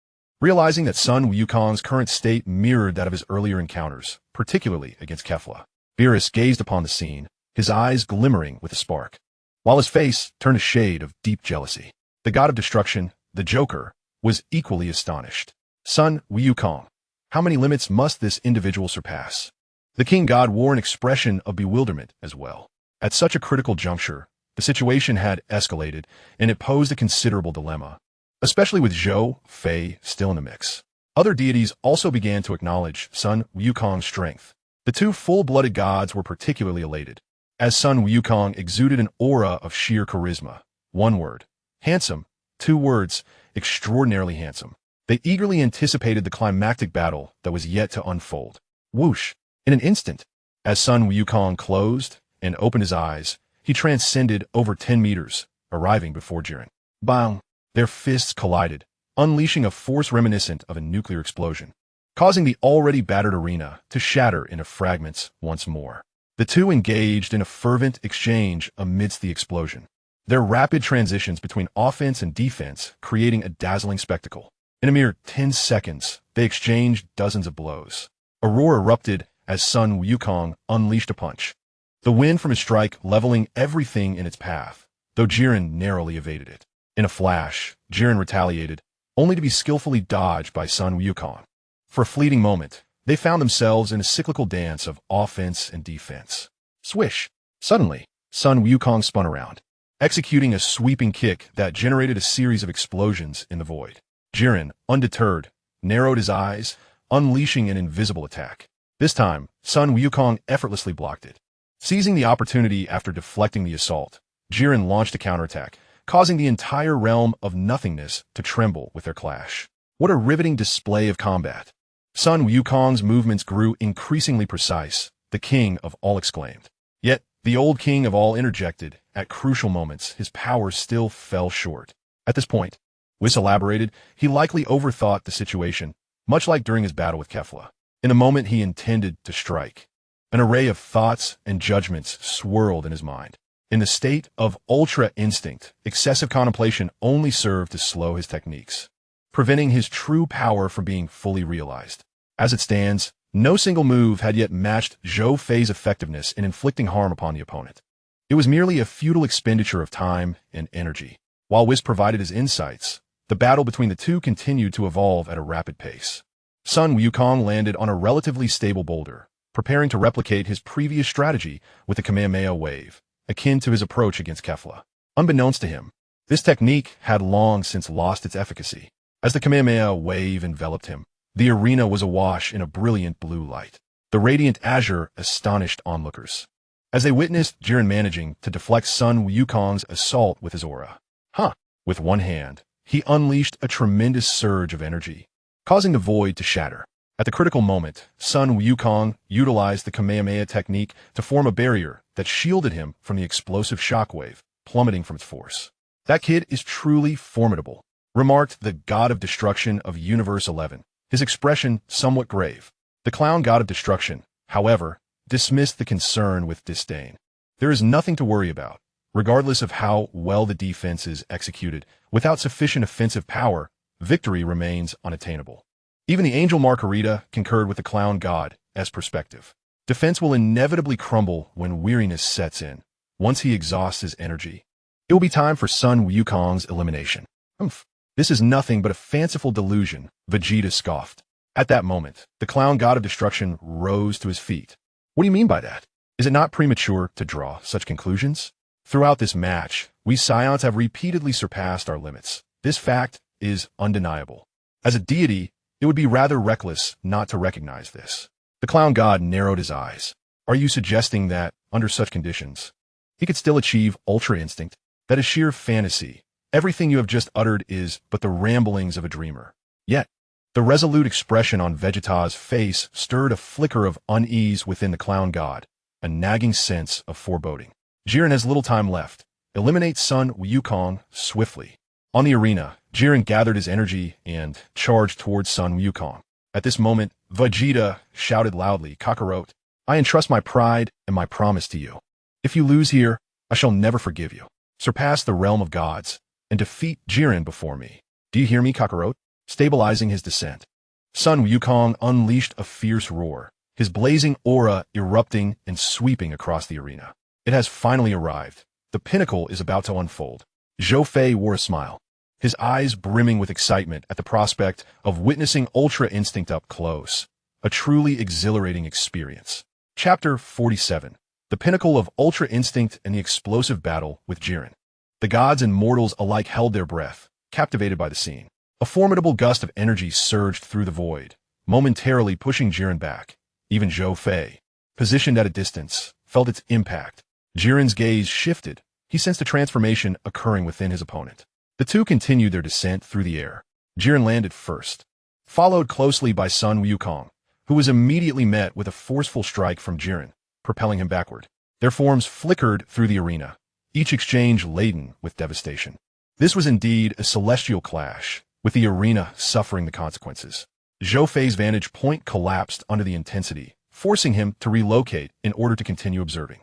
realizing that Sun Wukong's current state mirrored that of his earlier encounters, particularly against Kefla. Beerus gazed upon the scene, his eyes glimmering with a spark, while his face turned a shade of deep jealousy. The god of destruction, the Joker, was equally astonished. Sun Wukong, how many limits must this individual surpass? The king god wore an expression of bewilderment as well. At such a critical juncture, the situation had escalated, and it posed a considerable dilemma, especially with Zhou Fei still in the mix. Other deities also began to acknowledge Sun Wukong's strength. The two full-blooded gods were particularly elated, as Sun Wukong exuded an aura of sheer charisma. One word, handsome. Two words, extraordinarily handsome. They eagerly anticipated the climactic battle that was yet to unfold. Whoosh! In an instant, as Sun Wukong closed and opened his eyes, he transcended over 10 meters, arriving before Jiren. Bang! Their fists collided, unleashing a force reminiscent of a nuclear explosion, causing the already battered arena to shatter into fragments once more. The two engaged in a fervent exchange amidst the explosion, their rapid transitions between offense and defense creating a dazzling spectacle. In a mere 10 seconds, they exchanged dozens of blows. A roar erupted as Sun Wukong unleashed a punch, the wind from his strike leveling everything in its path, though Jiren narrowly evaded it. In a flash, Jiren retaliated, only to be skillfully dodged by Sun Wukong. For a fleeting moment, they found themselves in a cyclical dance of offense and defense. Swish! Suddenly, Sun Wukong spun around, executing a sweeping kick that generated a series of explosions in the void. Jiren, undeterred, narrowed his eyes, unleashing an invisible attack. This time, Sun Wukong effortlessly blocked it. Seizing the opportunity after deflecting the assault, Jiren launched a counterattack, causing the entire realm of nothingness to tremble with their clash. What a riveting display of combat! Sun Wukong's movements grew increasingly precise, the king of all exclaimed. Yet, the old king of all interjected, at crucial moments, his power still fell short. At this point, Whis elaborated, he likely overthought the situation, much like during his battle with Kefla. In the moment he intended to strike, an array of thoughts and judgments swirled in his mind. In the state of ultra instinct, excessive contemplation only served to slow his techniques, preventing his true power from being fully realized. As it stands, no single move had yet matched Zhou Fei's effectiveness in inflicting harm upon the opponent. It was merely a futile expenditure of time and energy. While Whis provided his insights, the battle between the two continued to evolve at a rapid pace. Sun Wukong landed on a relatively stable boulder, preparing to replicate his previous strategy with the Kamehameha wave, akin to his approach against Kefla. Unbeknownst to him, this technique had long since lost its efficacy. As the Kamehameha wave enveloped him, the arena was awash in a brilliant blue light. The radiant azure astonished onlookers, as they witnessed Jiren managing to deflect Sun Wukong's assault with his aura. With one hand, he unleashed a tremendous surge of energy, causing the void to shatter. At the critical moment, Sun Wukong utilized the Kamehameha technique to form a barrier that shielded him from the explosive shockwave plummeting from its force. "That kid is truly formidable," remarked the god of destruction of Universe 11, his expression somewhat grave. The clown god of destruction, however, dismissed the concern with disdain. "There is nothing to worry about. Regardless of how well the defense is executed, without sufficient offensive power, victory remains unattainable." Even the angel Margarita concurred with the clown god as perspective. Defense will inevitably crumble when weariness sets in. Once he exhausts his energy, it will be time for Sun Wukong's elimination. This is nothing but a fanciful delusion," Vegeta scoffed. At that moment, the clown god of destruction rose to his feet. "What do you mean by that? Is it not premature to draw such conclusions? Throughout this match, we Saiyans have repeatedly surpassed our limits. This fact is undeniable. As a deity, it would be rather reckless not to recognize this." The clown god narrowed his eyes. "Are you suggesting that, under such conditions, he could still achieve Ultra Instinct? That is sheer fantasy. Everything you have just uttered is but the ramblings of a dreamer." Yet, the resolute expression on Vegeta's face stirred a flicker of unease within the clown god, a nagging sense of foreboding. Jiren has little time left. Eliminate Sun Wukong swiftly. On the arena, Jiren gathered his energy and charged towards Sun Wukong. At this moment, Vegeta shouted loudly, "Kakarot, I entrust my pride and my promise to you. If you lose here, I shall never forgive you. Surpass the realm of gods and defeat Jiren before me. Do you hear me, Kakarot?" Stabilizing his descent, Sun Wukong unleashed a fierce roar, his blazing aura erupting and sweeping across the arena. It has finally arrived. The pinnacle is about to unfold. Zhou Fei wore a smile, his eyes brimming with excitement at the prospect of witnessing Ultra Instinct up close. A truly exhilarating experience. Chapter 47. The pinnacle of Ultra Instinct and the explosive battle with Jiren. The gods and mortals alike held their breath, captivated by the scene. A formidable gust of energy surged through the void, momentarily pushing Jiren back. Even Zhou Fei, positioned at a distance, felt its impact. Jiren's gaze shifted. He sensed a transformation occurring within his opponent. The two continued their descent through the air. Jiren landed first, followed closely by Sun Wukong, who was immediately met with a forceful strike from Jiren, propelling him backward. Their forms flickered through the arena, each exchange laden with devastation. This was indeed a celestial clash, with the arena suffering the consequences. Zhou Fei's vantage point collapsed under the intensity, forcing him to relocate in order to continue observing.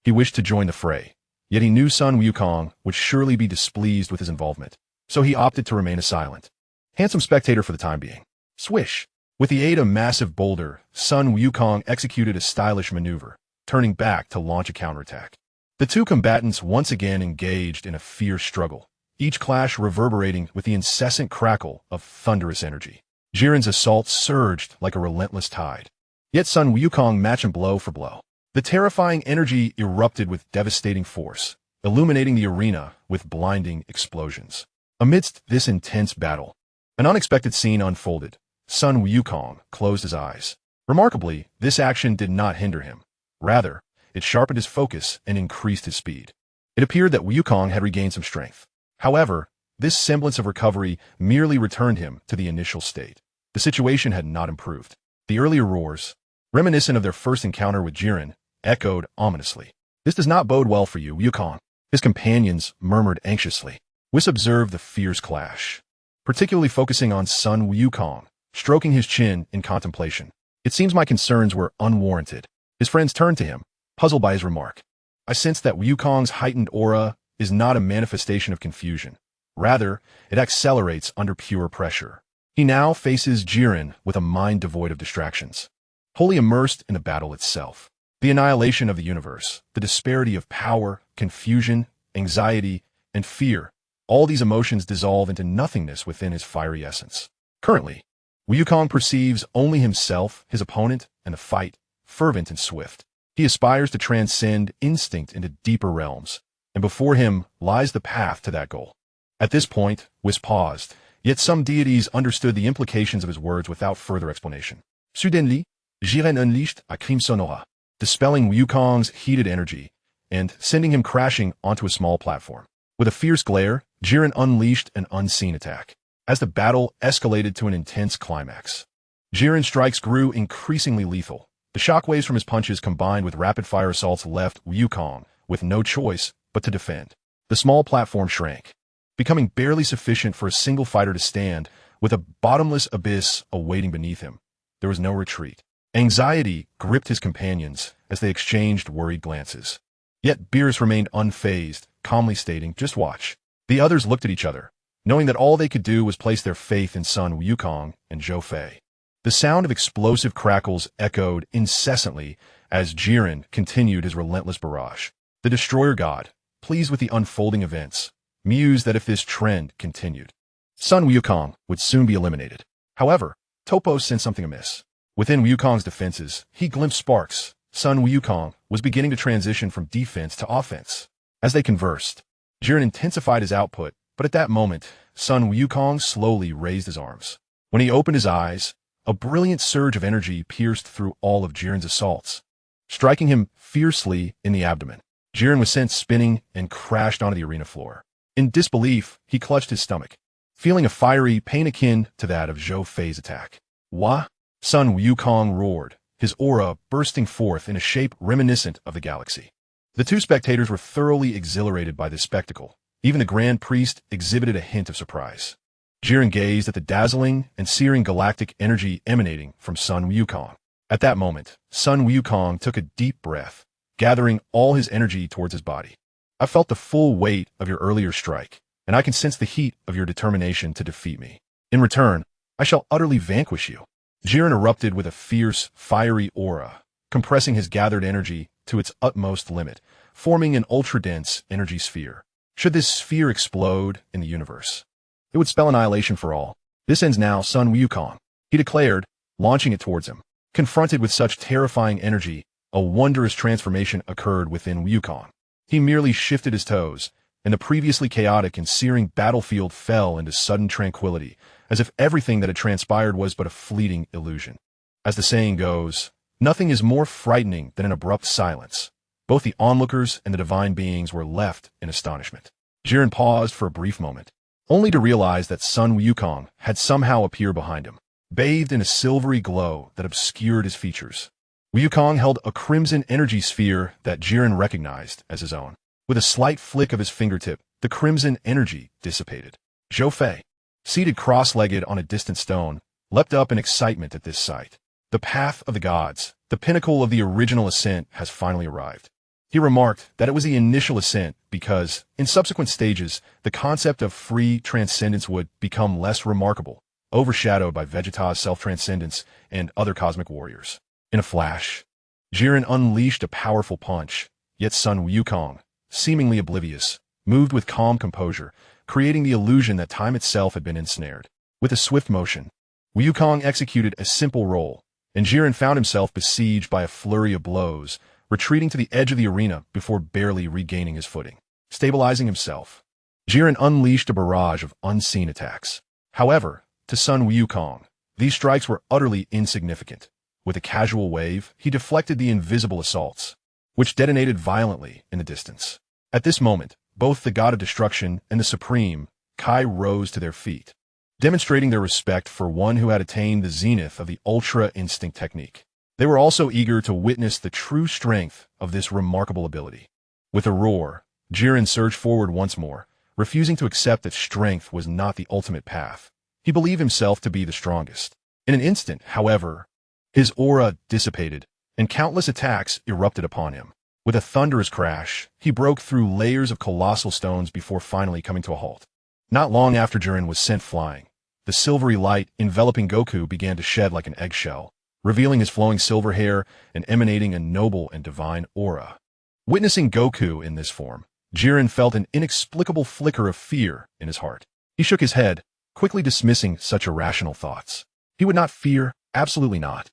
He wished to join the fray, yet he knew Sun Wukong would surely be displeased with his involvement, so he opted to remain a silent, handsome spectator for the time being. Swish! With the aid of a massive boulder, Sun Wukong executed a stylish maneuver, turning back to launch a counterattack. The two combatants once again engaged in a fierce struggle, each clash reverberating with the incessant crackle of thunderous energy. Jiren's assault surged like a relentless tide, yet Sun Wukong matched him blow for blow. The terrifying energy erupted with devastating force, illuminating the arena with blinding explosions. Amidst this intense battle, an unexpected scene unfolded. Sun Wukong closed his eyes. Remarkably, this action did not hinder him. Rather, it sharpened his focus and increased his speed. It appeared that Wukong had regained some strength. However, this semblance of recovery merely returned him to the initial state. The situation had not improved. The earlier roars, reminiscent of their first encounter with Jiren, echoed ominously. "This does not bode well for you, Wukong," his companions murmured anxiously. Whis observed the fierce clash, particularly focusing on Sun Wukong, stroking his chin in contemplation. "It seems my concerns were unwarranted." His friends turned to him, puzzled by his remark. "I sense that Wukong's heightened aura is not a manifestation of confusion. Rather, it accelerates under pure pressure. He now faces Jiren with a mind devoid of distractions, wholly immersed in the battle itself. The annihilation of the universe, the disparity of power, confusion, anxiety, and fear, all these emotions dissolve into nothingness within his fiery essence. Currently, Wukong perceives only himself, his opponent, and the fight, fervent and swift. He aspires to transcend instinct into deeper realms, and before him lies the path to that goal." At this point, Whis paused, yet some deities understood the implications of his words without further explanation. Steadily, Jiren unleashed a crimson aura, dispelling Wukong's heated energy and sending him crashing onto a small platform. With a fierce glare, Jiren unleashed an unseen attack. As the battle escalated to an intense climax, Jiren's strikes grew increasingly lethal. The shockwaves from his punches combined with rapid-fire assaults left Wukong with no choice but to defend. The small platform shrank, becoming barely sufficient for a single fighter to stand, with a bottomless abyss awaiting beneath him. There was no retreat. Anxiety gripped his companions as they exchanged worried glances. Yet Beerus remained unfazed, calmly stating, "Just watch." The others looked at each other, knowing that all they could do was place their faith in Sun Wukong and Zhou Fei. The sound of explosive crackles echoed incessantly as Jiren continued his relentless barrage. The Destroyer God, pleased with the unfolding events, mused that if this trend continued, Sun Wukong would soon be eliminated. However, Toppo sensed something amiss. Within Wukong's defenses, he glimpsed sparks. Sun Wukong was beginning to transition from defense to offense. As they conversed, Jiren intensified his output, but at that moment, Sun Wukong slowly raised his arms. When he opened his eyes, a brilliant surge of energy pierced through all of Jiren's assaults, striking him fiercely in the abdomen. Jiren was sent spinning and crashed onto the arena floor. In disbelief, he clutched his stomach, feeling a fiery pain akin to that of Zhou Fei's attack. "Wah!" Sun Wukong roared, his aura bursting forth in a shape reminiscent of the galaxy. The two spectators were thoroughly exhilarated by this spectacle. Even the Grand Priest exhibited a hint of surprise. Jiren gazed at the dazzling and searing galactic energy emanating from Sun Wukong. At that moment, Sun Wukong took a deep breath, gathering all his energy towards his body. "I felt the full weight of your earlier strike, and I can sense the heat of your determination to defeat me. In return, I shall utterly vanquish you." Jiren erupted with a fierce, fiery aura, compressing his gathered energy to its utmost limit, forming an ultra-dense energy sphere. Should this sphere explode in the universe, it would spell annihilation for all. "This ends now, Sun Wukong," he declared, launching it towards him. Confronted with such terrifying energy, a wondrous transformation occurred within Wukong. He merely shifted his toes, and the previously chaotic and searing battlefield fell into sudden tranquility, as if everything that had transpired was but a fleeting illusion. As the saying goes, nothing is more frightening than an abrupt silence. Both the onlookers and the divine beings were left in astonishment. Jiren paused for a brief moment, only to realize that Sun Wukong had somehow appeared behind him, bathed in a silvery glow that obscured his features. Wukong held a crimson energy sphere that Jiren recognized as his own. With a slight flick of his fingertip, the crimson energy dissipated. Zhou Fei, seated cross-legged on a distant stone, leapt up in excitement at this sight. "The path of the gods, the pinnacle of the original ascent, has finally arrived." He remarked that it was the initial ascent because, in subsequent stages, the concept of free transcendence would become less remarkable, overshadowed by Vegeta's self-transcendence and other cosmic warriors. In a flash, Jiren unleashed a powerful punch, yet Sun Wukong, seemingly oblivious, moved with calm composure, creating the illusion that time itself had been ensnared. With a swift motion, Wukong executed a simple roll, and Jiren found himself besieged by a flurry of blows, retreating to the edge of the arena before barely regaining his footing. Stabilizing himself, Jiren unleashed a barrage of unseen attacks. However, to Sun Wukong, these strikes were utterly insignificant. With a casual wave, he deflected the invisible assaults, which detonated violently in the distance. At this moment, both the God of Destruction and the Supreme, Kai, rose to their feet, demonstrating their respect for one who had attained the zenith of the Ultra Instinct technique. They were also eager to witness the true strength of this remarkable ability. With a roar, Jiren surged forward once more, refusing to accept that strength was not the ultimate path. He believed himself to be the strongest. In an instant, however, his aura dissipated, and countless attacks erupted upon him. With a thunderous crash, he broke through layers of colossal stones before finally coming to a halt. Not long after Jiren was sent flying, the silvery light enveloping Goku began to shed like an eggshell, revealing his flowing silver hair and emanating a noble and divine aura. Witnessing Goku in this form, Jiren felt an inexplicable flicker of fear in his heart. He shook his head, quickly dismissing such irrational thoughts. He would not fear, absolutely not.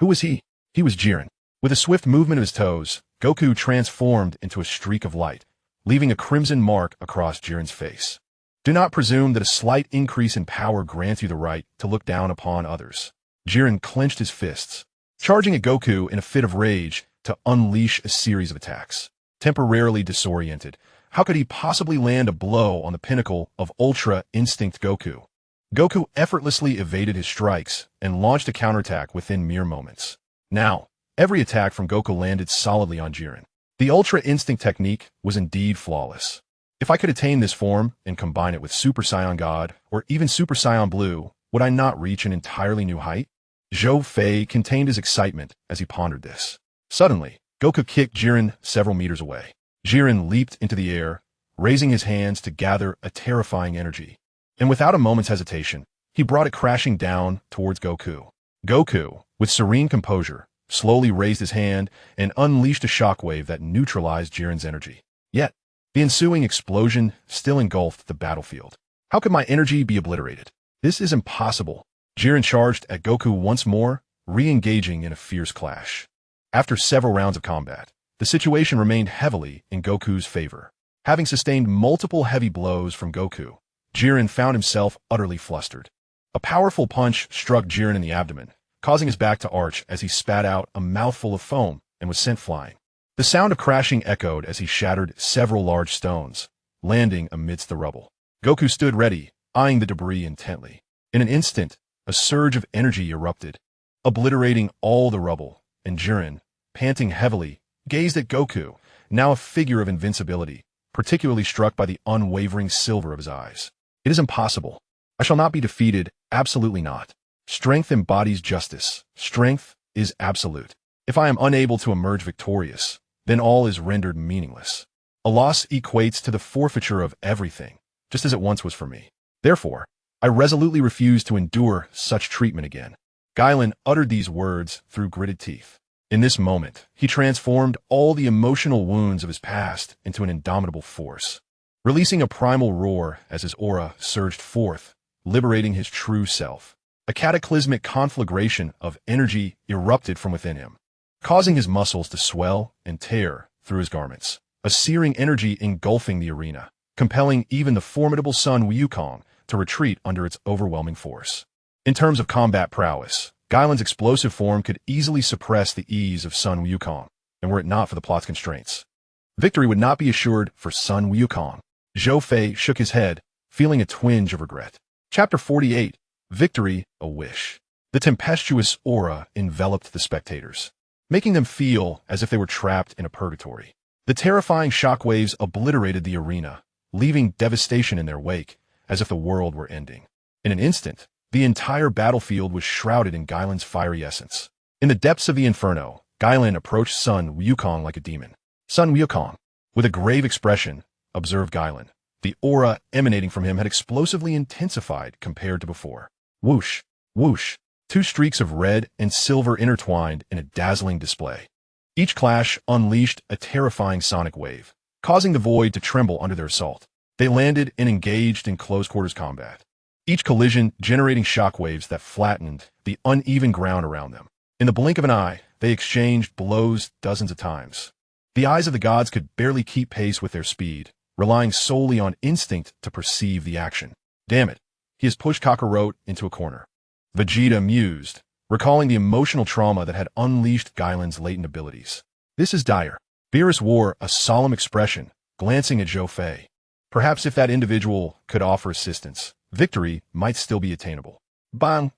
Who was he? He was Jiren. With a swift movement of his toes, Goku transformed into a streak of light, leaving a crimson mark across Jiren's face. Do not presume that a slight increase in power grants you the right to look down upon others. Jiren clenched his fists, charging at Goku in a fit of rage to unleash a series of attacks. Temporarily disoriented, how could he possibly land a blow on the pinnacle of Ultra Instinct Goku? Goku effortlessly evaded his strikes and launched a counterattack within mere moments. Now, every attack from Goku landed solidly on Jiren. The Ultra Instinct technique was indeed flawless. If I could attain this form and combine it with Super Saiyan God or even Super Saiyan Blue, would I not reach an entirely new height? Zhou Fei contained his excitement as he pondered this. Suddenly, Goku kicked Jiren several meters away. Jiren leaped into the air, raising his hands to gather a terrifying energy. And without a moment's hesitation, he brought it crashing down towards Goku. Goku, with serene composure, slowly raised his hand and unleashed a shockwave that neutralized Jiren's energy. Yet, the ensuing explosion still engulfed the battlefield. How could my energy be obliterated? This is impossible. Jiren charged at Goku once more, re-engaging in a fierce clash. After several rounds of combat, the situation remained heavily in Goku's favor. Having sustained multiple heavy blows from Goku, Jiren found himself utterly flustered. A powerful punch struck Jiren in the abdomen, causing his back to arch as he spat out a mouthful of foam and was sent flying. The sound of crashing echoed as he shattered several large stones, landing amidst the rubble. Goku stood ready, eyeing the debris intently. In an instant, a surge of energy erupted, obliterating all the rubble, and Jiren, panting heavily, gazed at Goku, now a figure of invincibility, particularly struck by the unwavering silver of his eyes. It is impossible. I shall not be defeated, absolutely not. Strength embodies justice. Strength is absolute. If I am unable to emerge victorious, then all is rendered meaningless. A loss equates to the forfeiture of everything, just as it once was for me. Therefore, I resolutely refuse to endure such treatment again. Guilin uttered these words through gritted teeth. In this moment, he transformed all the emotional wounds of his past into an indomitable force, releasing a primal roar as his aura surged forth, liberating his true self. A cataclysmic conflagration of energy erupted from within him, causing his muscles to swell and tear through his garments, a searing energy engulfing the arena, compelling even the formidable Sun Wukong to retreat under its overwhelming force. In terms of combat prowess, Guilin's explosive form could easily suppress the ease of Sun Wukong, and were it not for the plot's constraints, victory would not be assured for Sun Wukong. Zhou Fei shook his head, feeling a twinge of regret. Chapter 48, Victory, a Wish. The tempestuous aura enveloped the spectators, making them feel as if they were trapped in a purgatory. The terrifying shockwaves obliterated the arena, leaving devastation in their wake, as if the world were ending. In an instant, the entire battlefield was shrouded in Guilin's fiery essence. In the depths of the inferno, Guilin approached Sun Wukong like a demon. Sun Wukong, with a grave expression, observed Guilin. The aura emanating from him had explosively intensified compared to before. Whoosh, whoosh, two streaks of red and silver intertwined in a dazzling display. Each clash unleashed a terrifying sonic wave, causing the void to tremble under their assault. They landed and engaged in close-quarters combat, each collision generating shockwaves that flattened the uneven ground around them. In the blink of an eye, they exchanged blows dozens of times. The eyes of the gods could barely keep pace with their speed, relying solely on instinct to perceive the action. Damn it, he has pushed Kakarot into a corner. Vegeta mused, recalling the emotional trauma that had unleashed Guilin's latent abilities. This is dire. Beerus wore a solemn expression, glancing at Zhou Fei. Perhaps if that individual could offer assistance, victory might still be attainable. Bang!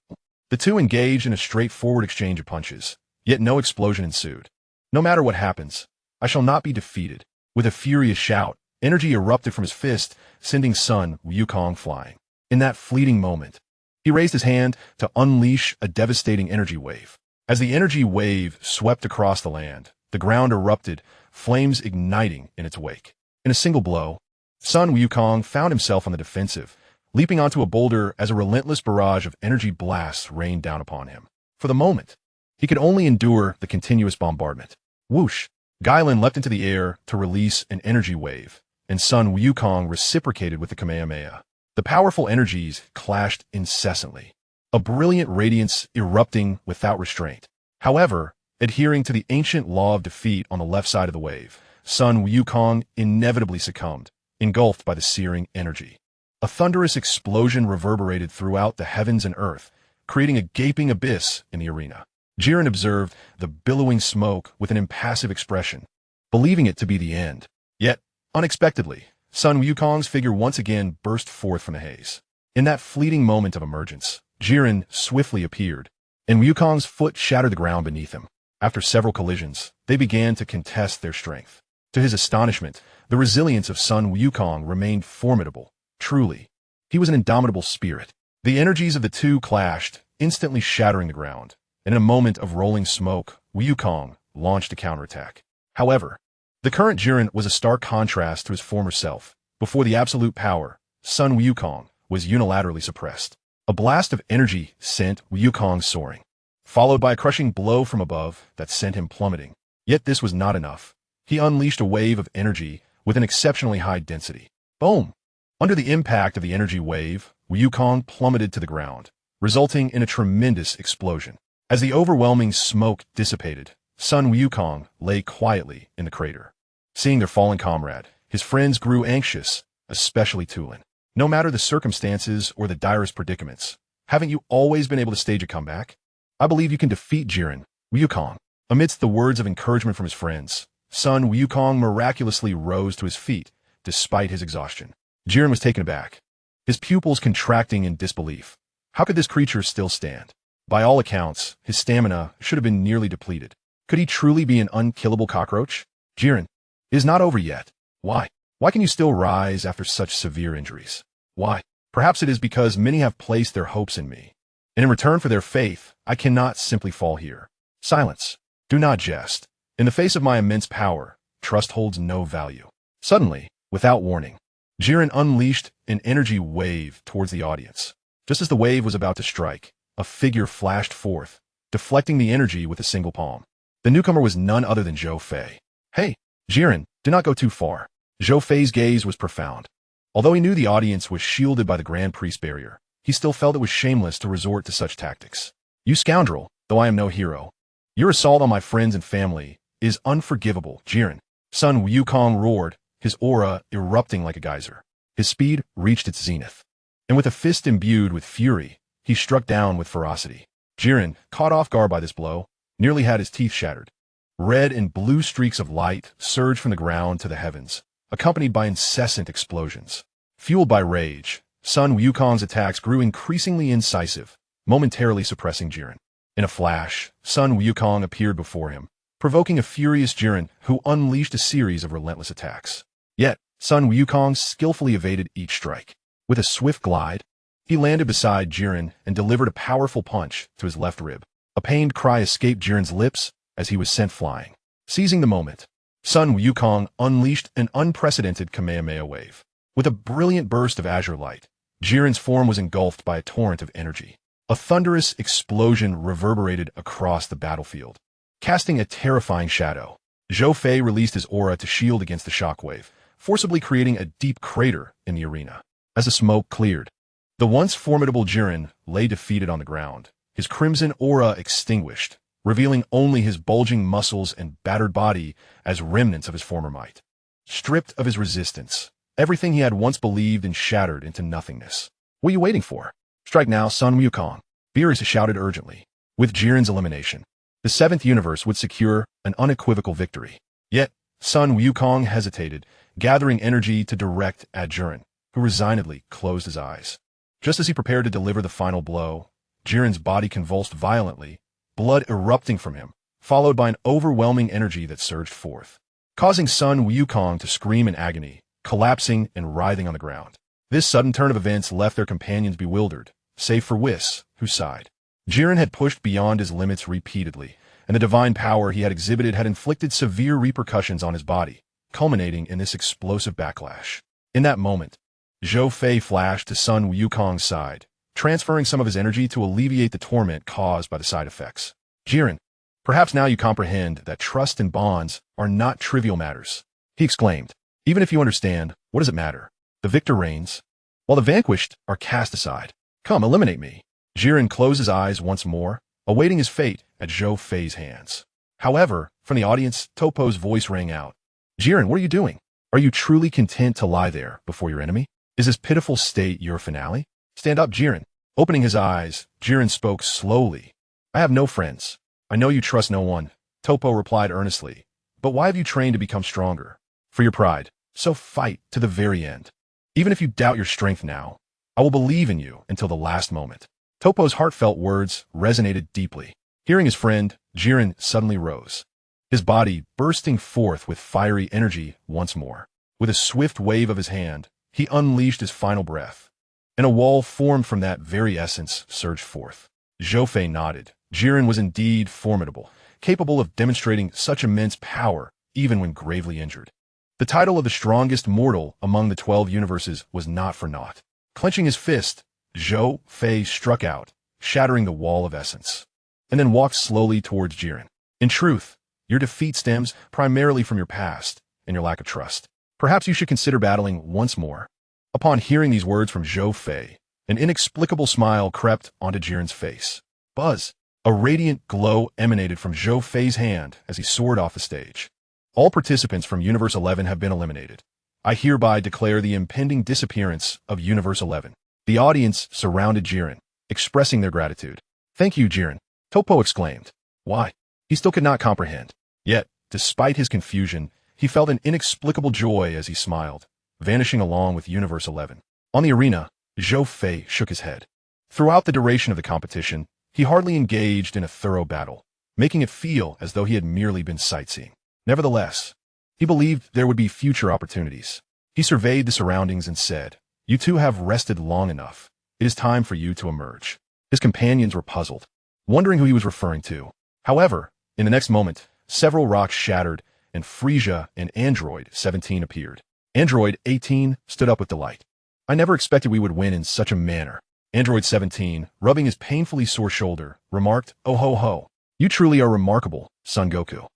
The two engaged in a straightforward exchange of punches, yet no explosion ensued. No matter what happens, I shall not be defeated. With a furious shout, energy erupted from his fist, sending Sun Wukong flying. In that fleeting moment, he raised his hand to unleash a devastating energy wave. As the energy wave swept across the land, the ground erupted, flames igniting in its wake. In a single blow, Sun Wukong found himself on the defensive, leaping onto a boulder as a relentless barrage of energy blasts rained down upon him. For the moment, he could only endure the continuous bombardment. Whoosh! Guilin leapt into the air to release an energy wave, and Sun Wukong reciprocated with the Kamehameha. The powerful energies clashed incessantly, a brilliant radiance erupting without restraint. However, adhering to the ancient law of defeat on the left side of the wave, Sun Wukong inevitably succumbed, engulfed by the searing energy. A thunderous explosion reverberated throughout the heavens and earth, creating a gaping abyss in the arena. Jiren observed the billowing smoke with an impassive expression, believing it to be the end. Yet, unexpectedly, Sun Wukong's figure once again burst forth from the haze. In that fleeting moment of emergence, Jiren swiftly appeared, and Wukong's foot shattered the ground beneath him. After several collisions, they began to contest their strength. To his astonishment, the resilience of Sun Wukong remained formidable. Truly, he was an indomitable spirit. The energies of the two clashed, instantly shattering the ground, and in a moment of rolling smoke, Wukong launched a counterattack. However, the current Jiren was a stark contrast to his former self. Before the absolute power, Sun Wukong was unilaterally suppressed. A blast of energy sent Wukong soaring, followed by a crushing blow from above that sent him plummeting. Yet this was not enough. He unleashed a wave of energy with an exceptionally high density. Boom! Under the impact of the energy wave, Wukong plummeted to the ground, resulting in a tremendous explosion. As the overwhelming smoke dissipated, Sun Wukong lay quietly in the crater. Seeing their fallen comrade, his friends grew anxious, especially Tulin. No matter the circumstances or the direst predicaments, haven't you always been able to stage a comeback? I believe you can defeat Jiren, Wukong. Amidst the words of encouragement from his friends, Sun Wukong miraculously rose to his feet, despite his exhaustion. Jiren was taken aback, his pupils contracting in disbelief. How could this creature still stand? By all accounts, his stamina should have been nearly depleted. Could he truly be an unkillable cockroach? Jiren, it is not over yet. Why? Why can you still rise after such severe injuries? Why? Perhaps it is because many have placed their hopes in me, and in return for their faith, I cannot simply fall here. Silence. Do not jest. In the face of my immense power, trust holds no value. Suddenly, without warning, Jiren unleashed an energy wave towards the audience. Just as the wave was about to strike, a figure flashed forth, deflecting the energy with a single palm. The newcomer was none other than Zhou Fei. Hey, Jiren, do not go too far. Zhou Fei's gaze was profound. Although he knew the audience was shielded by the Grand Priest barrier, he still felt it was shameless to resort to such tactics. You scoundrel, though I am no hero. Your assault on my friends and family is unforgivable, Jiren. Sun Wukong roared, his aura erupting like a geyser. His speed reached its zenith, and with a fist imbued with fury, he struck down with ferocity. Jiren, caught off guard by this blow, nearly had his teeth shattered. Red and blue streaks of light surged from the ground to the heavens, accompanied by incessant explosions. Fueled by rage, Sun Wukong's attacks grew increasingly incisive, momentarily suppressing Jiren. In a flash, Sun Wukong appeared before him, provoking a furious Jiren who unleashed a series of relentless attacks. Yet, Sun Wukong skillfully evaded each strike. With a swift glide, he landed beside Jiren and delivered a powerful punch to his left rib. A pained cry escaped Jiren's lips as he was sent flying. Seizing the moment, Sun Wukong unleashed an unprecedented Kamehameha wave. With a brilliant burst of azure light, Jiren's form was engulfed by a torrent of energy. A thunderous explosion reverberated across the battlefield, casting a terrifying shadow. Zhou Fei released his aura to shield against the shockwave, forcibly creating a deep crater in the arena. As the smoke cleared, the once formidable Jiren lay defeated on the ground, his crimson aura extinguished, revealing only his bulging muscles and battered body as remnants of his former might. Stripped of his resistance, everything he had once believed and shattered into nothingness. What are you waiting for? Strike now, Sun Wukong. Beerus shouted urgently. With Jiren's elimination, the seventh universe would secure an unequivocal victory. Yet, Sun Wukong hesitated, gathering energy to direct at Jiren, who resignedly closed his eyes. Just as he prepared to deliver the final blow, Jiren's body convulsed violently, blood erupting from him, followed by an overwhelming energy that surged forth, causing Sun Wukong to scream in agony, collapsing and writhing on the ground. This sudden turn of events left their companions bewildered, save for Whis, who sighed. Jiren had pushed beyond his limits repeatedly, and the divine power he had exhibited had inflicted severe repercussions on his body, culminating in this explosive backlash. In that moment, Zhou Fei flashed to Sun Wukong's side, transferring some of his energy to alleviate the torment caused by the side effects. Jiren, perhaps now you comprehend that trust and bonds are not trivial matters, he exclaimed. Even if you understand, what does it matter? The victor reigns, while the vanquished are cast aside. Come, eliminate me. Jiren closed his eyes once more, awaiting his fate at Zhou Fei's hands. However, from the audience, Topo's voice rang out. Jiren, what are you doing? Are you truly content to lie there before your enemy? Is this pitiful state your finale? Stand up, Jiren. Opening his eyes, Jiren spoke slowly. I have no friends. I know you trust no one, Topo replied earnestly. But why have you trained to become stronger? For your pride. So fight to the very end. Even if you doubt your strength now, I will believe in you until the last moment. Topo's heartfelt words resonated deeply. Hearing his friend, Jiren suddenly rose, his body bursting forth with fiery energy once more. With a swift wave of his hand, he unleashed his final breath, and a wall formed from that very essence surged forth. Zhou Fei nodded. Jiren was indeed formidable, capable of demonstrating such immense power even when gravely injured. The title of the strongest mortal among the 12 universes was not for naught. Clenching his fist, Zhou Fei struck out, shattering the wall of essence, and then walked slowly towards Jiren. In truth, your defeat stems primarily from your past and your lack of trust. Perhaps you should consider battling once more. Upon hearing these words from Zhou Fei, an inexplicable smile crept onto Jiren's face. Buzz! A radiant glow emanated from Zhou Fei's hand as he soared off the stage. All participants from Universe 11 have been eliminated. I hereby declare the impending disappearance of Universe 11. The audience surrounded Jiren, expressing their gratitude. Thank you, Jiren, Topo exclaimed. Why? He still could not comprehend. Yet, despite his confusion, he felt an inexplicable joy as he smiled, vanishing along with Universe 11. On the arena, Zhou Fei shook his head. Throughout the duration of the competition, he hardly engaged in a thorough battle, making it feel as though he had merely been sightseeing. Nevertheless, he believed there would be future opportunities. He surveyed the surroundings and said, "You two have rested long enough. It is time for you to emerge." His companions were puzzled, wondering who he was referring to. However, in the next moment, several rocks shattered, and Frisia and Android 17 appeared. Android 18 stood up with delight. I never expected we would win in such a manner. Android 17, rubbing his painfully sore shoulder, remarked, "Oh ho ho. You truly are remarkable, Son Goku.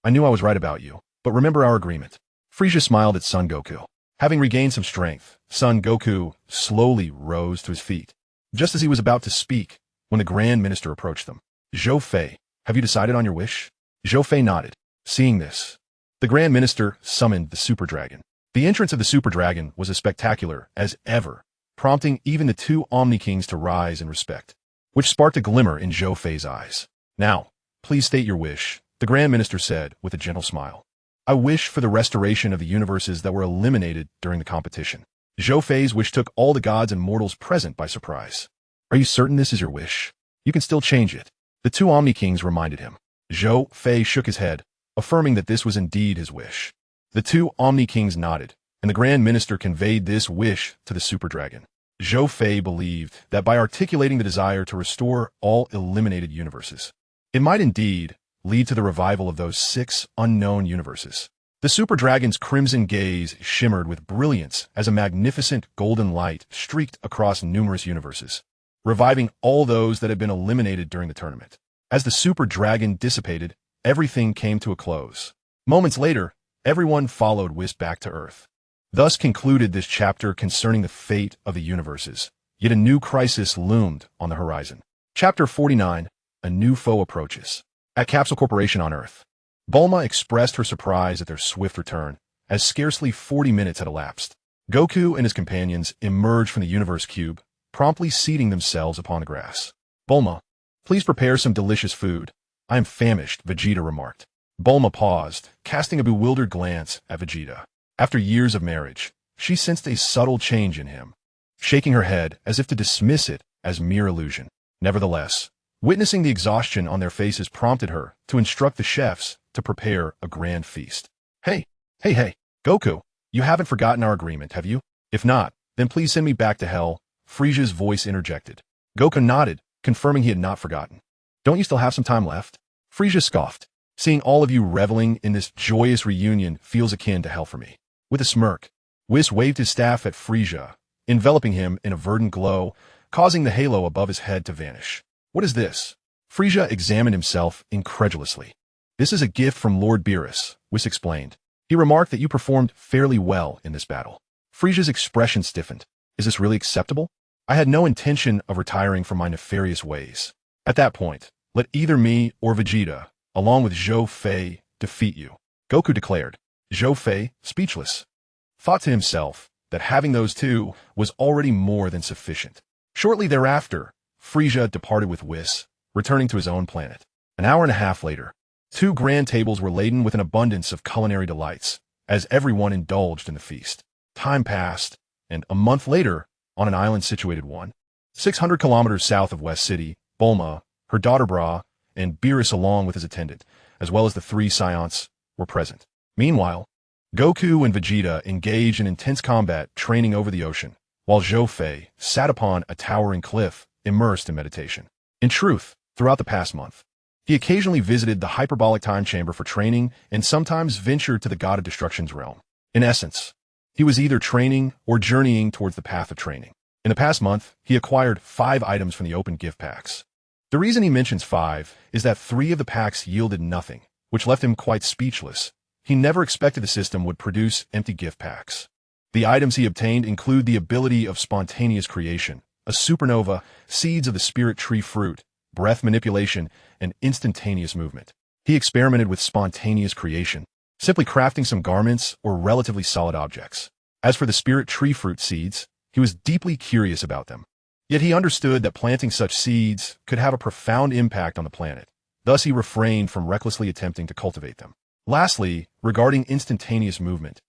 I knew I was right about you, but remember our agreement." Frisia smiled at Son Goku. Having regained some strength, Son Goku slowly rose to his feet. Just as he was about to speak, when the Grand Minister approached them. "Zhou Fei, have you decided on your wish?" Zhou Fei nodded. Seeing this, the Grand Minister summoned the Super Dragon. The entrance of the Super Dragon was as spectacular as ever, prompting even the two Omni Kings to rise in respect, which sparked a glimmer in Zhou Fei's eyes. "Now, please state your wish," the Grand Minister said with a gentle smile. "I wish for the restoration of the universes that were eliminated during the competition." Zhou Fei's wish took all the gods and mortals present by surprise. "Are you certain this is your wish? You can still change it," the two Omni Kings reminded him. Zhou Fei shook his head, affirming that this was indeed his wish. The two Omni Kings nodded, and the Grand Minister conveyed this wish to the Super Dragon. Zhou Fei believed that by articulating the desire to restore all eliminated universes, it might indeed lead to the revival of those 6 unknown universes. The Super Dragon's crimson gaze shimmered with brilliance as a magnificent golden light streaked across numerous universes, reviving all those that had been eliminated during the tournament. As the Super Dragon dissipated, everything came to a close. Moments later, everyone followed Whis back to Earth. Thus concluded this chapter concerning the fate of the universes. Yet a new crisis loomed on the horizon. Chapter 49, A New Foe Approaches. At Capsule Corporation on Earth, Bulma expressed her surprise at their swift return, as scarcely 40 minutes had elapsed. Goku and his companions emerged from the Universe Cube, promptly seating themselves upon the grass. "Bulma, please prepare some delicious food. I am famished," Vegeta remarked. Bulma paused, casting a bewildered glance at Vegeta. After years of marriage, she sensed a subtle change in him, shaking her head as if to dismiss it as mere illusion. Nevertheless, witnessing the exhaustion on their faces prompted her to instruct the chefs to prepare a grand feast. Hey, Goku, you haven't forgotten our agreement, have you? If not, then please send me back to hell," Frisia's voice interjected. Goku nodded, confirming he had not forgotten. "Don't you still have some time left?" Frisia scoffed. "Seeing all of you reveling in this joyous reunion feels akin to hell for me." With a smirk, Whis waved his staff at Frisia, enveloping him in a verdant glow, causing the halo above his head to vanish. "What is this?" Frisia examined himself incredulously. "This is a gift from Lord Beerus," Whis explained. "He remarked that you performed fairly well in this battle." Frisia's expression stiffened. "Is this really acceptable? I had no intention of retiring from my nefarious ways. At that point, let either me or Vegeta, along with Zhou Fei, defeat you," Goku declared. Zhou Fei, speechless, thought to himself that having those two was already more than sufficient. Shortly thereafter, Frisia departed with Whis, returning to his own planet. An hour and a half later, 2 grand tables were laden with an abundance of culinary delights, as everyone indulged in the feast. Time passed, and a month later, on an island situated 600 kilometers south of West City, Bulma, her daughter Bra, and Beerus along with his attendant, as well as the 3 Saiyans, were present. Meanwhile, Goku and Vegeta engaged in intense combat training over the ocean, while Zhou Fei sat upon a towering cliff, immersed in meditation. In truth, throughout the past month, he occasionally visited the hyperbolic time chamber for training and sometimes ventured to the God of Destruction's realm. In essence, he was either training or journeying towards the path of training. In the past month, he acquired 5 items from the open gift packs. The reason he mentions 5 is that 3 of the packs yielded nothing, which left him quite speechless. He never expected the system would produce empty gift packs. The items he obtained include the ability of spontaneous creation, a supernova, seeds of the spirit tree fruit, breath manipulation, and instantaneous movement. He experimented with spontaneous creation, simply crafting some garments or relatively solid objects. As for the spirit tree fruit seeds, he was deeply curious about them. Yet he understood that planting such seeds could have a profound impact on the planet. Thus he refrained from recklessly attempting to cultivate them. Lastly, regarding instantaneous movement,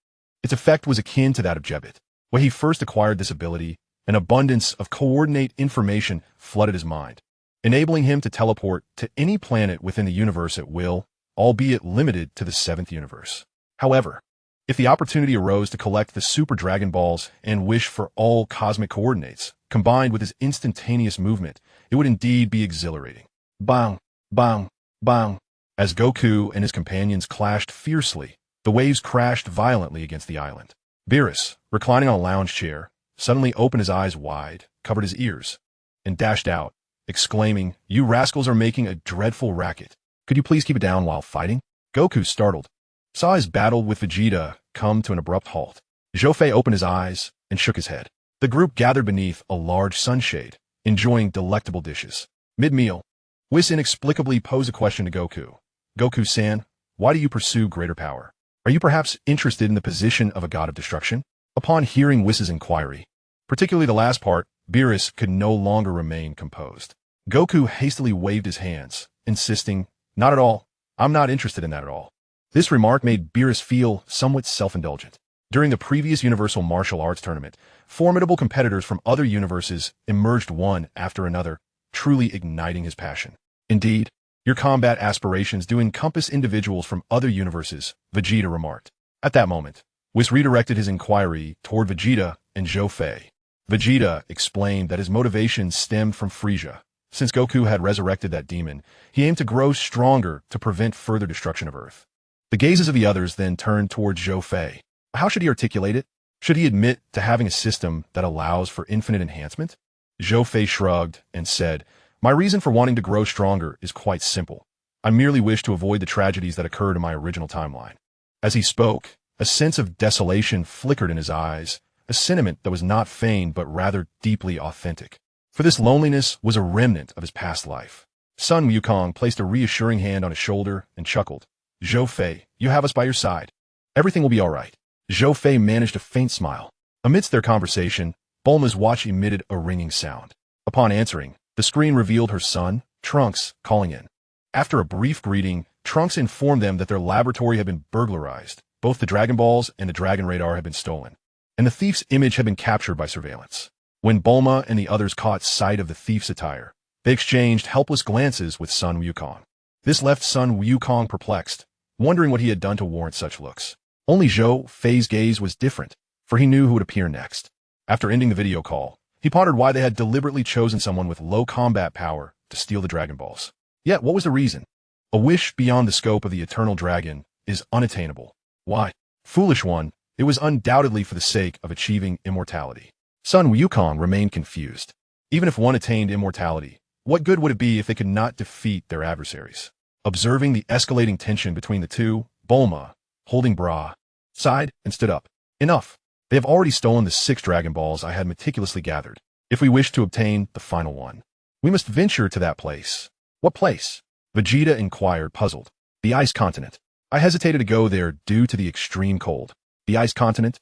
its effect was akin to that of Jebit. When he first acquired this ability, an abundance of coordinate information flooded his mind, enabling him to teleport to any planet within the universe at will, albeit limited to the 7th universe. However, if the opportunity arose to collect the Super Dragon Balls and wish for all cosmic coordinates, combined with his instantaneous movement, it would indeed be exhilarating. Bang, bang, bang. As Goku and his companions clashed fiercely, the waves crashed violently against the island. Beerus, reclining on a lounge chair, suddenly opened his eyes wide, covered his ears, and dashed out, exclaiming, "You rascals are making a dreadful racket. Could you please keep it down while fighting?" Goku, startled, saw his battle with Vegeta come to an abrupt halt. Zhou Fei opened his eyes and shook his head. The group gathered beneath a large sunshade, enjoying delectable dishes. Mid-meal, Whis inexplicably posed a question to Goku. "Goku-san, why do you pursue greater power? Are you perhaps interested in the position of a god of destruction?" Upon hearing Whis' inquiry, particularly the last part, Beerus could no longer remain composed. Goku hastily waved his hands, insisting, "Not at all. I'm not interested in that at all." This remark made Beerus feel somewhat self-indulgent. During the previous Universal Martial Arts Tournament, formidable competitors from other universes emerged one after another, truly igniting his passion. "Indeed, your combat aspirations do encompass individuals from other universes," Vegeta remarked. At that moment, Whis redirected his inquiry toward Vegeta and Zhou Fei. Vegeta explained that his motivations stemmed from Frieza. Since Goku had resurrected that demon, he aimed to grow stronger to prevent further destruction of Earth. The gazes of the others then turned towards Zhou Fei. How should he articulate it? Should he admit to having a system that allows for infinite enhancement? Zhou Fei shrugged and said, "My reason for wanting to grow stronger is quite simple. I merely wish to avoid the tragedies that occurred in my original timeline." As he spoke, a sense of desolation flickered in his eyes, a sentiment that was not feigned but rather deeply authentic. For this loneliness was a remnant of his past life. Sun Wukong placed a reassuring hand on his shoulder and chuckled. "Zhou Fei, you have us by your side. Everything will be all right." Zhou Fei managed a faint smile. Amidst their conversation, Bulma's watch emitted a ringing sound. Upon answering, the screen revealed her son, Trunks, calling in. After a brief greeting, Trunks informed them that their laboratory had been burglarized. Both the Dragon Balls and the Dragon Radar had been stolen, and the thief's image had been captured by surveillance. When Bulma and the others caught sight of the thief's attire, they exchanged helpless glances with Sun Wukong. This left Sun Wukong perplexed, wondering what he had done to warrant such looks. Only Zhou Fei's gaze was different, for he knew who would appear next. After ending the video call, he pondered why they had deliberately chosen someone with low combat power to steal the Dragon Balls. Yet what was the reason? A wish beyond the scope of the Eternal Dragon is unattainable. Why? Foolish one, it was undoubtedly for the sake of achieving immortality. Sun Wukong remained confused. Even if one attained immortality, what good would it be if they could not defeat their adversaries? Observing the escalating tension between the two, Bulma, holding Bra, sighed and stood up. "Enough. They have already stolen the 6 Dragon Balls I had meticulously gathered. If we wish to obtain the final one, we must venture to that place." "What place?" Vegeta inquired, puzzled. "The Ice Continent. I hesitated to go there due to the extreme cold." "The Ice Continent?"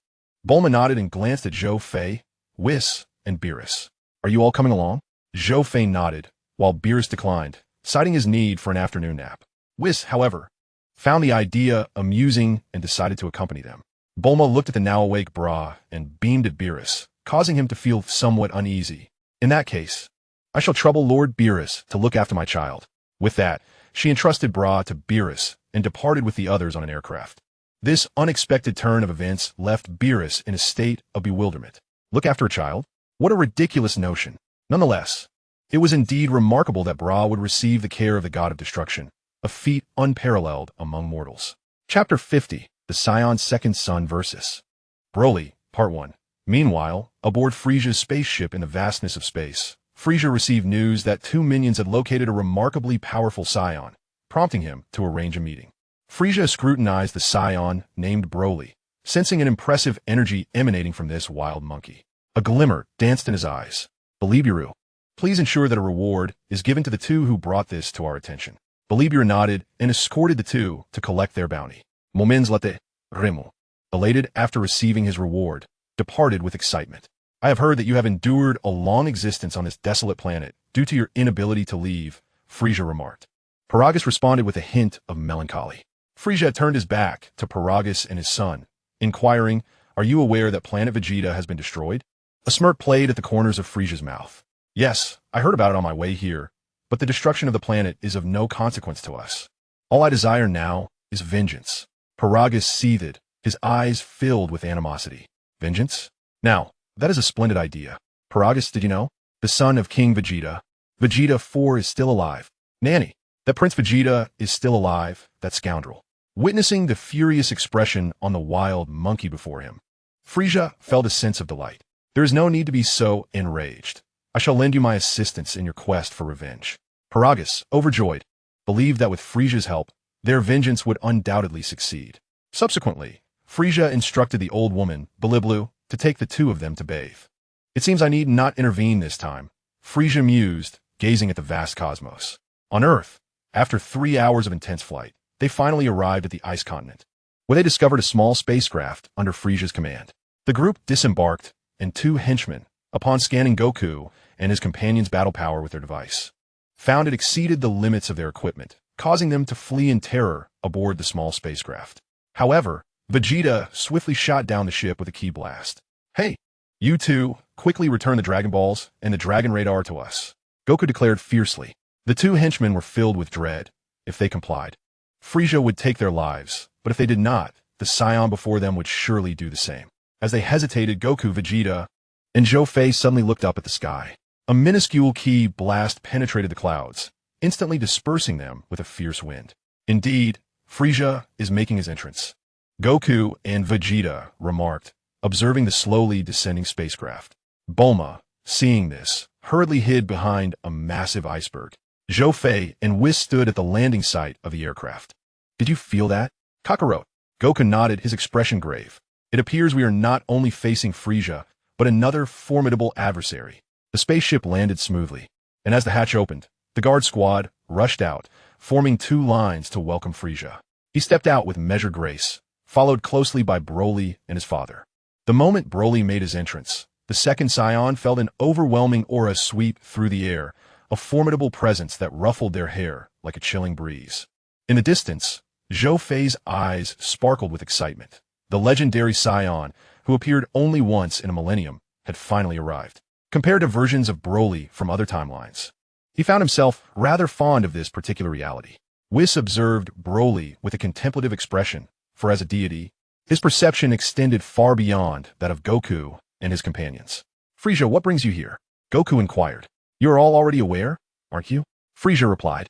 Bulma nodded and glanced at Zhou Fei, Whis, and Beerus. "Are you all coming along?" Zhou Fei nodded, while Beerus declined, citing his need for an afternoon nap. Whis, however, found the idea amusing and decided to accompany them. Bulma looked at the now-awake Bra and beamed at Beerus, causing him to feel somewhat uneasy. In that case, I shall trouble Lord Beerus to look after my child. With that, she entrusted Bra to Beerus and departed with the others on an aircraft. This unexpected turn of events left Beerus in a state of bewilderment. Look after a child? What a ridiculous notion. Nonetheless, it was indeed remarkable that Bra would receive the care of the god of destruction, a feat unparalleled among mortals. Chapter 50, The Scion's Second Son versus Broly, Part 1. Meanwhile, aboard Frisia's spaceship in the vastness of space, Frisia received news that two minions had located a remarkably powerful Scion, prompting him to arrange a meeting. Frisia scrutinized the Scion named Broly, sensing an impressive energy emanating from this wild monkey. A glimmer danced in his eyes. Belibiru, please ensure that a reward is given to the two who brought this to our attention. Belibiru nodded and escorted the two to collect their bounty. Momins Late, Rimu, elated after receiving his reward, departed with excitement. I have heard that you have endured a long existence on this desolate planet due to your inability to leave, Frisia remarked. Paragus responded with a hint of melancholy. Frisia had turned his back to Paragus and his son, inquiring, "Are you aware that planet Vegeta has been destroyed?" A smirk played at the corners of Frisia's mouth. Yes, I heard about it on my way here, but the destruction of the planet is of no consequence to us. All I desire now is vengeance. Paragus seethed, his eyes filled with animosity. Vengeance? Now, that is a splendid idea. Paragus, did you know? The son of King Vegeta. Vegeta 4 is still alive. Nanny, that Prince Vegeta is still alive, that scoundrel. Witnessing the furious expression on the wild monkey before him, Frisia felt a sense of delight. There is no need to be so enraged. I shall lend you my assistance in your quest for revenge. Paragus, overjoyed, believed that with Frisia's help, their vengeance would undoubtedly succeed. Subsequently, Frisia instructed the old woman, Beliblu, to take the two of them to bathe. It seems I need not intervene this time, Frisia mused, gazing at the vast cosmos. On Earth, after 3 hours of intense flight, they finally arrived at the ice continent, where they discovered a small spacecraft under Frisia's command. The group disembarked, and two henchmen, upon scanning Goku and his companions' battle power with their device, found it exceeded the limits of their equipment, causing them to flee in terror aboard the small spacecraft. However, Vegeta swiftly shot down the ship with a ki blast. Hey, you two, quickly return the Dragon Balls and the Dragon Radar to us, Goku declared fiercely. The two henchmen were filled with dread. If they complied, Frisia would take their lives, but if they did not, the Scion before them would surely do the same. As they hesitated, Goku, Vegeta, and Zhou Fei suddenly looked up at the sky. A minuscule ki blast penetrated the clouds, instantly dispersing them with a fierce wind. Indeed, Frisia is making his entrance, Goku and Vegeta remarked, observing the slowly descending spacecraft. Bulma, seeing this, hurriedly hid behind a massive iceberg. Zhou Fei and Whis stood at the landing site of the aircraft. Did you feel that? Kakarot. Goku nodded, his expression grave. It appears we are not only facing Frisia, but another formidable adversary. The spaceship landed smoothly, and as the hatch opened, the guard squad rushed out, forming two lines to welcome Frisia. He stepped out with measured grace, followed closely by Broly and his father. The moment Broly made his entrance, the second Scion felt an overwhelming aura sweep through the air, a formidable presence that ruffled their hair like a chilling breeze. In the distance, Zhou Fei's eyes sparkled with excitement. The legendary Scion, who appeared only once in a millennium, had finally arrived. Compared to versions of Broly from other timelines, he found himself rather fond of this particular reality. Whis observed Broly with a contemplative expression, for as a deity, his perception extended far beyond that of Goku and his companions. Frisia, what brings you here? Goku inquired. You are all already aware, aren't you? Frisia replied,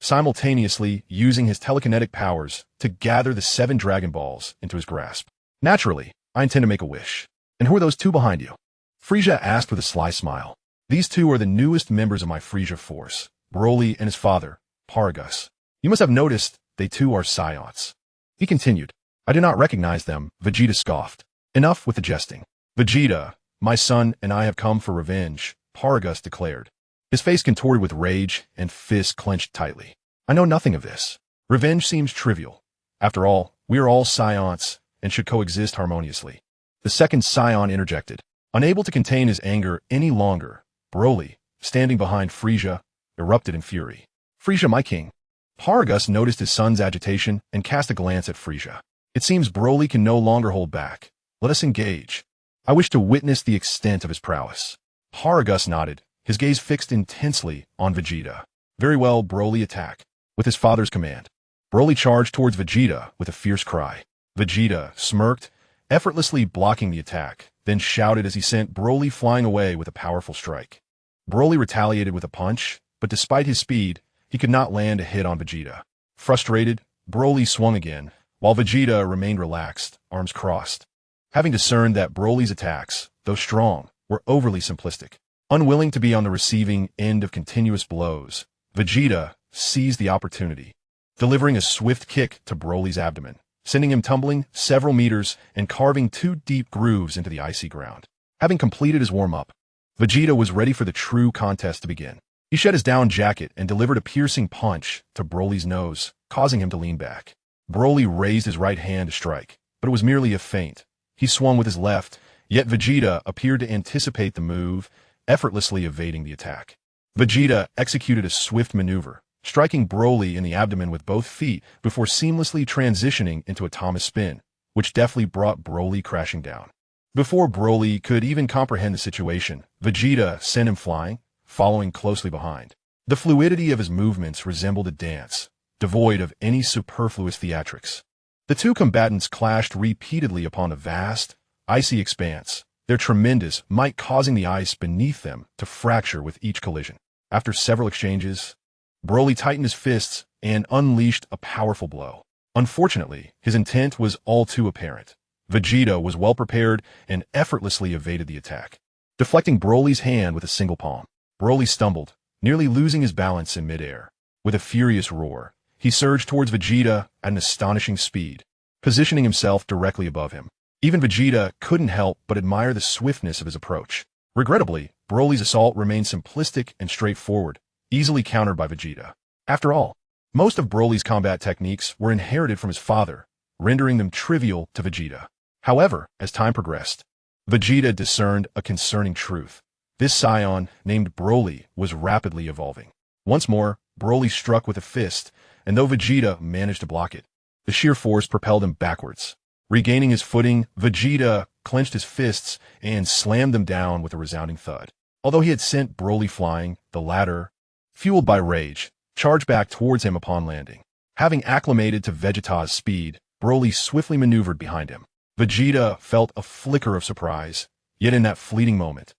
simultaneously using his telekinetic powers to gather the 7 Dragon Balls into his grasp. Naturally, I intend to make a wish. And who are those two behind you? Frisia asked with a sly smile. These two are the newest members of my Frisia force, Broly and his father, Paragus. You must have noticed they too are Scions. He continued. I do not recognize them, Vegeta scoffed. Enough with the jesting. Vegeta, my son and I have come for revenge, Paragus declared. His face contorted with rage and fists clenched tightly. I know nothing of this. Revenge seems trivial. After all, we are all Scions and should coexist harmoniously. The second Scion interjected. Unable to contain his anger any longer, Broly, standing behind Frisia, erupted in fury. Frieza, my king. Paragus noticed his son's agitation and cast a glance at Frieza. It seems Broly can no longer hold back. Let us engage. I wish to witness the extent of his prowess. Paragus nodded, his gaze fixed intensely on Vegeta. Very well, Broly, attack. With his father's command, Broly charged towards Vegeta with a fierce cry. Vegeta smirked, effortlessly blocking the attack, then shouted as he sent Broly flying away with a powerful strike. Broly retaliated with a punch, but despite his speed, he could not land a hit on Vegeta. Frustrated, Broly swung again, while Vegeta remained relaxed, arms crossed. Having discerned that Broly's attacks, though strong, were overly simplistic, unwilling to be on the receiving end of continuous blows, Vegeta seized the opportunity, delivering a swift kick to Broly's abdomen, sending him tumbling several meters and carving 2 deep grooves into the icy ground. Having completed his warm-up, Vegeta was ready for the true contest to begin. He shed his down jacket and delivered a piercing punch to Broly's nose, causing him to lean back. Broly raised his right hand to strike, but it was merely a feint. He swung with his left, yet Vegeta appeared to anticipate the move, effortlessly evading the attack. Vegeta executed a swift maneuver, striking Broly in the abdomen with both feet before seamlessly transitioning into a Thomas spin, which deftly brought Broly crashing down. Before Broly could even comprehend the situation, Vegeta sent him flying, following closely behind. The fluidity of his movements resembled a dance, devoid of any superfluous theatrics. The two combatants clashed repeatedly upon a vast, icy expanse, their tremendous might causing the ice beneath them to fracture with each collision. After several exchanges, Broly tightened his fists and unleashed a powerful blow. Unfortunately, his intent was all too apparent. Vegeta was well prepared and effortlessly evaded the attack, deflecting Broly's hand with a single palm. Broly stumbled, nearly losing his balance in midair. With a furious roar, he surged towards Vegeta at an astonishing speed, positioning himself directly above him. Even Vegeta couldn't help but admire the swiftness of his approach. Regrettably, Broly's assault remained simplistic and straightforward, easily countered by Vegeta. After all, most of Broly's combat techniques were inherited from his father, rendering them trivial to Vegeta. However, as time progressed, Vegeta discerned a concerning truth. This Saiyan, named Broly, was rapidly evolving. Once more, Broly struck with a fist, and though Vegeta managed to block it, the sheer force propelled him backwards. Regaining his footing, Vegeta clenched his fists and slammed them down with a resounding thud. Although he had sent Broly flying, the latter, fueled by rage, charged back towards him upon landing. Having acclimated to Vegeta's speed, Broly swiftly maneuvered behind him. Vegeta felt a flicker of surprise, yet in that fleeting moment,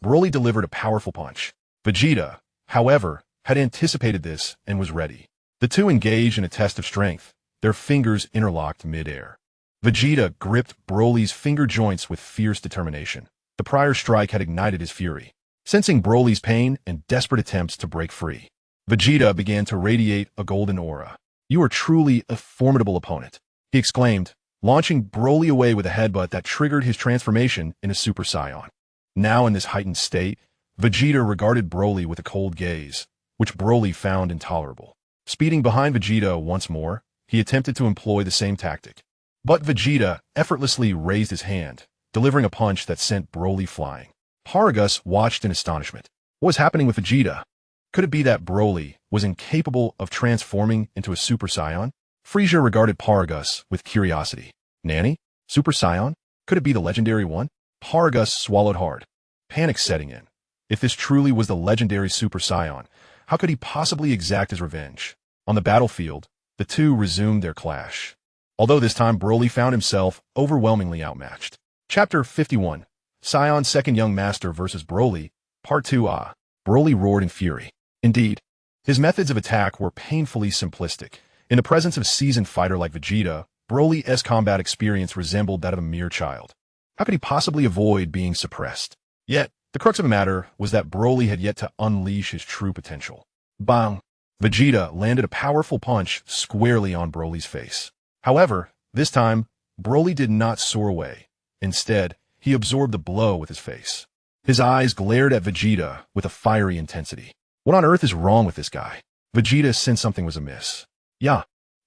Broly delivered a powerful punch. Vegeta, however, had anticipated this and was ready. The two engaged in a test of strength, their fingers interlocked mid-air. Vegeta gripped Broly's finger joints with fierce determination. The prior strike had ignited his fury. Sensing Broly's pain and desperate attempts to break free, Vegeta began to radiate a golden aura. "You are truly a formidable opponent," he exclaimed, launching Broly away with a headbutt that triggered his transformation into Super Saiyan. Now in this heightened state, Vegeta regarded Broly with a cold gaze, which Broly found intolerable. Speeding behind Vegeta once more, he attempted to employ the same tactic. But Vegeta effortlessly raised his hand, delivering a punch that sent Broly flying. Paragus watched in astonishment. What was happening with Vegeta? Could it be that Broly was incapable of transforming into a Super Saiyan? Frieza regarded Paragus with curiosity. Nanny? Super Saiyan? Could it be the legendary one? Paragus swallowed hard, panic setting in. If this truly was the legendary Super Saiyan, how could he possibly exact his revenge? On the battlefield, the two resumed their clash. Although this time Broly found himself overwhelmingly outmatched. Chapter 51, Saiyan's Second Young Master vs. Broly, Part 2. Broly roared in fury. Indeed, his methods of attack were painfully simplistic. In the presence of a seasoned fighter like Vegeta, Broly's combat experience resembled that of a mere child. How could he possibly avoid being suppressed? Yet, the crux of the matter was that Broly had yet to unleash his true potential. Bang! Vegeta landed a powerful punch squarely on Broly's face. However, this time, Broly did not soar away. Instead, he absorbed the blow with his face. His eyes glared at Vegeta with a fiery intensity. What on earth is wrong with this guy? Vegeta sensed something was amiss. Yeah,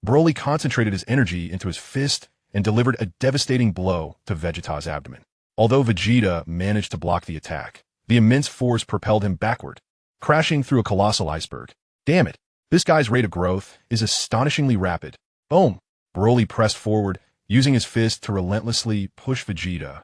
Broly concentrated his energy into his fist and delivered a devastating blow to Vegeta's abdomen. Although Vegeta managed to block the attack, the immense force propelled him backward, crashing through a colossal iceberg. Damn it, This guy's rate of growth is astonishingly rapid. Boom! Broly pressed forward, using his fist to relentlessly push Vegeta,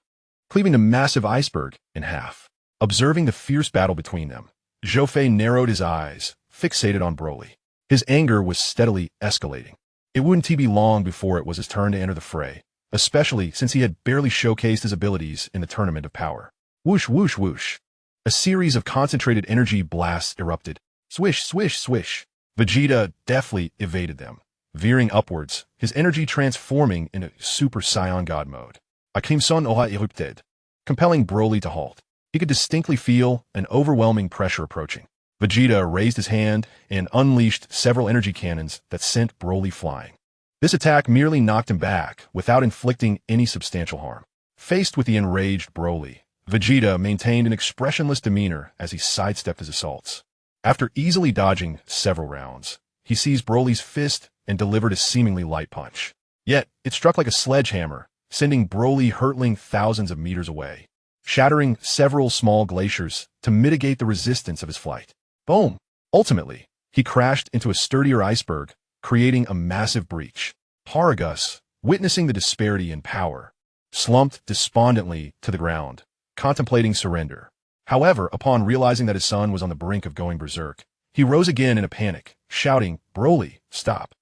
cleaving the massive iceberg in half. Observing the fierce battle between them, Zhou Fei narrowed his eyes, fixated on Broly. His anger was steadily escalating. It wouldn't be long before it was his turn to enter the fray, especially since he had barely showcased his abilities in the Tournament of Power. Whoosh, whoosh, whoosh. A series of concentrated energy blasts erupted. Swish, swish, swish. Vegeta deftly evaded them, veering upwards, his energy transforming into Super Saiyan God mode. Akimson aura erupted, compelling Broly to halt. He could distinctly feel an overwhelming pressure approaching. Vegeta raised his hand and unleashed several energy cannons that sent Broly flying. This attack merely knocked him back without inflicting any substantial harm. Faced with the enraged Broly, Vegeta maintained an expressionless demeanor as he sidestepped his assaults. After easily dodging several rounds, he seized Broly's fist and delivered a seemingly light punch. Yet, it struck like a sledgehammer, sending Broly hurtling thousands of meters away, shattering several small glaciers to mitigate the resistance of his flight. Boom! Ultimately, he crashed into a sturdier iceberg, creating a massive breach. Paragus, witnessing the disparity in power, slumped despondently to the ground, contemplating surrender. However, upon realizing that his son was on the brink of going berserk, he rose again in a panic, shouting, "Broly, stop.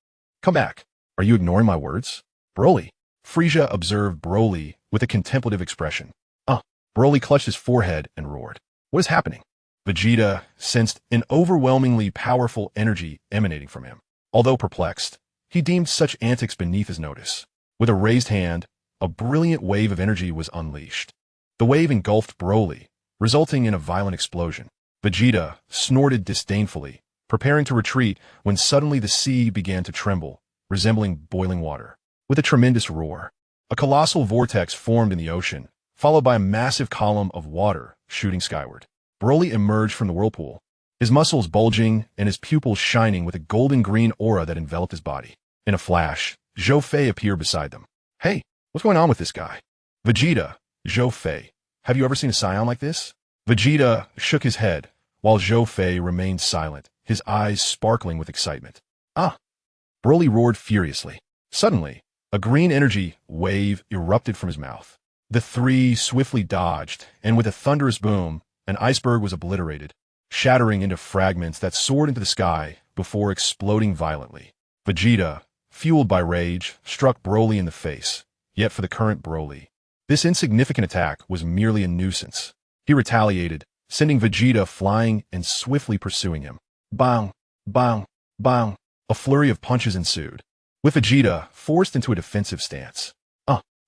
Come back. Are you ignoring my words?" "Broly." Frieza observed Broly with a contemplative expression. Broly clutched his forehead and roared. "What is happening?" Vegeta sensed an overwhelmingly powerful energy emanating from him. Although perplexed, he deemed such antics beneath his notice. With a raised hand, a brilliant wave of energy was unleashed. The wave engulfed Broly, resulting in a violent explosion. Vegeta snorted disdainfully, preparing to retreat when suddenly the sea began to tremble, resembling boiling water. With a tremendous roar, a colossal vortex formed in the ocean, followed by a massive column of water shooting skyward. Broly emerged from the whirlpool, his muscles bulging and his pupils shining with a golden-green aura that enveloped his body. In a flash, Zhou Fei appeared beside them. "Hey, what's going on with this guy?" "Vegeta, Zhou Fei, have you ever seen a Saiyan like this?" Vegeta shook his head, while Zhou Fei remained silent, his eyes sparkling with excitement. Broly roared furiously. Suddenly, a green energy wave erupted from his mouth. The three swiftly dodged, and with a thunderous boom, an iceberg was obliterated, shattering into fragments that soared into the sky before exploding violently. Vegeta, fueled by rage, struck Broly in the face. Yet for the current Broly, this insignificant attack was merely a nuisance. He retaliated, sending Vegeta flying and swiftly pursuing him. Bang! Bang! Bang! A flurry of punches ensued, with Vegeta forced into a defensive stance.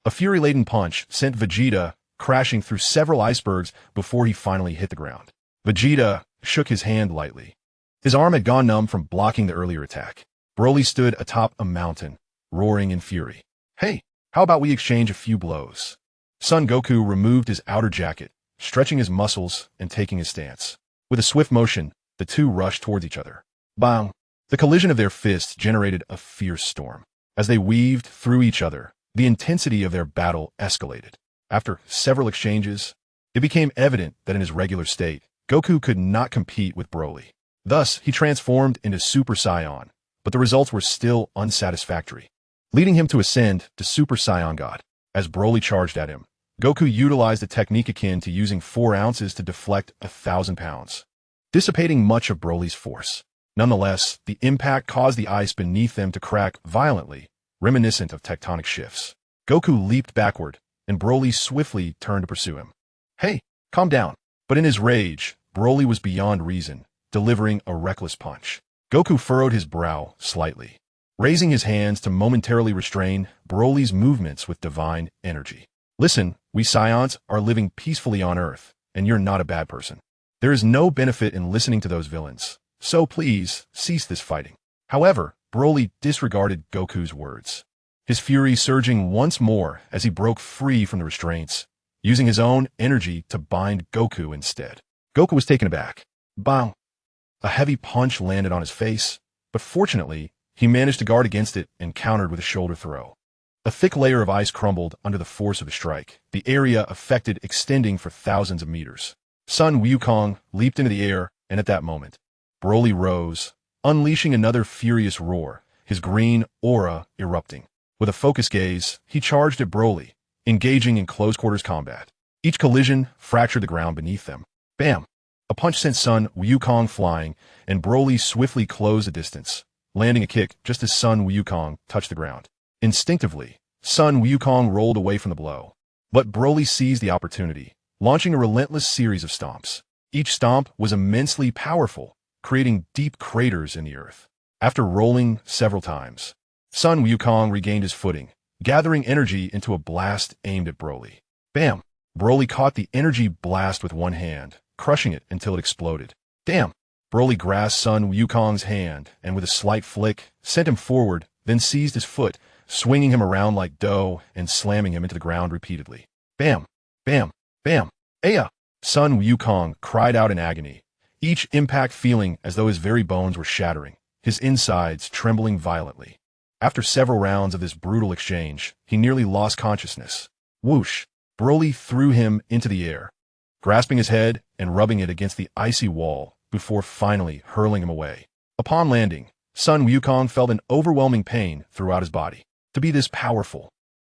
A fury-laden punch sent Vegeta crashing through several icebergs before he finally hit the ground. Vegeta shook his hand lightly. His arm had gone numb from blocking the earlier attack. Broly stood atop a mountain, roaring in fury. "Hey, how about we exchange a few blows?" Son Goku removed his outer jacket, stretching his muscles and taking his stance. With a swift motion, the two rushed towards each other. Bang! The collision of their fists generated a fierce storm. As they weaved through each other, the intensity of their battle escalated. After several exchanges, it became evident that in his regular state, Goku could not compete with Broly. Thus, he transformed into Super Saiyan, but the results were still unsatisfactory, leading him to ascend to Super Saiyan God. As Broly charged at him, Goku utilized a technique akin to using 4 ounces to deflect 1,000 pounds, dissipating much of Broly's force. Nonetheless, the impact caused the ice beneath them to crack violently, reminiscent of tectonic shifts. Goku leaped backward, and Broly swiftly turned to pursue him. "Hey, calm down." But in his rage, Broly was beyond reason, delivering a reckless punch. Goku furrowed his brow slightly, raising his hands to momentarily restrain Broly's movements with divine energy. "Listen, we Saiyans are living peacefully on Earth, and you're not a bad person. There is no benefit in listening to those villains, so please cease this fighting." However, Broly disregarded Goku's words, his fury surging once more as he broke free from the restraints, using his own energy to bind Goku instead. Goku was taken aback. Bang! A heavy punch landed on his face, but fortunately, he managed to guard against it and countered with a shoulder throw. A thick layer of ice crumbled under the force of the strike, the area affected extending for thousands of meters. Sun Wukong leaped into the air, and at that moment, Broly rose, unleashing another furious roar, his green aura erupting. With a focused gaze, he charged at Broly, engaging in close-quarters combat. Each collision fractured the ground beneath them. Bam! A punch sent Sun Wukong flying, and Broly swiftly closed the distance, landing a kick just as Sun Wukong touched the ground. Instinctively, Sun Wukong rolled away from the blow. But Broly seized the opportunity, launching a relentless series of stomps. Each stomp was immensely powerful, creating deep craters in the earth. After rolling several times, Sun Wukong regained his footing, gathering energy into a blast aimed at Broly. Bam! Broly caught the energy blast with one hand, crushing it until it exploded. Damn! Broly grasped Sun Wukong's hand and with a slight flick, sent him forward, then seized his foot, swinging him around like dough and slamming him into the ground repeatedly. Bam! Bam! Bam! Aya! Sun Wukong cried out in agony, each impact feeling as though his very bones were shattering, his insides trembling violently. After several rounds of this brutal exchange, he nearly lost consciousness. Whoosh! Broly threw him into the air, grasping his head and rubbing it against the icy wall before finally hurling him away. Upon landing, Sun Wukong felt an overwhelming pain throughout his body. To be this powerful,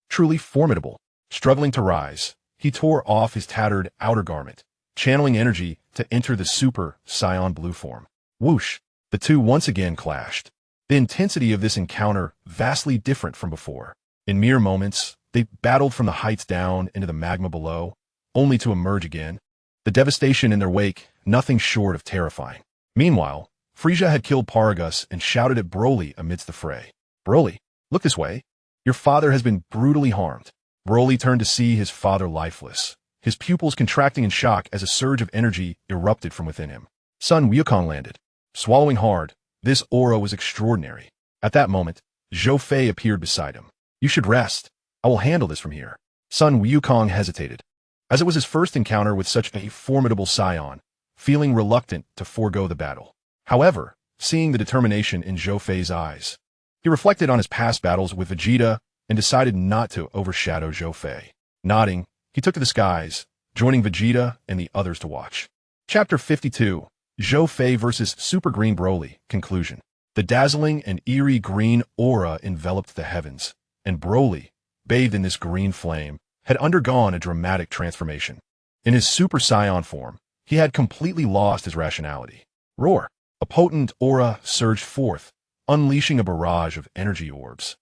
truly formidable, struggling to rise, he tore off his tattered outer garment, channeling energy to enter the Super Saiyan Blue form. Whoosh! The two once again clashed. The intensity of this encounter vastly different from before. In mere moments, they battled from the heights down into the magma below, only to emerge again. The devastation in their wake, nothing short of terrifying. Meanwhile, Frieza had killed Paragus and shouted at Broly amidst the fray. Broly, look this way. Your father has been brutally harmed. Broly turned to see his father lifeless, his pupils contracting in shock as a surge of energy erupted from within him. Sun Wukong landed. Swallowing hard, this aura was extraordinary. At that moment, Zhou Fei appeared beside him. You should rest. I will handle this from here. Sun Wukong hesitated, as it was his first encounter with such a formidable Saiyan, feeling reluctant to forego the battle. However, seeing the determination in Zhou Fei's eyes, he reflected on his past battles with Vegeta and decided not to overshadow Zhou Fei. Nodding, he took to the skies, joining Vegeta and the others to watch. Chapter 52, Zhou Fei vs. Super Green Broly, Conclusion. The dazzling and eerie green aura enveloped the heavens, and Broly, bathed in this green flame, had undergone a dramatic transformation. In his Super Saiyan form, he had completely lost his rationality. Roar! A potent aura surged forth, unleashing a barrage of energy orbs.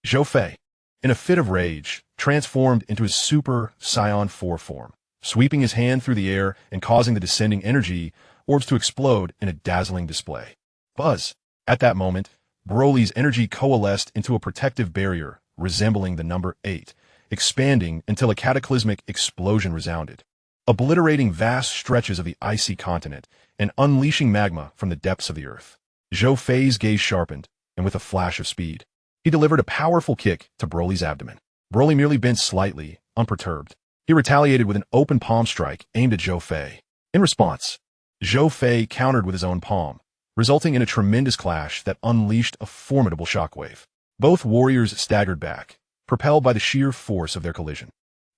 Zhou Fei, in a fit of rage, transformed into his Super Saiyan 4 form, sweeping his hand through the air and causing the descending energy orbs to explode in a dazzling display. Buzz! At that moment, Broly's energy coalesced into a protective barrier resembling the number 8, expanding until a cataclysmic explosion resounded, obliterating vast stretches of the icy continent and unleashing magma from the depths of the earth. Zhou Fei's gaze sharpened, and with a flash of speed, he delivered a powerful kick to Broly's abdomen. Broly merely bent slightly, unperturbed. He retaliated with an open palm strike aimed at Zhou Fei. In response, Zhou Fei countered with his own palm, resulting in a tremendous clash that unleashed a formidable shockwave. Both warriors staggered back, propelled by the sheer force of their collision.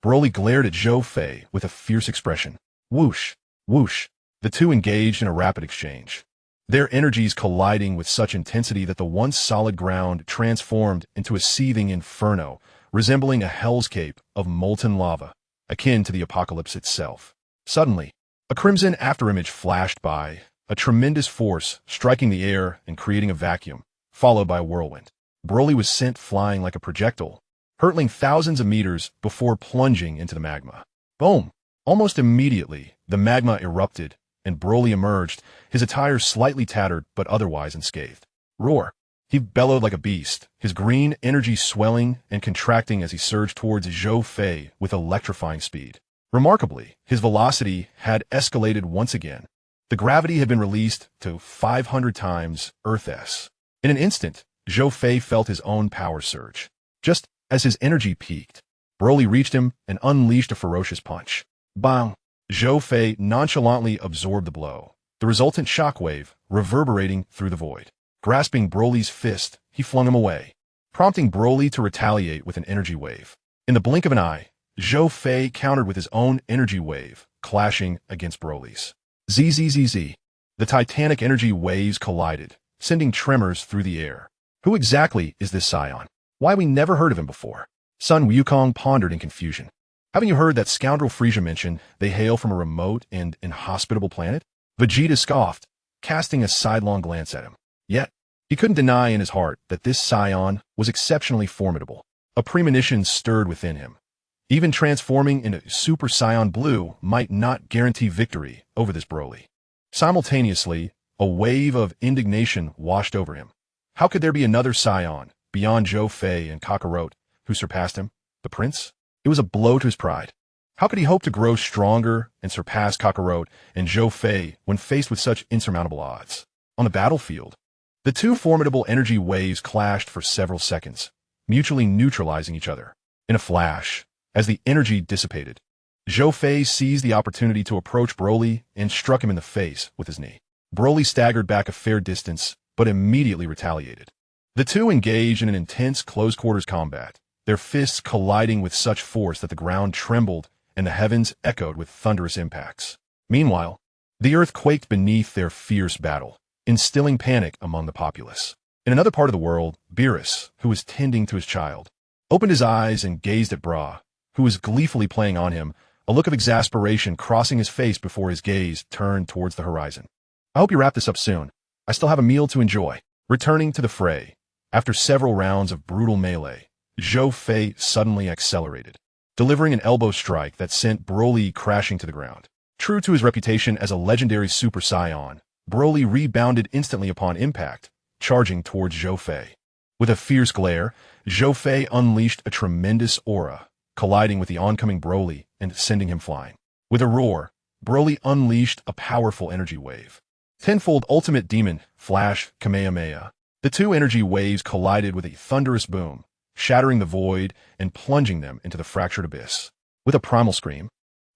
Broly glared at Zhou Fei with a fierce expression. Whoosh! Whoosh! The two engaged in a rapid exchange, their energies colliding with such intensity that the once solid ground transformed into a seething inferno, resembling a hellscape of molten lava, akin to the apocalypse itself. Suddenly, a crimson afterimage flashed by, a tremendous force striking the air and creating a vacuum, followed by a whirlwind. Broly was sent flying like a projectile, hurtling thousands of meters before plunging into the magma. Boom! Almost immediately, the magma erupted, and Broly emerged, his attire slightly tattered but otherwise unscathed. Roar! He bellowed like a beast, his green energy swelling and contracting as he surged towards Zhou Fei with electrifying speed. Remarkably, his velocity had escalated once again. The gravity had been released to 500 times Earth's. In an instant, Zhou Fei felt his own power surge. Just as his energy peaked, Broly reached him and unleashed a ferocious punch. Bang! Zhou Fei nonchalantly absorbed the blow, the resultant shockwave reverberating through the void. Grasping Broly's fist, he flung him away, prompting Broly to retaliate with an energy wave. In the blink of an eye, Zhou Fei countered with his own energy wave, clashing against Broly's. ZZZZ. The titanic energy waves collided, sending tremors through the air. Who exactly is this Saiyan? Why we never heard of him before? Sun Wukong pondered in confusion. Haven't you heard that scoundrel Frieza mention they hail from a remote and inhospitable planet? Vegeta scoffed, casting a sidelong glance at him. Yet, he couldn't deny in his heart that this Saiyan was exceptionally formidable. A premonition stirred within him. Even transforming into Super Saiyan Blue might not guarantee victory over this Broly. Simultaneously, a wave of indignation washed over him. How could there be another Saiyan, beyond Zhou Fei and Kakarot, who surpassed him? The prince? It was a blow to his pride. How could he hope to grow stronger and surpass Kakarot and Zhou Fei when faced with such insurmountable odds? On the battlefield, the two formidable energy waves clashed for several seconds, mutually neutralizing each other. In a flash, as the energy dissipated, Zhou Fei seized the opportunity to approach Broly and struck him in the face with his knee. Broly staggered back a fair distance, but immediately retaliated. The two engaged in an intense close-quarters combat, their fists colliding with such force that the ground trembled and the heavens echoed with thunderous impacts. Meanwhile, the earth quaked beneath their fierce battle, instilling panic among the populace. In another part of the world, Beerus, who was tending to his child, opened his eyes and gazed at Bra, who was gleefully playing on him, a look of exasperation crossing his face before his gaze turned towards the horizon. I hope you wrap this up soon. I still have a meal to enjoy. Returning to the fray, after several rounds of brutal melee, Zhou Fei suddenly accelerated, delivering an elbow strike that sent Broly crashing to the ground. True to his reputation as a legendary Super Saiyan, Broly rebounded instantly upon impact, charging towards Zhou Fei. With a fierce glare, Zhou Fei unleashed a tremendous aura, colliding with the oncoming Broly and sending him flying. With a roar, Broly unleashed a powerful energy wave. Tenfold Ultimate Demon, Flash, Kamehameha. The two energy waves collided with a thunderous boom, shattering the void and plunging them into the fractured abyss. With a primal scream,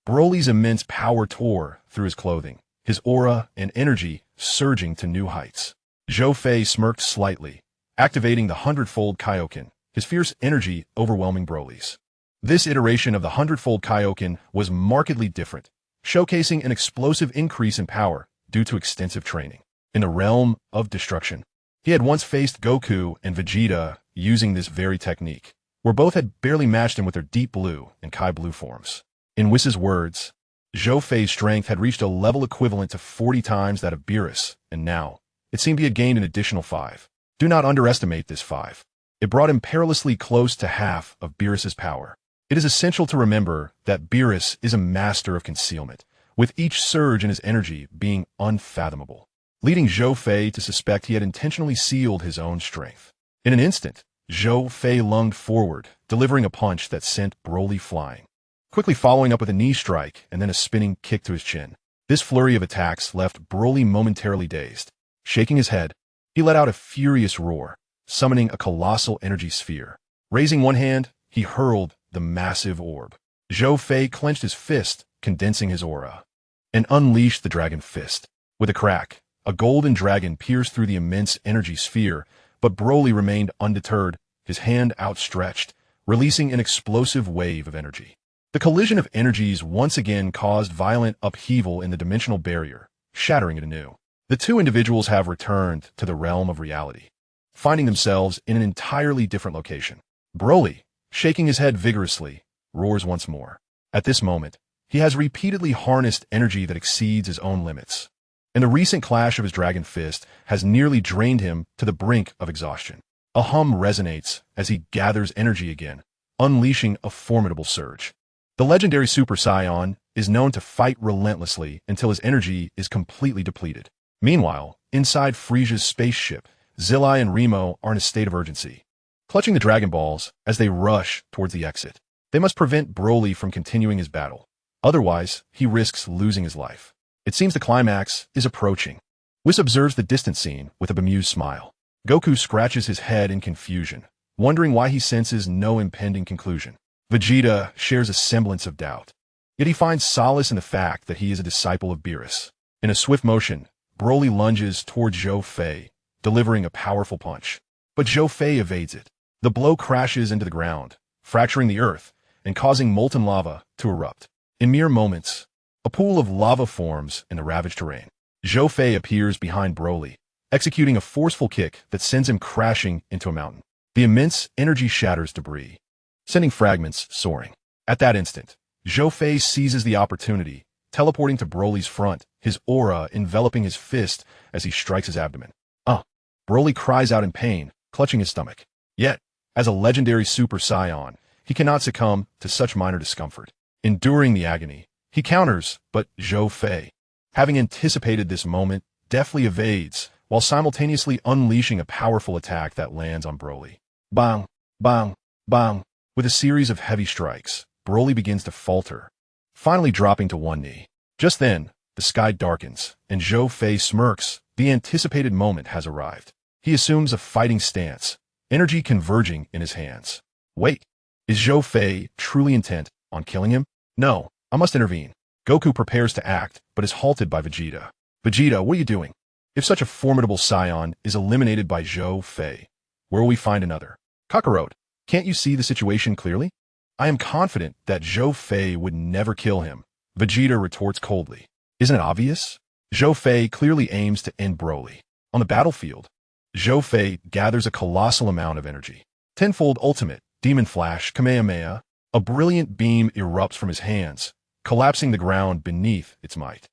Broly's immense power tore through his clothing, his aura and energy surging to new heights. Zhou Fei smirked slightly, activating the hundredfold Kaioken, his fierce energy overwhelming Broly's. This iteration of the hundredfold Kaioken was markedly different, showcasing an explosive increase in power due to extensive training. In the realm of destruction, he had once faced Goku and Vegeta using this very technique, where both had barely matched him with their deep blue and Kai blue forms. In Whis' words, Zhou Fei's strength had reached a level equivalent to 40 times that of Beerus, and now, it seemed he had gained an additional 5. Do not underestimate this 5. It brought him perilously close to half of Beerus's power. It is essential to remember that Beerus is a master of concealment, with each surge in his energy being unfathomable, leading Zhou Fei to suspect he had intentionally sealed his own strength. In an instant, Zhou Fei lunged forward, delivering a punch that sent Broly flying, quickly following up with a knee strike and then a spinning kick to his chin. This flurry of attacks left Broly momentarily dazed. Shaking his head, he let out a furious roar, summoning a colossal energy sphere. Raising one hand, he hurled the massive orb. Zhou Fei clenched his fist, condensing his aura, and unleashed the Dragon Fist. With a crack, a golden dragon pierced through the immense energy sphere, but Broly remained undeterred, his hand outstretched, releasing an explosive wave of energy. The collision of energies once again caused violent upheaval in the dimensional barrier, shattering it anew. The two individuals have returned to the realm of reality, finding themselves in an entirely different location. Broly, shaking his head vigorously, roars once more. At this moment, he has repeatedly harnessed energy that exceeds his own limits, and the recent clash of his Dragon Fist has nearly drained him to the brink of exhaustion. A hum resonates as he gathers energy again, unleashing a formidable surge. The legendary Super Saiyan is known to fight relentlessly until his energy is completely depleted. Meanwhile, inside Frieza's spaceship, Zilai and Remo are in a state of urgency, clutching the Dragon Balls as they rush towards the exit. They must prevent Broly from continuing his battle. Otherwise, he risks losing his life. It seems the climax is approaching. Whis observes the distant scene with a bemused smile. Goku scratches his head in confusion, wondering why he senses no impending conclusion. Vegeta shares a semblance of doubt, yet he finds solace in the fact that he is a disciple of Beerus. In a swift motion, Broly lunges towards Zhou Fei, delivering a powerful punch. But Zhou Fei evades it. The blow crashes into the ground, fracturing the earth and causing molten lava to erupt. In mere moments, a pool of lava forms in the ravaged terrain. Zhou Fei appears behind Broly, executing a forceful kick that sends him crashing into a mountain. The immense energy shatters debris, sending fragments soaring. At that instant, Zhou Fei seizes the opportunity, teleporting to Broly's front, his aura enveloping his fist as he strikes his abdomen. Broly cries out in pain, clutching his stomach. Yet, as a legendary Super Saiyan, he cannot succumb to such minor discomfort. Enduring the agony, he counters, but Zhou Fei, having anticipated this moment, deftly evades, while simultaneously unleashing a powerful attack that lands on Broly. Bang, bang, bang. With a series of heavy strikes, Broly begins to falter, finally dropping to one knee. Just then, the sky darkens, and Zhou Fei smirks. The anticipated moment has arrived. He assumes a fighting stance, energy converging in his hands. Wait, is Zhou Fei truly intent on killing him? No, I must intervene. Goku prepares to act, but is halted by Vegeta. Vegeta, what are you doing? If such a formidable Saiyan is eliminated by Zhou Fei, where will we find another? Kakarot, can't you see the situation clearly? I am confident that Zhou Fei would never kill him. Vegeta retorts coldly. Isn't it obvious? Zhou Fei clearly aims to end Broly. On the battlefield, Zhou Fei gathers a colossal amount of energy. Tenfold Ultimate, Demon Flash, Kamehameha, a brilliant beam erupts from his hands, collapsing the ground beneath its might.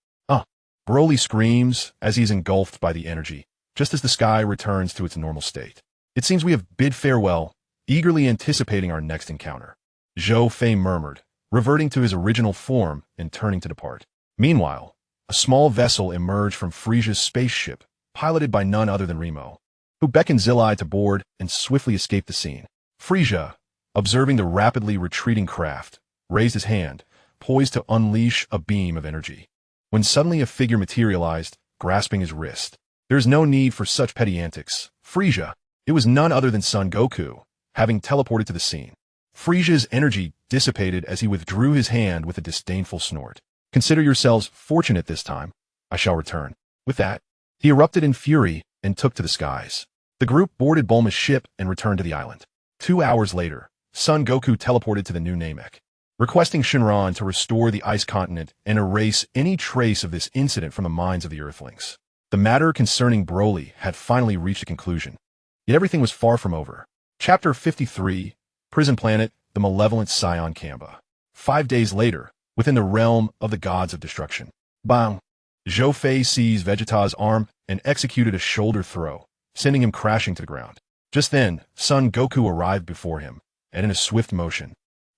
Broly screams as he is engulfed by the energy, just as the sky returns to its normal state. It seems we have bid farewell, eagerly anticipating our next encounter. Zhou Fei murmured, reverting to his original form and turning to depart. Meanwhile, a small vessel emerged from Frisia's spaceship, piloted by none other than Remo, who beckoned Zillai to board and swiftly escaped the scene. Frisia, observing the rapidly retreating craft, raised his hand, poised to unleash a beam of energy, when suddenly a figure materialized, grasping his wrist. There is no need for such petty antics. Frisia, it was none other than Son Goku, having teleported to the scene. Frisia's energy dissipated as he withdrew his hand with a disdainful snort. Consider yourselves fortunate this time. I shall return. With that, he erupted in fury and took to the skies. The group boarded Bulma's ship and returned to the island. 2 hours later, Son Goku teleported to the new Namek, requesting Shinran to restore the ice continent and erase any trace of this incident from the minds of the Earthlings. The matter concerning Broly had finally reached a conclusion. Yet everything was far from over. Chapter 53, Prison Planet, the Malevolent Saiyan Kamba. 5 days later, within the realm of the gods of destruction. Bang! Zhou Fei seized Vegeta's arm and executed a shoulder throw, sending him crashing to the ground. Just then, Son Goku arrived before him, and in a swift motion,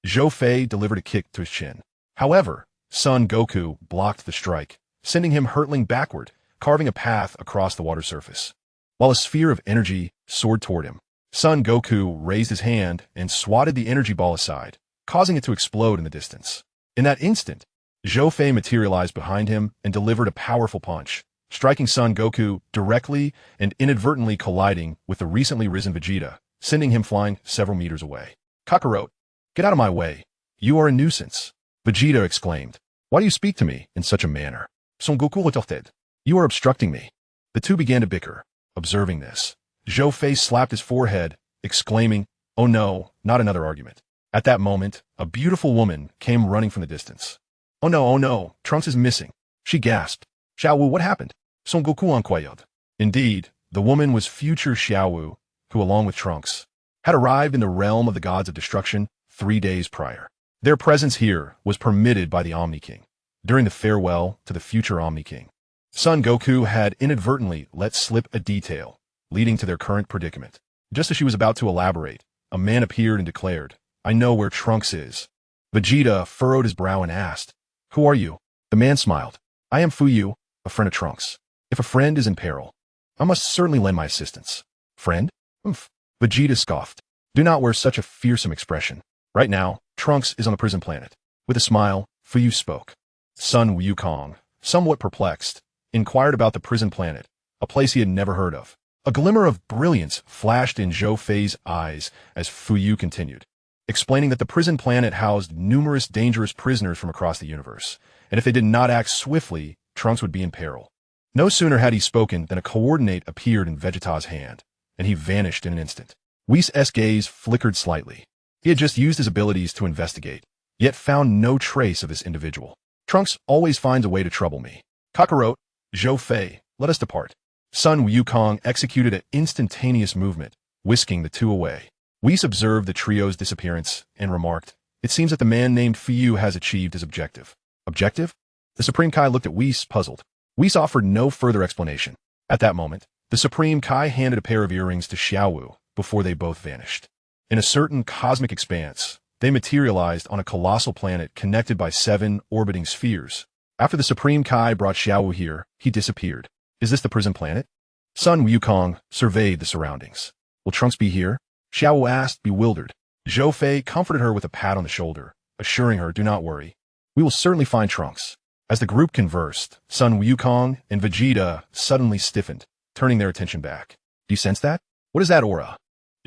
Zhou Fei delivered a kick to his chin. However, Son Goku blocked the strike, sending him hurtling backward, carving a path across the water surface. While a sphere of energy soared toward him, Son Goku raised his hand and swatted the energy ball aside, causing it to explode in the distance. In that instant, Zhou Fei materialized behind him and delivered a powerful punch, striking Son Goku directly and inadvertently colliding with the recently risen Vegeta, sending him flying several meters away. Kakarot, get out of my way. You are a nuisance. Vegeta exclaimed. Why do you speak to me in such a manner? Son Goku retorted. You are obstructing me. The two began to bicker. Observing this, Zhou Fei slapped his forehead, exclaiming, Oh no, not another argument. At that moment, a beautiful woman came running from the distance. Oh no, Trunks is missing. She gasped. Xiao Wu, what happened? Son Goku inquired. Indeed, the woman was future Xiao Wu, who along with Trunks, had arrived in the realm of the gods of destruction 3 days prior. Their presence here was permitted by the Omni King. During the farewell to the future Omni King, Son Goku had inadvertently let slip a detail, leading to their current predicament. Just as she was about to elaborate, a man appeared and declared, I know where Trunks is. Vegeta furrowed his brow and asked, Who are you? The man smiled. I am Fuyu, a friend of Trunks. If a friend is in peril, I must certainly lend my assistance. Friend? Oomph. Vegeta scoffed. Do not wear such a fearsome expression. Right now, Trunks is on the prison planet. With a smile, Fuyu spoke. Sun Wukong, somewhat perplexed, inquired about the prison planet, a place he had never heard of. A glimmer of brilliance flashed in Zhou Fei's eyes as Fuyu continued, explaining that the prison planet housed numerous dangerous prisoners from across the universe, and if they did not act swiftly, Trunks would be in peril. No sooner had he spoken than a coordinate appeared in Vegeta's hand, and he vanished in an instant. Whis' gaze flickered slightly. He had just used his abilities to investigate, yet found no trace of this individual. Trunks always finds a way to trouble me. Kakarot, Zhou Fei, let us depart. Sun Wukong executed an instantaneous movement, whisking the two away. Whis observed the trio's disappearance and remarked, "It seems that the man named Fiyu has achieved his objective." Objective? The Supreme Kai looked at Whis, puzzled. Whis offered no further explanation. At that moment, the Supreme Kai handed a pair of earrings to Xiaowu before they both vanished. In a certain cosmic expanse, they materialized on a colossal planet connected by 7 orbiting spheres. After the Supreme Kai brought Xiaowu here, he disappeared. Is this the prison planet? Sun Wukong surveyed the surroundings. Will Trunks be here? Xiaowu asked, bewildered. Zhou Fei comforted her with a pat on the shoulder, assuring her, do not worry. We will certainly find Trunks. As the group conversed, Sun Wukong and Vegeta suddenly stiffened, turning their attention back. Do you sense that? What is that aura?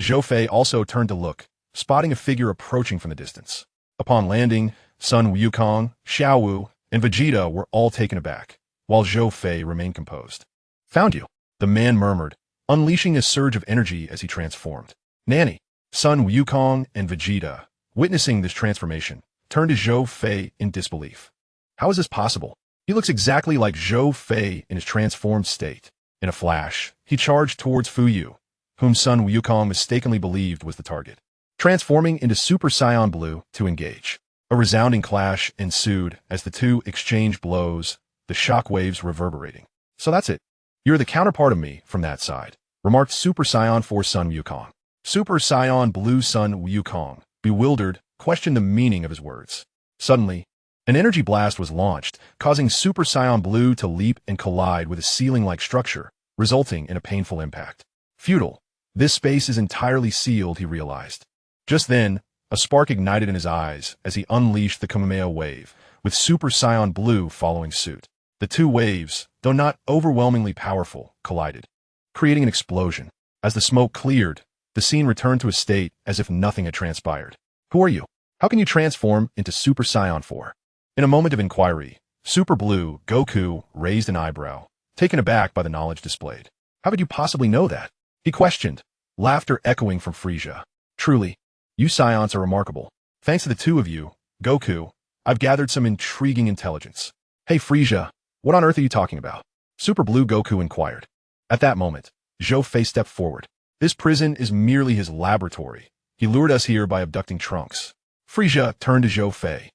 Zhou Fei also turned to look, spotting a figure approaching from the distance. Upon landing, Sun Wukong, Xiaowu, and Vegeta were all taken aback, while Zhou Fei remained composed. Found you, the man murmured, unleashing a surge of energy as he transformed. Nanny, Sun Wukong and Vegeta, witnessing this transformation, turned to Zhou Fei in disbelief. How is this possible? He looks exactly like Zhou Fei in his transformed state. In a flash, he charged towards Fuyu, whom Sun Wukong mistakenly believed was the target, transforming into Super Saiyan Blue to engage. A resounding clash ensued as the two exchanged blows, the shockwaves reverberating. So that's it. You're the counterpart of me from that side, remarked Super Saiyan 4 Sun Wukong. Super Saiyan Blue Sun Wukong, bewildered, questioned the meaning of his words. Suddenly, an energy blast was launched, causing Super Saiyan Blue to leap and collide with a ceiling-like structure, resulting in a painful impact. Futile. This space is entirely sealed, he realized. Just then, a spark ignited in his eyes as he unleashed the Kamehameha wave, with Super Saiyan Blue following suit. The two waves, though not overwhelmingly powerful, collided, creating an explosion. As the smoke cleared, the scene returned to a state as if nothing had transpired. Who are you? How can you transform into Super Saiyan 4? In a moment of inquiry, Super Blue Goku raised an eyebrow, taken aback by the knowledge displayed. How could you possibly know that? He questioned, laughter echoing from Frieza. Truly, you Saiyans are remarkable. Thanks to the two of you, Goku, I've gathered some intriguing intelligence. Hey Frieza, what on earth are you talking about? Super Blue Goku inquired. At that moment, Zhou Fei stepped forward. This prison is merely his laboratory. He lured us here by abducting Trunks. Frieza turned to Zhou Fei,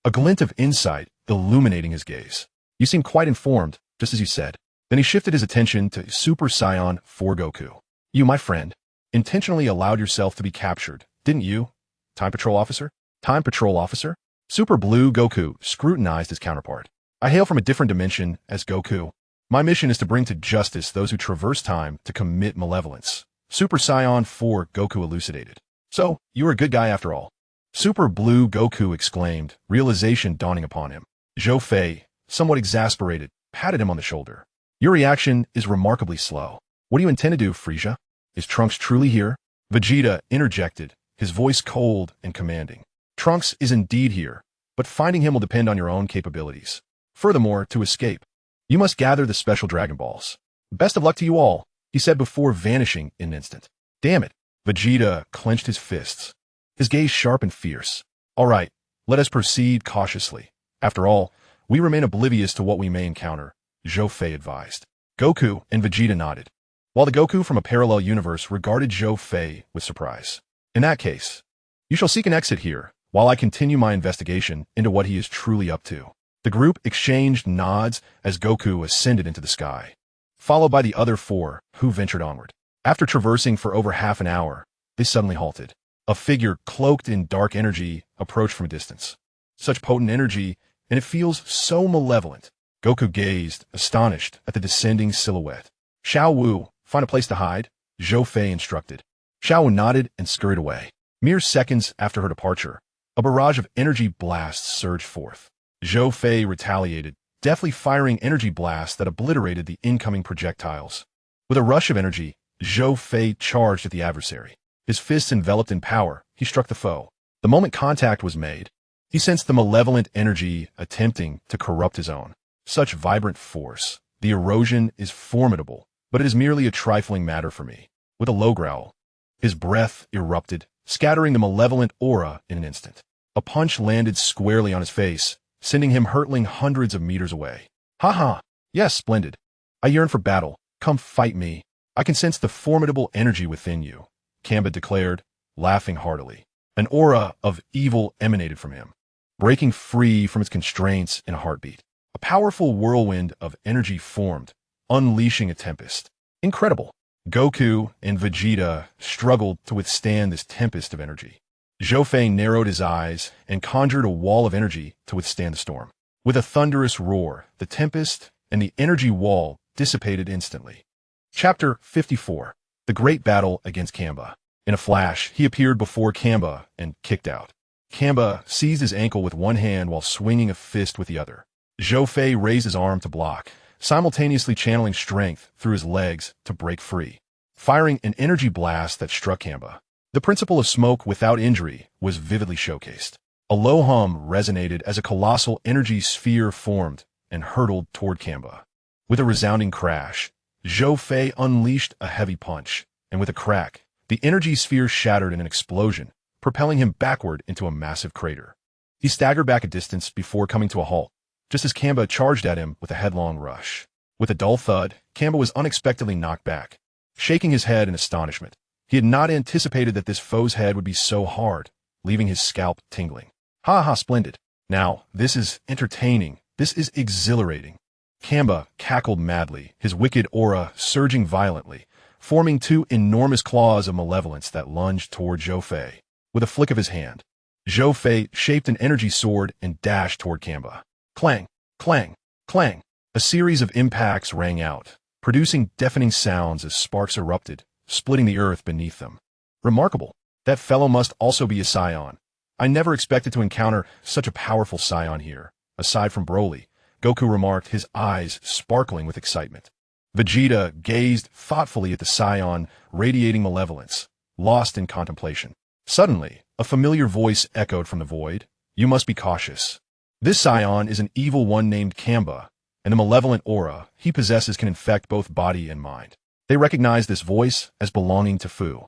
a glint of insight illuminating his gaze. You seem quite informed, just as you said. Then he shifted his attention to Super Saiyan 4 Goku. You, my friend, intentionally allowed yourself to be captured, didn't you? Time Patrol Officer? Time Patrol Officer? Super Blue Goku scrutinized his counterpart. I hail from a different dimension as Goku. My mission is to bring to justice those who traverse time to commit malevolence. Super Saiyan 4 Goku elucidated. So, you are a good guy after all. Super Blue Goku exclaimed, realization dawning upon him. Zhou Fei, somewhat exasperated, patted him on the shoulder. Your reaction is remarkably slow. What do you intend to do, Frieza? Is Trunks truly here? Vegeta interjected, his voice cold and commanding. Trunks is indeed here, but finding him will depend on your own capabilities. Furthermore, to escape, you must gather the special Dragon Balls. Best of luck to you all, he said before vanishing in an instant. Damn it. Vegeta clenched his fists, his gaze sharp and fierce. All right, let us proceed cautiously. After all, we remain oblivious to what we may encounter, Zhou Fei advised. Goku and Vegeta nodded, while the Goku from a parallel universe regarded Zhou Fei with surprise. In that case, you shall seek an exit here, while I continue my investigation into what he is truly up to. The group exchanged nods as Goku ascended into the sky, followed by the other four, who ventured onward. After traversing for over half an hour, they suddenly halted. A figure cloaked in dark energy approached from a distance. Such potent energy, and it feels so malevolent. Goku gazed, astonished, at the descending silhouette. Xiao Wu, find a place to hide, Zhou Fei instructed. Xiao Wu nodded and scurried away. Mere seconds after her departure, a barrage of energy blasts surged forth. Zhou Fei retaliated, deftly firing energy blasts that obliterated the incoming projectiles. With a rush of energy, Zhou Fei charged at the adversary. His fists enveloped in power, he struck the foe. The moment contact was made, he sensed the malevolent energy attempting to corrupt his own. Such vibrant force. The erosion is formidable, but it is merely a trifling matter for me. With a low growl, his breath erupted, scattering the malevolent aura in an instant. A punch landed squarely on his face, sending him hurtling hundreds of meters away. Ha ha! Yes, splendid. I yearn for battle, Come fight me. I can sense the formidable energy within you, Kamba declared, laughing heartily. An aura of evil emanated from him, breaking free from its constraints in a heartbeat. A powerful whirlwind of energy formed, unleashing a tempest. Incredible. Goku and Vegeta struggled to withstand this tempest of energy. Zhou Fei narrowed his eyes and conjured a wall of energy to withstand the storm. With a thunderous roar, the tempest and the energy wall dissipated instantly. Chapter 54. The Great Battle Against Kamba. In a flash, he appeared before Kamba and kicked out. Kamba seized his ankle with one hand while swinging a fist with the other. Zhou Fei raised his arm to block, simultaneously channeling strength through his legs to break free, firing an energy blast that struck Kamba. The principle of smoke without injury was vividly showcased. A low hum resonated as a colossal energy sphere formed and hurtled toward Kamba. With a resounding crash, Zhou Fei unleashed a heavy punch, and with a crack, the energy sphere shattered in an explosion, propelling him backward into a massive crater. He staggered back a distance before coming to a halt, just as Kamba charged at him with a headlong rush. With a dull thud, Kamba was unexpectedly knocked back, shaking his head in astonishment. He had not anticipated that this foe's head would be so hard, leaving his scalp tingling. Ha ha, splendid. Now, this is entertaining. This is exhilarating. Kamba cackled madly, his wicked aura surging violently, forming two enormous claws of malevolence that lunged toward Zhou Fei. With a flick of his hand, Zhou Fei shaped an energy sword and dashed toward Kamba. Clang, clang, clang. A series of impacts rang out, producing deafening sounds as sparks erupted, splitting the earth beneath them. Remarkable. That fellow must also be a Saiyan. I never expected to encounter such a powerful Saiyan here. Aside from Broly, Goku remarked, his eyes sparkling with excitement. Vegeta gazed thoughtfully at the Saiyan, radiating malevolence, lost in contemplation. Suddenly, a familiar voice echoed from the void. You must be cautious. This Saiyan is an evil one named Kamba, and the malevolent aura he possesses can infect both body and mind. They recognized this voice as belonging to Fu.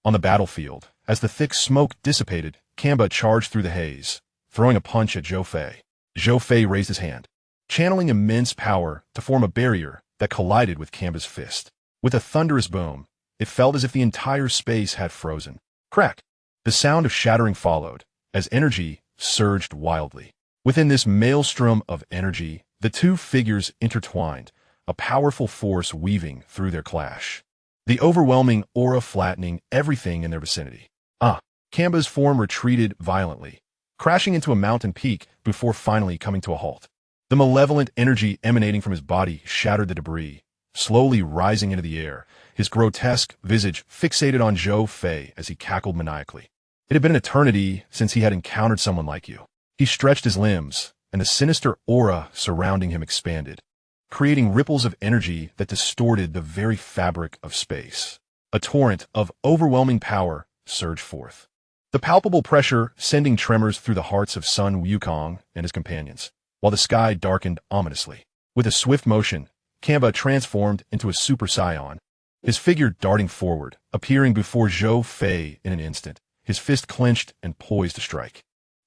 On the battlefield, as the thick smoke dissipated, Kamba charged through the haze, throwing a punch at Zhou Fei. Zhou Fei raised his hand, channeling immense power to form a barrier that collided with Kamba's fist. With a thunderous boom, it felt as if the entire space had frozen. Crack! The sound of shattering followed, as energy surged wildly. Within this maelstrom of energy, the two figures intertwined, a powerful force weaving through their clash. The overwhelming aura flattening everything in their vicinity. Kamba's form retreated violently, crashing into a mountain peak before finally coming to a halt. The malevolent energy emanating from his body shattered the debris, slowly rising into the air, his grotesque visage fixated on Zhou Fei as he cackled maniacally. It had been an eternity since he had encountered someone like you. He stretched his limbs, and the sinister aura surrounding him expanded, creating ripples of energy that distorted the very fabric of space. A torrent of overwhelming power surged forth, the palpable pressure sending tremors through the hearts of Sun Wukong and his companions, while the sky darkened ominously. With a swift motion, Kamba transformed into a Super Saiyan, his figure darting forward, appearing before Zhou Fei in an instant, his fist clenched and poised to strike.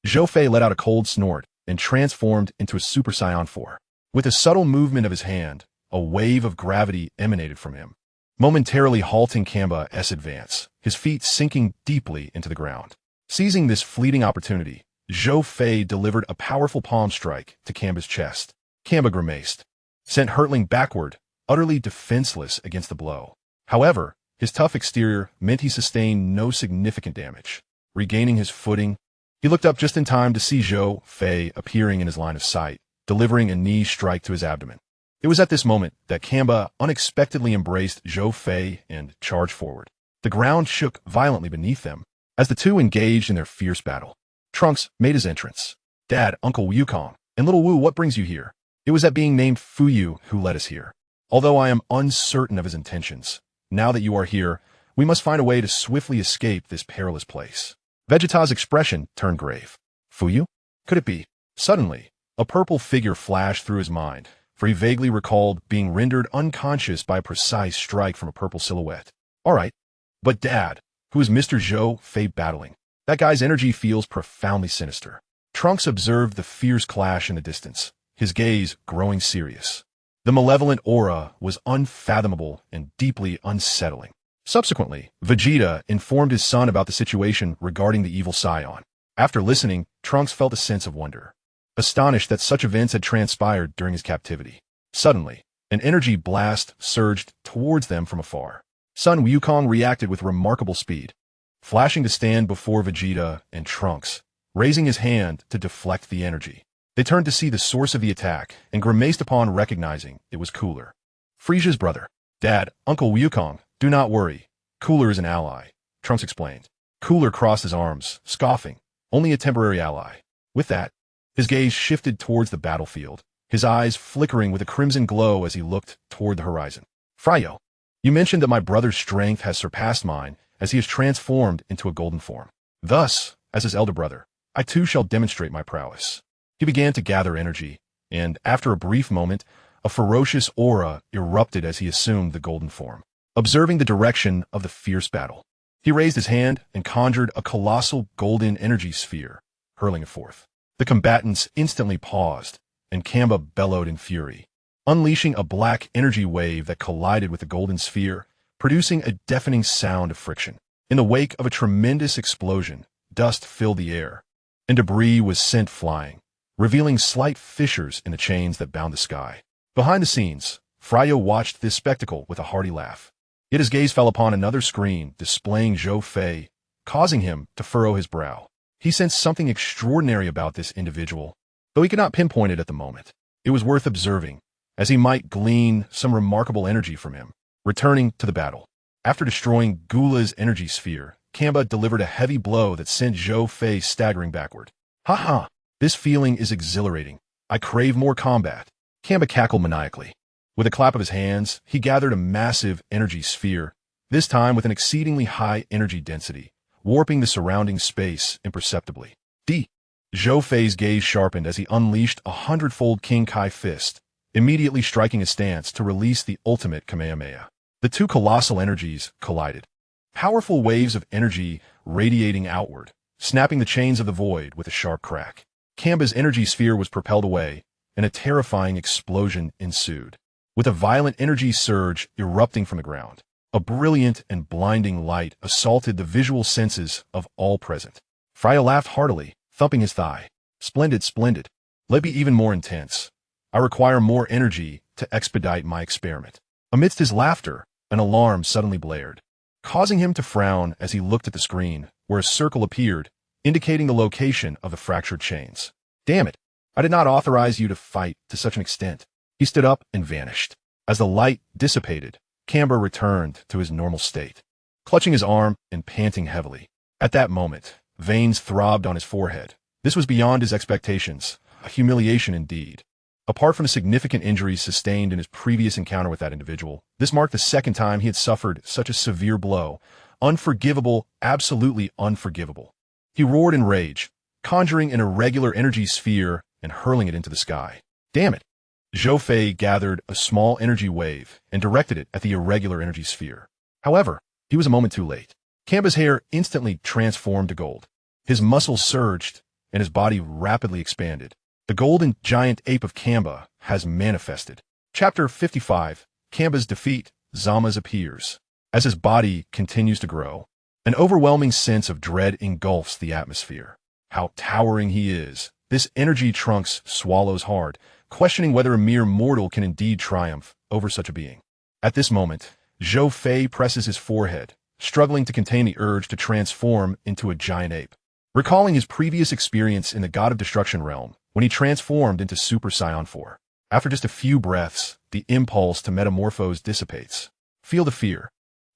Zhou Fei let out a cold snort and transformed into a Super Saiyan 4. With a subtle movement of his hand, a wave of gravity emanated from him, momentarily halting Kamba's advance, his feet sinking deeply into the ground. Seizing this fleeting opportunity, Zhou Fei delivered a powerful palm strike to Kamba's chest. Kamba grimaced, sent hurtling backward, utterly defenseless against the blow. However, his tough exterior meant he sustained no significant damage. Regaining his footing, he looked up just in time to see Zhou Fei appearing in his line of sight, delivering a knee strike to his abdomen. It was at this moment that Kamba unexpectedly embraced Zhou Fei and charged forward. The ground shook violently beneath them as the two engaged in their fierce battle. Trunks made his entrance. Dad, Uncle Wukong, and Little Wu, what brings you here? It was that being named Fuyu who led us here. Although I am uncertain of his intentions, now that you are here, we must find a way to swiftly escape this perilous place. Vegeta's expression turned grave. Fuyu? Could it be? Suddenly, a purple figure flashed through his mind, for he vaguely recalled being rendered unconscious by a precise strike from a purple silhouette. All right, but Dad, who is Mr. Zhou Fei battling? That guy's energy feels profoundly sinister. Trunks observed the fierce clash in the distance, his gaze growing serious. The malevolent aura was unfathomable and deeply unsettling. Subsequently, Vegeta informed his son about the situation regarding the evil Saiyan. After listening, Trunks felt a sense of wonder, astonished that such events had transpired during his captivity. Suddenly, an energy blast surged towards them from afar. Sun Wukong reacted with remarkable speed, flashing to stand before Vegeta and Trunks, raising his hand to deflect the energy. They turned to see the source of the attack and grimaced upon recognizing it was Cooler, Frieza's brother. "Dad, Uncle Wukong, do not worry. Cooler is an ally," Trunks explained. Cooler crossed his arms, scoffing, "Only a temporary ally." With that, his gaze shifted towards the battlefield, his eyes flickering with a crimson glow as he looked toward the horizon. "Fryo, you mentioned that my brother's strength has surpassed mine as he is transformed into a golden form. Thus, as his elder brother, I too shall demonstrate my prowess." He began to gather energy, and after a brief moment, a ferocious aura erupted as he assumed the golden form. Observing the direction of the fierce battle, he raised his hand and conjured a colossal golden energy sphere, hurling it forth. The combatants instantly paused, and Kamba bellowed in fury, unleashing a black energy wave that collided with the golden sphere, producing a deafening sound of friction. In the wake of a tremendous explosion, dust filled the air, and debris was sent flying, revealing slight fissures in the chains that bound the sky. Behind the scenes, Fryo watched this spectacle with a hearty laugh. Yet his gaze fell upon another screen displaying Zhou Fei, causing him to furrow his brow. He sensed something extraordinary about this individual, though he could not pinpoint it at the moment. It was worth observing, as he might glean some remarkable energy from him. Returning to the battle, after destroying Gula's energy sphere, Kamba delivered a heavy blow that sent Zhou Fei staggering backward. "Ha ha! This feeling is exhilarating. I crave more combat." Kamba cackled maniacally. With a clap of his hands, he gathered a massive energy sphere, this time with an exceedingly high energy density, warping the surrounding space imperceptibly. Zhou Fei's gaze sharpened as he unleashed a 100-fold King Kai fist, immediately striking a stance to release the ultimate Kamehameha. The two colossal energies collided, powerful waves of energy radiating outward, snapping the chains of the void with a sharp crack. Kamba's energy sphere was propelled away, and a terrifying explosion ensued, with a violent energy surge erupting from the ground. A brilliant and blinding light assaulted the visual senses of all present. Fryo laughed heartily, thumping his thigh. "Splendid, splendid. Let be even more intense. I require more energy to expedite my experiment." Amidst his laughter, an alarm suddenly blared, causing him to frown as he looked at the screen, where a circle appeared, indicating the location of the fractured chains. "Damn it! I did not authorize you to fight to such an extent." He stood up and vanished. As the light dissipated, Kamba returned to his normal state, clutching his arm and panting heavily. At that moment, veins throbbed on his forehead. This was beyond his expectations, a humiliation indeed. Apart from the significant injuries sustained in his previous encounter with that individual, this marked the second time he had suffered such a severe blow. Unforgivable, absolutely unforgivable. He roared in rage, conjuring an irregular energy sphere and hurling it into the sky. "Damn it!" Zhou Fei gathered a small energy wave and directed it at the irregular energy sphere. However, he was a moment too late. Kamba's hair instantly transformed to gold. His muscles surged, and his body rapidly expanded. The golden giant ape of Kamba has manifested. Chapter 55, Kamba's defeat, Zama's appears. As his body continues to grow, an overwhelming sense of dread engulfs the atmosphere. How towering he is. This energy Trunks swallows hard, questioning whether a mere mortal can indeed triumph over such a being. At this moment, Zhou Fei presses his forehead, struggling to contain the urge to transform into a giant ape. Recalling his previous experience in the God of Destruction realm, when he transformed into Super Saiyan 4. After just a few breaths, the impulse to metamorphose dissipates. Feel the fear.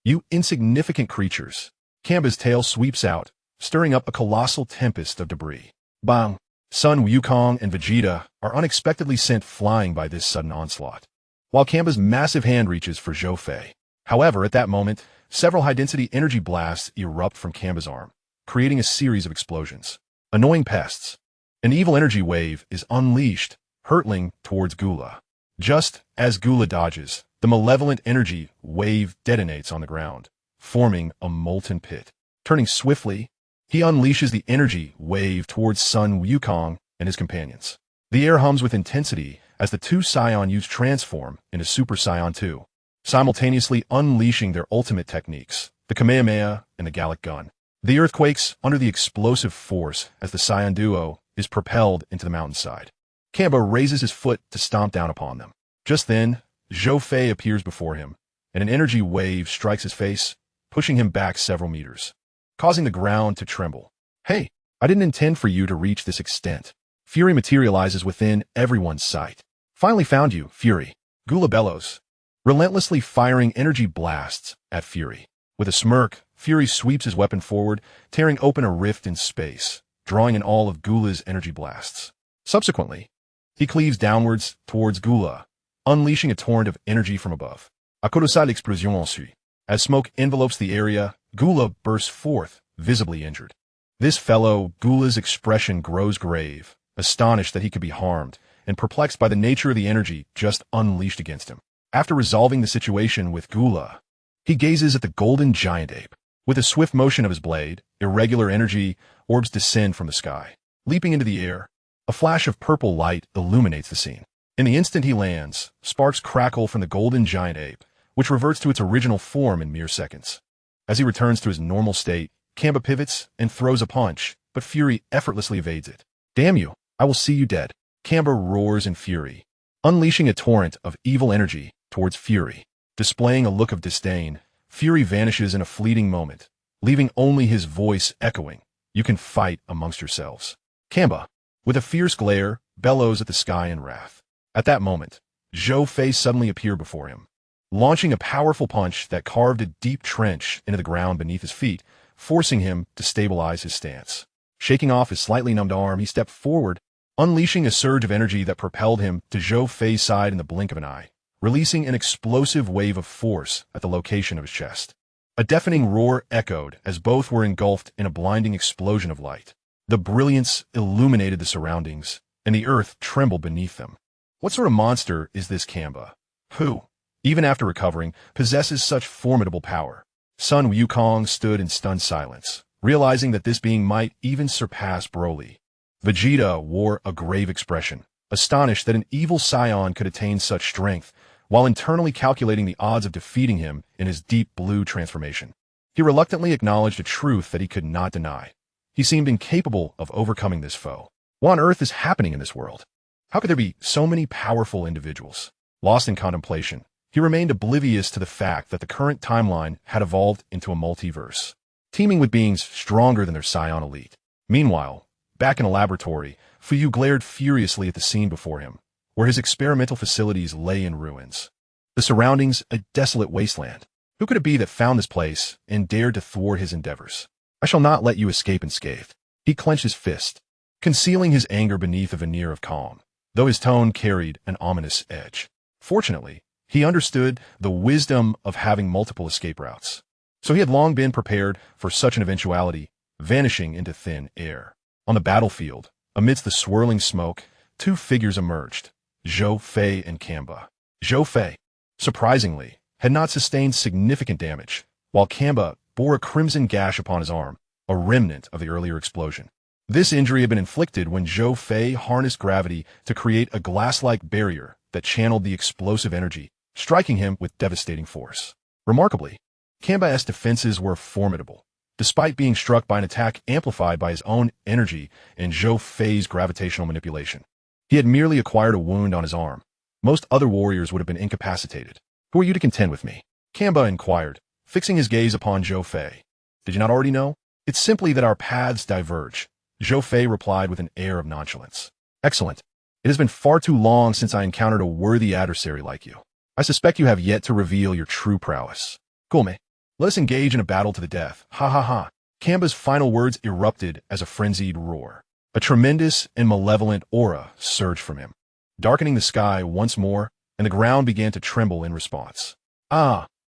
"You insignificant creatures." Kamba's tail sweeps out, stirring up a colossal tempest of debris. Bang! Sun Wukong and Vegeta are unexpectedly sent flying by this sudden onslaught, while Kamba's massive hand reaches for Zhou Fei. However, at that moment, several high-density energy blasts erupt from Kamba's arm, creating a series of explosions. Annoying pests. An evil energy wave is unleashed, hurtling towards Gula. Just as Gula dodges, the malevolent energy wave detonates on the ground, forming a molten pit. Turning swiftly, he unleashes the energy wave towards Sun Wukong and his companions. The air hums with intensity as the two Saiyan transform into Super Saiyan 2, simultaneously unleashing their ultimate techniques, the Kamehameha and the Gallic Gun. The earth quakes under the explosive force as the Saiyan duo is propelled into the mountainside. Kamba raises his foot to stomp down upon them. Just then, Zhou Fei appears before him, and an energy wave strikes his face, pushing him back several meters, causing the ground to tremble. Hey, I didn't intend for you to reach this extent. Fury materializes within everyone's sight. Finally found you, Fury. Gula bellows, relentlessly firing energy blasts at Fury. With a smirk, Fury sweeps his weapon forward, tearing open a rift in space, drawing in all of Gula's energy blasts. Subsequently, he cleaves downwards towards Gula, unleashing a torrent of energy from above. A colossale explosion ensuit. As smoke envelopes the area, Gula bursts forth, visibly injured. This fellow, Gula's expression grows grave, astonished that he could be harmed, and perplexed by the nature of the energy just unleashed against him. After resolving the situation with Gula, he gazes at the golden giant ape. With a swift motion of his blade, irregular energy orbs descend from the sky. Leaping into the air, a flash of purple light illuminates the scene. In the instant he lands, sparks crackle from the golden giant ape, which reverts to its original form in mere seconds. As he returns to his normal state, Kamba pivots and throws a punch, but Fury effortlessly evades it. Damn you, I will see you dead. Kamba roars in fury, unleashing a torrent of evil energy towards Fury. Displaying a look of disdain, Fury vanishes in a fleeting moment, leaving only his voice echoing. You can fight amongst yourselves. Kamba, with a fierce glare, bellows at the sky in wrath. At that moment, Zhou Fei suddenly appeared before him, launching a powerful punch that carved a deep trench into the ground beneath his feet, forcing him to stabilize his stance. Shaking off his slightly numbed arm, he stepped forward, unleashing a surge of energy that propelled him to Zhou Fei's side in the blink of an eye, releasing an explosive wave of force at the location of his chest. A deafening roar echoed as both were engulfed in a blinding explosion of light. The brilliance illuminated the surroundings, and the earth trembled beneath them. What sort of monster is this Kamba, who, even after recovering, possesses such formidable power? Sun Wukong stood in stunned silence, realizing that this being might even surpass Broly. Vegeta wore a grave expression, astonished that an evil Saiyan could attain such strength, while internally calculating the odds of defeating him in his deep blue transformation. He reluctantly acknowledged a truth that he could not deny. He seemed incapable of overcoming this foe. What on earth is happening in this world? How could there be so many powerful individuals? Lost in contemplation, he remained oblivious to the fact that the current timeline had evolved into a multiverse, teeming with beings stronger than their Saiyan elite. Meanwhile, back in a laboratory, Fuyu glared furiously at the scene before him, where his experimental facilities lay in ruins. The surroundings a desolate wasteland. Who could it be that found this place and dared to thwart his endeavors? I shall not let you escape unscathed. He clenched his fist, concealing his anger beneath a veneer of calm, though his tone carried an ominous edge. Fortunately, he understood the wisdom of having multiple escape routes, so he had long been prepared for such an eventuality, vanishing into thin air. On the battlefield, amidst the swirling smoke, two figures emerged, Zhou Fei and Kamba. Zhou Fei, surprisingly, had not sustained significant damage, while Kamba bore a crimson gash upon his arm, a remnant of the earlier explosion. This injury had been inflicted when Zhou Fei harnessed gravity to create a glass-like barrier that channeled the explosive energy, striking him with devastating force. Remarkably, Kamba's defenses were formidable, despite being struck by an attack amplified by his own energy and Zhou Fei's gravitational manipulation. He had merely acquired a wound on his arm. Most other warriors would have been incapacitated. Who are you to contend with me? Kamba inquired, fixing his gaze upon Zhou Fei. Did you not already know? It's simply that our paths diverge. Zhou Fei replied with an air of nonchalance. Excellent. It has been far too long since I encountered a worthy adversary like you. I suspect you have yet to reveal your true prowess. Gome, let us engage in a battle to the death. Ha ha ha. Kamba's final words erupted as a frenzied roar. A tremendous and malevolent aura surged from him, darkening the sky once more, and the ground began to tremble in response.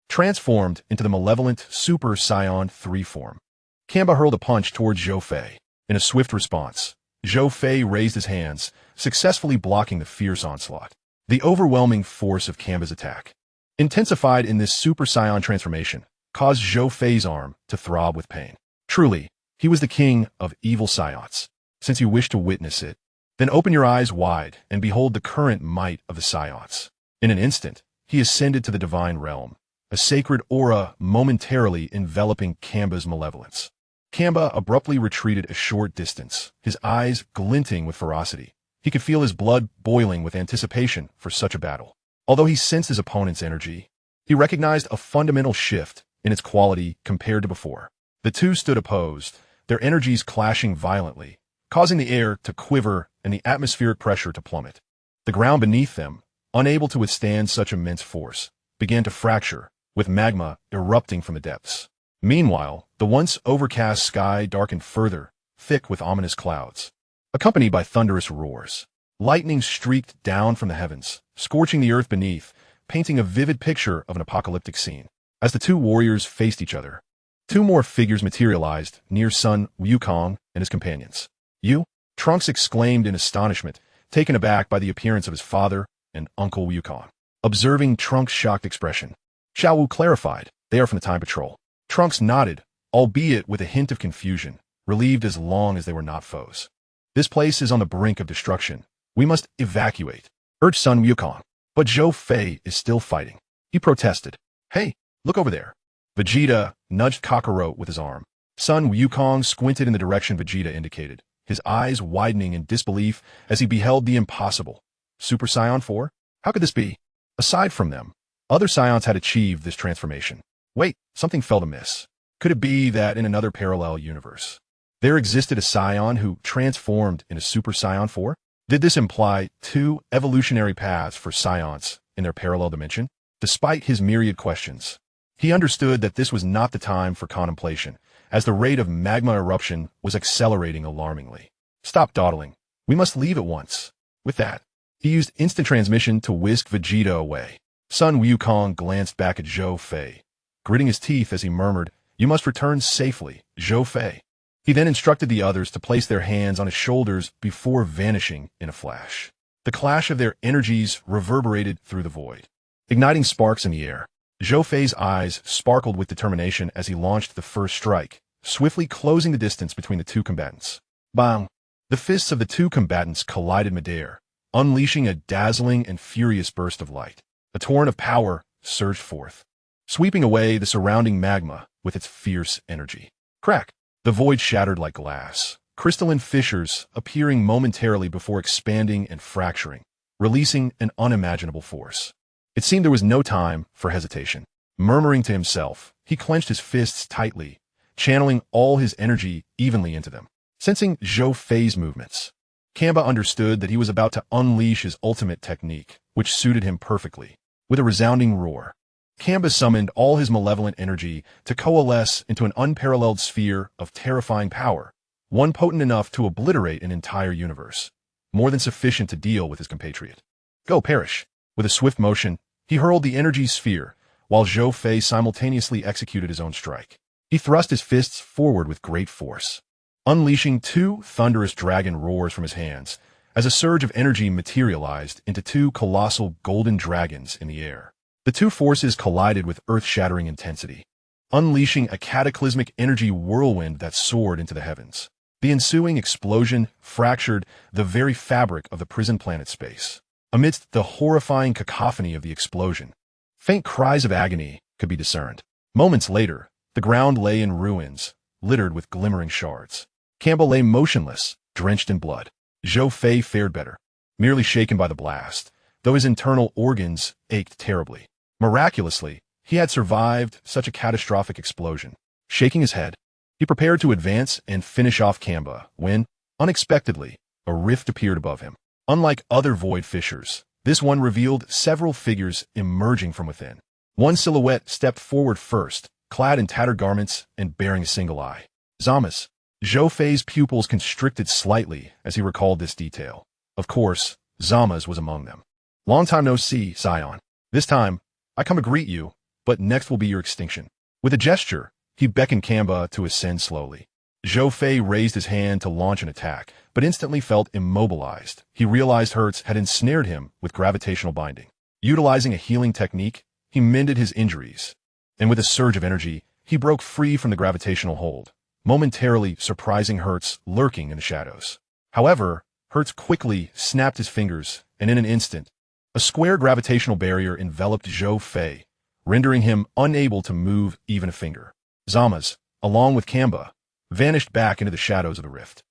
Transformed into the malevolent Super Saiyan 3 form. Kamba hurled a punch towards Zhou Fei. In a swift response, Zhou Fei raised his hands, successfully blocking the fierce onslaught. The overwhelming force of Kamba's attack, intensified in this Super Saiyan transformation, caused Zhou Fei's arm to throb with pain. Truly, he was the king of evil Saiyans. Since you wish to witness it, Then open your eyes wide and behold the current might of the Saiyans. In an instant, he ascended to the divine realm, a sacred aura momentarily enveloping Kamba's malevolence. Kamba abruptly retreated a short distance, his eyes glinting with ferocity. He could feel his blood boiling with anticipation for such a battle. Although he sensed his opponent's energy, he recognized a fundamental shift in its quality compared to before. The two stood opposed, their energies clashing violently, causing the air to quiver and the atmospheric pressure to plummet. The ground beneath them, unable to withstand such immense force, began to fracture, with magma erupting from the depths. Meanwhile, the once overcast sky darkened further, thick with ominous clouds, accompanied by thunderous roars. Lightning streaked down from the heavens, scorching the earth beneath, painting a vivid picture of an apocalyptic scene. As the two warriors faced each other, two more figures materialized near son Wukong and his companions. "You?" Trunks exclaimed in astonishment, taken aback by the appearance of his father and Uncle Wukong. Observing Trunks' shocked expression, Xiao Wu clarified, "They are from the Time Patrol." Trunks nodded, albeit with a hint of confusion, relieved as long as they were not foes. "This place is on the brink of destruction. We must evacuate," urged son Wukong. But Zhou Fei is still fighting. He protested. "Hey, look over there." Vegeta nudged Kakarot with his arm. Son Wukong squinted in the direction Vegeta indicated, his eyes widening in disbelief as he beheld the impossible. Super Saiyan 4? How could this be? Aside from them, other Saiyans had achieved this transformation. Wait, something felt amiss. Could it be that in another parallel universe, there existed a Saiyan who transformed into Super Saiyan 4? Did this imply two evolutionary paths for Saiyans in their parallel dimension? Despite his myriad questions, he understood that this was not the time for contemplation, as the rate of magma eruption was accelerating alarmingly. "Stop dawdling. We must leave at once." With that, he used instant transmission to whisk Vegeta away. Son Wukong glanced back at Zhou Fei, gritting his teeth as he murmured, "You must return safely, Zhou Fei." He then instructed the others to place their hands on his shoulders before vanishing in a flash. The clash of their energies reverberated through the void, igniting sparks in the air. Zhou Fei's eyes sparkled with determination as he launched the first strike, swiftly closing the distance between the two combatants. Bang! The fists of the two combatants collided midair, unleashing a dazzling and furious burst of light. A torrent of power surged forth, sweeping away the surrounding magma with its fierce energy. Crack! The void shattered like glass, crystalline fissures appearing momentarily before expanding and fracturing, releasing an unimaginable force. It seemed there was no time for hesitation. Murmuring to himself, he clenched his fists tightly, channeling all his energy evenly into them. Sensing Zhou Fei's movements, Kamba understood that he was about to unleash his ultimate technique, which suited him perfectly. With a resounding roar, Kamba summoned all his malevolent energy to coalesce into an unparalleled sphere of terrifying power, one potent enough to obliterate an entire universe, more than sufficient to deal with his compatriot. "Go, perish!" With a swift motion, he hurled the energy sphere, while Zhou Fei simultaneously executed his own strike. He thrust his fists forward with great force, unleashing two thunderous dragon roars from his hands, as a surge of energy materialized into two colossal golden dragons in the air. The two forces collided with earth-shattering intensity, unleashing a cataclysmic energy whirlwind that soared into the heavens. The ensuing explosion fractured the very fabric of the prison planet space. Amidst the horrifying cacophony of the explosion, faint cries of agony could be discerned. Moments later, the ground lay in ruins, littered with glimmering shards. Campbell lay motionless, drenched in blood. Zhou Fei fared better, merely shaken by the blast, though his internal organs ached terribly. Miraculously, he had survived such a catastrophic explosion. Shaking his head, he prepared to advance and finish off Kamba when, unexpectedly, a rift appeared above him. Unlike other void fissures, this one revealed several figures emerging from within. One silhouette stepped forward first, clad in tattered garments and bearing a single eye. Zama's. Zhou Fei's pupils constricted slightly as he recalled this detail. Of course, Zama's was among them. "Long time no see, Scion. This time, I come to greet you, but next will be your extinction." With a gesture, he beckoned Kamba to ascend slowly. Zhou Fei raised his hand to launch an attack, but instantly felt immobilized. He realized Hertz had ensnared him with gravitational binding. Utilizing a healing technique, he mended his injuries, and with a surge of energy, he broke free from the gravitational hold, momentarily surprising Hertz lurking in the shadows. However, Hertz quickly snapped his fingers, and in an instant, a square gravitational barrier enveloped Zhou Fei, rendering him unable to move even a finger. Zama's, along with Kamba, vanished back into the shadows of the rift.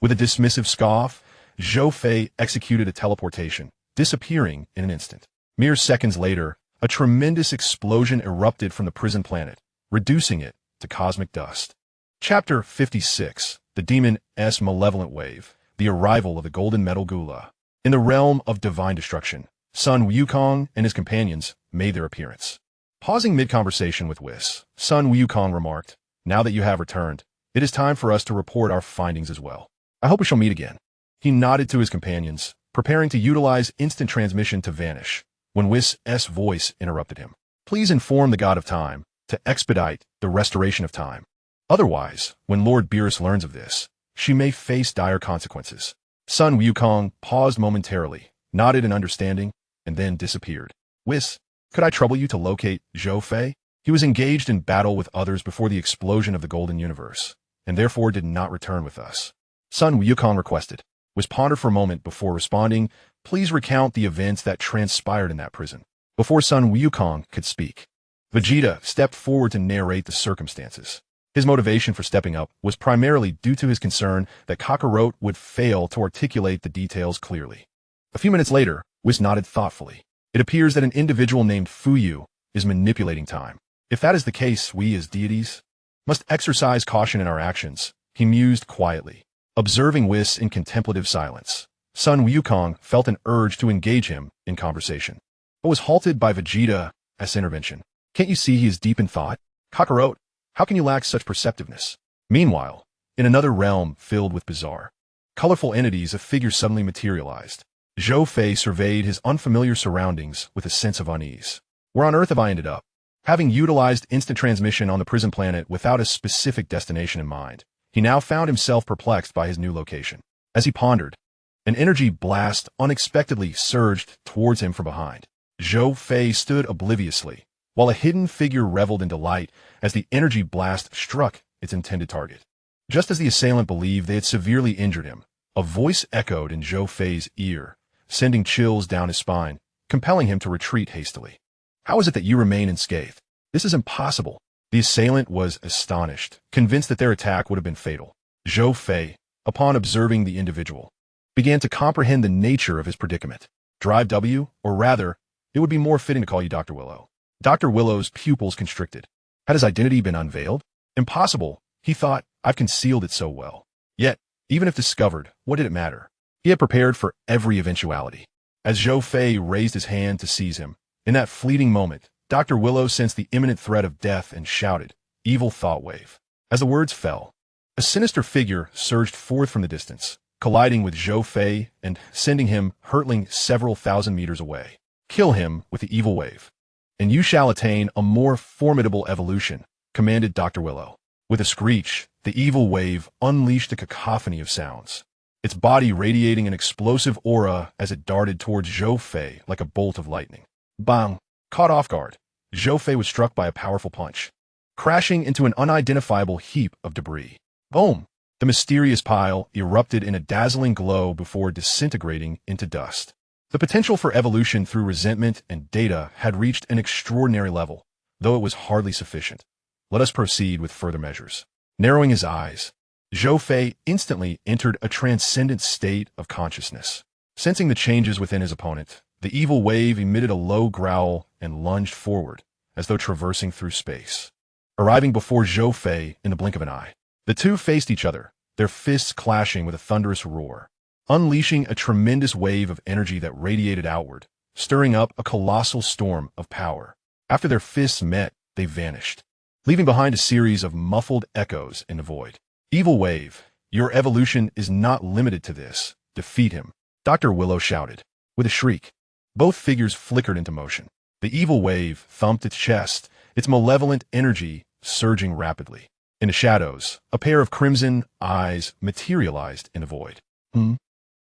With a dismissive scoff, Zhou Fei executed a teleportation, disappearing in an instant. Mere seconds later, a tremendous explosion erupted from the prison planet, reducing it to cosmic dust. Chapter 56, The Demon's Malevolent Wave, The Arrival of the Golden Metal Gula. In the realm of divine destruction, Sun Wukong and his companions made their appearance. Pausing mid-conversation with Whis, Sun Wukong remarked, "Now that you have returned, it is time for us to report our findings as well. I hope we shall meet again." He nodded to his companions, preparing to utilize instant transmission to vanish, when Whis' voice interrupted him. "Please inform the God of Time to expedite the restoration of time. Otherwise, when Lord Beerus learns of this, she may face dire consequences." Sun Wukong paused momentarily, nodded in understanding, and then disappeared. "Whis, could I trouble you to locate Zhou Fei?" He was engaged in battle with others before the explosion of the Golden Universe, and therefore did not return with us. Sun Wukong requested. Whis pondered for a moment before responding, "Please recount the events that transpired in that prison." Before Sun Wukong could speak, Vegeta stepped forward to narrate the circumstances. His motivation for stepping up was primarily due to his concern that Kakarot would fail to articulate the details clearly. A few minutes later, Whis nodded thoughtfully. "It appears that an individual named Fuyu is manipulating time. If that is the case, we as deities must exercise caution in our actions," he mused quietly. Observing Whis in contemplative silence, Sun Wukong felt an urge to engage him in conversation, but was halted by Vegeta's intervention. "Can't you see he is deep in thought? Kakarot, how can you lack such perceptiveness?" Meanwhile, in another realm filled with bizarre, colorful entities, a figure suddenly materialized. Zhou Fei surveyed his unfamiliar surroundings with a sense of unease. "Where on earth have I ended up?" Having utilized instant transmission on the prison planet without a specific destination in mind, he now found himself perplexed by his new location. As he pondered, an energy blast unexpectedly surged towards him from behind. Zhou Fei stood obliviously, while a hidden figure reveled in delight as the energy blast struck its intended target. Just as the assailant believed they had severely injured him, a voice echoed in Zhou Fei's ear, sending chills down his spine, compelling him to retreat hastily. "How is it that you remain unscathed? This is impossible." The assailant was astonished, convinced that their attack would have been fatal. Zhou Fei, upon observing the individual, began to comprehend the nature of his predicament. "Drive W, or rather, it would be more fitting to call you Dr. Willow." Dr. Willow's pupils constricted. Had his identity been unveiled? Impossible, he thought. I've concealed it so well. Yet, even if discovered, what did it matter? He had prepared for every eventuality. As Zhou Fei raised his hand to seize him, in that fleeting moment, Dr. Willow sensed the imminent threat of death and shouted, "Evil thought wave." As the words fell, a sinister figure surged forth from the distance, colliding with Zhou Fei and sending him hurtling several thousand meters away. "Kill him with the evil wave, and you shall attain a more formidable evolution," commanded Dr. Willow. With a screech, the evil wave unleashed a cacophony of sounds, its body radiating an explosive aura as it darted towards Zhou Fei like a bolt of lightning. Bang! Caught off guard, Zhou Fei was struck by a powerful punch, crashing into an unidentifiable heap of debris. Boom! The mysterious pile erupted in a dazzling glow before disintegrating into dust. The potential for evolution through resentment and data had reached an extraordinary level, though it was hardly sufficient. Let us proceed with further measures. Narrowing his eyes, Zhou Fei instantly entered a transcendent state of consciousness. Sensing the changes within his opponent, the evil wave emitted a low growl and lunged forward, as though traversing through space. Arriving before Zhou Fei in the blink of an eye, the two faced each other, their fists clashing with a thunderous roar, unleashing a tremendous wave of energy that radiated outward, stirring up a colossal storm of power. After their fists met, they vanished, leaving behind a series of muffled echoes in the void. "Evil wave, your evolution is not limited to this. Defeat him," Dr. Willow shouted. With a shriek, both figures flickered into motion. The evil wave thumped its chest, its malevolent energy surging rapidly. In the shadows, a pair of crimson eyes materialized in the void.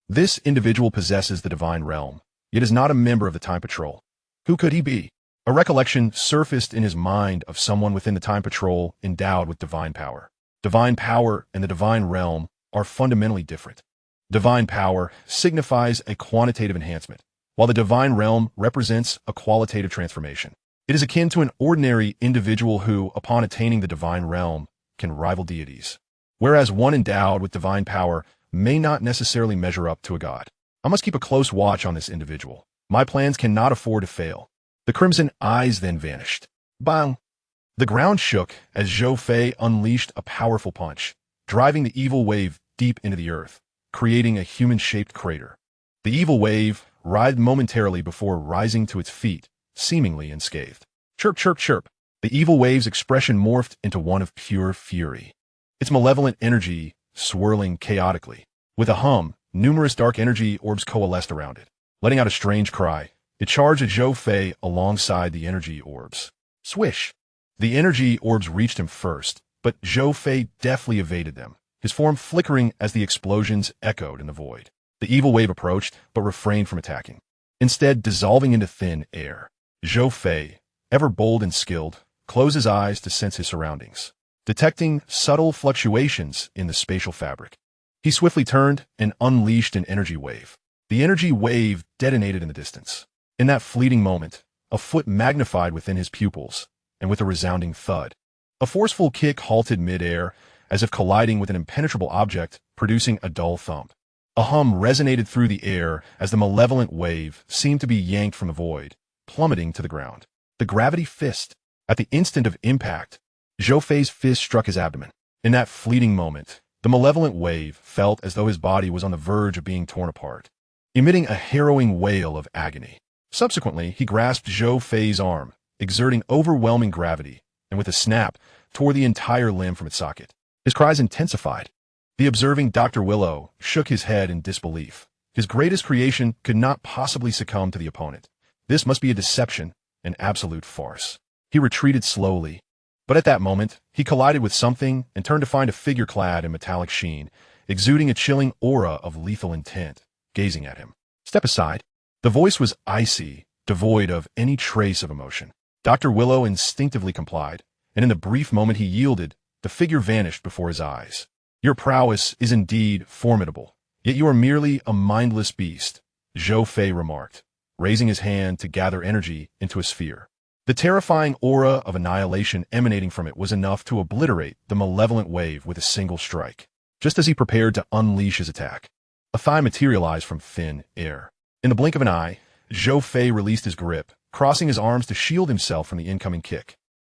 This individual possesses the divine realm, yet is not a member of the Time Patrol. Who could he be? A recollection surfaced in his mind of someone within the Time Patrol endowed with divine power. Divine power and the divine realm are fundamentally different. Divine power signifies a quantitative enhancement, while the divine realm represents a qualitative transformation. It is akin to an ordinary individual who, upon attaining the divine realm, can rival deities, whereas one endowed with divine power may not necessarily measure up to a god. I must keep a close watch on this individual. My plans cannot afford to fail. The crimson eyes then vanished. Bang! The ground shook as Zhou Fei unleashed a powerful punch, driving the evil wave deep into the earth, creating a human-shaped crater. The evil wave writhed momentarily before rising to its feet, seemingly unscathed. Chirp, chirp, chirp. The evil wave's expression morphed into one of pure fury, its malevolent energy swirling chaotically. With a hum, numerous dark energy orbs coalesced around it. Letting out a strange cry, it charged at Zhou Fei alongside the energy orbs. Swish! The energy orbs reached him first, but Zhou Fei deftly evaded them, his form flickering as the explosions echoed in the void. The evil wave approached, but refrained from attacking, instead dissolving into thin air. Zhou Fei, ever bold and skilled, closed his eyes to sense his surroundings, detecting subtle fluctuations in the spatial fabric. He swiftly turned and unleashed an energy wave. The energy wave detonated in the distance. In that fleeting moment, a foot magnified within his pupils, and with a resounding thud, a forceful kick halted mid-air, as if colliding with an impenetrable object, producing a dull thump. A hum resonated through the air as the malevolent wave seemed to be yanked from the void, plummeting to the ground. The gravity fist. At the instant of impact, Zhou Fei's fist struck his abdomen. In that fleeting moment, the malevolent wave felt as though his body was on the verge of being torn apart, emitting a harrowing wail of agony. Subsequently, he grasped Zhou Fei's arm, exerting overwhelming gravity, and with a snap, tore the entire limb from its socket. His cries intensified. The observing Dr. Willow shook his head in disbelief. His greatest creation could not possibly succumb to the opponent. This must be a deception, an absolute farce. He retreated slowly, but at that moment, he collided with something and turned to find a figure clad in metallic sheen, exuding a chilling aura of lethal intent, gazing at him. Step aside. The voice was icy, devoid of any trace of emotion. Dr. Willow instinctively complied, and in the brief moment he yielded, the figure vanished before his eyes. Your prowess is indeed formidable, yet you are merely a mindless beast, Zhou Fei remarked, raising his hand to gather energy into a sphere. The terrifying aura of annihilation emanating from it was enough to obliterate the malevolent wave with a single strike. Just as he prepared to unleash his attack, a thigh materialized from thin air. In the blink of an eye, Zhou Fei released his grip, crossing his arms to shield himself from the incoming kick.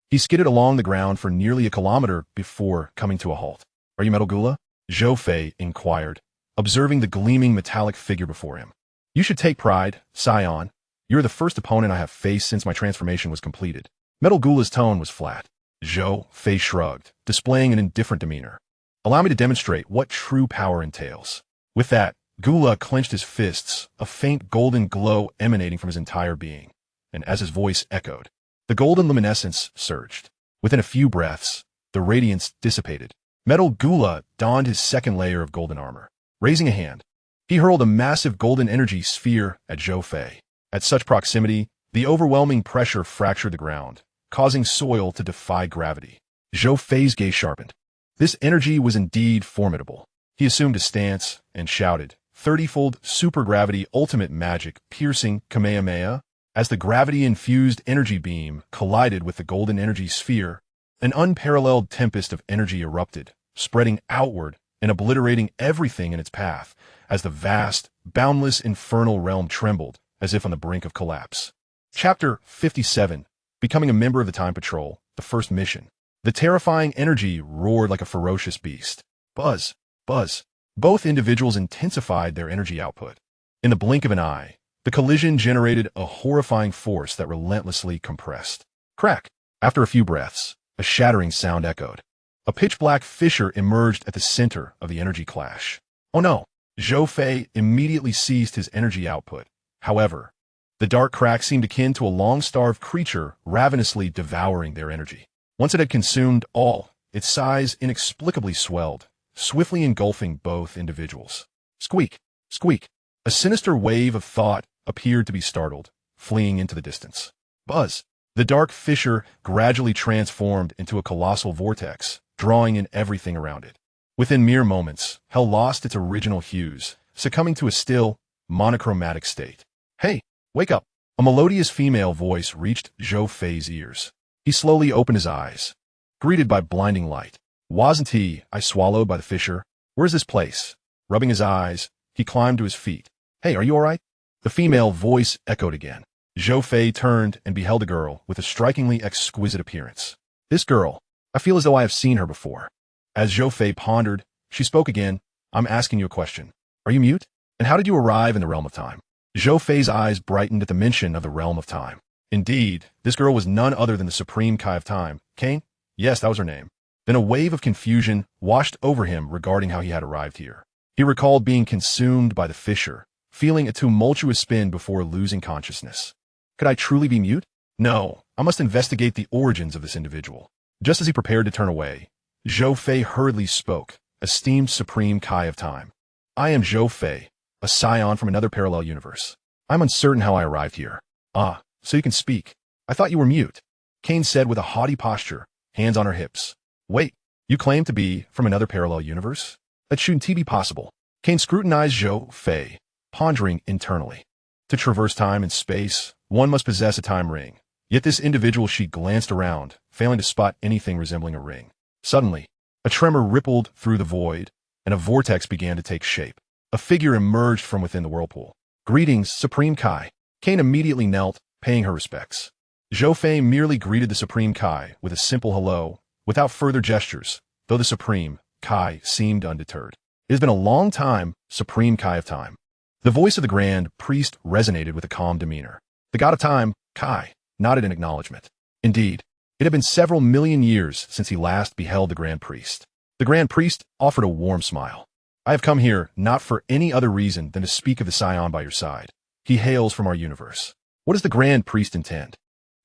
He skidded along the ground for nearly a kilometer before coming to a halt. Are you Metal Gula? Zhou Fei inquired, observing the gleaming metallic figure before him. You should take pride, Saiyan. You're the first opponent I have faced since my transformation was completed. Metal Gula's tone was flat. Zhou Fei shrugged, displaying an indifferent demeanor. Allow me to demonstrate what true power entails. With that, Gula clenched his fists, a faint golden glow emanating from his entire being, and as his voice echoed, the golden luminescence surged. Within a few breaths, the radiance dissipated. Metal Gula donned his second layer of golden armor. Raising a hand, he hurled a massive golden energy sphere at Zhou Fei. At such proximity, the overwhelming pressure fractured the ground, causing soil to defy gravity. Zhou Fei's gaze sharpened. This energy was indeed formidable. He assumed a stance and shouted, 30-fold supergravity ultimate magic piercing Kamehameha. As the gravity-infused energy beam collided with the golden energy sphere, an unparalleled tempest of energy erupted, spreading outward and obliterating everything in its path as the vast, boundless infernal realm trembled as if on the brink of collapse. Chapter 57. Becoming a member of the Time Patrol, the first mission. The terrifying energy roared like a ferocious beast. Buzz, buzz. Both individuals intensified their energy output. In the blink of an eye, the collision generated a horrifying force that relentlessly compressed. Crack! After a few breaths, a shattering sound echoed. A pitch-black fissure emerged at the center of the energy clash. Oh no! Zhou Fei immediately ceased his energy output. However, the dark crack seemed akin to a long-starved creature ravenously devouring their energy. Once it had consumed all, its size inexplicably swelled, swiftly engulfing both individuals. Squeak! Squeak! A sinister wave of thought appeared to be startled, fleeing into the distance. Buzz! The dark fissure gradually transformed into a colossal vortex, drawing in everything around it. Within mere moments, hell lost its original hues, succumbing to a still, monochromatic state. Hey, wake up! A melodious female voice reached Zhou Fei's ears. He slowly opened his eyes, greeted by blinding light. Wasn't he, I swallowed by the fissure? Where's this place? Rubbing his eyes, he climbed to his feet. Hey, are you all right? The female voice echoed again. Zhou Fei turned and beheld a girl with a strikingly exquisite appearance. This girl, I feel as though I have seen her before. As Zhou Fei pondered, she spoke again. I'm asking you a question. Are you mute? And how did you arrive in the realm of time? Zhou Fei's eyes brightened at the mention of the realm of time. Indeed, this girl was none other than the supreme Kai of time. Cain? Yes, that was her name. Then a wave of confusion washed over him regarding how he had arrived here. He recalled being consumed by the fissure, feeling a tumultuous spin before losing consciousness. Could I truly be mute? No, I must investigate the origins of this individual. Just as he prepared to turn away, Zhou Fei hurriedly spoke, esteemed supreme Kai of time. I am Zhou Fei, a scion from another parallel universe. I'm uncertain how I arrived here. Ah, so you can speak. I thought you were mute. Cain said with a haughty posture, hands on her hips. Wait, you claim to be from another parallel universe? That shouldn't be possible. Cain scrutinized Zhou Fei, pondering internally. To traverse time and space, one must possess a time ring. Yet this individual she glanced around, failing to spot anything resembling a ring. Suddenly, a tremor rippled through the void, and a vortex began to take shape. A figure emerged from within the whirlpool. Greetings, Supreme Kai. Cain immediately knelt, paying her respects. Zhou Fei merely greeted the Supreme Kai with a simple hello, without further gestures, though the Supreme Kai seemed undeterred. It has been a long time, Supreme Kai of time. The voice of the Grand Priest resonated with a calm demeanor. The God of Time, Kai, nodded in acknowledgement. Indeed, it had been several million years since he last beheld the Grand Priest. The Grand Priest offered a warm smile. I have come here not for any other reason than to speak of the Scion by your side. He hails from our universe. What does the Grand Priest intend?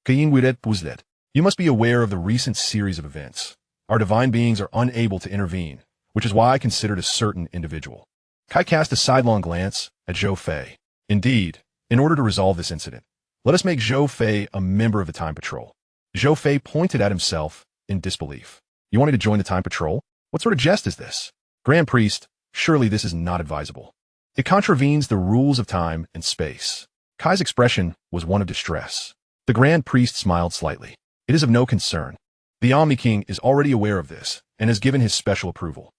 You must be aware of the recent series of events. Our divine beings are unable to intervene, which is why I considered a certain individual. Kai cast a sidelong glance at Zhou Fei. Indeed, in order to resolve this incident, let us make Zhou Fei a member of the Time Patrol. Zhou Fei pointed at himself in disbelief. You want me to join the Time Patrol? What sort of jest is this? Grand Priest, surely this is not advisable. It contravenes the rules of time and space. Kai's expression was one of distress. The Grand Priest smiled slightly. It is of no concern. The Omni King is already aware of this and has given his special approval.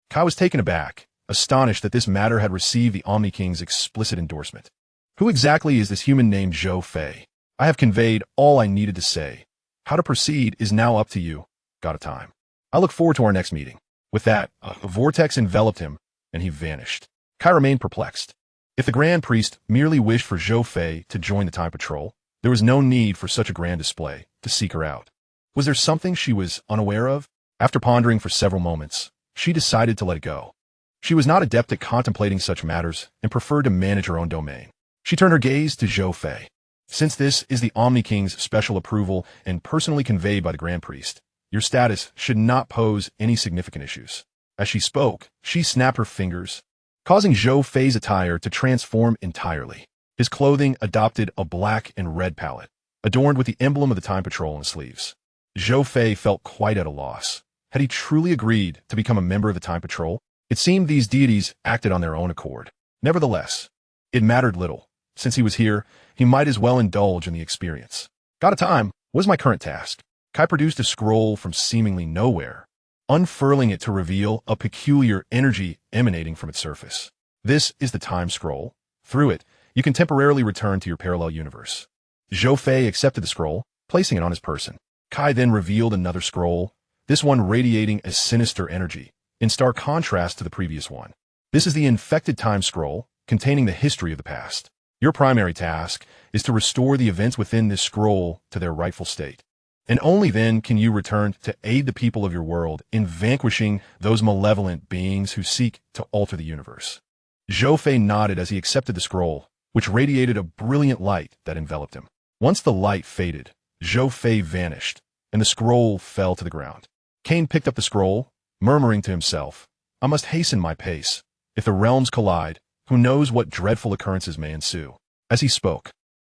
Kai was taken aback, astonished that this matter had received the Omni King's explicit endorsement. Who exactly is this human named Zhou Fei? I have conveyed all I needed to say. How to proceed is now up to you, God of Time. I look forward to our next meeting. With that, a vortex enveloped him, and he vanished. Kai remained perplexed. If the Grand Priest merely wished for Zhou Fei to join the Time Patrol, there was no need for such a grand display to seek her out. Was there something she was unaware of? After pondering for several moments, she decided to let it go. She was not adept at contemplating such matters and preferred to manage her own domain. She turned her gaze to Zhou Fei. Since this is the Omni King's special approval and personally conveyed by the Grand Priest, your status should not pose any significant issues. As she spoke, she snapped her fingers, causing Zhou Fei's attire to transform entirely. His clothing adopted a black and red palette, adorned with the emblem of the Time Patrol on the sleeves. Zhou Fei felt quite at a loss. Had he truly agreed to become a member of the Time Patrol? It seemed these deities acted on their own accord. Nevertheless, it mattered little. Since he was here, he might as well indulge in the experience. God of Time, what is my current task? Kai produced a scroll from seemingly nowhere, unfurling it to reveal a peculiar energy emanating from its surface. This is the Time Scroll. Through it, you can temporarily return to your parallel universe. Zhou Fei accepted the scroll, placing it on his person. Kai then revealed another scroll, this one radiating a sinister energy, in stark contrast to the previous one. This is the Infected Time Scroll, containing the history of the past. Your primary task is to restore the events within this scroll to their rightful state. And only then can you return to aid the people of your world in vanquishing those malevolent beings who seek to alter the universe. Zhou Fei nodded as he accepted the scroll, which radiated a brilliant light that enveloped him. Once the light faded, Zhou Fei vanished, and the scroll fell to the ground. Cain picked up the scroll, murmuring to himself, I must hasten my pace. If the realms collide, who knows what dreadful occurrences may ensue. As he spoke,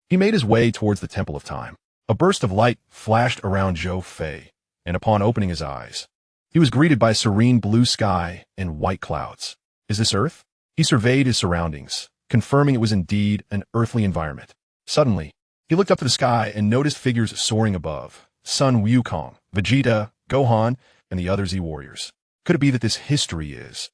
he made his way towards the Temple of Time. A burst of light flashed around Zhou Fei, and upon opening his eyes, he was greeted by serene blue sky and white clouds. Is this Earth? He surveyed his surroundings, confirming it was indeed an earthly environment. Suddenly, he looked up to the sky and noticed figures soaring above: Sun Wukong, Vegeta, Gohan, and the other Z warriors. Could it be that this history is?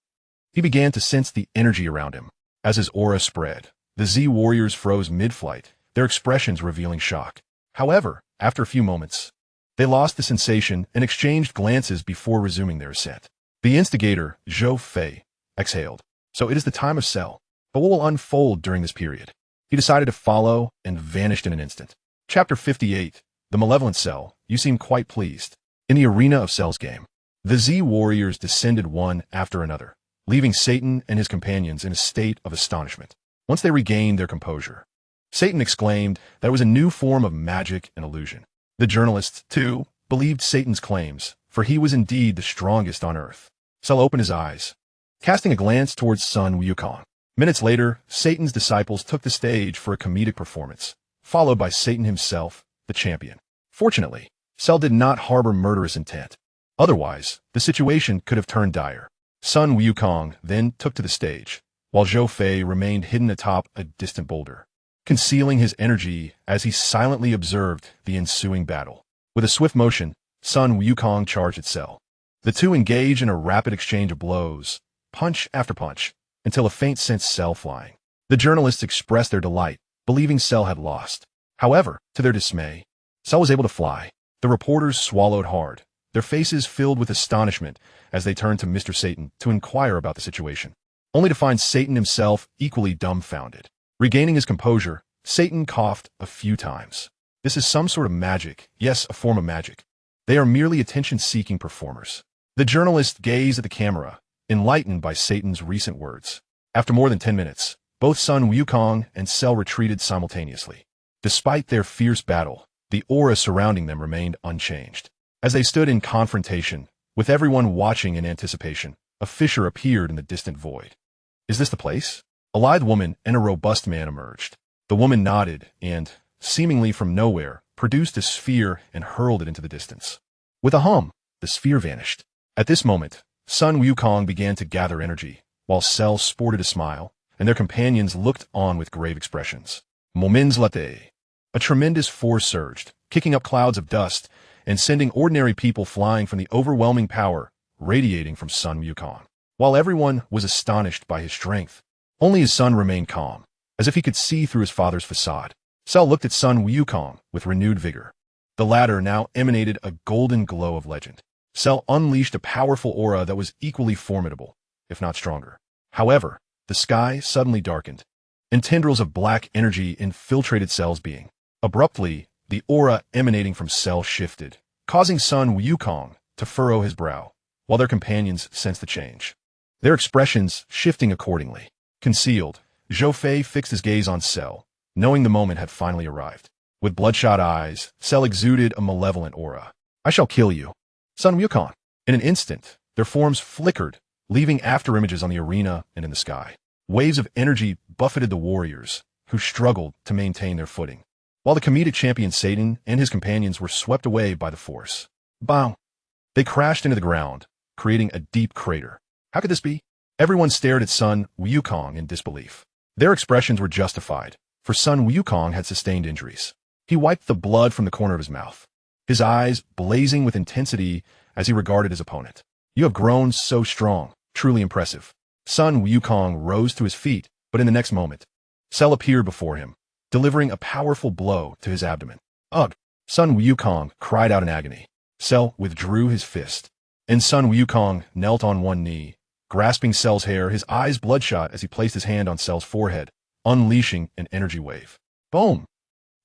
He began to sense the energy around him. As his aura spread, the Z warriors froze mid-flight, their expressions revealing shock. However, after a few moments, they lost the sensation and exchanged glances before resuming their ascent. The instigator, Zhou Fei, exhaled. So it is the time of Cell. But what will unfold during this period? He decided to follow and vanished in an instant. Chapter 58. The Malevolent Cell. You seem quite pleased. In the arena of Cell's game, the Z warriors descended one after another, leaving Satan and his companions in a state of astonishment. Once they regained their composure, Satan exclaimed that it was a new form of magic and illusion. The journalists, too, believed Satan's claims, for he was indeed the strongest on earth. Cell opened his eyes, casting a glance towards Sun Wukong. Minutes later, Satan's disciples took the stage for a comedic performance, followed by Satan himself, the champion. Fortunately, Cell did not harbor murderous intent. Otherwise, the situation could have turned dire. Sun Wukong then took to the stage, while Zhou Fei remained hidden atop a distant boulder, concealing his energy as he silently observed the ensuing battle. With a swift motion, Sun Wukong charged at Cell. The two engaged in a rapid exchange of blows, punch after punch, until a faint sent Cell flying. The journalists expressed their delight, believing Cell had lost. However, to their dismay, Cell was able to fly. The reporters swallowed hard, their faces filled with astonishment as they turned to Mr. Satan to inquire about the situation, only to find Satan himself equally dumbfounded. Regaining his composure, Satan coughed a few times. This is some sort of magic. Yes, a form of magic. They are merely attention-seeking performers. The journalist gazed at the camera, enlightened by Satan's recent words. After more than 10 minutes, both Sun Wukong and Cell retreated simultaneously. Despite their fierce battle, the aura surrounding them remained unchanged. As they stood in confrontation, with everyone watching in anticipation, a fissure appeared in the distant void. Is this the place? A lithe woman and a robust man emerged. The woman nodded and, seemingly from nowhere, produced a sphere and hurled it into the distance. With a hum, the sphere vanished. At this moment, Sun Wukong began to gather energy, while Cell sported a smile, and their companions looked on with grave expressions. Moments later, a tremendous force surged, kicking up clouds of dust and sending ordinary people flying from the overwhelming power radiating from Sun Wukong. While everyone was astonished by his strength, only his son remained calm, as if he could see through his father's facade. Cell looked at Sun Wukong with renewed vigor. The latter now emanated a golden glow of legend. Cell unleashed a powerful aura that was equally formidable, if not stronger. However, the sky suddenly darkened, and tendrils of black energy infiltrated Cell's being. Abruptly, the aura emanating from Cell shifted, causing Sun Wukong to furrow his brow, while their companions sensed the change, their expressions shifting accordingly. Concealed, Zhou Fei fixed his gaze on Cell, knowing the moment had finally arrived. With bloodshot eyes, Cell exuded a malevolent aura. I shall kill you, Sun Wukong. In an instant, their forms flickered, leaving afterimages on the arena and in the sky. Waves of energy buffeted the warriors, who struggled to maintain their footing, while the comedic champion Satan and his companions were swept away by the force. Bang! They crashed into the ground, creating a deep crater. How could this be? Everyone stared at Sun Wukong in disbelief. Their expressions were justified, for Sun Wukong had sustained injuries. He wiped the blood from the corner of his mouth, his eyes blazing with intensity as he regarded his opponent. You have grown so strong, truly impressive. Sun Wukong rose to his feet, but in the next moment, Cell appeared before him, delivering a powerful blow to his abdomen. Ugh! Sun Wukong cried out in agony. Cell withdrew his fist, and Sun Wukong knelt on one knee, grasping Cell's hair, his eyes bloodshot as he placed his hand on Cell's forehead, unleashing an energy wave. Boom!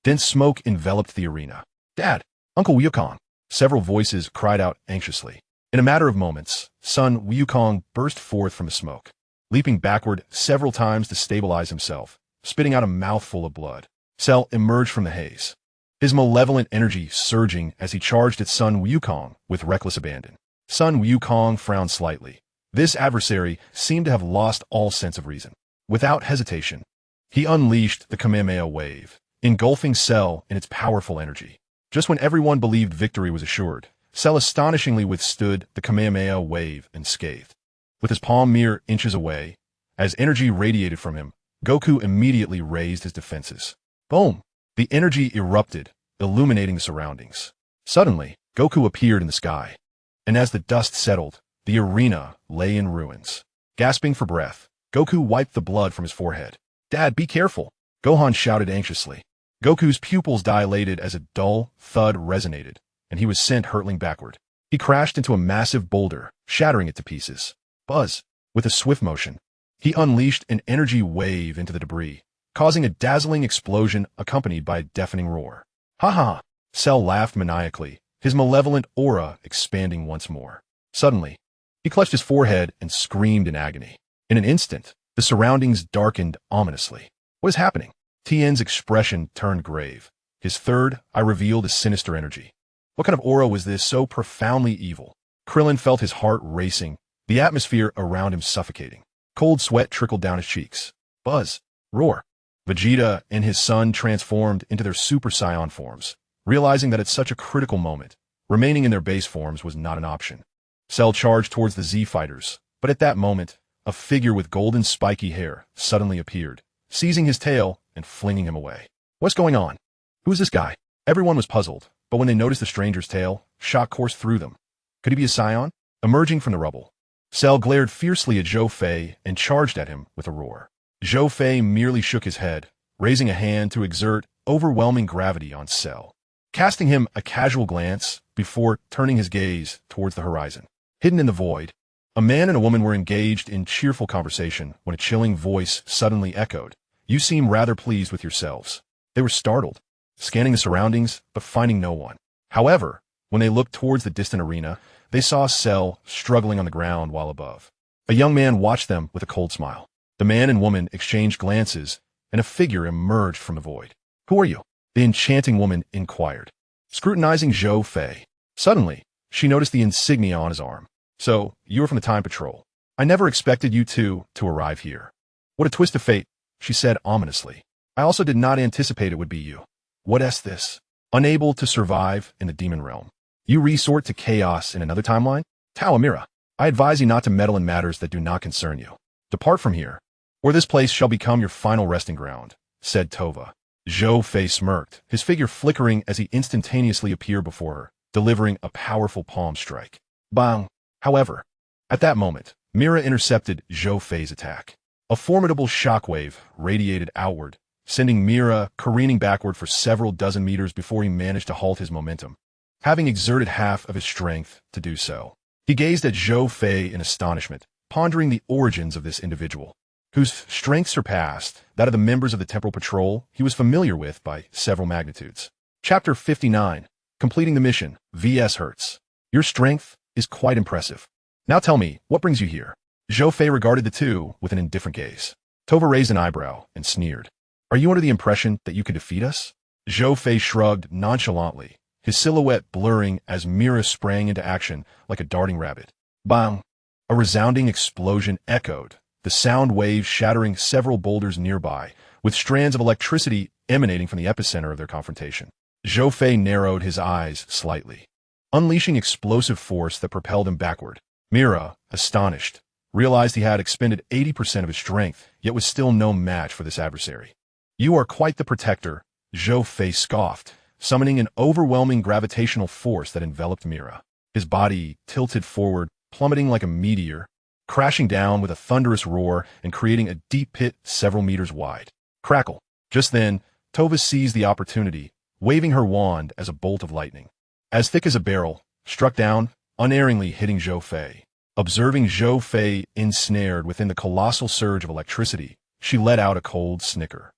Dense smoke enveloped the arena. Dad! Uncle Wukong! Several voices cried out anxiously. In a matter of moments, Sun Wukong burst forth from the smoke, leaping backward several times to stabilize himself, spitting out a mouthful of blood. Cell emerged from the haze, his malevolent energy surging as he charged at Sun Wukong with reckless abandon. Sun Wukong frowned slightly. This adversary seemed to have lost all sense of reason. Without hesitation, he unleashed the Kamehameha wave, engulfing Cell in its powerful energy. Just when everyone believed victory was assured, Cell astonishingly withstood the Kamehameha wave unscathed. With his palm mere inches away, As energy radiated from him, Goku immediately raised his defenses. Boom! The energy erupted, illuminating the surroundings. Suddenly, Goku appeared in the sky. And as the dust settled, the arena lay in ruins. Gasping for breath, Goku wiped the blood from his forehead. "Dad, be careful!" Gohan shouted anxiously. Goku's pupils dilated as a dull thud resonated, and he was sent hurtling backward. He crashed into a massive boulder, shattering it to pieces. Buzz! With a swift motion, he unleashed an energy wave into the debris, causing a dazzling explosion accompanied by a deafening roar. "Ha ha!" Cell laughed maniacally, his malevolent aura expanding once more. Suddenly, he clutched his forehead and screamed in agony. In an instant, the surroundings darkened ominously. What is happening? Tien's expression turned grave. His third eye revealed a sinister energy. What kind of aura was this so profoundly evil? Krillin felt his heart racing, the atmosphere around him suffocating. Cold sweat trickled down his cheeks. Buzz! Roar! Vegeta and his son transformed into their Super Saiyan forms, realizing that at such a critical moment, remaining in their base forms was not an option. Cell charged towards the Z fighters, but at that moment, a figure with golden spiky hair suddenly appeared, seizing his tail and flinging him away. What's going on? Who's this guy? Everyone was puzzled, but when they noticed the stranger's tail, shock coursed through them. Could he be a Saiyan? Emerging from the rubble, Cell glared fiercely at Zhou Fei and charged at him with a roar. Zhou Fei merely shook his head, raising a hand to exert overwhelming gravity on Cell, casting him a casual glance before turning his gaze towards the horizon. Hidden in the void, a man and a woman were engaged in cheerful conversation when a chilling voice suddenly echoed. "You seem rather pleased with yourselves." They were startled, scanning the surroundings but finding no one. However, when they looked towards the distant arena, they saw Cell struggling on the ground while above. A young man watched them with a cold smile. The man and woman exchanged glances, and a figure emerged from the void. "Who are you?" the enchanting woman inquired, scrutinizing Zhou Fei. Suddenly, she noticed the insignia on his arm. "So, you are from the Time Patrol. I never expected you two to arrive here." "What a twist of fate," she said ominously. "I also did not anticipate it would be you. What is this? Unable to survive in the demon realm, you resort to chaos in another timeline? Tawamira, I advise you not to meddle in matters that do not concern you. Depart from here, or this place shall become your final resting ground," said Tova. Zhou Fei smirked, his figure flickering as he instantaneously appeared before her, delivering a powerful palm strike. Bang! However, at that moment, Mira intercepted Zhou Fei's attack. A formidable shockwave radiated outward, sending Mira careening backward for several dozen meters before he managed to halt his momentum, having exerted half of his strength to do so. He gazed at Zhou Fei in astonishment, pondering the origins of this individual, whose strength surpassed that of the members of the Temporal Patrol he was familiar with by several magnitudes. Chapter 59. Completing the mission, vs Hertz. Your strength is quite impressive. Now tell me, what brings you here? Zhou Fei regarded the two with an indifferent gaze. Tova raised an eyebrow and sneered. Are you under the impression that you could defeat us? Zhou Fei shrugged nonchalantly, his silhouette blurring as Mira sprang into action like a darting rabbit. Bang! A resounding explosion echoed, the sound waves shattering several boulders nearby, with strands of electricity emanating from the epicenter of their confrontation. Zhou Fei narrowed his eyes slightly, unleashing explosive force that propelled him backward. Mira, astonished, realized he had expended 80% of his strength, yet was still no match for this adversary. You are quite the protector, Zhou Fei scoffed, summoning an overwhelming gravitational force that enveloped Mira. His body tilted forward, plummeting like a meteor, crashing down with a thunderous roar and creating a deep pit several meters wide. Crackle. Just then, Tova seized the opportunity, waving her wand as a bolt of lightning, as thick as a barrel, struck down, unerringly hitting Zhou Fei. Observing Zhou Fei ensnared within the colossal surge of electricity, she let out a cold snicker.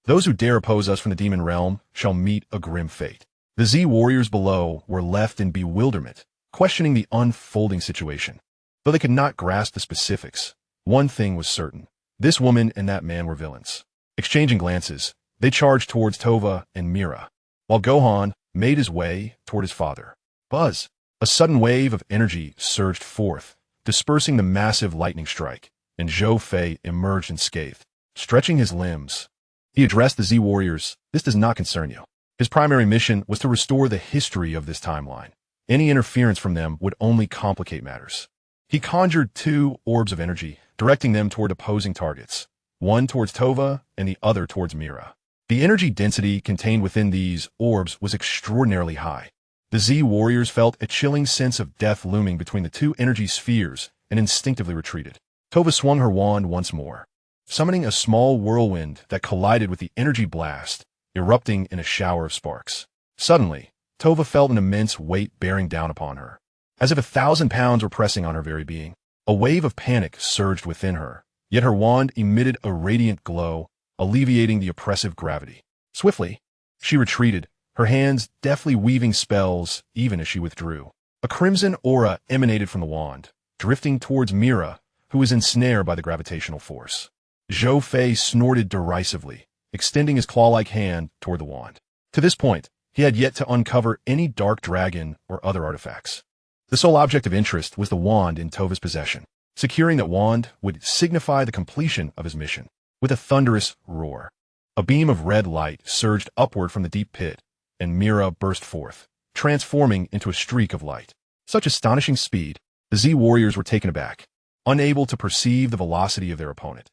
Those who dare oppose us from the demon realm shall meet a grim fate. The Z warriors below were left in bewilderment, questioning the unfolding situation. Though they could not grasp the specifics, one thing was certain. This woman and that man were villains. Exchanging glances, they charged towards Tova and Mira, while Gohan made his way toward his father. Buzz! A sudden wave of energy surged forth, dispersing the massive lightning strike, and Zhou Fei emerged unscathed. Stretching his limbs, he addressed the Z warriors. This does not concern you. His primary mission was to restore the history of this timeline. Any interference from them would only complicate matters. He conjured two orbs of energy directing them toward opposing targets, one towards Tova and the other towards Mira. The energy density contained within these orbs was extraordinarily high. The Z warriors felt a chilling sense of death looming between the two energy spheres and instinctively retreated. Tova swung her wand once more, summoning a small whirlwind that collided with the energy blast, erupting in a shower of sparks. Suddenly, Tova felt an immense weight bearing down upon her, as if 1,000 pounds were pressing on her very being. A wave of panic surged within her, yet her wand emitted a radiant glow, alleviating the oppressive gravity. Swiftly, she retreated, her hands deftly weaving spells even as she withdrew. A crimson aura emanated from the wand, drifting towards Mira, who was ensnared by the gravitational force. Zhou Fei snorted derisively, extending his claw-like hand toward the wand. To this point, he had yet to uncover any dark dragon or other artifacts. The sole object of interest was the wand in Tova's possession. Securing that wand would signify the completion of his mission. With a thunderous roar, a beam of red light surged upward from the deep pit, and Mira burst forth, transforming into a streak of light. Such astonishing speed, the Z warriors were taken aback, unable to perceive the velocity of their opponent.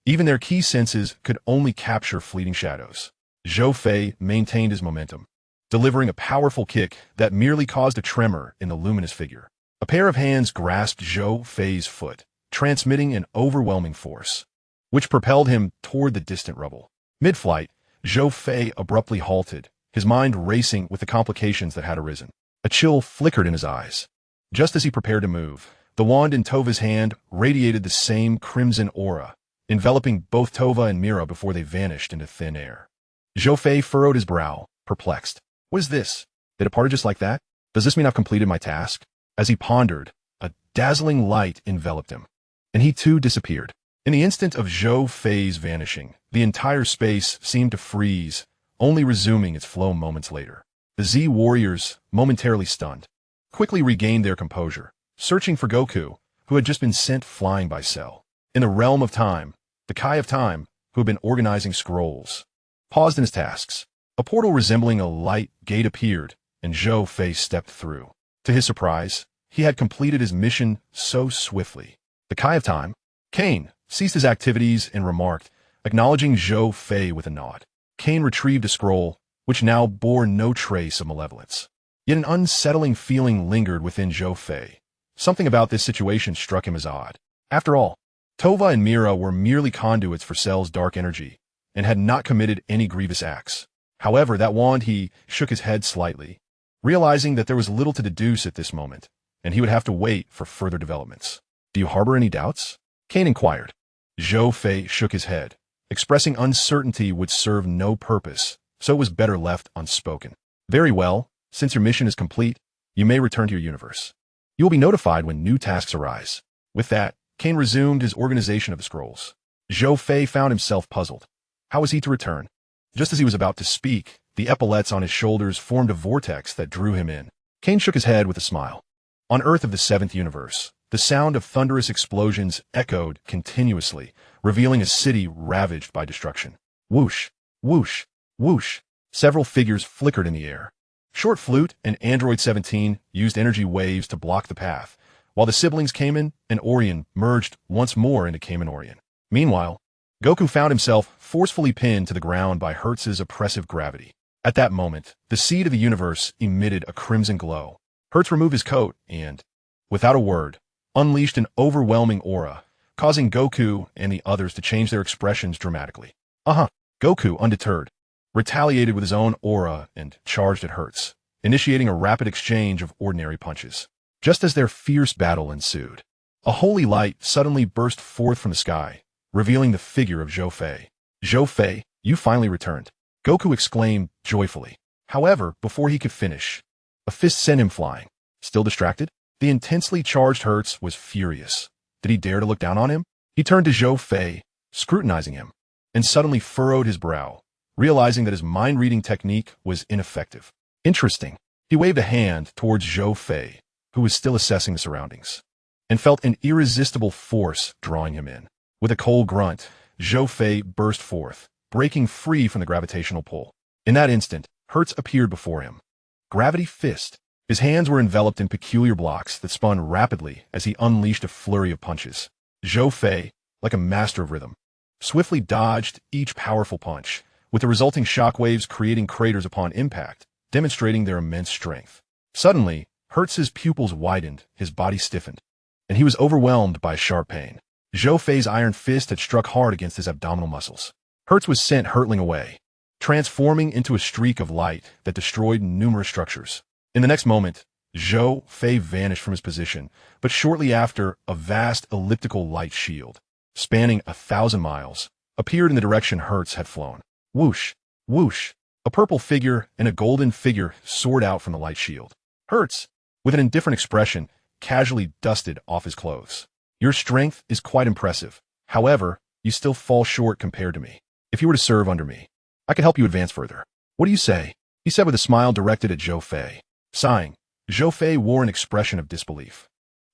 Even their key senses could only capture fleeting shadows. Zhou Fei maintained his momentum, delivering a powerful kick that merely caused a tremor in the luminous figure. A pair of hands grasped Zhou Fei's foot, transmitting an overwhelming force, which propelled him toward the distant rubble. Mid-flight, Zhou Fei abruptly halted, his mind racing with the complications that had arisen. A chill flickered in his eyes. Just as he prepared to move, the wand in Tova's hand radiated the same crimson aura, enveloping both Tova and Mira before they vanished into thin air. Zhou Fei furrowed his brow, perplexed. What is this? They departed just like that? Does this mean I've completed my task? As he pondered, a dazzling light enveloped him, and he too disappeared. In the instant of Zhou Fei's vanishing, the entire space seemed to freeze, only resuming its flow moments later. The Z warriors, momentarily stunned, quickly regained their composure, searching for Goku, who had just been sent flying by Cell. In the realm of time, the Kai of Time, who had been organizing scrolls, paused in his tasks. A portal resembling a light gate appeared, and Zhou Fei stepped through. To his surprise, he had completed his mission so swiftly. The Kai of Time, Kane, ceased his activities and remarked, acknowledging Zhou Fei with a nod. Kane retrieved a scroll, which now bore no trace of malevolence. Yet an unsettling feeling lingered within Zhou Fei. Something about this situation struck him as odd. After all, Tova and Mira were merely conduits for Cell's dark energy, and had not committed any grievous acts. However, that wand, he shook his head slightly, realizing that there was little to deduce at this moment, and he would have to wait for further developments. Do you harbor any doubts? Kane inquired. Zhou Fei shook his head, expressing uncertainty would serve no purpose, so it was better left unspoken. Very well, since your mission is complete, you may return to your universe. You will be notified when new tasks arise. With that, Kane resumed his organization of the scrolls. Zhou Fei found himself puzzled. How was he to return? Just as he was about to speak, the epaulets on his shoulders formed a vortex that drew him in. Kane shook his head with a smile. On Earth of the seventh universe, the sound of thunderous explosions echoed continuously, revealing a city ravaged by destruction. Whoosh, whoosh, whoosh. Several figures flickered in the air. Short Flute and Android 17 used energy waves to block the path, while the siblings Kamen and Orion merged once more into Kamen Orion. Meanwhile, Goku found himself forcefully pinned to the ground by Hertz's oppressive gravity. At that moment, the seed of the universe emitted a crimson glow. Hertz removed his coat and, without a word, unleashed an overwhelming aura, causing Goku and the others to change their expressions dramatically. Goku, undeterred, retaliated with his own aura and charged at Hertz, initiating a rapid exchange of ordinary punches. Just as their fierce battle ensued, a holy light suddenly burst forth from the sky, revealing the figure of Zhou Fei. Zhou Fei, you finally returned, Goku exclaimed joyfully. However, before he could finish, a fist sent him flying. Still distracted, the intensely charged Hertz was furious. Did he dare to look down on him? He turned to Zhou Fei, scrutinizing him, and suddenly furrowed his brow, realizing that his mind-reading technique was ineffective. Interesting. He waved a hand towards Zhou Fei, who was still assessing the surroundings, and felt an irresistible force drawing him in. With a cold grunt, Zhou Fei burst forth, breaking free from the gravitational pull. In that instant, Hertz appeared before him. Gravity Fist. His hands were enveloped in peculiar blocks that spun rapidly as he unleashed a flurry of punches. Zhou Fei, like a master of rhythm, swiftly dodged each powerful punch, with the resulting shockwaves creating craters upon impact, demonstrating their immense strength. Suddenly, Hertz's pupils widened, his body stiffened, and he was overwhelmed by sharp pain. Zhou Fei's iron fist had struck hard against his abdominal muscles. Hertz was sent hurtling away, transforming into a streak of light that destroyed numerous structures. In the next moment, Zhou Fei vanished from his position, but shortly after, a vast elliptical light shield, spanning 1,000 miles, appeared in the direction Hertz had flown. Whoosh! Whoosh! A purple figure and a golden figure soared out from the light shield. Hertz, with an indifferent expression, casually dusted off his clothes. Your strength is quite impressive. However, you still fall short compared to me. If you were to serve under me, I could help you advance further. What do you say? He said with a smile directed at Zhou Fei. Sighing, Zhou Fei wore an expression of disbelief.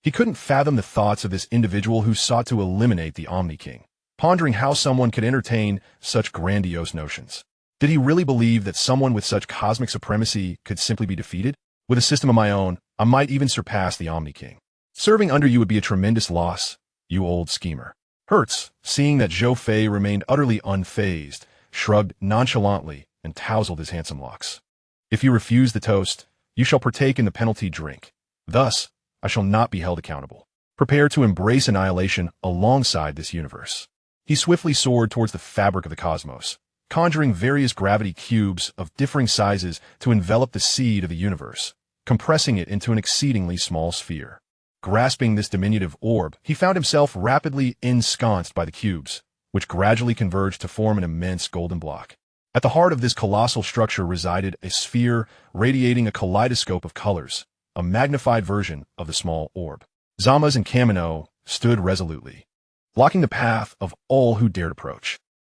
He couldn't fathom the thoughts of this individual who sought to eliminate the Omni King, pondering how someone could entertain such grandiose notions. Did he really believe that someone with such cosmic supremacy could simply be defeated? With a system of my own, I might even surpass the Omni King. Serving under you would be a tremendous loss, you old schemer. Hertz, seeing that Zhou Fei remained utterly unfazed, shrugged nonchalantly and tousled his handsome locks. If you refuse the toast, you shall partake in the penalty drink. Thus, I shall not be held accountable. Prepare to embrace annihilation alongside this universe. He swiftly soared towards the fabric of the cosmos, conjuring various gravity cubes of differing sizes to envelop the seed of the universe, compressing it into an exceedingly small sphere. Grasping this diminutive orb, he found himself rapidly ensconced by the cubes, which gradually converged to form an immense golden block. At the heart of this colossal structure resided a sphere radiating a kaleidoscope of colors, a magnified version of the small orb. Zamas and Kamino stood resolutely, blocking the path of all who dared approach.